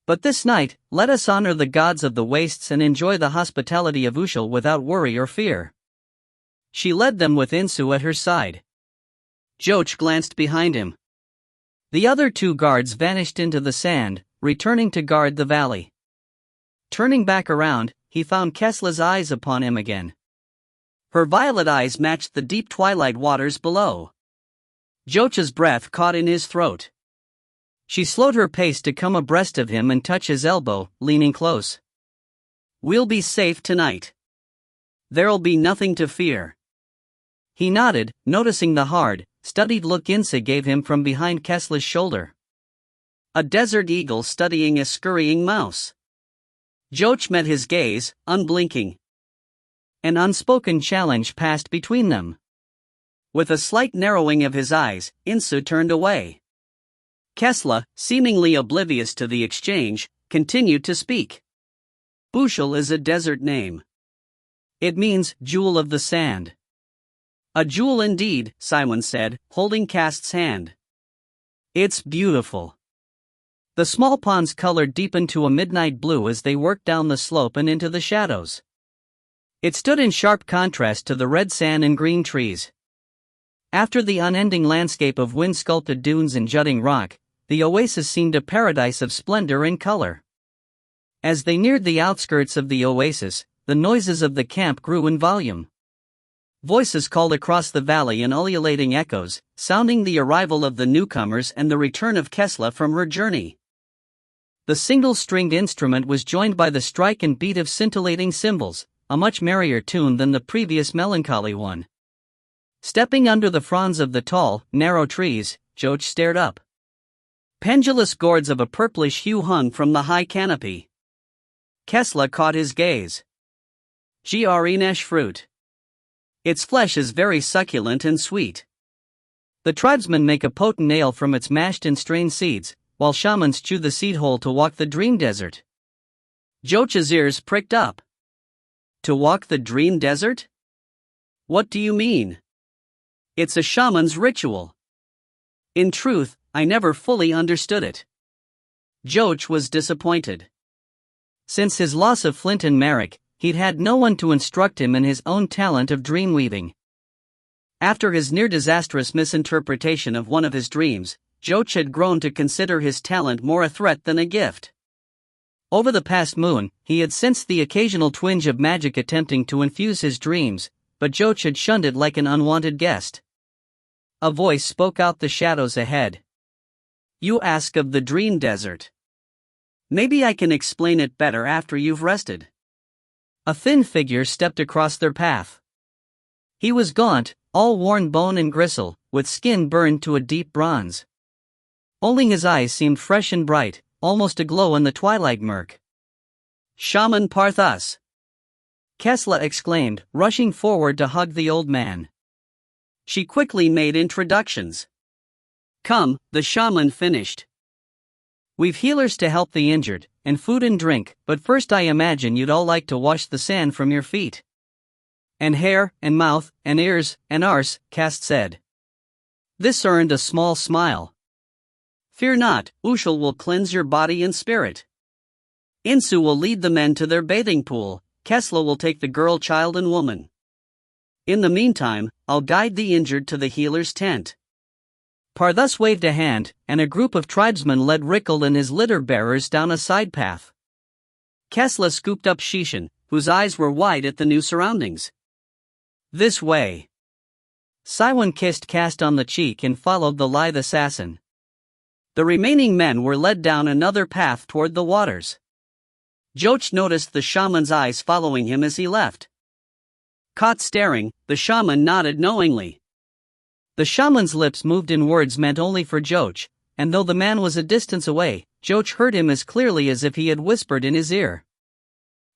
But this night, let us honor the gods of the wastes and enjoy the hospitality of Ushal without worry or fear. She led them with Insu at her side. Joch glanced behind him. The other two guards vanished into the sand, returning to guard the valley. Turning back around, he found Kesla's eyes upon him again. Her violet eyes matched the deep twilight waters below. Joch's breath caught in his throat. She slowed her pace to come abreast of him and touch his elbow, leaning close. "We'll be safe tonight. There'll be nothing to fear." He nodded, noticing the hard, studied look Insa gave him from behind Kesla's shoulder. A desert eagle studying a scurrying mouse. Joch met his gaze, unblinking. An unspoken challenge passed between them. With a slight narrowing of his eyes, Insa turned away. Kesla, seemingly oblivious to the exchange, continued to speak. Bushel is a desert name. It means jewel of the sand. A jewel indeed, Simon said, holding Cast's hand. It's beautiful. The small pond's color deepened to a midnight blue as they worked down the slope and into the shadows. It stood in sharp contrast to the red sand and green trees. After the unending landscape of wind-sculpted dunes and jutting rock, the oasis seemed a paradise of splendor and color. As they neared the outskirts of the oasis, the noises of the camp grew in volume. Voices called across the valley in ululating echoes, sounding the arrival of the newcomers and the return of Kesla from her journey. The single-stringed instrument was joined by the strike and beat of scintillating cymbals, a much merrier tune than the previous melancholy one. Stepping under the fronds of the tall, narrow trees, Joch stared up. Pendulous gourds of a purplish hue hung from the high canopy. Kesla caught his gaze. Giarinesh fruit. Its flesh is very succulent and sweet. The tribesmen make a potent ale from its mashed and strained seeds, while shamans chew the seed whole to walk the dream desert. Joch's ears pricked up. To walk the dream desert? What do you mean? It's a shaman's ritual. In truth, I never fully understood it. Joch was disappointed. Since his loss of Flint and Merrick, he'd had no one to instruct him in his own talent of dream weaving. After his near-disastrous misinterpretation of one of his dreams, Joch had grown to consider his talent more a threat than a gift. Over the past moon, he had sensed the occasional twinge of magic attempting to infuse his dreams, but Joch had shunned it like an unwanted guest. A voice spoke out the shadows ahead. You ask of the dream desert. Maybe I can explain it better after you've rested. A thin figure stepped across their path. He was gaunt, all worn bone and gristle, with skin burned to a deep bronze. Only his eyes seemed fresh and bright, almost aglow in the twilight murk. Shaman Parthas! Kesla exclaimed, rushing forward to hug the old man. She quickly made introductions. Come, the shaman finished. We've healers to help the injured, and food and drink, but first I imagine you'd all like to wash the sand from your feet. And hair, and mouth, and ears, and arse, Cast said. This earned a small smile. Fear not, Ushal will cleanse your body and spirit. Insu will lead the men to their bathing pool, Kesla will take the girl, child and woman. In the meantime, I'll guide the injured to the healer's tent. Parthas waved a hand, and a group of tribesmen led Rickle and his litter-bearers down a side path. Kesla scooped up Shishan, whose eyes were wide at the new surroundings. This way. Siwan kissed Cast on the cheek and followed the lithe assassin. The remaining men were led down another path toward the waters. Joch noticed the shaman's eyes following him as he left. Caught staring, the shaman nodded knowingly. The shaman's lips moved in words meant only for Joch, and though the man was a distance away, Joch heard him as clearly as if he had whispered in his ear.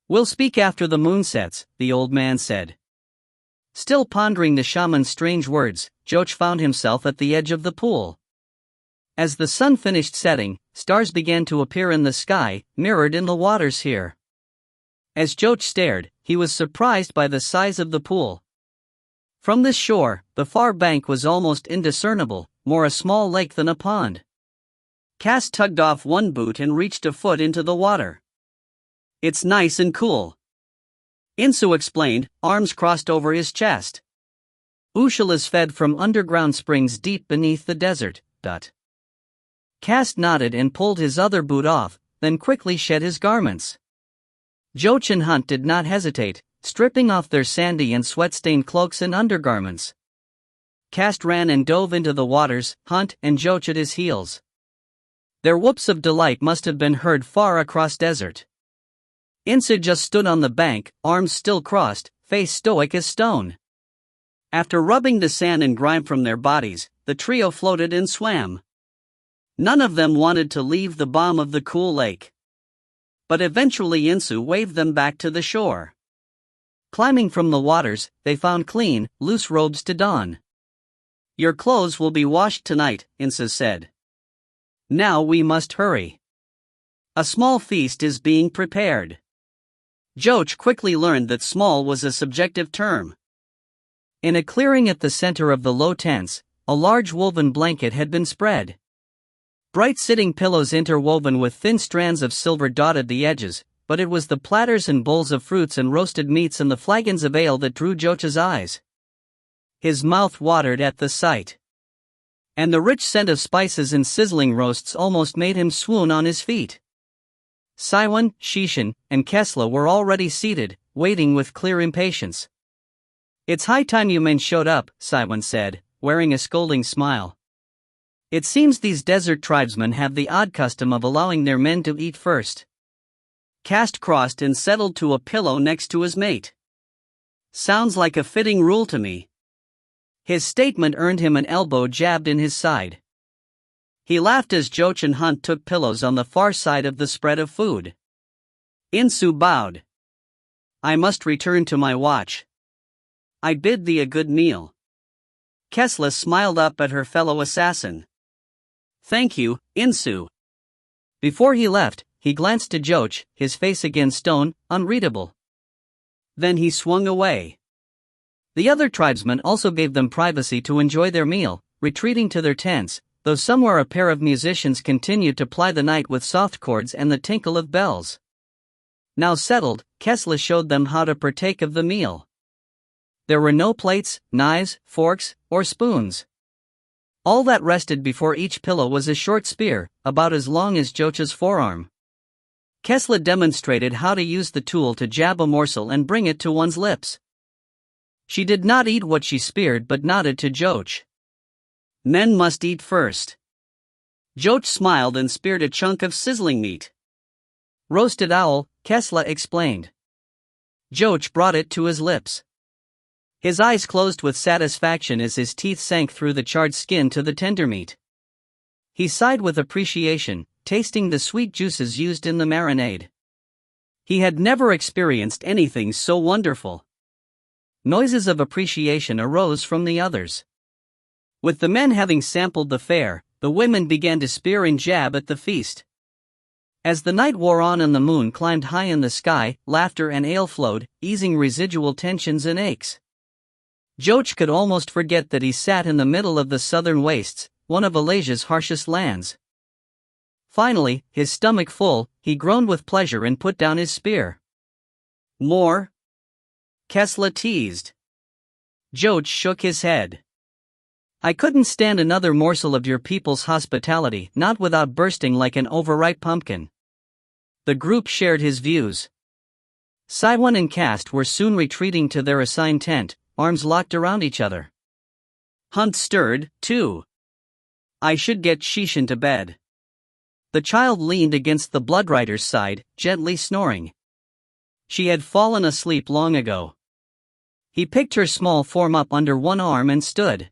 We'll speak after the moon sets, the old man said. Still pondering the shaman's strange words, Joch found himself at the edge of the pool. As the sun finished setting, stars began to appear in the sky, mirrored in the waters here. As Joch stared, he was surprised by the size of the pool. From this shore, the far bank was almost indiscernible, more a small lake than a pond. Cass tugged off one boot and reached a foot into the water. It's nice and cool. Insu explained, arms crossed over his chest. Ushal is fed from underground springs deep beneath the desert. Cass nodded and pulled his other boot off, then quickly shed his garments. Joch and Hunt did not hesitate, stripping off their sandy and sweat-stained cloaks and undergarments. Cast ran and dove into the waters, Hunt and Joach at his heels. Their whoops of delight must have been heard far across desert. Insu just stood on the bank, arms still crossed, face stoic as stone. After rubbing the sand and grime from their bodies, the trio floated and swam. None of them wanted to leave the balm of the cool lake. But eventually Insu waved them back to the shore. Climbing from the waters, they found clean, loose robes to don. "Your clothes will be washed tonight," Insu said. "Now we must hurry. A small feast is being prepared." Joach quickly learned that small was a subjective term. In a clearing at the center of the low tents, a large woven blanket had been spread. Bright sitting pillows interwoven with thin strands of silver dotted the edges, but it was the platters and bowls of fruits and roasted meats and the flagons of ale that drew Joach's eyes. His mouth watered at the sight. And the rich scent of spices and sizzling roasts almost made him swoon on his feet. Siwan, Shishan, and Kesla were already seated, waiting with clear impatience. "It's high time you men showed up," Siwan said, wearing a scolding smile. "It seems these desert tribesmen have the odd custom of allowing their men to eat first." Cast crossed and settled to a pillow next to his mate. "Sounds like a fitting rule to me." His statement earned him an elbow jabbed in his side. He laughed as Joach and Hunt took pillows on the far side of the spread of food. Insu bowed. "I must return to my watch. I bid thee a good meal." Kesla smiled up at her fellow assassin. "Thank you, Insu." Before he left, he glanced to Joach, his face again stone, unreadable. Then he swung away. The other tribesmen also gave them privacy to enjoy their meal, retreating to their tents, though somewhere a pair of musicians continued to ply the night with soft chords and the tinkle of bells. Now settled, Kesla showed them how to partake of the meal. There were no plates, knives, forks, or spoons. All that rested before each pillow was a short spear, about as long as Joach's forearm. Kesla demonstrated how to use the tool to jab a morsel and bring it to one's lips. She did not eat what she speared but nodded to Joach. "Men must eat first." Joach smiled and speared a chunk of sizzling meat. "Roasted owl," Kesla explained. Joach brought it to his lips. His eyes closed with satisfaction as his teeth sank through the charred skin to the tender meat. He sighed with appreciation, tasting the sweet juices used in the marinade. He had never experienced anything so wonderful. Noises of appreciation arose from the others. With the men having sampled the fare, the women began to spear and jab at the feast. As the night wore on and the moon climbed high in the sky, laughter and ale flowed, easing residual tensions and aches. Joach could almost forget that he sat in the middle of the southern wastes, one of Alasia's harshest lands. Finally, his stomach full, he groaned with pleasure and put down his spear. "More?" Kesla teased. Joach shook his head. "I couldn't stand another morsel of your people's hospitality, not without bursting like an overripe pumpkin." The group shared his views. Siwan and Cast were soon retreating to their assigned tent, arms locked around each other. Hunt stirred, too. "I should get Shishan to bed." The child leaned against the Bloodrider's side, gently snoring. She had fallen asleep long ago. He picked her small form up under one arm and stood.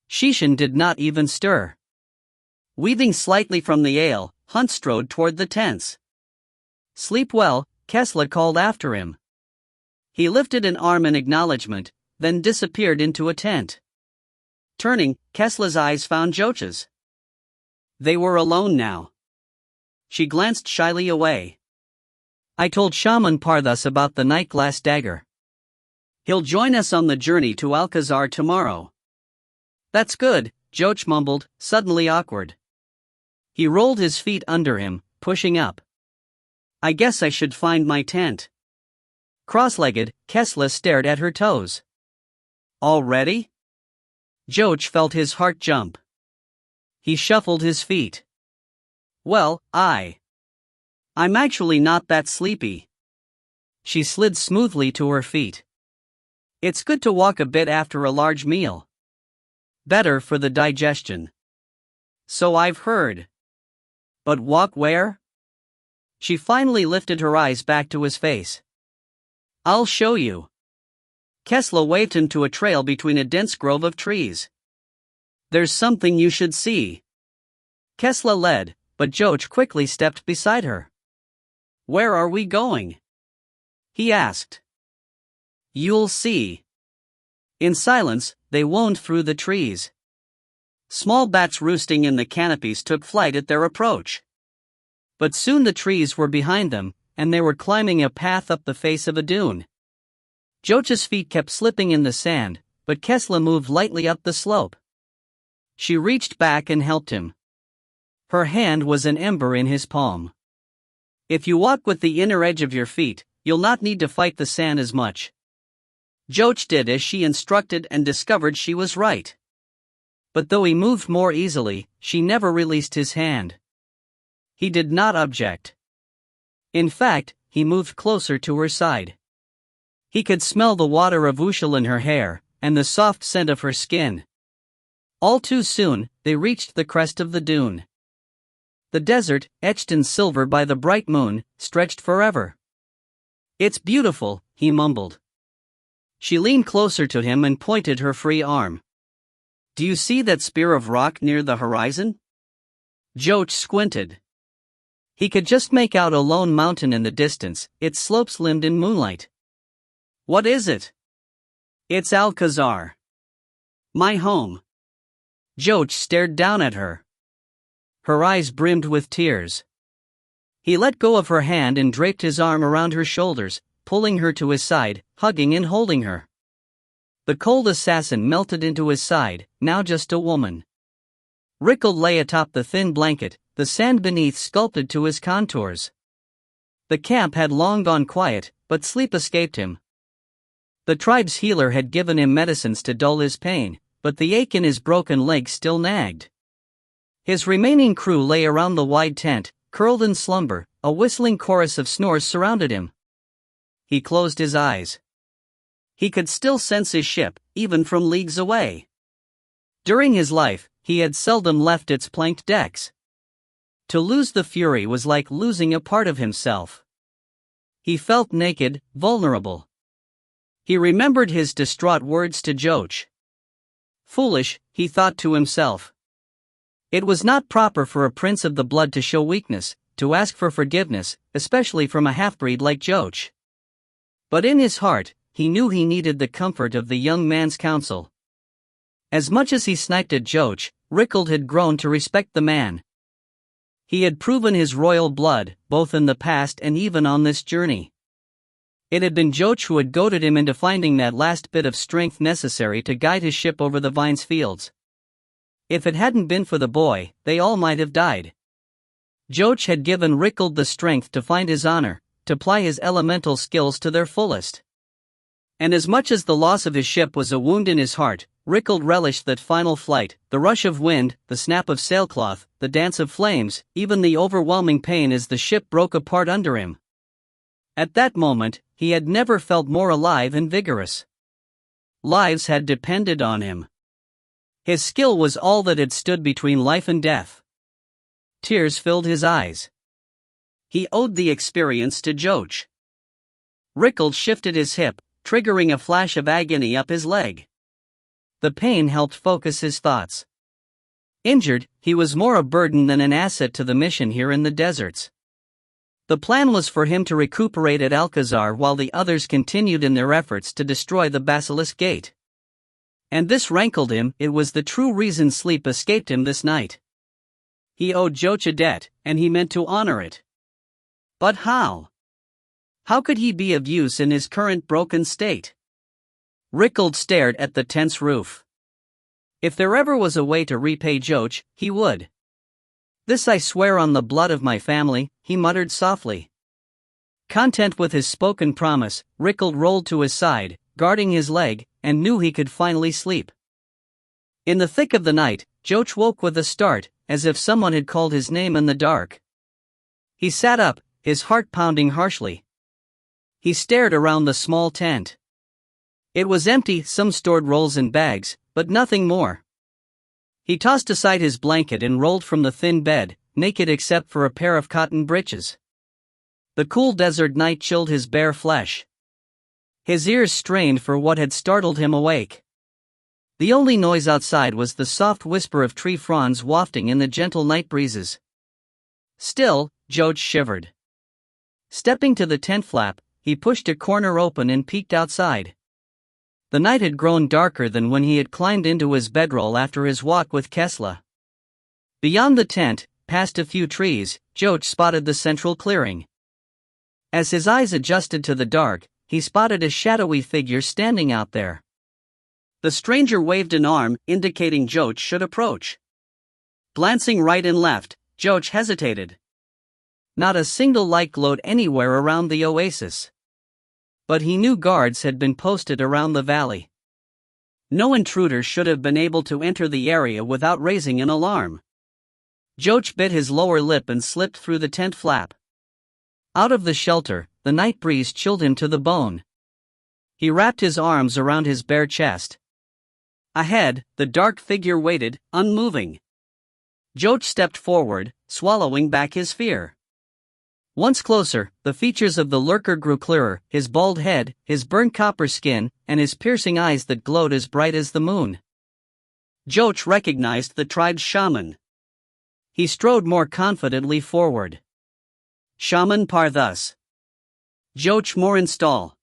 Shishan did not even stir. Weaving slightly from the ale, Hunt strode toward the tents. "Sleep well," Kesla called after him. He lifted an arm in acknowledgement, then disappeared into a tent. Turning, Kesla's eyes found Joach's. They were alone now. She glanced shyly away. "I told Shaman Parthas about the night glass dagger. He'll join us on the journey to Alcazar tomorrow." "That's good," Joach mumbled, suddenly awkward. He rolled his feet under him, pushing up. "I guess I should find my tent." Cross-legged, Kesla stared at her toes. "Already?" Joach felt his heart jump. He shuffled his feet. "Well, I'm actually not that sleepy." She slid smoothly to her feet. "It's good to walk a bit after a large meal." Better for the digestion. So I've heard. But walk where? She finally lifted her eyes back to his face. I'll show you. Kesla waved him to a trail between a dense grove of trees. There's something you should see. Kesla led, but Joach quickly stepped beside her. Where are we going? He asked. You'll see. In silence, they wound through the trees. Small bats roosting in the canopies took flight at their approach. But soon the trees were behind them, and they were climbing a path up the face of a dune. Joach's feet kept slipping in the sand, but Kesla moved lightly up the slope. She reached back and helped him. Her hand was an ember in his palm. If you walk with the inner edge of your feet, you'll not need to fight the sand as much. Joach did as she instructed and discovered she was right. But though he moved more easily, she never released his hand. He did not object. In fact, he moved closer to her side. He could smell the water of Ushal in her hair, and the soft scent of her skin. All too soon, they reached the crest of the dune. The desert, etched in silver by the bright moon, stretched forever. It's beautiful, he mumbled. She leaned closer to him and pointed her free arm. Do you see that spear of rock near the horizon? Joach squinted. He could just make out a lone mountain in the distance, its slopes limned in moonlight. What is it? It's Alcazar. My home. Joach stared down at her. Her eyes brimmed with tears. He let go of her hand and draped his arm around her shoulders, pulling her to his side, hugging and holding her. The cold assassin melted into his side, now just a woman. Rickle lay atop the thin blanket, the sand beneath sculpted to his contours. The camp had long gone quiet, but sleep escaped him. The tribe's healer had given him medicines to dull his pain, but the ache in his broken leg still nagged. His remaining crew lay around the wide tent, curled in slumber, a whistling chorus of snores surrounded him. He closed his eyes. He could still sense his ship, even from leagues away. During his life, he had seldom left its planked decks. To lose the Fury was like losing a part of himself. He felt naked, vulnerable. He remembered his distraught words to Joach. Foolish, he thought to himself. It was not proper for a prince of the blood to show weakness, to ask for forgiveness, especially from a half-breed like Joach. But in his heart, he knew he needed the comfort of the young man's counsel. As much as he sniped at Joach, Rickle had grown to respect the man. He had proven his royal blood, both in the past and even on this journey. It had been Joach who had goaded him into finding that last bit of strength necessary to guide his ship over the vines fields. If it hadn't been for the boy, they all might have died. Joach had given Rickle the strength to find his honor, to ply his elemental skills to their fullest. And as much as the loss of his ship was a wound in his heart, Rickle relished that final flight, the rush of wind, the snap of sailcloth, the dance of flames, even the overwhelming pain as the ship broke apart under him. At that moment, he had never felt more alive and vigorous. Lives had depended on him. His skill was all that had stood between life and death. Tears filled his eyes. He owed the experience to Joach. Rickle shifted his hip, triggering a flash of agony up his leg. The pain helped focus his thoughts. Injured, he was more a burden than an asset to the mission here in the deserts. The plan was for him to recuperate at Alcazar while the others continued in their efforts to destroy the Basilisk Gate. And this rankled him. It was the true reason sleep escaped him this night. He owed Joach a debt, and he meant to honor it. But how? How could he be of use in his current broken state? Rickle stared at the tent's roof. If there ever was a way to repay Joach, he would. This I swear on the blood of my family, he muttered softly. Content with his spoken promise, Rickle rolled to his side, guarding his leg, and knew he could finally sleep. In the thick of the night, Joach woke with a start, as if someone had called his name in the dark. He sat up, his heart pounding harshly. He stared around the small tent. It was empty, some stored rolls and bags, but nothing more. He tossed aside his blanket and rolled from the thin bed, naked except for a pair of cotton breeches. The cool desert night chilled his bare flesh. His ears strained for what had startled him awake. The only noise outside was the soft whisper of tree fronds wafting in the gentle night breezes. Still, Joach shivered. Stepping to the tent flap, he pushed a corner open and peeked outside. The night had grown darker than when he had climbed into his bedroll after his walk with Kesla. Beyond the tent, past a few trees, Joach spotted the central clearing. As his eyes adjusted to the dark, he spotted a shadowy figure standing out there. The stranger waved an arm, indicating Joach should approach. Glancing right and left, Joach hesitated. Not a single light glowed anywhere around the oasis. But he knew guards had been posted around the valley. No intruder should have been able to enter the area without raising an alarm. Joach bit his lower lip and slipped through the tent flap. Out of the shelter, the night breeze chilled him to the bone. He wrapped his arms around his bare chest. Ahead, the dark figure waited, unmoving. Joach stepped forward, swallowing back his fear. Once closer, the features of the lurker grew clearer, his bald head, his burnt copper skin, and his piercing eyes that glowed as bright as the moon. Joach recognized the tribe's shaman. He strode more confidently forward. Shaman Parthas. Joach Morinstall.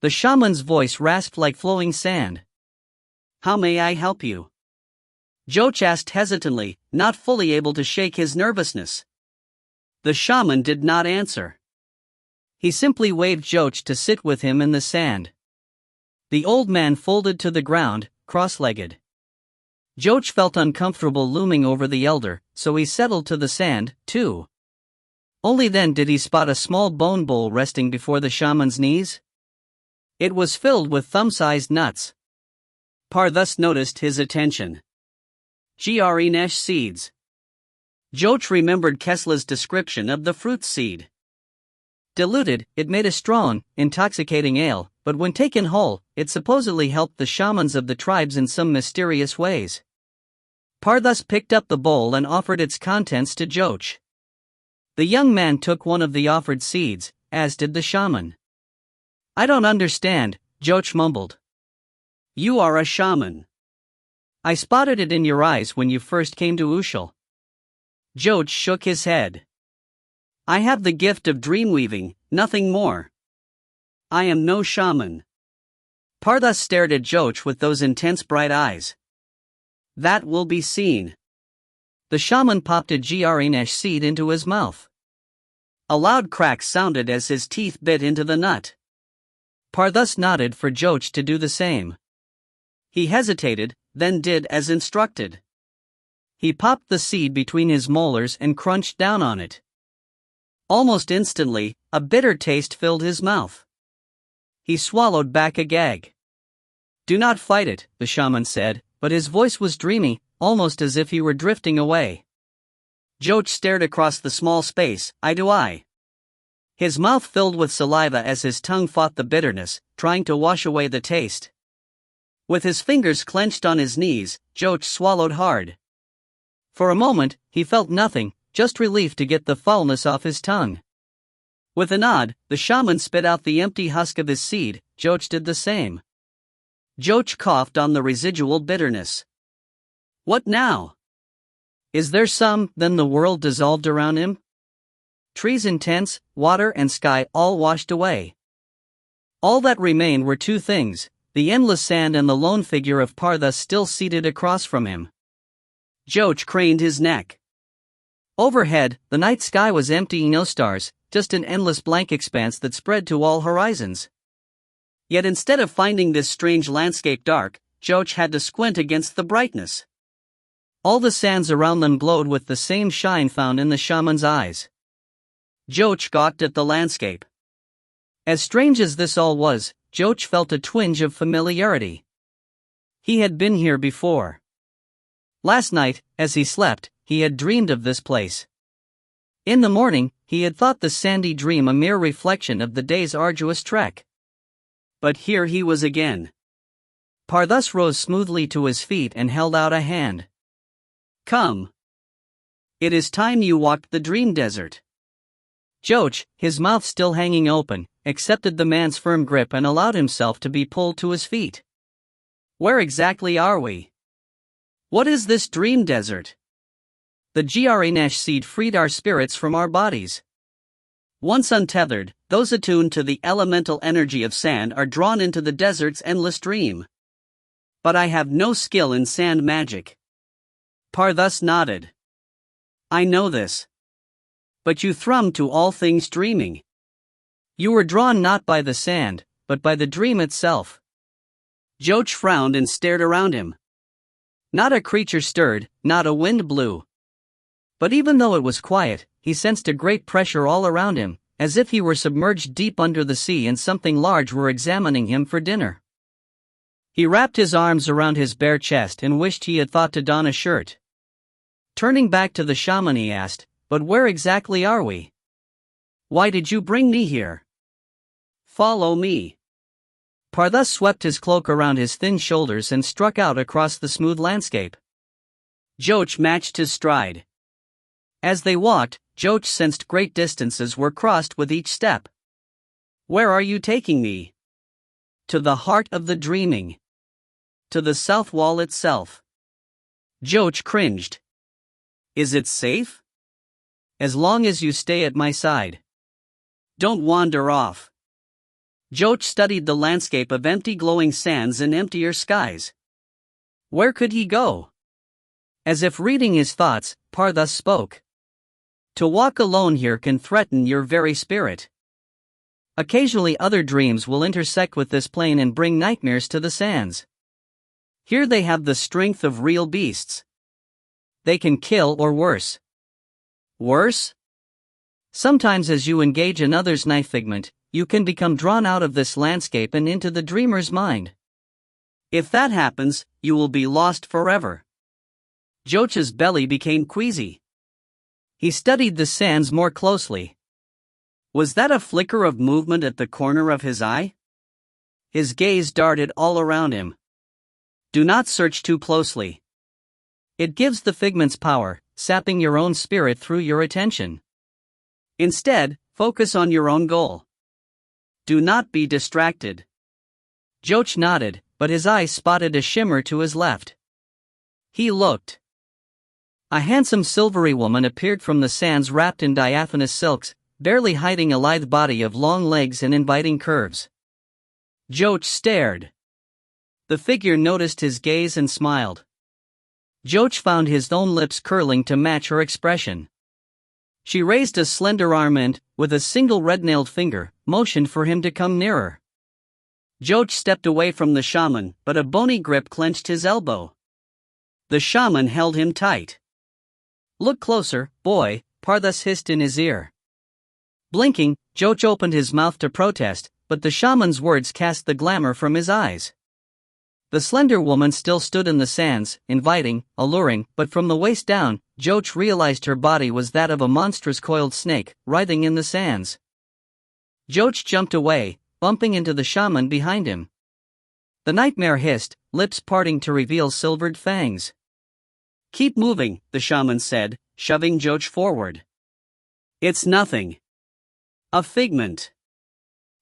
The shaman's voice rasped like flowing sand. How may I help you? Joach asked hesitantly, not fully able to shake his nervousness. The shaman did not answer. He simply waved Joach to sit with him in the sand. The old man folded to the ground, cross-legged. Joach felt uncomfortable looming over the elder, so he settled to the sand, too. Only then did he spot a small bone bowl resting before the shaman's knees. It was filled with thumb-sized nuts. Parthas noticed his attention. Nesh seeds. Joach remembered Kesla's description of the fruit seed. Diluted, it made a strong, intoxicating ale, but when taken whole, it supposedly helped the shamans of the tribes in some mysterious ways. Parthas picked up the bowl and offered its contents to Joach. The young man took one of the offered seeds, as did the shaman. I don't understand, Joach mumbled. You are a shaman. I spotted it in your eyes when you first came to Ushal. Joach shook his head. I have the gift of dreamweaving, nothing more. I am no shaman. Parthas stared at Joach with those intense bright eyes. That will be seen. The shaman popped a Nesh seed into his mouth. A loud crack sounded as his teeth bit into the nut. Parthas nodded for Joach to do the same. He hesitated, then did as instructed. He popped the seed between his molars and crunched down on it. Almost instantly, a bitter taste filled his mouth. He swallowed back a gag. Do not fight it, the shaman said, but his voice was dreamy, almost as if he were drifting away. Joach stared across the small space, eye to eye. His mouth filled with saliva as his tongue fought the bitterness, trying to wash away the taste. With his fingers clenched on his knees, Joach swallowed hard. For a moment, he felt nothing, just relief to get the foulness off his tongue. With a nod, the shaman spit out the empty husk of his seed. Joach did the same. Joach coughed on the residual bitterness. What now? Is there some, then the world dissolved around him? Trees and tents, water and sky all washed away. All that remained were two things, the endless sand and the lone figure of Parthas still seated across from him. Joach craned his neck. Overhead, the night sky was empty, no stars, just an endless blank expanse that spread to all horizons. Yet instead of finding this strange landscape dark, Joach had to squint against the brightness. All the sands around them glowed with the same shine found in the shaman's eyes. Joach gawked at the landscape. As strange as this all was, Joach felt a twinge of familiarity. He had been here before. Last night, as he slept, he had dreamed of this place. In the morning, he had thought the sandy dream a mere reflection of the day's arduous trek. But here he was again. Parthas rose smoothly to his feet and held out a hand. Come. It is time you walked the dream desert. Joch, his mouth still hanging open, accepted the man's firm grip and allowed himself to be pulled to his feet. Where exactly are we? What is this dream desert? The Grnash seed freed our spirits from our bodies. Once untethered, those attuned to the elemental energy of sand are drawn into the desert's endless dream. But I have no skill in sand magic. Parthas nodded. I know this. But you thrum to all things dreaming. You were drawn not by the sand, but by the dream itself. Joch frowned and stared around him. Not a creature stirred, not a wind blew. But even though it was quiet, he sensed a great pressure all around him, as if he were submerged deep under the sea and something large were examining him for dinner. He wrapped his arms around his bare chest and wished he had thought to don a shirt. Turning back to the shaman, he asked, "But where exactly are we? Why did you bring me here?" "Follow me." Parthas swept his cloak around his thin shoulders and struck out across the smooth landscape. Joch matched his stride. As they walked, Joch sensed great distances were crossed with each step. "Where are you taking me?" "To the heart of the dreaming. To the south wall itself." Joch cringed. "Is it safe?" "As long as you stay at my side. Don't wander off." Joch studied the landscape of empty glowing sands and emptier skies. Where could he go? As if reading his thoughts, Parthas spoke. "To walk alone here can threaten your very spirit. Occasionally other dreams will intersect with this plane and bring nightmares to the sands. Here they have the strength of real beasts. They can kill or worse." "Worse?" "Sometimes as you engage another's knife figment, you can become drawn out of this landscape and into the dreamer's mind. If that happens, you will be lost forever." Joch's belly became queasy. He studied the sands more closely. Was that a flicker of movement at the corner of his eye? His gaze darted all around him. Do not search too closely. It gives the figments power, sapping your own spirit through your attention. Instead, focus on your own goal. Do not be distracted. Joch nodded, but his eye spotted a shimmer to his left. He looked. A handsome silvery woman appeared from the sands wrapped in diaphanous silks, barely hiding a lithe body of long legs and inviting curves. Joch stared. The figure noticed his gaze and smiled. Joch found his own lips curling to match her expression. She raised a slender arm and, with a single red-nailed finger, motioned for him to come nearer. Joch stepped away from the shaman, but a bony grip clenched his elbow. The shaman held him tight. "Look closer, boy," Parthas hissed in his ear. Blinking, Joch opened his mouth to protest, but the shaman's words cast the glamour from his eyes. The slender woman still stood in the sands, inviting, alluring, but from the waist down, Joch realized her body was that of a monstrous coiled snake, writhing in the sands. Joch jumped away, bumping into the shaman behind him. The nightmare hissed, lips parting to reveal silvered fangs. "Keep moving," the shaman said, shoving Joch forward. "It's nothing. A figment.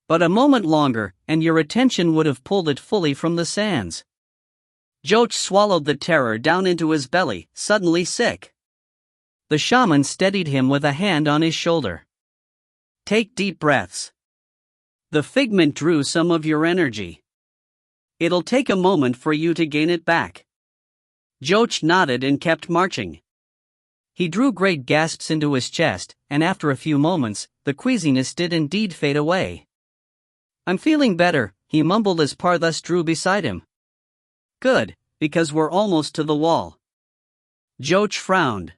But a moment longer, and your attention would have pulled it fully from the sands." Joch swallowed the terror down into his belly, suddenly sick. The shaman steadied him with a hand on his shoulder. "Take deep breaths. The figment drew some of your energy. It'll take a moment for you to gain it back." Joch nodded and kept marching. He drew great gasps into his chest, and after a few moments, the queasiness did indeed fade away. "I'm feeling better," he mumbled as Parthas drew beside him. "Good, because we're almost to the wall." Joch frowned.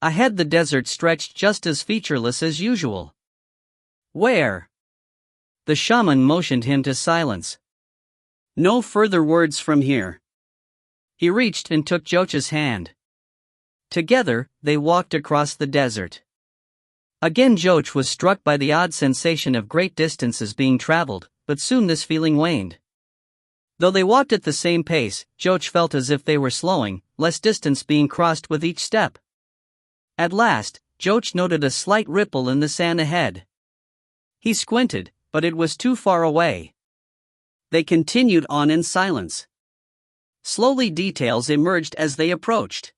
Ahead the desert stretched just as featureless as usual. "Where?" The shaman motioned him to silence. "No further words from here." He reached and took Joch's hand. Together, they walked across the desert. Again Joch was struck by the odd sensation of great distances being traveled, but soon this feeling waned. Though they walked at the same pace, Joach felt as if they were slowing, less distance being crossed with each step. At last, Joach noted a slight ripple in the sand ahead. He squinted, but it was too far away. They continued on in silence. Slowly details emerged as they approached.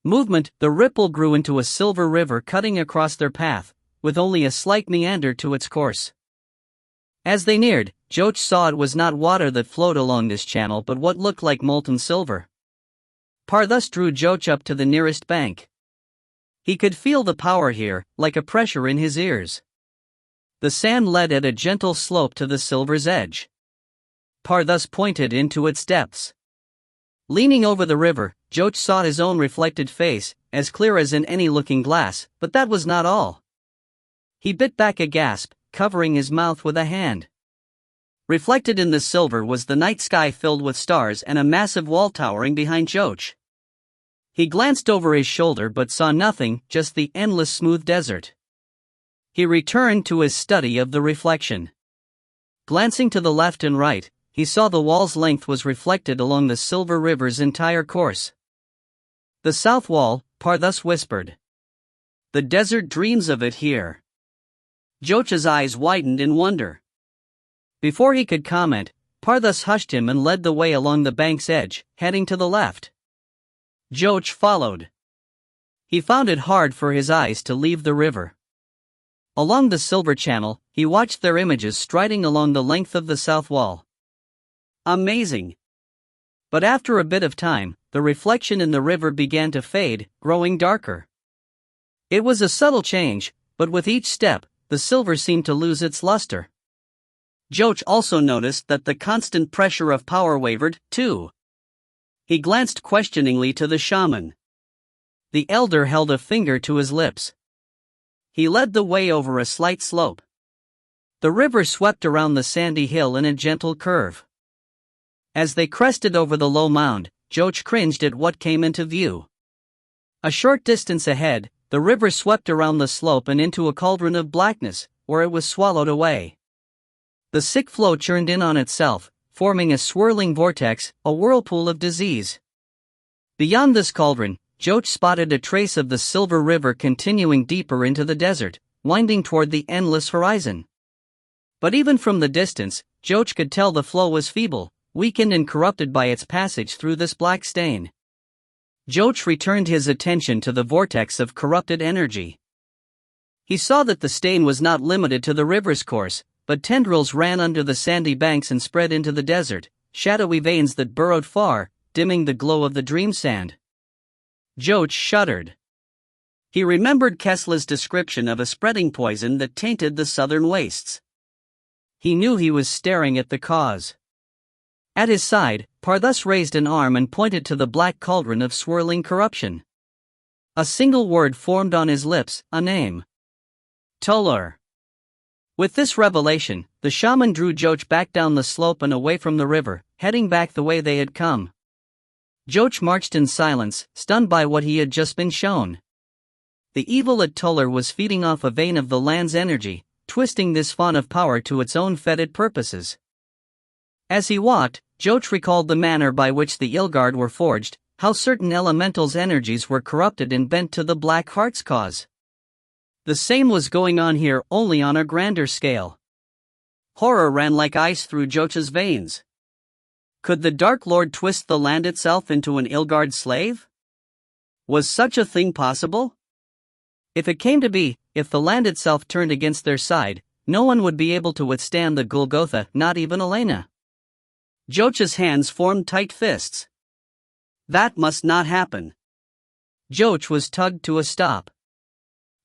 Movement, the ripple grew into a silver river cutting across their path, with only a slight meander to its course. As they neared, Joach saw it was not water that flowed along this channel but what looked like molten silver. Par thus drew Joach up to the nearest bank. He could feel the power here, like a pressure in his ears. The sand led at a gentle slope to the silver's edge. Par thus pointed into its depths. Leaning over the river, Joach saw his own reflected face, as clear as in any looking glass, but that was not all. He bit back a gasp, covering his mouth with a hand. Reflected in the silver was the night sky filled with stars and a massive wall towering behind Joach. He glanced over his shoulder but saw nothing, just the endless smooth desert. He returned to his study of the reflection. Glancing to the left and right, he saw the wall's length was reflected along the silver river's entire course. The south wall, Par thus whispered. The desert dreams of it here. Joach's eyes widened in wonder. Before he could comment, Par thus hushed him and led the way along the bank's edge, heading to the left. Joach followed. He found it hard for his eyes to leave the river. Along the silver channel, he watched their images striding along the length of the south wall. Amazing! But after a bit of time, the reflection in the river began to fade, growing darker. It was a subtle change, but with each step, the silver seemed to lose its luster. Joach also noticed that the constant pressure of power wavered, too. He glanced questioningly to the shaman. The elder held a finger to his lips. He led the way over a slight slope. The river swept around the sandy hill in a gentle curve. As they crested over the low mound, Joach cringed at what came into view. A short distance ahead, the river swept around the slope and into a cauldron of blackness, where it was swallowed away. The sick flow churned in on itself, forming a swirling vortex, a whirlpool of disease. Beyond this cauldron, Joach spotted a trace of the silver river continuing deeper into the desert, winding toward the endless horizon. But even from the distance, Joach could tell the flow was feeble, weakened and corrupted by its passage through this black stain. Joach returned his attention to the vortex of corrupted energy. He saw that the stain was not limited to the river's course, but tendrils ran under the sandy banks and spread into the desert, shadowy veins that burrowed far, dimming the glow of the dream sand. Joach shuddered. He remembered Kessla's description of a spreading poison that tainted the southern wastes. He knew he was staring at the cause. At his side, Par thus raised an arm and pointed to the black cauldron of swirling corruption. A single word formed on his lips, a name. Tolur. With this revelation, the shaman drew Joach back down the slope and away from the river, heading back the way they had come. Joach marched in silence, stunned by what he had just been shown. The evil at Tolur was feeding off a vein of the land's energy, twisting this font of power to its own fetid purposes. As he walked, Joach recalled the manner by which the Ilgard were forged, how certain elementals' energies were corrupted and bent to the Black Heart's cause. The same was going on here, only on a grander scale. Horror ran like ice through Joach's veins. Could the Dark Lord twist the land itself into an Ilgard slave? Was such a thing possible? If it came to be, if the land itself turned against their side, no one would be able to withstand the Golgotha, not even Elena. Joach's hands formed tight fists. That must not happen. Joach was tugged to a stop.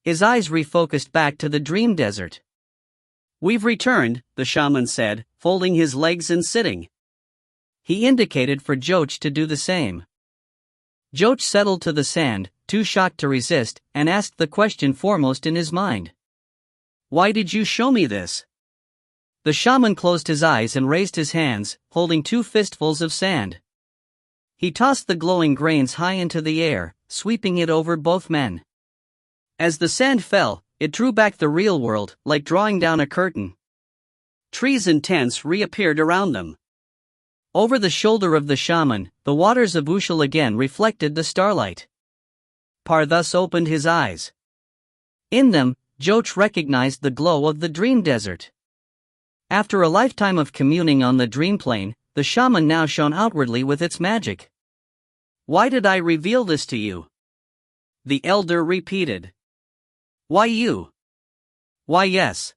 His eyes refocused back to the dream desert. We've returned, the shaman said, folding his legs and sitting. He indicated for Joach to do the same. Joach settled to the sand, too shocked to resist, and asked the question foremost in his mind. Why did you show me this? The shaman closed his eyes and raised his hands, holding 2 fistfuls of sand. He tossed the glowing grains high into the air, sweeping it over both men. As the sand fell, it drew back the real world, like drawing down a curtain. Trees and tents reappeared around them. Over the shoulder of the shaman, the waters of Ushal again reflected the starlight. Par thus opened his eyes. In them, Joch recognized the glow of the dream desert. After a lifetime of communing on the dream plane, the shaman now shone outwardly with its magic. "Why did I reveal this to you?" the elder repeated. "Why you?" "Why yes.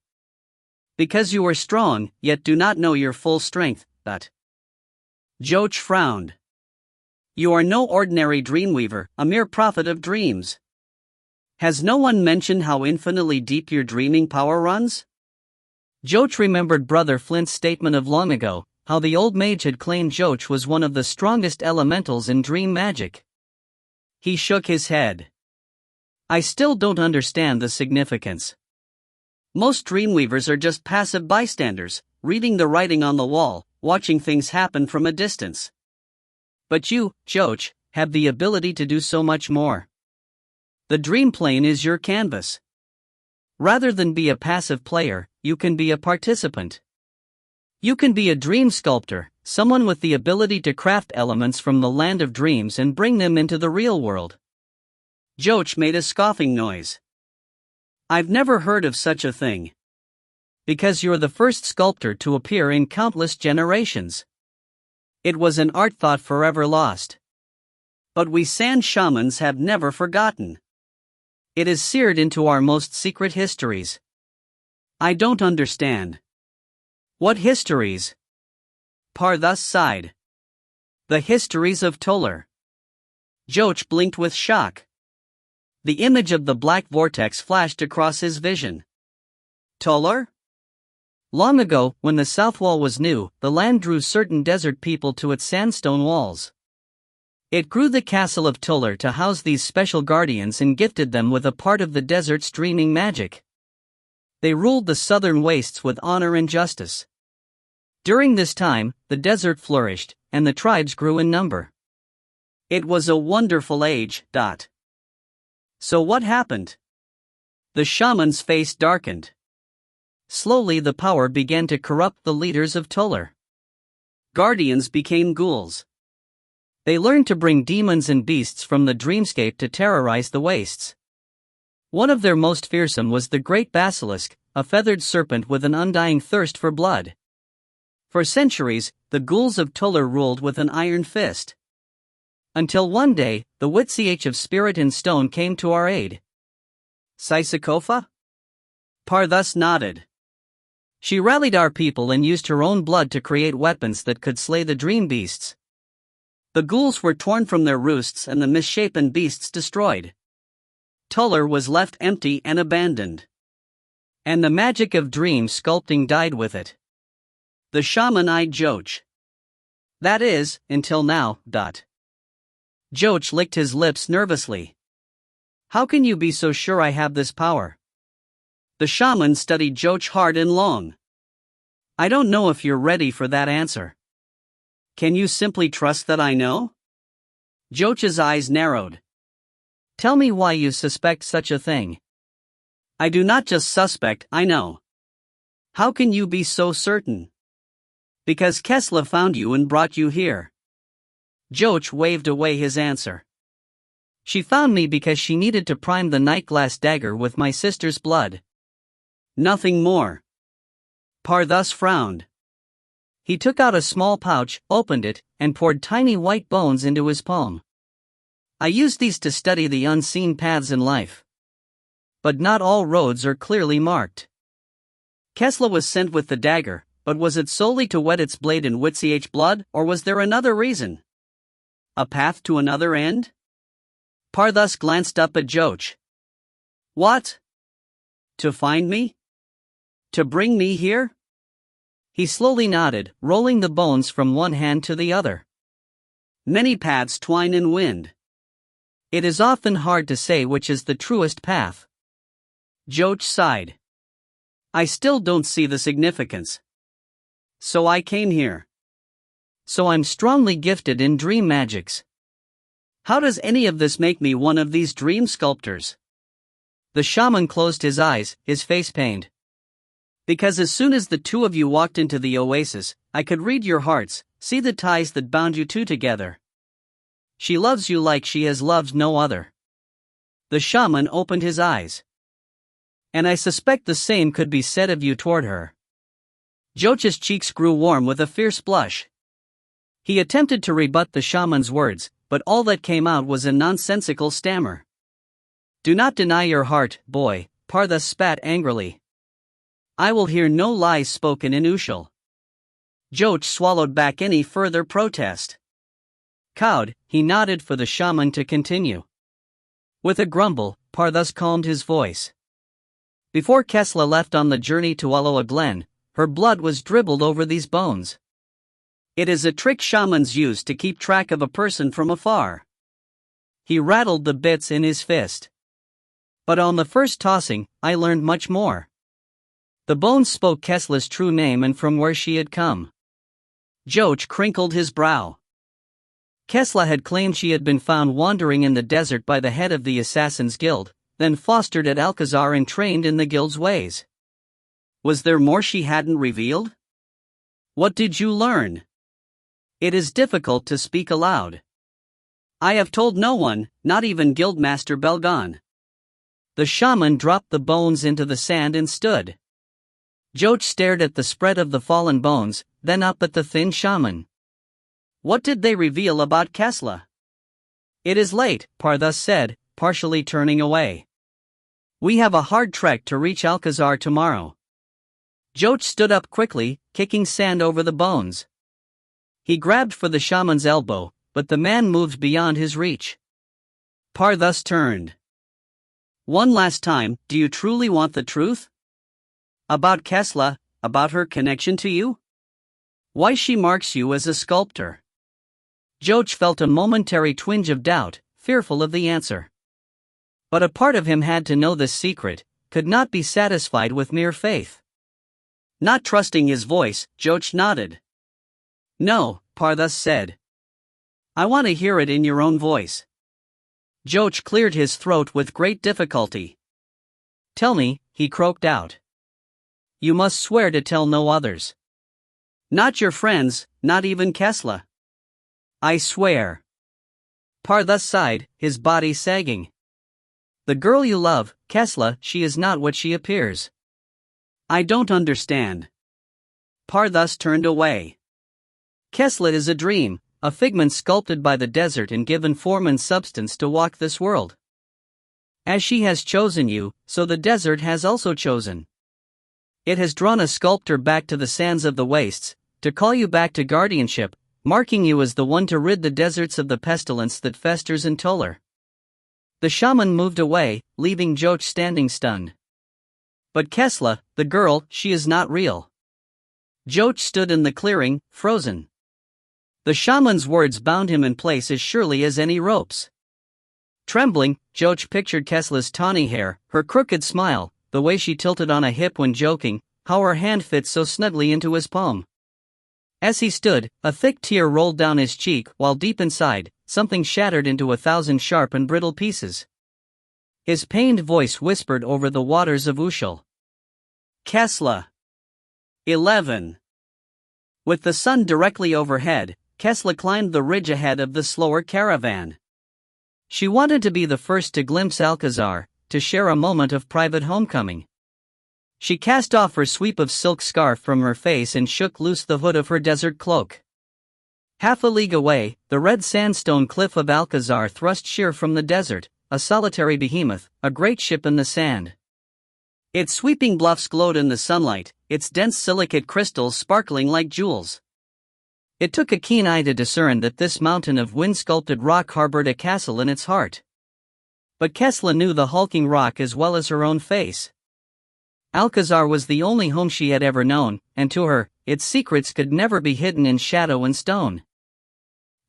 Because you are strong, yet do not know your full strength, but..." Joch frowned. "You are no ordinary dreamweaver, a mere prophet of dreams. Has no one mentioned how infinitely deep your dreaming power runs?" Joch remembered Brother Flint's statement of long ago, how the old mage had claimed Joch was one of the strongest elementals in dream magic. He shook his head. "I still don't understand the significance. Most dreamweavers are just passive bystanders, reading the writing on the wall, watching things happen from a distance. But you, Joch, have the ability to do so much more. The dream plane is your canvas. Rather than be a passive player, you can be a participant. You can be a dream sculptor, someone with the ability to craft elements from the land of dreams and bring them into the real world." Joch made a scoffing noise. "I've never heard of such a thing. Because you're the first sculptor to appear in countless generations. It was an art thought forever lost. But we sand shamans have never forgotten. It is seared into our most secret histories." "I don't understand." "What histories?" Par thus sighed. "The histories of Toller." Joch blinked with shock. The image of the black vortex flashed across his vision. Toller? Long ago, when the south wall was new, the land drew certain desert people to its sandstone walls. It grew the castle of Toller to house these special guardians and gifted them with a part of the desert's dreaming magic. They ruled the southern wastes with honor and justice. During this time, the desert flourished, and the tribes grew in number. It was a wonderful age. So what happened? The shaman's face darkened. Slowly the power began to corrupt the leaders of Toller. Guardians became ghouls. They learned to bring demons and beasts from the dreamscape to terrorize the wastes. One of their most fearsome was the great basilisk, a feathered serpent with an undying thirst for blood. For centuries, the ghouls of Toller ruled with an iron fist. Until one day, the Witch of Spirit in Stone came to our aid. Sisakofa? Par thus nodded. She rallied our people and used her own blood to create weapons that could slay the dream beasts. The ghouls were torn from their roosts and the misshapen beasts destroyed. Toller was left empty and abandoned. And the magic of dream sculpting died with it. The shaman eyed Joch. That is, until now. Joch licked his lips nervously. How can you be so sure I have this power? The shaman studied Joch hard and long. I don't know if you're ready for that answer. Can you simply trust that I know? Joch's eyes narrowed. Tell me why you suspect such a thing. I do not just suspect, I know. How can you be so certain? Because Kesla found you and brought you here. Joch waved away his answer. She found me because she needed to prime the night glass dagger with my sister's blood. Nothing more. Par thus frowned. He took out a small pouch, opened it, and poured tiny white bones into his palm. I used these to study the unseen paths in life. But not all roads are clearly marked. Kesla was sent with the dagger, but was it solely to wet its blade in Witch blood, or was there another reason? A path to another end? Par thus glanced up at Joch. What? To find me? To bring me here? He slowly nodded, rolling the bones from one hand to the other. Many paths twine in wind. It is often hard to say which is the truest path. Joch sighed. I still don't see the significance. So I came here. So I'm strongly gifted in dream magics. How does any of this make me one of these dream sculptors? The shaman closed his eyes, his face pained. Because as soon as the two of you walked into the oasis, I could read your hearts, see the ties that bound you two together. She loves you like she has loved no other." The shaman opened his eyes. "And I suspect the same could be said of you toward her." Joach's cheeks grew warm with a fierce blush. He attempted to rebut the shaman's words, but all that came out was a nonsensical stammer. "Do not deny your heart, boy," Parthas spat angrily. "I will hear no lies spoken in Ushal." Joach swallowed back any further protest. Cowed, he nodded for the shaman to continue. With a grumble, Parthas calmed his voice. "Before Kesla left on the journey to Aloa Glen, her blood was dribbled over these bones. It is a trick shamans use to keep track of a person from afar." He rattled the bits in his fist. "But on the first tossing, I learned much more. The bones spoke Kesla's true name and from where she had come." Joach crinkled his brow. Kesla had claimed she had been found wandering in the desert by the head of the Assassin's Guild, then fostered at Alcazar and trained in the guild's ways. Was there more she hadn't revealed? "What did you learn?" It is difficult to speak aloud. "I have told no one, not even Guildmaster Belgon." The shaman dropped the bones into the sand and stood. Joach stared at the spread of the fallen bones, then up at the thin shaman. "What did they reveal about Kesla?" "It is late," Parthas said, partially turning away. "We have a hard trek to reach Alcazar tomorrow." Joach stood up quickly, kicking sand over the bones. He grabbed for the shaman's elbow, but the man moved beyond his reach. Parthas turned. "One last time, do you truly want the truth? About Kesla, about her connection to you? Why she marks you as a sculptor?" Joach felt a momentary twinge of doubt, fearful of the answer. But a part of him had to know this secret, could not be satisfied with mere faith. Not trusting his voice, Joach nodded. "No," Parthas said. "I want to hear it in your own voice." Joach cleared his throat with great difficulty. "Tell me," he croaked out. "You must swear to tell no others. Not your friends, not even Kesla." "I swear." Parthas sighed, his body sagging. "The girl you love, Kesla, she is not what she appears." "I don't understand." Parthas turned away. "Kesla is a dream, a figment sculpted by the desert and given form and substance to walk this world. As she has chosen you, so the desert has also chosen. It has drawn a sculptor back to the sands of the wastes, to call you back to guardianship, marking you as the one to rid the deserts of the pestilence that festers in Tolar." The shaman moved away, leaving Joach standing stunned. "But Kesla, the girl, she is not real." Joach stood in the clearing, frozen. The shaman's words bound him in place as surely as any ropes. Trembling, Joach pictured Kesla's tawny hair, her crooked smile, the way she tilted on a hip when joking, how her hand fit so snugly into his palm. As he stood, a thick tear rolled down his cheek while deep inside, something shattered into 1,000 sharp and brittle pieces. His pained voice whispered over the waters of Ushal. Kesla. 11. With the sun directly overhead, Kesla climbed the ridge ahead of the slower caravan. She wanted to be the first to glimpse Alcazar, to share a moment of private homecoming. She cast off her sweep of silk scarf from her face and shook loose the hood of her desert cloak. Half a league away, the red sandstone cliff of Alcazar thrust sheer from the desert, a solitary behemoth, a great ship in the sand. Its sweeping bluffs glowed in the sunlight, its dense silicate crystals sparkling like jewels. It took a keen eye to discern that this mountain of wind-sculpted rock harbored a castle in its heart. But Kesla knew the hulking rock as well as her own face. Alcazar was the only home she had ever known, and to her, its secrets could never be hidden in shadow and stone.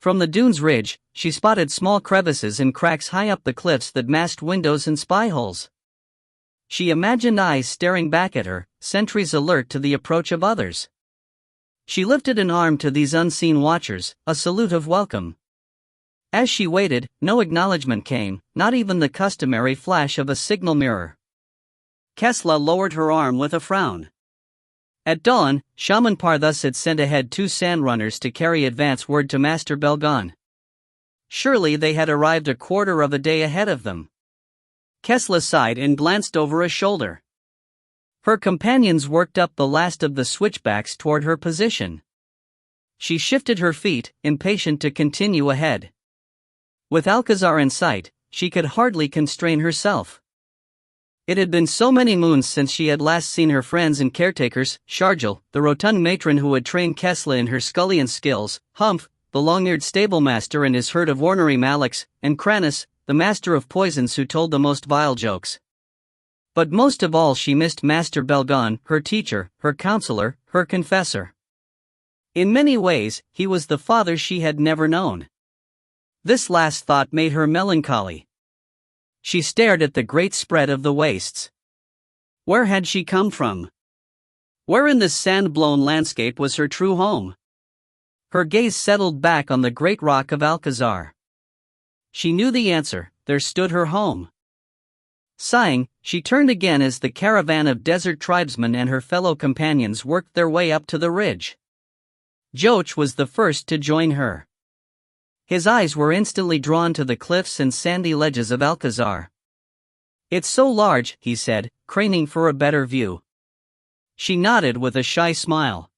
From the dune's ridge, she spotted small crevices and cracks high up the cliffs that masked windows and spy holes. She imagined eyes staring back at her, sentries alert to the approach of others. She lifted an arm to these unseen watchers, a salute of welcome. As she waited, no acknowledgement came, not even the customary flash of a signal mirror. Kesla lowered her arm with a frown. At dawn, Shaman Parthas had sent ahead 2 sand runners to carry advance word to Master Belgon. Surely they had arrived a quarter of a day ahead of them. Kesla sighed and glanced over a shoulder. Her companions worked up the last of the switchbacks toward her position. She shifted her feet, impatient to continue ahead. With Alcazar in sight, she could hardly constrain herself. It had been so many moons since she had last seen her friends and caretakers, Sharjil, the rotund matron who had trained Kesla in her scullion skills, Humph, the long-eared stablemaster and his herd of ornery Malaks, and Kranis, the master of poisons who told the most vile jokes. But most of all she missed Master Belgon, her teacher, her counselor, her confessor. In many ways, he was the father she had never known. This last thought made her melancholy. She stared at the great spread of the wastes. Where had she come from? Where in this sand-blown landscape was her true home? Her gaze settled back on the great rock of Alcazar. She knew the answer, there stood her home. Sighing, she turned again as the caravan of desert tribesmen and her fellow companions worked their way up to the ridge. Joch was the first to join her. His eyes were instantly drawn to the cliffs and sandy ledges of Alcazar. "It's so large," he said, craning for a better view. She nodded with a shy smile.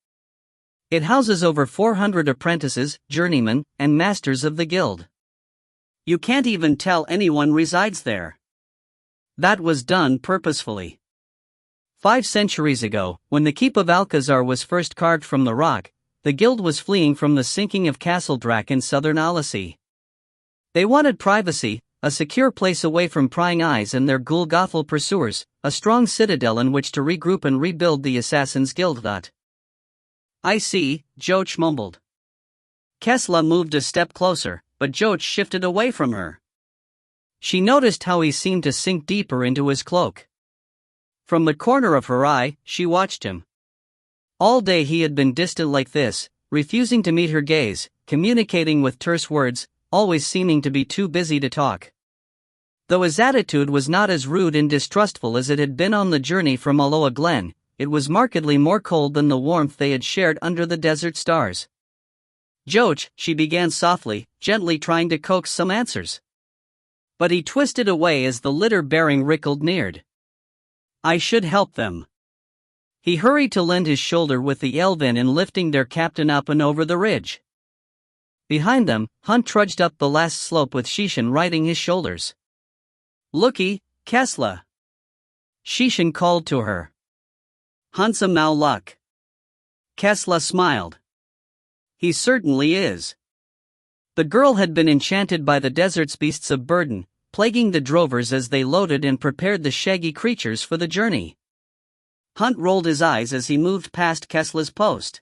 "It houses over 400 apprentices, journeymen, and masters of the guild. You can't even tell anyone resides there. That was done purposefully. 5 centuries ago, when the keep of Alcazar was first carved from the rock, the guild was fleeing from the sinking of Castle Drac in southern Alasea. They wanted privacy, a secure place away from prying eyes and their Gulgothal pursuers, a strong citadel in which to regroup and rebuild the Assassin's Guild. "I see," Joch mumbled. Kesla moved a step closer, but Joch shifted away from her. She noticed how he seemed to sink deeper into his cloak. From the corner of her eye, she watched him. All day he had been distant like this, refusing to meet her gaze, communicating with terse words, always seeming to be too busy to talk. Though his attitude was not as rude and distrustful as it had been on the journey from Aloha Glen, it was markedly more cold than the warmth they had shared under the desert stars. "Joch," she began softly, gently trying to coax some answers. But he twisted away as the litter-bearing Rickald neared. "I should help them." He hurried to lend his shoulder with the Elven in lifting their captain up and over the ridge. Behind them, Hunt trudged up the last slope with Shishan riding his shoulders. "Looky, Kesla!" Shishan called to her. "Hunt's a Maluk." Kesla smiled. "He certainly is." The girl had been enchanted by the desert's beasts of burden, plaguing the drovers as they loaded and prepared the shaggy creatures for the journey. Hunt rolled his eyes as he moved past Kesla's post.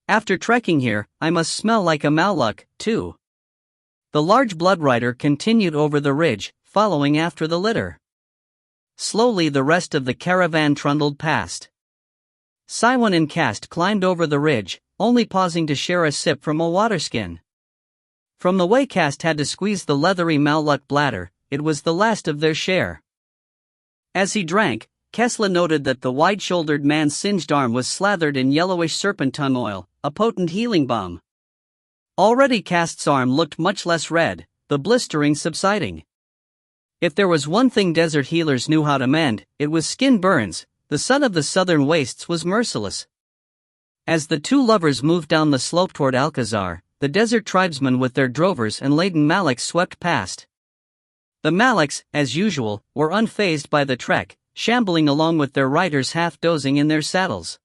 "After trekking here, I must smell like a Maluk, too." The large blood rider continued over the ridge, following after the litter. Slowly the rest of the caravan trundled past. Siwan and Cast climbed over the ridge, only pausing to share a sip from a waterskin. From the way Cast had to squeeze the leathery Maluk bladder, it was the last of their share. As he drank, Kesla noted that the wide-shouldered man's singed arm was slathered in yellowish serpentine oil, a potent healing balm. Already Cast's arm looked much less red, the blistering subsiding. If there was one thing desert healers knew how to mend, it was skin burns. The sun of the southern wastes was merciless. As the two lovers moved down the slope toward Alcazar, the desert tribesmen with their drovers and laden Malaks swept past. The Malaks, as usual, were unfazed by the trek, shambling along with their riders half dozing in their saddles.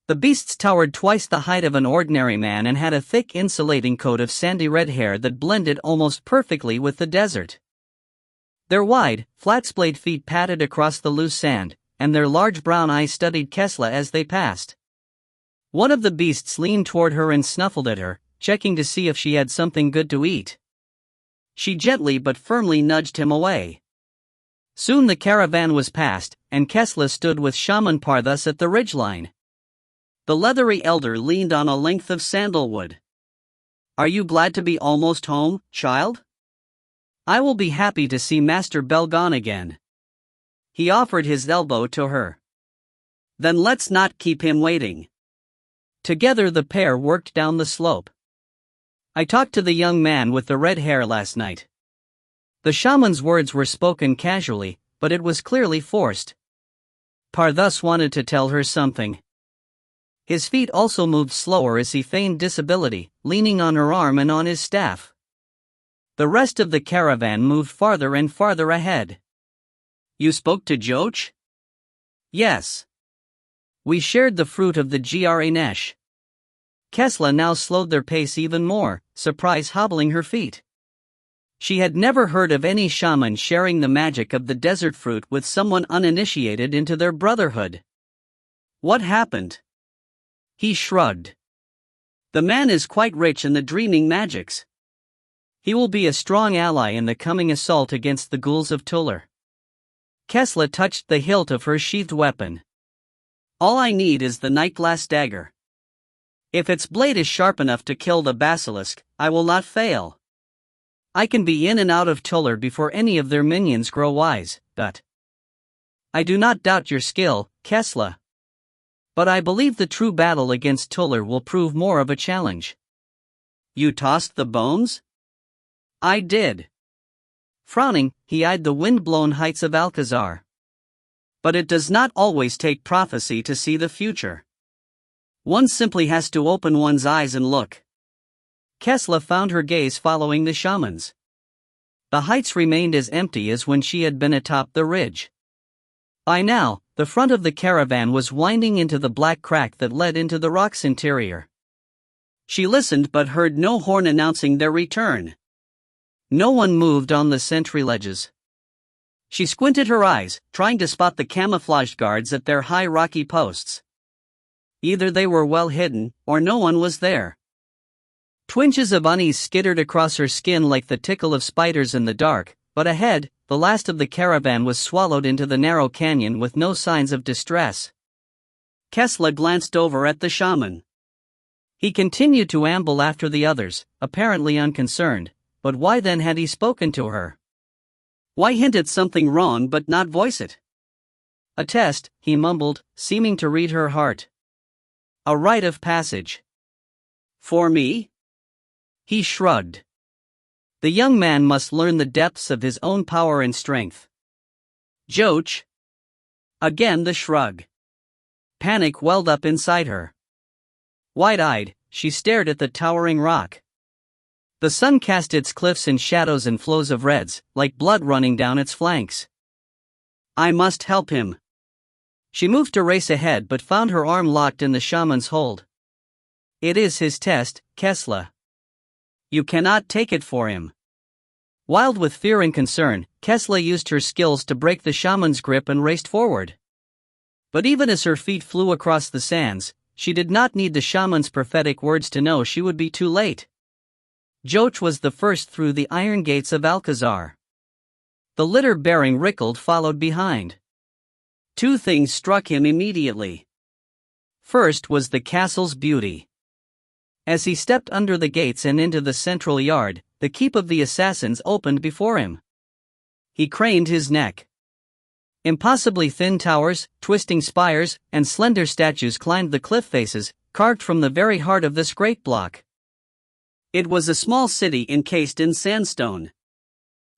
The beasts towered twice the height of an ordinary man and had a thick insulating coat of sandy red hair that blended almost perfectly with the desert. Their wide, flat-splayed feet padded across the loose sand, and their large brown eyes studied Kesla as they passed. One of the beasts leaned toward her and snuffled at her, checking to see if she had something good to eat. She gently but firmly nudged him away. Soon the caravan was past, and Kesla stood with Shaman Parthas at the ridgeline. The leathery elder leaned on a length of sandalwood. "Are you glad to be almost home, child? I will be happy to see Master Belgon again." He offered his elbow to her. Then let's not keep him waiting. Together the pair worked down the slope. I talked to the young man with the red hair last night. The shaman's words were spoken casually, but it was clearly forced. Parthus wanted to tell her something. His feet also moved slower as he feigned disability, leaning on her arm and on his staff. The rest of the caravan moved farther and farther ahead. You spoke to Joch? Yes. We shared the fruit of the Granesh. Kesla now slowed their pace even more, surprise hobbling her feet. She had never heard of any shaman sharing the magic of the desert fruit with someone uninitiated into their brotherhood. What happened? He shrugged. The man is quite rich in the dreaming magics. He will be a strong ally in the coming assault against the ghouls of Tuller. Kesla touched the hilt of her sheathed weapon. All I need is the night-glass dagger. If its blade is sharp enough to kill the basilisk, I will not fail. I can be in and out of Tuller before any of their minions grow wise, but I do not doubt your skill, Kesla. But I believe the true battle against Tuller will prove more of a challenge. You tossed the bones? I did. Frowning, he eyed the wind-blown heights of Alcazar. But it does not always take prophecy to see the future. One simply has to open one's eyes and look. Kesla found her gaze following the shaman's. The heights remained as empty as when she had been atop the ridge. By now, the front of the caravan was winding into the black crack that led into the rock's interior. She listened but heard no horn announcing their return. No one moved on the sentry ledges. She squinted her eyes, trying to spot the camouflaged guards at their high rocky posts. Either they were well hidden, or no one was there. Twinges of unease skittered across her skin like the tickle of spiders in the dark, but ahead, the last of the caravan was swallowed into the narrow canyon with no signs of distress. Kesla glanced over at the shaman. He continued to amble after the others, apparently unconcerned, but why then had he spoken to her? Why hint at something wrong but not voice it? A test, he mumbled, seeming to read her heart. A rite of passage. For me? He shrugged. The young man must learn the depths of his own power and strength. Joch? Again the shrug. Panic welled up inside her. Wide-eyed, she stared at the towering rock. The sun cast its cliffs in shadows and flows of reds, like blood running down its flanks. I must help him. She moved to race ahead but found her arm locked in the shaman's hold. It is his test, Kesla. You cannot take it for him. Wild with fear and concern, Kesla used her skills to break the shaman's grip and raced forward. But even as her feet flew across the sands, she did not need the shaman's prophetic words to know she would be too late. Joch was the first through the iron gates of Alcazar. The litter bearing Rickald followed behind. Two things struck him immediately. First was the castle's beauty. As he stepped under the gates and into the central yard, the keep of the assassins opened before him. He craned his neck. Impossibly thin towers, twisting spires, and slender statues climbed the cliff faces, carved from the very heart of this great block. It was a small city encased in sandstone.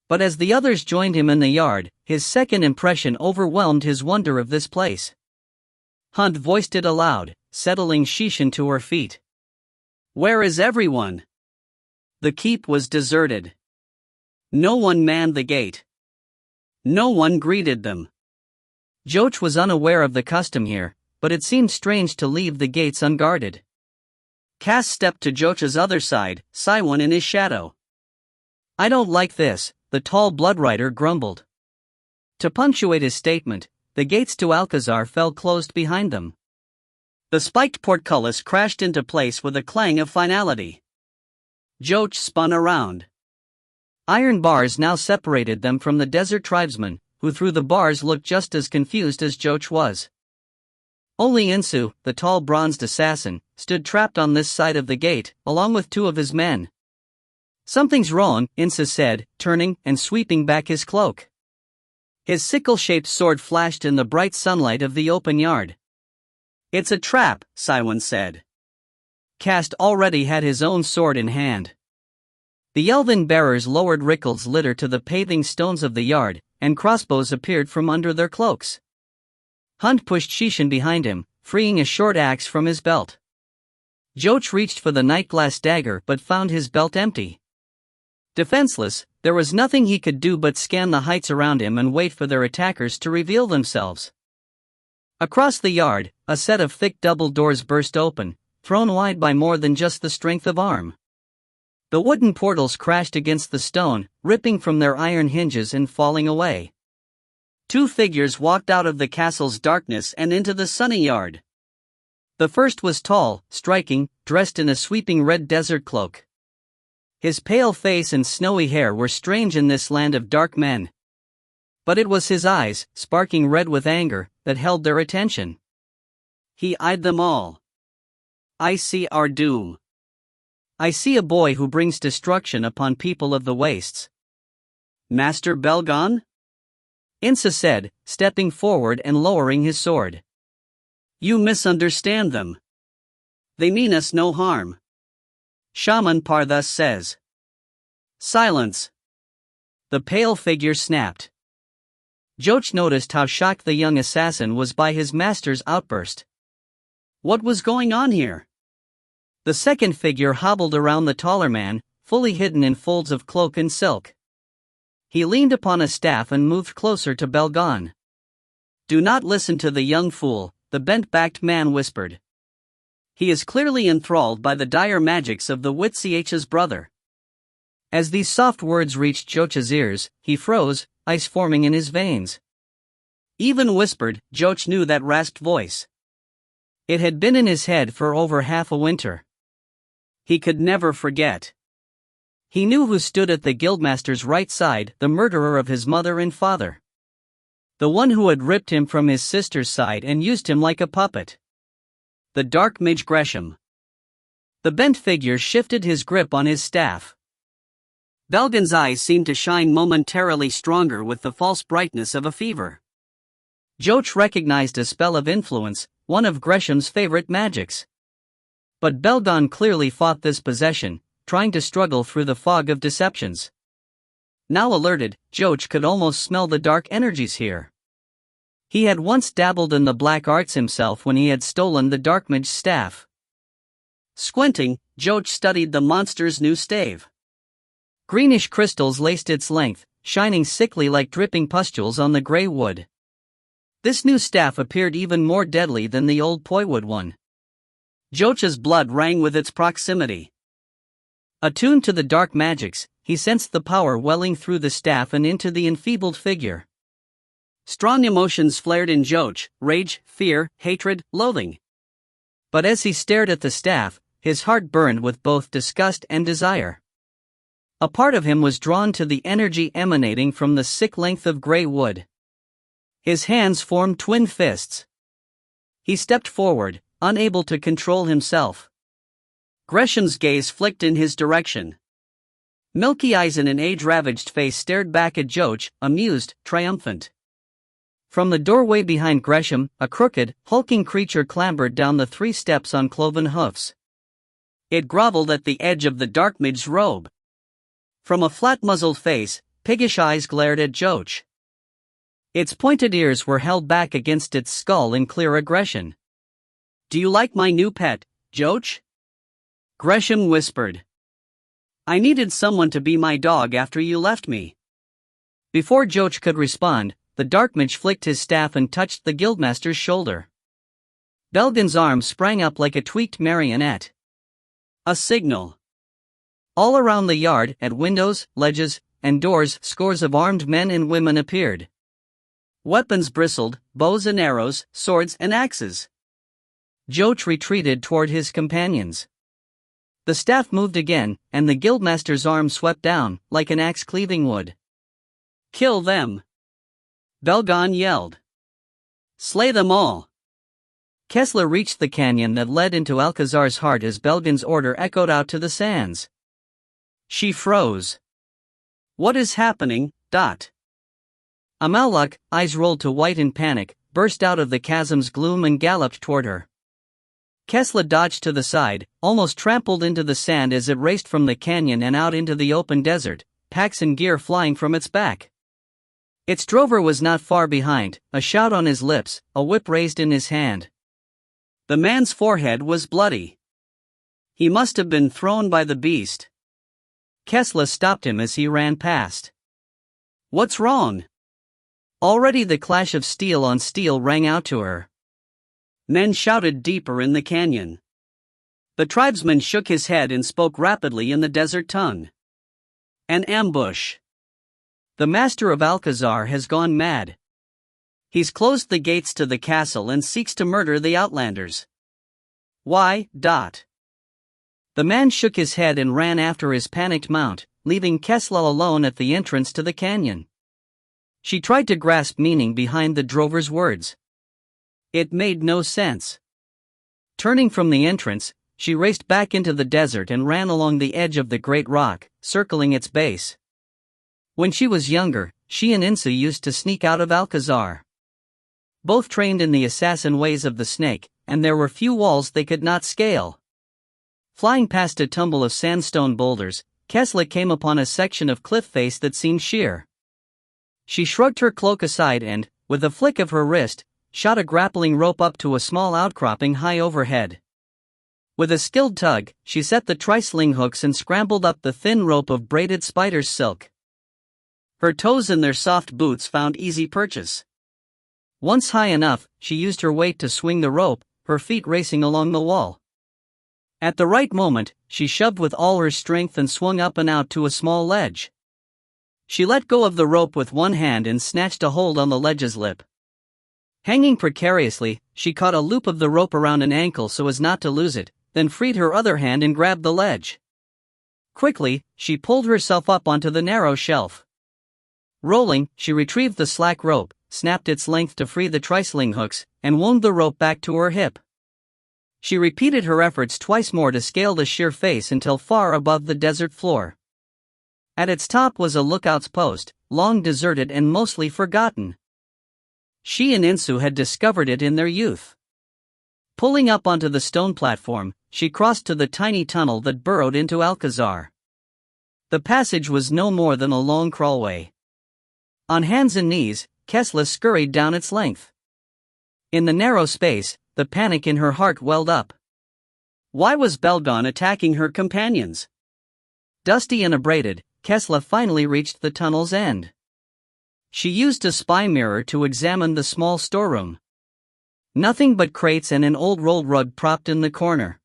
But as the others joined him in the yard, his second impression overwhelmed his wonder of this place. Hunt voiced it aloud, settling Shishan to her feet. Where is everyone? The keep was deserted. No one manned the gate. No one greeted them. Joch was unaware of the custom here, but it seemed strange to leave the gates unguarded. Cass stepped to Joch's other side, Siwon in his shadow. I don't like this, the tall bloodrider grumbled. To punctuate his statement, the gates to Alcazar fell closed behind them. The spiked portcullis crashed into place with a clang of finality. Joch spun around. Iron bars now separated them from the desert tribesmen, who through the bars looked just as confused as Joch was. Only Insu, the tall bronzed assassin, stood trapped on this side of the gate, along with two of his men. Something's wrong, Insu said, turning and sweeping back his cloak. His sickle-shaped sword flashed in the bright sunlight of the open yard. It's a trap, Siwen said. Cast already had his own sword in hand. The elven bearers lowered Rickles' litter to the paving stones of the yard, and crossbows appeared from under their cloaks. Hunt pushed Shishin behind him, freeing a short axe from his belt. Joch reached for the night-glass dagger but found his belt empty. Defenseless, there was nothing he could do but scan the heights around him and wait for their attackers to reveal themselves. Across the yard, a set of thick double doors burst open, thrown wide by more than just the strength of arm. The wooden portals crashed against the stone, ripping from their iron hinges and falling away. Two figures walked out of the castle's darkness and into the sunny yard. The first was tall, striking, dressed in a sweeping red desert cloak. His pale face and snowy hair were strange in this land of dark men. But it was his eyes, sparking red with anger, that held their attention. He eyed them all. I see our doom. I see a boy who brings destruction upon people of the wastes. Master Belgon? Insa said, stepping forward and lowering his sword. You misunderstand them. They mean us no harm. Shaman Parthas says. Silence. The pale figure snapped. Joch noticed how shocked the young assassin was by his master's outburst. What was going on here? The second figure hobbled around the taller man, fully hidden in folds of cloak and silk. He leaned upon a staff and moved closer to Belgon. Do not listen to the young fool, the bent-backed man whispered. He is clearly enthralled by the dire magics of the Witch's brother. As these soft words reached Joch's ears, he froze, ice forming in his veins. Even whispered, Joch knew that rasped voice. It had been in his head for over half a winter. He could never forget. He knew who stood at the guildmaster's right side, the murderer of his mother and father. The one who had ripped him from his sister's side and used him like a puppet. The dark mage Gresham. The bent figure shifted his grip on his staff. Belgon's eyes seemed to shine momentarily stronger with the false brightness of a fever. Joch recognized a spell of influence, one of Gresham's favorite magics. But Belgon clearly fought this possession, trying to struggle through the fog of deceptions. Now alerted, Joch could almost smell the dark energies here. He had once dabbled in the black arts himself when he had stolen the dark mage's staff. Squinting, Joch studied the monster's new stave. Greenish crystals laced its length, shining sickly like dripping pustules on the gray wood. This new staff appeared even more deadly than the old poywood one. Joch's blood rang with its proximity. Attuned to the dark magics, he sensed the power welling through the staff and into the enfeebled figure. Strong emotions flared in Joch: rage, fear, hatred, loathing. But as he stared at the staff, his heart burned with both disgust and desire. A part of him was drawn to the energy emanating from the sick length of gray wood. His hands formed twin fists. He stepped forward, unable to control himself. Gresham's gaze flicked in his direction. Milky eyes and an age-ravaged face stared back at Joch, amused, triumphant. From the doorway behind Gresham, a crooked, hulking creature clambered down the 3 steps on cloven hoofs. It groveled at the edge of the dark mage's robe. From a flat-muzzled face, piggish eyes glared at Joch. Its pointed ears were held back against its skull in clear aggression. Do you like my new pet, Joch? Gresham whispered. I needed someone to be my dog after you left me. Before Joch could respond, the dark mage flicked his staff and touched the guildmaster's shoulder. Belgon's arm sprang up like a tweaked marionette. A signal. All around the yard, at windows, ledges, and doors, scores of armed men and women appeared. Weapons bristled, bows and arrows, swords and axes. Joch retreated toward his companions. The staff moved again, and the guildmaster's arm swept down, like an axe cleaving wood. Kill them! Belgon yelled. Slay them all! Kessler reached the canyon that led into Alcazar's heart as Belgon's order echoed out to the sands. She froze. What is happening? Amaluk, eyes rolled to white in panic, burst out of the chasm's gloom and galloped toward her. Kesla dodged to the side, almost trampled into the sand as it raced from the canyon and out into the open desert, packs and gear flying from its back. Its drover was not far behind, a shout on his lips, a whip raised in his hand. The man's forehead was bloody. He must have been thrown by the beast. Kesla stopped him as he ran past. "What's wrong?" Already the clash of steel on steel rang out to her. Men shouted deeper in the canyon. The tribesman shook his head and spoke rapidly in the desert tongue. "An ambush. The master of Alcazar has gone mad. He's closed the gates to the castle and seeks to murder the outlanders." Why? The man shook his head and ran after his panicked mount, leaving Kesla alone at the entrance to the canyon. She tried to grasp meaning behind the drover's words. It made no sense. Turning from the entrance, she raced back into the desert and ran along the edge of the great rock, circling its base. When she was younger, she and Insu used to sneak out of Alcazar. Both trained in the assassin ways of the snake, and there were few walls they could not scale. Flying past a tumble of sandstone boulders, Kesla came upon a section of cliff face that seemed sheer. She shrugged her cloak aside and, with a flick of her wrist, shot a grappling rope up to a small outcropping high overhead. With a skilled tug, she set the tri-sling hooks and scrambled up the thin rope of braided spider's silk. Her toes in their soft boots found easy purchase. Once high enough, she used her weight to swing the rope, her feet racing along the wall. At the right moment, she shoved with all her strength and swung up and out to a small ledge. She let go of the rope with one hand and snatched a hold on the ledge's lip. Hanging precariously, she caught a loop of the rope around an ankle so as not to lose it, then freed her other hand and grabbed the ledge. Quickly, she pulled herself up onto the narrow shelf. Rolling, she retrieved the slack rope, snapped its length to free the tri-sling hooks, and wound the rope back to her hip. She repeated her efforts twice more to scale the sheer face until far above the desert floor. At its top was a lookout's post, long deserted and mostly forgotten. She and Insu had discovered it in their youth. Pulling up onto the stone platform, she crossed to the tiny tunnel that burrowed into Alcazar. The passage was no more than a long crawlway. On hands and knees, Kesla scurried down its length. In the narrow space, the panic in her heart welled up. Why was Belgon attacking her companions? Dusty and abraded, Kesla finally reached the tunnel's end. She used a spy mirror to examine the small storeroom. Nothing but crates and an old rolled rug propped in the corner.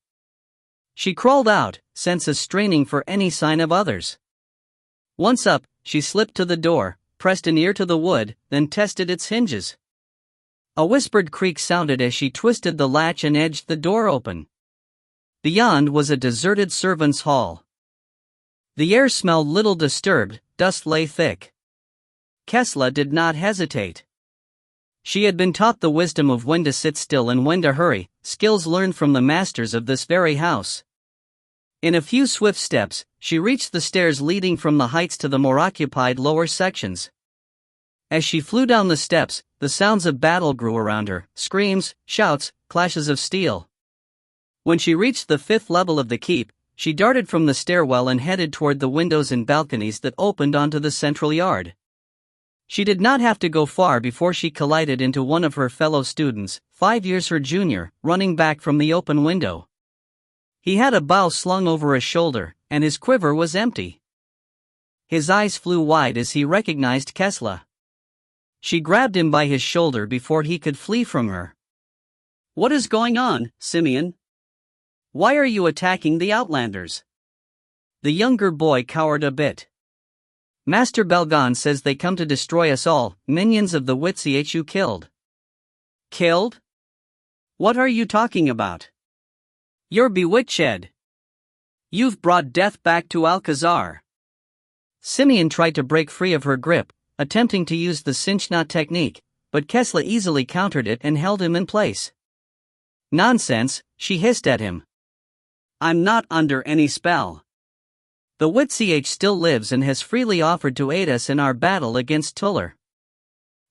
She crawled out, senses straining for any sign of others. Once up, she slipped to the door, pressed an ear to the wood, then tested its hinges. A whispered creak sounded as she twisted the latch and edged the door open. Beyond was a deserted servants' hall. The air smelled little disturbed, dust lay thick. Kesla did not hesitate. She had been taught the wisdom of when to sit still and when to hurry, skills learned from the masters of this very house. In a few swift steps, she reached the stairs leading from the heights to the more occupied lower sections. As she flew down the steps, the sounds of battle grew around her, screams, shouts, clashes of steel. When she reached the 5th level of the keep, she darted from the stairwell and headed toward the windows and balconies that opened onto the central yard. She did not have to go far before she collided into one of her fellow students, 5 years her junior, running back from the open window. He had a bow slung over his shoulder, and his quiver was empty. His eyes flew wide as he recognized Kesla. She grabbed him by his shoulder before he could flee from her. "What is going on, Simeon? Why are you attacking the Outlanders?" The younger boy cowered a bit. "Master Belgon says they come to destroy us all, minions of the Witch you killed." "Killed? What are you talking about? You're bewitched. You've brought death back to Alcazar." Simeon tried to break free of her grip, attempting to use the cinch knot technique, but Kesla easily countered it and held him in place. "Nonsense," she hissed at him. "I'm not under any spell. The Witch still lives and has freely offered to aid us in our battle against Tuller."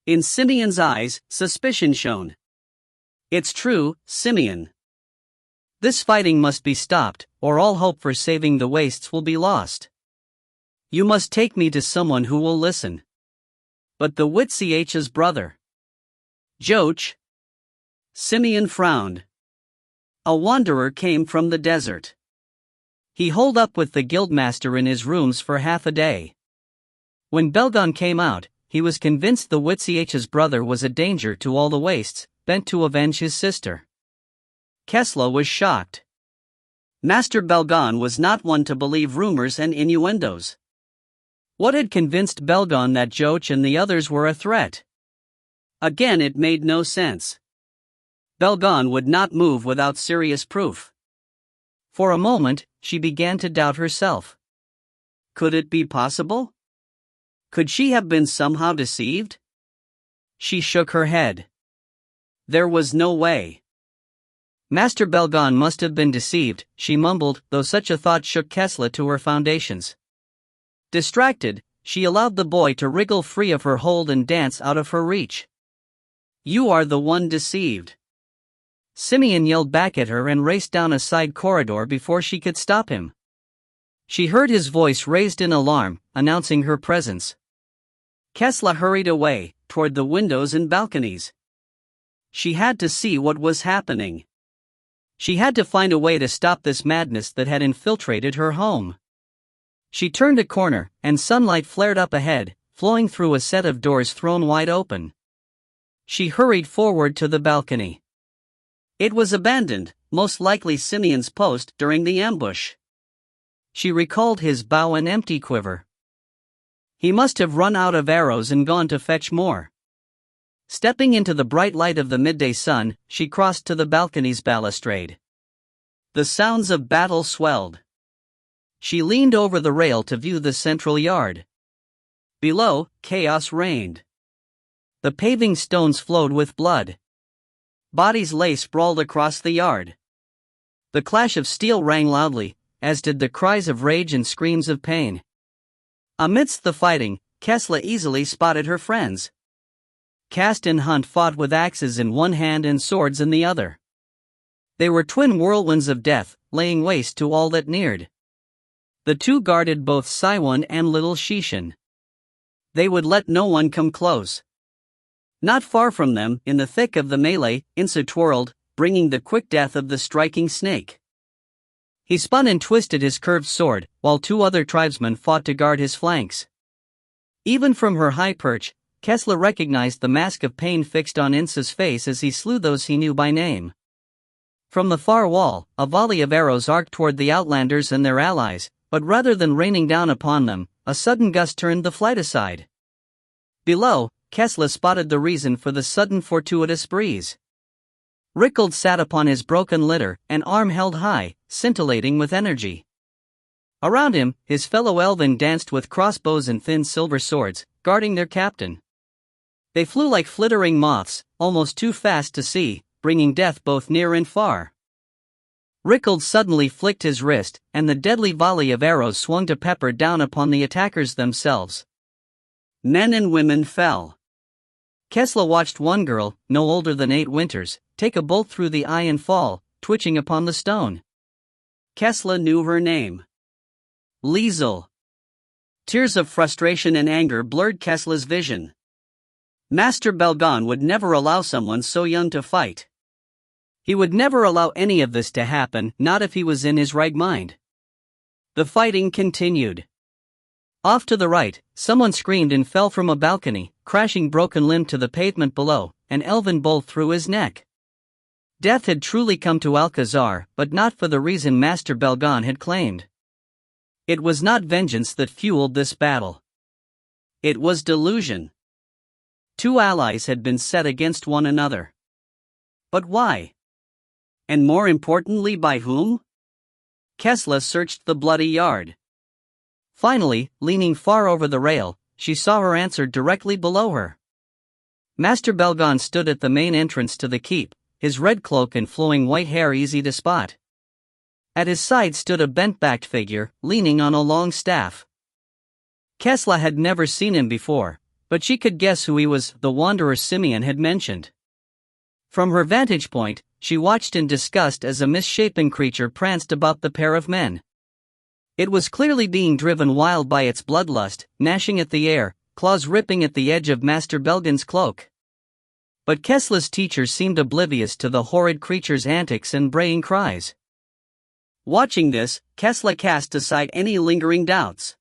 In Simeon's eyes, suspicion shone. "It's true, Simeon. This fighting must be stopped, or all hope for saving the wastes will be lost. You must take me to someone who will listen. But the witch's brother, Joach. Simeon frowned. A wanderer came from the desert. He holed up with the guildmaster in his rooms for half a day. When Belgon came out, he was convinced the witch's brother was a danger to all the wastes, bent to avenge his sister. Kesla was shocked. Master Belgon was not one to believe rumors and innuendos. What had convinced Belgon that Joach and the others were a threat? Again, it made no sense. Belgon would not move without serious proof. For a moment, she began to doubt herself. Could it be possible? Could she have been somehow deceived? She shook her head. There was no way. Master Belgon must have been deceived, she mumbled, though such a thought shook Kesla to her foundations. Distracted, she allowed the boy to wriggle free of her hold and dance out of her reach. You are the one deceived. Simeon yelled back at her and raced down a side corridor before she could stop him. She heard his voice raised in alarm, announcing her presence. Kesla hurried away, toward the windows and balconies. She had to see what was happening. She had to find a way to stop this madness that had infiltrated her home. She turned a corner, and sunlight flared up ahead, flowing through a set of doors thrown wide open. She hurried forward to the balcony. It was abandoned, most likely Simeon's post during the ambush. She recalled his bow and empty quiver. He must have run out of arrows and gone to fetch more. Stepping into the bright light of the midday sun, she crossed to the balcony's balustrade. The sounds of battle swelled. She leaned over the rail to view the central yard. Below, chaos reigned. The paving stones flowed with blood. Bodies lay sprawled across the yard. The clash of steel rang loudly, as did the cries of rage and screams of pain. Amidst the fighting, Kesla easily spotted her friends. Cast and Hunt fought with axes in one hand and swords in the other. They were twin whirlwinds of death, laying waste to all that neared. The two guarded both Siwan and Little Shishan. They would let no one come close. Not far from them, in the thick of the melee, Insa twirled, bringing the quick death of the striking snake. He spun and twisted his curved sword, while two other tribesmen fought to guard his flanks. Even from her high perch, Kesla recognized the mask of pain fixed on Insa's face as he slew those he knew by name. From the far wall, a volley of arrows arced toward the Outlanders and their allies, but rather than raining down upon them, a sudden gust turned the flight aside. Below, Kesla spotted the reason for the sudden fortuitous breeze. Rickald sat upon his broken litter, an arm held high, scintillating with energy. Around him, his fellow elven danced with crossbows and thin silver swords, guarding their captain. They flew like flittering moths, almost too fast to see, bringing death both near and far. Rickald suddenly flicked his wrist, and the deadly volley of arrows swung to pepper down upon the attackers themselves. Men and women fell. Kesla watched one girl, no older than 8 winters, take a bolt through the eye and fall, twitching upon the stone. Kesla knew her name. Liesel. Tears of frustration and anger blurred Kesla's vision. Master Belgon would never allow someone so young to fight. He would never allow any of this to happen, not if he was in his right mind. The fighting continued. Off to the right, someone screamed and fell from a balcony, crashing broken limb to the pavement below, an elven bolt through his neck. Death had truly come to Alcazar, but not for the reason Master Belgon had claimed. It was not vengeance that fueled this battle. It was delusion. 2 allies had been set against one another. But why? And more importantly, by whom? Kesla searched the bloody yard. Finally, leaning far over the rail, she saw her answer directly below her. Master Belgon stood at the main entrance to the keep, his red cloak and flowing white hair easy to spot. At his side stood a bent-backed figure, leaning on a long staff. Kesla had never seen him before, but she could guess who he was, the wanderer Simeon had mentioned. From her vantage point, she watched in disgust as a misshapen creature pranced about the pair of men. It was clearly being driven wild by its bloodlust, gnashing at the air, claws ripping at the edge of Master Belgan's cloak. But Kesla's teacher seemed oblivious to the horrid creature's antics and braying cries. Watching this, Kesla cast aside any lingering doubts.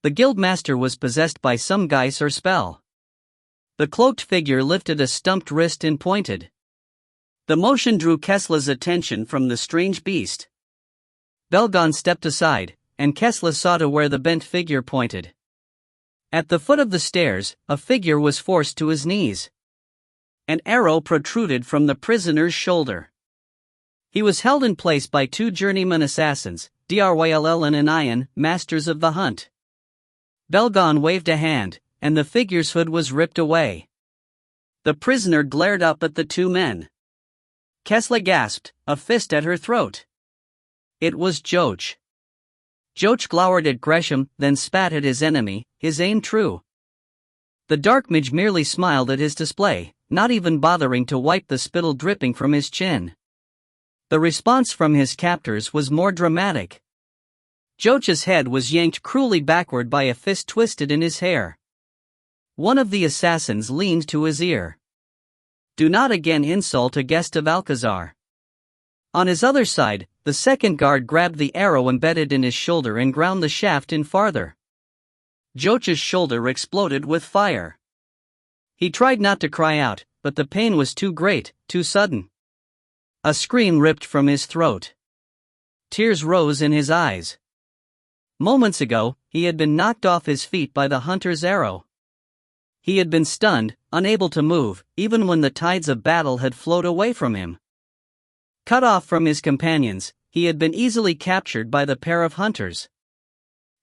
The guildmaster was possessed by some guise or spell. The cloaked figure lifted a stumped wrist and pointed. The motion drew Kesla's attention from the strange beast. Belgan stepped aside, and Kesla saw to where the bent figure pointed. At the foot of the stairs, a figure was forced to his knees. An arrow protruded from the prisoner's shoulder. He was held in place by two journeyman assassins, Dryll and Anion, masters of the hunt. Belgan waved a hand, and the figure's hood was ripped away. The prisoner glared up at the two men. Kesla gasped, a fist at her throat. It was Joch. Joch glowered at Gresham, then spat at his enemy, his aim true. The dark mage merely smiled at his display, not even bothering to wipe the spittle dripping from his chin. The response from his captors was more dramatic. Joch's head was yanked cruelly backward by a fist twisted in his hair. One of the assassins leaned to his ear. "Do not again insult a guest of Alcazar." On his other side, the second guard grabbed the arrow embedded in his shoulder and ground the shaft in farther. Joch's shoulder exploded with fire. He tried not to cry out, but the pain was too great, too sudden. A scream ripped from his throat. Tears rose in his eyes. Moments ago, he had been knocked off his feet by the hunter's arrow. He had been stunned, unable to move, even when the tides of battle had flowed away from him. Cut off from his companions, he had been easily captured by the pair of hunters.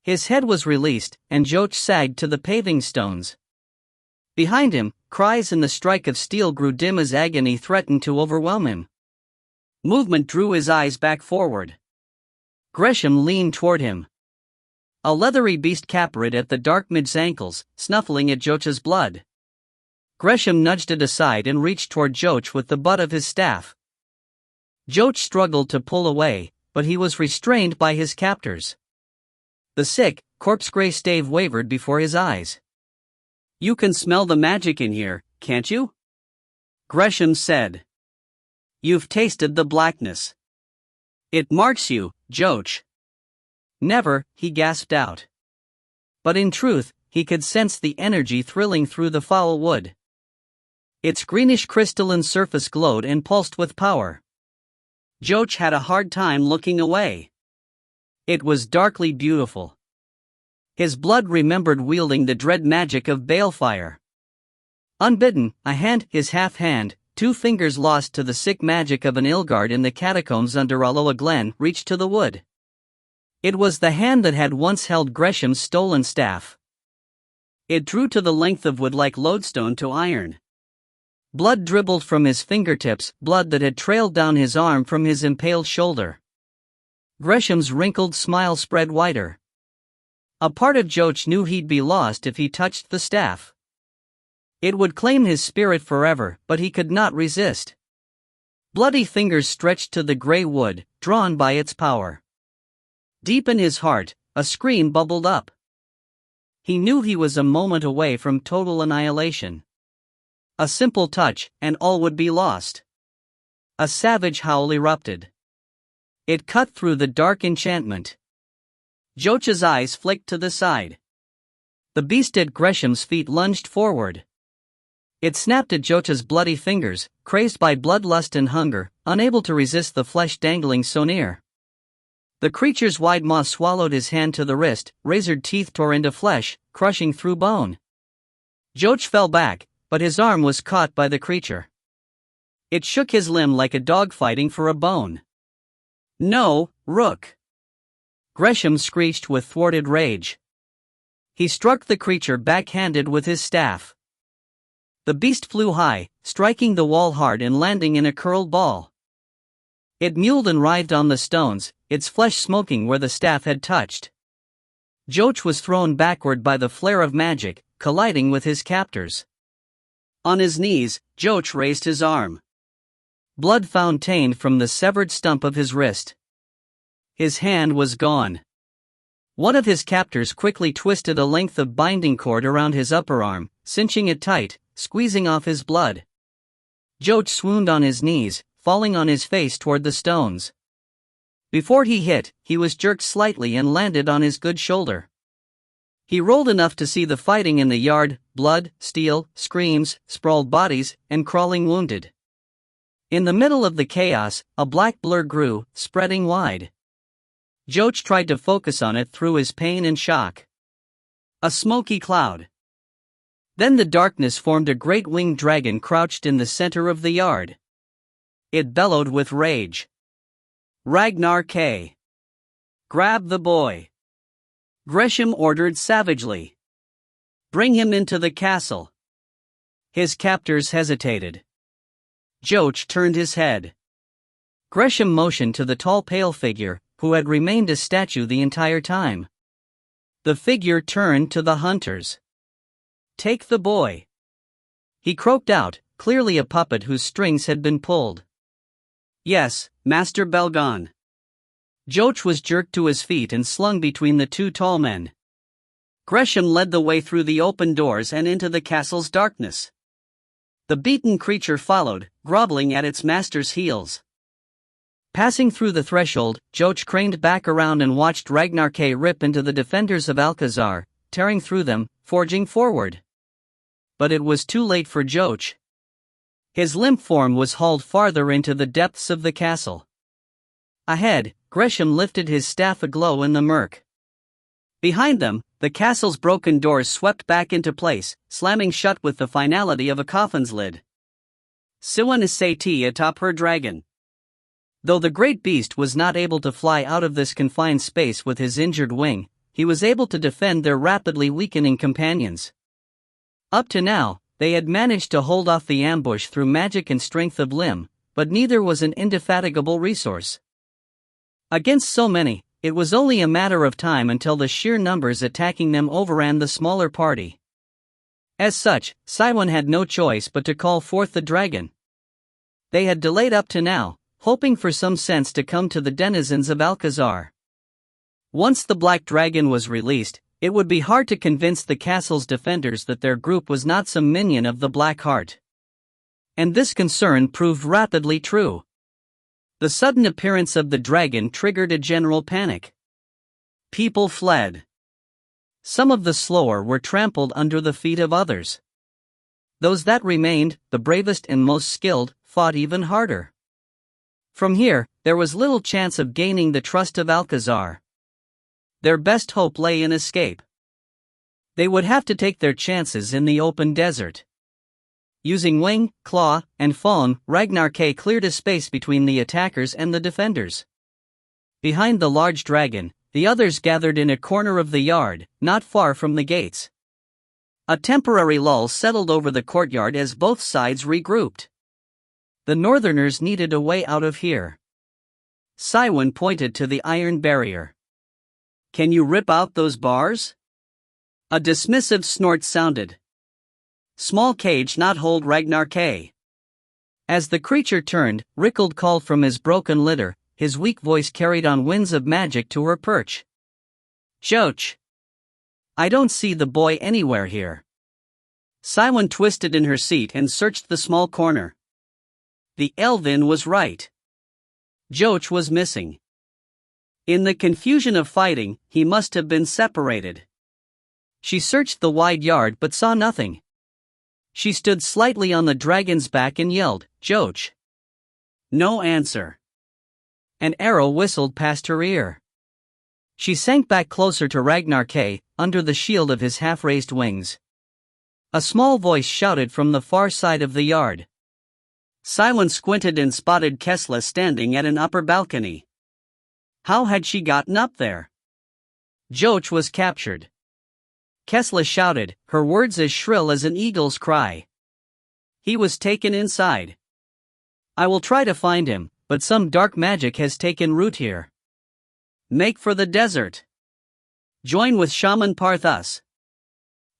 His head was released, and Joch sagged to the paving stones. Behind him, cries and the strike of steel grew dim as agony threatened to overwhelm him. Movement drew his eyes back forward. Gresham leaned toward him. A leathery beast capered at the dark mage's ankles, snuffling at Joch's blood. Gresham nudged it aside and reached toward Joch with the butt of his staff. Joch struggled to pull away, but he was restrained by his captors. The sick, corpse-gray stave wavered before his eyes. "You can smell the magic in here, can't you?" Gresham said. "You've tasted the blackness. It marks you, Joch." "Never," he gasped out. But in truth, he could sense the energy thrilling through the foul wood. Its greenish crystalline surface glowed and pulsed with power. Joch had a hard time looking away. It was darkly beautiful. His blood remembered wielding the dread magic of balefire. Unbidden, a hand, his half-hand, 2 fingers lost to the sick magic of an Ilgard in the catacombs under Aloa Glen, reached to the wood. It was the hand that had once held Gresham's stolen staff. It drew to the length of wood like lodestone to iron. Blood dribbled from his fingertips, blood that had trailed down his arm from his impaled shoulder. Gresham's wrinkled smile spread wider. A part of Joch knew he'd be lost if he touched the staff. It would claim his spirit forever, but he could not resist. Bloody fingers stretched to the gray wood, drawn by its power. Deep in his heart, a scream bubbled up. He knew he was a moment away from total annihilation. A simple touch, and all would be lost. A savage howl erupted. It cut through the dark enchantment. Joch's eyes flicked to the side. The beast at Gresham's feet lunged forward. It snapped at Joch's bloody fingers, crazed by bloodlust and hunger, unable to resist the flesh dangling so near. The creature's wide maw swallowed his hand to the wrist, razored teeth tore into flesh, crushing through bone. Joch fell back, but his arm was caught by the creature. It shook his limb like a dog fighting for a bone. "No, Rook!" Gresham screeched with thwarted rage. He struck the creature backhanded with his staff. The beast flew high, striking the wall hard and landing in a curled ball. It mewled and writhed on the stones, its flesh smoking where the staff had touched. Joch was thrown backward by the flare of magic, colliding with his captors. On his knees, Joch raised his arm. blood fountained from the severed stump of his wrist. His hand was gone. One of his captors quickly twisted a length of binding cord around his upper arm, cinching it tight, squeezing off his blood. Joach swooned on his knees, falling on his face toward the stones. Before he hit, he was jerked slightly and landed on his good shoulder. He rolled enough to see the fighting in the yard: blood, steel, screams, sprawled bodies, and crawling wounded. In the middle of the chaos, a black blur grew, spreading wide. Joach tried to focus on it through his pain and shock. A smoky cloud. Then the darkness formed a great winged dragon crouched in the center of the yard. It bellowed with rage. Ragnar K. Grab the boy. Gresham ordered savagely. Bring him into the castle. His captors hesitated. Joach turned his head. Gresham motioned to the tall pale figure, who had remained a statue the entire time. The figure turned to the hunters. Take the boy. He croaked out, clearly a puppet whose strings had been pulled. Yes, Master Belgon. Joach was jerked to his feet and slung between the two tall men. Gresham led the way through the open doors and into the castle's darkness. The beaten creature followed, groveling at its master's heels. Passing through the threshold, Joach craned back around and watched Ragnar K rip into the defenders of Alcazar, tearing through them, forging forward. But it was too late for Joach. His limp form was hauled farther into the depths of the castle. Ahead, Gresham lifted his staff aglow in the murk. Behind them, the castle's broken doors swept back into place, slamming shut with the finality of a coffin's lid. Siwan is Sati atop her dragon. Though the great beast was not able to fly out of this confined space with his injured wing, he was able to defend their rapidly weakening companions. Up to now, they had managed to hold off the ambush through magic and strength of limb, but neither was an indefatigable resource. Against so many, it was only a matter of time until the sheer numbers attacking them overran the smaller party. As such, Siwan had no choice but to call forth the dragon. They had delayed up to now, hoping for some sense to come to the denizens of Alcazar. Once the black dragon was released, it would be hard to convince the castle's defenders that their group was not some minion of the Black Heart. And this concern proved rapidly true. The sudden appearance of the dragon triggered a general panic. People fled. Some of the slower were trampled under the feet of others. Those that remained, the bravest and most skilled, fought even harder. From here, there was little chance of gaining the trust of Alcazar. Their best hope lay in escape. They would have to take their chances in the open desert. Using wing, claw, and fawn, Ragnar K cleared a space between the attackers and the defenders. Behind the large dragon, the others gathered in a corner of the yard, not far from the gates. A temporary lull settled over the courtyard as both sides regrouped. The northerners needed a way out of here. Siwan pointed to the iron barrier. Can you rip out those bars? A dismissive snort sounded. Small cage not hold Ragnar K. As the creature turned, Rickald called from his broken litter, his weak voice carried on winds of magic to her perch. Joach. I don't see the boy anywhere here. Siwan twisted in her seat and searched the small corner. The Elven was right. Joach was missing. In the confusion of fighting, he must have been separated. She searched the wide yard but saw nothing. She stood slightly on the dragon's back and yelled, Joach. No answer. An arrow whistled past her ear. She sank back closer to Ragnar K, under the shield of his half-raised wings. A small voice shouted from the far side of the yard. Siwan squinted and spotted Kesla standing at an upper balcony. How had she gotten up there? Joach was captured. Kesla shouted, her words as shrill as an eagle's cry. He was taken inside. I will try to find him, but some dark magic has taken root here. Make for the desert. Join with Shaman Parthas.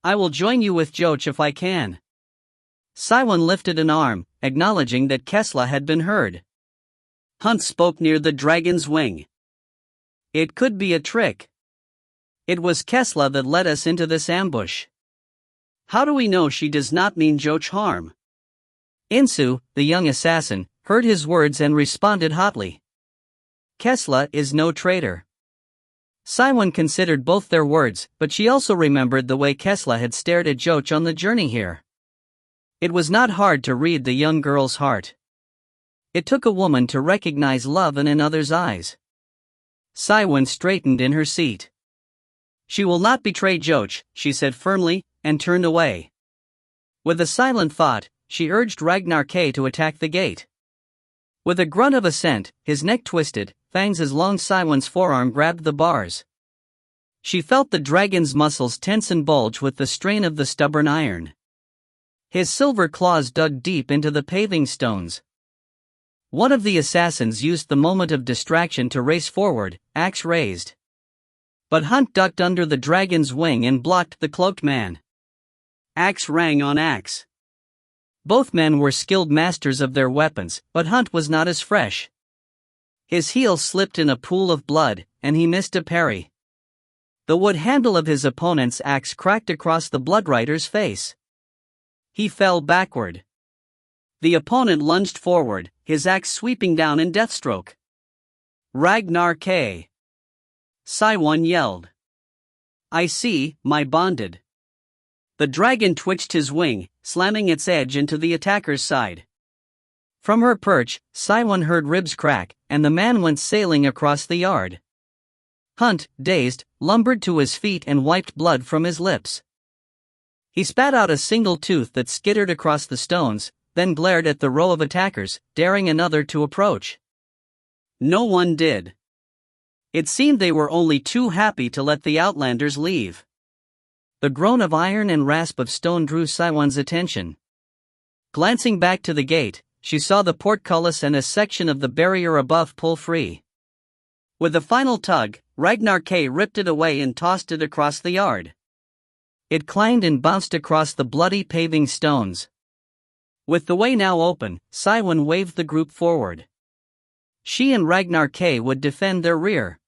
I will join you with Joach if I can. Siwan lifted an arm, acknowledging that Kesla had been heard. Hunt spoke near the dragon's wing. It could be a trick. It was Kesla that led us into this ambush. How do we know she does not mean Joch harm? Insu, the young assassin, heard his words and responded hotly. Kesla is no traitor. Siwon considered both their words, but she also remembered the way Kesla had stared at Joch on the journey here. It was not hard to read the young girl's heart. It took a woman to recognize love in another's eyes. Siwon straightened in her seat. She will not betray Joch, she said firmly, and turned away. With a silent thought, she urged Ragnar K to attack the gate. With a grunt of assent, his neck twisted, fangs as long as Siwon's forearm grabbed the bars. She felt the dragon's muscles tense and bulge with the strain of the stubborn iron. His silver claws dug deep into the paving stones. One of the assassins used the moment of distraction to race forward, axe raised. But Hunt ducked under the dragon's wing and blocked the cloaked man. Axe rang on axe. Both men were skilled masters of their weapons, but Hunt was not as fresh. His heel slipped in a pool of blood, and he missed a parry. The wood handle of his opponent's axe cracked across the bloodrider's face. He fell backward. The opponent lunged forward, his axe sweeping down in deathstroke. Ragnar K. Siwon yelled. I see, my bonded. The dragon twitched his wing, slamming its edge into the attacker's side. From her perch, Siwon heard ribs crack, and the man went sailing across the yard. Hunt, dazed, lumbered to his feet and wiped blood from his lips. He spat out a single tooth that skittered across the stones, then glared at the row of attackers, daring another to approach. No one did. It seemed they were only too happy to let the outlanders leave. The groan of iron and rasp of stone drew Siwon's attention. Glancing back to the gate, she saw the portcullis and a section of the barrier above pull free. With a final tug, Ragnar K ripped it away and tossed it across the yard. It clanged and bounced across the bloody paving stones. With the way now open, Siwon waved the group forward. She and Ragnar K would defend their rear.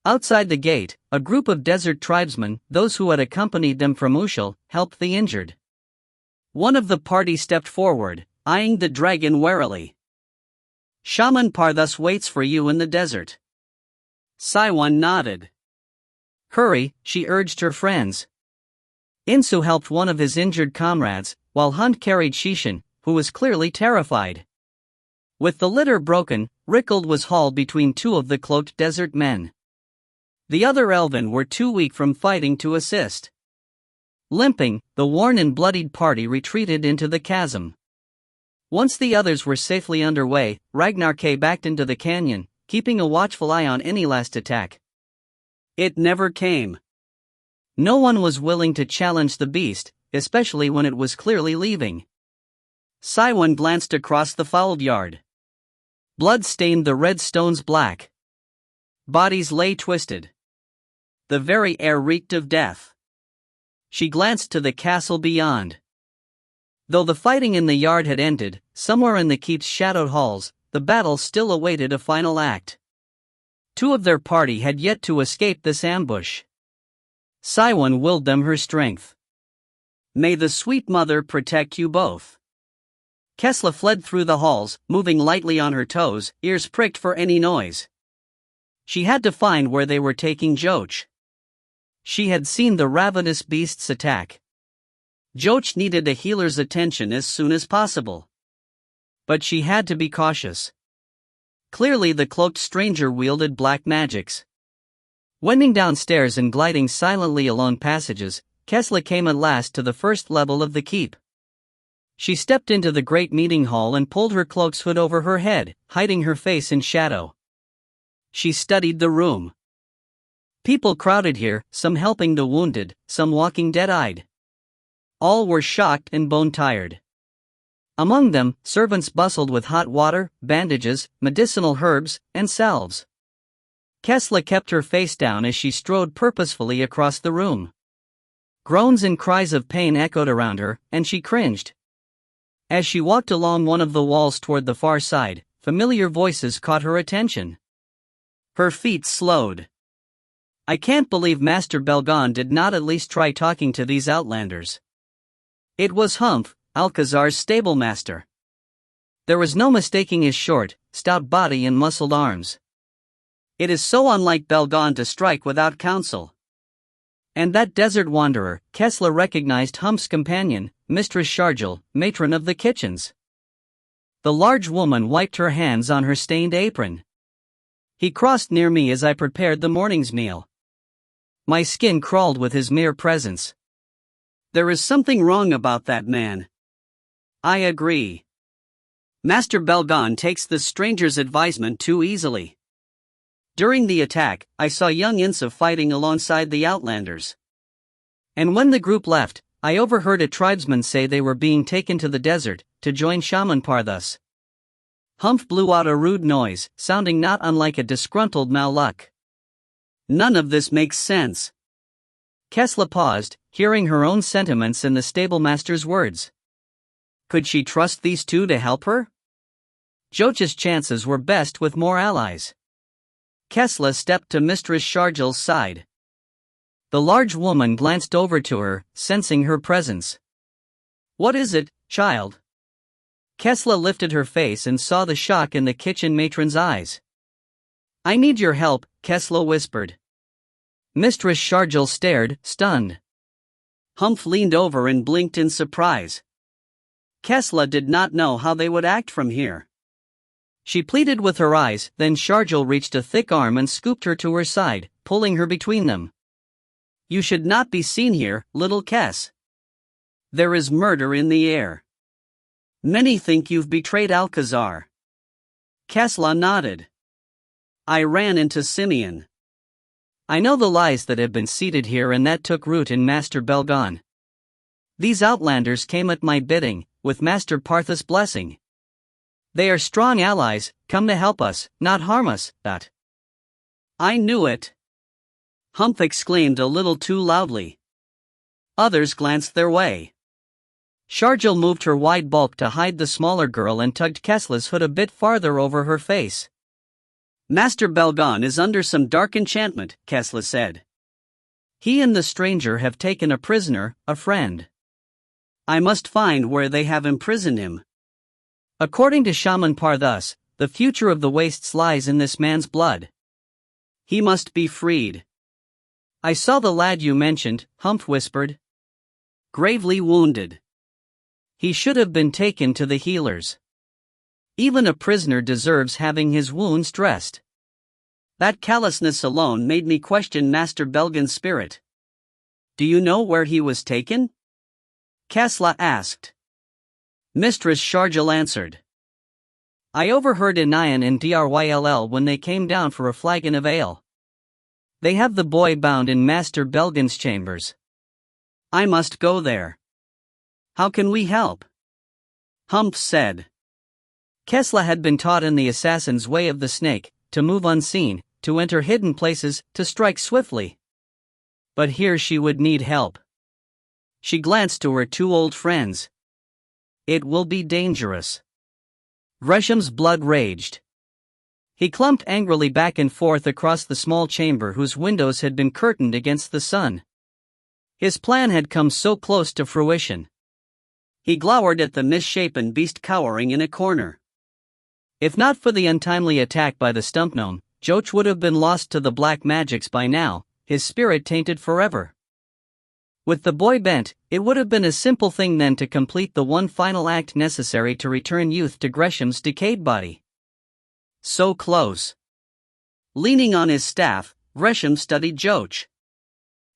Outside the gate, a group of desert tribesmen, those who had accompanied them from Ushal, helped the injured. One of the party stepped forward, eyeing the dragon warily. Shaman Parthus waits for you in the desert. Siwon nodded. Hurry, she urged her friends. Insu helped one of his injured comrades, while Hunt carried Shishin, who was clearly terrified. With the litter broken, Rickald was hauled between two of the cloaked desert men. The other Elven were too weak from fighting to assist. Limping, the worn and bloodied party retreated into the chasm. Once the others were safely underway, Ragnar K backed into the canyon, keeping a watchful eye on any last attack. It never came. No one was willing to challenge the beast, especially when it was clearly leaving. Siwon glanced across the fouled yard. Blood stained the red stones black. Bodies lay twisted. The very air reeked of death. She glanced to the castle beyond. Though the fighting in the yard had ended, somewhere in the keep's shadowed halls, the battle still awaited a final act. Two of their party had yet to escape this ambush. Siwon willed them her strength. May the sweet mother protect you both. Kesla fled through the halls, moving lightly on her toes, ears pricked for any noise. She had to find where they were taking Joch. She had seen the ravenous beasts attack. Joch needed a healer's attention as soon as possible. But she had to be cautious. Clearly the cloaked stranger wielded black magics. Wending downstairs and gliding silently along passages, Kesla came at last to the first level of the keep. She stepped into the great meeting hall and pulled her cloak's hood over her head, hiding her face in shadow. She studied the room. People crowded here, some helping the wounded, some walking dead-eyed. All were shocked and bone-tired. Among them, servants bustled with hot water, bandages, medicinal herbs, and salves. Kesla kept her face down as she strode purposefully across the room. Groans and cries of pain echoed around her, and she cringed. As she walked along one of the walls toward the far side, familiar voices caught her attention. Her feet slowed. I can't believe Master Belgon did not at least try talking to these outlanders. It was Humph, Alcazar's stablemaster. There was no mistaking his short, stout body and muscled arms. It is so unlike Belgon to strike without counsel. And that desert wanderer, Kessler recognized Humph's companion, Mistress Sharjel, matron of the kitchens. The large woman wiped her hands on her stained apron. He crossed near me as I prepared the morning's meal. My skin crawled with his mere presence. There is something wrong about that man. I agree. Master Belgon takes the stranger's advisement too easily. During the attack, I saw young Insa fighting alongside the outlanders. And when the group left, I overheard a tribesman say they were being taken to the desert to join Shaman Parthas. Humph blew out a rude noise, sounding not unlike a disgruntled Maluk. None of this makes sense. Kessler paused, hearing her own sentiments in the stablemaster's words. Could she trust these two to help her? Joch's chances were best with more allies. Kessler stepped to Mistress Sharjel's side. The large woman glanced over to her, sensing her presence. What is it, child? Kessler lifted her face and saw the shock in the kitchen matron's eyes. I need your help, Kessler whispered. Mistress Sharjel stared, stunned. Humph leaned over and blinked in surprise. Kessler did not know how they would act from here. She pleaded with her eyes, then Sharjel reached a thick arm and scooped her to her side, pulling her between them. You should not be seen here, little Kess. There is murder in the air. Many think you've betrayed Alcazar. Kessler nodded. I ran into Simeon. I know the lies that have been seeded here and that took root in Master Belgon. These outlanders came at my bidding, with Master Parthas' blessing. They are strong allies, come to help us, not harm us, that. I knew it. Humph exclaimed a little too loudly. Others glanced their way. Sharjel moved her wide bulk to hide the smaller girl and tugged Kessler's hood a bit farther over her face. Master Belgon is under some dark enchantment, Kessler said. He and the stranger have taken a prisoner, a friend. I must find where they have imprisoned him. According to Shaman Parthas, the future of the wastes lies in this man's blood. He must be freed. I saw the lad you mentioned, Humph whispered. Gravely wounded. He should have been taken to the healers. Even a prisoner deserves having his wounds dressed. That callousness alone made me question Master Belgon's spirit. Do you know where he was taken? Kessler asked. Mistress Sharjel answered. I overheard Inayan and Dryll when they came down for a flagon of ale. They have the boy bound in Master Belgon's chambers. I must go there. How can we help? Humph said. Kessler had been taught in the assassin's way of the snake, to move unseen, to enter hidden places, to strike swiftly. But here she would need help. She glanced to her two old friends. It will be dangerous. Gresham's blood raged. He clumped angrily back and forth across the small chamber whose windows had been curtained against the sun. His plan had come so close to fruition. He glowered at the misshapen beast cowering in a corner. If not for the untimely attack by the stump gnome, Joch would have been lost to the black magics by now, his spirit tainted forever. With the boy bent, it would have been a simple thing then to complete the one final act necessary to return youth to Gresham's decayed body. So close. Leaning on his staff, Gresham studied Joch.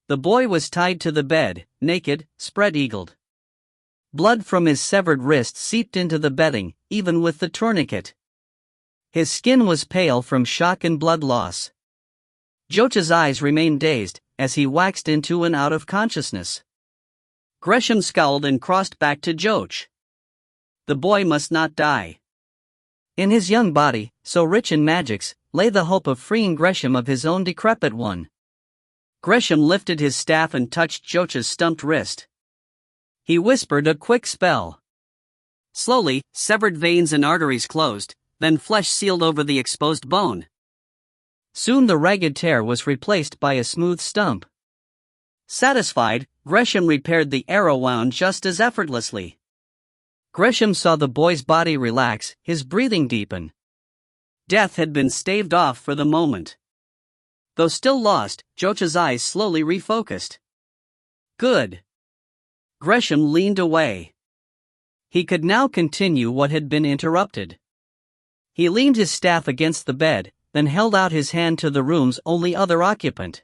The boy was tied to the bed, naked, spread-eagled. Blood from his severed wrist seeped into the bedding, even with the tourniquet. His skin was pale from shock and blood loss. Joch's eyes remained dazed, as he waxed into and out of consciousness. Gresham scowled and crossed back to Joch. The boy must not die. In his young body, so rich in magics, lay the hope of freeing Gresham of his own decrepit one. Gresham lifted his staff and touched Joch's stumped wrist. He whispered a quick spell. Slowly, severed veins and arteries closed, then flesh sealed over the exposed bone. Soon the ragged tear was replaced by a smooth stump. Satisfied, Gresham repaired the arrow wound just as effortlessly. Gresham saw the boy's body relax, his breathing deepen. Death had been staved off for the moment. Though still lost, Jocha's eyes slowly refocused. Good. Gresham leaned away. He could now continue what had been interrupted. He leaned his staff against the bed, then held out his hand to the room's only other occupant.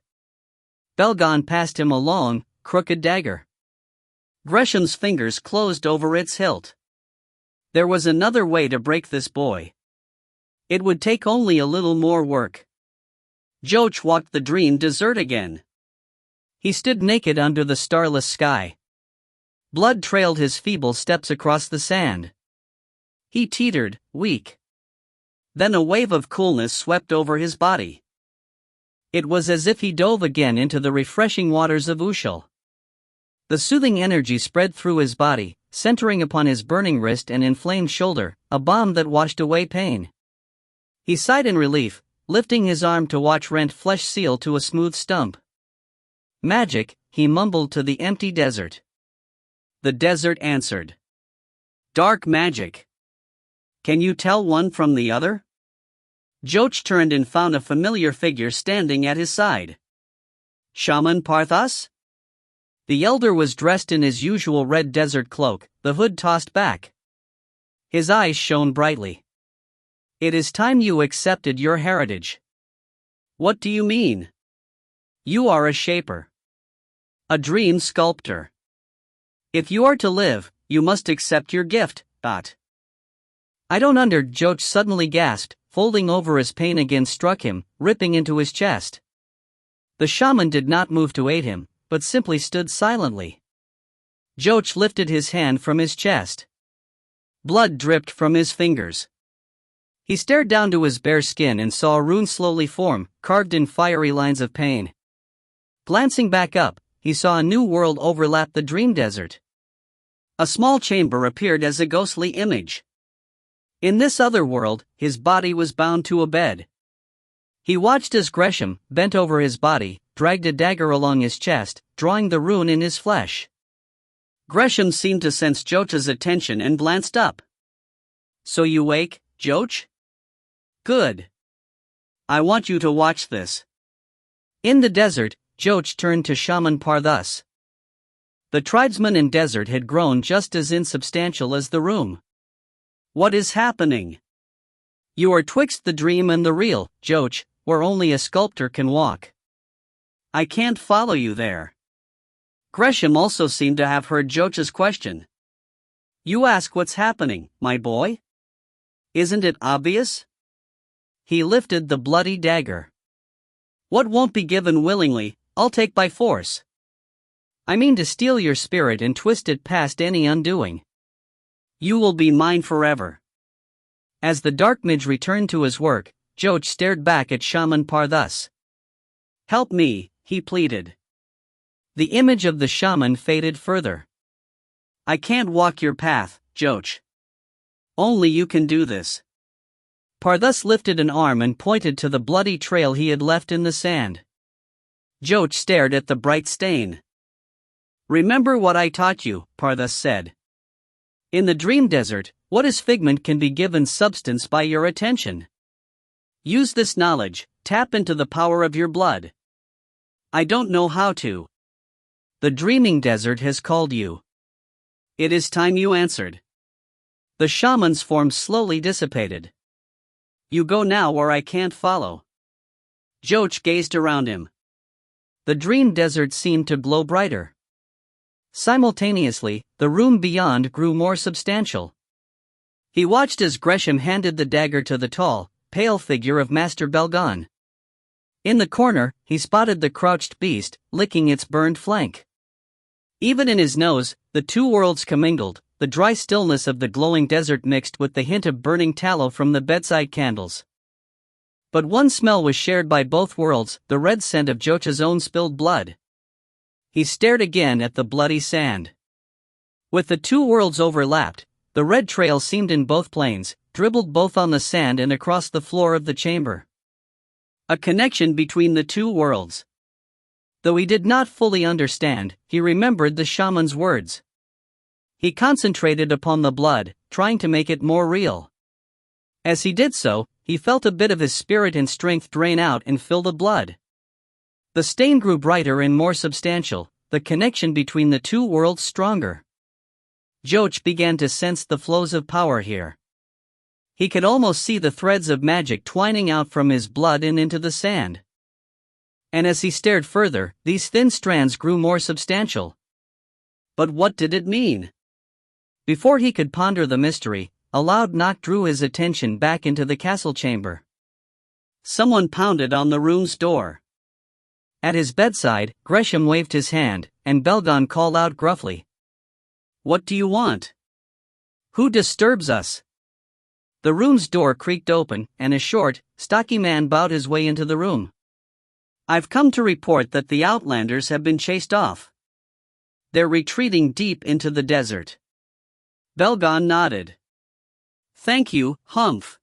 Belgon passed him a long, crooked dagger. Gresham's fingers closed over its hilt. There was another way to break this boy. It would take only a little more work. Joch walked the dream desert again. He stood naked under the starless sky. Blood trailed his feeble steps across the sand. He teetered, weak. Then a wave of coolness swept over his body. It was as if he dove again into the refreshing waters of Ushal. The soothing energy spread through his body, centering upon his burning wrist and inflamed shoulder, a balm that washed away pain. He sighed in relief, lifting his arm to watch rent flesh seal to a smooth stump. Magic, he mumbled to the empty desert. The desert answered. Dark magic. Can you tell one from the other? Joch turned and found a familiar figure standing at his side. Shaman Parthas? The elder was dressed in his usual red desert cloak, the hood tossed back. His eyes shone brightly. It is time you accepted your heritage. What do you mean? You are a shaper. A dream sculptor. If you are to live, you must accept your gift, I don't Joch suddenly gasped, folding over as pain again struck him, ripping into his chest. The shaman did not move to aid him, but simply stood silently. Joch lifted his hand from his chest. Blood dripped from his fingers. He stared down to his bare skin and saw a rune slowly form, carved in fiery lines of pain. Glancing back up, he saw a new world overlap the dream desert. A small chamber appeared as a ghostly image. In this other world, his body was bound to a bed. He watched as Gresham, bent over his body, dragged a dagger along his chest, drawing the rune in his flesh. Gresham seemed to sense Jocha's attention and glanced up. So you wake, Joch? Good. I want you to watch this. In the desert, Joch turned to Shaman Parthas. The tribesman in desert had grown just as insubstantial as the room. What is happening? You are twixt the dream and the real, Joch, where only a sculptor can walk. I can't follow you there. Gresham also seemed to have heard Jocha's question. You ask what's happening, my boy? Isn't it obvious? He lifted the bloody dagger. What won't be given willingly, I'll take by force. I mean to steal your spirit and twist it past any undoing. You will be mine forever. As the dark mage returned to his work, Joch stared back at Shaman Parthas. Help me, he pleaded. The image of the shaman faded further. I can't walk your path, Joch. Only you can do this. Parthas lifted an arm and pointed to the bloody trail he had left in the sand. Joch stared at the bright stain. Remember what I taught you, Parthas said. In the dream desert, what is figment can be given substance by your attention. Use this knowledge, tap into the power of your blood. I don't know how to. The dreaming desert has called you. It is time you answered. The shaman's form slowly dissipated. You go now or I can't follow. Joch gazed around him. The dream desert seemed to glow brighter. Simultaneously, the room beyond grew more substantial. He watched as Gresham handed the dagger to the tall, pale figure of Master Belgon. In the corner, he spotted the crouched beast, licking its burned flank. Even in his nose, the two worlds commingled, the dry stillness of the glowing desert mixed with the hint of burning tallow from the bedside candles. But one smell was shared by both worlds, the red scent of Jocha's own spilled blood. He stared again at the bloody sand. With the two worlds overlapped, The red trail seemed in both planes, dribbled both on the sand and across the floor of the chamber. A connection between the two worlds. Though he did not fully understand, he remembered the shaman's words. He concentrated upon the blood, trying to make it more real. As he did so, he felt a bit of his spirit and strength drain out and fill the blood. The stain grew brighter and more substantial, the connection between the two worlds stronger. Joach began to sense the flows of power here. He could almost see the threads of magic twining out from his blood and into the sand. And as he stared further, these thin strands grew more substantial. But what did it mean? Before he could ponder the mystery, a loud knock drew his attention back into the castle chamber. Someone pounded on the room's door. At his bedside, Gresham waved his hand, and Belgon called out gruffly, "What do you want? Who disturbs us?" The room's door creaked open, and a short, stocky man bowed his way into the room. "I've come to report that the Outlanders have been chased off. They're retreating deep into the desert." Belgon nodded. "Thank you, Humph."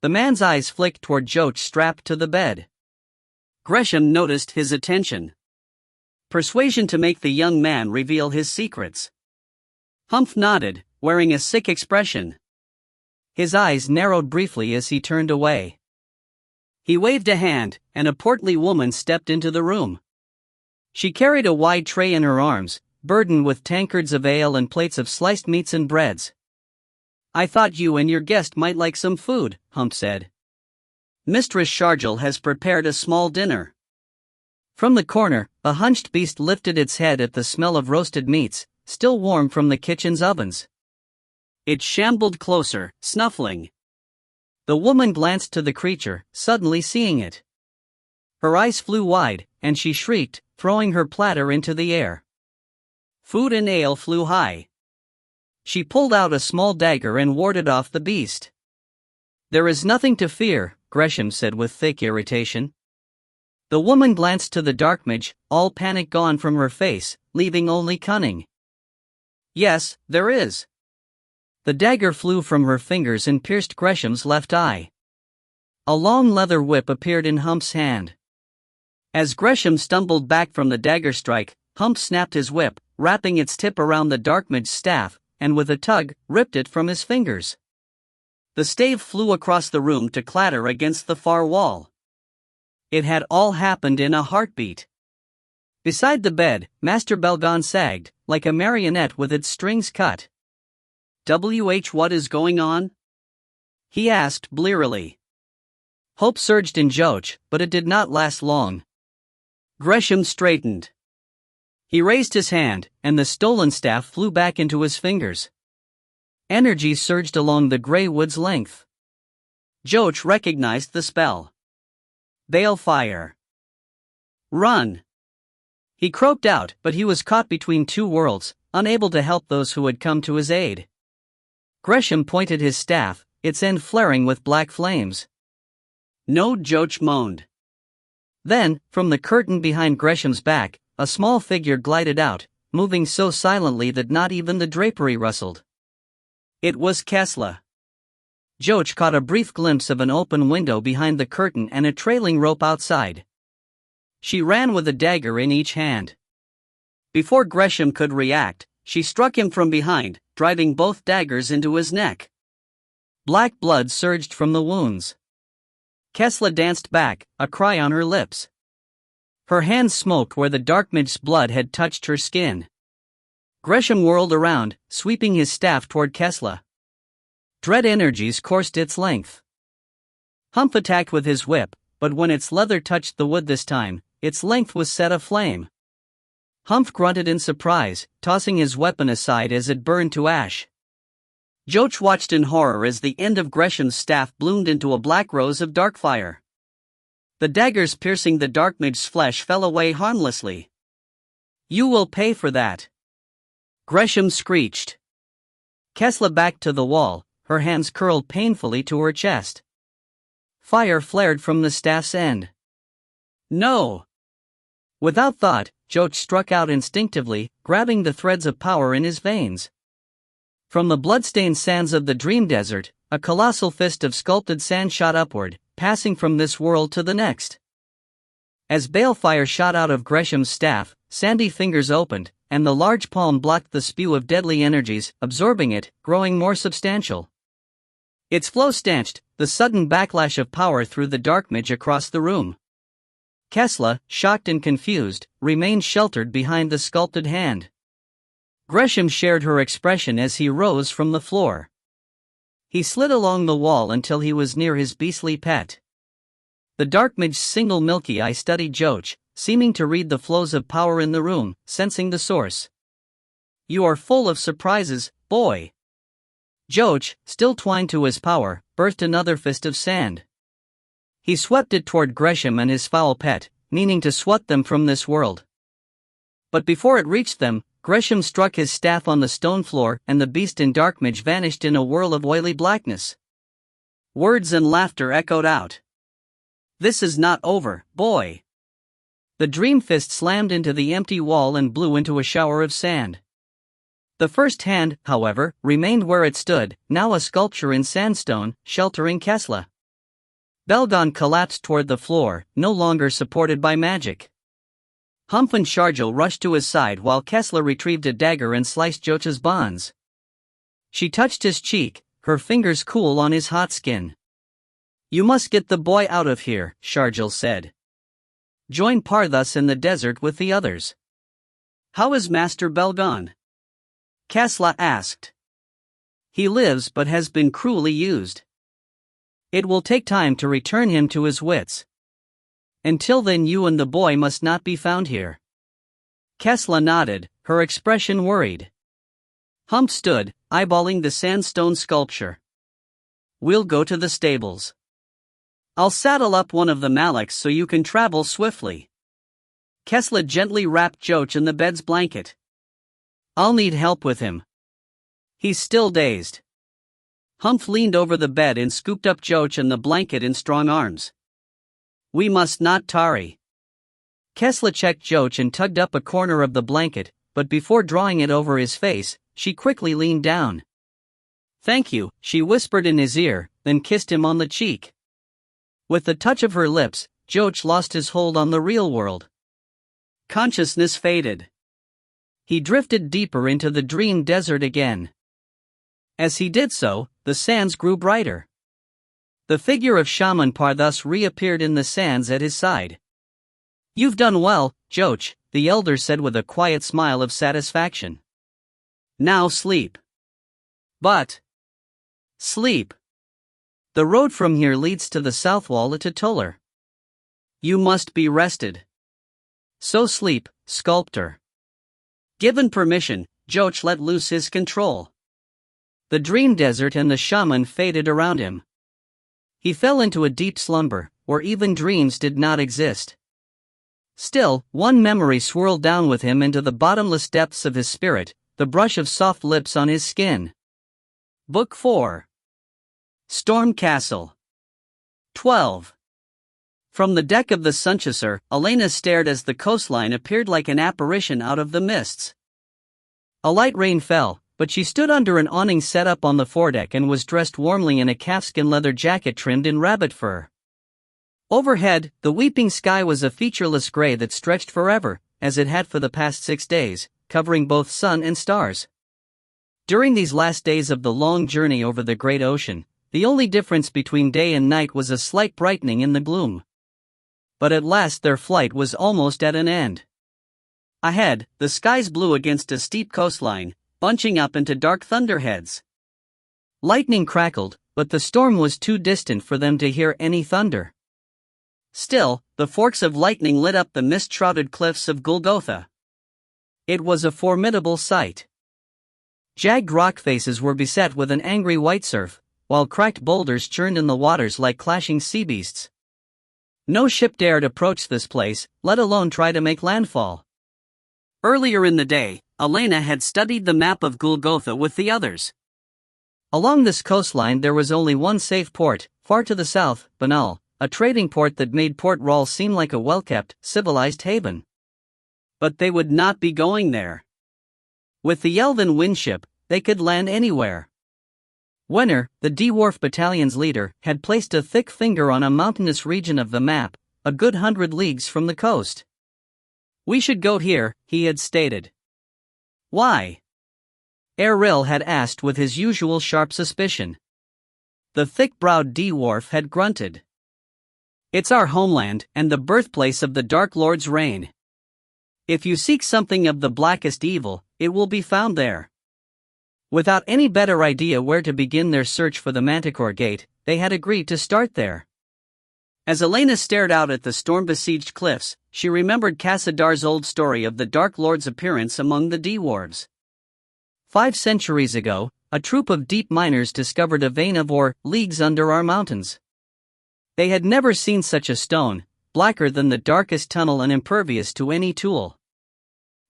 The man's eyes flicked toward Joach strapped to the bed. Gresham noticed his attention. Persuasion to make the young man reveal his secrets. Humph nodded, wearing a sick expression. His eyes narrowed briefly as he turned away. He waved a hand, and a portly woman stepped into the room. She carried a wide tray in her arms, burdened with tankards of ale and plates of sliced meats and breads. "I thought you and your guest might like some food," Humph said. "Mistress Shargel has prepared a small dinner." From the corner, a hunched beast lifted its head at the smell of roasted meats, still warm from the kitchen's ovens. It shambled closer, snuffling. The woman glanced to the creature, suddenly seeing it. Her eyes flew wide, and she shrieked, throwing her platter into the air. Food and ale flew high. She pulled out a small dagger and warded off the beast. "There is nothing to fear," Gresham said with thick irritation. The woman glanced to the dark mage, all panic gone from her face, leaving only cunning. "Yes, there is." The dagger flew from her fingers and pierced Gresham's left eye. A long leather whip appeared in Humph's hand. As Gresham stumbled back from the dagger strike, Humph snapped his whip, wrapping its tip around the dark mage's staff, and with a tug, ripped it from his fingers. The stave flew across the room to clatter against the far wall. It had all happened in a heartbeat. Beside the bed, Master Belgon sagged, like a marionette with its strings cut. What is going on?" he asked blearily. Hope surged in Joach, but it did not last long. Gresham straightened. He raised his hand, and the stolen staff flew back into his fingers. Energy surged along the gray wood's length. Joach recognized the spell. Balefire. "Run!" He croaked out, but he was caught between two worlds, unable to help those who had come to his aid. Gresham pointed his staff, its end flaring with black flames. "No," Joach moaned. Then, from the curtain behind Gresham's back, a small figure glided out, moving so silently that not even the drapery rustled. It was Kesla. Joach caught a brief glimpse of an open window behind the curtain and a trailing rope outside. She ran with a dagger in each hand. Before Gresham could react, she struck him from behind, driving both daggers into his neck. Black blood surged from the wounds. Kesla danced back, a cry on her lips. Her hands smoked where the dark mage's blood had touched her skin. Gresham whirled around, sweeping his staff toward Kesla. Dread energies coursed its length. Humph attacked with his whip, but when its leather touched the wood this time, its length was set aflame. Humph grunted in surprise, tossing his weapon aside as it burned to ash. Joach watched in horror as the end of Gresham's staff bloomed into a black rose of dark fire. The daggers piercing the dark mage's flesh fell away harmlessly. "You will pay for that," Gresham screeched. Kesla backed to the wall, her hands curled painfully to her chest. Fire flared from the staff's end. "No!" Without thought, Joach struck out instinctively, grabbing the threads of power in his veins. From the bloodstained sands of the dream desert, a colossal fist of sculpted sand shot upward, passing from this world to the next. As balefire shot out of Gresham's staff, sandy fingers opened, and the large palm blocked the spew of deadly energies, absorbing it, growing more substantial. Its flow stanched the sudden backlash of power through the dark mage across the room. Kesla, shocked and confused, remained sheltered behind the sculpted hand. Gresham shared her expression as he rose from the floor. He slid along the wall until he was near his beastly pet. The dark mage's single milky eye studied Joach, seeming to read the flows of power in the room, sensing the source. "You are full of surprises, boy." Joach, still twined to his power, birthed another fist of sand. He swept it toward Gresham and his foul pet, meaning to swat them from this world. But before it reached them, Gresham struck his staff on the stone floor and the beast in dark mage vanished in a whirl of oily blackness. Words and laughter echoed out. "This is not over, boy." The dream fist slammed into the empty wall and blew into a shower of sand. The first hand, however, remained where it stood, now a sculpture in sandstone, sheltering Kesla. Belgon collapsed toward the floor, no longer supported by magic. Humph and Sharjil rushed to his side while Kesla retrieved a dagger and sliced Joach's bonds. She touched his cheek, her fingers cool on his hot skin. "You must get the boy out of here," Sharjil said. "Join Parthas in the desert with the others." "How is Master Belgon?" Kesla asked. "He lives but has been cruelly used. It will take time to return him to his wits. Until then you and the boy must not be found here." Kesla nodded, her expression worried. Humph stood, eyeballing the sandstone sculpture. "We'll go to the stables. I'll saddle up one of the Malaks so you can travel swiftly." Kesla gently wrapped Joach in the bed's blanket. "I'll need help with him. He's still dazed." Humph leaned over the bed and scooped up Joach and the blanket in strong arms. "We must not tarry." Kesla checked Joach and tugged up a corner of the blanket, but before drawing it over his face, she quickly leaned down. "Thank you," she whispered in his ear, then kissed him on the cheek. With the touch of her lips, Joach lost his hold on the real world. Consciousness faded. He drifted deeper into the dream desert again. As he did so, the sands grew brighter. The figure of Shaman Parthas reappeared in the sands at his side. "You've done well, Joach," the elder said with a quiet smile of satisfaction. "Now sleep." "But sleep. The road from here leads to the south wall at Tuller. You must be rested. So sleep, sculptor." Given permission, Joach let loose his control. The dream desert and the shaman faded around him. He fell into a deep slumber, where even dreams did not exist. Still, one memory swirled down with him into the bottomless depths of his spirit, the brush of soft lips on his skin. Book 4. Storm Castle. 12. From the deck of the Sunchaser, Elena stared as the coastline appeared like an apparition out of the mists. A light rain fell, but she stood under an awning set up on the foredeck and was dressed warmly in a calfskin leather jacket trimmed in rabbit fur. Overhead, the weeping sky was a featureless gray that stretched forever, as it had for the past 6 days, covering both sun and stars. During these last days of the long journey over the great ocean, the only difference between day and night was a slight brightening in the gloom. But at last their flight was almost at an end. Ahead, the skies blew against a steep coastline, bunching up into dark thunderheads. Lightning crackled, but the storm was too distant for them to hear any thunder. Still, the forks of lightning lit up the mist-shrouded cliffs of Golgotha. It was a formidable sight. Jagged rock faces were beset with an angry white surf, while cracked boulders churned in the waters like clashing sea beasts. No ship dared approach this place, let alone try to make landfall. Earlier in the day, Elena had studied the map of Golgotha with the others. Along this coastline there was only one safe port, far to the south, Banal, a trading port that made Port Royal seem like a well-kept, civilized haven. But they would not be going there. With the Elven windship, they could land anywhere. Wenner, the dwarf battalion's leader, had placed a thick finger on a mountainous region of the map, a good 100 leagues from the coast. "We should go here," he had stated. "Why?" Erril had asked with his usual sharp suspicion. The thick-browed dwarf had grunted. "It's our homeland and the birthplace of the Dark Lord's reign. If you seek something of the blackest evil, it will be found there." Without any better idea where to begin their search for the Manticore Gate, they had agreed to start there. As Elena stared out at the storm-besieged cliffs, she remembered Cassadar's old story of the Dark Lord's appearance among the dwarves. 5 centuries ago, a troop of deep miners discovered a vein of ore leagues under our mountains. They had never seen such a stone, blacker than the darkest tunnel and impervious to any tool.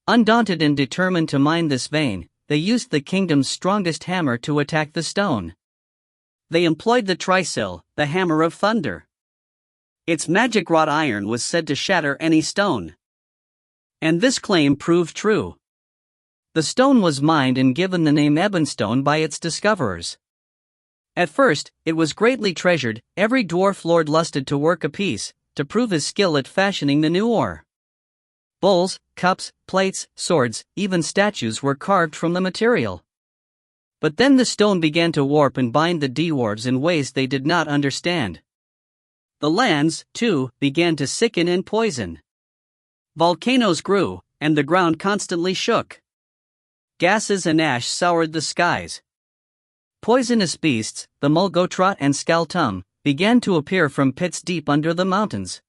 Undaunted and determined to mine this vein, they used the kingdom's strongest hammer to attack the stone. They employed the trisil, the hammer of thunder. Its magic-wrought iron was said to shatter any stone. And this claim proved true. The stone was mined and given the name Ebonstone by its discoverers. At first, it was greatly treasured. Every dwarf lord lusted to work a piece, to prove his skill at fashioning the new ore. Bowls, cups, plates, swords, even statues were carved from the material. But then the stone began to warp and bind the dwarves in ways they did not understand. The lands, too, began to sicken and poison. Volcanoes grew, and the ground constantly shook. Gases and ash soured the skies. Poisonous beasts, the mulgotra and skaltum, began to appear from pits deep under the mountains.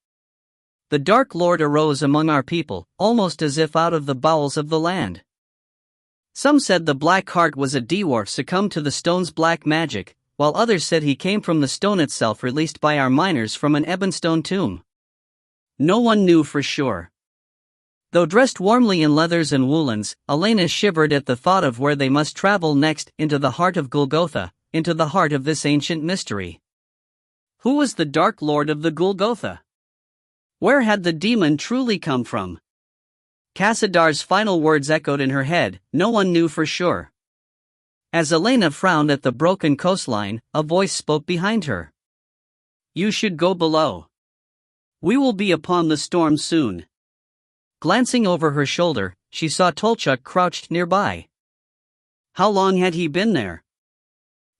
The Dark Lord arose among our people, almost as if out of the bowels of the land. Some said the Black Heart was a dwarf succumbed to the stone's black magic, while others said he came from the stone itself released by our miners from an ebonstone tomb. No one knew for sure. Though dressed warmly in leathers and woolens, Elena shivered at the thought of where they must travel next, into the heart of Golgotha, into the heart of this ancient mystery. Who was the Dark Lord of the Golgotha? Where had the demon truly come from? Cassadar's final words echoed in her head, no one knew for sure. As Elena frowned at the broken coastline, a voice spoke behind her. "You should go below. We will be upon the storm soon." Glancing over her shoulder, she saw Tolchuk crouched nearby. How long had he been there?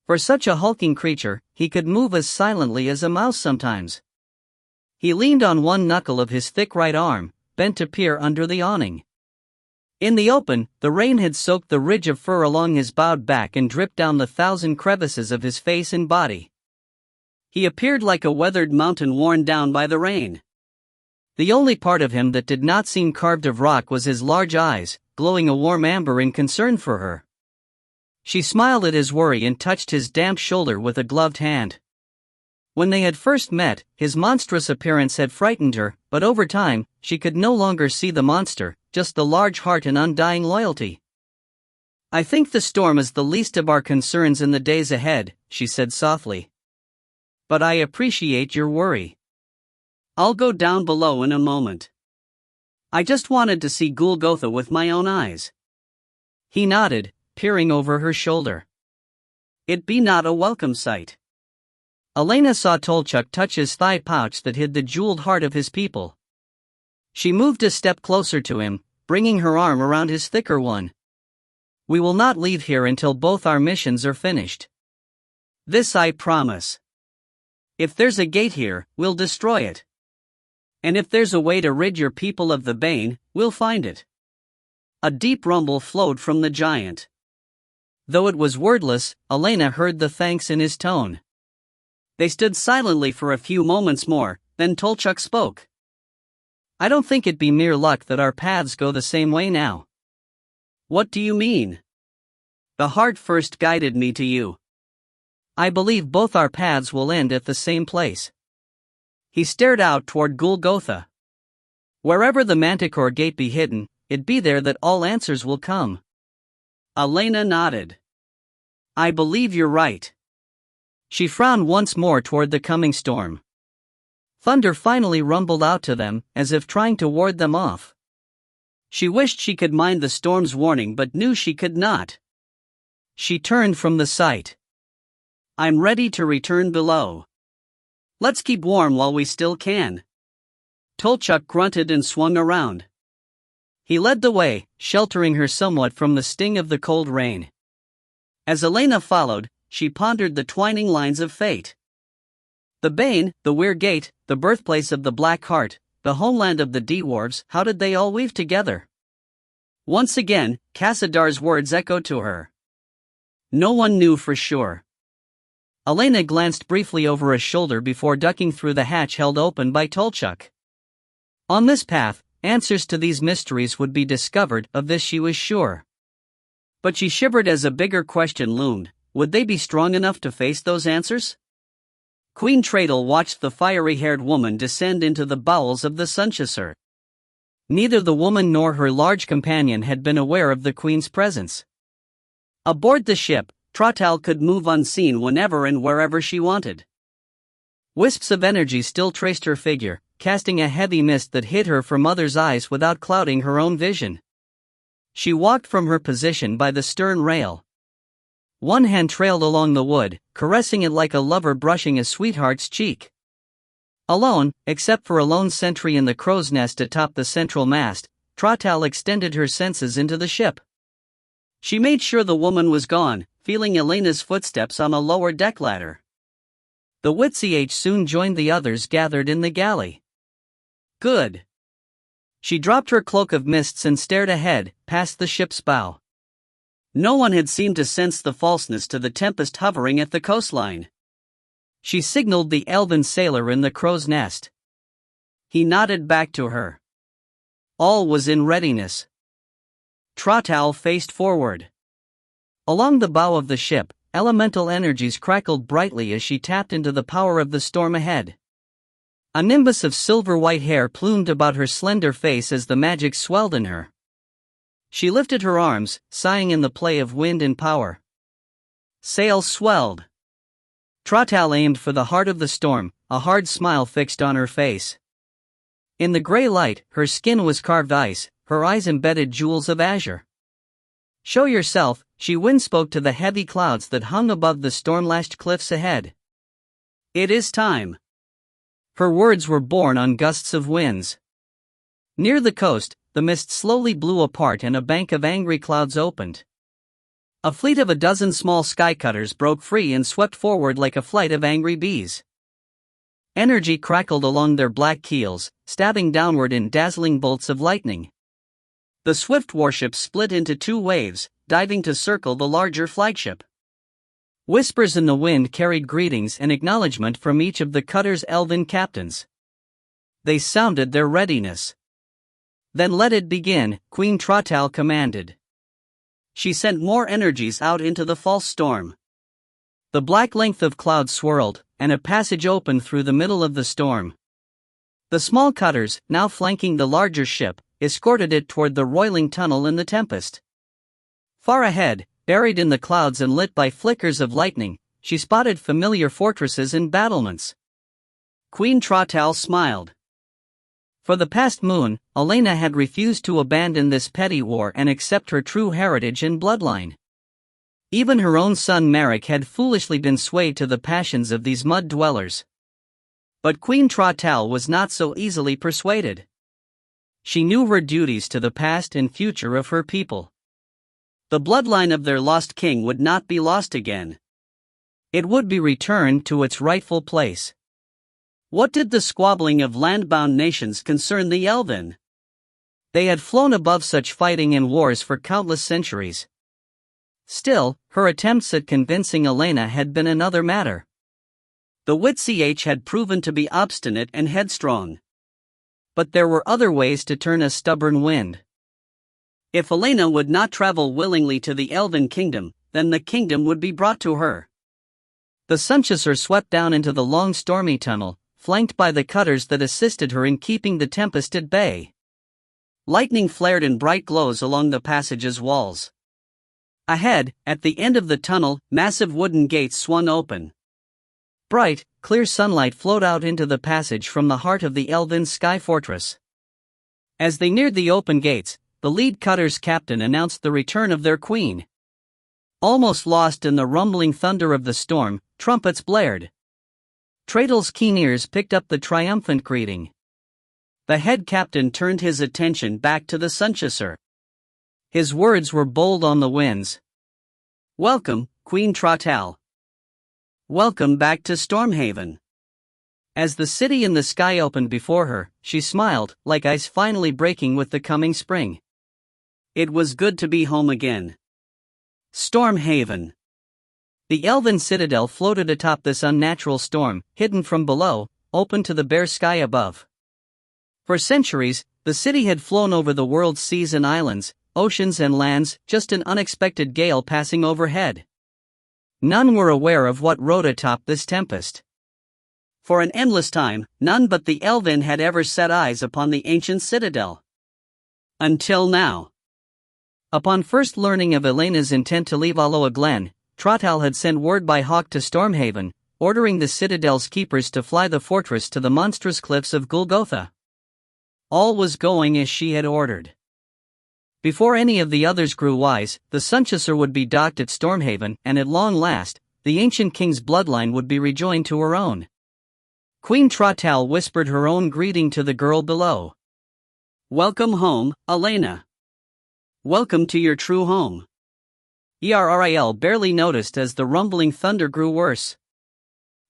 For such a hulking creature, he could move as silently as a mouse sometimes. He leaned on one knuckle of his thick right arm, bent to peer under the awning. In the open, the rain had soaked the ridge of fur along his bowed back and dripped down the 1,000 crevices of his face and body. He appeared like a weathered mountain worn down by the rain. The only part of him that did not seem carved of rock was his large eyes, glowing a warm amber in concern for her. She smiled at his worry and touched his damp shoulder with a gloved hand. When they had first met, his monstrous appearance had frightened her, but over time, she could no longer see the monster, just the large heart and undying loyalty. "I think the storm is the least of our concerns in the days ahead," she said softly. "But I appreciate your worry. I'll go down below in a moment. I just wanted to see Golgotha with my own eyes." He nodded, peering over her shoulder. "It be not a welcome sight." Elena saw Tolchuk touch his thigh pouch that hid the jeweled heart of his people. She moved a step closer to him, bringing her arm around his thicker one. "We will not leave here until both our missions are finished. This I promise. If there's a gate here, we'll destroy it. And if there's a way to rid your people of the bane, we'll find it." A deep rumble flowed from the giant. Though it was wordless, Elena heard the thanks in his tone. They stood silently for a few moments more, then Tolchuk spoke. "I don't think it be mere luck that our paths go the same way now." "What do you mean?" "The heart first guided me to you. I believe both our paths will end at the same place." He stared out toward Golgotha. "Wherever the Manticore Gate be hidden, it be there that all answers will come." Elena nodded. "I believe you're right." She frowned once more toward the coming storm. Thunder finally rumbled out to them, as if trying to ward them off. She wished she could mind the storm's warning but knew she could not. She turned from the sight. I'm ready to return below. Let's keep warm while we still can. Tolchuk grunted and swung around. He led the way, sheltering her somewhat from the sting of the cold rain. As Elena followed, she pondered the twining lines of fate. The Bane, the Weir Gate, the birthplace of the Black Heart, the homeland of the dwarves, how did they all weave together? Once again, Cassadar's words echoed to her. No one knew for sure. Elena glanced briefly over a shoulder before ducking through the hatch held open by Tolchuk. On this path, answers to these mysteries would be discovered, of this she was sure. But she shivered as a bigger question loomed: would they be strong enough to face those answers? Queen Treadle watched the fiery-haired woman descend into the bowels of the Sunchaser. Neither the woman nor her large companion had been aware of the Queen's presence. Aboard the ship, Trottal could move unseen whenever and wherever she wanted. Wisps of energy still traced her figure, casting a heavy mist that hid her from others' eyes without clouding her own vision. She walked from her position by the stern rail. One hand trailed along the wood, caressing it like a lover brushing a sweetheart's cheek. Alone, except for a lone sentry in the crow's nest atop the central mast, Trottal extended her senses into the ship. She made sure the woman was gone, feeling Elena's footsteps on a lower deck ladder. The Witch soon joined the others gathered in the galley. Good. She dropped her cloak of mists and stared ahead, past the ship's bow. No one had seemed to sense the falseness to the tempest hovering at the coastline. She signaled the elven sailor in the crow's nest. He nodded back to her. All was in readiness. Trottal faced forward. Along the bow of the ship, elemental energies crackled brightly as she tapped into the power of the storm ahead. A nimbus of silver-white hair plumed about her slender face as the magic swelled in her. She lifted her arms, sighing in the play of wind and power. Sails swelled. Trottal aimed for the heart of the storm, a hard smile fixed on her face. In the gray light, her skin was carved ice, her eyes embedded jewels of azure. Show yourself, she wind-spoke to the heavy clouds that hung above the storm-lashed cliffs ahead. It is time. Her words were borne on gusts of winds. Near the coast, the mist slowly blew apart and a bank of angry clouds opened. A fleet of a dozen small skycutters broke free and swept forward like a flight of angry bees. Energy crackled along their black keels, stabbing downward in dazzling bolts of lightning. The swift warships split into two waves, diving to circle the larger flagship. Whispers in the wind carried greetings and acknowledgement from each of the cutter's elven captains. They sounded their readiness. Then let it begin, Queen Trottal commanded. She sent more energies out into the false storm. The black length of clouds swirled, and a passage opened through the middle of the storm. The small cutters, now flanking the larger ship, escorted it toward the roiling tunnel in the tempest. Far ahead, buried in the clouds and lit by flickers of lightning, she spotted familiar fortresses and battlements. Queen Trottal smiled. For the past moon, Elena had refused to abandon this petty war and accept her true heritage and bloodline. Even her own son Marek had foolishly been swayed to the passions of these mud dwellers. But Queen Trottal was not so easily persuaded. She knew her duties to the past and future of her people. The bloodline of their lost king would not be lost again. It would be returned to its rightful place. What did the squabbling of land-bound nations concern the Elven? They had flown above such fighting and wars for countless centuries. Still, her attempts at convincing Elena had been another matter. The Witch had proven to be obstinate and headstrong. But there were other ways to turn a stubborn wind. If Elena would not travel willingly to the Elven kingdom, then the kingdom would be brought to her. The Sunchaser swept down into the long stormy tunnel, flanked by the cutters that assisted her in keeping the tempest at bay. Lightning flared in bright glows along the passage's walls. Ahead, at the end of the tunnel, massive wooden gates swung open. Bright, clear sunlight flowed out into the passage from the heart of the Elven sky fortress. As they neared the open gates, the lead cutter's captain announced the return of their queen. Almost lost in the rumbling thunder of the storm, trumpets blared. Treadle's keen ears picked up the triumphant greeting. The head captain turned his attention back to the Sunchaser. His words were bold on the winds. "Welcome, Queen Trottal. Welcome back to Stormhaven." As the city in the sky opened before her, she smiled, like ice finally breaking with the coming spring. It was good to be home again. Stormhaven. The elven citadel floated atop this unnatural storm, hidden from below, open to the bare sky above. For centuries, the city had flown over the world's seas and islands, oceans and lands, just an unexpected gale passing overhead. None were aware of what rode atop this tempest. For an endless time, none but the elven had ever set eyes upon the ancient citadel. Until now. Upon first learning of Elena's intent to leave Aloa Glen, Trottal had sent word by Hawk to Stormhaven, ordering the citadel's keepers to fly the fortress to the monstrous cliffs of Golgotha. All was going as she had ordered. Before any of the others grew wise, the Sunchaser would be docked at Stormhaven, and at long last, the ancient king's bloodline would be rejoined to her own. Queen Trottal whispered her own greeting to the girl below. "Welcome home, Elena. Welcome to your true home." Erril barely noticed as the rumbling thunder grew worse.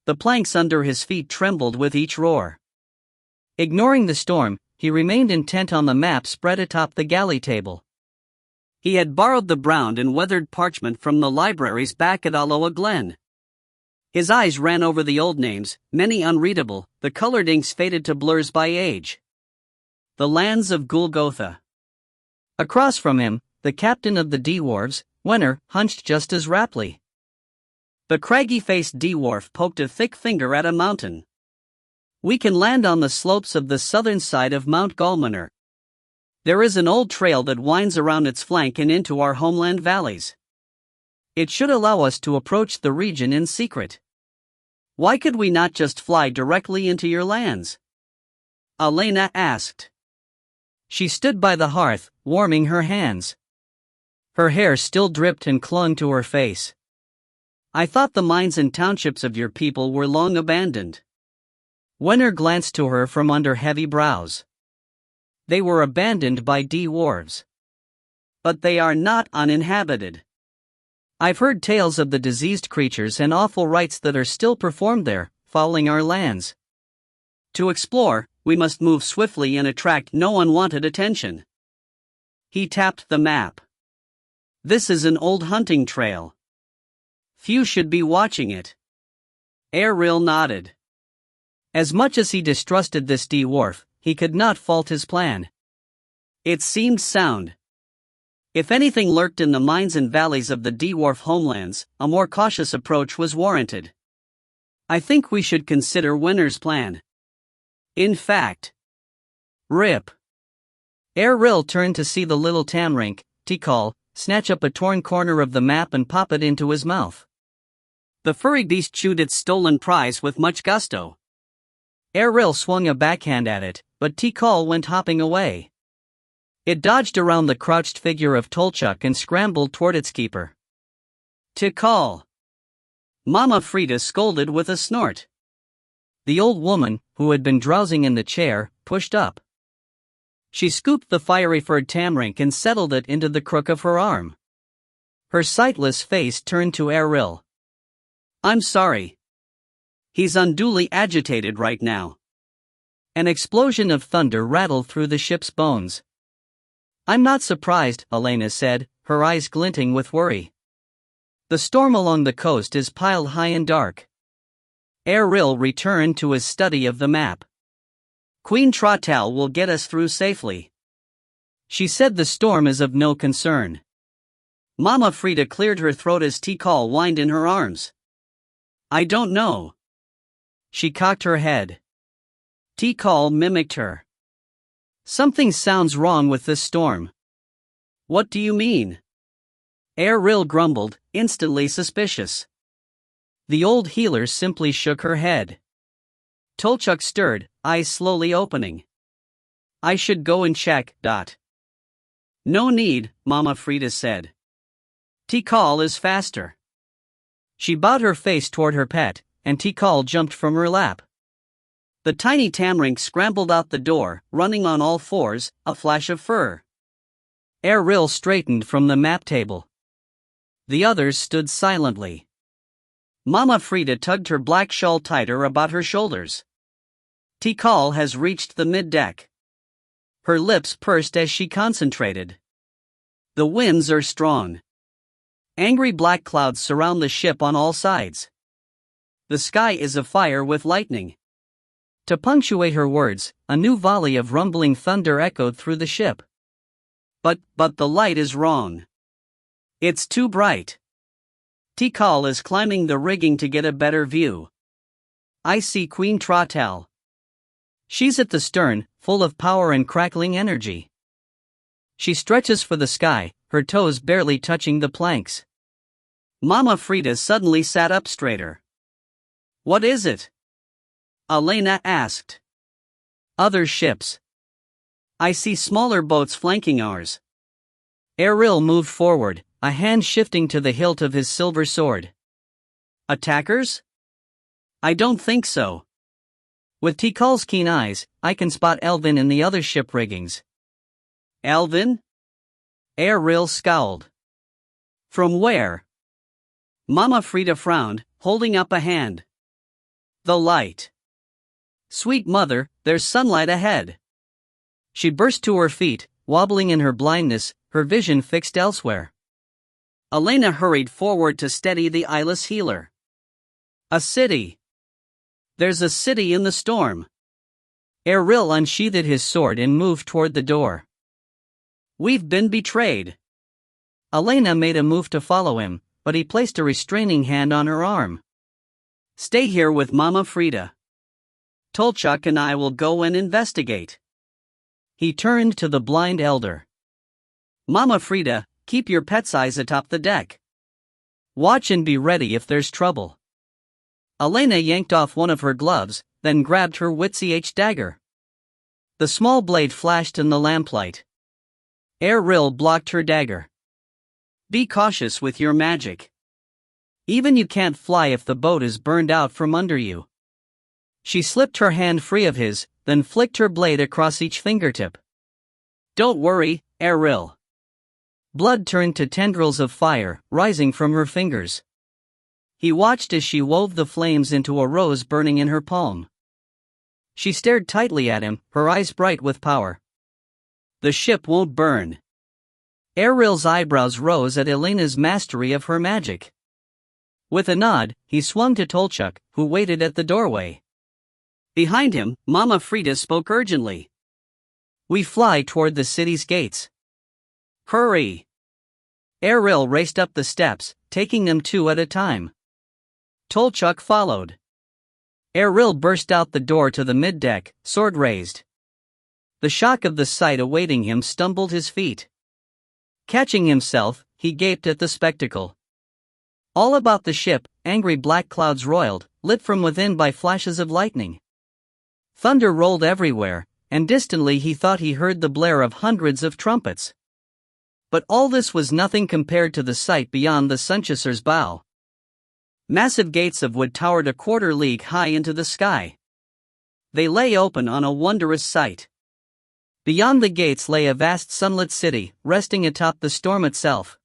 The planks under his feet trembled with each roar. Ignoring the storm, he remained intent on the map spread atop the galley table. He had borrowed the brown and weathered parchment from the libraries back at Aloa Glen. His eyes ran over the old names, many unreadable, the colored inks faded to blurs by age. The lands of Golgotha. Across from him, the captain of the dwarves, Wenner, hunched just as raptly. The craggy-faced dwarf poked a thick finger at a mountain. "We can land on the slopes of the southern side of Mount Galmaner. There is an old trail that winds around its flank and into our homeland valleys. It should allow us to approach the region in secret. Why could we not just fly directly into your lands?" Elena asked. She stood by the hearth, warming her hands. Her hair still dripped and clung to her face. "I thought the mines and townships of your people were long abandoned." Wenner glanced to her from under heavy brows. "They were abandoned by dwarves. But they are not uninhabited. I've heard tales of the diseased creatures and awful rites that are still performed there, fouling our lands. To explore, we must move swiftly and attract no unwanted attention." He tapped the map. "This is an old hunting trail. Few should be watching it." Erril nodded. As much as he distrusted this dwarf, he could not fault his plan. It seemed sound. If anything lurked in the mines and valleys of the dwarf homelands, a more cautious approach was warranted. "I think we should consider Wenner's plan. In fact, rip." Erril turned to see the little Tamrink, Tikal, snatch up a torn corner of the map and pop it into his mouth. The furry beast chewed its stolen prize with much gusto. Erril swung a backhand at it, but Tikal went hopping away. It dodged around the crouched figure of Tolchuk and scrambled toward its keeper. "Tikal!" Mama Frida scolded with a snort. The old woman, who had been drowsing in the chair, pushed up. She scooped the fiery furred Tamrink and settled it into the crook of her arm. Her sightless face turned to Erril. "I'm sorry. He's unduly agitated right now." An explosion of thunder rattled through the ship's bones. "I'm not surprised," Elena said, her eyes glinting with worry. "The storm along the coast is piled high and dark." Erril returned to his study of the map. "Queen Trottal will get us through safely. She said the storm is of no concern." Mama Frida cleared her throat as Tikal whined in her arms. "I don't know." She cocked her head. Tikal mimicked her. "Something sounds wrong with this storm." "What do you mean?" Erril grumbled, instantly suspicious. The old healer simply shook her head. Tolchuk stirred, eyes slowly opening. "I should go and check. "No need," Mama Frida said. Tikal is faster. She bowed her face toward her pet, and Tikal jumped from her lap. The tiny Tamrink scrambled out the door, running on all fours, a flash of fur. Erril straightened from the map table. The others stood silently. Mama Frida tugged her black shawl tighter about her shoulders. Tikal has reached the mid-deck. Her lips pursed as she concentrated. The winds are strong. Angry black clouds surround the ship on all sides. The sky is afire with lightning. To punctuate her words, a new volley of rumbling thunder echoed through the ship. But the light is wrong. It's too bright. Tikal is climbing the rigging to get a better view. I see Queen Trottel. She's at the stern, full of power and crackling energy. She stretches for the sky, her toes barely touching the planks. Mama Frida suddenly sat up straighter. What is it? Elena asked. Other ships. I see smaller boats flanking ours. Erril moved forward, a hand shifting to the hilt of his silver sword. Attackers? I don't think so. With Tikal's keen eyes, I can spot Elvin in the other ship riggings. Elvin? Erril scowled. From where? Mama Frida frowned, holding up a hand. The light. Sweet mother, there's sunlight ahead. She burst to her feet, wobbling in her blindness, her vision fixed elsewhere. Elena hurried forward to steady the eyeless healer. A city. There's a city in the storm. Erril unsheathed his sword and moved toward the door. We've been betrayed. Elena made a move to follow him, but he placed a restraining hand on her arm. Stay here with Mama Frida. Tolchuk and I will go and investigate. He turned to the blind elder. Mama Frida, keep your pet's eyes atop the deck. Watch and be ready if there's trouble. Elena yanked off one of her gloves, then grabbed her Witch dagger. The small blade flashed in the lamplight. Erril blocked her dagger. Be cautious with your magic. Even you can't fly if the boat is burned out from under you. She slipped her hand free of his, then flicked her blade across each fingertip. Don't worry, Erril. Blood turned to tendrils of fire, rising from her fingers. He watched as she wove the flames into a rose burning in her palm. She stared tightly at him, her eyes bright with power. The ship won't burn. Erril's eyebrows rose at Elena's mastery of her magic. With a nod, he swung to Tolchuk, who waited at the doorway. Behind him, Mama Frida spoke urgently. We fly toward the city's gates. Hurry! Erril raced up the steps, taking them two at a time. Tolchuk followed. Erril burst out the door to the middeck, sword raised. The shock of the sight awaiting him stumbled his feet. Catching himself, he gaped at the spectacle. All about the ship, angry black clouds roiled, lit from within by flashes of lightning. Thunder rolled everywhere, and distantly he thought he heard the blare of hundreds of trumpets. But all this was nothing compared to the sight beyond the Sunchaser's bow. Massive gates of wood towered a quarter league high into the sky. They lay open on a wondrous sight. Beyond the gates lay a vast sunlit city, resting atop the storm itself.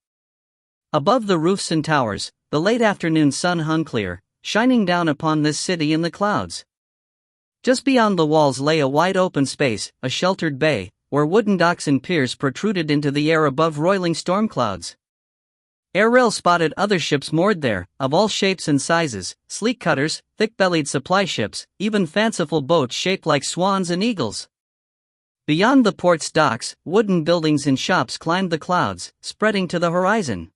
Above the roofs and towers, the late afternoon sun hung clear, shining down upon this city in the clouds. Just beyond the walls lay a wide open space, a sheltered bay, where wooden docks and piers protruded into the air above roiling storm clouds. Erril spotted other ships moored there, of all shapes and sizes, sleek cutters, thick-bellied supply ships, even fanciful boats shaped like swans and eagles. Beyond the port's docks, wooden buildings and shops climbed the clouds, spreading to the horizon.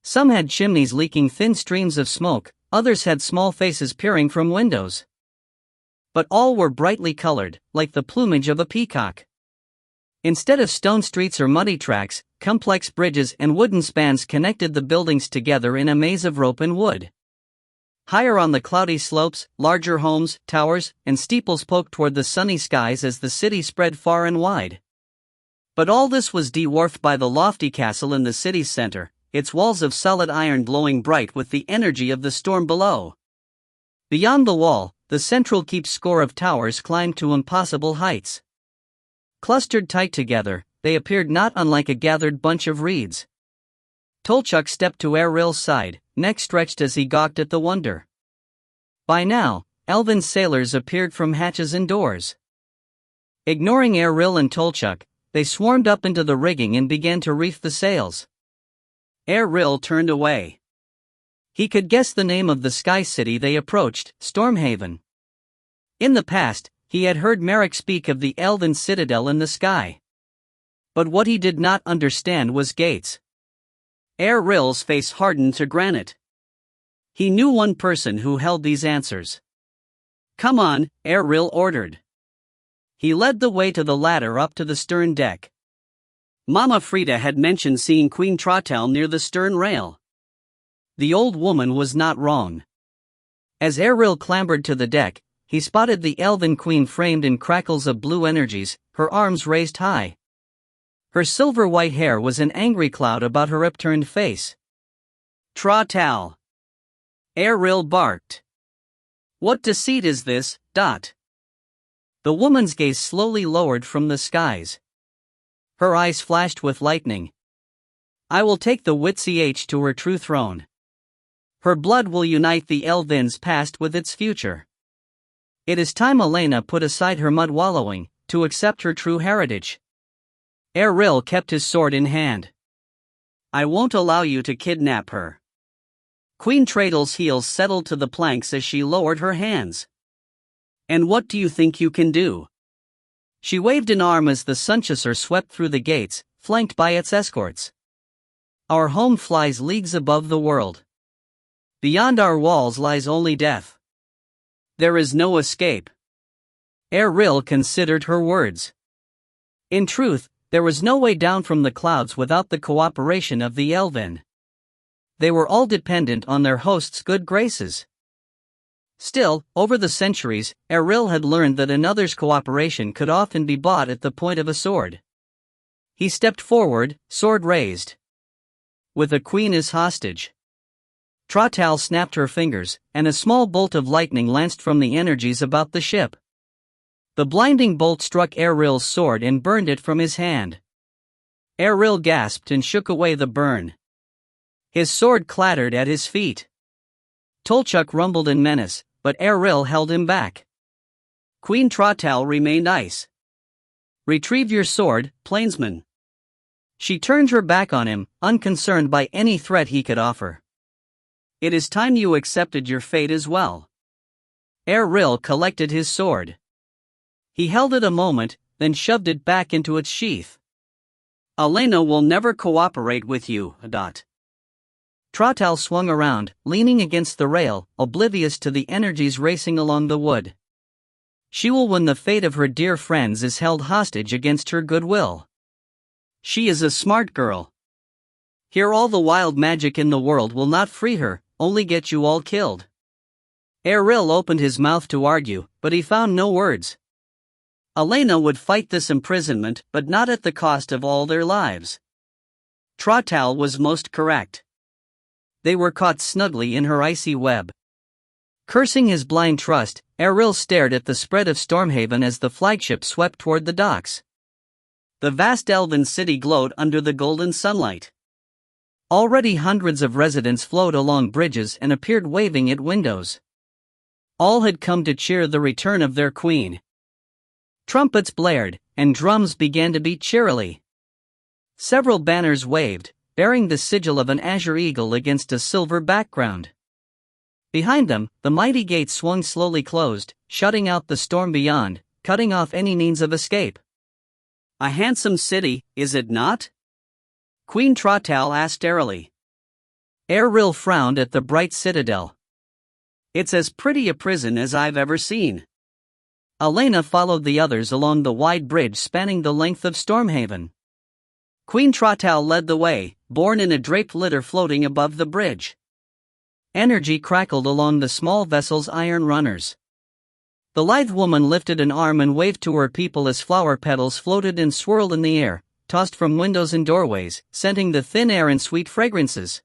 Some had chimneys leaking thin streams of smoke, others had small faces peering from windows. But all were brightly colored, like the plumage of a peacock. Instead of stone streets or muddy tracks, complex bridges and wooden spans connected the buildings together in a maze of rope and wood. Higher on the cloudy slopes, larger homes, towers, and steeples poked toward the sunny skies as the city spread far and wide. But all this was dwarfed by the lofty castle in the city's center, its walls of solid iron glowing bright with the energy of the storm below. Beyond the wall, the central keep's score of towers climbed to impossible heights. Clustered tight together, they appeared not unlike a gathered bunch of reeds. Tolchuk stepped to Eril's side, neck stretched as he gawked at the wonder. By now, elven sailors appeared from hatches and doors. Ignoring Eril and Tolchuk, they swarmed up into the rigging and began to reef the sails. Eril turned away. He could guess the name of the sky city they approached, Stormhaven. In the past, he had heard Merrick speak of the elven citadel in the sky. But what he did not understand was gates. Eril's face hardened to granite. He knew one person who held these answers. "Come on," Eril ordered. He led the way to the ladder up to the stern deck. Mama Frida had mentioned seeing Queen Trottel near the stern rail. The old woman was not wrong. As Eril clambered to the deck, he spotted the elven queen framed in crackles of blue energies, her arms raised high. Her silver-white hair was an angry cloud about her upturned face. "Trottel!" Eril barked. "What deceit is this, Dot?" The woman's gaze slowly lowered from the skies. Her eyes flashed with lightning. "I will take the Witch to her true throne. Her blood will unite the Elven's past with its future. It is time Elena put aside her mud wallowing, to accept her true heritage." Eril kept his sword in hand. "I won't allow you to kidnap her." Queen Treadle's heels settled to the planks as she lowered her hands. "And what do you think you can do?" She waved an arm as the Sunchaser swept through the gates, flanked by its escorts. "Our home flies leagues above the world. Beyond our walls lies only death. There is no escape." Eril considered her words. In truth, there was no way down from the clouds without the cooperation of the Elven. They were all dependent on their host's good graces. Still, over the centuries, Eril had learned that another's cooperation could often be bought at the point of a sword. He stepped forward, sword raised. "With a queen as hostage." Trottel snapped her fingers, and a small bolt of lightning lanced from the energies about the ship. The blinding bolt struck Eril's sword and burned it from his hand. Eril gasped and shook away the burn. His sword clattered at his feet. Tolchuk rumbled in menace, but Eril held him back. Queen Trottel remained ice. "Retrieve your sword, plainsman." She turned her back on him, unconcerned by any threat he could offer. "It is time you accepted your fate as well." Eril collected his sword. He held it a moment, then shoved it back into its sheath. "Elena will never cooperate with you, Dot." Trottel swung around, leaning against the rail, oblivious to the energies racing along the wood. "She will when the fate of her dear friends is held hostage against her goodwill. She is a smart girl. Here all the wild magic in the world will not free her, only get you all killed." Eril opened his mouth to argue, but he found no words. Elena would fight this imprisonment, but not at the cost of all their lives. Trottel was most correct. They were caught snugly in her icy web. Cursing his blind trust, Eril stared at the spread of Stormhaven as the flagship swept toward the docks. The vast elven city glowed under the golden sunlight. Already hundreds of residents flowed along bridges and appeared waving at windows. All had come to cheer the return of their queen. Trumpets blared, and drums began to beat cheerily. Several banners waved, bearing the sigil of an azure eagle against a silver background. Behind them, the mighty gates swung slowly closed, shutting out the storm beyond, cutting off any means of escape. "A handsome city, is it not?" Queen Trottel asked airily. Eril frowned at the bright citadel. "It's as pretty a prison as I've ever seen." Elena followed the others along the wide bridge spanning the length of Stormhaven. Queen Trottel led the way, borne in a draped litter floating above the bridge. Energy crackled along the small vessel's iron runners. The lithe woman lifted an arm and waved to her people as flower petals floated and swirled in the air, tossed from windows and doorways, scenting the thin air in sweet fragrances.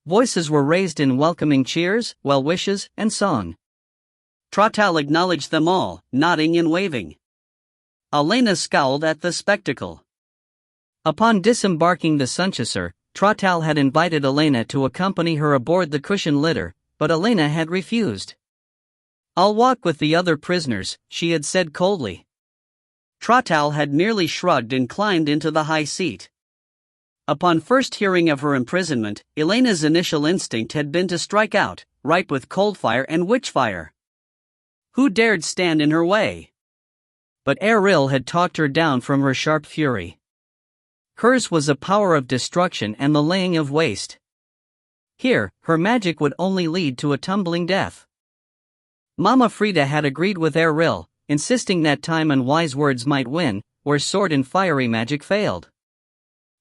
Voices were raised in welcoming cheers, well wishes, and song. Trottal acknowledged them all, nodding and waving. Elena scowled at the spectacle. Upon disembarking the Sunchaser, Trottal had invited Elena to accompany her aboard the cushion litter, but Elena had refused. "I'll walk with the other prisoners," she had said coldly. Trottal had merely shrugged and climbed into the high seat. Upon first hearing of her imprisonment, Elena's initial instinct had been to strike out, ripe with coldfire and witchfire. Who dared stand in her way? But Eril had talked her down from her sharp fury. Hers was a power of destruction and the laying of waste. Here, her magic would only lead to a tumbling death. Mama Frida had agreed with Eril, insisting that time and wise words might win, where sword and fiery magic failed.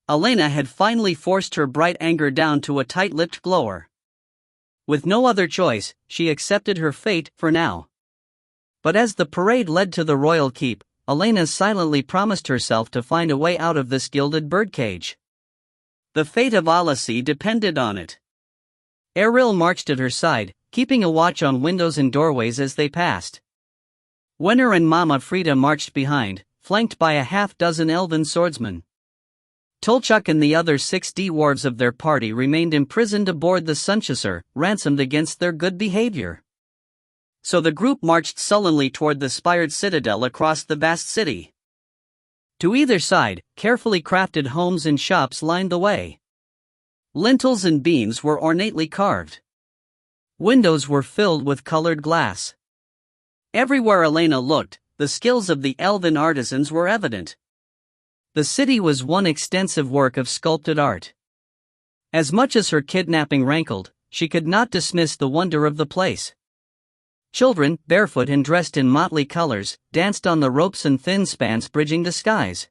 Elena had finally forced her bright anger down to a tight-lipped glower. With no other choice, she accepted her fate for now. But as the parade led to the royal keep, Elena silently promised herself to find a way out of this gilded birdcage. The fate of Alice depended on it. Eril marched at her side, keeping a watch on windows and doorways as they passed. Wenner and Mama Frida marched behind, flanked by a half-dozen elven swordsmen. Tolchuk and the other 6 dwarves of their party remained imprisoned aboard the Sunchaser, ransomed against their good behavior. So the group marched sullenly toward the spired citadel across the vast city. To either side, carefully crafted homes and shops lined the way. Lintels and beams were ornately carved. Windows were filled with colored glass. Everywhere Elena looked, the skills of the elven artisans were evident. The city was one extensive work of sculpted art. As much as her kidnapping rankled, she could not dismiss the wonder of the place. Children, barefoot and dressed in motley colors, danced on the ropes and thin spans bridging the skies.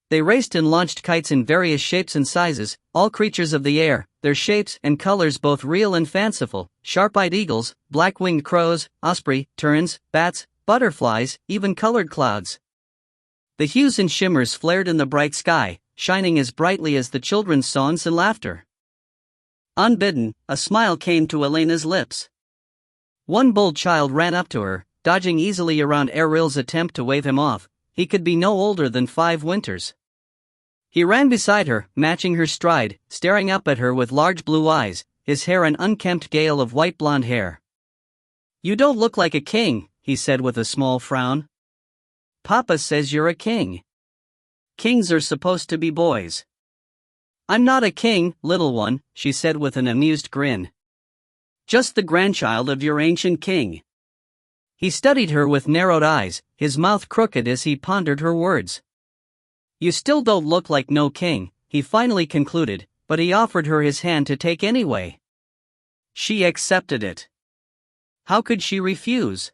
They raced and launched kites in various shapes and sizes, all creatures of the air, their shapes and colors both real and fanciful, sharp-eyed eagles, black-winged crows, osprey, terns, bats, butterflies, even colored clouds. The hues and shimmers flared in the bright sky, shining as brightly as the children's songs and laughter. Unbidden, a smile came to Elena's lips. One bold child ran up to her, dodging easily around Eril's attempt to wave him off. He could be no older than 5 winters. He ran beside her, matching her stride, staring up at her with large blue eyes, his hair an unkempt gale of white blonde hair. "You don't look like a king," he said with a small frown. "Papa says you're a king. Kings are supposed to be boys." "I'm not a king, little one," she said with an amused grin. "Just the grandchild of your ancient king." He studied her with narrowed eyes, his mouth crooked as he pondered her words. "You still don't look like no king," he finally concluded, but he offered her his hand to take anyway. She accepted it. How could she refuse?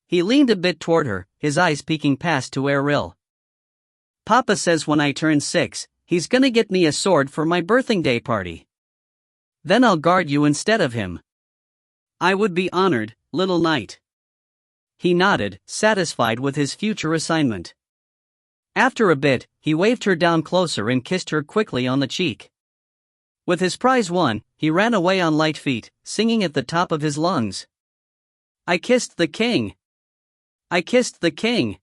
He leaned a bit toward her, his eyes peeking past to Eril. "Papa says when I turn 6, he's gonna get me a sword for my birthing day party. Then I'll guard you instead of him." "I would be honored, little knight." He nodded, satisfied with his future assignment. After a bit, he waved her down closer and kissed her quickly on the cheek. With his prize won, he ran away on light feet, singing at the top of his lungs. "I kissed the king! I kissed the king!"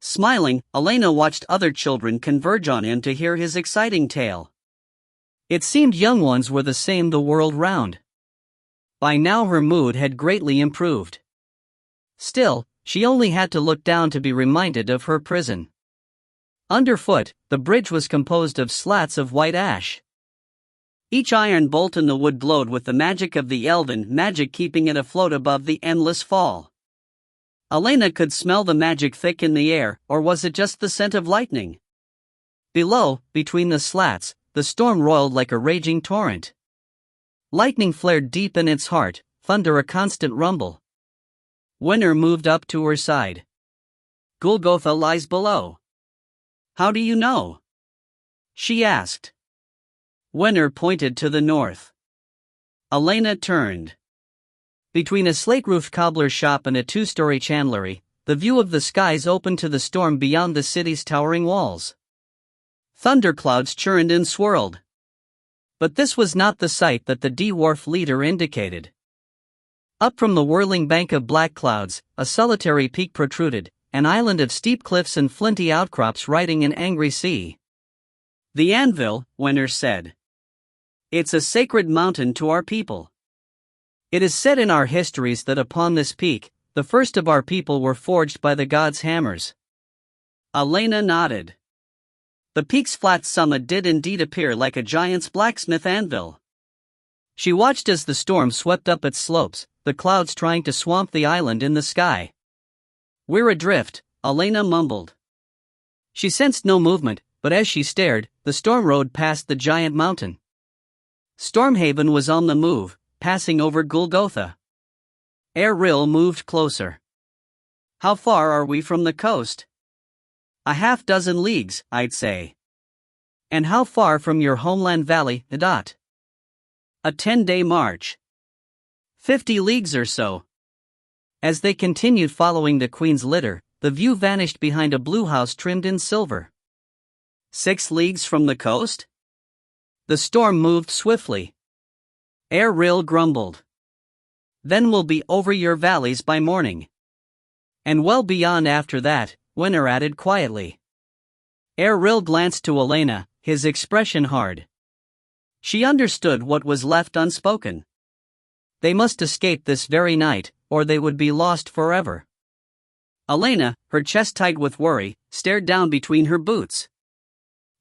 Smiling, Elena watched other children converge on him to hear his exciting tale. It seemed young ones were the same the world round. By now her mood had greatly improved. Still, she only had to look down to be reminded of her prison. Underfoot, the bridge was composed of slats of white ash. Each iron bolt in the wood glowed with the magic of the elven magic, keeping it afloat above the endless fall. Elena could smell the magic thick in the air, or was it just the scent of lightning? Below, between the slats, the storm roiled like a raging torrent. Lightning flared deep in its heart, thunder a constant rumble. Winter moved up to her side. "Golgotha lies below." "How do you know?" she asked. Winter pointed to the north. Elena turned. Between a slate-roofed cobbler's shop and a 2-story chandlery, the view of the skies opened to the storm beyond the city's towering walls. Thunderclouds churned and swirled. But this was not the sight that the dwarf leader indicated. Up from the whirling bank of black clouds, a solitary peak protruded, an island of steep cliffs and flinty outcrops riding an angry sea. "The anvil," Wenner said. "It's a sacred mountain to our people. It is said in our histories that upon this peak, the first of our people were forged by the gods' hammers." Elena nodded. The peak's flat summit did indeed appear like a giant's blacksmith anvil. She watched as the storm swept up its slopes, the clouds trying to swamp the island in the sky. "We're adrift," Elena mumbled. She sensed no movement, but as she stared, the storm rode past the giant mountain. Stormhaven was on the move, passing over Golgotha. Erril moved closer. "How far are we from the coast?" "A half dozen leagues, I'd say." "And how far from your homeland valley, Dot?" "A 10-day march." 50 leagues or so." As they continued following the queen's litter, the view vanished behind a blue house trimmed in silver. 6 leagues from the coast?" The storm moved swiftly. Erril grumbled. "Then we'll be over your valleys by morning." "And well beyond after that," Wenner added quietly. Erril glanced to Elena, his expression hard. She understood what was left unspoken. They must escape this very night, or they would be lost forever. Elena, her chest tight with worry, stared down between her boots.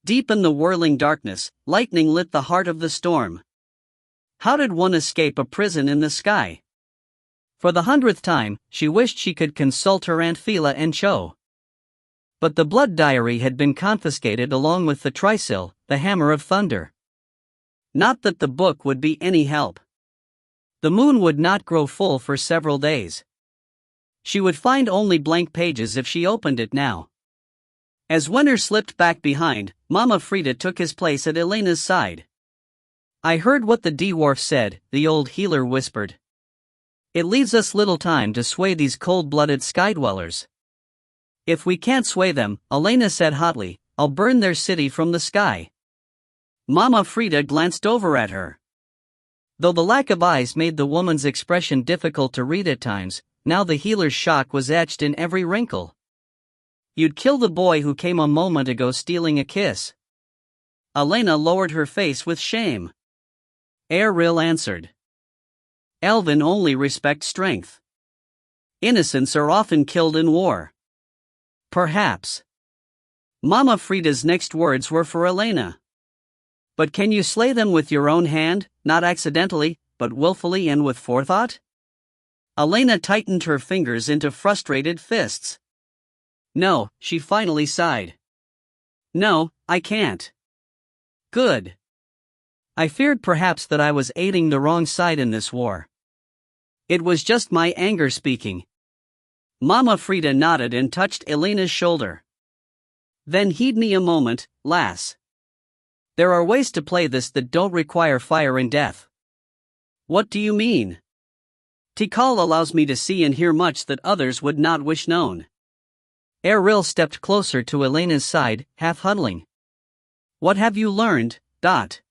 Deep in the whirling darkness, lightning lit the heart of the storm. How did one escape a prison in the sky? For the 100th time, she wished she could consult her Aunt Fila and Cho. But the blood diary had been confiscated along with the trissil, the hammer of thunder. Not that the book would be any help. The moon would not grow full for several days. She would find only blank pages if she opened it now. As Wenner slipped back behind, Mama Frida took his place at Elena's side. "I heard what the dwarf said," the old healer whispered. "It leaves us little time to sway these cold-blooded sky-dwellers." "If we can't sway them," Elena said hotly, "I'll burn their city from the sky." Mama Frida glanced over at her. Though the lack of eyes made the woman's expression difficult to read at times, now the healer's shock was etched in every wrinkle. "You'd kill the boy who came a moment ago stealing a kiss." Elena lowered her face with shame. Erril answered. "Elven only respect strength. Innocents are often killed in war." "Perhaps." Mama Frida's next words were for Elena. "But can you slay them with your own hand, not accidentally, but willfully and with forethought?" Elena tightened her fingers into frustrated fists. "No," she finally sighed. "No, I can't." "Good. I feared perhaps that I was aiding the wrong side in this war. It was just my anger speaking." Mama Frida nodded and touched Elena's shoulder. "Then heed me a moment, lass. There are ways to play this that don't require fire and death." "What do you mean?" "Tikal allows me to see and hear much that others would not wish known." Erril stepped closer to Elena's side, half huddling. "What have you learned, Dot?"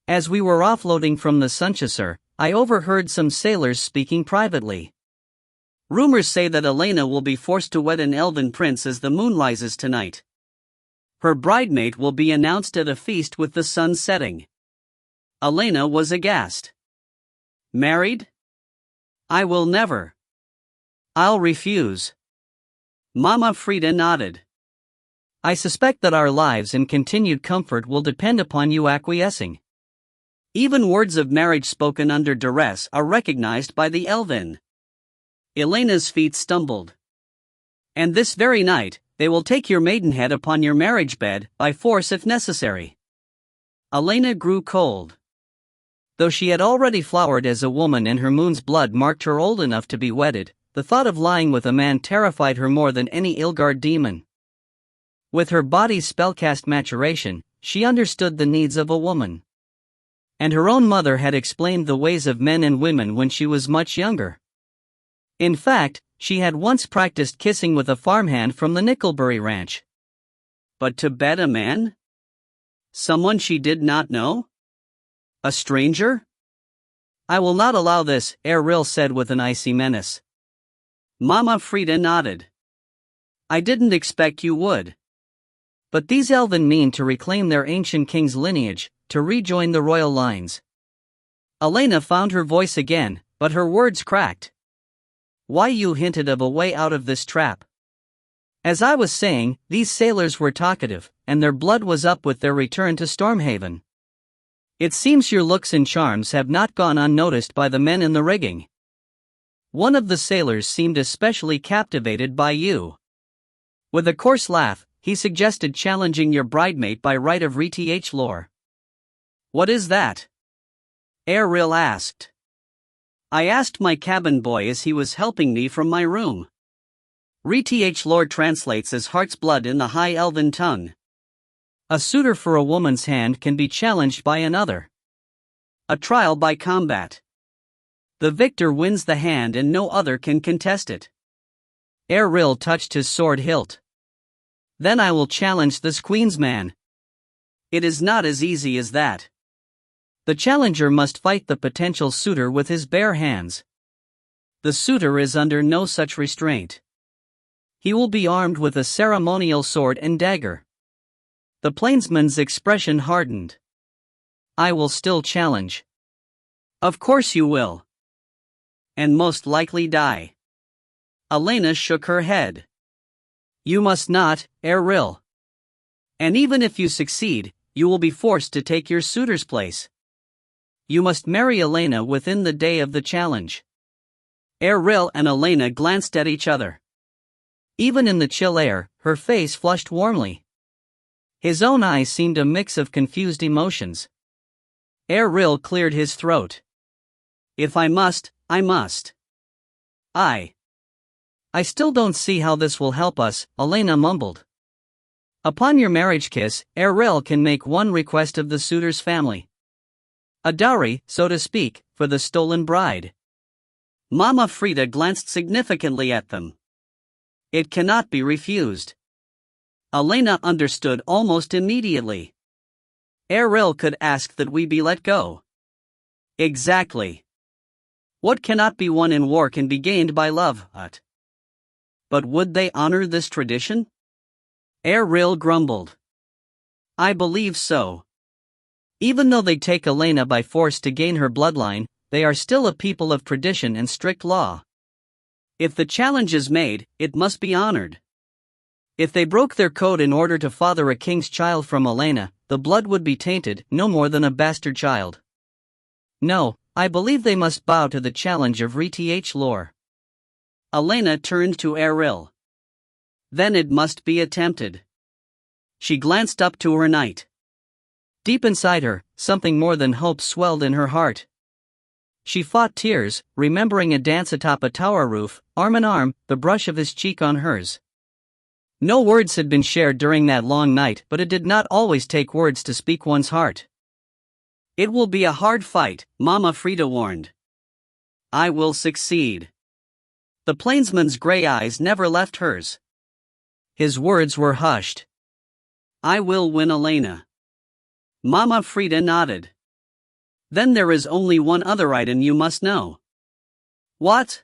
"As we were offloading from the Sunchasur, I overheard some sailors speaking privately. Rumors say that Elena will be forced to wed an elven prince as the moon rises tonight. Her bridemate will be announced at a feast with the sun setting." Elena was aghast. "Married? I will never." "I'll refuse." Mama Frida nodded. "I suspect that our lives and continued comfort will depend upon you acquiescing. Even words of marriage spoken under duress are recognized by the Elven." Elena's feet stumbled. "And this very night, they will take your maidenhead upon your marriage bed, by force if necessary." Elena grew cold. Though she had already flowered as a woman and her moon's blood marked her old enough to be wedded, the thought of lying with a man terrified her more than any Ilgard demon. With her body's spellcast maturation, she understood the needs of a woman. And her own mother had explained the ways of men and women when she was much younger. In fact, she had once practiced kissing with a farmhand from the Nickelbury Ranch. But to bed a man? Someone she did not know? A stranger? I will not allow this, Errol said with an icy menace. Mama Frida nodded. I didn't expect you would. But these elven mean to reclaim their ancient king's lineage, to rejoin the royal lines. Elena found her voice again, but her words cracked. Why, you hinted of a way out of this trap. As I was saying, these sailors were talkative, and their blood was up with their return to Stormhaven. It seems your looks and charms have not gone unnoticed by the men in the rigging. One of the sailors seemed especially captivated by you. With a coarse laugh, he suggested challenging your bridemate by right of reth lore. What is that? Errol asked. I asked my cabin boy as he was helping me from my room. Reth lore translates as heart's blood in the High Elven tongue. A suitor for a woman's hand can be challenged by another. A trial by combat. The victor wins the hand and no other can contest it. Errol touched his sword hilt. Then I will challenge this queen's man. It is not as easy as that. The challenger must fight the potential suitor with his bare hands. The suitor is under no such restraint. He will be armed with a ceremonial sword and dagger. The plainsman's expression hardened. I will still challenge. Of course you will. And most likely die. Elena shook her head. You must not, Errol. And even if you succeed, you will be forced to take your suitor's place. You must marry Elena within the day of the challenge. Errol and Elena glanced at each other. Even in the chill air, her face flushed warmly. His own eyes seemed a mix of confused emotions. Errol cleared his throat. If I must, I must. I still don't see how this will help us, Elena mumbled. Upon your marriage kiss, Errol can make one request of the suitor's family. A dowry, so to speak, for the stolen bride. Mama Frida glanced significantly at them. It cannot be refused. Elena understood almost immediately. Errol could ask that we be let go. Exactly. What cannot be won in war can be gained by love, But would they honor this tradition? Errol grumbled. I believe so. Even though they take Elena by force to gain her bloodline, they are still a people of tradition and strict law. If the challenge is made, it must be honored. If they broke their code in order to father a king's child from Elena, the blood would be tainted, no more than a bastard child. No, I believe they must bow to the challenge of reth lore. Elena turned to Errol. Then it must be attempted. She glanced up to her knight. Deep inside her, something more than hope swelled in her heart. She fought tears, remembering a dance atop a tower roof, arm in arm, the brush of his cheek on hers. No words had been shared during that long night, but it did not always take words to speak one's heart. It will be a hard fight, Mama Frida warned. I will succeed. The plainsman's gray eyes never left hers. His words were hushed. I will win Elena. Mama Frida nodded. Then there is only one other item you must know. What?